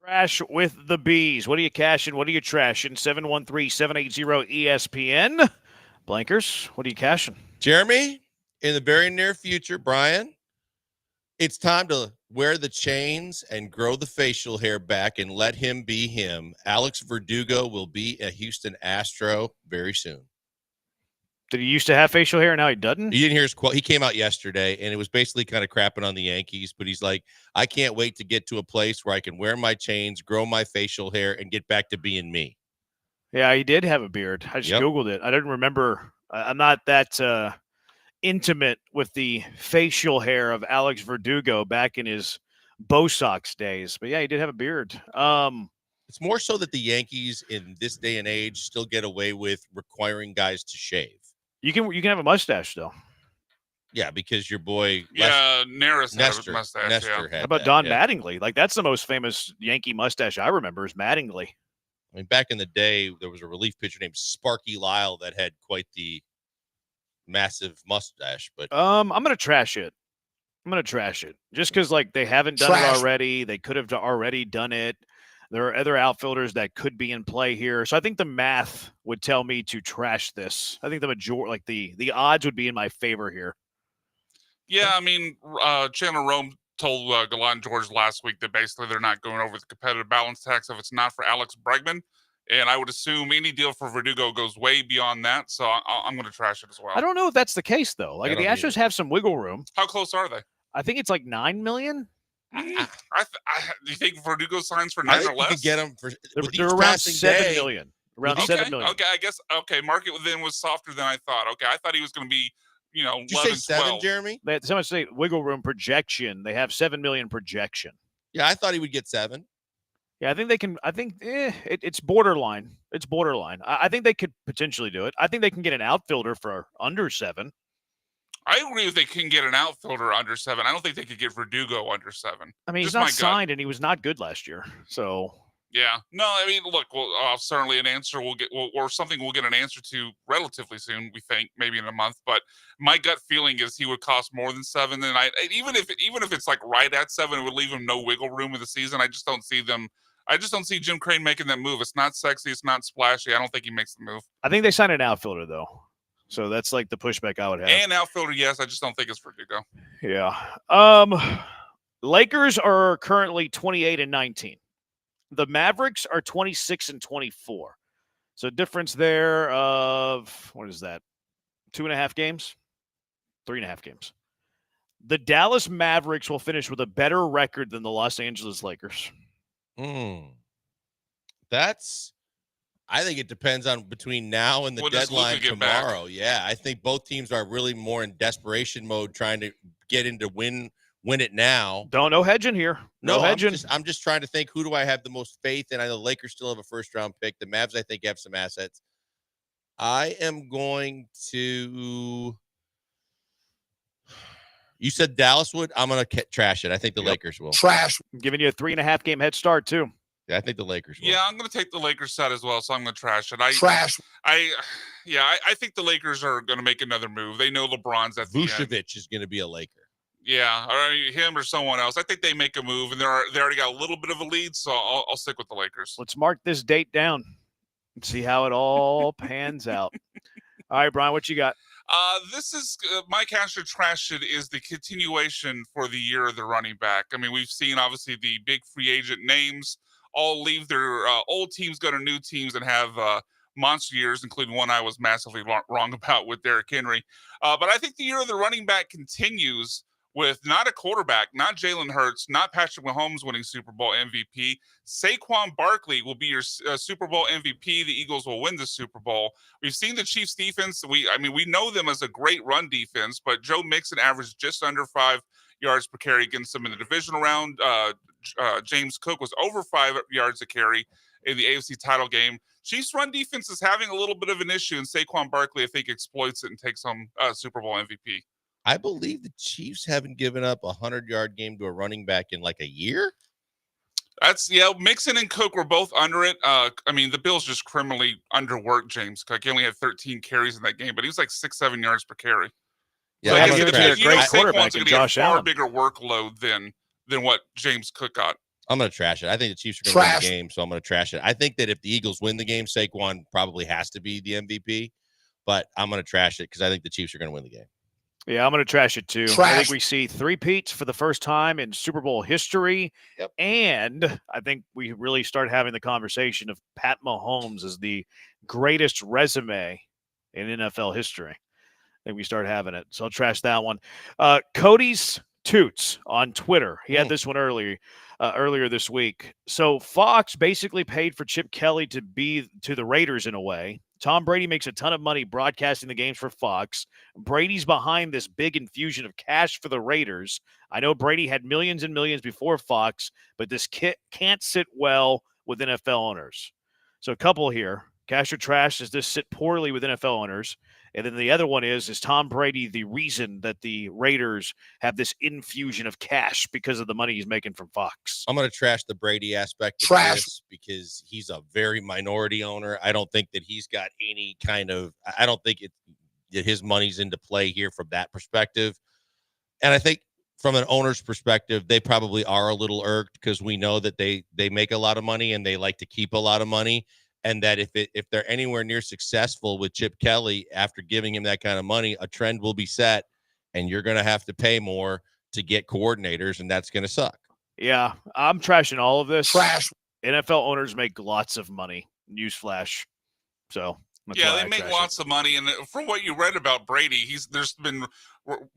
Trash with the bees. What are you cashing? What are you trashing? 713-780-ESPN. Blankers, what are you cashing?
Jeremy, in the very near future, Brian, it's time to wear the chains and grow the facial hair back and let him be him. Alex Verdugo will be a Houston Astro very soon.
Did he used to have facial hair and now he doesn't?
You didn't hear his quote. He came out yesterday, and it was basically kind of crapping on the Yankees, but he's like, I can't wait to get to a place where I can wear my chains, grow my facial hair, and get back to being me.
Yeah, he did have a beard. I just Googled it. I didn't remember. I'm not that intimate with the facial hair of Alex Verdugo back in his Bo Sox days. But, yeah, he did have a beard.
It's more so that the Yankees in this day and age still get away with requiring guys to shave.
You can have a mustache, though.
Yeah, because your boy
Neris had a mustache.
Nestor
Yeah.
had
How about
that,
Don
yeah.
Mattingly? Like, that's the most famous Yankee mustache I remember is Mattingly.
I mean, back in the day, there was a relief pitcher named Sparky Lyle that had quite the massive mustache. But
I'm gonna trash it. Just because like they haven't done it already. They could have already done it. There are other outfielders that could be in play here. So I think the math would tell me to trash this. I think the odds would be in my favor here.
Yeah, I mean, Chandler Rome told Gallant George last week that basically they're not going over the competitive balance tax if it's not for Alex Bregman. And I would assume any deal for Verdugo goes way beyond that. So I'm going to trash it as well.
I don't know if that's the case, though. Like, the Astros have some wiggle room.
How close are they?
I think it's like $9 million.
Do you think Verdugo signs for
I
9
think
or
you
less?
could get him for
They're around $7 million. Around $7 million.
Okay, I guess market then was softer than I thought. Okay, I thought he was going to be, 11,
Did you say 7,
12.
Jeremy?
They had so much say wiggle room projection. They have $7 million projection.
Yeah, I thought he would get 7.
Yeah, I think they can. I think it's borderline. It's borderline. I think they could potentially do it. I think they can get an outfielder for under 7.
I agree if they can get an outfielder under 7. I don't think they could get Verdugo under 7.
I mean, he's
Just
not
my gut.
signed, and he was not good last year. So
Yeah. No, I mean, look, certainly an answer we'll get, or something we'll get an answer to relatively soon, we think, maybe in a month. But my gut feeling is he would cost more than 7. And even if it's like right at 7, it would leave him no wiggle room in the season. I just don't see Jim Crane making that move. It's not sexy. It's not splashy. I don't think he makes the move.
I think they signed an outfielder, though. So that's like the pushback I would have.
And outfielder, yes. I just don't think it's Verdugo.
Yeah. Lakers are currently 28-19. The Mavericks are 26-24. So difference there of, what is that? 2.5 games? 3.5 games. The Dallas Mavericks will finish with a better record than the Los Angeles Lakers.
I think it depends on between now and the deadline tomorrow. Yeah, I think both teams are really more in desperation mode, trying to get into win it now.
No hedging here. No hedging.
I'm just trying to think, who do I have the most faith in? I know the Lakers still have a first-round pick. The Mavs, I think, have some assets. I am going to. You said Dallas would. I'm going to trash it. I think the Lakers will.
Trash. I'm giving you a 3.5 game head start too.
Yeah, I think the Lakers will.
Yeah, I'm going to take the Lakers side as well, so I'm going to trash it.
Trash.
I think the Lakers are going to make another move. They know LeBron's at the end.
Vucevic is going to be a Laker.
Yeah, or him or someone else. I think they make a move, and they already got a little bit of a lead, so I'll stick with the Lakers.
Let's mark this date down and see how it all pans out. All right, Brian, what you got?
This is my cash or trash it is the continuation for the year of the running back. I mean, we've seen obviously the big free agent names all leave their old teams, go to new teams, and have monster years, including one I was massively wrong about with Derrick Henry. But I think the year of the running back continues with not a quarterback, not Jalen Hurts, not Patrick Mahomes winning Super Bowl MVP. Saquon Barkley will be your Super Bowl MVP. The Eagles will win the Super Bowl. We've seen the Chiefs defense. We know them as a great run defense, but Joe Mixon averaged just under 5 yards per carry against them in the divisional round. James Cook was over 5 yards a carry in the AFC title game. Chiefs run defense is having a little bit of an issue, and Saquon Barkley, I think, exploits it and takes home Super Bowl MVP.
I believe the Chiefs haven't given up a 100-yard game to a running back in like a year.
Mixon and Cook were both under it. The Bills just criminally underworked James Cook. He only had 13 carries in that game, but he was like 6-7 yards per carry.
Yeah,
so
a great quarterback in Josh
Allen. Far
Allen.
bigger workload than what James Cook got.
I'm going to trash it. I think the Chiefs are going to win the game, so I'm going to trash it. I think that if the Eagles win the game, Saquon probably has to be the MVP, but I'm going to trash it because I think the Chiefs are going to win the game.
Yeah, I'm going to trash it too. I think we see three-peats for the first time in Super Bowl history.
Yep.
And I think we really start having the conversation of Pat Mahomes as the greatest resume in NFL history. I think we start having it. So I'll trash that one. Cody's Toots on Twitter. He had this one earlier this week. So Fox basically paid for Chip Kelly to be to the Raiders in a way. Tom Brady makes a ton of money broadcasting the games for Fox. Brady's behind this big infusion of cash for the Raiders. I know Brady had millions and millions before Fox, but this can't sit well with NFL owners. So a couple here. Cash or trash, does this sit poorly with NFL owners? And then the other one is Tom Brady the reason that the Raiders have this infusion of cash because of the money he's making from Fox?
I'm going to trash the Brady aspect of this because he's a very minority owner. I don't think that he's got any kind of – I don't think that his money's into play here from that perspective. And I think from an owner's perspective, they probably are a little irked because we know that they make a lot of money and they like to keep a lot of money. And that if they're anywhere near successful with Chip Kelly after giving him that kind of money, a trend will be set, and you're going to have to pay more to get coordinators, and that's going to suck.
Yeah, I'm trashing all of this. NFL owners make lots of money. Newsflash. So
yeah, they make lots of money, and from what you read about Brady, there's been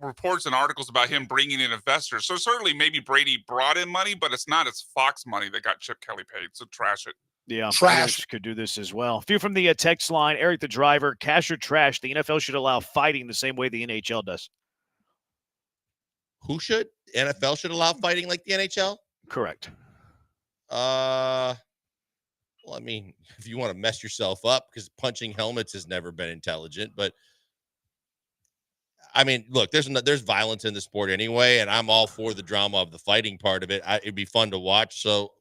reports and articles about him bringing in investors. So certainly, maybe Brady brought in money, but it's not. It's Fox money that got Chip Kelly paid. So trash it.
Yeah, trash could do this as well. A few from the text line. Eric the driver, cash or trash, the NFL should allow fighting the same way the NHL does.
Who should? NFL should allow fighting like the NHL?
Correct.
Well, I mean, if you want to mess yourself up, because punching helmets has never been intelligent, but I mean, look, there's violence in the sport anyway, and I'm all for the drama of the fighting part of it. It'd be fun to watch, so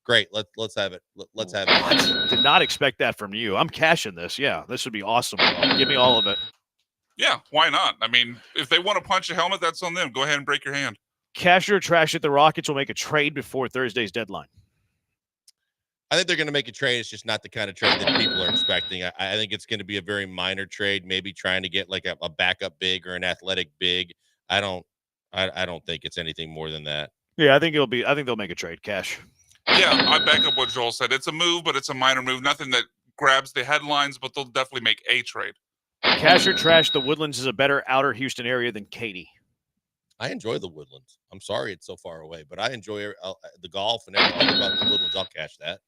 great. Let's have it. Let's have it.
Did not expect that from you. I'm cashing this. Yeah, this would be awesome. Give me all of it.
Yeah, why not? I mean, if they want to punch a helmet, that's on them. Go ahead and break your hand.
Cash or trash it, the Rockets will make a trade before Thursday's deadline.
I think they're going to make a trade. It's just not the kind of trade that people are expecting. I think it's going to be a very minor trade, maybe trying to get like a backup big or an athletic big. I don't think it's anything more than that.
Yeah, I think they'll make a trade. Cash.
Yeah, I back up what Joel said. It's a move, but it's a minor move. Nothing that grabs the headlines, but they'll definitely make a trade.
Cash or trash, the Woodlands is a better outer Houston area than Katy.
I enjoy the Woodlands. I'm sorry it's so far away, but I enjoy the golf and everything about the Woodlands. I'll cash that.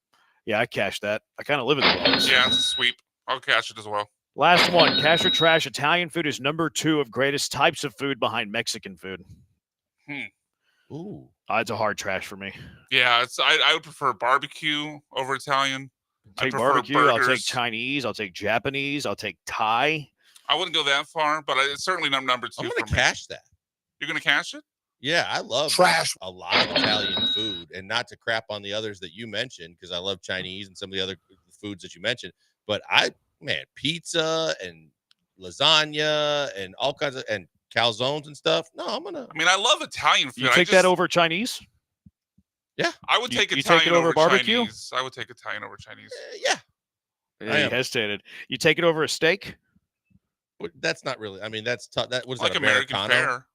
Yeah, I cashed that. I kind of live in the Woodlands.
Yeah, it's a sweep. I'll cash it as well.
Last one, cash or trash, Italian food is number 2 of greatest types of food behind Mexican food.
Ooh.
It's a hard trash for me.
Yeah, I would prefer barbecue over Italian.
Take barbecue. Burgers. I'll take Chinese. I'll take Japanese. I'll take Thai.
I wouldn't go that far, but it's certainly number 2.
I'm going to cash that.
You're going to cash it?
Yeah, I love a lot of Italian food, and not to crap on the others that you mentioned, because I love Chinese and some of the other foods that you mentioned. But pizza and lasagna and all kinds of and calzones and stuff. No, I mean,
I love Italian food.
You take that over Chinese?
Yeah,
I would take
Italian
take it over
barbecue.
Chinese. I would take Italian over Chinese.
Yeah,
you hesitated. You take it over a steak?
That's not really. I mean, that's tough. That was
like
that
American fare.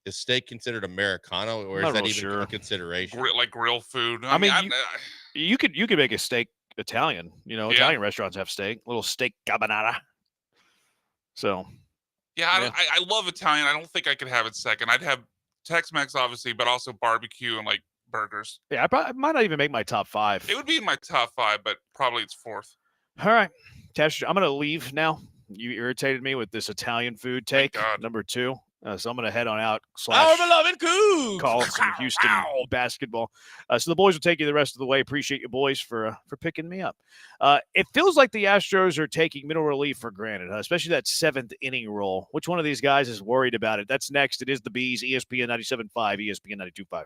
Is steak considered Americano, or is that even a consideration?
Like grill food.
I mean, you could make a steak Italian. Italian restaurants have steak, little steak carbonara. So,
I love Italian. I don't think I could have it second. I'd have Tex-Mex, obviously, but also barbecue and like burgers.
Yeah, I might not even make my top 5.
It would be in my top 5, but probably it's 4th.
All right, Tash, I'm going to leave now. You irritated me with this Italian food take, number 2. So I'm going to head on out.
Our beloved Cougs.
Call some Houston basketball. So the boys will take you the rest of the way. Appreciate you boys for picking me up. It feels like the Astros are taking middle relief for granted, especially that 7th inning roll. Which one of these guys is worried about it? That's next. It is the Bees, ESPN 97.5, ESPN 92.5.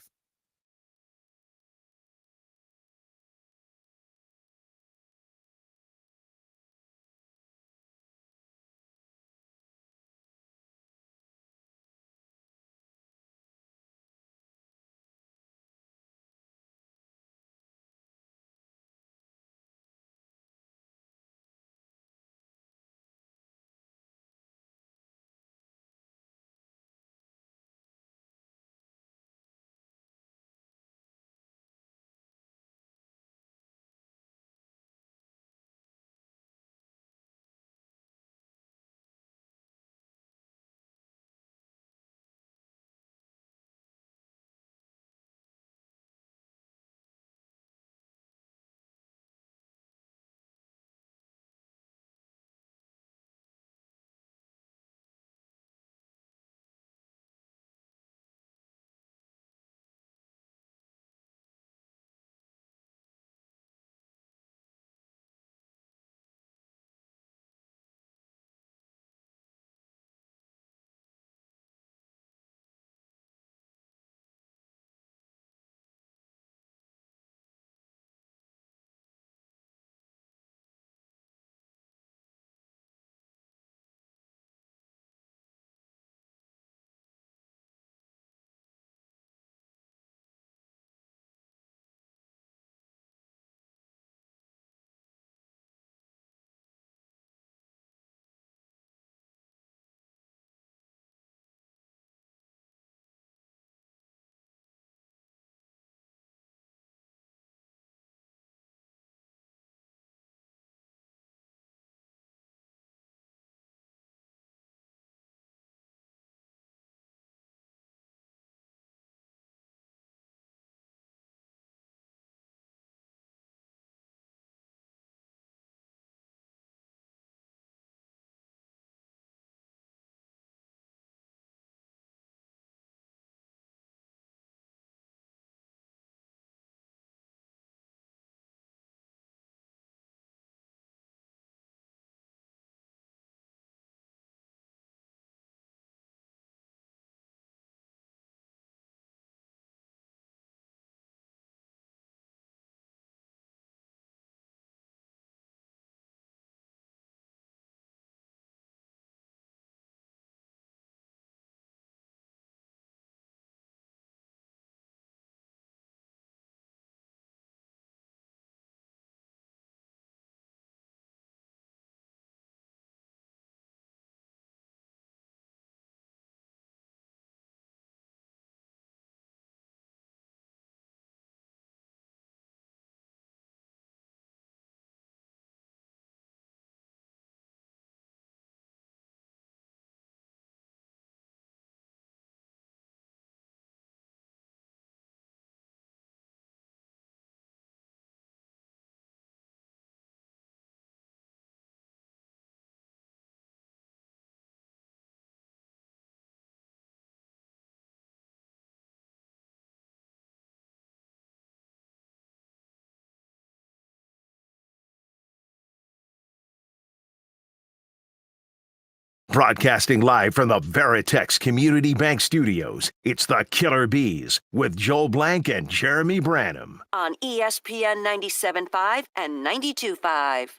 Broadcasting live from the Veritex Community Bank Studios, it's the Killer Bees with Joel Blank and Jeremy Branham.
On ESPN 97.5 and 92.5.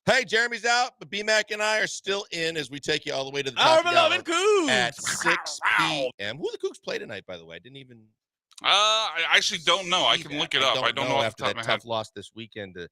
Hey, Jeremy's out, but B-Mac and I are still in as we take you all the way to the top
Our
of the hour
beloved Cougs
at 6 p.m. Who the Cougs play tonight, by the way? I didn't even.
I actually don't know. I can look it up. I don't know off
after
the top
that
of my head.
tough loss this weekend to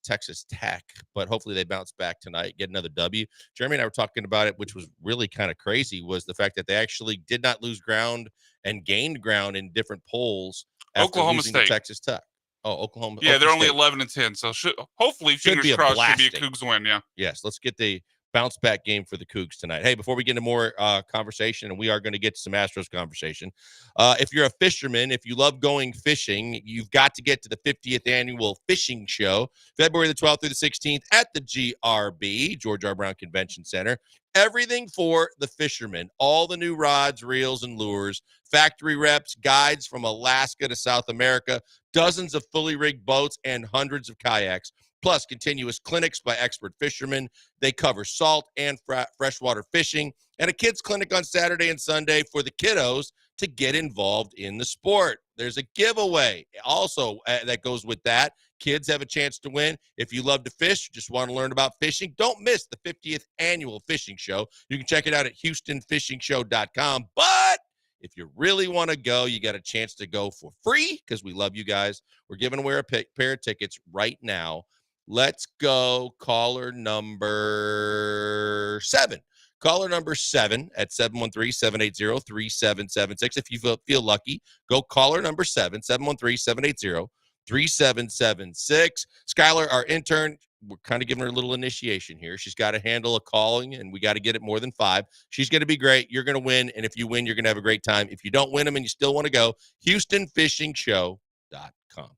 Texas Tech, but hopefully they bounce back tonight, get another W. Jeremy and I were talking about it, which was really kind of crazy, was the fact that they actually did not lose ground and gained ground in different polls after
Oklahoma
losing
State.
to Texas Tech. Oh, Oklahoma.
Yeah, they're only
State.
11-10, so hopefully,
Should
fingers
be a
crossed, should be a
blasting.
Cougs win. Yeah.
Yes, let's get the bounce back game for the Cougs tonight. Hey, before we get into more conversation, and we are going to get to some Astros conversation, if you're a fisherman, if you love going fishing, you've got to get to the 50th annual fishing show, February the 12th through the 16th at the GRB, George R. Brown Convention Center. Everything for the fishermen, all the new rods, reels, and lures, factory reps, guides from Alaska to South America, dozens of fully rigged boats, and hundreds of kayaks, plus continuous clinics by expert fishermen. They cover salt and freshwater fishing, and a kids clinic on Saturday and Sunday for the kiddos to get involved in the sport. There's a giveaway also that goes with that. Kids have a chance to win. If you love to fish, just want to learn about fishing, don't miss the 50th annual fishing show. You can check it out at HoustonFishingShow.com. But if you really want to go, you got a chance to go for free because we love you guys. We're giving away a pair of tickets right now. Let's go caller number 7. Caller number 7 at 713-780-3776. If you feel lucky, go caller number 7, 713-780-3776. Skylar, our intern, we're kind of giving her a little initiation here. She's got to handle a calling, and we got to get it more than 5. She's going to be great. You're going to win, and if you win, you're going to have a great time. If you don't win them and you still want to go, HoustonFishingShow.com.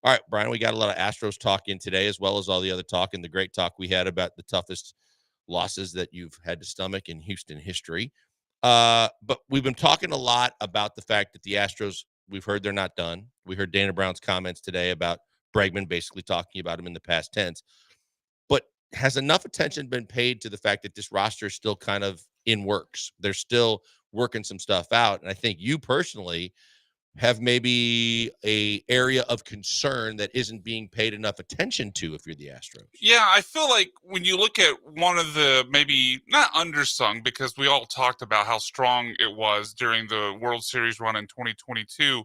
All right, Brian, we got a lot of Astros talk in today, as well as all the other talk and the great talk we had about the toughest losses that you've had to stomach in Houston history. But we've been talking a lot about the fact that the Astros, we've heard they're not done. We heard Dana Brown's comments today about Bregman basically talking about him in the past tense. But has enough attention been paid to the fact that this roster is still kind of in works? They're still working some stuff out. And I think you personally have maybe a area of concern that isn't being paid enough attention to if you're the Astros.
Yeah, I feel like when you look at one of the maybe not undersung, because we all talked about how strong it was during the World Series run in 2022,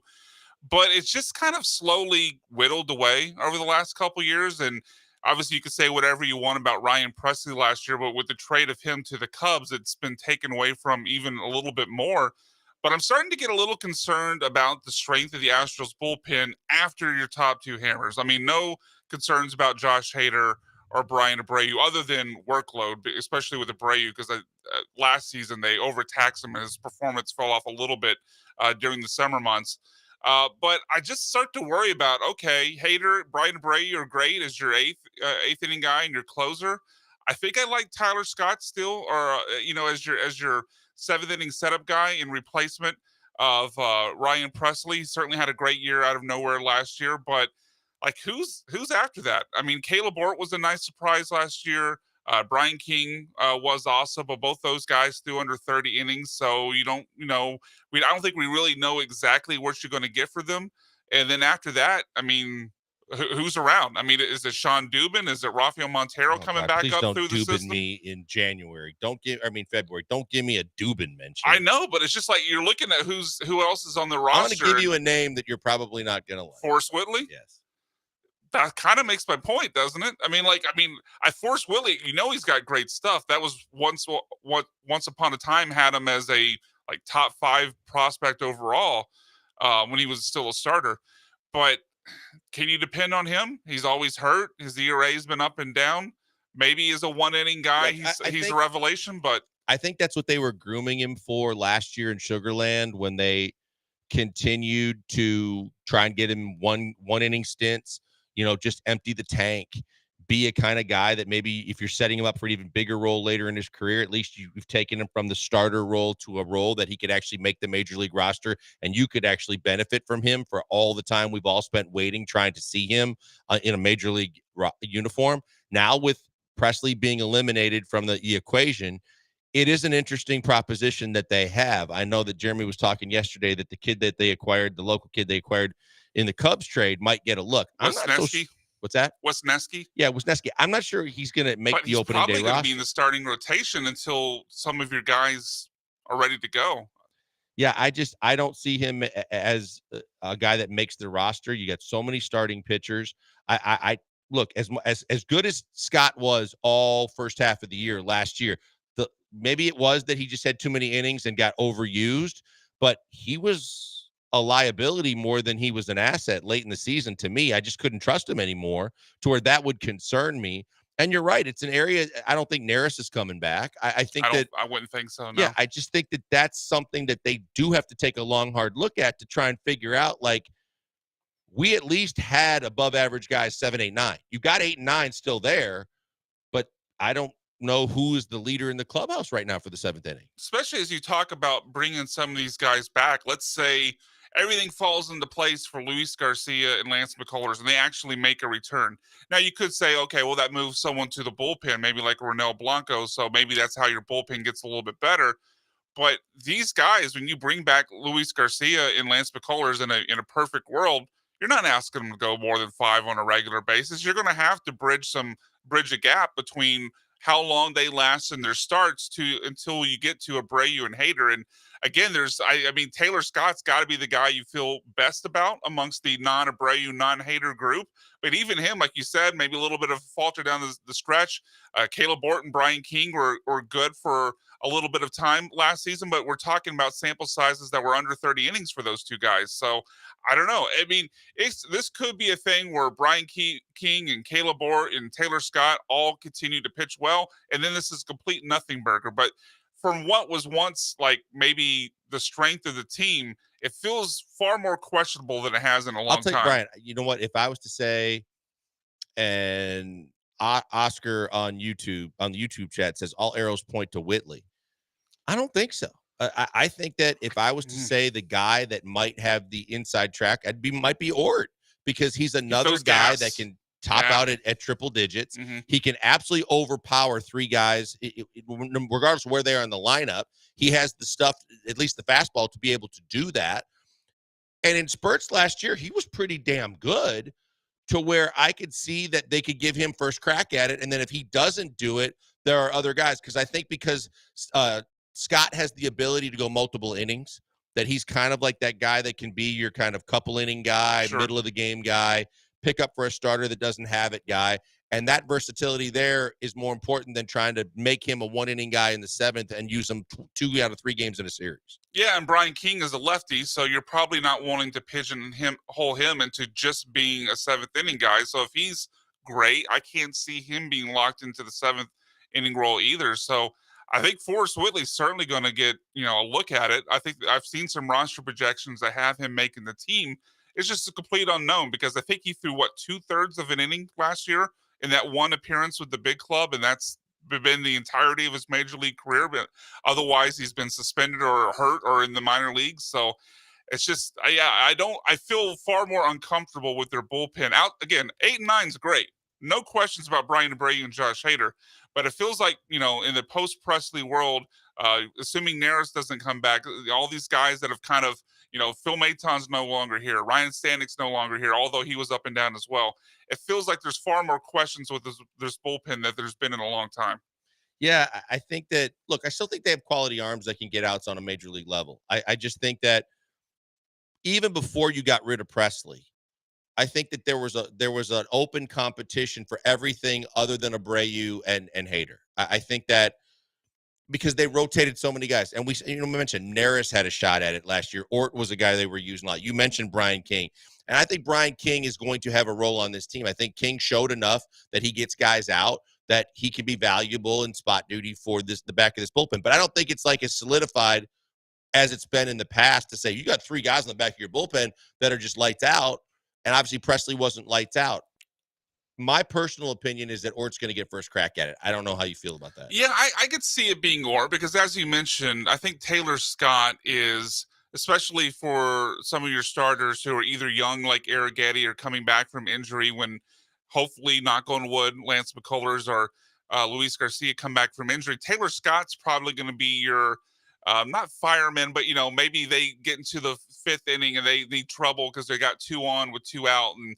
but it's just kind of slowly whittled away over the last couple years. And obviously you could say whatever you want about Ryan Presley last year, but with the trade of him to the Cubs, it's been taken away from even a little bit more. But I'm starting to get a little concerned about the strength of the Astros bullpen after your top two hammers. I mean, no concerns about Josh Hader or Brian Abreu other than workload, especially with Abreu, because last season they overtaxed him and his performance fell off a little bit during the summer months. But I just start to worry about, okay, Hader, Brian Abreu are great as your eighth inning guy and your closer. I think I like Tyler Scott still, or as your seventh inning setup guy in replacement of Ryan Presley. He certainly had a great year out of nowhere last year, but like who's after that? I mean, Caleb Ort was a nice surprise last year. Brian King was awesome, but both those guys threw under 30 innings. So I don't think we really know exactly what you're going to get for them. And then after that, I mean, who's around? I mean, is it Sean Dubin? Is it Rafael Montero coming back up through the system?
Dubin me in January. February. Don't give me a Dubin mention.
I know, but it's just like you're looking at who else is on the roster.
I'm going to give you a name that you're probably not going to like.
Forrest Whitley?
Yes.
That kind of makes my point, doesn't it? I Forrest Whitley, he's got great stuff. That was once upon a time had him as a top 5 prospect overall when he was still a starter. But can you depend on him? He's always hurt. His ERA's been up and down. Maybe he's a one-inning guy. He's a revelation, but
I think that's what they were grooming him for last year in Sugar Land when they continued to try and get him one-inning stints. Just empty the tank, be a kind of guy that maybe if you're setting him up for an even bigger role later in his career, at least you've taken him from the starter role to a role that he could actually make the major league roster, and you could actually benefit from him for all the time we've all spent waiting, trying to see him in a major league uniform. Now with Presley being eliminated from the equation, it is an interesting proposition that they have. I know that Jeremy was talking yesterday that the kid that they acquired, the local kid they acquired in the Cubs trade, might get a look. What's that?
Wesneski?
Yeah, Wesneski. I'm not sure he's going to make
But
the
he's
opening day
probably going to be
roster.
in the starting rotation until some of your guys are ready to go.
Yeah, I don't see him as a guy that makes the roster. You got so many starting pitchers. I look, as good as Scott was all first half of the year last year, maybe it was that he just had too many innings and got overused, but he was a liability more than he was an asset late in the season to me. I just couldn't trust him anymore to where that would concern me. And you're right. It's an area I don't think Neris is coming back. I
wouldn't think so. No.
Yeah, I just think that that's something that they do have to take a long, hard look at to try and figure out. Like, we at least had above average guys 7, 8, 9. You got 8 and 9 still there, but I don't know who is the leader in the clubhouse right now for the 7th inning.
Especially as you talk about bringing some of these guys back. Let's say everything falls into place for Luis Garcia and Lance McCullers, and they actually make a return. Now, you could say, okay, well, that moves someone to the bullpen, maybe like Ronel Blanco, so maybe that's how your bullpen gets a little bit better. But these guys, when you bring back Luis Garcia and Lance McCullers in a perfect world, you're not asking them to go more than 5 on a regular basis. You're going to have to bridge a gap between how long they last in their starts until you get to Abreu and Hader. And again, I mean, Taylor Scott's got to be the guy you feel best about amongst the non-Abreu, non-Hader group. But even him, like you said, maybe a little bit of falter down the stretch. Caleb Borton, Brian King were good for a little bit of time last season, but we're talking about sample sizes that were under 30 innings for those two guys. So I don't know. I mean, this could be a thing where Brian King and Caleb Borton and Taylor Scott all continue to pitch well, and then this is complete nothing burger. But from what was once like maybe the strength of the team, it feels far more questionable than it has in a long time.
Brian, you know what? If I was to say, and Oscar on the YouTube chat says all arrows point to Whitley. I don't think so. I think that if I was to say the guy that might have the inside track, might be Ort, because he's another guy that can top out at triple digits.
Mm-hmm.
He can absolutely overpower 3 guys, regardless of where they are in the lineup. He has the stuff, at least the fastball, to be able to do that. And in spurts last year, he was pretty damn good, to where I could see that they could give him first crack at it. And then if he doesn't do it, there are other guys. Because I think Scott has the ability to go multiple innings, that he's kind of like that guy that can be your kind of couple inning guy, middle of the game guy, pick up for a starter that doesn't have it guy. And that versatility there is more important than trying to make him a 1 inning guy in the 7th and use him 2 out of 3 games in a series.
Yeah, and Brian King is a lefty, so you're probably not wanting to pigeonhole him into just being a 7th inning guy. So if he's great, I can't see him being locked into the 7th inning role either. So I think Forrest Whitley's certainly going to get, a look at it. I think I've seen some roster projections that have him making the team. It's just a complete unknown, because I think he threw 2/3 of an inning last year in that one appearance with the big club, and that's been the entirety of his major league career. But otherwise, he's been suspended or hurt or in the minor leagues. So it's just, I feel far more uncomfortable with their bullpen. Out again, 8 and 9 is great. No questions about Brian Abreu and Josh Hader. But it feels like, in the post-Presley world, assuming Neris doesn't come back, all these guys that have kind of, Phil Maton's no longer here. Ryan Stanek's no longer here, although he was up and down as well. It feels like there's far more questions with this bullpen that there's been in a long time.
Yeah, I think that, look, I still think they have quality arms that can get outs on a major league level. I just think that even before you got rid of Presley, I think that there was an open competition for everything other than Abreu and Hader. I think that because they rotated so many guys, and we mentioned Neris had a shot at it last year. Ort was a guy they were using a lot. You mentioned Brian King, and I think Brian King is going to have a role on this team. I think King showed enough that he gets guys out, that he can be valuable in spot duty for the back of this bullpen. But I don't think it's like as solidified as it's been in the past to say you got 3 guys in the back of your bullpen that are just lights out. And obviously Presley wasn't lights out. My personal opinion is that Ort's going to get first crack at it. I don't know how you feel about that.
Yeah, I could see it being Ort, because as you mentioned, I think Taylor Scott is, especially for some of your starters who are either young like Arrighetti or coming back from injury, when hopefully, knock on wood, Lance McCullers are Luis Garcia come back from injury. Taylor Scott's probably going to be your not fireman, but maybe they get into the fifth inning and they need trouble because they got 2 on with 2 out, and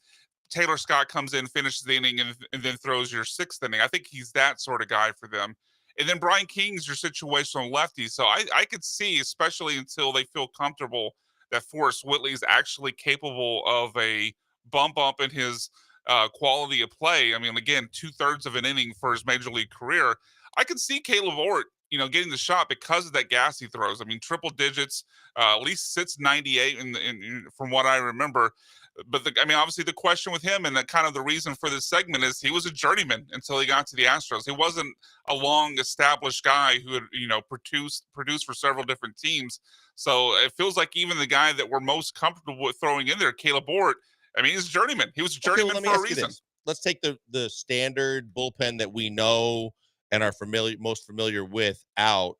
Taylor Scott comes in, finishes the inning, and then throws your 6th inning. I think he's that sort of guy for them. And then Brian King's your situational lefty. So I could see, especially until they feel comfortable, that Forrest Whitley is actually capable of a bump up in his quality of play. I mean, again, 2/3 of an inning for his major league career. I could see Caleb Ort, getting the shot because of that gas he throws. I mean, triple digits, at least sits 98 from what I remember. But obviously the question with him and the kind of the reason for this segment is he was a journeyman until he got to the Astros. He wasn't a long established guy who had, produced for several different teams. So it feels like even the guy that we're most comfortable with throwing in there, Caleb Ort, he's a journeyman. He was a journeyman for a reason.
Let's take the standard bullpen that we know and are most familiar with out,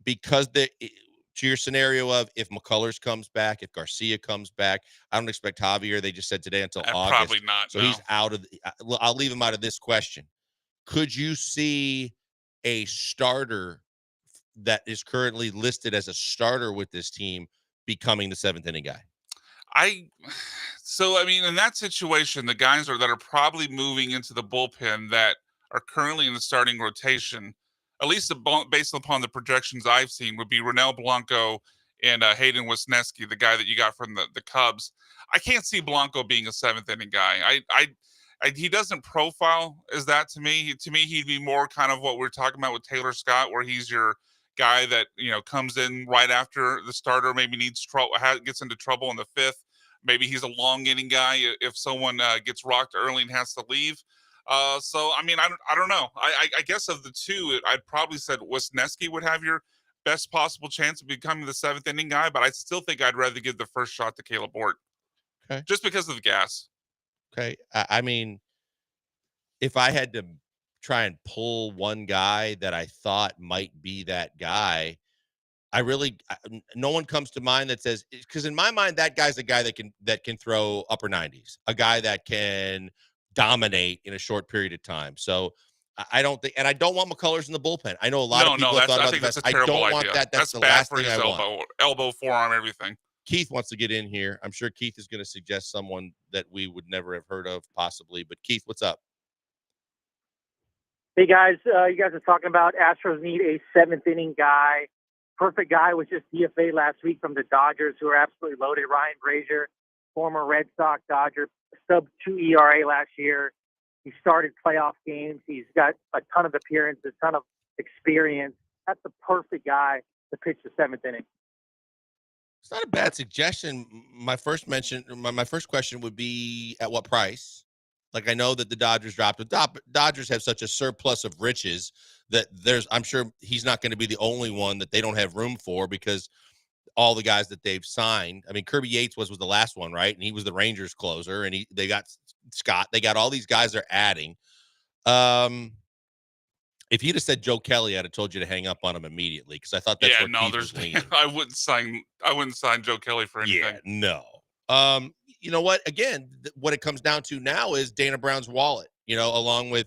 because to your scenario of if McCullers comes back, if Garcia comes back, I don't expect Javier. They just said today until August.
Probably not.
So he's out of. I'll leave him out of this question. Could you see a starter that is currently listed as a starter with this team becoming the 7th inning guy?
In that situation, the guys that are probably moving into the bullpen that are currently in the starting rotation, at least based upon the projections I've seen, would be Ronel Blanco and Hayden Wesneski, the guy that you got from the Cubs. I can't see Blanco being a 7th inning guy. He doesn't profile as that to me. To me, he'd be more kind of what we're talking about with Taylor Scott, where he's your guy that comes in right after the starter, maybe gets into trouble in the 5th. Maybe he's a long inning guy if someone gets rocked early and has to leave. I don't know. I guess of the two, I'd probably said Wesneski would have your best possible chance of becoming the 7th inning guy, but I still think I'd rather give the first shot to Caleb Ort.
Okay.
Just because of the gas.
Okay. If I had to try and pull one guy that I thought might be that guy, no one comes to mind that says, because in my mind, that guy's a guy that can throw upper 90s, a guy that can dominate in a short period of time. So I don't think, and I don't want McCullers in the bullpen. I know a lot of people have thought about that. I don't want that. That's the last thing I want.
Elbow, forearm, everything.
Keith wants to get in here. I'm sure Keith is going to suggest someone that we would never have heard of, possibly. But Keith, what's up?
Hey guys, you guys are talking about Astros need a 7th inning guy. Perfect guy was just DFA last week from the Dodgers, who are absolutely loaded. Ryan Brazier, former Red Sox Dodger, sub-2 ERA last year. He started playoff games. He's got a ton of appearances, a ton of experience. That's the perfect guy to pitch the 7th inning.
It's not a bad suggestion. My first question would be, at what price? Like, I know that the Dodgers dropped it. Dodgers have such a surplus of riches that I'm sure he's not going to be the only one that they don't have room for, because all the guys that they've signed. I mean, Kirby Yates was the last one, right? And he was the Rangers closer, and they got Scott. They got all these guys they're adding. If you'd have said Joe Kelly, I'd have told you to hang up on him immediately, because I thought that's where Keith was leaning.
I wouldn't sign Joe Kelly for anything.
Yeah, no. You know what? Again, what it comes down to now is Dana Brown's wallet, along with,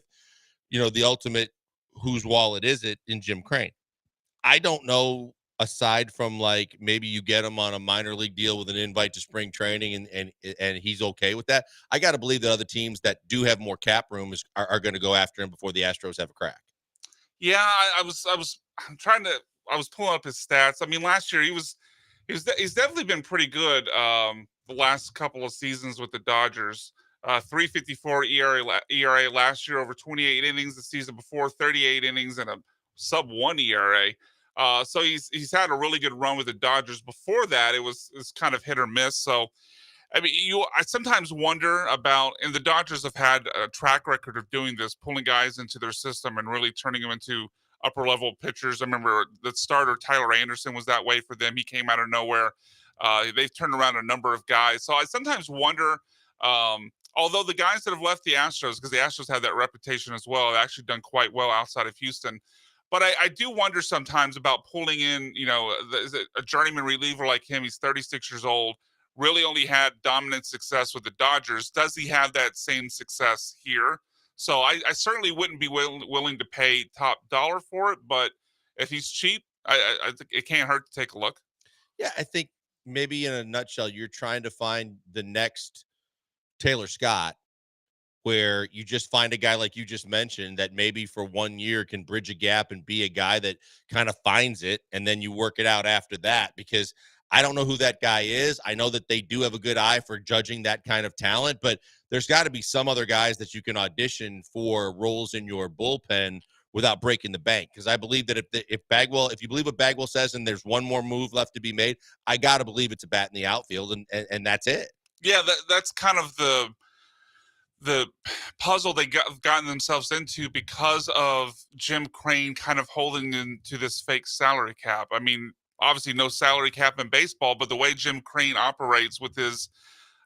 the ultimate whose wallet is it in Jim Crane. I don't know, aside from like maybe you get him on a minor league deal with an invite to spring training and he's okay with that. I got to believe that other teams that do have more cap room are going to go after him before the Astros have a crack.
Yeah, I was pulling up his stats. I mean, last year he's definitely been pretty good. The last couple of seasons with the Dodgers, 3.54 ERA last year over 28 innings. The season before, 38 innings and a sub-1 ERA. So he's had a really good run with the Dodgers. Before that, it was kind of hit or miss. So, I sometimes wonder about, and the Dodgers have had a track record of doing this, pulling guys into their system and really turning them into upper level pitchers. I remember the starter Tyler Anderson was that way for them. He came out of nowhere. They've turned around a number of guys. So I sometimes wonder, although the guys that have left the Astros, because the Astros have that reputation as well, have actually done quite well outside of Houston. But I do wonder sometimes about pulling in, a journeyman reliever like him. He's 36 years old, really only had dominant success with the Dodgers. Does he have that same success here? So I certainly wouldn't be willing to pay top dollar for it. But if he's cheap, I think it can't hurt to take a look.
Yeah, I think maybe in a nutshell, you're trying to find the next Taylor Scott, where you just find a guy like you just mentioned that maybe for 1 year can bridge a gap and be a guy that kind of finds it, and then you work it out after that. Because I don't know who that guy is. I know that they do have a good eye for judging that kind of talent, but there's got to be some other guys that you can audition for roles in your bullpen without breaking the bank. Because I believe that if you believe what Bagwell says and there's one more move left to be made, I got to believe it's a bat in the outfield, and that's it.
Yeah, that's kind of the puzzle they gotten themselves into because of Jim Crane kind of holding into this fake salary cap. I mean, obviously no salary cap in baseball, but the way Jim Crane operates with his,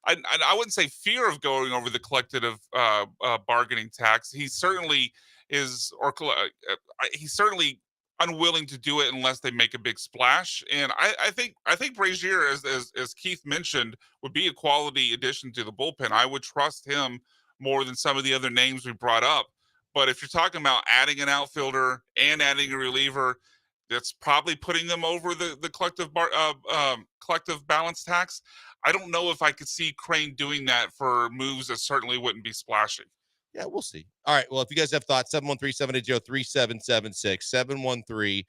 I wouldn't say fear of going over the collective bargaining tax. He certainly is, he's certainly unwilling to do it unless they make a big splash. And I think Brazier, as Keith mentioned, would be a quality addition to the bullpen. I would trust him more than some of the other names we brought up. But if you're talking about adding an outfielder and adding a reliever, that's probably putting them over the collective balance tax. I don't know if I could see Crane doing that for moves that certainly wouldn't be splashy.
Yeah, we'll see. All right. Well, if you guys have thoughts, 713-780-3776,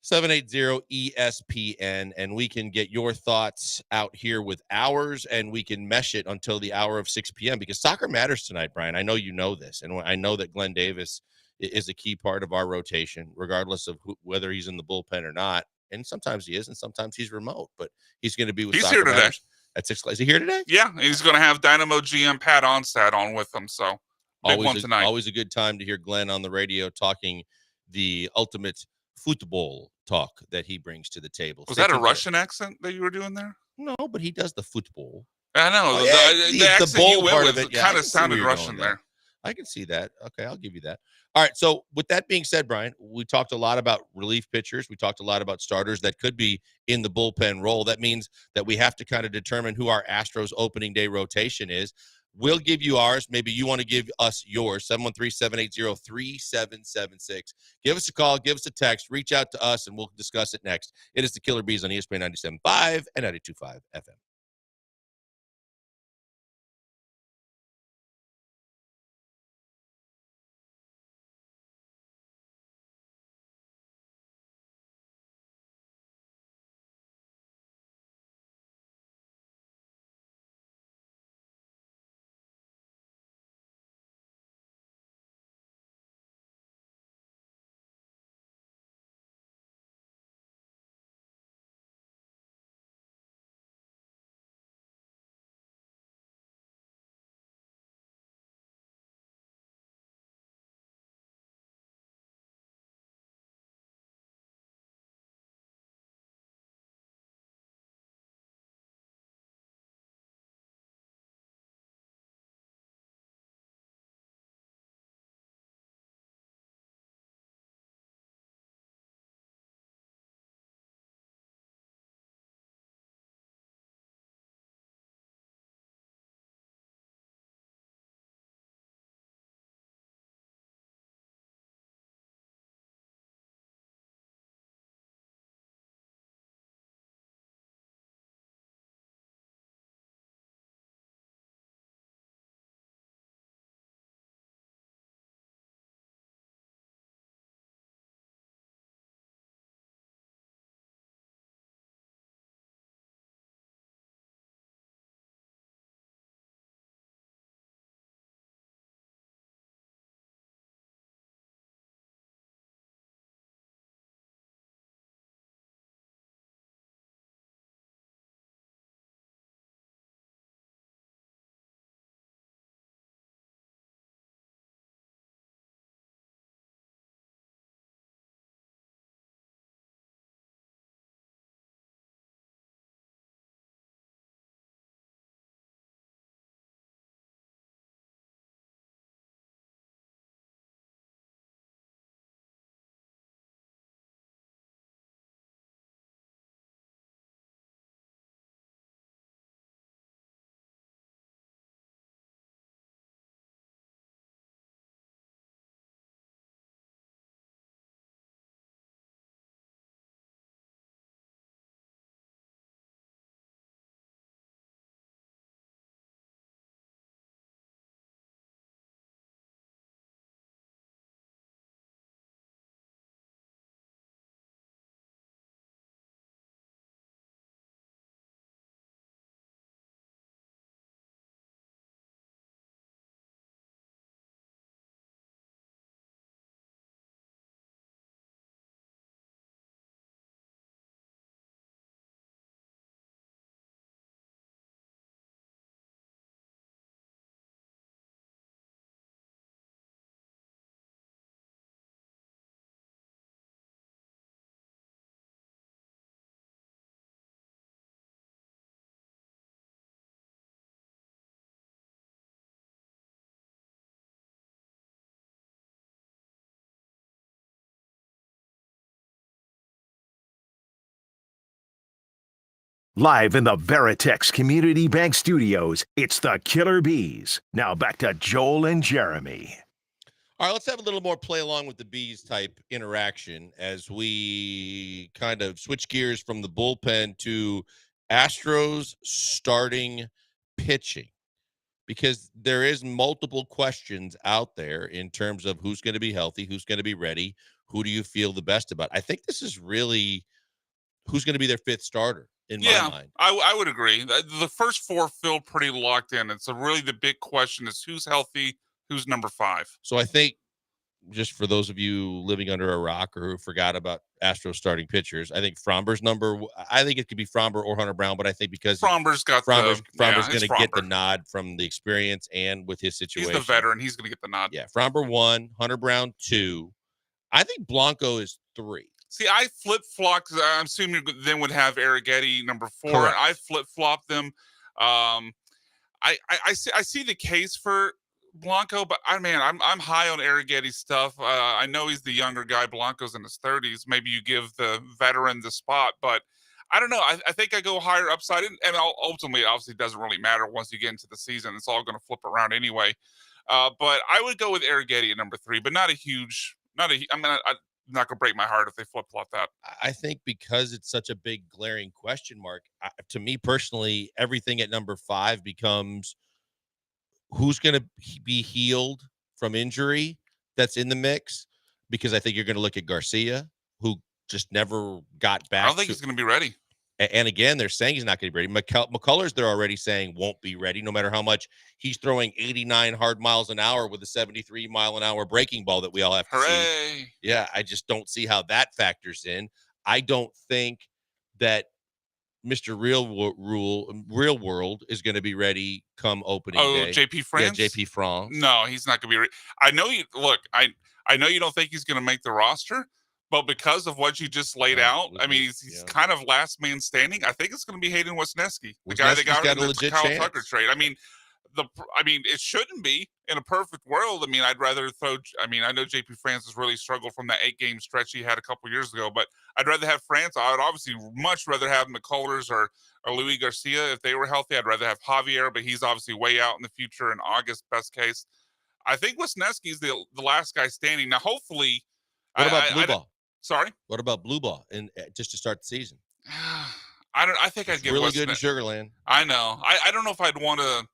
780-ESPN, and we can get your thoughts out here with ours, and we can mesh it until the hour of 6 p.m. because soccer matters tonight, Brian. I know you know this, and I know that Glenn Davis is a key part of our rotation, regardless of whether he's in the bullpen or not. And sometimes he is, and sometimes he's remote, but he's going to be with
He's
Soccer
here today.
Matters at 6. Is he here today?
Yeah, he's going to have Dynamo GM Pat Onstad on with him, so big one tonight.
Always a good time to hear Glenn on the radio talking the ultimate football talk that he brings to the table.
Was that a Russian accent that you were doing there?
No, but he does the football.
I know.
Oh,
the accent you went with
it,
kind of sounded Russian there.
I can see that. Okay, I'll give you that. All right, so with that being said, Brian, we talked a lot about relief pitchers. We talked a lot about starters that could be in the bullpen role. That means that we have to kind of determine who our Astros opening day rotation is. We'll give you ours. Maybe you want to give us yours, 713-780-3776. Give us a call, give us a text, reach out to us, and we'll discuss it next. It is the Killer Bees on ESPN 97.5 and 92.5 FM.
Live in the Veritex Community Bank Studios, it's the Killer Bees. Now back to Joel and Jeremy.
All right, let's have a little more play along with the Bees type interaction as we kind of switch gears from the bullpen to Astros starting pitching, because there is multiple questions out there in terms of who's going to be healthy, who's going to be ready, who do you feel the best about. I think this is really who's going to be their fifth starter in my mind.
I would agree. The first four feel pretty locked in. And so really the big question is who's healthy, who's number 5.
So I think, just for those of you living under a rock or who forgot about Astros starting pitchers, I think Fromber's I think it could be Fromber or Hunter Brown, but I think because
Fromber's
going to get the nod from the experience and with his situation.
He's the veteran. He's going to get the nod.
Yeah, Fromber 1, Hunter Brown 2. I think Blanco is 3.
See, I flip-flopped. I'm assuming you then would have Arrighetti number 4.
Correct.
I flip-flopped them. I see the case for Blanco, but I'm high on Arrighetti's stuff. I know he's the younger guy. Blanco's in his 30s. Maybe you give the veteran the spot, but I don't know. I think I go higher upside, and ultimately, obviously, it doesn't really matter once you get into the season. It's all going to flip around anyway. But I would go with Arrighetti at number 3, but not a huge. I'm not going to break my heart if they flip-flop that.
I think because it's such a big glaring question mark, to me personally, everything at number 5 becomes who's going to be healed from injury that's in the mix, because I think you're going to look at Garcia, who just never got back.
I don't think he's going to be ready.
And again, they're saying he's not going to be ready. McCullers, they're already saying won't be ready, no matter how much he's throwing 89 hard miles an hour with a 73 mile an hour breaking ball that we all have to see. Yeah, I just don't see how that factors in. I don't think that Mr. Real World is going to be ready come opening day.
JP France?
Yeah, JP France.
No, he's not going to be ready. I know you look. I know you don't think he's going to make the roster, but because of what you just laid out, I mean, he's kind of last man standing. I think it's going to to be Hayden Wesneski, the guy that got in the Kyle Tucker trade. I mean, it shouldn't be in a perfect world. I mean, I'd rather throw. I mean, I know JP France has really struggled from that 8-game stretch he had a couple years ago, but I'd rather have France. I would obviously much rather have McCullers or Louis Garcia if they were healthy. I'd rather have Javier, but he's obviously way out in the future in August, best case. I think Wesneski is the last guy standing. Now, hopefully.
What about Blue Ball?
Sorry?
What about Blue Ball and just to start the season?
I think I'd give
really good in Sugarland.
I know. I don't know if I'd want to.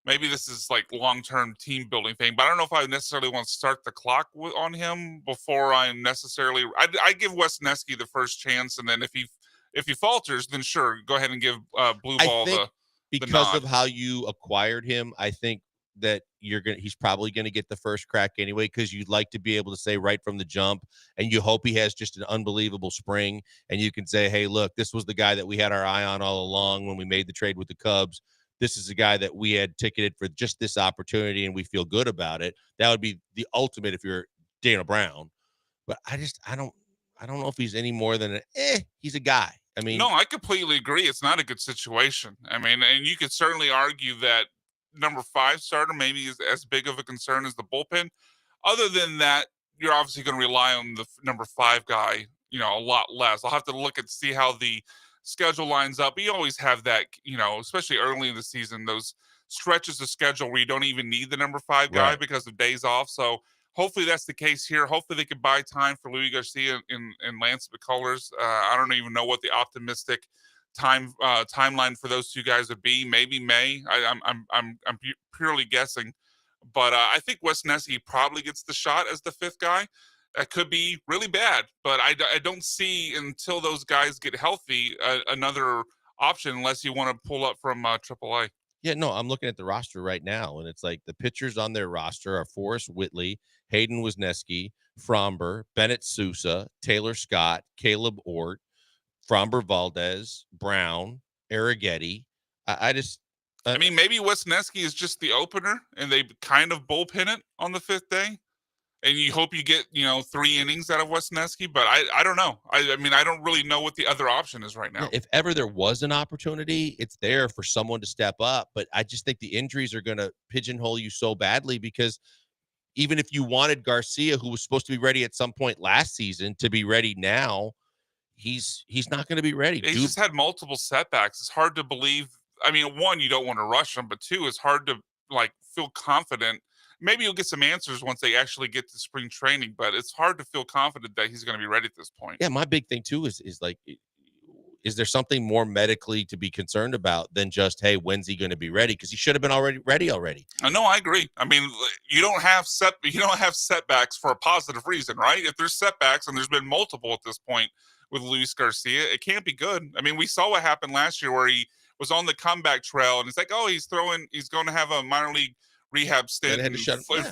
Maybe this is like long-term team building thing, but I don't know if I necessarily want to start the clock on him before I'm necessarily. I give Wesneski the first chance, and then if he falters, then sure, go ahead and give Blue Ball the nod.
Of how you acquired him. I think that he's probably going to get the first crack anyway, because you'd like to be able to say right from the jump, and you hope he has just an unbelievable spring, and you can say, hey, look, this was the guy that we had our eye on all along when we made the trade with the Cubs. This is a guy that we had ticketed for just this opportunity, and we feel good about it. That would be the ultimate if you're Dana Brown. But I don't know if he's any more than he's a guy. I mean,
no, I completely agree. It's not a good situation. I mean, and you could certainly argue that number 5 starter maybe is as big of a concern as the bullpen. Other than that, you're obviously going to rely on the number 5 guy, a lot less. I'll have to look at see how the schedule lines up. You always have that, especially early in the season, those stretches of schedule where you don't even need the number 5 guy because of days off. So hopefully that's the case here. Hopefully they could buy time for Louis Garcia and Lance McCullers. I don't even know what the optimistic timeline for those two guys would be. Maybe May. I'm purely guessing, but I think Wesneski probably gets the shot as the 5th guy. That could be really bad, but I don't see until those guys get healthy another option unless you want to pull up from AAA.
Yeah, no, I'm looking at the roster right now, and it's like the pitchers on their roster are Forrest Whitley, Hayden Wesneski, Fromber, Bennett Sousa, Taylor Scott, Caleb Ort, Fromber Valdez, Brown, Arrighetti. I
mean, maybe Wesneski is just the opener, and they kind of bullpen it on the 5th day. And you hope you get, 3 innings out of Wesneski, but I don't know. I mean, I don't really know what the other option is right now.
If ever there was an opportunity, it's there for someone to step up. But I just think the injuries are going to pigeonhole you so badly, because even if you wanted Garcia, who was supposed to be ready at some point last season, to be ready now, he's not going to be ready.
He's just had multiple setbacks. It's hard to believe. I mean, one, you don't want to rush him, but two, it's hard to feel confident. Maybe you'll get some answers once they actually get to spring training, but it's hard to feel confident that he's going to be ready at this point.
Yeah, my big thing too is is there something more medically to be concerned about than just, hey, when's he going to be ready? Because he should have been ready already.
No, I agree. I mean, you don't have setbacks for a positive reason, right? If there's setbacks, and there's been multiple at this point with Luis Garcia, it can't be good. I mean, we saw what happened last year where he was on the comeback trail, and it's like, oh, he's going to have a minor league rehab stint in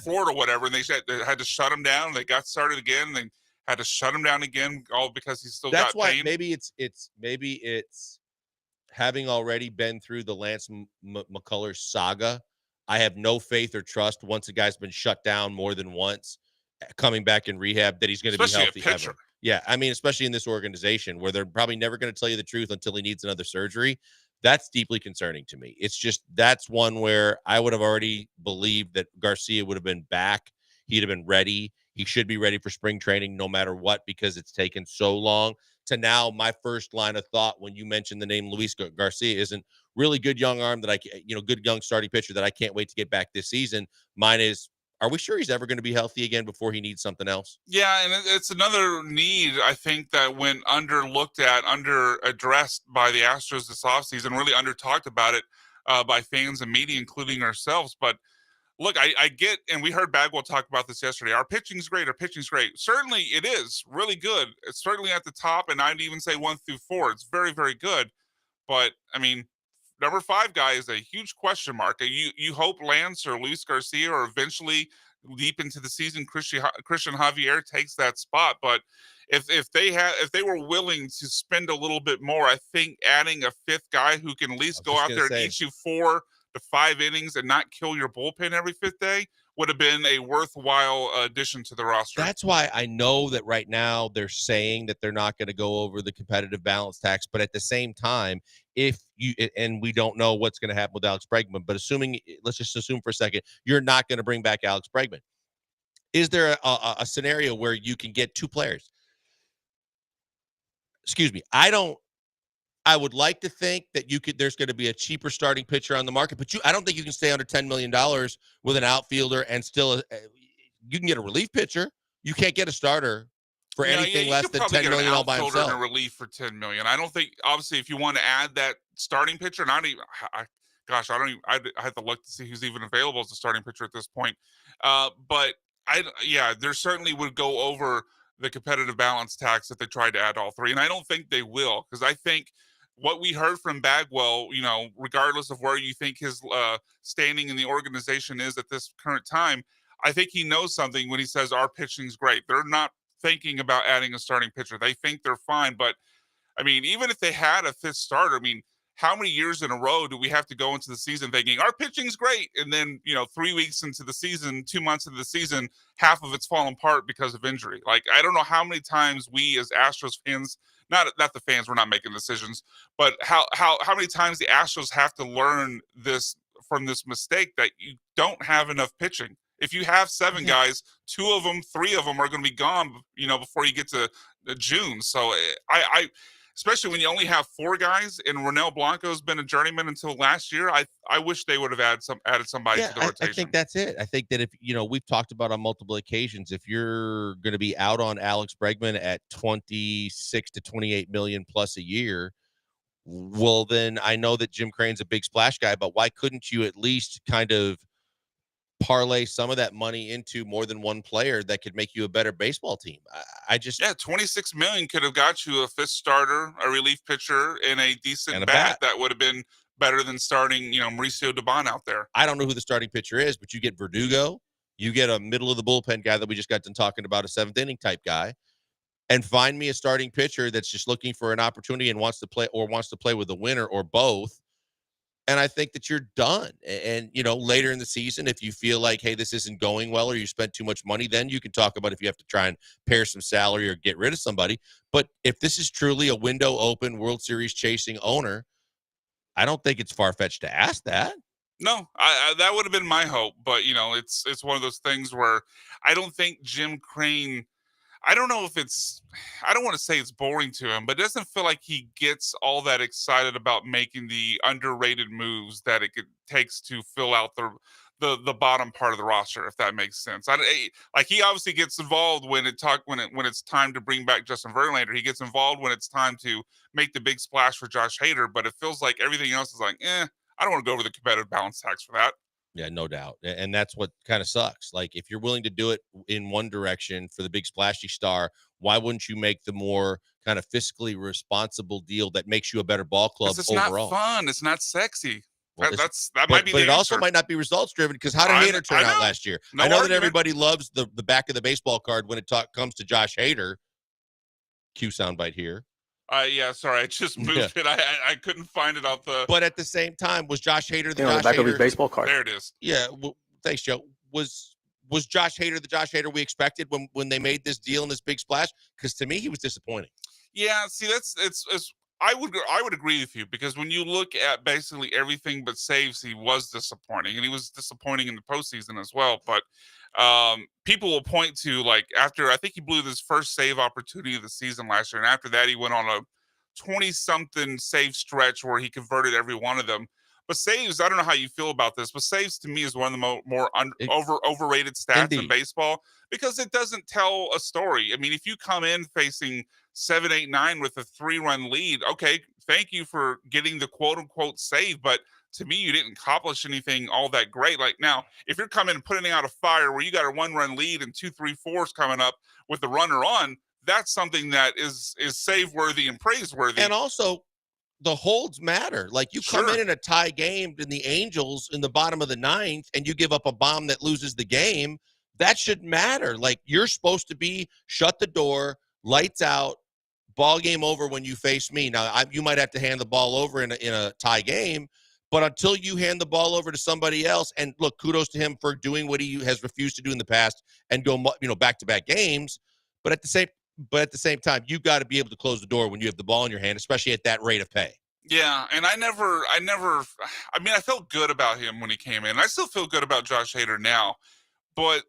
Florida or whatever, and they had to shut him down. They got started again, and they had to shut him down again, all because he still got pain.
That's why maybe it's having already been through the Lance McCullers saga. I have no faith or trust once a guy's been shut down more than once, coming back in rehab, that he's going to be healthy ever. Yeah, I mean, especially in this organization where they're probably never going to tell you the truth until he needs another surgery. That's deeply concerning to me. It's just, that's one where I would have already believed that Garcia would have been back. He'd have been ready. He should be ready for spring training no matter what, because it's taken so long. To now, my first line of thought when you mentioned the name Luis Garcia isn't really good young arm that good young starting pitcher that I can't wait to get back this season. Mine is, are we sure he's ever going to be healthy again before he needs something else?
Yeah, and it's another need, I think, that went underlooked at, under-addressed by the Astros this offseason, really under-talked about it by fans and media, including ourselves. But look, I get, and we heard Bagwell talk about this yesterday, our pitching's great, Certainly it is really good. It's certainly at the top, and I'd even say 1 through 4. It's very, very good. But, I mean, number 5 guy is a huge question mark. You hope Lance or Luis Garcia or eventually deep into the season Christian Javier takes that spot. But if they were willing to spend a little bit more, I think adding a 5th guy who can at least go out there and eat you 4 to 5 innings and not kill your bullpen every 5th day would have been a worthwhile addition to the roster.
That's why I know that right now they're saying that they're not going to go over the competitive balance tax, but at the same time, and we don't know what's going to happen with Alex Bregman, but let's just assume for a second, you're not going to bring back Alex Bregman. Is there a scenario where you can get 2 players? Excuse me. I would like to think that there's going to be a cheaper starting pitcher on the market, but I don't think you can stay under $10 million with an outfielder and still you can get a relief pitcher. You can't get a starter for anything less than $10 million all by himself.
And a relief for $10 million. I don't think, obviously, if you want to add that starting pitcher, I have to look to see who's even available as a starting pitcher at this point. But there certainly would go over the competitive balance tax if they tried to add all 3. And I don't think they will, because I think what we heard from Bagwell, regardless of where you think his standing in the organization is at this current time, I think he knows something when he says our pitching's great. They're not thinking about adding a starting pitcher. They think they're fine. But, I mean, even if they had a 5th starter, I mean, how many years in a row do we have to go into the season thinking our pitching's great? And then, 3 weeks into the season, 2 months into the season, half of it's fallen apart because of injury. Like, I don't know how many times we as Astros fans, not the fans, we're not making decisions, but how many times the Astros have to learn this from this mistake that you don't have enough pitching. If you have 7 guys, 3 of them are going to be gone, before you get to June. So I especially when you only have 4 guys, and Ronel Blanco's been a journeyman until last year. I wish they would have added somebody to the rotation.
I think that's it. I think that if we've talked about on multiple occasions, if you're going to be out on Alex Bregman at 26 to 28 million plus a year, well, then I know that Jim Crane's a big splash guy, but why couldn't you at least kind of parlay some of that money into more than one player that could make you a better baseball team?
26 million could have got you a 5th starter, a relief pitcher, and a decent bat that would have been better than starting, Mauricio Dubon out there.
I don't know who the starting pitcher is, but you get Verdugo, you get a middle of the bullpen guy that we just got done talking about, a 7th inning type guy, and find me a starting pitcher that's just looking for an opportunity and wants to play with a winner or both. And I think that you're done. And, later in the season, if you feel like, hey, this isn't going well, or you spent too much money, then you can talk about if you have to try and pare some salary or get rid of somebody. But if this is truly a window open World Series chasing owner, I don't think it's far-fetched to ask that.
No, that would have been my hope. But, it's one of those things where I don't think Jim Crane, I don't know if I don't want to say it's boring to him, but it doesn't feel like he gets all that excited about making the underrated moves that takes to fill out the bottom part of the roster, if that makes sense. Like he obviously gets involved when when it's time to bring back Justin Verlander. He gets involved when it's time to make the big splash for Josh Hader, but it feels like everything else is like, I don't want to go over the competitive balance tax for that.
Yeah, no doubt. And that's what kind of sucks. Like, if you're willing to do it in one direction for the big splashy star, why wouldn't you make the more kind of fiscally responsible deal that makes you a better ball club
It's
overall?
not fun. It's not sexy.
Well,
That might be
but
the
it also
answer.
might not be results driven, because how did Hader turn out last year?
No
I know
argument.
that everybody loves the back of the baseball card when it comes to Josh Hader. Cue soundbite here.
Yeah, sorry, I just moved it. I couldn't find it off the.
But at the same time, was Josh Hader the
You know,
Josh
the back
Hader?
of his baseball card.
There it is.
Yeah, well, thanks, Joe. Was Josh Hader the Josh Hader we expected when they made this deal and this big splash? Because to me, he was disappointing.
Yeah, see, it's. I would agree with you, because when you look at basically everything but saves, he was disappointing, and he was disappointing in the postseason as well. But people will point to, like, after I think he blew his first save opportunity of the season last year, and after that he went on a 20-something save stretch where he converted every one of them. But saves, I don't know how you feel about this, but saves to me is one of the more overrated stats in baseball, because it doesn't tell a story. I mean, if you come in facing 7, 8, 9 with a 3-run lead, okay, thank you for getting the quote unquote save, but to me, you didn't accomplish anything all that great. Like, now, if you're coming and putting out a fire where you got a 1-run lead and 2, 3, 4s coming up with the runner on, that's something that is save worthy and praiseworthy.
And also, the holds matter. Like, you come in a tie game in the Angels in the bottom of the 9th and you give up a bomb that loses the game, that should matter. Like, you're supposed to be shut the door, lights out, ball game over when you face me. Now, you might have to hand the ball over in a tie game, but until you hand the ball over to somebody else, and look, kudos to him for doing what he has refused to do in the past and go, back-to-back games. But at the same time, you got to be able to close the door when you have the ball in your hand, especially at that rate of pay.
Yeah, and I mean, I felt good about him when he came in. I still feel good about Josh Hader now, but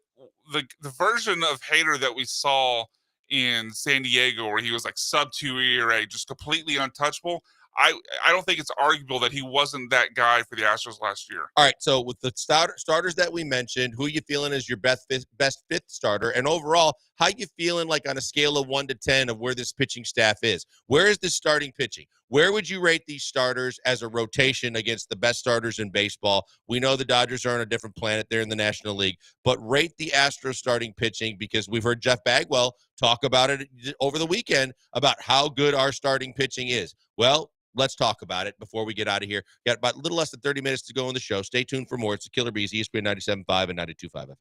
the version of Hader that we saw in San Diego, where he was like sub-2 ERA, just completely untouchable, I don't think it's arguable that he wasn't that guy for the Astros last year.
All right, so with the starters that we mentioned, who are you feeling is your best fifth starter? And overall, how you feeling, like, on a scale of 1 to 10 of where this pitching staff is? Where is this starting pitching? Where would you rate these starters as a rotation against the best starters in baseball? We know the Dodgers are on a different planet. They're in the National League. But rate the Astros starting pitching, because we've heard Jeff Bagwell talk about it over the weekend about how good our starting pitching is. Well, let's talk about it before we get out of here. Got about a little less than 30 minutes to go on the show. Stay tuned for more. It's the Killer Bees, ESPN 97.5 and 92.5 FM.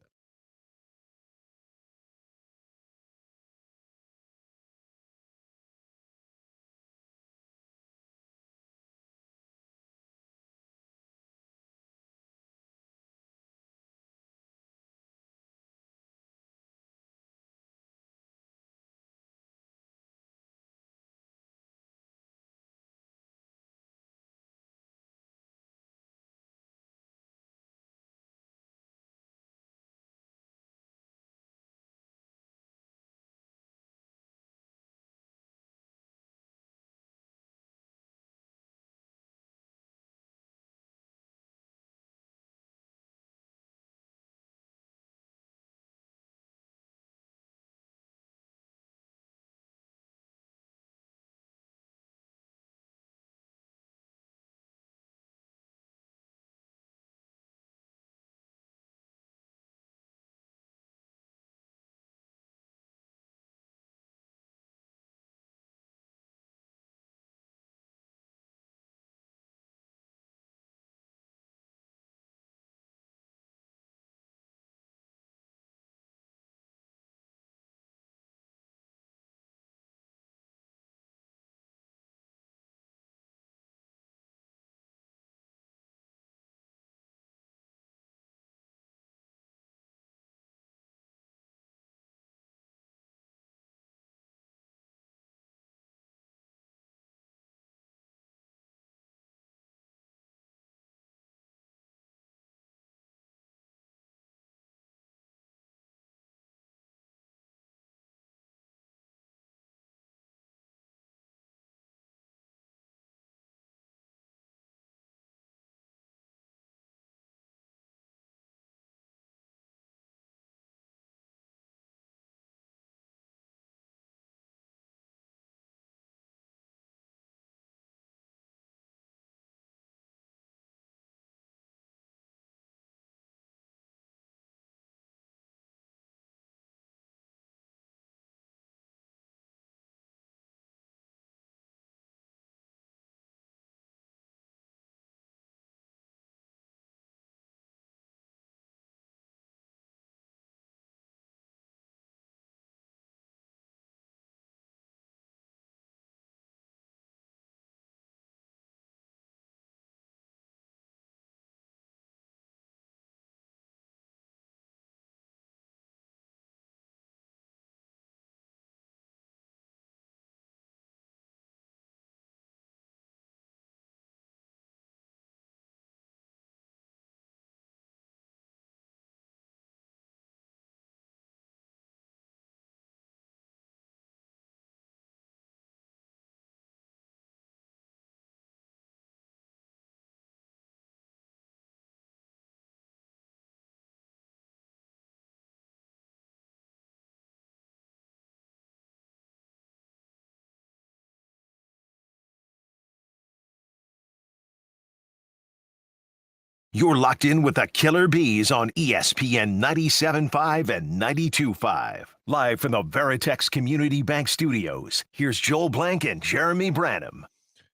You're locked in with the Killer Bees on ESPN 97.5 and 92.5. Live from the Veritex Community Bank Studios, here's Joel Blank and Jeremy Branham.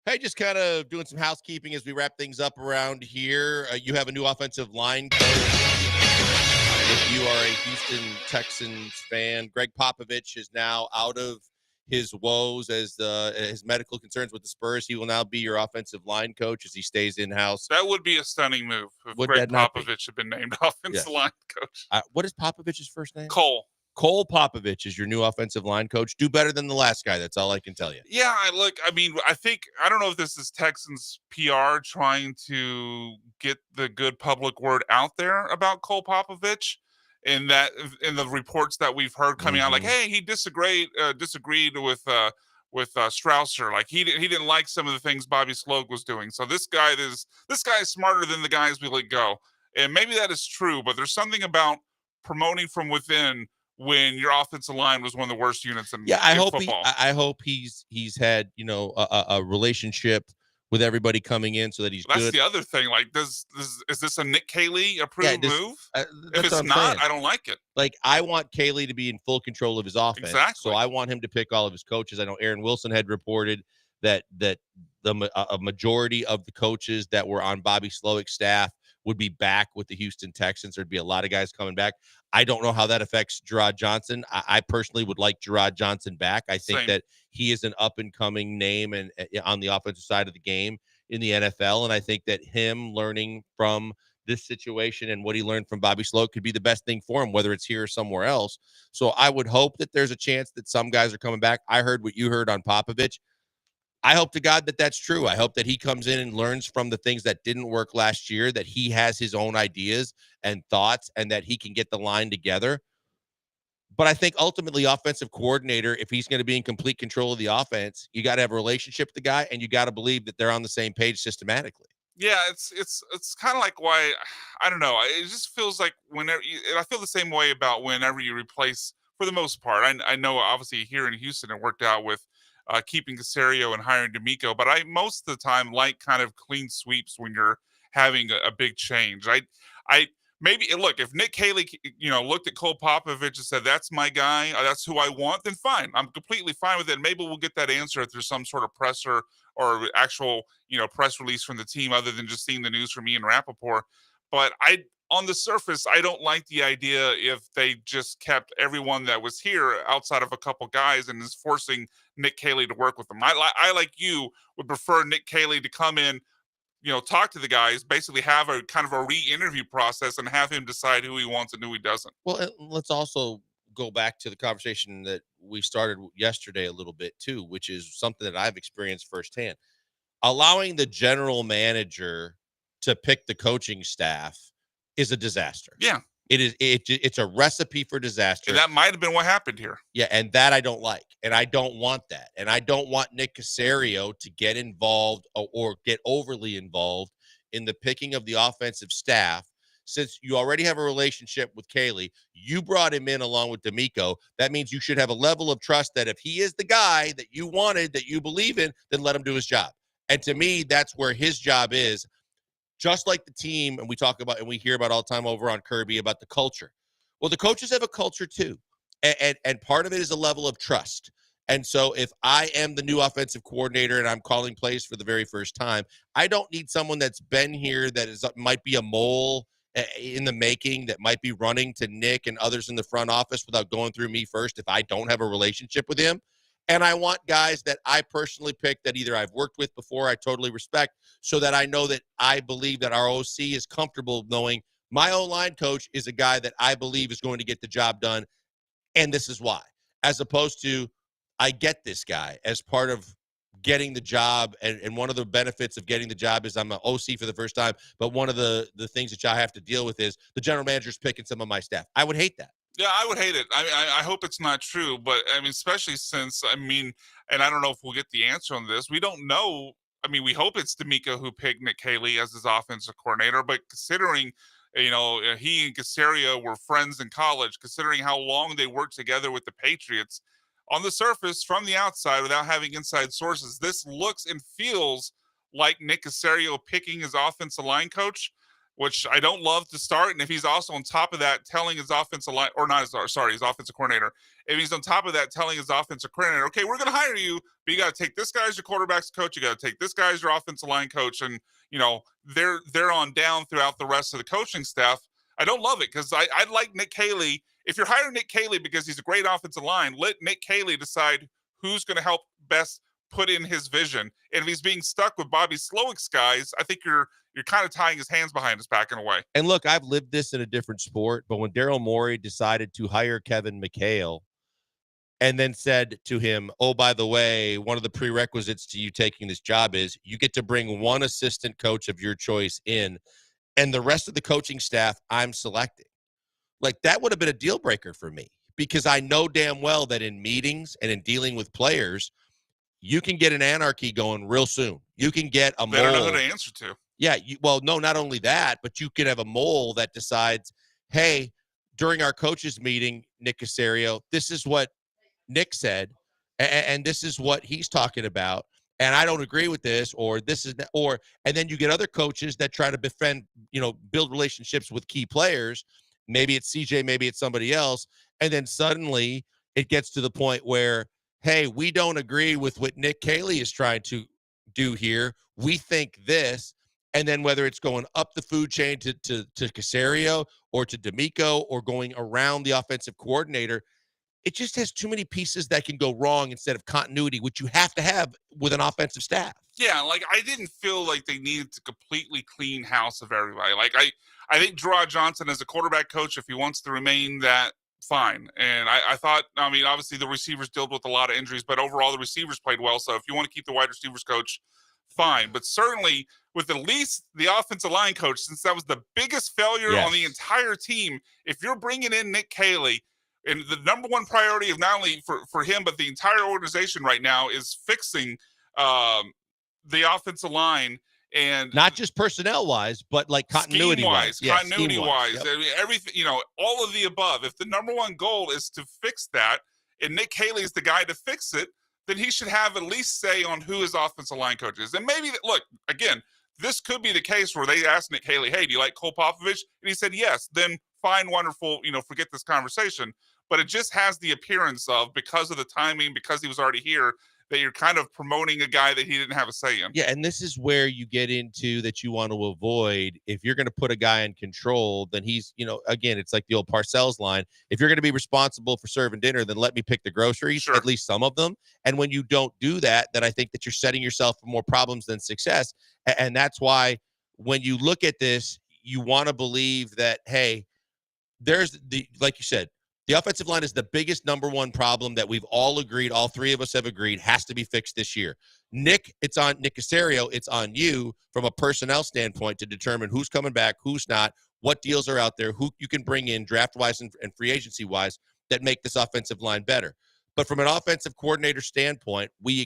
Hey, just kind of doing some housekeeping as we wrap things up around here. You have a new offensive line coach. If you are a Houston Texans fan, Greg Popovich is now out of his woes as his medical concerns with the Spurs. He will now be your offensive line coach as he stays in-house.
That would be a stunning move if
Would
Greg
that not be?
Popovich had been named offensive line coach.
What is Popovich's first name?
Cole.
Cole Popovich is your new offensive line coach. Do better than the last guy. That's all I can tell you.
Yeah, I don't know if this is Texans PR trying to get the good public word out there about Cole Popovich, in the reports that we've heard coming out, like, hey, he disagreed with Strausser. Like he didn't like some of the things Bobby Sloak was doing. So this guy is smarter than the guys we let go. And maybe that is true, but there's something about promoting from within when your offensive line was one of the worst units in football.
I hope he's had a relationship with everybody coming in so that he's
That's
good.
the other thing. Like, is this a Nick Caley approved move? If it's
what I'm
not,
saying.
I don't like it.
Like, I want Caley to be in full control of his offense.
Exactly.
So I want him to pick all of his coaches. I know Aaron Wilson had reported that a majority of the coaches that were on Bobby Slowick's staff would be back with the Houston Texans. There'd be a lot of guys coming back. I don't know how that affects Gerard Johnson. I personally would like Gerard Johnson back. I think that he is an up-and-coming name and on the offensive side of the game in the NFL, and I think that him learning from this situation and what he learned from Bobby Sloak could be the best thing for him, whether it's here or somewhere else. So I would hope that there's a chance that some guys are coming back. I heard what you heard on Popovich. I hope to God that that's true. I hope that he comes in and learns from the things that didn't work last year, that he has his own ideas and thoughts, and that he can get the line together. But I think ultimately offensive coordinator, if he's going to be in complete control of the offense, you got to have a relationship with the guy, and you got to believe that they're on the same page systematically.
Yeah, it's kind of like why, I don't know. It just feels like I feel the same way about whenever you replace, for the most part. I know obviously here in Houston it worked out with keeping Caserio and hiring D'Amico, but I most of the time like kind of clean sweeps when you're having a big change. Maybe look, if Nick Caley, looked at Cole Popovich and said, that's my guy, that's who I want, then fine. I'm completely fine with it. Maybe we'll get that answer if there's some sort of presser or actual, press release from the team other than just seeing the news from Ian Rappaport. But on the surface, I don't like the idea if they just kept everyone that was here outside of a couple guys and is forcing Nick Caley to work with them. I like you, would prefer Nick Caley to come in, talk to the guys, basically have a kind of a re-interview process and have him decide who he wants and who he doesn't.
Well, let's also go back to the conversation that we started yesterday a little bit too, which is something that I've experienced firsthand. Allowing the general manager to pick the coaching staff is a disaster.
Yeah.
It's a recipe for disaster.
And that might have been what happened here.
Yeah, and that I don't like, and I don't want that, and I don't want Nick Caserio to get involved or get overly involved in the picking of the offensive staff. Since you already have a relationship with Caley, you brought him in along with D'Amico. That means you should have a level of trust that if he is the guy that you wanted, that you believe in, then let him do his job. And to me, that's where his job is. Just like the team, and we talk about and we hear about all the time over on Kirby about the culture. Well, the coaches have a culture too. And part of it is a level of trust. And so if I am the new offensive coordinator and I'm calling plays for the very first time, I don't need someone that's been here that might be a mole in the making, that might be running to Nick and others in the front office without going through me first if I don't have a relationship with him. And I want guys that I personally pick that either I've worked with before, I totally respect, so that I know that I believe that our OC is comfortable knowing my O-line coach is a guy that I believe is going to get the job done, and this is why. As opposed to, I get this guy as part of getting the job, and one of the benefits of getting the job is I'm an OC for the first time, but one of the things that y'all have to deal with is the general manager's picking some of my staff. I would hate that.
Yeah, I would hate it. I hope it's not true, but especially since, and I don't know if we'll get the answer on this. We don't know. We hope it's D'Amico who picked Nick Caley as his offensive coordinator, but considering, he and Caserio were friends in college, considering how long they worked together with the Patriots, on the surface, from the outside, without having inside sources, this looks and feels like Nick Caserio picking his offensive line coach. which I don't love to start. And if he's also on top of that telling his offensive line, or not his offensive coordinator, if he's on top of that telling his offensive coordinator, okay, we're going to hire you, but you got to take this guy as your quarterback's coach, you got to take this guy as your offensive line coach, and they're on down throughout the rest of the coaching staff. I don't love it, because I'd like Nick Caley. If you're hiring Nick Caley because he's a great offensive line, let Nick Caley decide who's going to help best put in his vision. And if he's being stuck with Bobby Slowick's guys, I think you're kind of tying his hands behind his back in a way.
And look, I've lived this in a different sport, but when Daryl Morey decided to hire Kevin McHale and then said to him, oh, by the way, one of the prerequisites to you taking this job is you get to bring one assistant coach of your choice in, and the rest of the coaching staff I'm selecting. Like, that would have been a deal breaker for me, because I know damn well that in meetings and in dealing with players, you can get an anarchy going real soon. You can get a mole.
They don't know who to answer to.
Yeah, well, no, not only that, but you could have a mole that decides, hey, during our coaches meeting, Nick Caserio, this is what Nick said, and this is what he's talking about, and I don't agree with this, or this is, and then you get other coaches that try to befriend, build relationships with key players. Maybe it's CJ, maybe it's somebody else, and then suddenly it gets to the point where, hey, we don't agree with what Nick Caley is trying to do here. We think this. And then whether it's going up the food chain to Caserio or to D'Amico or going around the offensive coordinator, it just has too many pieces that can go wrong instead of continuity, which you have to have with an offensive staff.
Yeah, like, I didn't feel like they needed to completely clean house of everybody. Like, I think Gerard Johnson, as a quarterback coach, if he wants to remain that, fine. And I thought, obviously the receivers dealt with a lot of injuries, but overall the receivers played well. So if you want to keep the wide receivers coach, fine. But certainly with at least the offensive line coach, since that was the biggest failure on the entire team, if you're bringing in Nick Caley, and the number one priority of not only for him, but the entire organization right now is fixing the offensive line. And
not just personnel wise, but like continuity wise.
Continuity wise. Yep. I mean, everything, all of the above. If the number one goal is to fix that, and Nick Caley is the guy to fix it, then he should have at least say on who his offensive line coach is. And maybe, look, again, this could be the case where they asked Nick Caley, hey, do you like Cole Popovich? And he said yes. Then fine, wonderful, forget this conversation. But it just has the appearance of, because of the timing, because he was already here, that you're kind of promoting a guy that he didn't have a say in.
Yeah, and this is where you get into that you want to avoid. If you're going to put a guy in control, then he's, again, it's like the old Parcells line. If you're going to be responsible for serving dinner, then let me pick the groceries, at least some of them. And when you don't do that, then I think that you're setting yourself for more problems than success. And that's why when you look at this, you want to believe that, hey, there's like you said, the offensive line is the biggest number one problem that we've all agreed, all three of us have agreed, has to be fixed this year. Nick Caserio, it's on you from a personnel standpoint to determine who's coming back, who's not, what deals are out there, who you can bring in draft-wise and free agency-wise that make this offensive line better. But from an offensive coordinator standpoint, we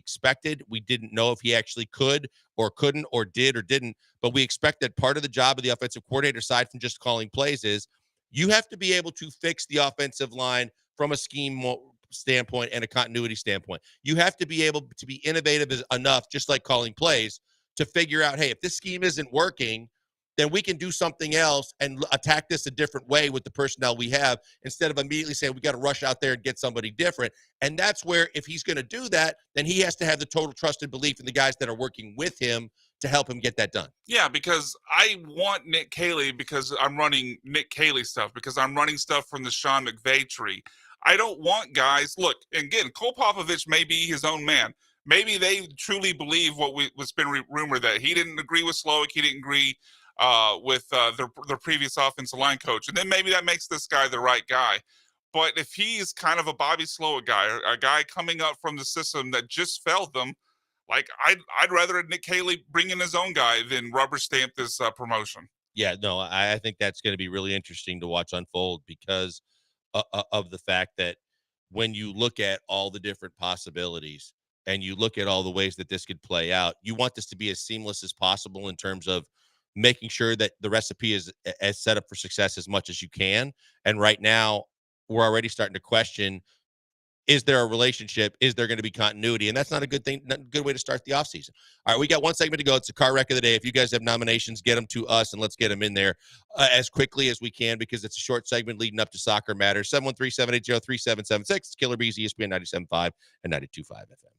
didn't know if he actually could or couldn't or did or didn't, but we expect that part of the job of the offensive coordinator, aside from just calling plays, is you have to be able to fix the offensive line from a scheme standpoint and a continuity standpoint. You have to be able to be innovative enough, just like calling plays, to figure out, hey, if this scheme isn't working, then we can do something else and attack this a different way with the personnel we have, instead of immediately saying we got to rush out there and get somebody different. And that's where, if he's going to do that, then he has to have the total trust and belief in the guys that are working with him to help him get that done.
Yeah, because I want Nick Caley, because I'm running Nick Caley stuff, because I'm running stuff from the Sean McVay tree. I don't want guys, look, again, Cole Popovich may be his own man. Maybe they truly believe what's been rumored, that he didn't agree with Slowick, he didn't agree with their previous offensive line coach. And then maybe that makes this guy the right guy. But if he's kind of a Bobby Slowick guy, or a guy coming up from the system that just failed them, like, I'd rather Nick Caley bring in his own guy than rubber stamp this promotion.
Yeah, no, I think that's going to be really interesting to watch unfold, because of the fact that when you look at all the different possibilities and you look at all the ways that this could play out, you want this to be as seamless as possible in terms of making sure that the recipe is as set up for success as much as you can. And right now, we're already starting to question, Is there a relationship? Is there going to be continuity? And that's not a good thing, not a good way to start the offseason. All right, we got one segment to go. It's the car wreck of the day. If you guys have nominations, get them to us, and let's get them in there as quickly as we can because it's a short segment leading up to Soccer Matters. 713-780-3776. It's Killer Bees, ESPN 97.5 and 92.5 FM.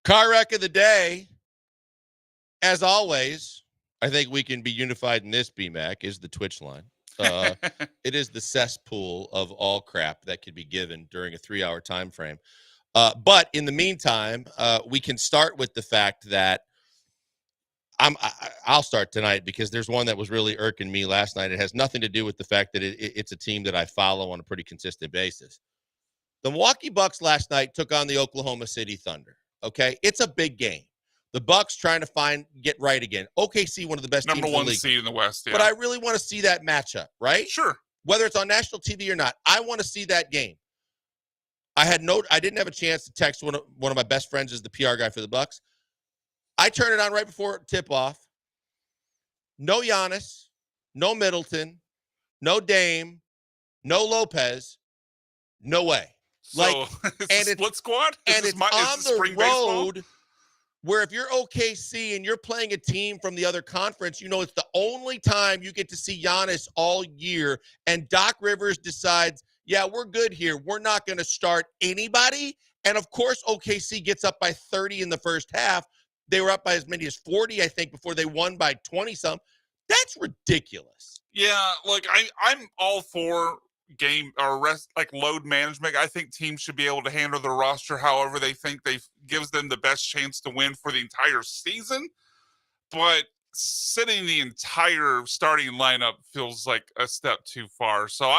Car wreck of the day, as always, I think we can be unified in this, BMAC, is the Twitch line. It is the cesspool of all crap that could be given during a 3-hour time frame. But in the meantime, we can start with the fact that I'll start tonight because there's one that was really irking me last night. It has nothing to do with the fact that it's a team that I follow on a pretty consistent basis. The Milwaukee Bucks last night took on the Oklahoma City Thunder. Okay, it's a big game. The Bucks trying to get right again. OKC, one of the best teams in the league.
Number 1 seed in the West, yeah.
But I really want to see that matchup, right?
Sure.
Whether it's on national TV or not, I want to see that game. I didn't have a chance to text one of my best friends is the PR guy for the Bucks. I turned it on right before tip-off. No Giannis, no Middleton, no Dame, no Lopez, no way.
So, and it's split squad?
And it's on the road where if you're OKC and you're playing a team from the other conference, you know it's the only time you get to see Giannis all year, and Doc Rivers decides, yeah, we're good here. We're not going to start anybody. And, of course, OKC gets up by 30 in the first half. They were up by as many as 40, I think, before they won by 20-some. That's ridiculous.
Yeah, look, I'm all for game or rest like load management. I think teams should be able to handle their roster however they think gives them the best chance to win for the entire season. But sitting the entire starting lineup feels like a step too far. So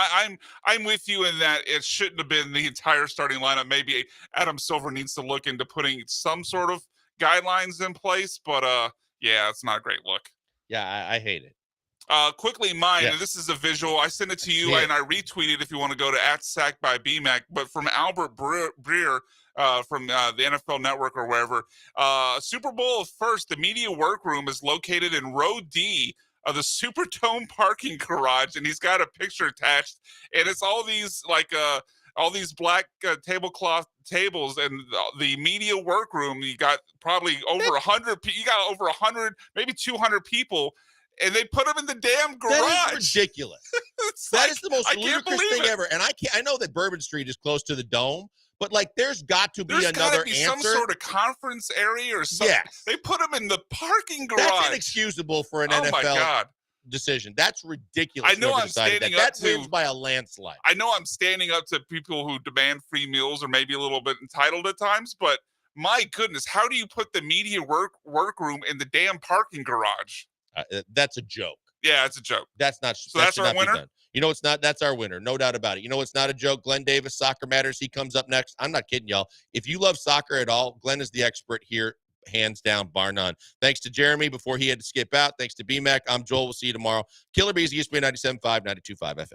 I'm with you in that it shouldn't have been the entire starting lineup. Maybe Adam Silver needs to look into putting some sort of guidelines in place. But yeah, it's not a great look.
Yeah, I hate it.
Quickly mine,
Yes.
and this is a visual. I sent it to you,
Yeah.
and I retweeted if you want to go to @SackByBMac. But from Albert Breer from the NFL Network or wherever, Super Bowl of First, the media workroom is located in row D of the Superdome parking garage, and he's got a picture attached, and it's all these all these black tablecloth tables, and the media workroom. You got probably over 100. You got over 100, maybe 200 people. And they put them in the damn garage.
That is ridiculous. That is the most ludicrous thing ever. And I know that Bourbon Street is close to the Dome, but like there's got to be another answer.
Some sort of conference area or something.
Yes.
They put them in the parking garage.
That's inexcusable for an NFL decision. That's ridiculous.
I know I'm standing up
that wins by a landslide.
I know I'm standing up to people who demand free meals or maybe a little bit entitled at times, but my goodness, how do you put the media workroom in the damn parking garage?
That's a joke.
Yeah, it's a joke.
That's not.
So that's our winner?
You know, it's not. That's our winner. No doubt about it. You know, it's not a joke. Glenn Davis, Soccer Matters. He comes up next. I'm not kidding y'all. If you love soccer at all, Glenn is the expert here, hands down, bar none. Thanks to Jeremy before he had to skip out. Thanks to BMAC. I'm Joel. We'll see you tomorrow. Killer Bees, ESPN 97.5, 92.5 FM.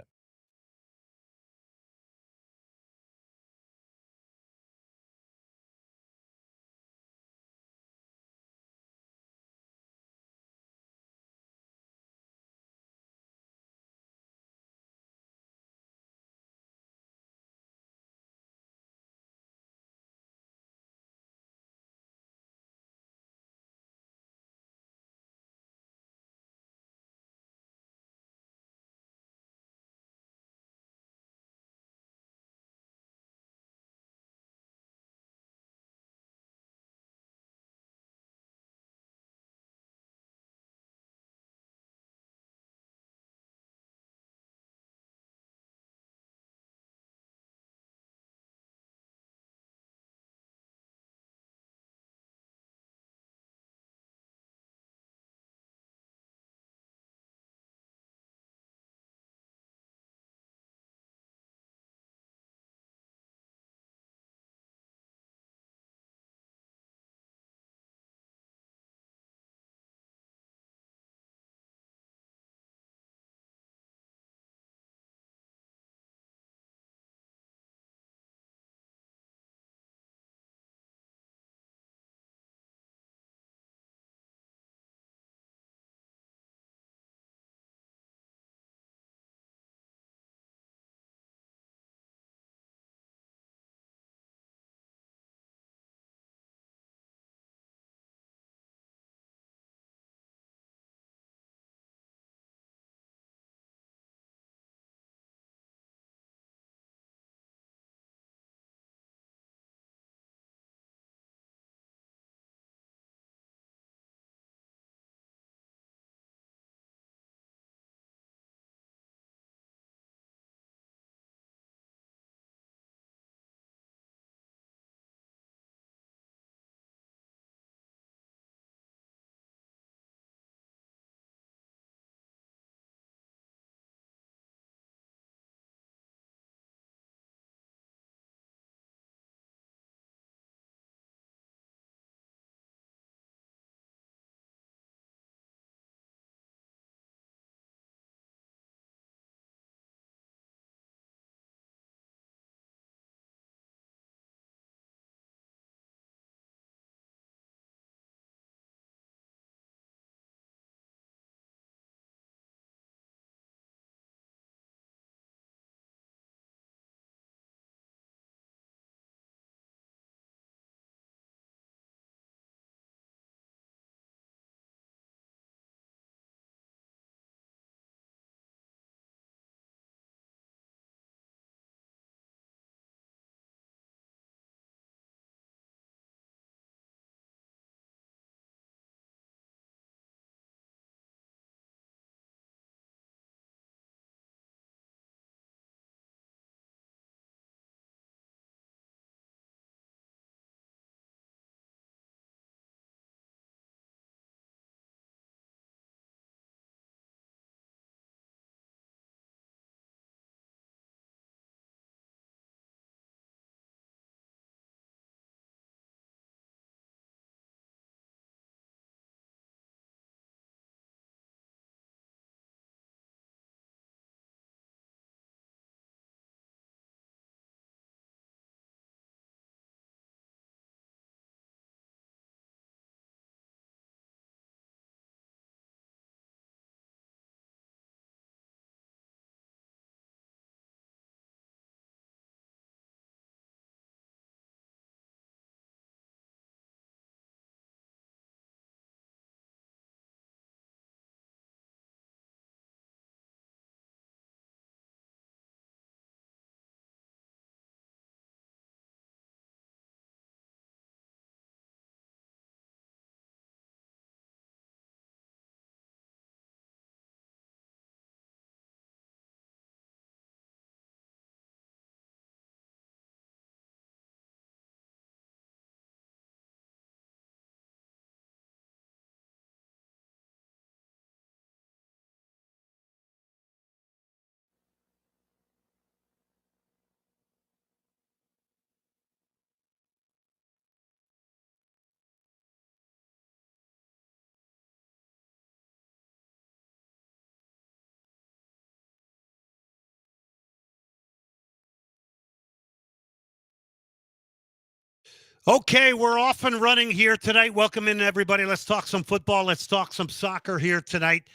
Okay, we're off and running here tonight. Welcome in, everybody. Let's talk some football. Let's talk some soccer here tonight.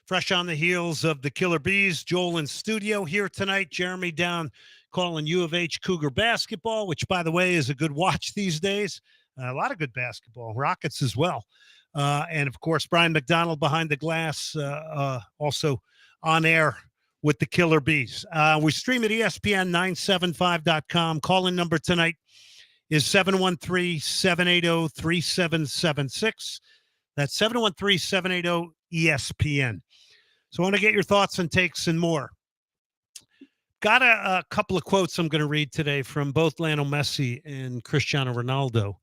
Fresh on the heels of the Killer Bees. Joel in studio here tonight. Jeremy down calling U of H Cougar basketball, which, by the way, is a good watch these days. A lot of good basketball. Rockets as well. And, of course, Brian McDonald behind the glass, also on air with the Killer Bees. We stream at ESPN975.com. Call-in number tonight is 713-780-3776. That's 713-780-ESPN. So I want to get your thoughts and takes and more. Got a couple of quotes I'm going to read today from both Lionel Messi and Cristiano Ronaldo.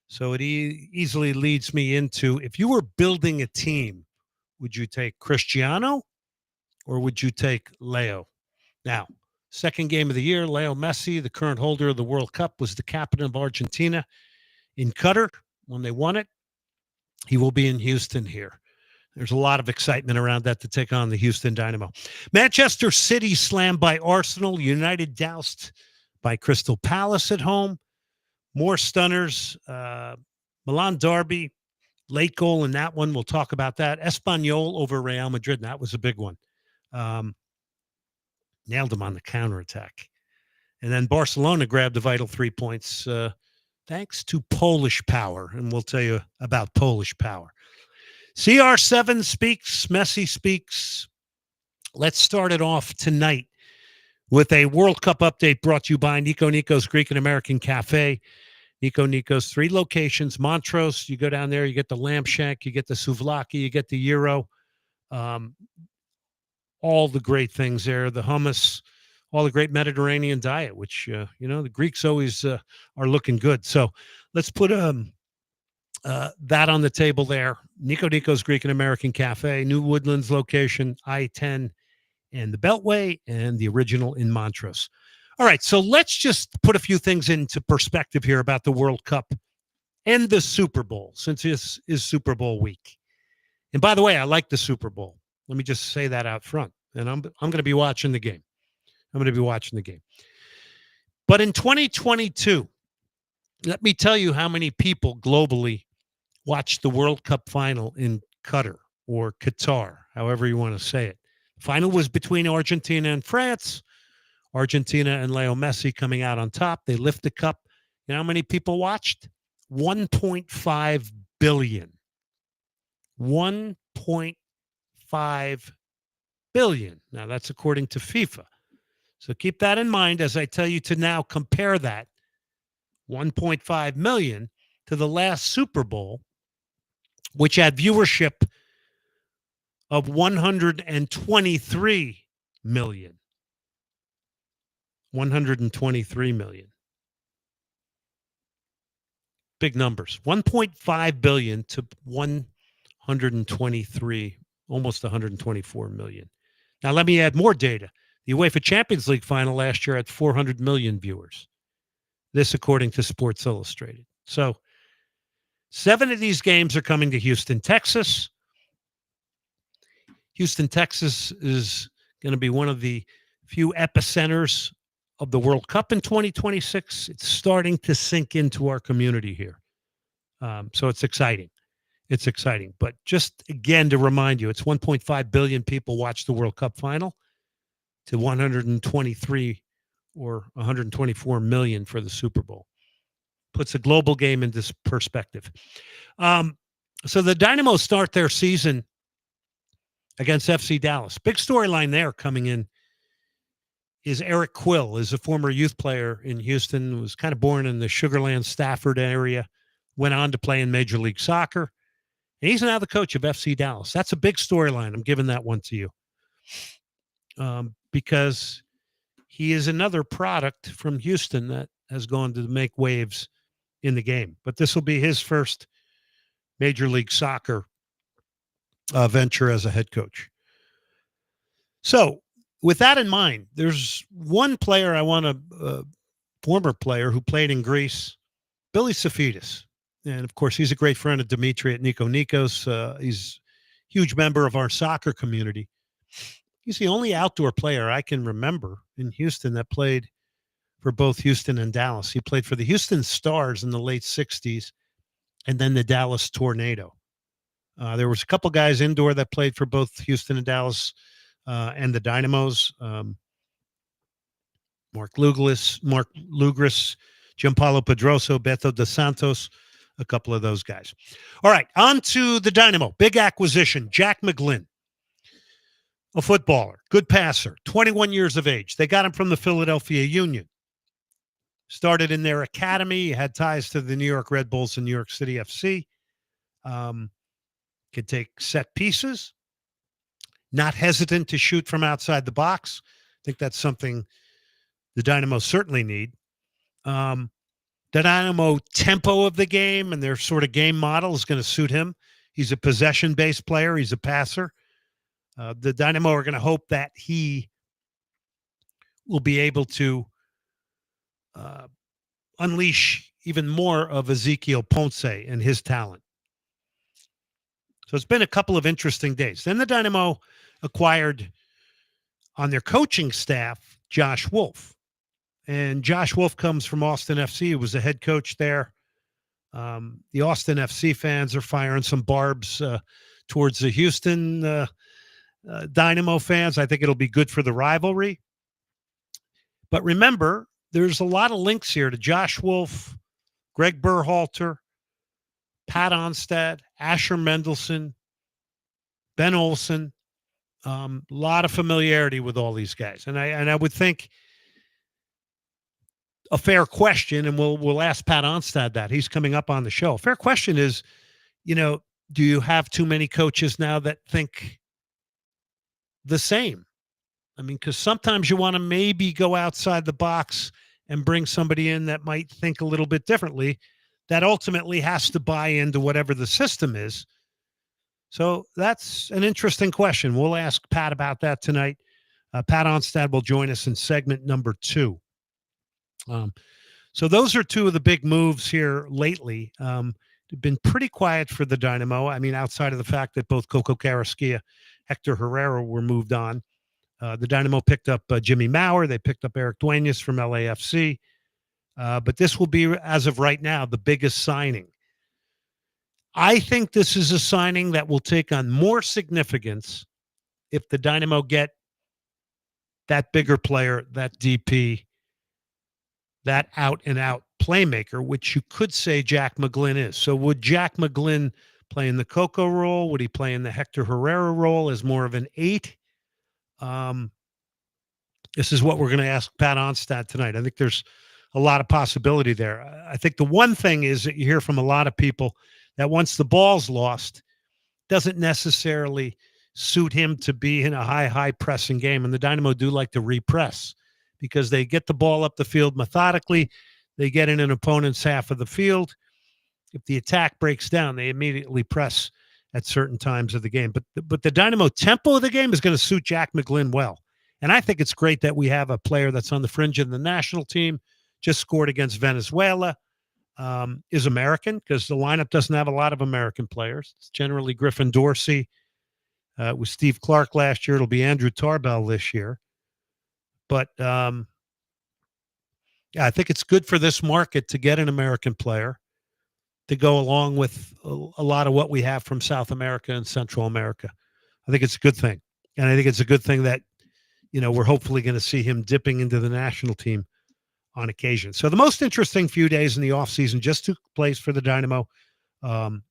So it easily leads me into, if you were building a team, would you take Cristiano or would you take Leo? Now, second game of the year, Leo Messi, the current holder of the World Cup, was the captain of Argentina in Qatar when they won it. He will be in Houston here. There's a lot of excitement around that to take on the Houston Dynamo. Manchester City slammed by Arsenal. United doused by Crystal Palace at home. More stunners. Milan derby, late goal in that one. We'll talk about that. Espanyol over Real Madrid. And that was a big one. Nailed them on the counterattack. And then Barcelona grabbed the vital 3 points thanks to Polish power. And we'll tell you about Polish power. CR7 speaks. Messi speaks. Let's start it off tonight with a World Cup update brought to you by Nico Nico's Greek and American Cafe. Nico Nico's 3 locations. Montrose, you go down there, you get the lamb shank, you get the souvlaki, you get the gyro. All the great things there, the hummus, all the great Mediterranean diet, which, the Greeks always are looking good. So let's put that on the table there. Nico Nico's Greek and American Cafe, New Woodlands location, I-10 and the Beltway, and the original in Montrose. All right, so let's just put a few things into perspective here about the World Cup and the Super Bowl, since this is Super Bowl week. And by the way, I like the Super Bowl. Let me just say that out front. And I'm going to be watching the game. But in 2022, let me tell you how many people globally watched the World Cup final in Qatar or Qatar, however you want to say it. The final was between Argentina and France. Argentina and Leo Messi coming out on top. They lift the cup. You know how many people watched? 1.5 billion. 1.5 billion. Now, that's according to FIFA. So keep that in mind as I tell you to now compare that 1.5 million to the last Super Bowl, which had viewership of 123 million. 123 million. Big numbers. 1.5 billion to 123, almost 124 million. Now, let me add more data. The UEFA Champions League final last year had 400 million viewers. This according to Sports Illustrated. So 7 of these games are coming to Houston, Texas. Houston, Texas is going to be one of the few epicenters of the World Cup in 2026. It's starting to sink into our community here. So it's exciting. It's exciting. But just again to remind you, it's 1.5 billion people watch the World Cup final to 123 or 124 million for the Super Bowl. Puts a global game into perspective. So the Dynamo start their season against FC Dallas. Big storyline there coming in is Eric Quill, is a former youth player in Houston, was kind of born in the Sugarland, Stafford area, went on to play in Major League Soccer. And he's now the coach of FC Dallas. That's a big storyline. I'm giving that one to you. Because he is another product from Houston that has gone to make waves in the game. But this will be his first Major League Soccer venture as a head coach. So with that in mind, there's one player I want to, former player who played in Greece, Billy Safidis. And of course, he's a great friend of Dimitri at Nico Nikos. He's a huge member of our soccer community. He's the only outdoor player I can remember in Houston that played for both Houston and Dallas. He played for the Houston Stars in the late 60s and then the Dallas Tornado. There was a couple guys indoor that played for both Houston and Dallas and the Dynamos. Mark Lugris, Gianpaolo Pedroso, Beto dos Santos, a couple of those guys. All right, on to the Dynamo. Big acquisition, Jack McGlynn, a footballer, good passer, 21 years of age. They got him from the Philadelphia Union. Started in their academy, had ties to the New York Red Bulls and New York City FC. Could take set pieces, not hesitant to shoot from outside the box. I think that's something the Dynamo certainly need. The Dynamo tempo of the game and their sort of game model is going to suit him. He's a possession-based player. He's a passer. The Dynamo are going to hope that he will be able to unleash even more of Ezequiel Ponce and his talent. So it's been a couple of interesting days. Then the Dynamo acquired on their coaching staff Josh Wolf. And Josh Wolf comes from Austin FC. He was the head coach there. The Austin FC fans are firing some barbs towards the Houston Dynamo fans. I think it'll be good for the rivalry. But remember, there's a lot of links here to Josh Wolf, Greg Berhalter, Pat Onstad, Asher Mendelson, Ben Olsen. A lot of familiarity with all these guys. And I would think a fair question, and we'll ask Pat Onstad that. He's coming up on the show. A fair question is, do you have too many coaches now that think the same? I mean, because sometimes you want to maybe go outside the box and bring somebody in that might think a little bit differently, that ultimately has to buy into whatever the system is. So that's an interesting question. We'll ask Pat about that tonight. Pat Onstad will join us in segment number 2. So those are two of the big moves here lately. They've been pretty quiet for the Dynamo. I mean, outside of the fact that both Coco Carrasquilla, Hector Herrera were moved on. The Dynamo picked up Jimmy Maurer. They picked up Eric Duenas from LAFC. But this will be, as of right now, the biggest signing. I think this is a signing that will take on more significance if the Dynamo get that bigger player, that DP, that out-and-out playmaker, which you could say Jack McGlynn is. So would Jack McGlynn play in the Coco role? Would he play in the Hector Herrera role as more of an 8? This is what we're going to ask Pat Onstad tonight. I think there's a lot of possibility there. I think the one thing is that you hear from a lot of people that once the ball's lost, doesn't necessarily suit him to be in a high pressing game. And the Dynamo do like to repress because they get the ball up the field methodically. They get in an opponent's half of the field. If the attack breaks down, they immediately press at certain times of the game. But the Dynamo tempo of the game is going to suit Jack McGlynn well. And I think it's great that we have a player that's on the fringe of the national team, just scored against Venezuela, is American because the lineup doesn't have a lot of American players. It's generally Griffin Dorsey. It was Steve Clark last year. It'll be Andrew Tarbell this year. But yeah, I think it's good for this market to get an American player to go along with a lot of what we have from South America and Central America. I think it's a good thing. And I think it's a good thing that, we're hopefully going to see him dipping into the national team on occasion. So the most interesting few days in the offseason just took place for the Dynamo. And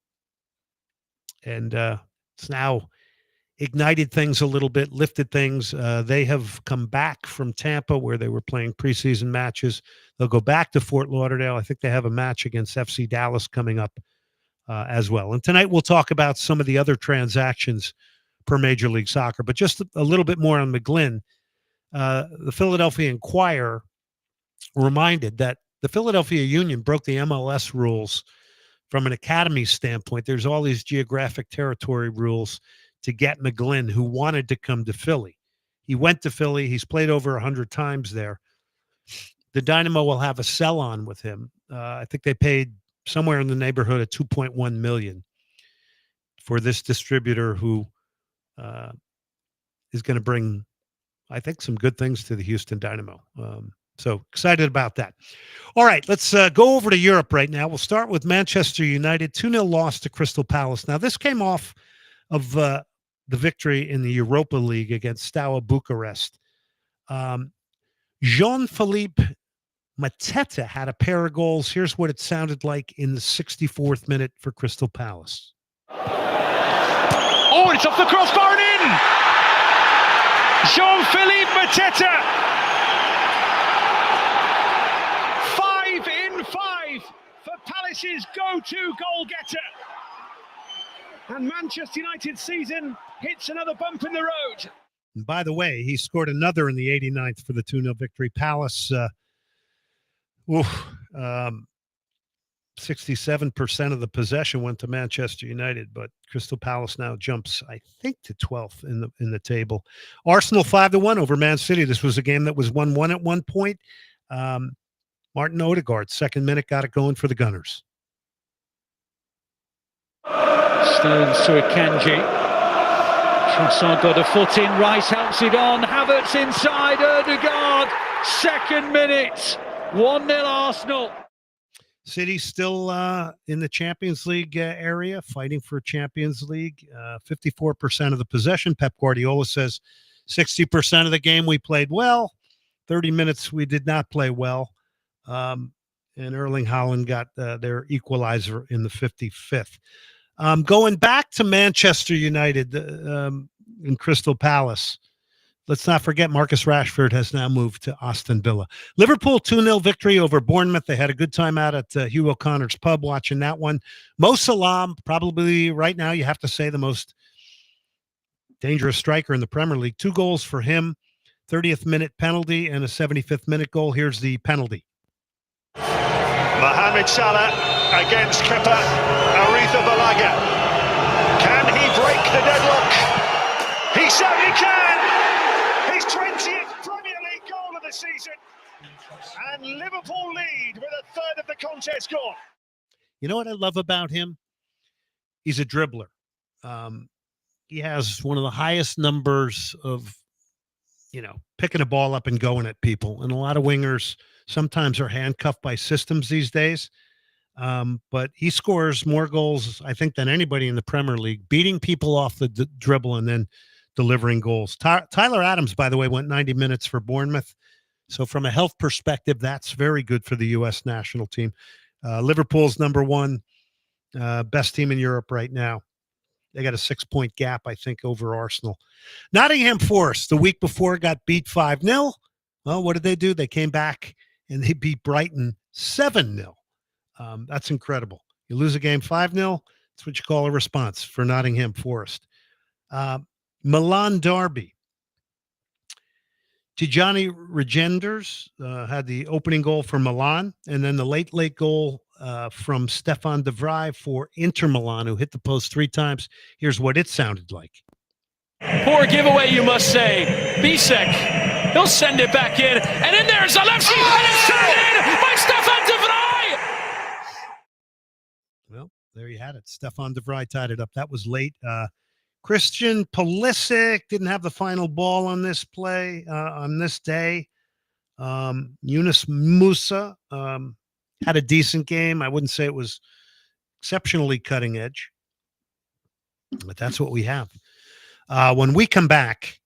it's now ignited things a little bit, lifted things. They have come back from Tampa where they were playing preseason matches. They'll go back to Fort Lauderdale. I think they have a match against FC Dallas coming up as well. And tonight we'll talk about some of the other transactions per Major League Soccer, but just a little bit more on McGlynn. The Philadelphia Inquirer reminded that the Philadelphia Union broke the MLS rules from an academy standpoint. There's all these geographic territory rules to get McGlynn, who wanted to come to Philly. He went to Philly. He's played over 100 times there. The Dynamo will have a sell-on with him. I think they paid somewhere in the neighborhood of $2.1 million for this distributor who is going to bring, I think, some good things to the Houston Dynamo. So excited about that. All right, let's go over to Europe right now. We'll start with Manchester United, 2-0 loss to Crystal Palace. Now, this came off of the victory in the Europa League against Steaua Bucharest. Jean-Philippe Mateta had a pair of goals. Here's what it sounded like in the 64th minute for Crystal Palace.
Oh, it's off the crossbar and in! Jean-Philippe Mateta! 5 in 5 for Palace's go-to goal-getter. And Manchester United's season hits another bump in the road.
And by the way, he scored another in the 89th for the 2-0 victory. Palace, 67% of the possession went to Manchester United, but Crystal Palace now jumps, I think, to 12th in the table. Arsenal 5-1 over Man City. This was a game that was 1-1 at one point. Martin Odegaard, second minute, got it going for the Gunners.
Stones to Akanji. Trossard got a foot in. Rice helps it on. Havertz inside. Odegaard. Second minute. 1-0 Arsenal.
City still in the Champions League area, fighting for Champions League. 54% of the possession. Pep Guardiola says 60% of the game we played well. 30 minutes we did not play well. And Erling Haaland got their equalizer in the 55th. Going back to Manchester United in Crystal Palace, let's not forget Marcus Rashford has now moved to Aston Villa. Liverpool 2-0 victory over Bournemouth. They had a good time out at Hugh O'Connor's pub watching that one. Mo Salah, probably right now you have to say the most dangerous striker in the Premier League. 2 goals for him, 30th minute penalty and a 75th minute goal. Here's the penalty.
Mohamed Salah against Kepa Arrizabalaga. Can he break the deadlock? He certainly can. His 20th Premier League goal of the season. And Liverpool lead with a third of the contest gone.
You know what I love about him? He's a dribbler. He has one of the highest numbers of, picking a ball up and going at people. And a lot of wingers sometimes are handcuffed by systems these days. But he scores more goals, I think, than anybody in the Premier League, beating people off the dribble and then delivering goals. Tyler Adams, by the way, went 90 minutes for Bournemouth. So from a health perspective, that's very good for the U.S. national team. Liverpool's number one, best team in Europe right now. They got a 6-point gap, I think, over Arsenal. Nottingham Forest, the week before, got beat 5-0. Well, what did they do? They came back and they beat Brighton 7-0. That's incredible. You lose a game 5-0, that's what you call a response for Nottingham Forest. Milan Derby. Tijani Regenders had the opening goal for Milan, and then the late goal from Stefan de Vrij for Inter Milan, who hit the post 3 times. Here's what it sounded like.
Poor giveaway, you must say. Bisek, he'll send it back in. And in there, Zalewski, and it's turned in by Stefan de Vrij.
Well, there you had it. Stefan de Vrij tied it up. That was late. Christian Pulisic didn't have the final ball on this play, on this day. Yunus Musa had a decent game. I wouldn't say it was exceptionally cutting edge, but that's what we have. When we come back,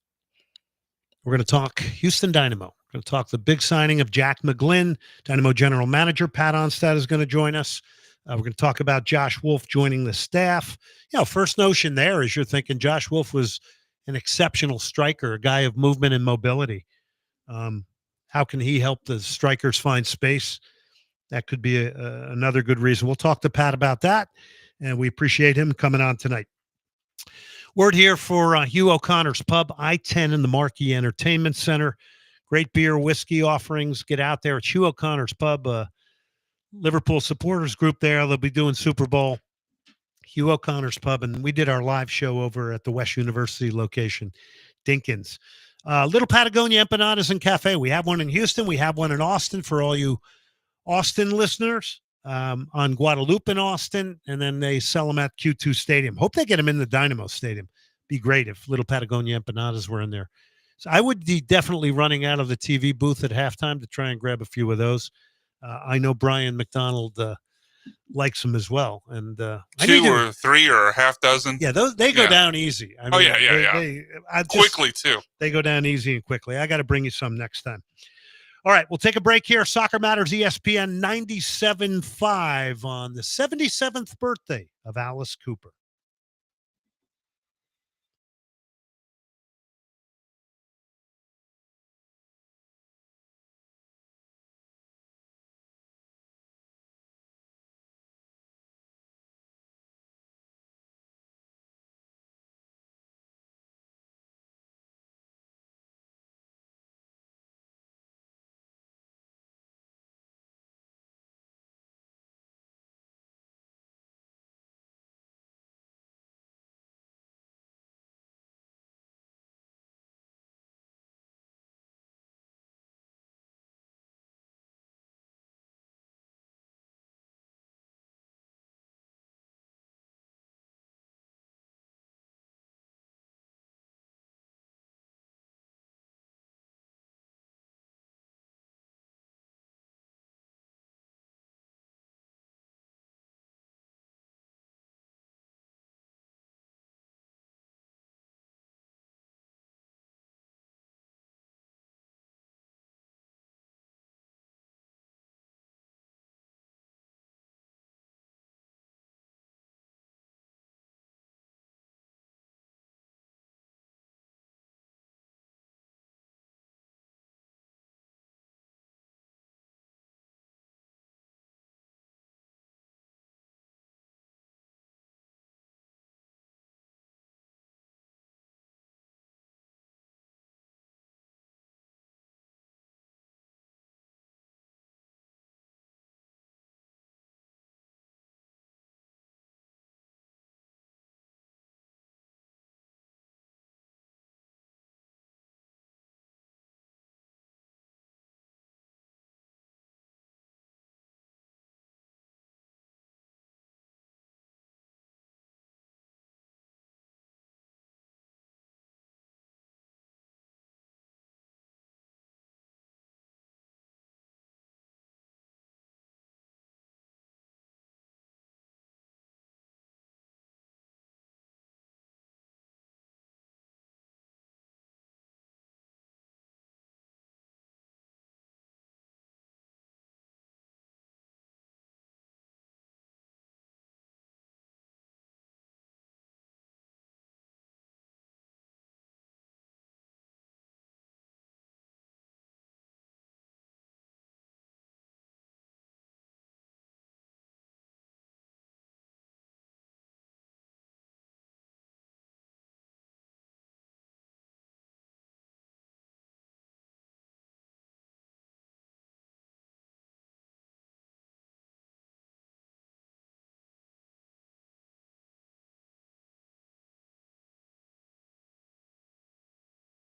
we're going to talk Houston Dynamo. We're going to talk the big signing of Jack McGlynn. Dynamo general manager Pat Onstad is going to join us. We're going to talk about Josh Wolf joining the staff. First notion there is you're thinking Josh Wolf was an exceptional striker, a guy of movement and mobility. How can he help the strikers find space? That could be another good reason. We'll talk to Pat about that, and we appreciate him coming on tonight. Word here for Hugh O'Connor's Pub, I-10 in the Marquee Entertainment Center. Great beer, whiskey offerings. Get out there. It's Hugh O'Connor's Pub, Liverpool supporters group there. They'll be doing Super Bowl. Hugh O'Connor's Pub, and we did our live show over at the West University location, Dinkins. Little Patagonia Empanadas and Cafe. We have one in Houston. We have one in Austin for all you Austin listeners, on Guadalupe in Austin, and then they sell them at Q2 Stadium. Hope they get them in the Dynamo Stadium. Be great if Little Patagonia Empanadas were in there. So I would be definitely running out of the TV booth at halftime to try and grab a few of those. I know Brian McDonald likes them as well, and
two or three or a half dozen.
Yeah, they go down easy. I mean,
Quickly too.
They go down easy and quickly. I got to bring you some next time. All right, we'll take a break here. Soccer Matters, ESPN 97.5 on the 77th birthday of Alice Cooper.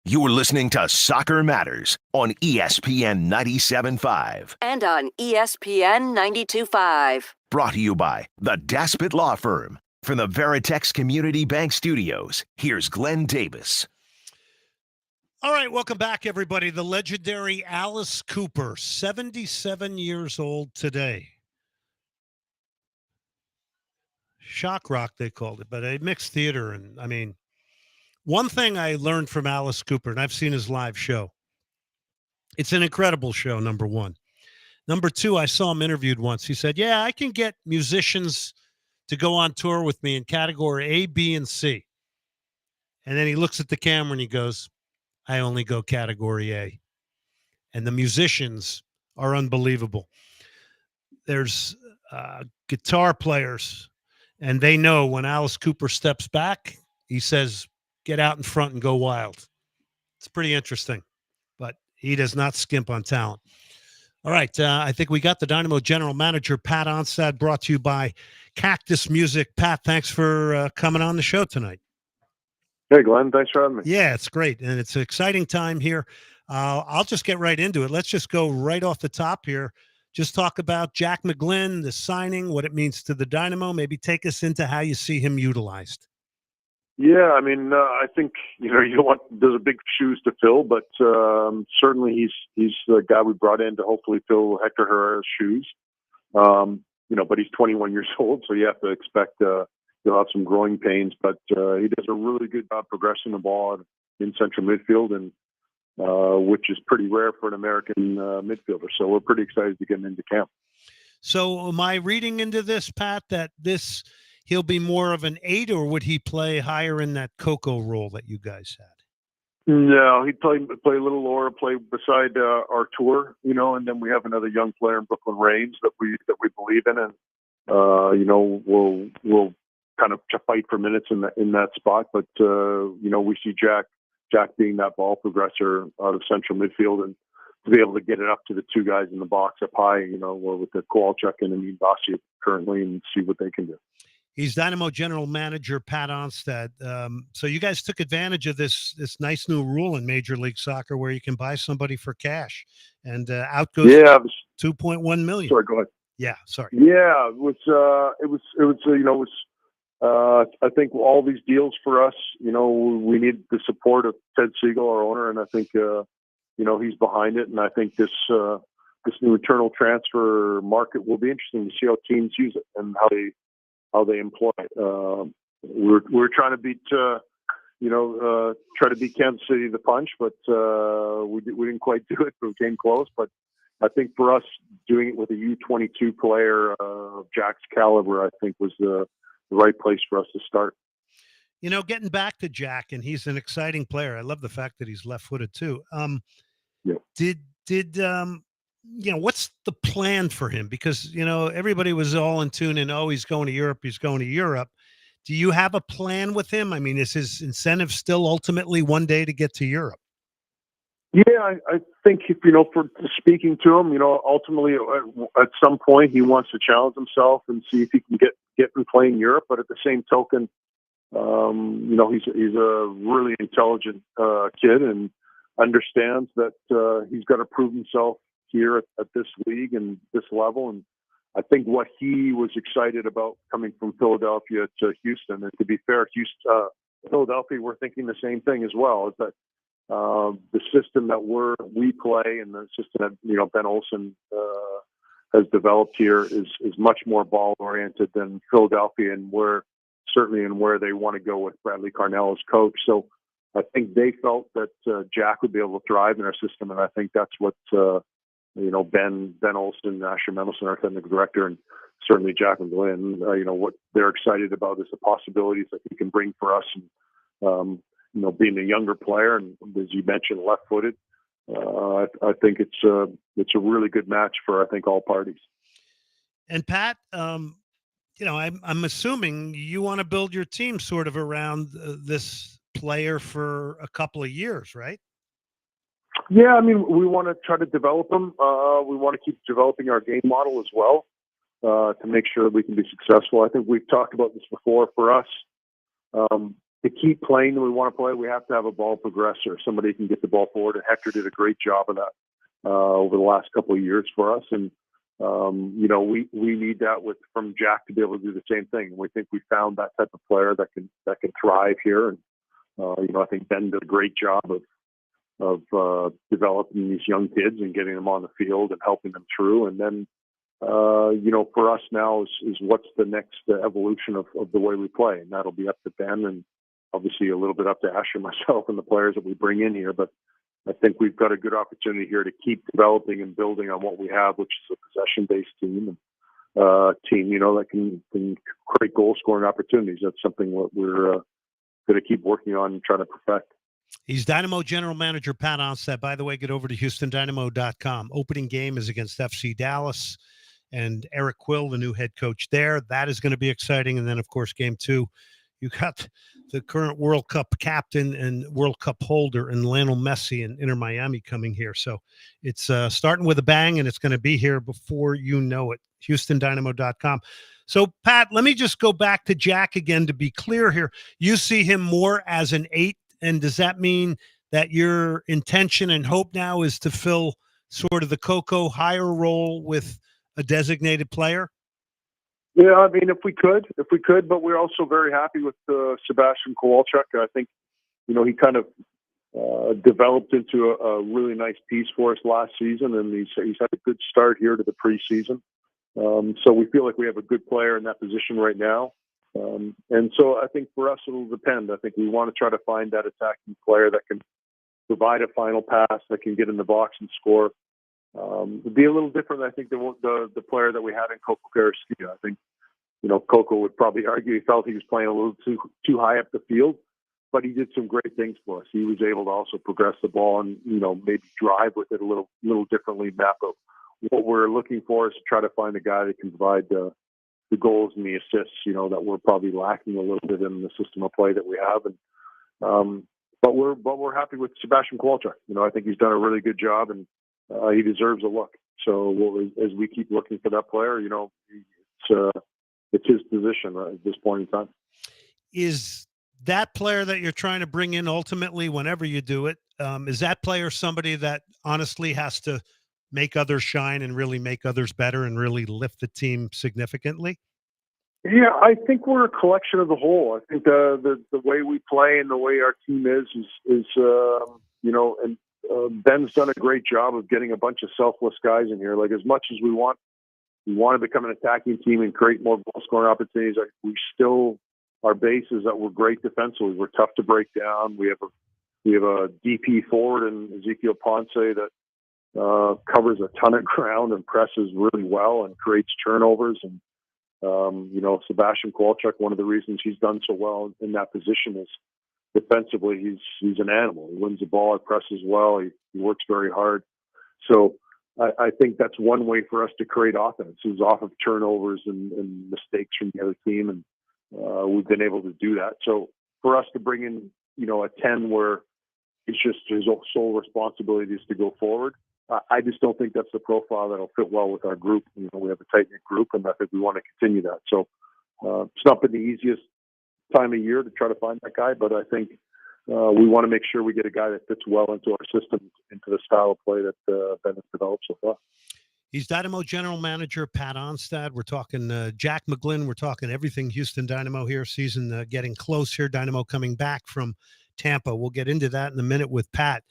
You're listening to Soccer Matters on ESPN 97.5.
And on ESPN 92.5.
Brought to you by the Daspit Law Firm. From the Veritex Community Bank Studios, here's Glenn Davis.
All right, welcome back, everybody. The legendary Alice Cooper, 77 years old today. Shock rock, they called it, but a mixed theater. And I mean, one thing I learned from Alice Cooper, and I've seen his live show, it's an incredible show, number one. Number two, I saw him interviewed once. He said, yeah, I can get musicians to go on tour with me in category A, B, and C. And then he looks at the camera and he goes, I only go category A. And the musicians are unbelievable. There's guitar players, and they know when Alice Cooper steps back, he says, get out in front and go wild. It's pretty interesting, but he does not skimp on talent. All right, I think we got the Dynamo General Manager, Pat Onstad, brought to you by Cactus Music. Pat, thanks for coming on the show tonight.
Hey, Glenn, thanks for having me.
Yeah, it's great, and it's an exciting time here. I'll just get right into it. Let's just go right off the top here. Just talk about Jack McGlynn, the signing, what it means to the Dynamo. Maybe take us into how you see him utilized.
Yeah, I mean, I think you don't want there's a big shoes to fill, but certainly he's the guy we brought in to hopefully fill Hector Herrera's shoes. But he's 21 years old, so you have to expect he'll have some growing pains. But he does a really good job progressing the ball in central midfield, and which is pretty rare for an American midfielder. So we're pretty excited to get him into camp.
So am I reading into this, Pat, that he'll be more of an 8, or would he play higher in that Coco role that you guys had?
No, he'd play a little lower, play beside Artur, and then we have another young player in Brooklyn Reigns that we believe in, and we'll kind of fight for minutes in that spot. But we see Jack being that ball progressor out of central midfield, and to be able to get it up to the two guys in the box up high, with the Kowalczyk and Amin Bassi currently, and see what they can do.
He's Dynamo general manager Pat Onstad. So you guys took advantage of this nice new rule in Major League Soccer where you can buy somebody for cash, and out goes $2.1 million.
Sorry, go ahead.
Yeah, sorry.
Yeah, it was. I think all these deals for us, we need the support of Ted Siegel, our owner, and I think he's behind it. And I think this new internal transfer market will be interesting to see how teams use it and how they employ it. We're trying to beat Kansas City to the punch, but we didn't quite do it. We came close, but I think for us doing it with a U22 player of Jack's caliber, I think was the right place for us to start.
Getting back to Jack, and he's an exciting player. I love the fact that he's left-footed too. What's the plan for him? Because, everybody was all in tune and, he's going to Europe. He's going to Europe. Do you have a plan with him? I mean, is his incentive still ultimately one day to get to Europe?
Yeah, I think for speaking to him, ultimately at some point he wants to challenge himself and see if he can get and play in Europe. But at the same token, he's a really intelligent kid and understands that he's got to prove himself here at this league and this level. And I think what he was excited about coming from Philadelphia to Houston, and to be fair, Philadelphia, we're thinking the same thing as well, is that the system that we play and the system that Ben Olsen has developed here is much more ball oriented than Philadelphia, and where they want to go with Bradley Carnell as coach. So I think they felt that Jack would be able to thrive in our system, and I think that's what Ben Olsen, Asher Mendelson, our technical director, and certainly Jack and Glenn, what they're excited about is the possibilities that he can bring for us. And being a younger player, and as you mentioned, left-footed, I think it's a really good match for, I think, all parties.
And Pat, I'm assuming you want to build your team sort of around this player for a couple of years, right?
Yeah, I mean, we want to try to develop him. We want to keep developing our game model as well to make sure that we can be successful. I think we've talked about this before. For us, to keep playing the way we want to play, we have to have a ball progressor, somebody who can get the ball forward. And Hector did a great job of that over the last couple of years for us. And we need that from Jack to be able to do the same thing. We think we found that type of player that can thrive here. And I think Ben did a great job of developing these young kids and getting them on the field and helping them through. And then for us now is what's the next evolution of the way we play, and that'll be up to Ben and obviously a little bit up to Asher, myself, and the players that we bring in here. But I think we've got a good opportunity here to keep developing and building on what we have, which is a possession-based team, and that can create goal-scoring opportunities. That's something what we're going to keep working on and trying to perfect.
He's Dynamo general manager Pat Onstad. By the way, get over to HoustonDynamo.com. Opening game is against FC Dallas, and Eric Quill, the new head coach there. That is going to be exciting. And then, of course, game 2, you got the current World Cup captain and World Cup holder and Lionel Messi and Inter Miami coming here. So it's starting with a bang, and it's going to be here before you know it. HoustonDynamo.com. So, Pat, let me just go back to Jack again to be clear here. You see him more as an 8, and does that mean that your intention and hope now is to fill sort of the Coco higher role with a designated player?
Yeah, I mean, if we could, but we're also very happy with Sebastian Kowalczyk. I think, he kind of developed into a really nice piece for us last season, and he's had a good start here to the preseason. So we feel like we have a good player in that position right now. And so I think for us, it'll depend. I think we want to try to find that attacking player that can provide a final pass, that can get in the box and score. It'd be a little different, I think, than the player that we had in Coco Carrasquilla. I think, Coco would probably argue he felt he was playing a little too high up the field, but he did some great things for us. He was able to also progress the ball and, maybe drive with it a little differently. Map of what we're looking for is to try to find a guy that can provide the goals and the assists, that we're probably lacking a little bit in the system of play that we have. And but we're happy with Sebastian Kowalczyk. I think he's done a really good job, and he deserves a look. So as we keep looking for that player, it's his position at this point in time.
Is that player that you're trying to bring in ultimately, whenever you do it, is that player somebody that honestly has to make others shine and really make others better and really lift the team significantly?
Yeah, I think we're a collection of the whole. I think the way we play and the way our team is Ben's done a great job of getting a bunch of selfless guys in here. Like, as much as we want to become an attacking team and create more goal scoring opportunities, we still, our base is that we're great defensively. We're tough to break down. We have a DP forward in Ezekiel Ponce that covers a ton of ground and presses really well and creates turnovers. And Sebastian Kowalczyk, one of the reasons he's done so well in that position is defensively, he's an animal. He wins the ball, he presses well, he works very hard. So I think that's one way for us to create offense, is off of turnovers and mistakes from the other team, and we've been able to do that. So for us to bring in, a 10 where it's just his sole responsibility is to go forward, I just don't think that's the profile that'll fit well with our group. We have a tight-knit group, and I think we want to continue that. So it's not been the easiest time of year to try to find that guy, but I think we want to make sure we get a guy that fits well into our system, into the style of play that Ben has developed so far.
He's Dynamo General Manager Pat Onstad. We're talking Jack McGlynn. We're talking everything Houston Dynamo here. Season getting close here. Dynamo coming back from Tampa. We'll get into that in a minute with Pat.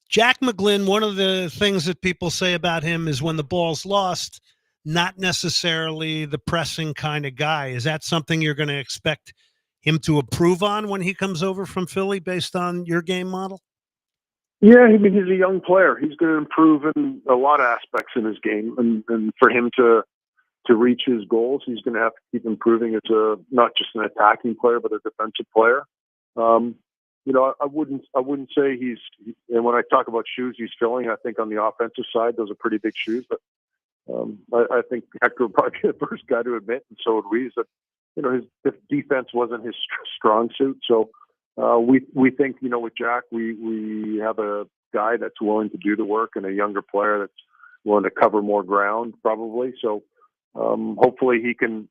Jack McGlynn, one of the things that people say about him is when the ball's lost, not necessarily the pressing kind of guy. Is that something you're going to expect him to improve on when he comes over from Philly based on your game model?
Yeah, I mean, he's a young player. He's going to improve in a lot of aspects in his game. And for him to reach his goals, he's going to have to keep improving as not just an attacking player, but a defensive player. I wouldn't say and when I talk about shoes he's filling, I think on the offensive side, those are pretty big shoes. But I think Hector would probably be the first guy to admit, and so would we, is that, his defense wasn't his strong suit. So we think, with Jack, we have a guy that's willing to do the work and a younger player that's willing to cover more ground, probably. So hopefully he can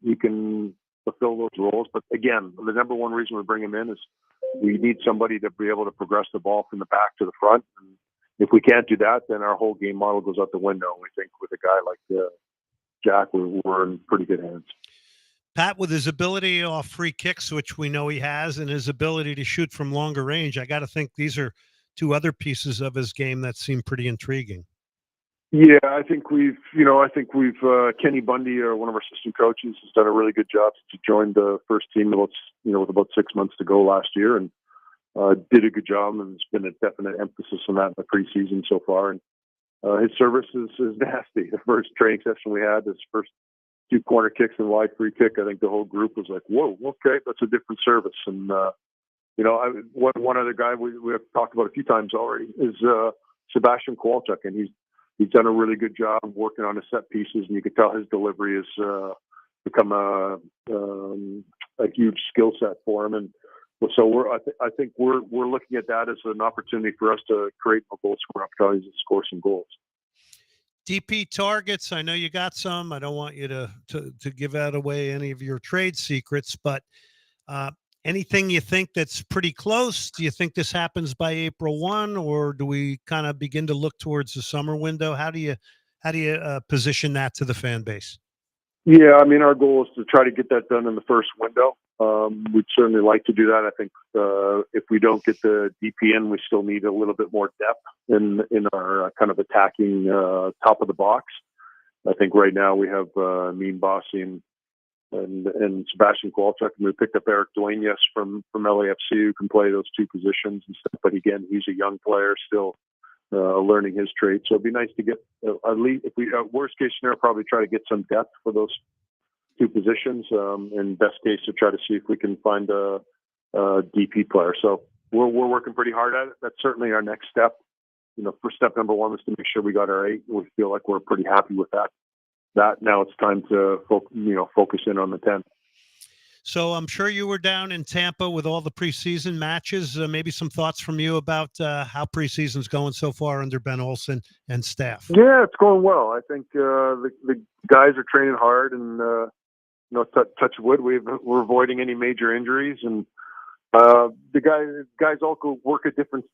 fulfill those roles. But again, the number one reason we bring him in is we need somebody to be able to progress the ball from the back to the front. And if we can't do that, then our whole game model goes out the window. We think with a guy like Jack, we're in pretty good hands.
Pat, with his ability off free kicks, which we know he has, and his ability to shoot from longer range, I got to think these are two other pieces of his game that seem pretty intriguing.
Yeah, I think we've Kenny Bundy, one of our assistant coaches, has done a really good job to join the first team with about 6 months to go last year, and did a good job, and there's been a definite emphasis on that in the preseason so far. And his service is nasty. The first training session we had, his first 2 corner kicks and wide free kick, I think the whole group was like, whoa, okay, that's a different service. And, one other guy we have talked about a few times already is Sebastian Kowalczyk, and he's done a really good job working on his set pieces, and you can tell his delivery has become a huge skill set for him. And so I think we're looking at that as an opportunity for us to create more goal scoring opportunities and score some goals.
DP targets, I know you got some. I don't want you to give out away any of your trade secrets, but anything you think that's pretty close? Do you think this happens by April 1, or do we kind of begin to look towards the summer window? How do you position that to the fan base?
Yeah, I mean, our goal is to try to get that done in the first window. We'd certainly like to do that. I think if we don't get the DP in, we still need a little bit more depth in our kind of attacking top of the box. I think right now we have Mean Bossy and Sebastian Kowalczyk. And we picked up Eric Duenas from LAFC, who can play those two positions and stuff. But again, he's a young player still learning his trade. So it'd be nice to get at least, if we worst case scenario, probably try to get some depth for those two positions. And best case, to try to see if we can find a DP player. So we're working pretty hard at it. That's certainly our next step. First step number one was to make sure we got our 8. We feel like we're pretty happy with that. Now it's time to focus in on the 10.
So I'm sure you were down in Tampa with all the preseason matches. Maybe some thoughts from you about how preseason's going so far under Ben Olsen and staff.
Yeah, it's going well. I think the guys are training hard, and touch wood, we're avoiding any major injuries, and the guys all work at different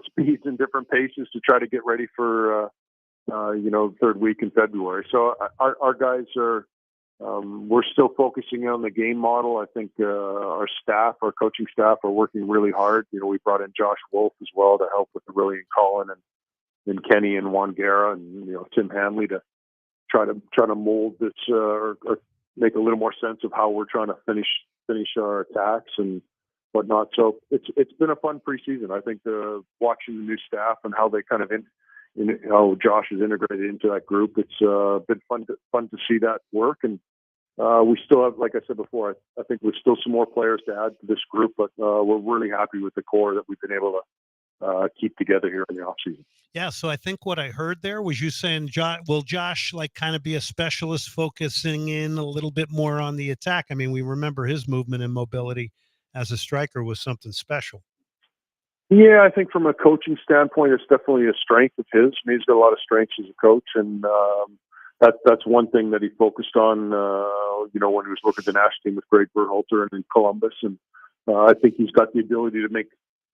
speeds and different paces to try to get ready for third week in February. So our guys are. We're still focusing on the game model. I think our coaching staff are working really hard. We brought in Josh Wolf as well to help with Aurelian Collin and Kenny and Juan Guerra and Tim Hanley to try to mold this or make a little more sense of how we're trying to finish our attacks and whatnot. So it's been a fun preseason. I think watching the new staff and how they kind of how Josh is integrated into that group. It's been fun to see that work, and we still have, like I said before, I think there's still some more players to add to this group, but we're really happy with the core that we've been able to keep together here in the offseason.
Yeah, so I think what I heard there was you saying, will Josh kind of be a specialist focusing in a little bit more on the attack? I mean, we remember his movement and mobility as a striker was something special.
Yeah, I think from a coaching standpoint, it's definitely a strength of his. I mean, he's got a lot of strengths as a coach, and that's one thing that he focused on, when he was working the national team with Greg Berhalter and in Columbus. And I think he's got the ability to make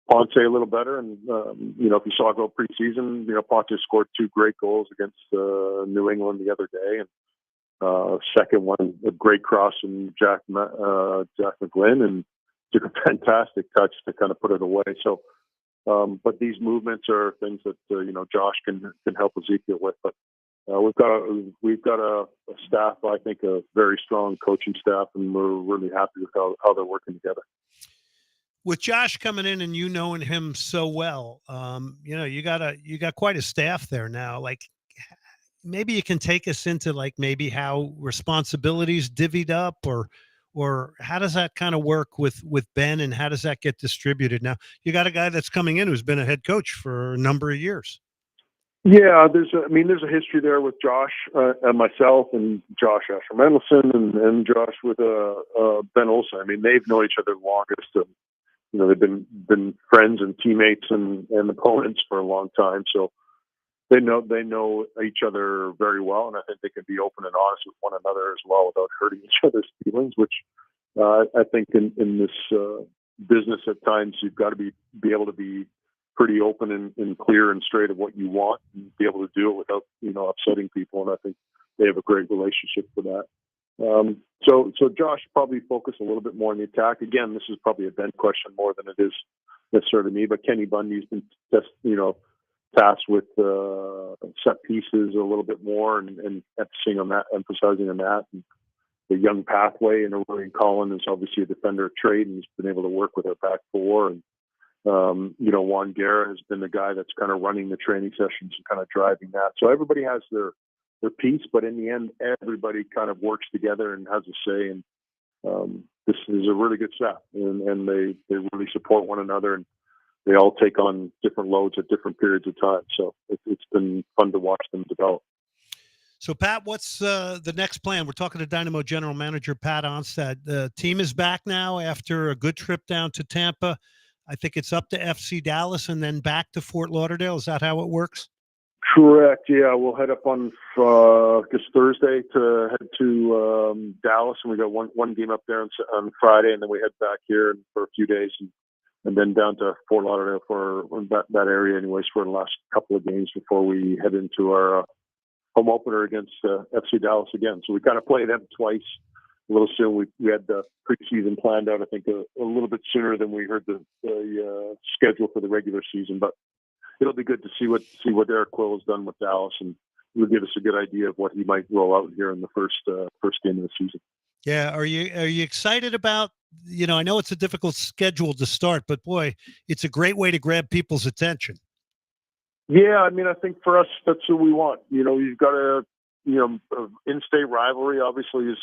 Ponce a little better. And, if you saw it go preseason, Ponce scored 2 great goals against New England the other day. And second one, a great cross from Jack McGlynn, and took a fantastic touch to kind of put it away. So, but these movements are things that Josh can help Ezekiel with. But we've got a staff, I think, a very strong coaching staff, and we're really happy with how they're working together.
With Josh coming in and knowing him so well, you got quite a staff there now. Like, maybe you can take us into maybe how responsibilities divvied up, or how does that kind of work with Ben, and how does that get distributed? Now, you got a guy that's coming in who's been a head coach for a number of years.
Yeah, there's a history there with Josh and myself, and Josh Asher Mendelson, and Josh with Ben Olsen. I mean, they've known each other the longest. And, they've been friends and teammates and opponents for a long time. So they know each other very well, and I think they can be open and honest with one another as well without hurting each other's feelings. Which I think in this business at times you've got to be able to be pretty open and clear and straight of what you want, and be able to do it without upsetting people. And I think they have a great relationship for that. So Josh probably focus a little bit more on the attack. Again, this is probably a Ben question more than it is necessarily me. But Kenny Bundy's been tasked with set pieces a little bit more and emphasizing on that. And the young pathway, and Aurelian Collin is obviously a defender of trade, and he's been able to work with our back four. And Juan Guerra has been the guy that's kind of running the training sessions and kind of driving that. So everybody has their piece, but in the end, everybody kind of works together and has a say. And this is a really good staff, and they really support one another, and they all take on different loads at different periods of time. So it's been fun to watch them develop.
So, Pat, what's the next plan? We're talking to Dynamo General Manager Pat Onstad. The team is back now after a good trip down to Tampa. I think it's up to FC Dallas and then back to Fort Lauderdale. Is that how it works?
Correct. Yeah, we'll head up on Thursday to head to Dallas, and we got one game up there on Friday, and then we head back here for a few days, and then down to Fort Lauderdale for that area, anyways, for the last couple of games before we head into our home opener against FC Dallas again. So we kind of play them twice a little soon. We had the preseason planned out, I think, a little bit sooner than we heard the schedule for the regular season. But it'll be good to see what Eric Quill has done with Dallas, and it'll give us a good idea of what he might roll out here in the first game of the season.
Yeah, are you excited about? I know it's a difficult schedule to start, but boy, it's a great way to grab people's attention.
Yeah, I mean, I think for us, that's what we want. You've got in-state rivalry obviously is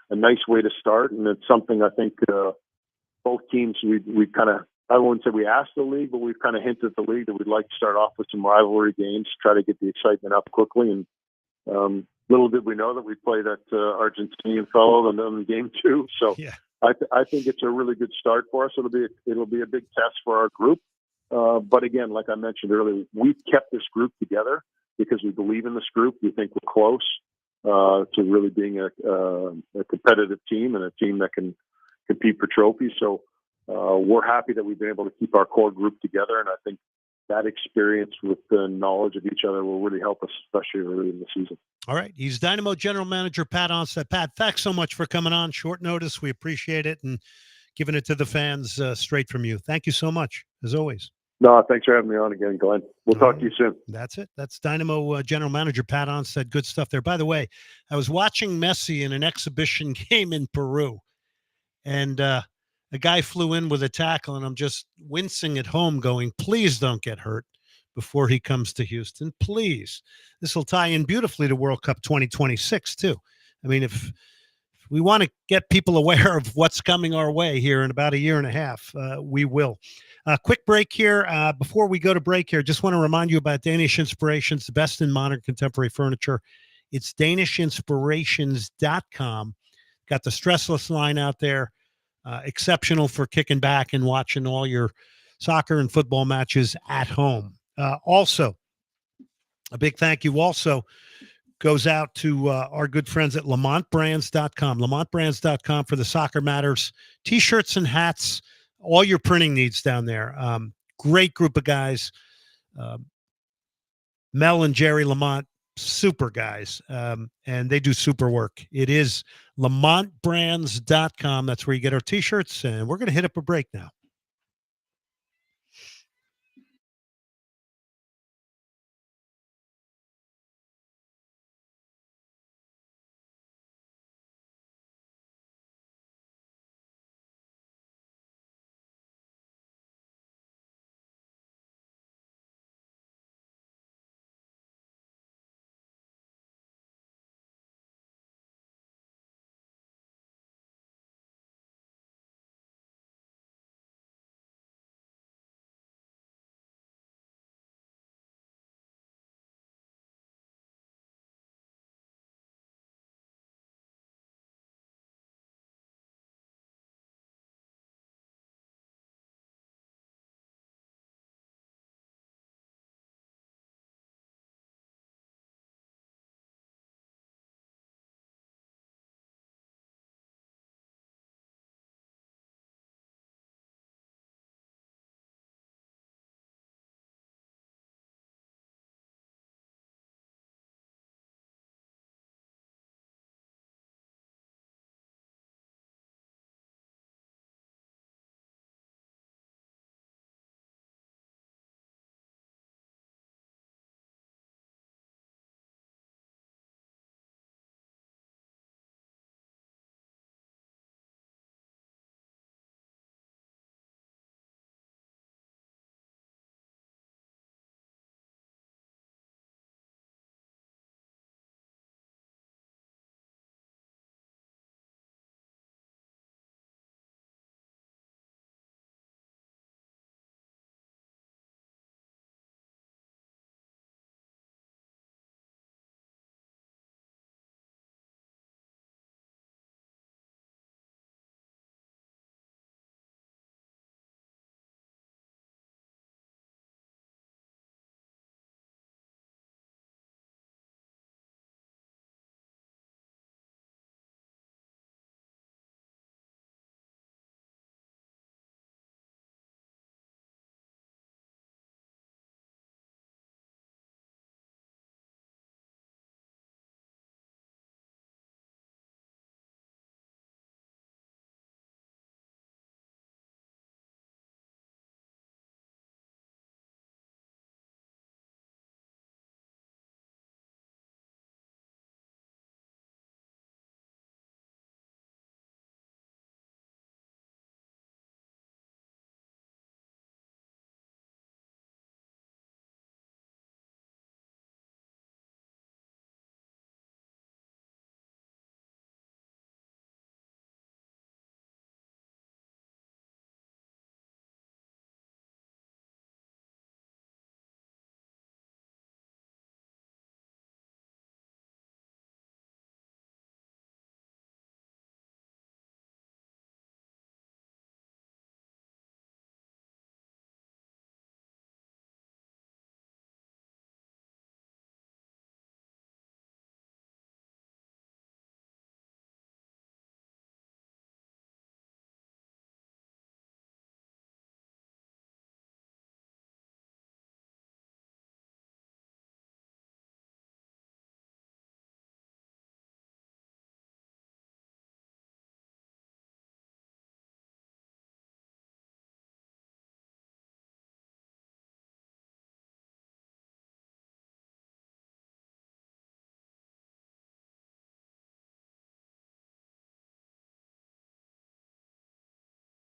a nice way to start, and it's something I think both teams we kind of, I wouldn't say we asked the league, but we've kind of hinted at the league that we'd like to start off with some rivalry games, try to get the excitement up quickly. And little did we know that we play that Argentinian fellow in game 2. So yeah. I think it's a really good start for us. It'll be a big test for our group. But again, like I mentioned earlier, we've kept this group together because we believe in this group. We think we're close to really being a competitive team and a team that can compete for trophies. So we're happy that we've been able to keep our core group together. And I think that experience with the knowledge of each other will really help us, especially early in the season.
All right. He's Dynamo General Manager Pat Onstad. Pat, thanks so much for coming on short notice. We appreciate it and giving it to the fans straight from you. Thank you so much, as always.
No, thanks for having me on again, Glenn. We'll talk to you soon.
That's it. That's Dynamo General Manager Pat Onstad. Good stuff there. By the way, I was watching Messi in an exhibition game in Peru, and a guy flew in with a tackle, and I'm just wincing at home going, please don't get hurt before he comes to Houston. Please. This will tie in beautifully to World Cup 2026, too. I mean, if we want to get people aware of what's coming our way here in about a year and a half, we will. Quick break here. Before we go to break here, just want to remind you about Danish Inspirations, the best in modern contemporary furniture. It's danishinspirations.com. Got the stressless line out there. Exceptional for kicking back and watching all your soccer and football matches at home. Also, a big thank you also goes out to our good friends at lamontbrands.com. Lamontbrands.com for the Soccer Matters T-shirts and hats, all your printing needs down there. Great group of guys. Mel and Jerry Lamont, super guys, and they do super work. It is lamontbrands.com. That's where you get our T-shirts, and we're going to hit up a break now.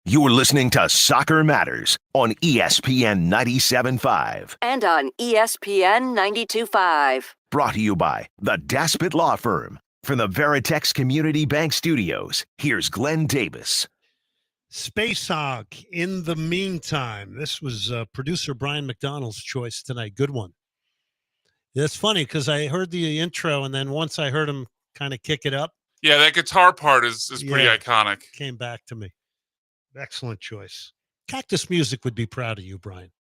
You're listening to Soccer Matters on ESPN 97.5.
And on ESPN 92.5.
Brought to you by the Daspit Law Firm. From the Veritex Community Bank Studios, here's Glenn Davis.
Space Hog, In the Meantime. This was producer Brian McDonald's choice tonight. Good one. It's funny because I heard the intro, and then once I heard him kind of kick it up.
Yeah, that guitar part is pretty iconic.
Came back to me. Excellent choice. Cactus Music would be proud of you, Brian.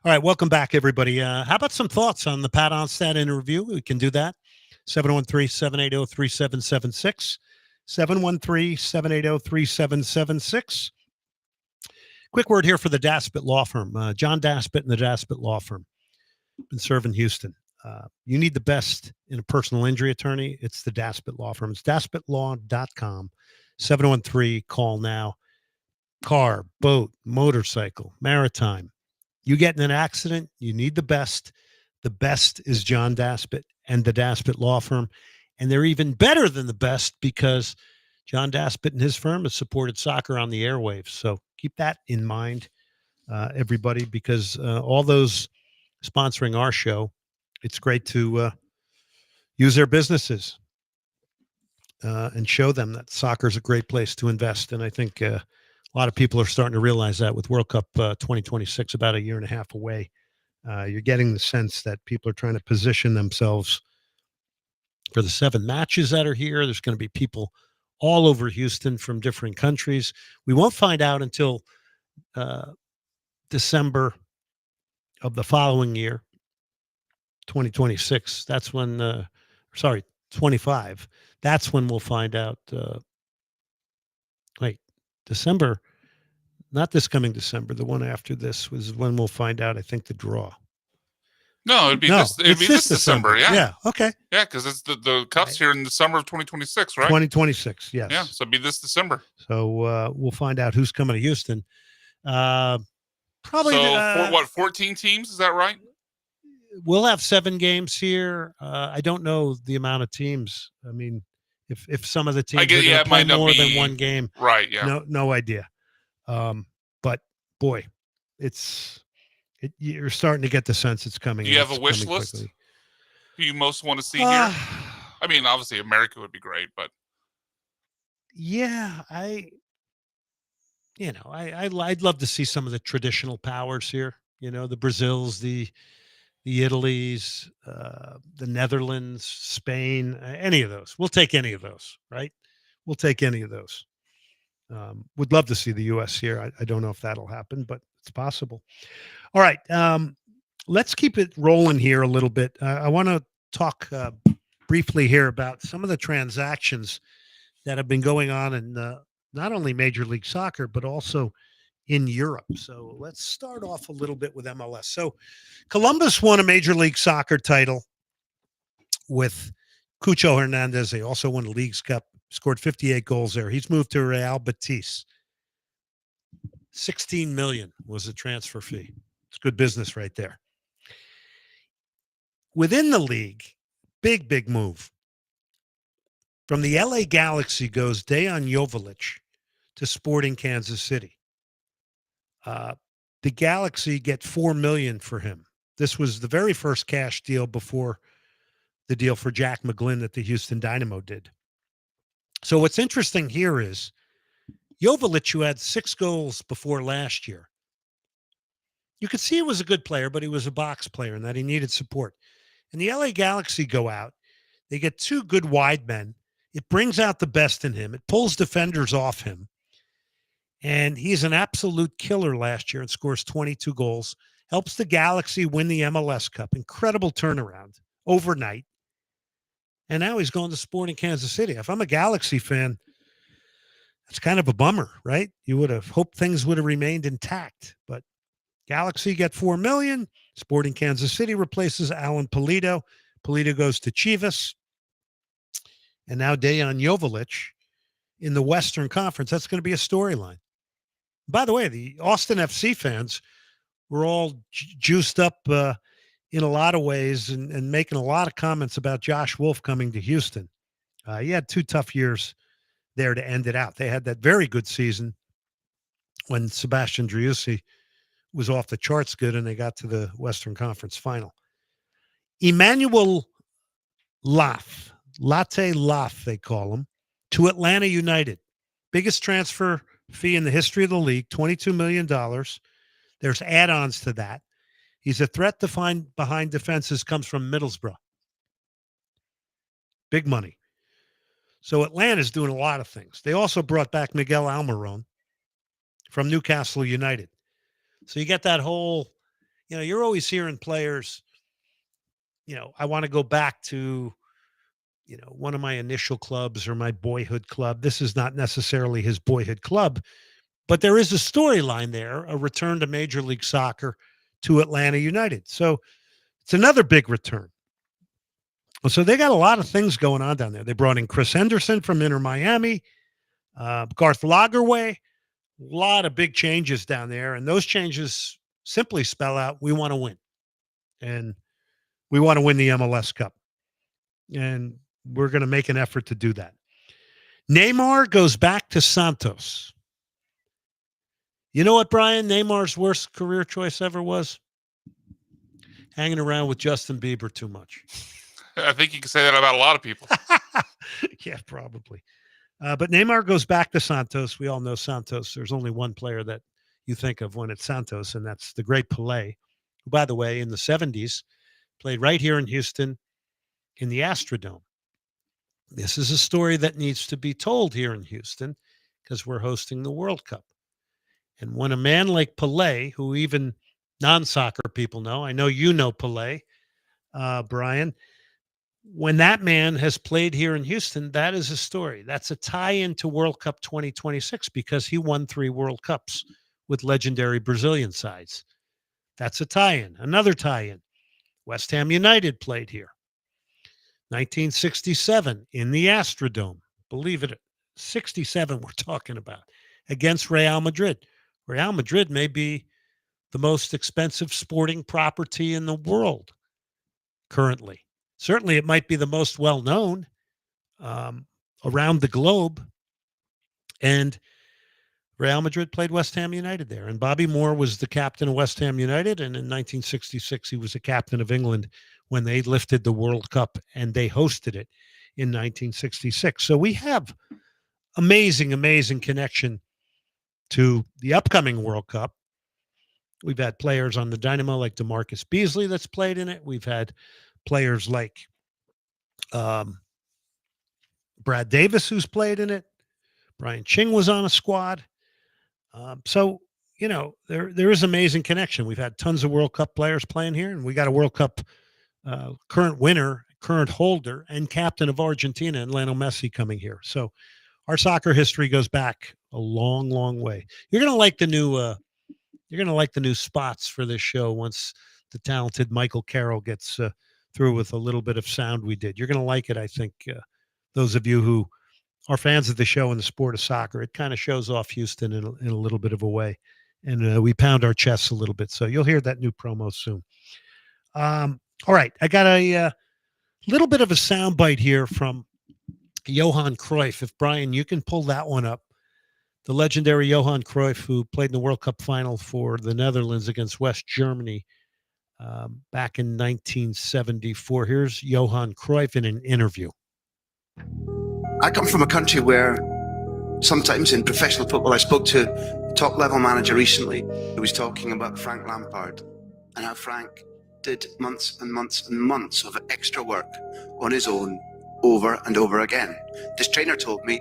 All right, welcome back, everybody. How about some thoughts on the Pat Onstad interview? We can do that. 713-780-3776. 713-780-3776. Quick word here for the Daspit Law Firm. John Daspit and the Daspit Law Firm. Been serving Houston. You need the best in a personal injury attorney. It's the Daspit Law Firm. It's daspitlaw.com. 713, call now. Car, boat, motorcycle, maritime. You get in an accident, you need the best. The best is John Daspit and the Daspit Law Firm. And they're even better than the best because John Daspit and his firm has supported soccer on the airwaves. So keep that in mind, everybody, because all those sponsoring our show, it's great to use their businesses and show them that soccer is a great place to invest. And I think a lot of people are starting to realize that with World Cup 2026 about a year and a half away. You're getting the sense that people are trying to position themselves for the 7 matches that are here. There's going to be people all over Houston from different countries. We won't find out until December of the following year, 2026. That's when, 25. That's when we'll find out. December, not this coming December. The one after this was when we'll find out, I think, the draw.
No, it'd be this December. Yeah.
Yeah. Okay.
Yeah, because it's the Cup's here in the summer of 2026, right?
2026. Yes.
Yeah. So it'd be this December.
So we'll find out who's coming to Houston. Probably.
So 14 teams? Is that right?
We'll have 7 games here. I don't know the amount of teams. I mean, if some of the teams are going to play more than one game,
right? Yeah.
No idea. But boy, you're starting to get the sense it's coming.
Do you have a wish list? Quickly. Who you most want to see here? I mean, obviously America would be great, but
yeah, I'd love to see some of the traditional powers here. You know, the Brazils, the Italys, the Netherlands, Spain, any of those. We'll take any of those, right? We'll take any of those. Would love to see the U.S. here. I don't know if that'll happen, but it's possible. All right. Let's keep it rolling here a little bit. I want to talk briefly here about some of the transactions that have been going on in not only Major League Soccer, but also in Europe. So let's start off a little bit with MLS. So Columbus won a Major League Soccer title with Cucho Hernandez. They also won the League's Cup, scored 58 goals there. He's moved to Real Betis. $16 million was the transfer fee. It's good business right there. Within the league, big move. From the LA Galaxy goes Dejan Joveljic to Sporting Kansas City. The Galaxy get $4 million for him. This was the very first cash deal before the deal for Jack McGlynn that the Houston Dynamo did. So what's interesting here is Joveljic, who had 6 goals before last year, you could see he was a good player, but he was a box player and that he needed support. And the LA Galaxy go out. They get 2 good wide men. It brings out the best in him. It pulls defenders off him. And he's an absolute killer last year and scores 22 goals. Helps the Galaxy win the MLS Cup. Incredible turnaround overnight. And now he's going to Sporting Kansas City. If I'm a Galaxy fan, that's kind of a bummer, right? You would have hoped things would have remained intact. But Galaxy get $4 million. Sporting Kansas City replaces Alan Pulido. Pulido goes to Chivas. And now Dejan Joveljic in the Western Conference. That's going to be a storyline. By the way, the Austin FC fans were all juiced up in a lot of ways and making a lot of comments about Josh Wolf coming to Houston. He had 2 tough years there to end it out. They had that very good season when Sebastian Driussi was off the charts good and they got to the Western Conference Final. Emmanuel Latte Lath, they call him, to Atlanta United. Biggest transfer fee in the history of the league, $22 million. There's add-ons to that. He's a threat to find behind defenses, comes from Middlesbrough. Big money. So Atlanta's doing a lot of things. They also brought back Miguel Almiron from Newcastle United. So you get that whole, you're always hearing players, I want to go back to, one of my initial clubs or my boyhood club. This is not necessarily his boyhood club, but there is a storyline there, a return to Major League Soccer to Atlanta United. So it's another big return. So they got a lot of things going on down there. They brought in Chris Henderson from Inter Miami, Garth Lagerwey, a lot of big changes down there. And those changes simply spell out, we want to win. And we want to win the MLS Cup. And we're going to make an effort to do that. Neymar goes back to Santos. You know what, Brian? Neymar's worst career choice ever was? Hanging around with Justin Bieber too much.
I think you can say that about a lot of people.
Yeah, probably. But Neymar goes back to Santos. We all know Santos. There's only one player that you think of when it's Santos, and that's the great Pelé, who, by the way, in the 70s, played right here in Houston in the Astrodome. This is a story that needs to be told here in Houston because we're hosting the World Cup. And when a man like Pelé, who even non-soccer people know, I know you know Pelé, Brian, when that man has played here in Houston, that is a story. That's a tie-in to World Cup 2026 because he won 3 World Cups with legendary Brazilian sides. That's a tie-in. Another tie-in. West Ham United played here. 1967 in the Astrodome. Believe it, 67 we're talking about. Against Real Madrid. Real Madrid may be the most expensive sporting property in the world currently. Certainly, it might be the most well-known around the globe. And Real Madrid played West Ham United there. And Bobby Moore was the captain of West Ham United. And in 1966, he was the captain of England when they lifted the World Cup. And they hosted it in 1966. So we have amazing, amazing connection to the upcoming World Cup. We've had players on the Dynamo like DeMarcus Beasley that's played in it. We've had players like Brad Davis, who's played in it. Brian Ching was on a squad. So, there is amazing connection. We've had tons of World Cup players playing here, and we got a World Cup current winner, current holder, and captain of Argentina, and Lionel Messi coming here. So our soccer history goes back a long, long way. You're going to like the new spots for this show once the talented Michael Carroll gets through with a little bit of sound we did. You're going to like it, I think, those of you who are fans of the show and the sport of soccer. It kind of shows off Houston in a little bit of a way, and we pound our chests a little bit. So you'll hear that new promo soon. All right, I got a little bit of a soundbite here from Johan Cruyff. If, Brian, you can pull that one up. The legendary Johan Cruyff, who played in the World Cup final for the Netherlands against West Germany back in 1974. Here's Johan Cruyff in an interview.
I come from a country where sometimes in professional football, I spoke to a top-level manager recently who was talking about Frank Lampard and how Frank did months and months and months of extra work on his own over and over again. This trainer told me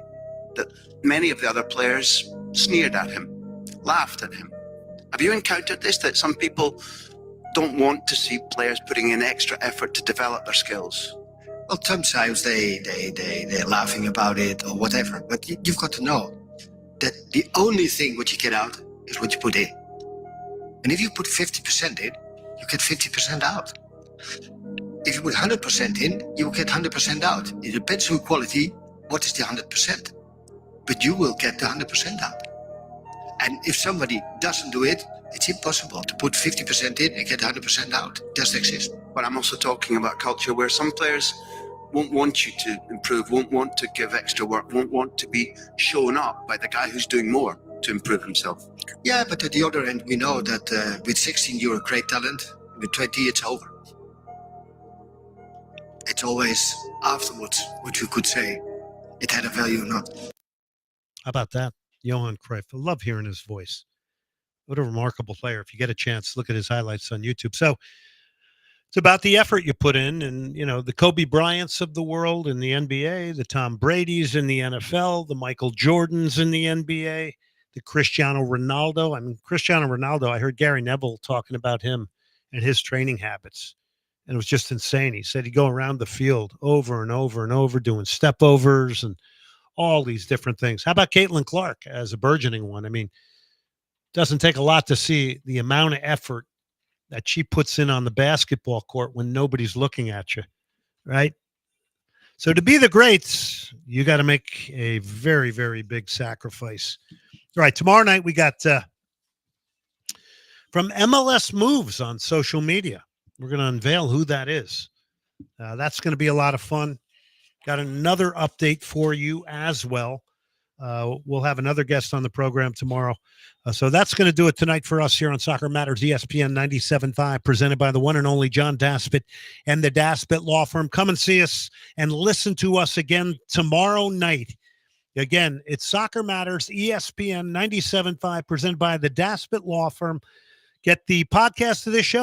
that many of the other players sneered at him, laughed at him. Have you encountered this, that some people don't want to see players putting in extra effort to develop their skills?
Well, sometimes they're laughing about it or whatever, but you've got to know that the only thing what you get out is what you put in. And if you put 50% in, you get 50% out. If you put 100% in, you will get 100% out. It depends on quality, what is the 100%. But you will get the 100% out. And if somebody doesn't do it, it's impossible to put 50% in and get 100% out. It doesn't exist.
But I'm also talking about culture where some players won't want you to improve, won't want to give extra work, won't want to be shown up by the guy who's doing more. to improve himself.
Yeah, but at the other end, we know that with 16 you're a great talent. With 20 it's over. It's always afterwards what you could say. It had a value or not.
How about that? Johan Cruyff. I love hearing his voice. What a remarkable player. If you get a chance, look at his highlights on YouTube. So it's about the effort you put in, and, you know, the Kobe Bryants of the world in the NBA, the Tom Brady's in the NFL, the Michael Jordans in the NBA, the Cristiano Ronaldo. I mean, Cristiano Ronaldo, I heard Gary Neville talking about him and his training habits, and it was just insane. He said he'd go around the field over and over and over doing step overs and all these different things. How about Caitlin Clark as a burgeoning one? I mean, doesn't take a lot to see the amount of effort that she puts in on the basketball court when nobody's looking at you, right? So to be the greats, you got to make a very, very big sacrifice. All right, tomorrow night we got from MLS Moves on social media. We're going to unveil who that is. That's going to be a lot of fun. Got another update for you as well. We'll have another guest on the program tomorrow. So that's going to do it tonight for us here on Soccer Matters, ESPN 97.5, presented by the one and only John Daspit and the Daspit Law Firm. Come and see us and listen to us again tomorrow night. Again, it's Soccer Matters, ESPN 97.5, presented by the Daspit Law Firm. Get the podcast of this show